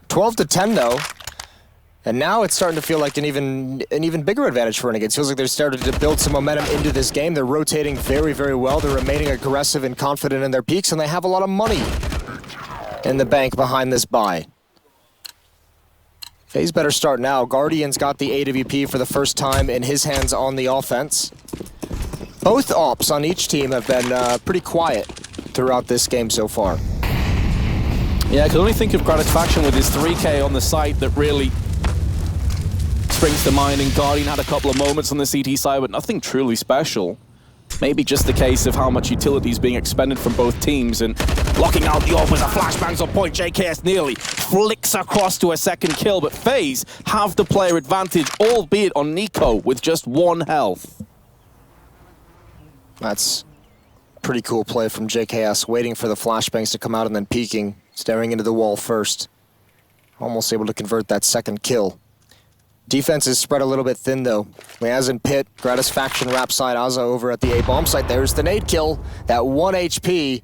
Speaker 14: 12-10 though, and now it's starting to feel like an even bigger advantage for Renegades. It feels like they're starting to build some momentum into this game. They're rotating very well. They're remaining aggressive and confident in their peaks, and they have a lot of money in the bank behind this buy. FaZe better start now. Guardian's got the AWP for the first time in his hands on the offense. Both ops on each team have been pretty quiet throughout this game so far.
Speaker 15: Yeah, I can only think of Gratisfaction with his 3K on the site that really springs to mind, and Guardian had a couple of moments on the CT side, but nothing truly special. Maybe just the case of how much utility is being expended from both teams, and blocking out the AWP as a flashbangs on point. JKS nearly flicks across to a 2nd kill, but FaZe have the player advantage, albeit on Nico with just 1 health.
Speaker 14: That's a pretty cool play from JKS, waiting for the flashbangs to come out and then peeking, staring into the wall first. Almost able to convert that 2nd kill. Defense is spread a little bit thin though. Liaz in pit, Gratisfaction wrap side, Azza over at the A bomb site. There's the nade kill, that 1 HP.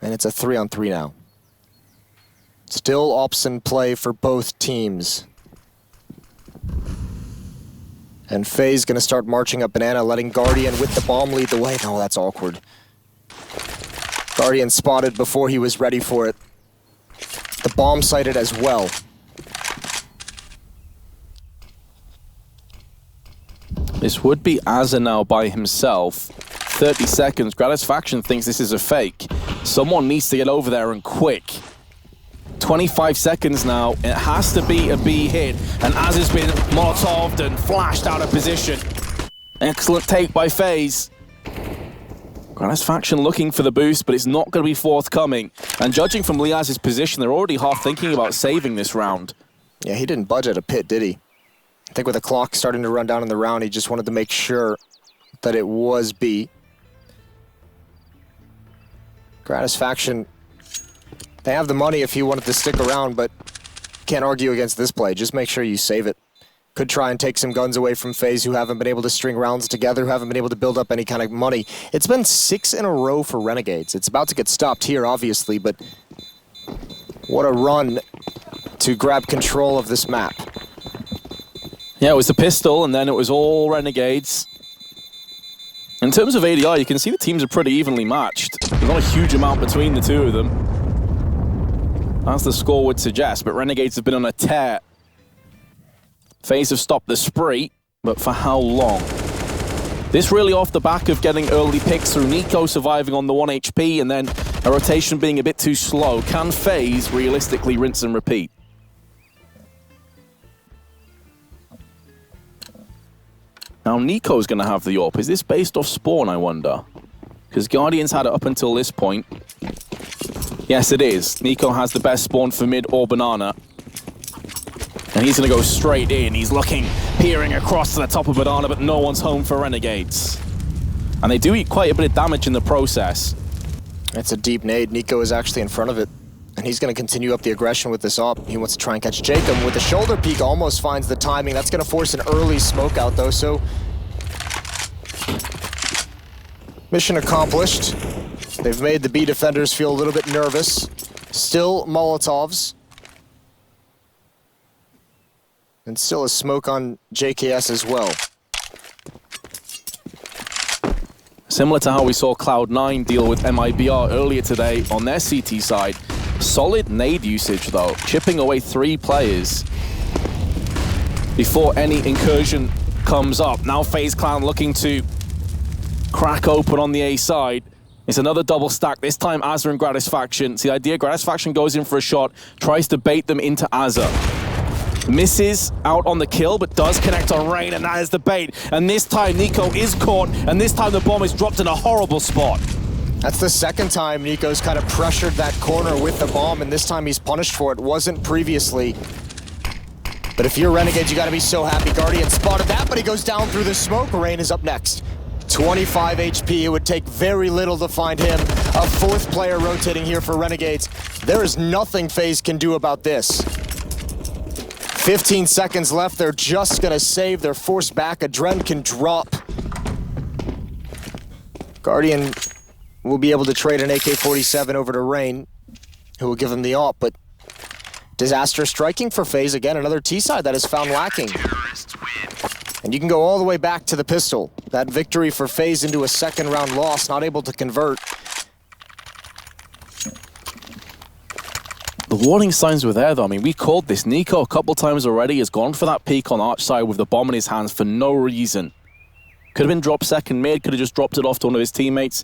Speaker 14: And it's a 3-on-3 now. Still ops in play for both teams. And FaZe gonna start marching up Banana, letting Guardian with the bomb lead the way. No, that's awkward. Guardian spotted before he was ready for it. The bomb sighted as well.
Speaker 15: This would be Azza now by himself. 30 seconds. Gratisfaction thinks this is a fake. Someone needs to get over there and quick. 25 seconds now. It has to be a B hit. And Azza's been Molotoved and flashed out of position. Excellent take by FaZe. Gratis Faction looking for the boost, but it's not going to be forthcoming. And judging from Liaz's position, they're already half thinking about saving this round.
Speaker 14: Yeah, he didn't budge at a pit, did he? I think with the clock starting to run down in the round, he just wanted to make sure that it was B. Gratis Faction, they have the money if he wanted to stick around, but can't argue against this play. Just make sure you save it. Could try and take some guns away from FaZe, who haven't been able to string rounds together, who haven't been able to build up any kind of money. It's been 6 in a row for Renegades. It's about to get stopped here, obviously, but what a run to grab control of this map.
Speaker 15: Yeah, it was the pistol, and then it was all Renegades. In terms of ADR, you can see the teams are pretty evenly matched. There's not a huge amount between the two of them, as the score would suggest, but Renegades have been on a tear. FaZe have stopped the spree, but for how long? This really off the back of getting early picks through Nico surviving on the 1 HP and then a rotation being a bit too slow. Can FaZe realistically rinse and repeat? Now Nico's going to have the AWP. Is this based off spawn, I wonder? Because Guardians had it up until this point. Yes, it is. Nico has the best spawn for mid or banana. And he's going to go straight in. He's looking, peering across to the top of banana, but no one's home for Renegades. And they do eat quite a bit of damage in the process.
Speaker 14: It's a deep nade. Nico is actually in front of it. And he's going to continue up the aggression with this AWP. He wants to try and catch Jacob with the shoulder peek. Almost finds the timing. That's going to force an early smoke out, though. So, mission accomplished. They've made the B defenders feel a little bit nervous. Still Molotovs. And still a smoke on JKS as well.
Speaker 15: Similar to how we saw Cloud9 deal with MIBR earlier today on their CT side. Solid nade usage though, chipping away 3 players before any incursion comes up. Now FaZe Clan looking to crack open on the A side. It's another double stack, this time Azza and Gratis Faction. So the idea, Gratis Faction goes in for a shot, tries to bait them into Azza. Misses out on the kill, but does connect on Rain, and that is the bait. And this time Nico is caught, and this time the bomb is dropped in a horrible spot.
Speaker 14: That's the second time Nico's kind of pressured that corner with the bomb, and this time he's punished for it. Wasn't previously. But if you're Renegades, you gotta be so happy. Guardian spotted that, but he goes down through the smoke. Rain is up next. 25 HP, it would take very little to find him. A 4th player rotating here for Renegades. There is nothing FaZe can do about this. 15 seconds left, they're just gonna save. They're forced back, Adren can drop. Guardian will be able to trade an AK-47 over to Rain, who will give him the AWP, but disaster striking for FaZe. Again, another T-side that is found lacking. And you can go all the way back to the pistol. That victory for FaZe into a 2nd round loss, not able to convert.
Speaker 15: The warning signs were there though. I mean, we called this. Nico a couple times already has gone for that peek on Arch side with the bomb in his hands for no reason. Could have been dropped second mid, could have just dropped it off to one of his teammates.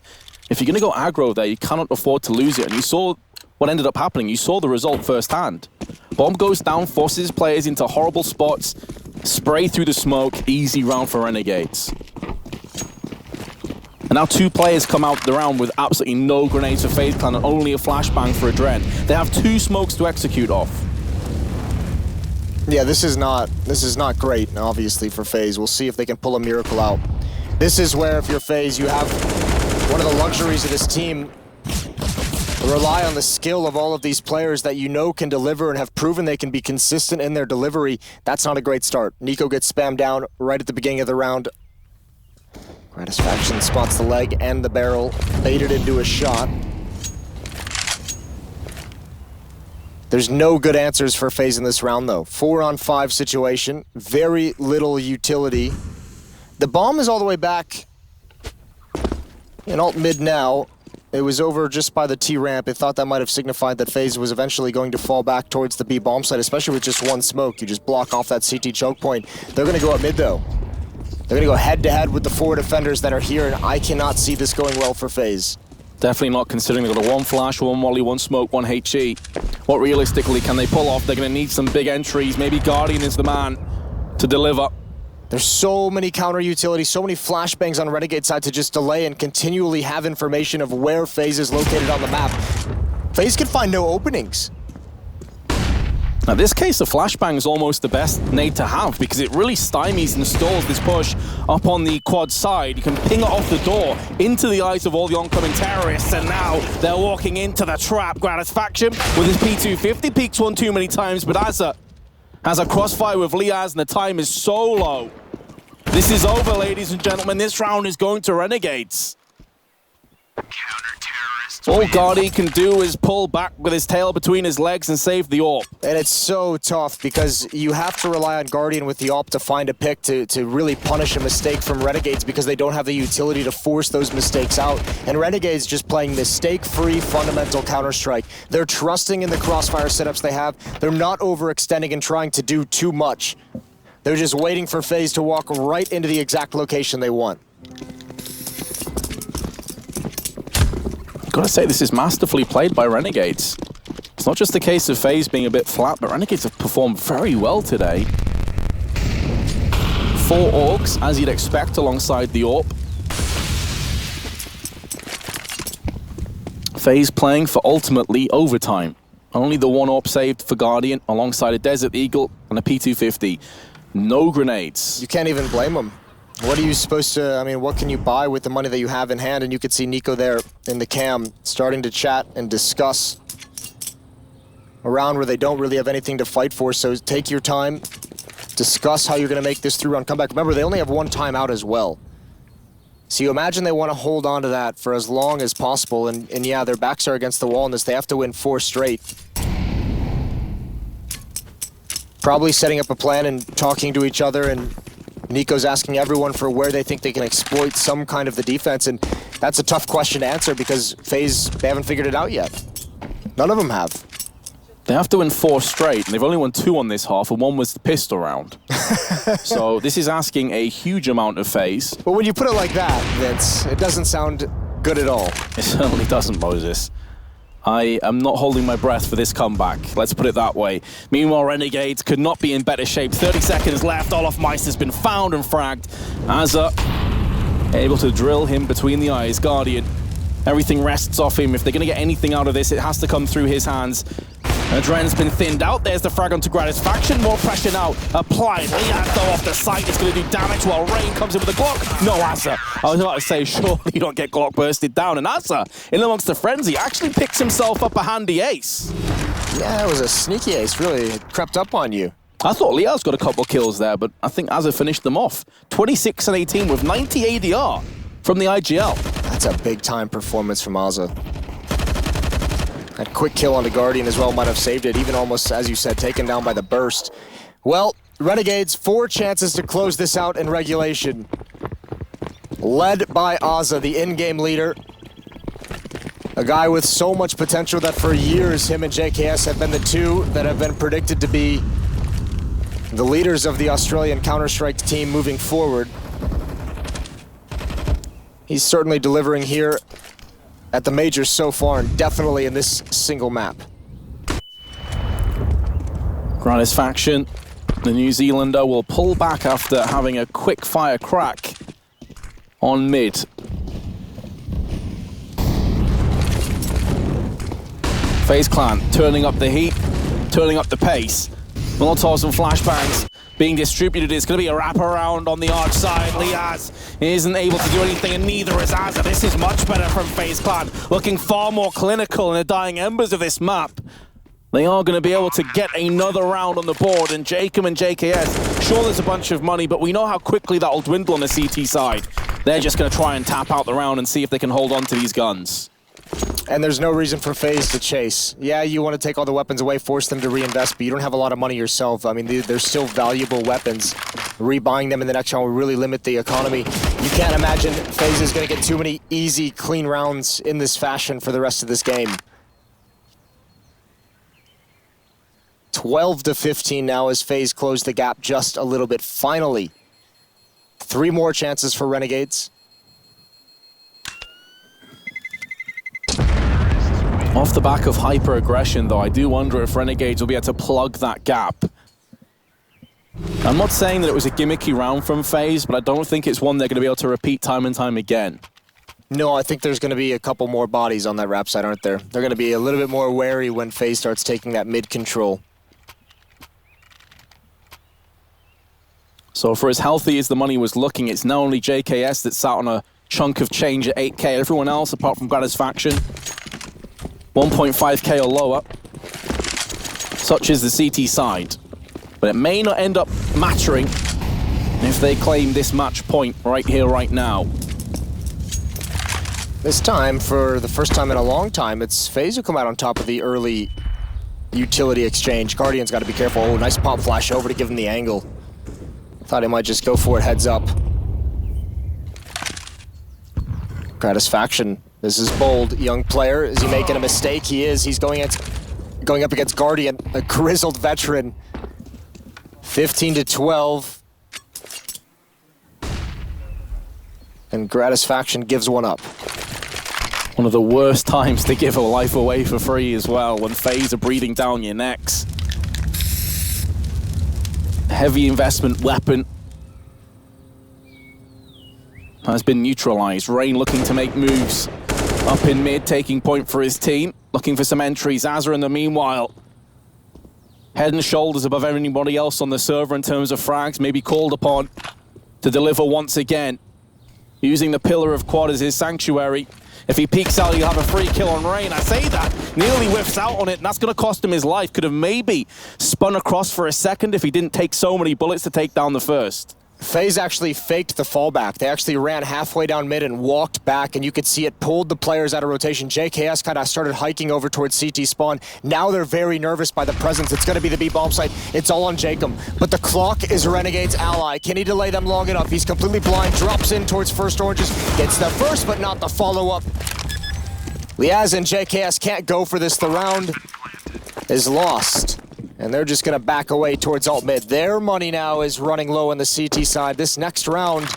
Speaker 15: If you're going to go aggro there, you cannot afford to lose it. And you saw what ended up happening. You saw the result firsthand. Bomb goes down, forces players into horrible spots. Spray through the smoke, easy round for Renegades. And now 2 players come out the round with absolutely no grenades for FaZe Clan and only a flashbang for Adren. They have 2 smokes to execute off.
Speaker 14: Yeah, this is not great, obviously, for FaZe. We'll see if they can pull a miracle out. This is where, if you're FaZe, you have one of the luxuries of this team. Rely on the skill of all of these players that you know can deliver and have proven they can be consistent in their delivery. That's not a great start. Nico gets spammed down right at the beginning of the round. Gratis Faction spots the leg and the barrel, baited into a shot. There's no good answers for FaZe in this round though. 4-on-5 situation, very little utility. The bomb is all the way back in alt mid now. It was over just by the T ramp. It thought that might have signified that FaZe was eventually going to fall back towards the B bomb site, especially with just 1 smoke. You just block off that CT choke point. They're gonna go up mid though. They're gonna go head to head with the 4 defenders that are here, and I cannot see this going well for FaZe.
Speaker 15: Definitely not, considering they've got a 1 flash, 1 molly, 1 smoke, 1 HE. What realistically can they pull off? They're gonna need some big entries. Maybe Guardian is the man to deliver.
Speaker 14: There's so many counter utilities, so many flashbangs on Renegade side to just delay and continually have information of where FaZe is located on the map. FaZe can find no openings.
Speaker 15: Now, this case, the flashbang is almost the best nade to have because it really stymies and stalls this push up on the quad side. You can ping it off the door into the eyes of all the oncoming terrorists, and now they're walking into the trap. Gratisfaction with his P250 peaks one too many times, but has a crossfire with Liaz, and the time is so low. This is over, ladies and gentlemen. This round is going to Renegades. All Guardian can do is pull back with his tail between his legs and save the AWP.
Speaker 14: And it's so tough because you have to rely on Guardian with the AWP to find a pick to really punish a mistake from Renegades because they don't have the utility to force those mistakes out. And Renegades just playing mistake-free fundamental Counter-Strike. They're trusting in the crossfire setups they have. They're not overextending and trying to do too much. They're just waiting for FaZe to walk right into the exact location they want.
Speaker 15: Gotta say, this is masterfully played by Renegades. It's not just a case of FaZe being a bit flat, but Renegades have performed very well today. 4 Orgs, as you'd expect, alongside the AWP. FaZe playing for ultimately overtime. Only the 1 AWP saved for Guardian, alongside a Desert Eagle and a P250. No grenades.
Speaker 14: You can't even blame them. What are you supposed to, I mean, what can you buy with the money that you have in hand? And you could see Nico there in the cam starting to chat and discuss a round where they don't really have anything to fight for. So take your time, discuss how you're going to make this through-round comeback. Remember, they only have 1 timeout as well. So you imagine they want to hold on to that for as long as possible. And yeah, their backs are against the wall in this. They have to win 4 straight. Probably setting up a plan and talking to each other, and Nico's asking everyone for where they think they can exploit some kind of the defense, and that's a tough question to answer because FaZe, they haven't figured it out yet. None of them have.
Speaker 15: They have to win 4 straight, and they've only won 2 on this half, and 1 was the pistol round. So this is asking a huge amount of FaZe.
Speaker 14: But when you put it like that, Vince, it doesn't sound good at all.
Speaker 15: It certainly doesn't, Moses. I am not holding my breath for this comeback, let's put it that way. Meanwhile, Renegades could not be in better shape. 30 seconds left, Olaf Meister's been found and fragged. Azza able to drill him between the eyes. Guardian, everything rests off him. If they're going to get anything out of this, it has to come through his hands. Adren's been thinned out. There's the frag onto Gratisfaction. More pressure now applied. Liaz though off the site. It's going to do damage while Rain comes in with the Glock. No, Azza. I was about to say, surely you don't get Glock bursted down. And Azza, in amongst the frenzy, actually picks himself up a handy ace.
Speaker 14: Yeah, it was a sneaky ace, really. It crept up on you.
Speaker 15: I thought Liaz got a couple kills there, but I think Azza finished them off. 26 and 18 with 90 ADR from the IGL.
Speaker 14: That's a big-time performance from Azza. That quick kill on the Guardian as well might have saved it, even almost, as you said, taken down by the burst. Well, Renegades, 4 chances to close this out in regulation. Led by Azza, the in-game leader. A guy with so much potential that for years, him and JKS have been the 2 that have been predicted to be the leaders of the Australian Counter-Strike team moving forward. He's certainly delivering here at the majors so far, and definitely in this single map.
Speaker 15: Gratisfaction, the New Zealander, will pull back after having a quick fire crack on mid. FaZe Clan turning up the heat, turning up the pace. Molotovs and flashbangs being distributed. It's going to be a wraparound on the arch side. Liaz isn't able to do anything, and neither is Azza. This is much better from FaZe Clan, looking far more clinical in the dying embers of this map. They are going to be able to get another round on the board, and Jacob and JKS, sure there's a bunch of money, but we know how quickly that'll dwindle on the CT side. They're just going to try and tap out the round and see if they can hold on to these guns.
Speaker 14: And there's no reason for FaZe to chase. Yeah, you want to take all the weapons away, force them to reinvest, but you don't have a lot of money yourself. I mean, they're still valuable weapons. Rebuying them in the next round will really limit the economy. You can't imagine FaZe is going to get too many easy, clean rounds in this fashion for the rest of this game. 12-15 now as FaZe close the gap just a little bit. Finally, 3 more chances for Renegades.
Speaker 15: Off the back of hyper-aggression, though, I do wonder if Renegades will be able to plug that gap. I'm not saying that it was a gimmicky round from FaZe, but I don't think it's one they're going to be able to repeat time and time again.
Speaker 14: No, I think there's going to be a couple more bodies on that rap side, aren't there? They're going to be a little bit more wary when FaZe starts taking that mid control.
Speaker 15: So for as healthy as the money was looking, it's now only JKS that sat on a chunk of change at 8K. Everyone else, apart from Gratisfaction, 1.5K or lower. Such is the CT side. But it may not end up mattering if they claim this match point right here, right now.
Speaker 14: This time, for the first time in a long time, it's FaZe who come out on top of the early utility exchange. Guardian's got to be careful. Oh, nice pop flash over to give him the angle. Thought he might just go for it heads up. Gratisfaction. This is bold. Young player. Is he making a mistake? He is. He's going up against Guardian, a grizzled veteran. 15-12. And Gratisfaction gives one up.
Speaker 15: One of the worst times to give a life away for free as well, when FaZe are breathing down your necks. Heavy investment weapon has been neutralized. Rain looking to make moves up in mid, taking point for his team, looking for some entries. Azza in the meanwhile, head and shoulders above anybody else on the server in terms of frags, maybe called upon to deliver once again, using the pillar of quad as his sanctuary. If he peeks out, he'll have a free kill on Rain. I say that, nearly whiffs out on it, and that's going to cost him his life. Could have maybe spun across for a second if he didn't take so many bullets to take down the first.
Speaker 14: FaZe actually faked the fallback. They actually ran halfway down mid and walked back, and you could see it pulled the players out of rotation. JKS kind of started hiking over towards CT spawn. Now they're very nervous by the presence. It's going to be the B-bomb site. It's all on Jacob. But the clock is Renegade's ally. Can he delay them long enough? He's completely blind, drops in towards first oranges, gets the first, but not the follow-up. Liaz and JKS can't go for this. The round is lost. And they're just going to back away towards alt mid. Their money now is running low on the CT side. This next round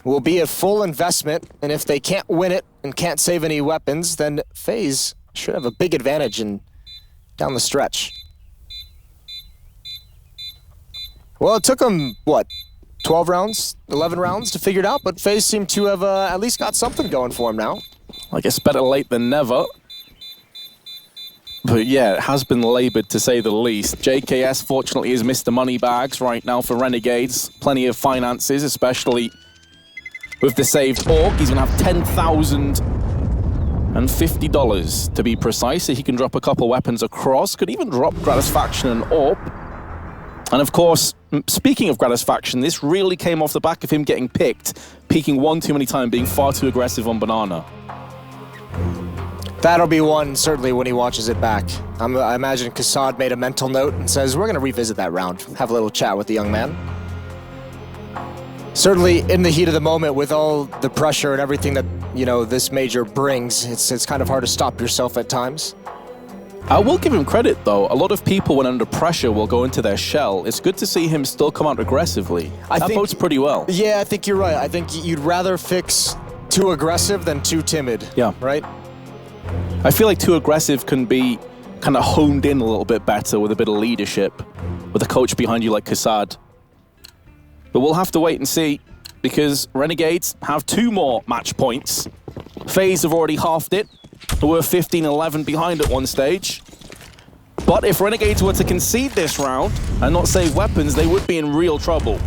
Speaker 14: will be a full investment. And if they can't win it and can't save any weapons, then FaZe should have a big advantage down the stretch. Well, it took them, what, 12 rounds, 11 rounds to figure it out, but FaZe seem to have at least got something going for them now.
Speaker 15: I guess better late than never. But yeah, it has been labored to say the least. JKS fortunately has missed the money bags right now for Renegades. Plenty of finances, especially with the saved Orc. He's going to have $10,050 to be precise, so he can drop a couple weapons across. Could even drop Gratisfaction and Orb. And of course, speaking of Gratisfaction, this really came off the back of him getting picked, peeking one too many times, being far too aggressive on Banana.
Speaker 14: That'll be one, certainly, when he watches it back. I imagine Kassad made a mental note and says, we're going to revisit that round, have a little chat with the young man. Certainly, in the heat of the moment, with all the pressure and everything that, this major brings, it's kind of hard to stop yourself at times.
Speaker 15: I will give him credit, though. A lot of people, when under pressure, will go into their shell. It's good to see him still come out aggressively. That bodes pretty well.
Speaker 14: Yeah, I think you're right. I think you'd rather fix too aggressive than too timid.
Speaker 15: Yeah.
Speaker 14: Right?
Speaker 15: I feel like too aggressive can be kind of honed in a little bit better with a bit of leadership, with a coach behind you like Kassad. But we'll have to wait and see, because Renegades have 2 more match points. FaZe have already halved it. They were 15-11 behind at one stage. But if Renegades were to concede this round and not save weapons, they would be in real trouble.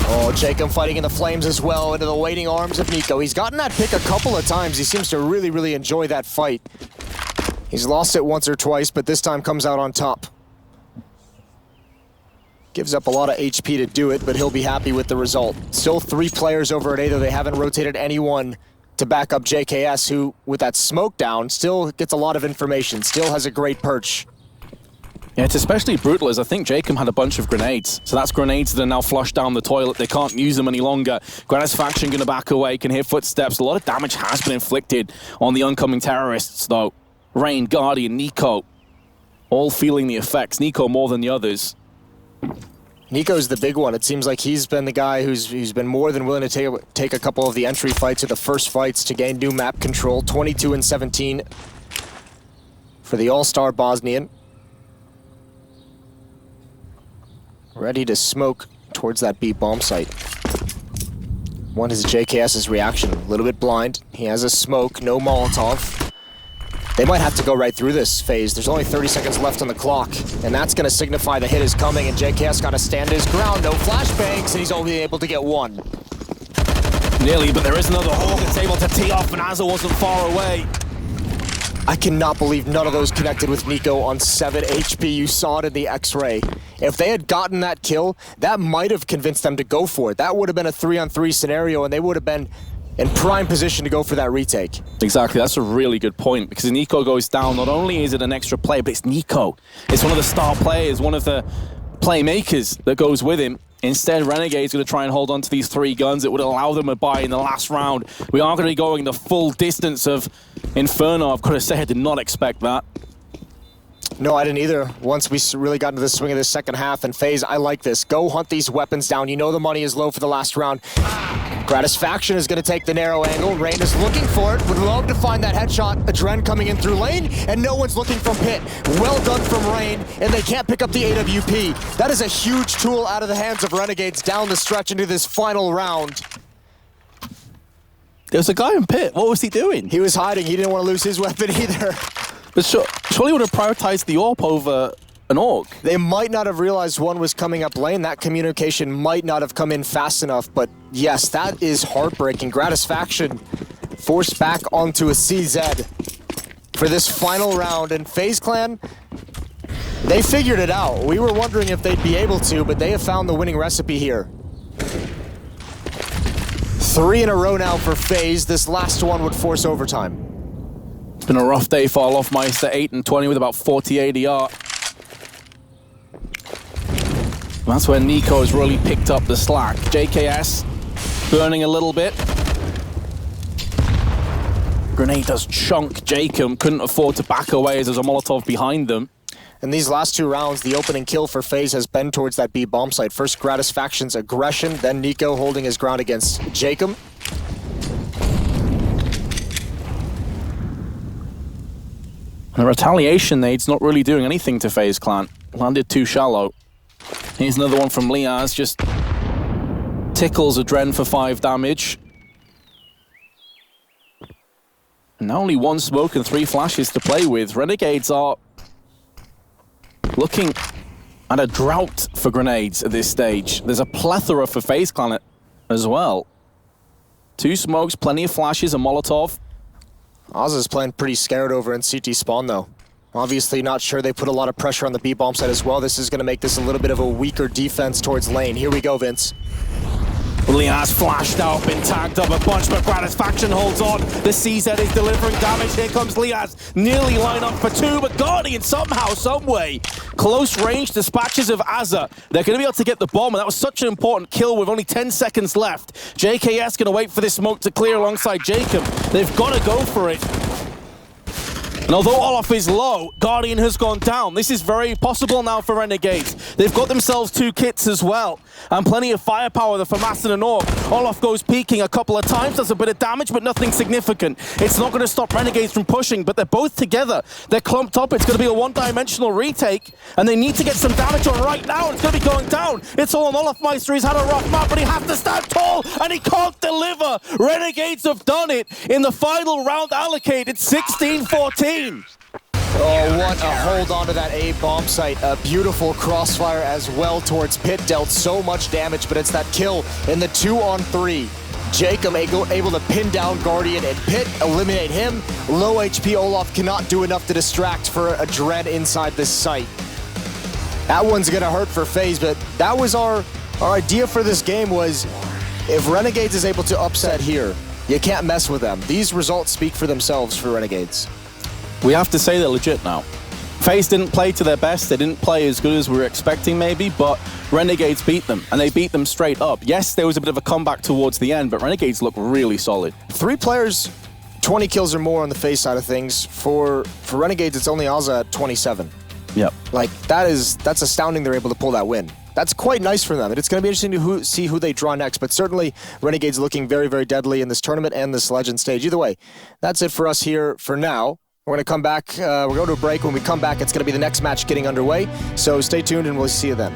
Speaker 14: Oh, Jacob fighting in the flames as well, into the waiting arms of Nico. He's gotten that pick a couple of times. He seems to really, really enjoy that fight. He's lost it once or twice, but this time comes out on top. Gives up a lot of HP to do it, but he'll be happy with the result. Still 3 players over at A, though they haven't rotated anyone to back up JKS, who, with that smoke down, still gets a lot of information, still has a great perch.
Speaker 15: Yeah, it's especially brutal as I think Jacob had a bunch of grenades. So that's grenades that are now flushed down the toilet. They can't use them any longer. Gratisfaction going to back away, can hear footsteps. A lot of damage has been inflicted on the oncoming terrorists, though. Rain, Guardian, Nico, all feeling the effects. Nico more than the others.
Speaker 14: Nico's the big one. It seems like he's been the guy who's been more than willing to take a couple of the entry fights or the first fights to gain new map control. 22-17 for the all-star Bosnian. ready to smoke towards that B bomb site. One is JKS's reaction, a little bit blind. He has a smoke, no Molotov. They might have to go right through this phase. There's only 30 seconds left on the clock, and that's going to signify the hit is coming, and JKS got to stand his ground. No flashbangs, and he's only able to get one.
Speaker 15: Nearly, but there is another Hawk that's able to tee off, and Azza wasn't far away.
Speaker 14: I cannot believe none of those connected with Nico on 7 HP. You saw it in the X-ray. If they had gotten that kill, that might have convinced them to go for it. That would have been a 3-on-3 scenario, and they would have been in prime position to go for that retake.
Speaker 15: Exactly, that's a really good point, because Nico goes down, not only is it an extra play, but it's Nico. It's one of the star players, one of the playmakers that goes with him. Instead, Renegade's going to try and hold on to these 3 guns. It would allow them a buy in the last round. We are going to be going the full distance of Inferno. I've got to say, I did not expect that.
Speaker 14: No, I didn't either. Once we really got into the swing of this second half, and FaZe, I like this. Go hunt these weapons down. You know the money is low for the last round. Gratisfaction is going to take the narrow angle. Rain is looking for it. Would love to find that headshot. Adren coming in through lane, and no one's looking from pit. Well done from Rain, and they can't pick up the AWP. That is a huge tool out of the hands of Renegades down the stretch into this final round.
Speaker 15: There's a guy in pit. What was he doing?
Speaker 14: He was hiding. He didn't want to lose his weapon either.
Speaker 15: But surely would have prioritized the AWP over an AUG.
Speaker 14: They might not have realized one was coming up lane. That communication might not have come in fast enough, but yes, that is heartbreaking. Gratisfaction forced back onto a CZ for this final round, and FaZe Clan, they figured it out. We were wondering if they'd be able to, but they have found the winning recipe here. 3 in a row now for FaZe. This last one would force overtime.
Speaker 15: It's been a rough day for Olofmeister, 8-20 with about 40 ADR. That's where Nico has really picked up the slack. JKS burning a little bit. Grenade does chunk Jacob. Couldn't afford to back away as there's a Molotov behind them.
Speaker 14: In these last 2 rounds, the opening kill for FaZe has been towards that B bomb site. First Gratisfaction's aggression, then Nico holding his ground against Jacob.
Speaker 15: And the retaliation nade's not really doing anything to FaZe Clan. Landed too shallow. Here's another one from Liaz, just tickles Adren for 5 damage. And now only 1 smoke and 3 flashes to play with. Renegades are looking at a drought for grenades at this stage. There's a plethora for FaZe Clan as well. 2 smokes, plenty of flashes, a Molotov.
Speaker 14: Oz's playing pretty scared over in CT spawn though. Obviously not sure they put a lot of pressure on the B bomb side as well. This is going to make this a little bit of a weaker defense towards lane. Here we go, Vince.
Speaker 15: Liaz flashed out, been tagged up a bunch, but Gratisfaction holds on. The CZ is delivering damage. Here comes Liaz. Nearly line up for 2, but Guardian somehow, someway. Close range dispatches of Azza. They're going to be able to get the bomb, and that was such an important kill with only 10 seconds left. JKS going to wait for this smoke to clear alongside Jacob. They've got to go for it. And although Olof is low, Guardian has gone down. This is very possible now for Renegades. They've got themselves 2 kits as well, and plenty of firepower for Masson and Orb. Olof goes peeking a couple of times, does a bit of damage, but nothing significant. It's not going to stop Renegades from pushing, but they're both together. They're clumped up. It's going to be a one-dimensional retake, and they need to get some damage on right now. It's going to be going down. It's all on Olofmeister. He's had a rough map, but he has to stand tall, and he can't deliver. Renegades have done it in the final round allocated, 16-14.
Speaker 14: Oh, what a hold on to that A bomb site. A beautiful crossfire as well towards pit. Dealt so much damage, but it's that kill in the 2-on-3. Jacob able to pin down Guardian and pit, eliminate him. Low HP Olaf cannot do enough to distract for a Dread inside this site. That one's gonna hurt for FaZe, but that was our idea for this game was if Renegades is able to upset here, you can't mess with them. These results speak for themselves for Renegades.
Speaker 15: We have to say they're legit now. FaZe didn't play to their best. They didn't play as good as we were expecting maybe, but Renegades beat them, and they beat them straight up. Yes, there was a bit of a comeback towards the end, but Renegades look really solid.
Speaker 14: 3 players, 20 kills or more on the FaZe side of things. For Renegades, it's only Ozza at 27.
Speaker 15: Yep.
Speaker 14: Like, that's astounding they're able to pull that win. That's quite nice for them. And it's going to be interesting to see who they draw next. But certainly, Renegades looking very, very deadly in this tournament and this Legend stage. Either way, that's it for us here for now. We're going to come back. We're going to a break. When we come back, it's going to be the next match getting underway. So stay tuned, and we'll see you then.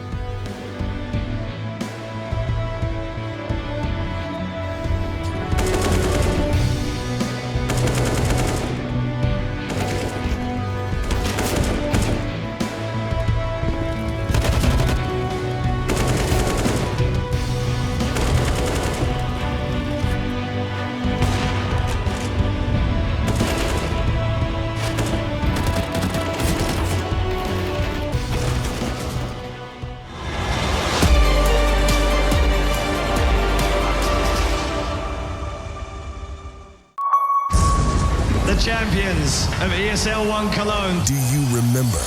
Speaker 7: champions of ESL 1 Cologne.
Speaker 6: Do you remember?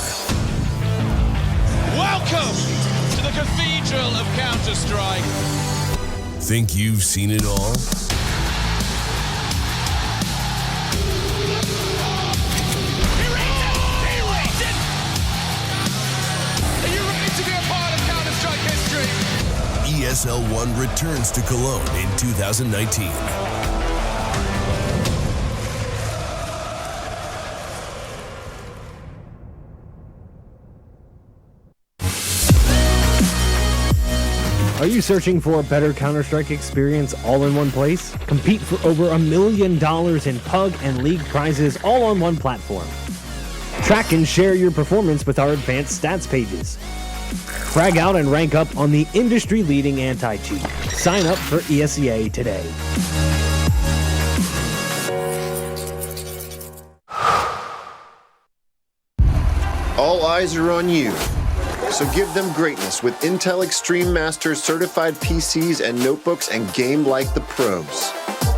Speaker 8: Welcome to the Cathedral of Counter-Strike.
Speaker 6: Think you've seen it all?
Speaker 8: Are you ready to be a part of Counter-Strike history?
Speaker 6: ESL 1 returns to Cologne in 2019.
Speaker 9: Are you searching for a better Counter-Strike experience all in one place? Compete for over $1 million in PUG and League prizes all on one platform. Track and share your performance with our advanced stats pages. Frag out and rank up on the industry-leading anti-cheat. Sign up for ESEA today.
Speaker 10: All eyes are on you. So give them greatness with Intel Extreme Masters certified PCs and notebooks and game like the pros.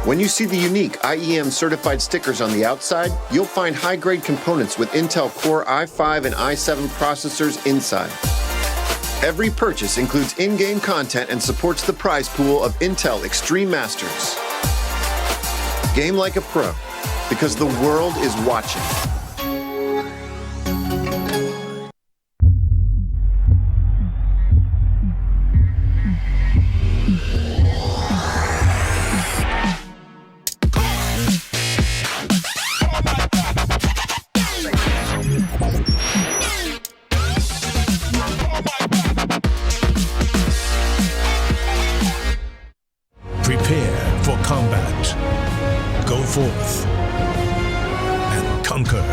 Speaker 10: When you see the unique IEM certified stickers on the outside, you'll find high-grade components with Intel Core i5 and i7 processors inside. Every purchase includes in-game content and supports the prize pool of Intel Extreme Masters. Game like a pro, because the world is watching.
Speaker 13: Prepare for combat. Go forth and conquer.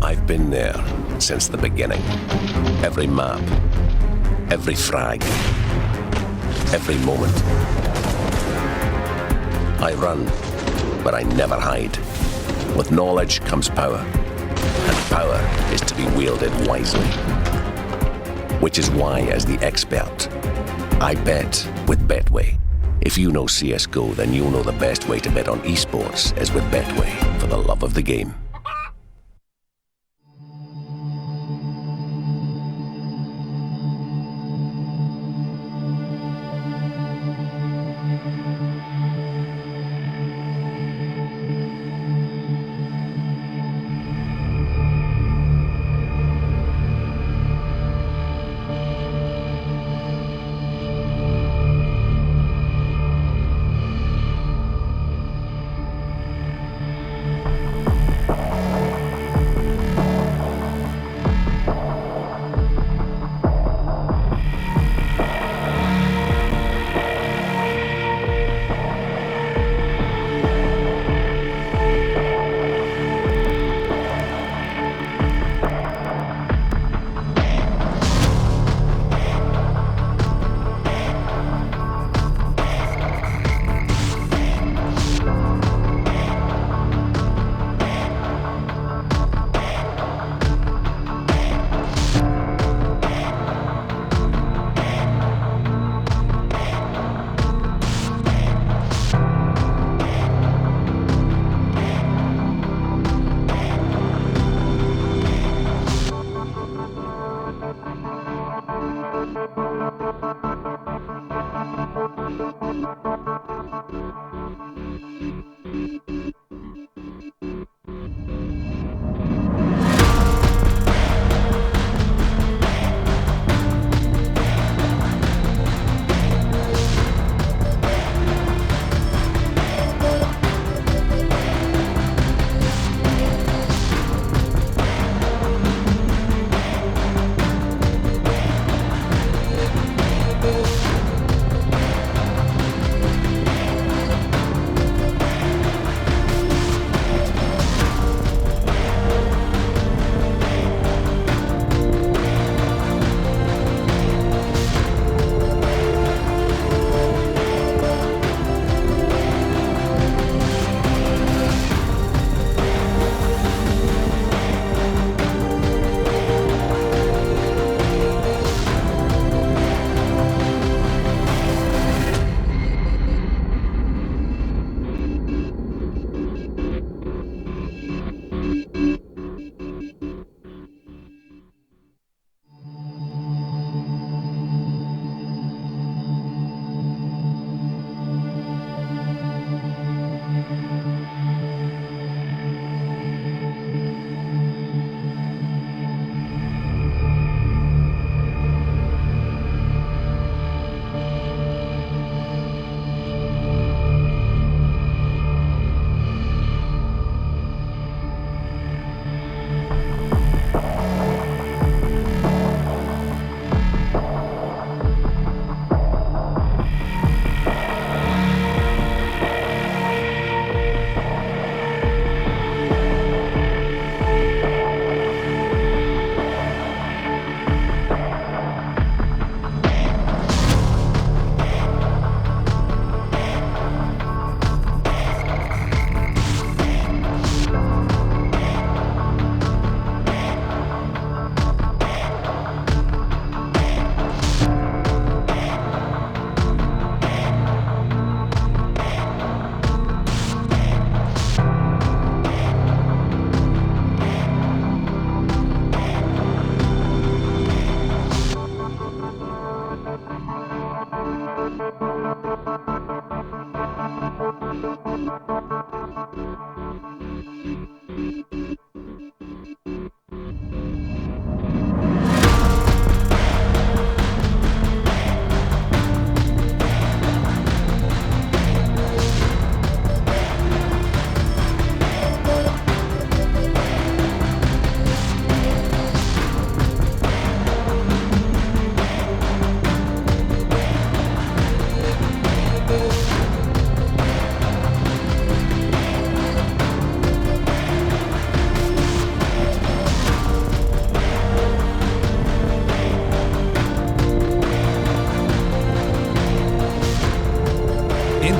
Speaker 11: I've been there since the beginning. Every map, every frag, every moment. I run, but I never hide. With knowledge comes power, and power is to be wielded wisely. Which is why, as the expert, I bet with Betway. If you know CSGO, then you'll know the best way to bet on esports is with Betway, for the love of the game.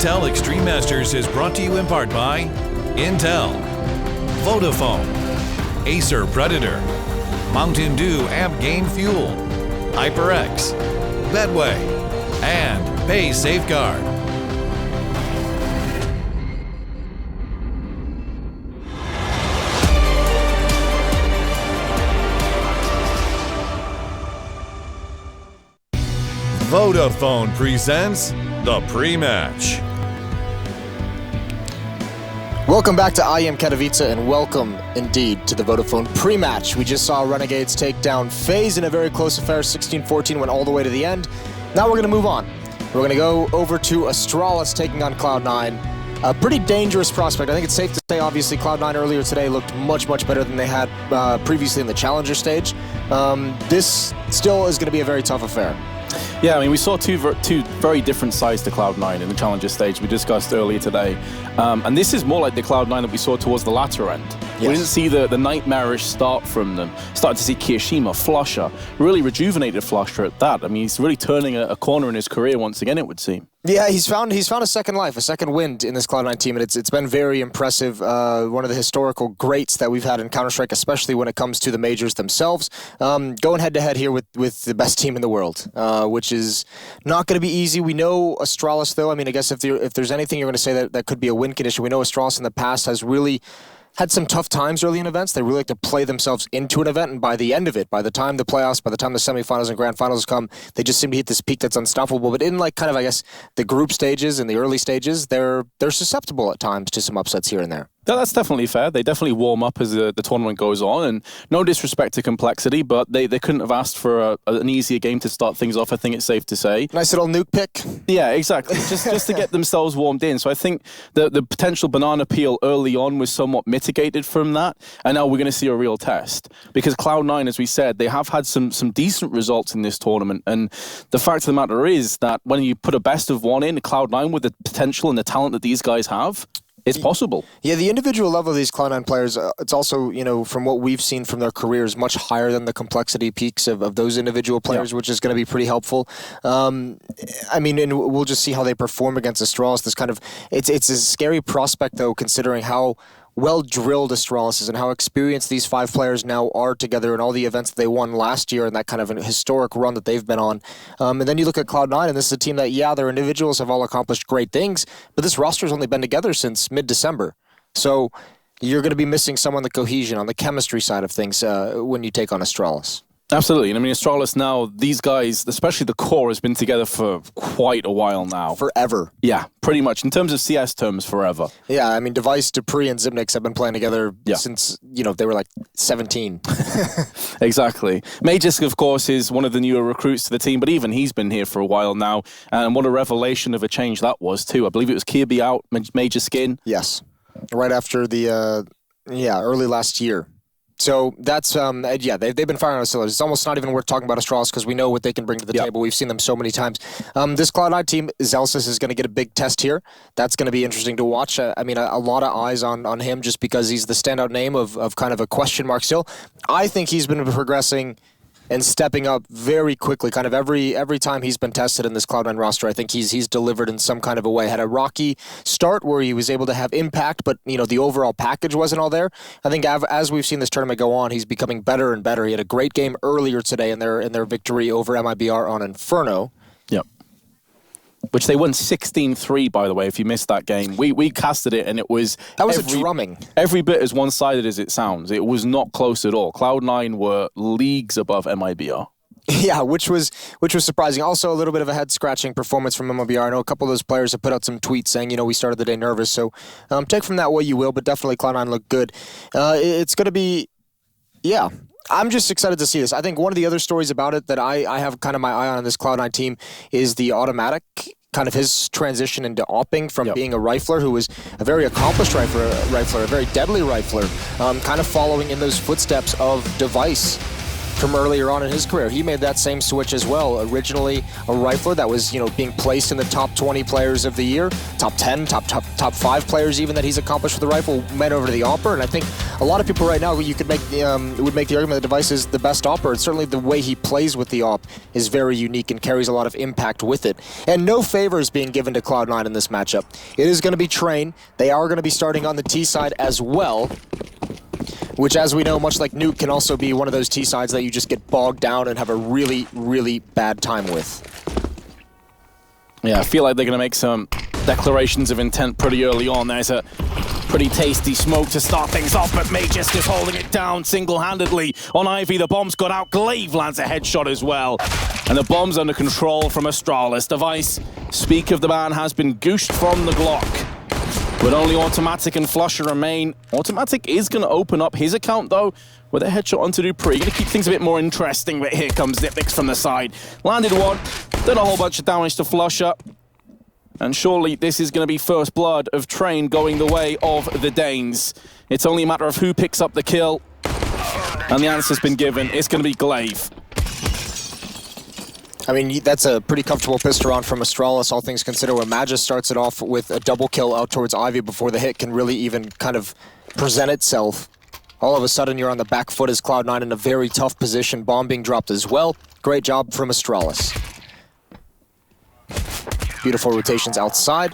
Speaker 1: Intel Extreme Masters is brought to you in part by Intel, Vodafone, Acer Predator, Mountain Dew Amp Game Fuel, HyperX, Bedway, and Pay Safeguard. Vodafone presents the pre-match.
Speaker 14: Welcome back to IEM Katowice, and welcome indeed to the Vodafone pre-match. We just saw Renegades take down FaZe in a very close affair. 16-14 went all the way to the end. Now we're going to move on. We're going to go over to Astralis taking on Cloud9. A pretty dangerous prospect. I think it's safe to say, obviously, Cloud9 earlier today looked much, much better than they had previously in the Challenger stage. This still is going to be a very tough affair.
Speaker 15: Yeah, I mean, we saw two very different sides to Cloud9 in the Challenger stage we discussed earlier today. And this is more like the Cloud9 that we saw towards the latter end. Yes. We didn't see the nightmarish start from them. Started to see Kirishima, Flusher, really rejuvenated Flusher at that. I mean, he's really turning a corner in his career once again, it would seem.
Speaker 14: Yeah, he's found a second life, a second wind in this Cloud9 team, and it's been very impressive. One of the historical greats that we've had in Counter-Strike, especially when it comes to the majors themselves. Going head-to-head here with the best team in the world, which is not going to be easy. We know Astralis, though. I mean, I guess if there's anything you're going to say that could be a win condition, we know Astralis in the past has really had some tough times early in events. They really like to play themselves into an event, and by the end of it, by the time the playoffs, by the time the semifinals and grand finals come, they just seem to hit this peak that's unstoppable. But in like kind of, I guess, the group stages and the early stages, they're susceptible at times to some upsets here and there.
Speaker 15: That's definitely fair. They definitely warm up as the tournament goes on, and no disrespect to Complexity, but they couldn't have asked for an easier game to start things off, I think it's safe to say.
Speaker 14: Nice little nuke pick.
Speaker 15: Yeah, exactly. just to get themselves warmed in. So I think the potential banana peel early on was somewhat mitigated from that, and now we're going to see a real test. Because Cloud9, as we said, they have had some decent results in this tournament, and the fact of the matter is that when you put a best of one in, Cloud9 with the potential and the talent that these guys have, it's possible.
Speaker 14: Yeah, the individual level of these Cloud9 players, it's also, from what we've seen from their careers, much higher than the Complexity peaks of those individual players, which is going to be pretty helpful. I mean, and we'll just see how they perform against Astralis. This kind of, it's a scary prospect, though, considering how well-drilled Astralis is and how experienced these 5 players now are together in all the events that they won last year and that kind of an historic run that they've been on. And then you look at Cloud9, and this is a team that, yeah, their individuals have all accomplished great things, but this roster's only been together since mid-December. So you're going to be missing some on the cohesion, on the chemistry side of things when you take on Astralis.
Speaker 15: Absolutely. And I mean, Astralis now, these guys, especially the core, has been together for quite a while now.
Speaker 14: Forever.
Speaker 15: Yeah, pretty much. In terms of CS terms, forever.
Speaker 14: Yeah, I mean, Device, Dupree, and Zimnix have been playing together since, they were like 17.
Speaker 15: Exactly. Magisk, of course, is one of the newer recruits to the team, but even he's been here for a while now. And what a revelation of a change that was, too. I believe it was Kirby out, Magisk in.
Speaker 14: Yes. Right after the, early last year. So that's, they've been firing on cylinders. It's almost not even worth talking about Astralis because we know what they can bring to the table. We've seen them so many times. This Cloud9 team, Zelsis is going to get a big test here. That's going to be interesting to watch. I mean, a lot of eyes on him just because he's the standout name of kind of a question mark still. I think he's been progressing and stepping up very quickly. Kind of every time he's been tested in this Cloud9 roster, I think he's delivered in some kind of a way. Had a rocky start where he was able to have impact, but the overall package wasn't all there. I think as we've seen this tournament go on, he's becoming better and better. He had a great game earlier today in their victory over MIBR on Inferno.
Speaker 15: Yep. Which they won 16-3, by the way, if you missed that game. We casted it, and it was...
Speaker 14: That was a drumming.
Speaker 15: Every bit as one-sided as it sounds. It was not close at all. Cloud9 were leagues above MIBR.
Speaker 14: Yeah, which was surprising. Also, a little bit of a head-scratching performance from MIBR. I know a couple of those players have put out some tweets saying, we started the day nervous. So take from that what you will, but definitely Cloud9 looked good. It's going to be... Yeah. I'm just excited to see this. I think one of the other stories about it that I have kind of my eye on this Cloud9 team is the Automatic, kind of his transition into opping from being a rifler who was a very accomplished rifler, a very deadly rifler, kind of following in those footsteps of Device from earlier on in his career. He made that same switch as well. Originally a rifler that was, being placed in the top 20 players of the year, top 10, top 5 players even that he's accomplished with the rifle, went over to the AWPer. And I think a lot of people right now, you could would make the argument that Device is the best AWPer. And certainly the way he plays with the AWP is very unique and carries a lot of impact with it. And no favors being given to Cloud9 in this matchup. It is going to be Train. They are going to be starting on the T side as well, which, as we know, much like Nuke, can also be one of those T sides that you just get bogged down and have a really, really bad time with.
Speaker 15: Yeah, I feel like they're going to make some declarations of intent pretty early on. There's a pretty tasty smoke to start things off, but Magisk is holding it down single-handedly on Ivy. The bomb's got out. Glaive lands a headshot as well. And the bomb's under control from Astralis. Device, speak of the man, has been gooshed from the Glock. But only Automatic and Flusher remain. Automatic is going to open up his account, though, with a headshot onto Dupree. Going to keep things a bit more interesting, but here comes Nipnix from the side. Landed one, done a whole bunch of damage to Flusher. And surely this is going to be first blood of Train going the way of the Danes. It's only a matter of who picks up the kill. And the answer's been given. It's going to be Glaive.
Speaker 14: I mean, that's a pretty comfortable pistol round from Astralis, all things considered, where Magisk starts it off with a double kill out towards Ivy before the hit can really even kind of present itself. All of a sudden, you're on the back foot as Cloud9 in a very tough position. Bomb being dropped as well. Great job from Astralis. Beautiful rotations outside.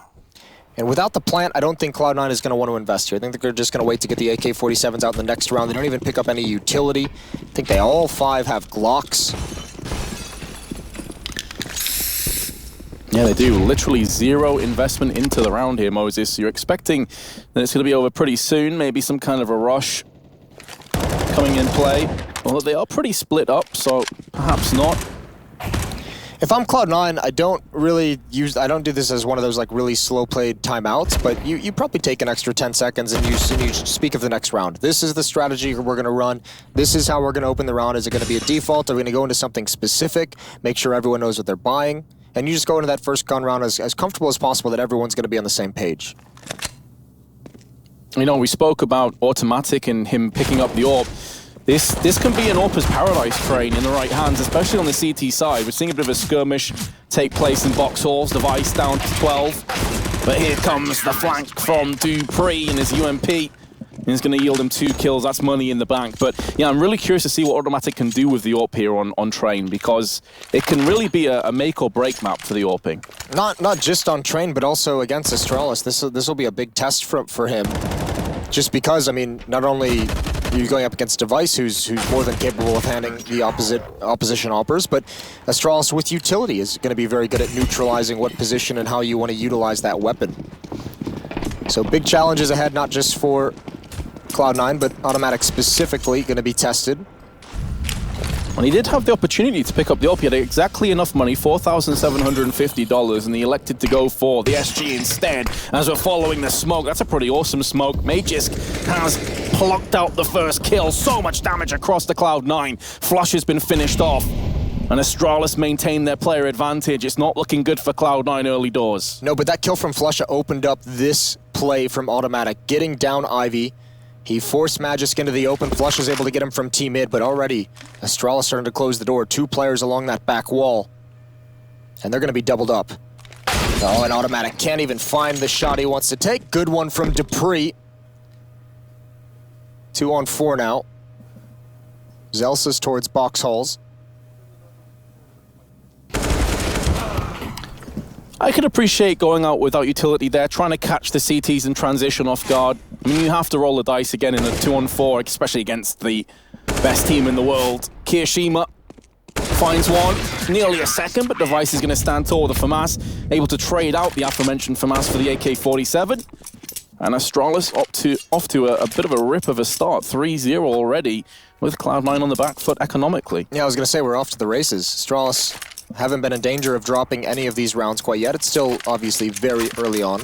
Speaker 14: And without the plant, I don't think Cloud9 is going to want to invest here. I think they're just going to wait to get the AK-47s out in the next round. They don't even pick up any utility. I think they all 5 have Glocks.
Speaker 15: Yeah, they do. Literally zero investment into the round here, Moses. You're expecting that it's going to be over pretty soon. Maybe some kind of a rush coming in play. Although they are pretty split up, so perhaps not.
Speaker 14: If I'm Cloud9, I don't do this as one of those like really slow played timeouts, but you probably take an extra 10 seconds and you speak of the next round. This is the strategy we're going to run. This is how we're going to open the round. Is it going to be a default? Are we going to go into something specific? Make sure everyone knows what they're buying. And you just go into that first gun round as comfortable as possible that everyone's going to be on the same page.
Speaker 15: You know, we spoke about Automatic and him picking up the AWP. This can be an AWPer's paradise Train in the right hands, especially on the CT side. We're seeing a bit of a skirmish take place in box halls. Device down to 12. But here comes the flank from Dupree and his UMP. And it's going to yield him 2 kills. That's money in the bank. But yeah, I'm really curious to see what Automatic can do with the AWP here on Train, because it can really be a make or break map for the AWPing.
Speaker 14: Not just on Train, but also against Astralis. This will be a big test for him. Just because, I mean, not only you're going up against Device, who's more than capable of handling the opposition AWPers, but Astralis with utility is going to be very good at neutralizing what position and how you want to utilize that weapon. So big challenges ahead, not just for Cloud9, but Automatic specifically going to be tested.
Speaker 15: And he did have the opportunity to pick up the AWP. He had exactly enough money, $4,750, and he elected to go for the SG instead as we're following the smoke. That's a pretty awesome smoke. Magisk has plucked out the first kill. So much damage across the Cloud9. Flush has been finished off. And Astralis maintain their player advantage. It's not looking good for Cloud9 early doors.
Speaker 14: No, but that kill from Flusha opened up this play from Automatic, getting down Ivy. He forced Magisk into the open. Flush was able to get him from T-mid, but already Astralis starting to close the door. 2 players along that back wall. And they're going to be doubled up. Oh, and Automatic can't even find the shot he wants to take. Good one from Dupree. 2 on 4 now. Zelsa's towards box halls.
Speaker 15: I could appreciate going out without utility there, trying to catch the CTs in transition off guard. I mean, you have to roll the dice again in a 2-on-4, especially against the best team in the world. Kirishima finds one, nearly a second, but Device is going to stand tall with the FAMAS, able to trade out the aforementioned FAMAS for the AK-47. And Astralis off to a bit of a rip of a start, 3-0 already, with Cloud9 on the back foot economically.
Speaker 14: Yeah, I was going to say, we're off to the races. Astralis haven't been in danger of dropping any of these rounds quite yet. It's still obviously very early on.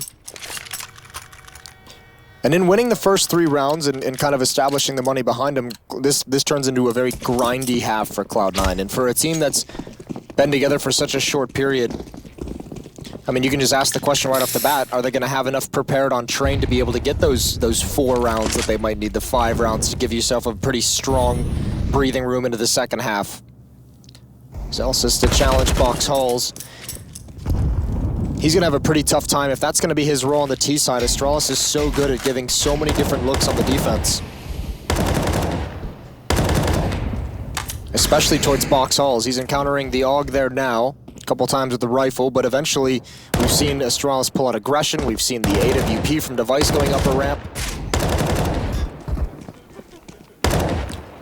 Speaker 14: And in winning the first 3 rounds and kind of establishing the money behind them, this turns into a very grindy half for Cloud9. And for a team that's been together for such a short period, I mean, you can just ask the question right off the bat, are they going to have enough prepared on Train to be able to get those 4 rounds that they might need, the 5 rounds, to give yourself a pretty strong breathing room into the second half. Zelsys to challenge Box Halls. He's going to have a pretty tough time if that's going to be his role on the T side. Astralis is so good at giving so many different looks on the defense. Especially towards Box Halls. He's encountering the AUG there now, a couple times with the rifle, but eventually we've seen Astralis pull out aggression. We've seen the AWP from Device going up a ramp.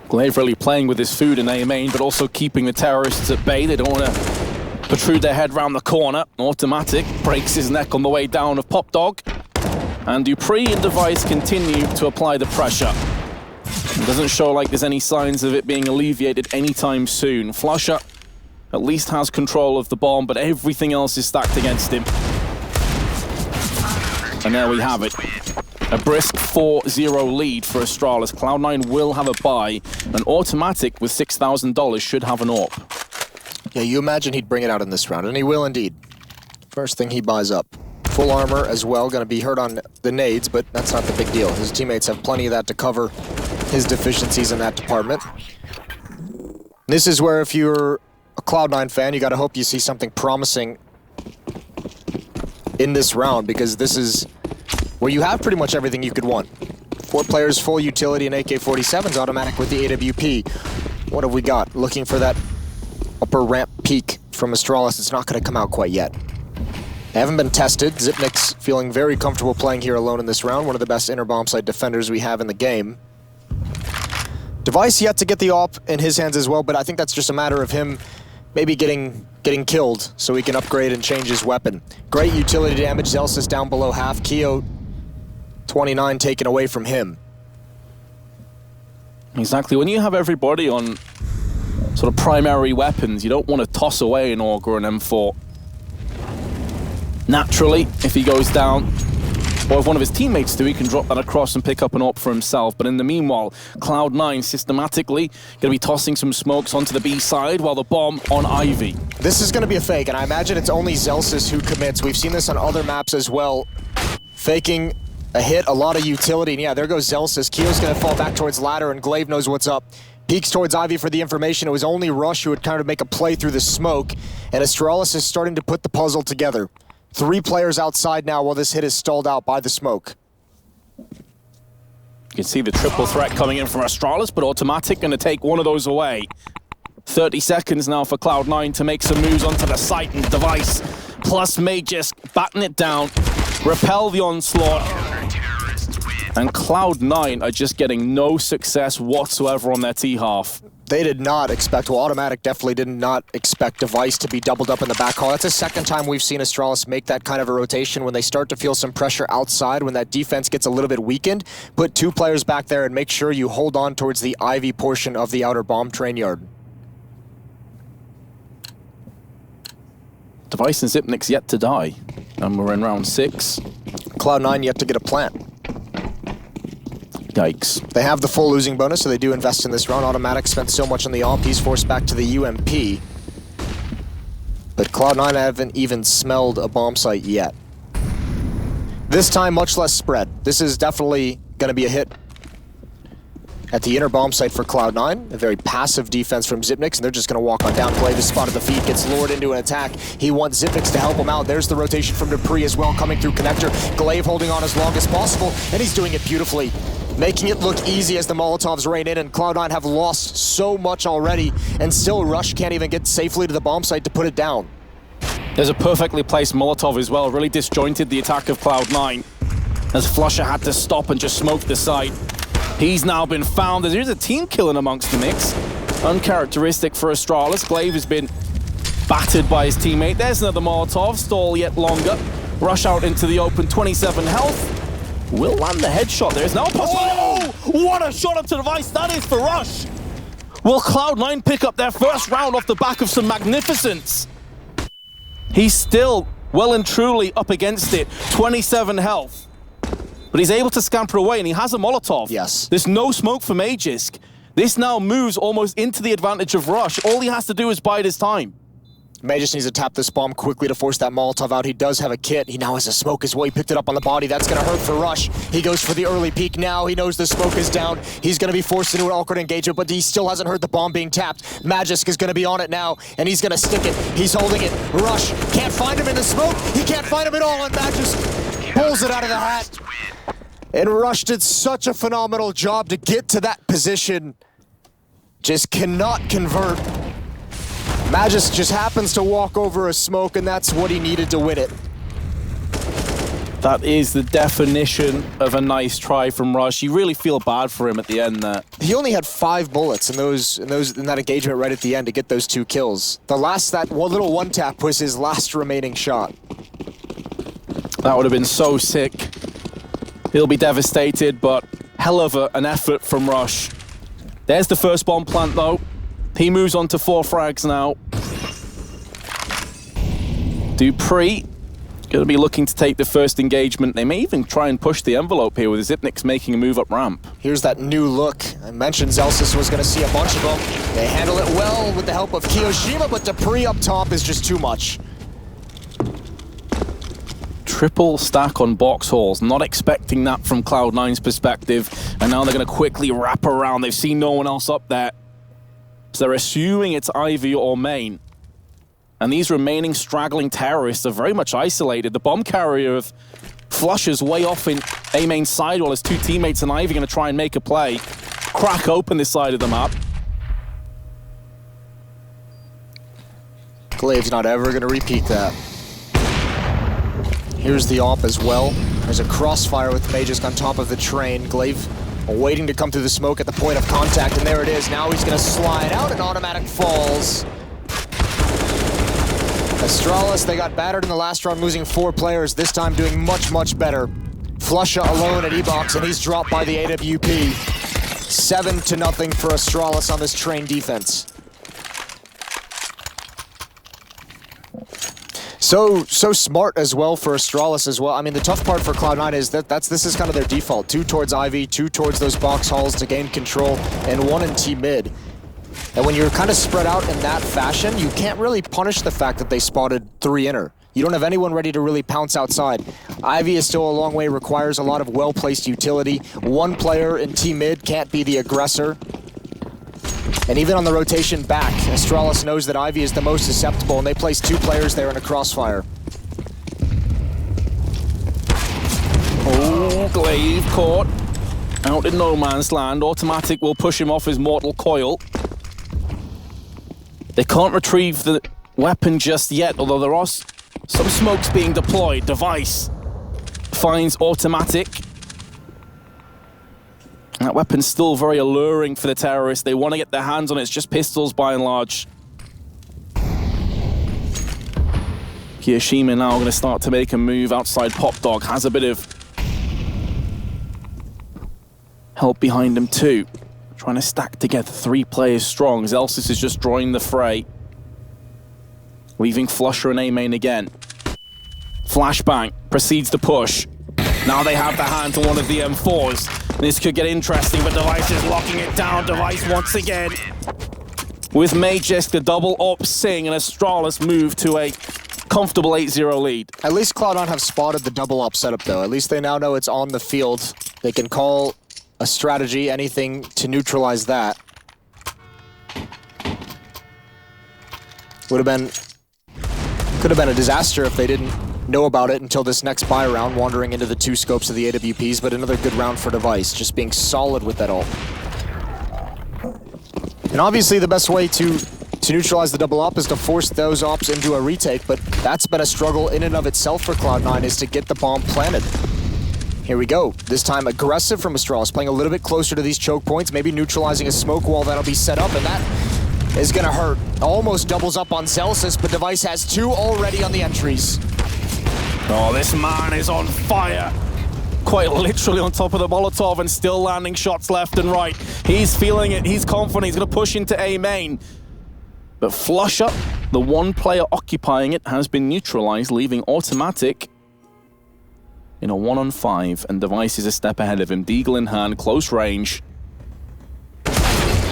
Speaker 15: Glaive really playing with his food in A main, but also keeping the terrorists at bay. They don't want to protrude their head round the corner. Automatic breaks his neck on the way down of Pop Dog. And Dupree and Device continue to apply the pressure. It doesn't show like there's any signs of it being alleviated anytime soon. Flusher at least has control of the bomb, but everything else is stacked against him. And there we have it. A brisk 4-0 lead for Astralis. Cloud9 will have a buy. An Automatic with $6,000 should have an AWP.
Speaker 14: Yeah, you imagine he'd bring it out in this round, and he will indeed. First thing he buys up. Full armor as well, going to be hurt on the nades, but that's not the big deal. His teammates have plenty of that to cover his deficiencies in that department. This is where if you're a Cloud9 fan, you got to hope you see something promising in this round, because this is where you have pretty much everything you could want. 4 players, full utility, and AK-47s automatic with the AWP. What have we got? Looking for that upper ramp peak from Astralis. It's not going to come out quite yet. They haven't been tested. Zipnik's feeling very comfortable playing here alone in this round. One of the best inner bomb site defenders we have in the game. Device yet to get the AWP in his hands as well, but I think that's just a matter of him maybe getting killed so he can upgrade and change his weapon. Great utility damage. Zelsys down below half. Keo 29 taken away from him.
Speaker 15: Exactly. When you have everybody on sort of primary weapons, you don't want to toss away an AUG or an M4. Naturally, if he goes down, or if one of his teammates do, he can drop that across and pick up an AWP for himself. But in the meanwhile, Cloud9 systematically going to be tossing some smokes onto the B side while the bomb on Ivy.
Speaker 14: This is going to be a fake, and I imagine it's only Zelsys who commits. We've seen this on other maps as well. Faking a hit, a lot of utility, and yeah, there goes Zelsys. Keo's going to fall back towards ladder, and Glaive knows what's up. Peeks towards Ivy for the information. It was only Rush who would kind of make a play through the smoke, and Astralis is starting to put the puzzle together. 3 players outside now while this hit is stalled out by the smoke.
Speaker 15: You can see the triple threat coming in from Astralis, but Automatic going to take one of those away. 30 seconds now for Cloud9 to make some moves onto the site, and Device plus Magisk batten it down, repel the onslaught. And Cloud9 are just getting no success whatsoever on their T-half.
Speaker 14: They did not expect, well, Automatic definitely did not expect Device to be doubled up in the back hall. That's the second time we've seen Astralis make that kind of a rotation when they start to feel some pressure outside, when that defense gets a little bit weakened. Put 2 players back there and make sure you hold on towards the Ivy portion of the outer bomb train yard.
Speaker 15: Device and Zipnik's yet to die, and we're in round 6.
Speaker 14: Cloud9 yet to get a plant.
Speaker 15: Yikes.
Speaker 14: They have the full losing bonus, so they do invest in this round. Automatic spent so much on the AWP, he's forced back to the UMP. But Cloud9 haven't even smelled a bomb site yet. This time, much less spread. This is definitely going to be a hit at the inner bomb site for Cloud9. A very passive defense from Zipnix, and they're just going to walk on down. Glaive is spotted the feet, gets lured into an attack. He wants Zipnix to help him out. There's the rotation from Dupree as well, coming through connector. Glaive holding on as long as possible, and he's doing it beautifully. Making it look easy as the Molotovs rain in, and Cloud9 have lost so much already, and still Rush can't even get safely to the bomb site to put it down.
Speaker 15: There's a perfectly placed Molotov as well, really disjointed the attack of Cloud9, as Flusher had to stop and just smoke the site. He's now been found. There's a team killing amongst the mix. Uncharacteristic for Astralis. Glaive has been battered by his teammate. There's another Molotov, stall yet longer. Rush out into the open, 27 health. Will land the headshot. There's now a possibility. Oh, what a shot up to Device. That is for Rush. Will Cloud9 pick up their first round off the back of some magnificence? He's still well and truly up against it. 27 health. But he's able to scamper away, and he has a Molotov.
Speaker 14: Yes.
Speaker 15: There's no smoke for Magisk. This now moves almost into the advantage of Rush. All he has to do is bide his time.
Speaker 14: May just needs to tap this bomb quickly to force that Molotov out. He does have a kit. He now has a smoke as well. He picked it up on the body. That's going to hurt for Rush. He goes for the early peek now. He knows the smoke is down. He's going to be forced into an awkward engagement, but he still hasn't heard the bomb being tapped. Magisk is going to be on it now, and he's going to stick it. He's holding it. Rush can't find him in the smoke. He can't find him at all, and Magisk pulls it out of the hat. And Rush did such a phenomenal job to get to that position. Just cannot convert. Magisk just happens to walk over a smoke, and that's what he needed to win it.
Speaker 15: That is the definition of a nice try from Rush. You really feel bad for him at the end there.
Speaker 14: He only had 5 bullets in that engagement right at the end to get those 2 kills. That little one tap was his last remaining shot.
Speaker 15: That would have been so sick. He'll be devastated, but hell of an effort from Rush. There's the first bomb plant, though. He moves on to 4 frags now. Dupree going to be looking to take the first engagement. They may even try and push the envelope here with Zipnik's making a move up ramp.
Speaker 14: Here's that new look. I mentioned Zelsis was going to see a bunch of them. They handle it well with the help of Kiyoshima, but Dupree up top is just too much.
Speaker 15: Triple stack on box halls. Not expecting that from Cloud9's perspective. And now they're going to quickly wrap around. They've seen no one else up there. So they're assuming it's Ivy or Main. And these remaining straggling terrorists are very much isolated. The bomb carrier of Flush is way off in A-Main's side while his 2 teammates and Ivy are going to try and make a play. Crack open this side of the map.
Speaker 14: Glaive's not ever going to repeat that. Here's the AWP as well. There's a crossfire with Magisk on top of the train. Glaive waiting to come through the smoke at the point of contact, and there it is. Now he's going to slide out and automatic falls. Astralis, they got battered in the last round, losing 4 players, this time doing much, much better. Flusha alone at E-Box, and he's dropped by the AWP. 7-0 for Astralis on this train defense. So smart as well for Astralis as well. I mean, the tough part for Cloud9 is this is kind of their default. 2 towards Ivy, 2 towards those box halls to gain control, and 1 in T-mid. And when you're kind of spread out in that fashion, you can't really punish the fact that they spotted 3 inner. You don't have anyone ready to really pounce outside. Ivy is still a long way, requires a lot of well-placed utility. 1 player in T-mid can't be the aggressor. And even on the rotation back, Astralis knows that Ivy is the most susceptible, and they place 2 players there in a crossfire.
Speaker 15: Oh, Glaive caught out in no man's land. Automatic will push him off his mortal coil. They can't retrieve the weapon just yet, although there are some smokes being deployed. Device finds Automatic. That weapon's still very alluring for the terrorists. They want to get their hands on it. It's just pistols by and large. Kiyoshima now going to start to make a move outside Pop Dog. Has a bit of help behind him too. Trying to stack together 3 players strong. Zelsis is just drawing the fray. Leaving Flusher and A-Main again. Flashbang proceeds to push. Now they have the hand on one of the M4s. This could get interesting, but Device is locking it down. Device once again. With Magisk, the double op Sing, and Astralis move to a comfortable 8-0 lead.
Speaker 14: At least Cloud9 have spotted the double op setup, though. At least they now know it's on the field. They can call a strategy, anything to neutralize that. Could have been a disaster if they didn't know about it until this next buy round, wandering into the 2 scopes of the AWPs, but another good round for Device, just being solid with that ult. And obviously the best way to neutralize the double op is to force those ops into a retake, but that's been a struggle in and of itself for Cloud9, is to get the bomb planted. Here we go. This time aggressive from Astralis, playing a little bit closer to these choke points, maybe neutralizing a smoke wall that'll be set up, and that is gonna hurt. Almost doubles up on Celsius, but Device has 2 already on the entries.
Speaker 15: Oh, this man is on fire. Quite literally on top of the Molotov and still landing shots left and right. He's feeling it, he's confident, he's gonna push into A-Main. But Flush Up, the 1 player occupying it, has been neutralized, leaving Automatic in a 1-on-5, and Device is a step ahead of him. Deagle in hand, close range.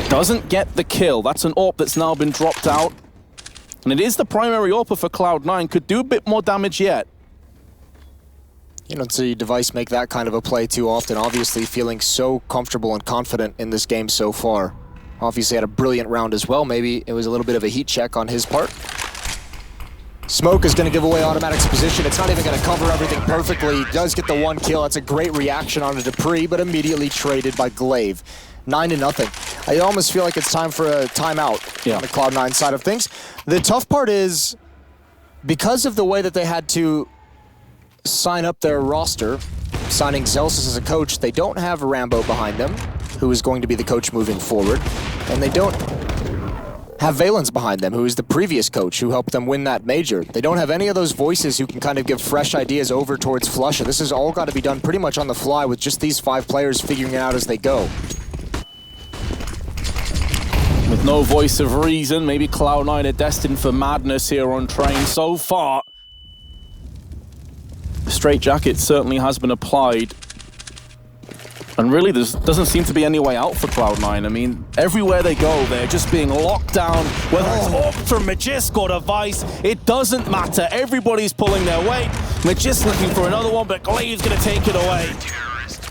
Speaker 15: Doesn't get the kill. That's an AWP that's now been dropped out. And it is the primary AWPer for Cloud9. Could do a bit more damage yet.
Speaker 14: You don't see Device make that kind of a play too often. Obviously feeling so comfortable and confident in this game so far. Obviously had a brilliant round as well. Maybe it was a little bit of a heat check on his part. Smoke is going to give away Automatic's position. It's not even going to cover everything perfectly. He does get the 1 kill. That's a great reaction on a Dupree, but immediately traded by Glaive. 9-0. I almost feel like it's time for a timeout on the Cloud9 side of things. The tough part is, because of the way that they had to sign up their roster, signing Zelsis as a coach, they don't have Rambo behind them, who is going to be the coach moving forward, and they don't have Valens behind them, who is the previous coach who helped them win that major. They don't have any of those voices who can kind of give fresh ideas over towards Flusha. This has all got to be done pretty much on the fly with just these 5 players figuring it out as they go.
Speaker 15: With no voice of reason, maybe Cloud9 are destined for madness here on Train. So far, the straight jacket certainly has been applied. And really, there doesn't seem to be any way out for Cloud9. I mean, everywhere they go, they're just being locked down. Whether it's AWP from Magisk or Device, it doesn't matter. Everybody's pulling their weight. Magisk looking for another one, but Glaive's going to take it away.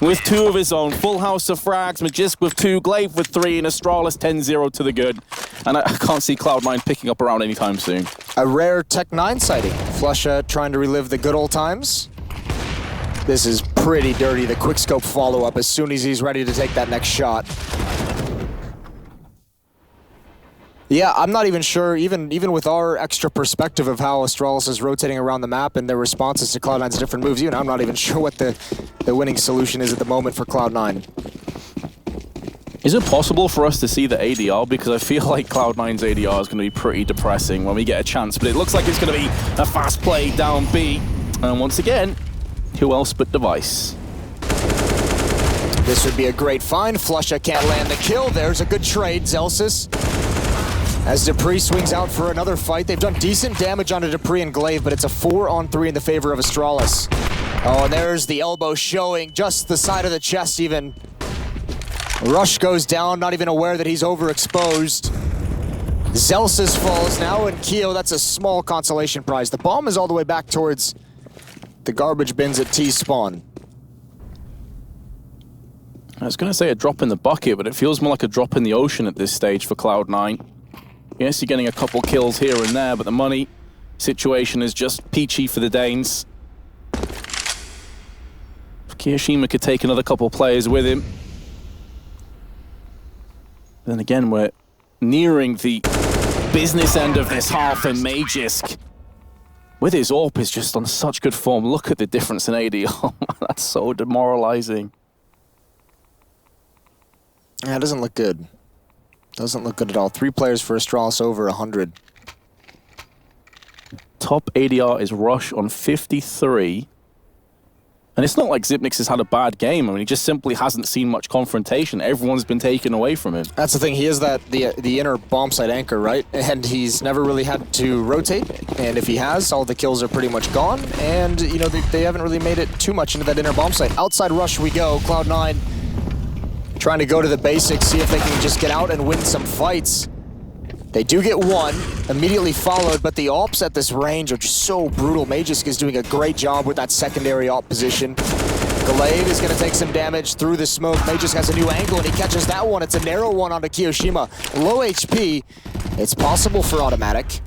Speaker 15: With 2 of his own. Full house of frags. Magisk with 2, Glaive with 3, and Astralis 10-0 to the good. And I can't see Cloud9 picking up around anytime soon.
Speaker 14: A rare Tech9 sighting. Flusha trying to relive the good old times. This is pretty dirty, the quickscope follow-up as soon as he's ready to take that next shot. Yeah, I'm not even sure, even with our extra perspective of how Astralis is rotating around the map and their responses to Cloud9's different moves, even I'm not even sure what the winning solution is at the moment for Cloud9.
Speaker 15: Is it possible for us to see the ADR? Because I feel like Cloud9's ADR is going to be pretty depressing when we get a chance, but it looks like it's going to be a fast play down B. And once again, who else but Device?
Speaker 14: This would be a great find. Flusha can't land the kill. There's a good trade, Zelsis. As Dupree swings out for another fight. They've done decent damage onto Dupree and Glaive, but it's a 4-on-3 in the favor of Astralis. Oh, and there's the elbow showing just the side of the chest even. Rush goes down, not even aware that he's overexposed. Zelsis falls now, and Keo, that's a small consolation prize. The bomb is all the way back towards the garbage bins at T-spawn.
Speaker 15: I was going to say a drop in the bucket, but it feels more like a drop in the ocean at this stage for Cloud9. Yes, you're getting a couple kills here and there, but the money situation is just peachy for the Danes. Kiyoshima could take another couple players with him. Then again, we're nearing the business end of this half, and Magisk, with his AWP, is just on such good form. Look at the difference in ADR. That's so demoralizing.
Speaker 14: Yeah, it doesn't look good. Doesn't look good at all. 3 players for Astralis over 100.
Speaker 15: Top ADR is Rush on 53. And it's not like Xyp9x has had a bad game. I mean, he just simply hasn't seen much confrontation. Everyone's been taken away from him.
Speaker 14: That's the thing. He is the inner bomb site anchor, right? And he's never really had to rotate. And if he has, all the kills are pretty much gone. And, you know, they haven't really made it too much into that inner bomb site. Outside Rush we go. Cloud9 trying to go to the basics, see if they can just get out and win some fights. They do get 1, immediately followed, but the AWPs at this range are just so brutal. Magisk is doing a great job with that secondary AWP position. Glaive is going to take some damage through the smoke. Magisk has a new angle, and he catches that one. It's a narrow one onto Kiyoshima. Low HP. It's possible for Automatic.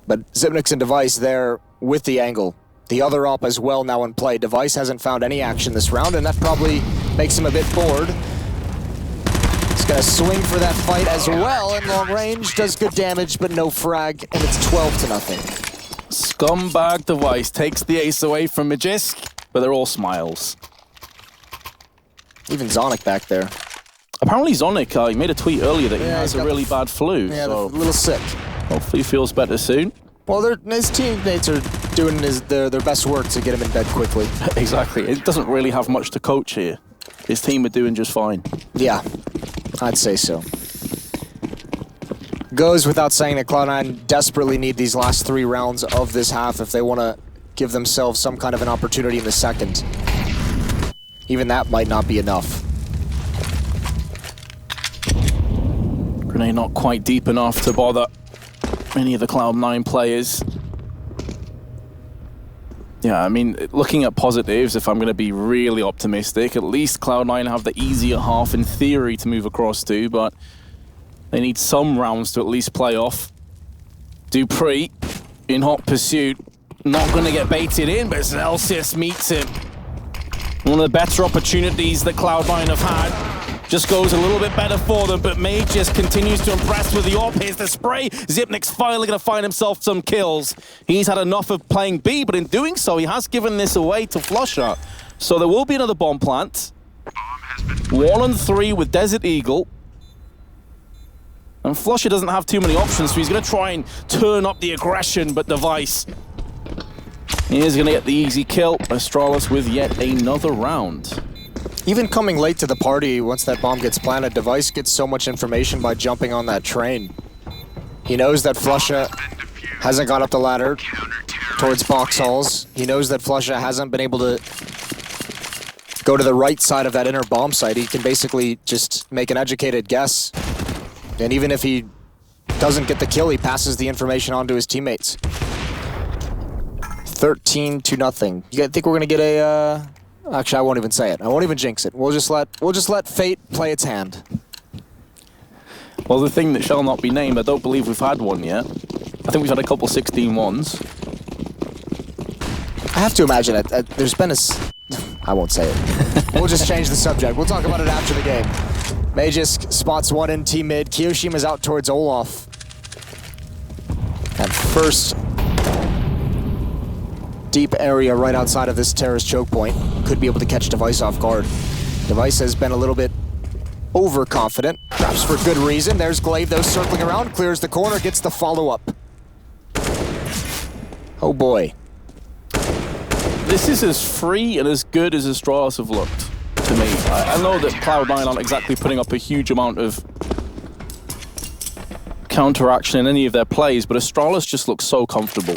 Speaker 14: But Xyp9x and Device there with the angle. The other AWP as well now in play. Device hasn't found any action this round, and that probably makes him a bit bored. He's gonna swing for that fight as well in long range. Does good damage, but no frag, and it's 12-0.
Speaker 15: Scumbag Device takes the ace away from Magisk, but they're all smiles.
Speaker 14: Even Zonic back there.
Speaker 15: Apparently Zonic, he made a tweet earlier that he has a really bad flu.
Speaker 14: Yeah,
Speaker 15: so
Speaker 14: a little sick.
Speaker 15: Hopefully he feels better soon.
Speaker 14: Well, his teammates are doing their best work to get him in bed quickly.
Speaker 15: Exactly. It doesn't really have much to coach here. His team are doing just fine.
Speaker 14: Yeah, I'd say so. Goes without saying that Cloud9 desperately need these last 3 rounds of this half if they want to give themselves some kind of an opportunity in the second. Even that might not be enough.
Speaker 15: Grenade not quite deep enough to bother any of the Cloud9 players. Yeah, I mean, looking at positives, if I'm going to be really optimistic, at least Cloud9 have the easier half in theory to move across to, but they need some rounds to at least play off. Dupree in hot pursuit, not going to get baited in, but Celsius meets him. One of the better opportunities that Cloud9 have had. Just goes a little bit better for them, but Magus continues to impress with the AWP. Here's the spray. Zipnik's finally going to find himself some kills. He's had enough of playing B, but in doing so, he has given this away to Flusher. So there will be another bomb plant. 1 and 3 with Desert Eagle. And Flusher doesn't have too many options, so he's going to try and turn up the aggression, but Device is going to get the easy kill. Astralis with yet another round.
Speaker 14: Even coming late to the party, once that bomb gets planted, Device gets so much information by jumping on that train. He knows that Flusha hasn't got up the ladder towards box halls. He knows that Flusha hasn't been able to go to the right side of that inner bomb site. He can basically just make an educated guess. And even if he doesn't get the kill, he passes the information on to his teammates. 13-0. You guys think we're gonna get a? Actually, I won't even say it. I won't even jinx it. We'll just let fate play its hand.
Speaker 15: Well, the thing that shall not be named, I don't believe we've had one yet. I think we've had a couple 16-1s.
Speaker 14: I have to imagine it. There's been a. I won't say it. We'll just change the subject. We'll talk about it after the game. Magisk spots one in team mid. Kiyoshima's out towards Olaf. And first deep area right outside of this terrace choke point. Could be able to catch Device off guard. Device has been a little bit overconfident, perhaps for good reason. There's Glaive, though, circling around, clears the corner, gets the follow-up. Oh boy.
Speaker 15: This is as free and as good as Astralis have looked to me. I know that Cloud9 aren't exactly putting up a huge amount of counteraction in any of their plays, but Astralis just looks so comfortable.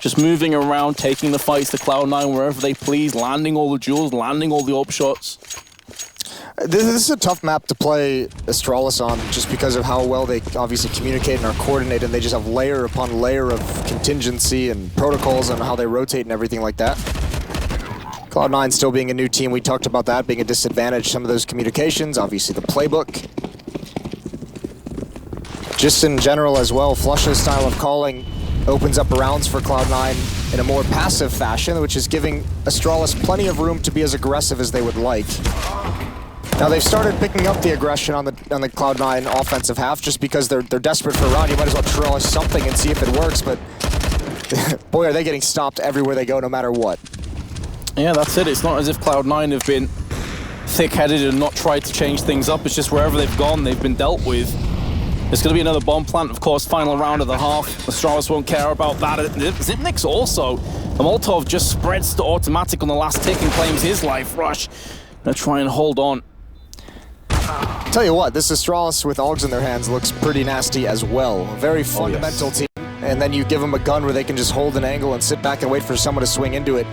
Speaker 15: Just moving around, taking the fights to Cloud9 wherever they please, landing all the duels, landing all the AWP shots.
Speaker 14: This is a tough map to play Astralis on, just because of how well they obviously communicate and are coordinated, and they just have layer upon layer of contingency and protocols and how they rotate and everything like that. Cloud9 still being a new team, we talked about that being a disadvantage, some of those communications, obviously the playbook. Just in general as well, Flush's style of calling opens up rounds for Cloud9 in a more passive fashion, which is giving Astralis plenty of room to be as aggressive as they would like. Now they've started picking up the aggression on the Cloud9 offensive half just because they're desperate for a round. You might as well try something and see if it works, but boy, are they getting stopped everywhere they go, no matter what.
Speaker 15: Yeah, that's it. It's not as if Cloud9 have been thick-headed and not tried to change things up. It's just wherever they've gone, they've been dealt with. There's going to be another bomb plant, of course, final round of the half. Astralis won't care about that. Zipnik's also. The Molotov just spreads to automatic on the last tick and claims his life rush. Gonna try and hold on.
Speaker 14: Tell you what, this Astralis with AUGs in their hands looks pretty nasty as well. A very fundamental team. And then you give them a gun where they can just hold an angle and sit back and wait for someone to swing into it.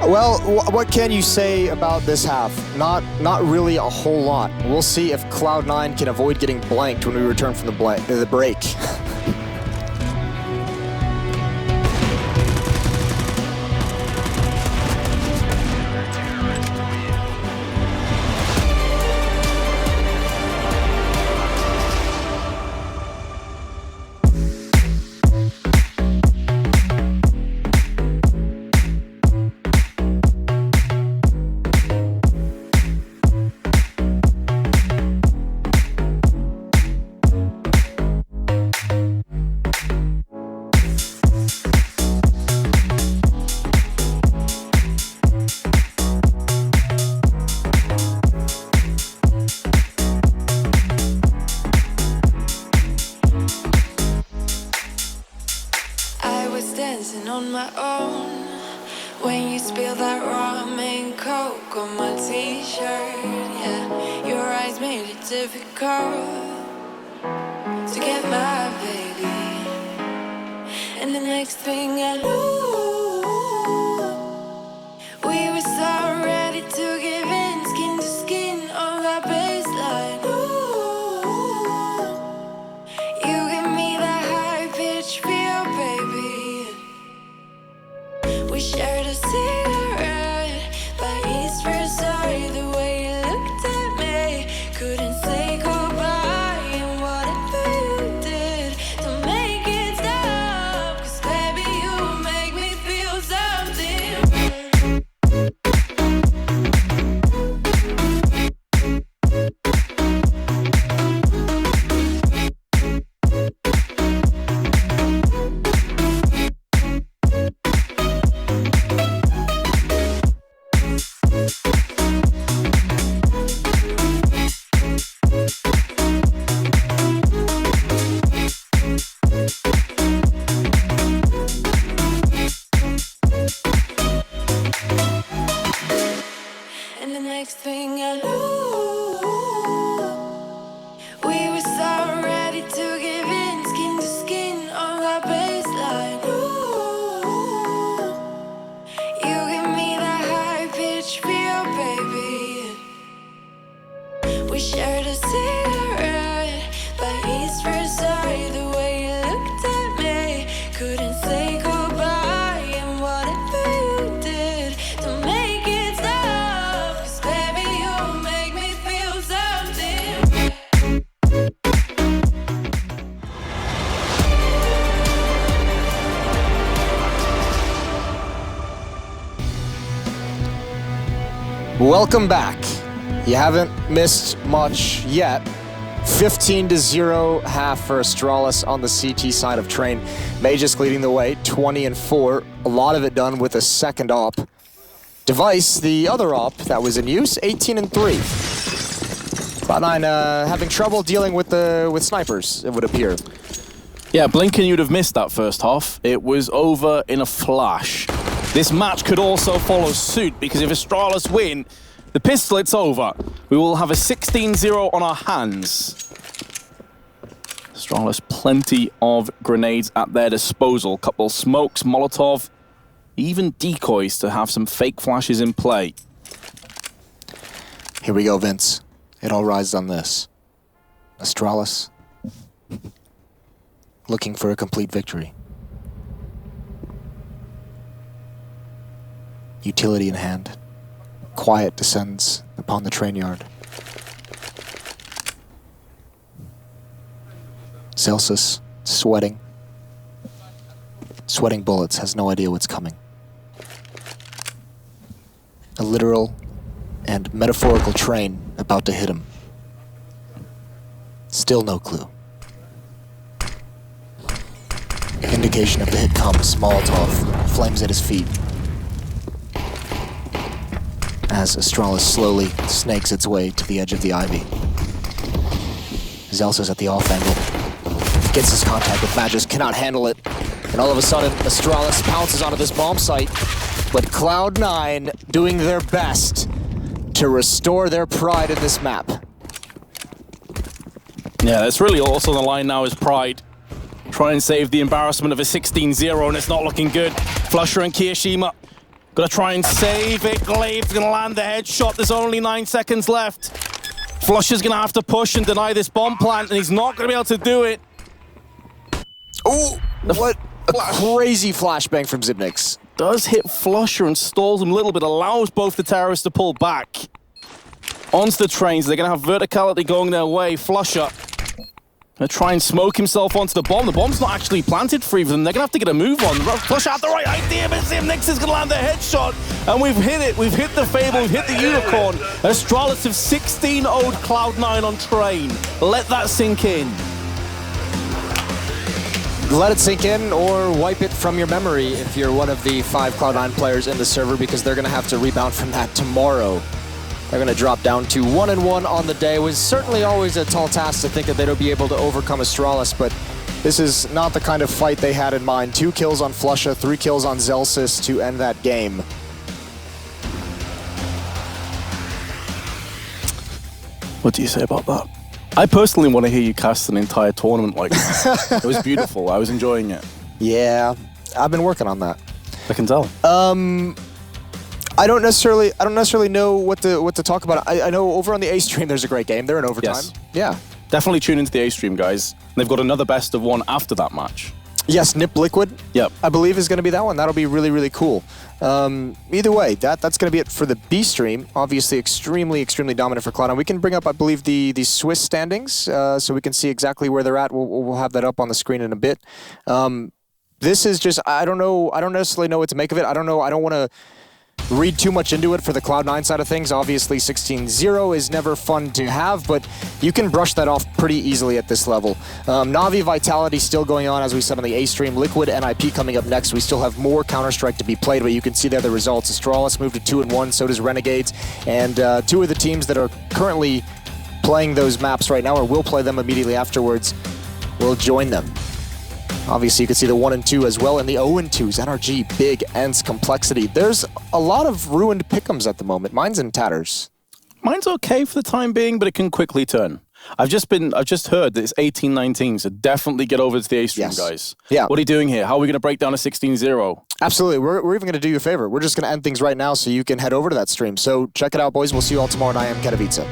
Speaker 14: Well, what can you say about this half? Not really a whole lot. We'll see if Cloud9 can avoid getting blanked when we return from the break.
Speaker 16: On my own, when you spill that rum and coke on my t-shirt, yeah, your eyes made it difficult to get my baby. And the next thing I knew, we were so ready to give in, skin to skin on that baseline. Ooh, and the next thing I knew, we were so ready to give in, skin to skin on our baseline. Ooh, you give me that high pitch feel, baby. We shared a cigarette by East Riverside. The way you looked at me, couldn't say goodbye. And whatever you did to make it stop, 'cause baby, you make me feel something.
Speaker 14: Welcome back. You haven't missed much yet. 15-0 half for Astralis on the CT side of Train. Magisk leading the way, 20-4. A lot of it done with a second op. Device, the other op that was in use, 18-3. Cloud9 having trouble dealing with snipers, it would appear.
Speaker 15: Yeah, blinking, you'd have missed that first half. It was over in a flash. This match could also follow suit, because if Astralis win the pistol, it's over. We will have a 16-0 on our hands. Astralis, plenty of grenades at their disposal. Couple smokes, Molotov, even decoys to have some fake flashes in play.
Speaker 14: Here we go, Vince. It all rides on this. Astralis looking for a complete victory. Utility in hand. Quiet descends upon the train yard. Celsus, sweating bullets, has no idea what's coming. A literal and metaphorical train about to hit him. Still no clue. Indication of the hit comes. Molotov, flames at his feet. As Astralis slowly snakes its way to the edge of the ivy. Celsus at the off angle. Gets his contact with Magisk, cannot handle it. And all of a sudden, Astralis pounces onto this bomb site. But Cloud9 doing their best to restore their pride in this map.
Speaker 15: Yeah, that's really also on the line now is pride. Try and save the embarrassment of a 16-0, and it's not looking good. Flusher and Kirishima gonna try and save it. Glave's gonna land the headshot. There's only 9 seconds left. Flusher's gonna have to push and deny this bomb plant, and he's not gonna be able to do it.
Speaker 14: Oh, what a crazy flashbang from Zibnix.
Speaker 15: Does hit Flusher and stalls him a little bit, allows both the terrorists to pull back. Onto the trains, they're gonna have verticality going their way. Flusher gonna try and smoke himself onto the bomb. The bomb's not actually planted for either of them. They're gonna have to get a move on. Flusher had the right idea, but Zibnix is gonna land the headshot. And we've hit it. We've hit the Fable, we've hit the Unicorn. Astralis have 16-0'd Cloud9 on Train. Let that sink in.
Speaker 14: Let it sink in or wipe it from your memory if you're one of the 5 Cloud9 players in the server, because they're gonna have to rebound from that tomorrow. They're gonna drop down to 1-1 on the day. It was certainly always a tall task to think that they'd be able to overcome Astralis, but this is not the kind of fight they had in mind. 2 kills on Flusha, 3 kills on Celsus to end that game.
Speaker 15: What do you say about that? I personally want to hear you cast an entire tournament like that. It was beautiful. I was enjoying it.
Speaker 14: Yeah, I've been working on that.
Speaker 15: I can tell.
Speaker 14: I don't necessarily know what to talk about. I know over on the A stream there's a great game. They're in overtime.
Speaker 15: Yes.
Speaker 14: Yeah.
Speaker 15: Definitely tune into the A stream, guys. They've got another best of 1 after that match.
Speaker 14: Yes, Nip Liquid.
Speaker 15: Yep.
Speaker 14: I believe is going to be that one. That'll be really, really cool. Either way, that's going to be it for the B stream. Obviously, extremely dominant for Cloud9. We can bring up, I believe, the Swiss standings, so we can see exactly where they're at. We'll have that up on the screen in a bit. This is just, I don't necessarily know what to make of it. I don't want to read too much into it for the Cloud9 side of things. Obviously, 16-0 is never fun to have, but you can brush that off pretty easily at this level. Na'Vi Vitality still going on, as we said on the A stream. Liquid NIP coming up next. We still have more Counter-Strike to be played, but you can see there the results. Astralis moved to 2-1, so does Renegades, and 2 of the teams that are currently playing those maps right now, or will play them immediately afterwards, will join them. Obviously, you can see the 1 and 2 as well, and the 0 and 2s. NRG, big Ents complexity. There's a lot of ruined pick'ems at the moment. Mine's in tatters.
Speaker 15: Mine's okay for the time being, but it can quickly turn. I've just heard that it's 18-19, so definitely get over to the A stream, guys.
Speaker 14: Yeah.
Speaker 15: What are you doing here? How are we going to break down a 16-0?
Speaker 14: Absolutely. We're even going to do you a favor. We're just going to end things right now so you can head over to that stream. So check it out, boys. We'll see you all tomorrow at IEM Katowice.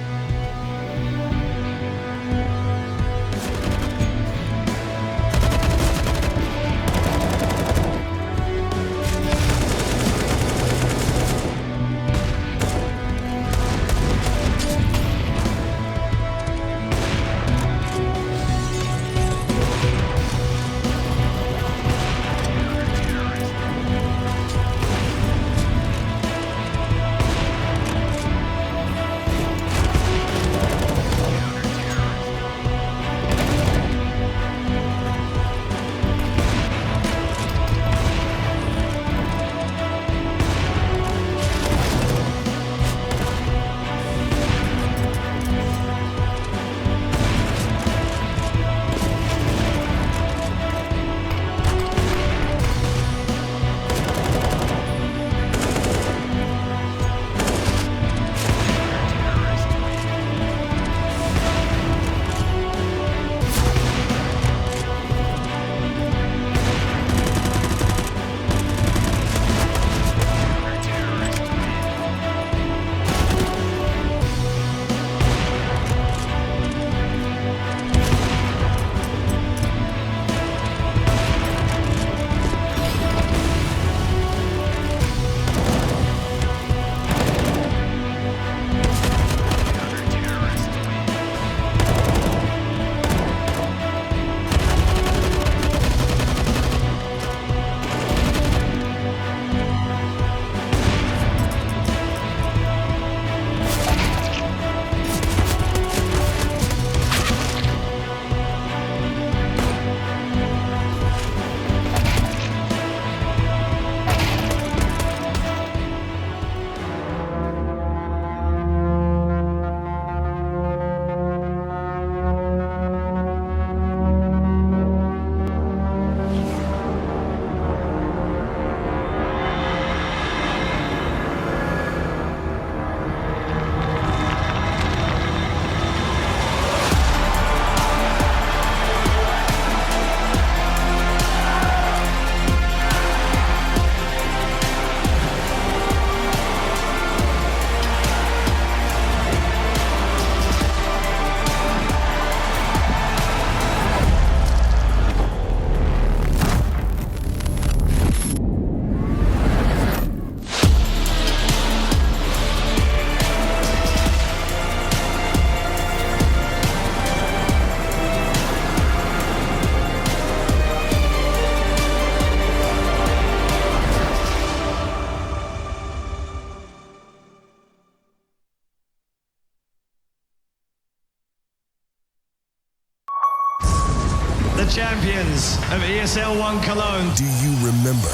Speaker 7: The champions of ESL 1 Cologne.
Speaker 6: Do you remember?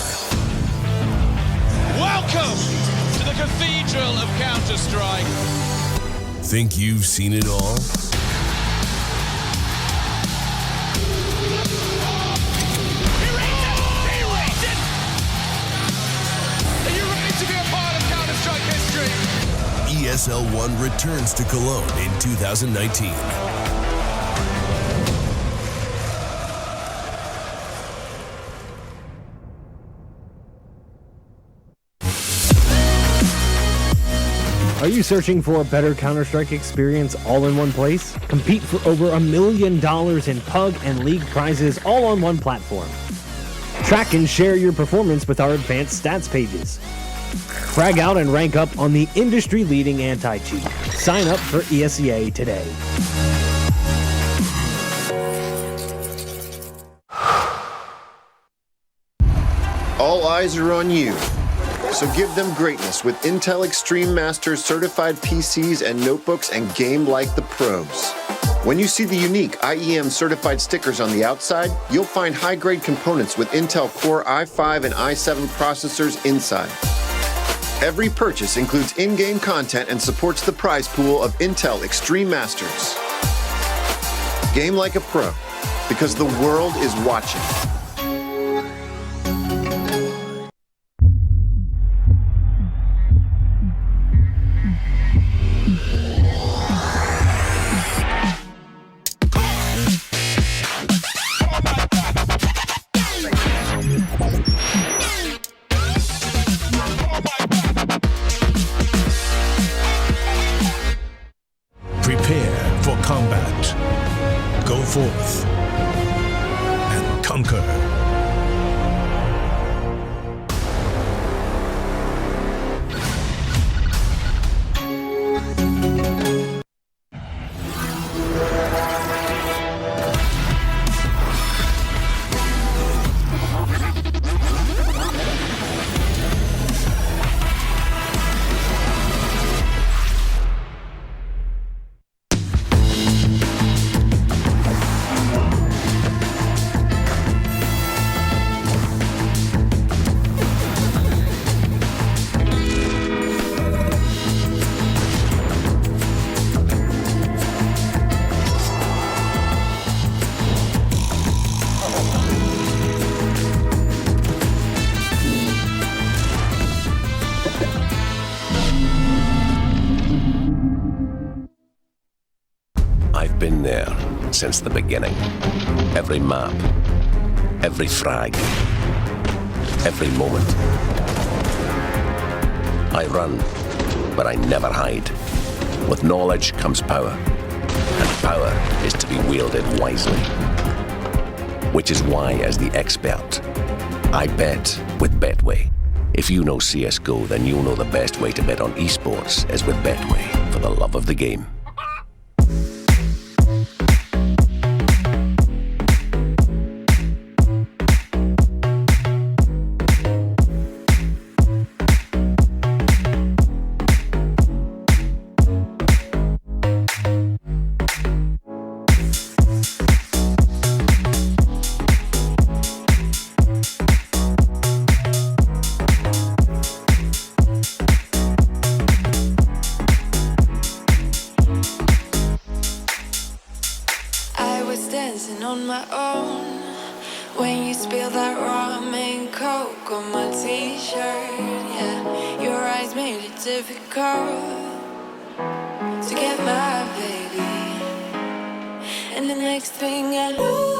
Speaker 8: Welcome to the Cathedral of Counter-Strike.
Speaker 6: Think you've seen it all?
Speaker 8: Are you ready to be a part of Counter-Strike history?
Speaker 6: ESL 1 returns to Cologne in 2019.
Speaker 9: Are you searching for a better Counter-Strike experience all in one place? Compete for over $1 million in PUG and League prizes all on one platform. Track and share your performance with our advanced stats pages. Frag out and rank up on the industry-leading anti-cheat. Sign up for ESEA today.
Speaker 10: All eyes are on you. So give them greatness with Intel Extreme Masters certified PCs and notebooks and game like the pros. When you see the unique IEM certified stickers on the outside, you'll find high-grade components with Intel Core i5 and i7 processors inside. Every purchase includes in-game content and supports the prize pool of Intel Extreme Masters. Game like a pro, because the world is watching.
Speaker 13: Prepare for combat. Go forth and conquer.
Speaker 11: I've been there since the beginning. Every map, every frag, every moment. I run, but I never hide. With knowledge comes power, and power is to be wielded wisely. Which is why, as the expert, I bet with Betway. If you know CSGO, then you'll know the best way to bet on esports is with Betway, for the love of the game.
Speaker 16: Dancing on my own when you spilled that rum and coke on my t-shirt. Yeah, your eyes made it difficult to get my baby. And the next thing I knew,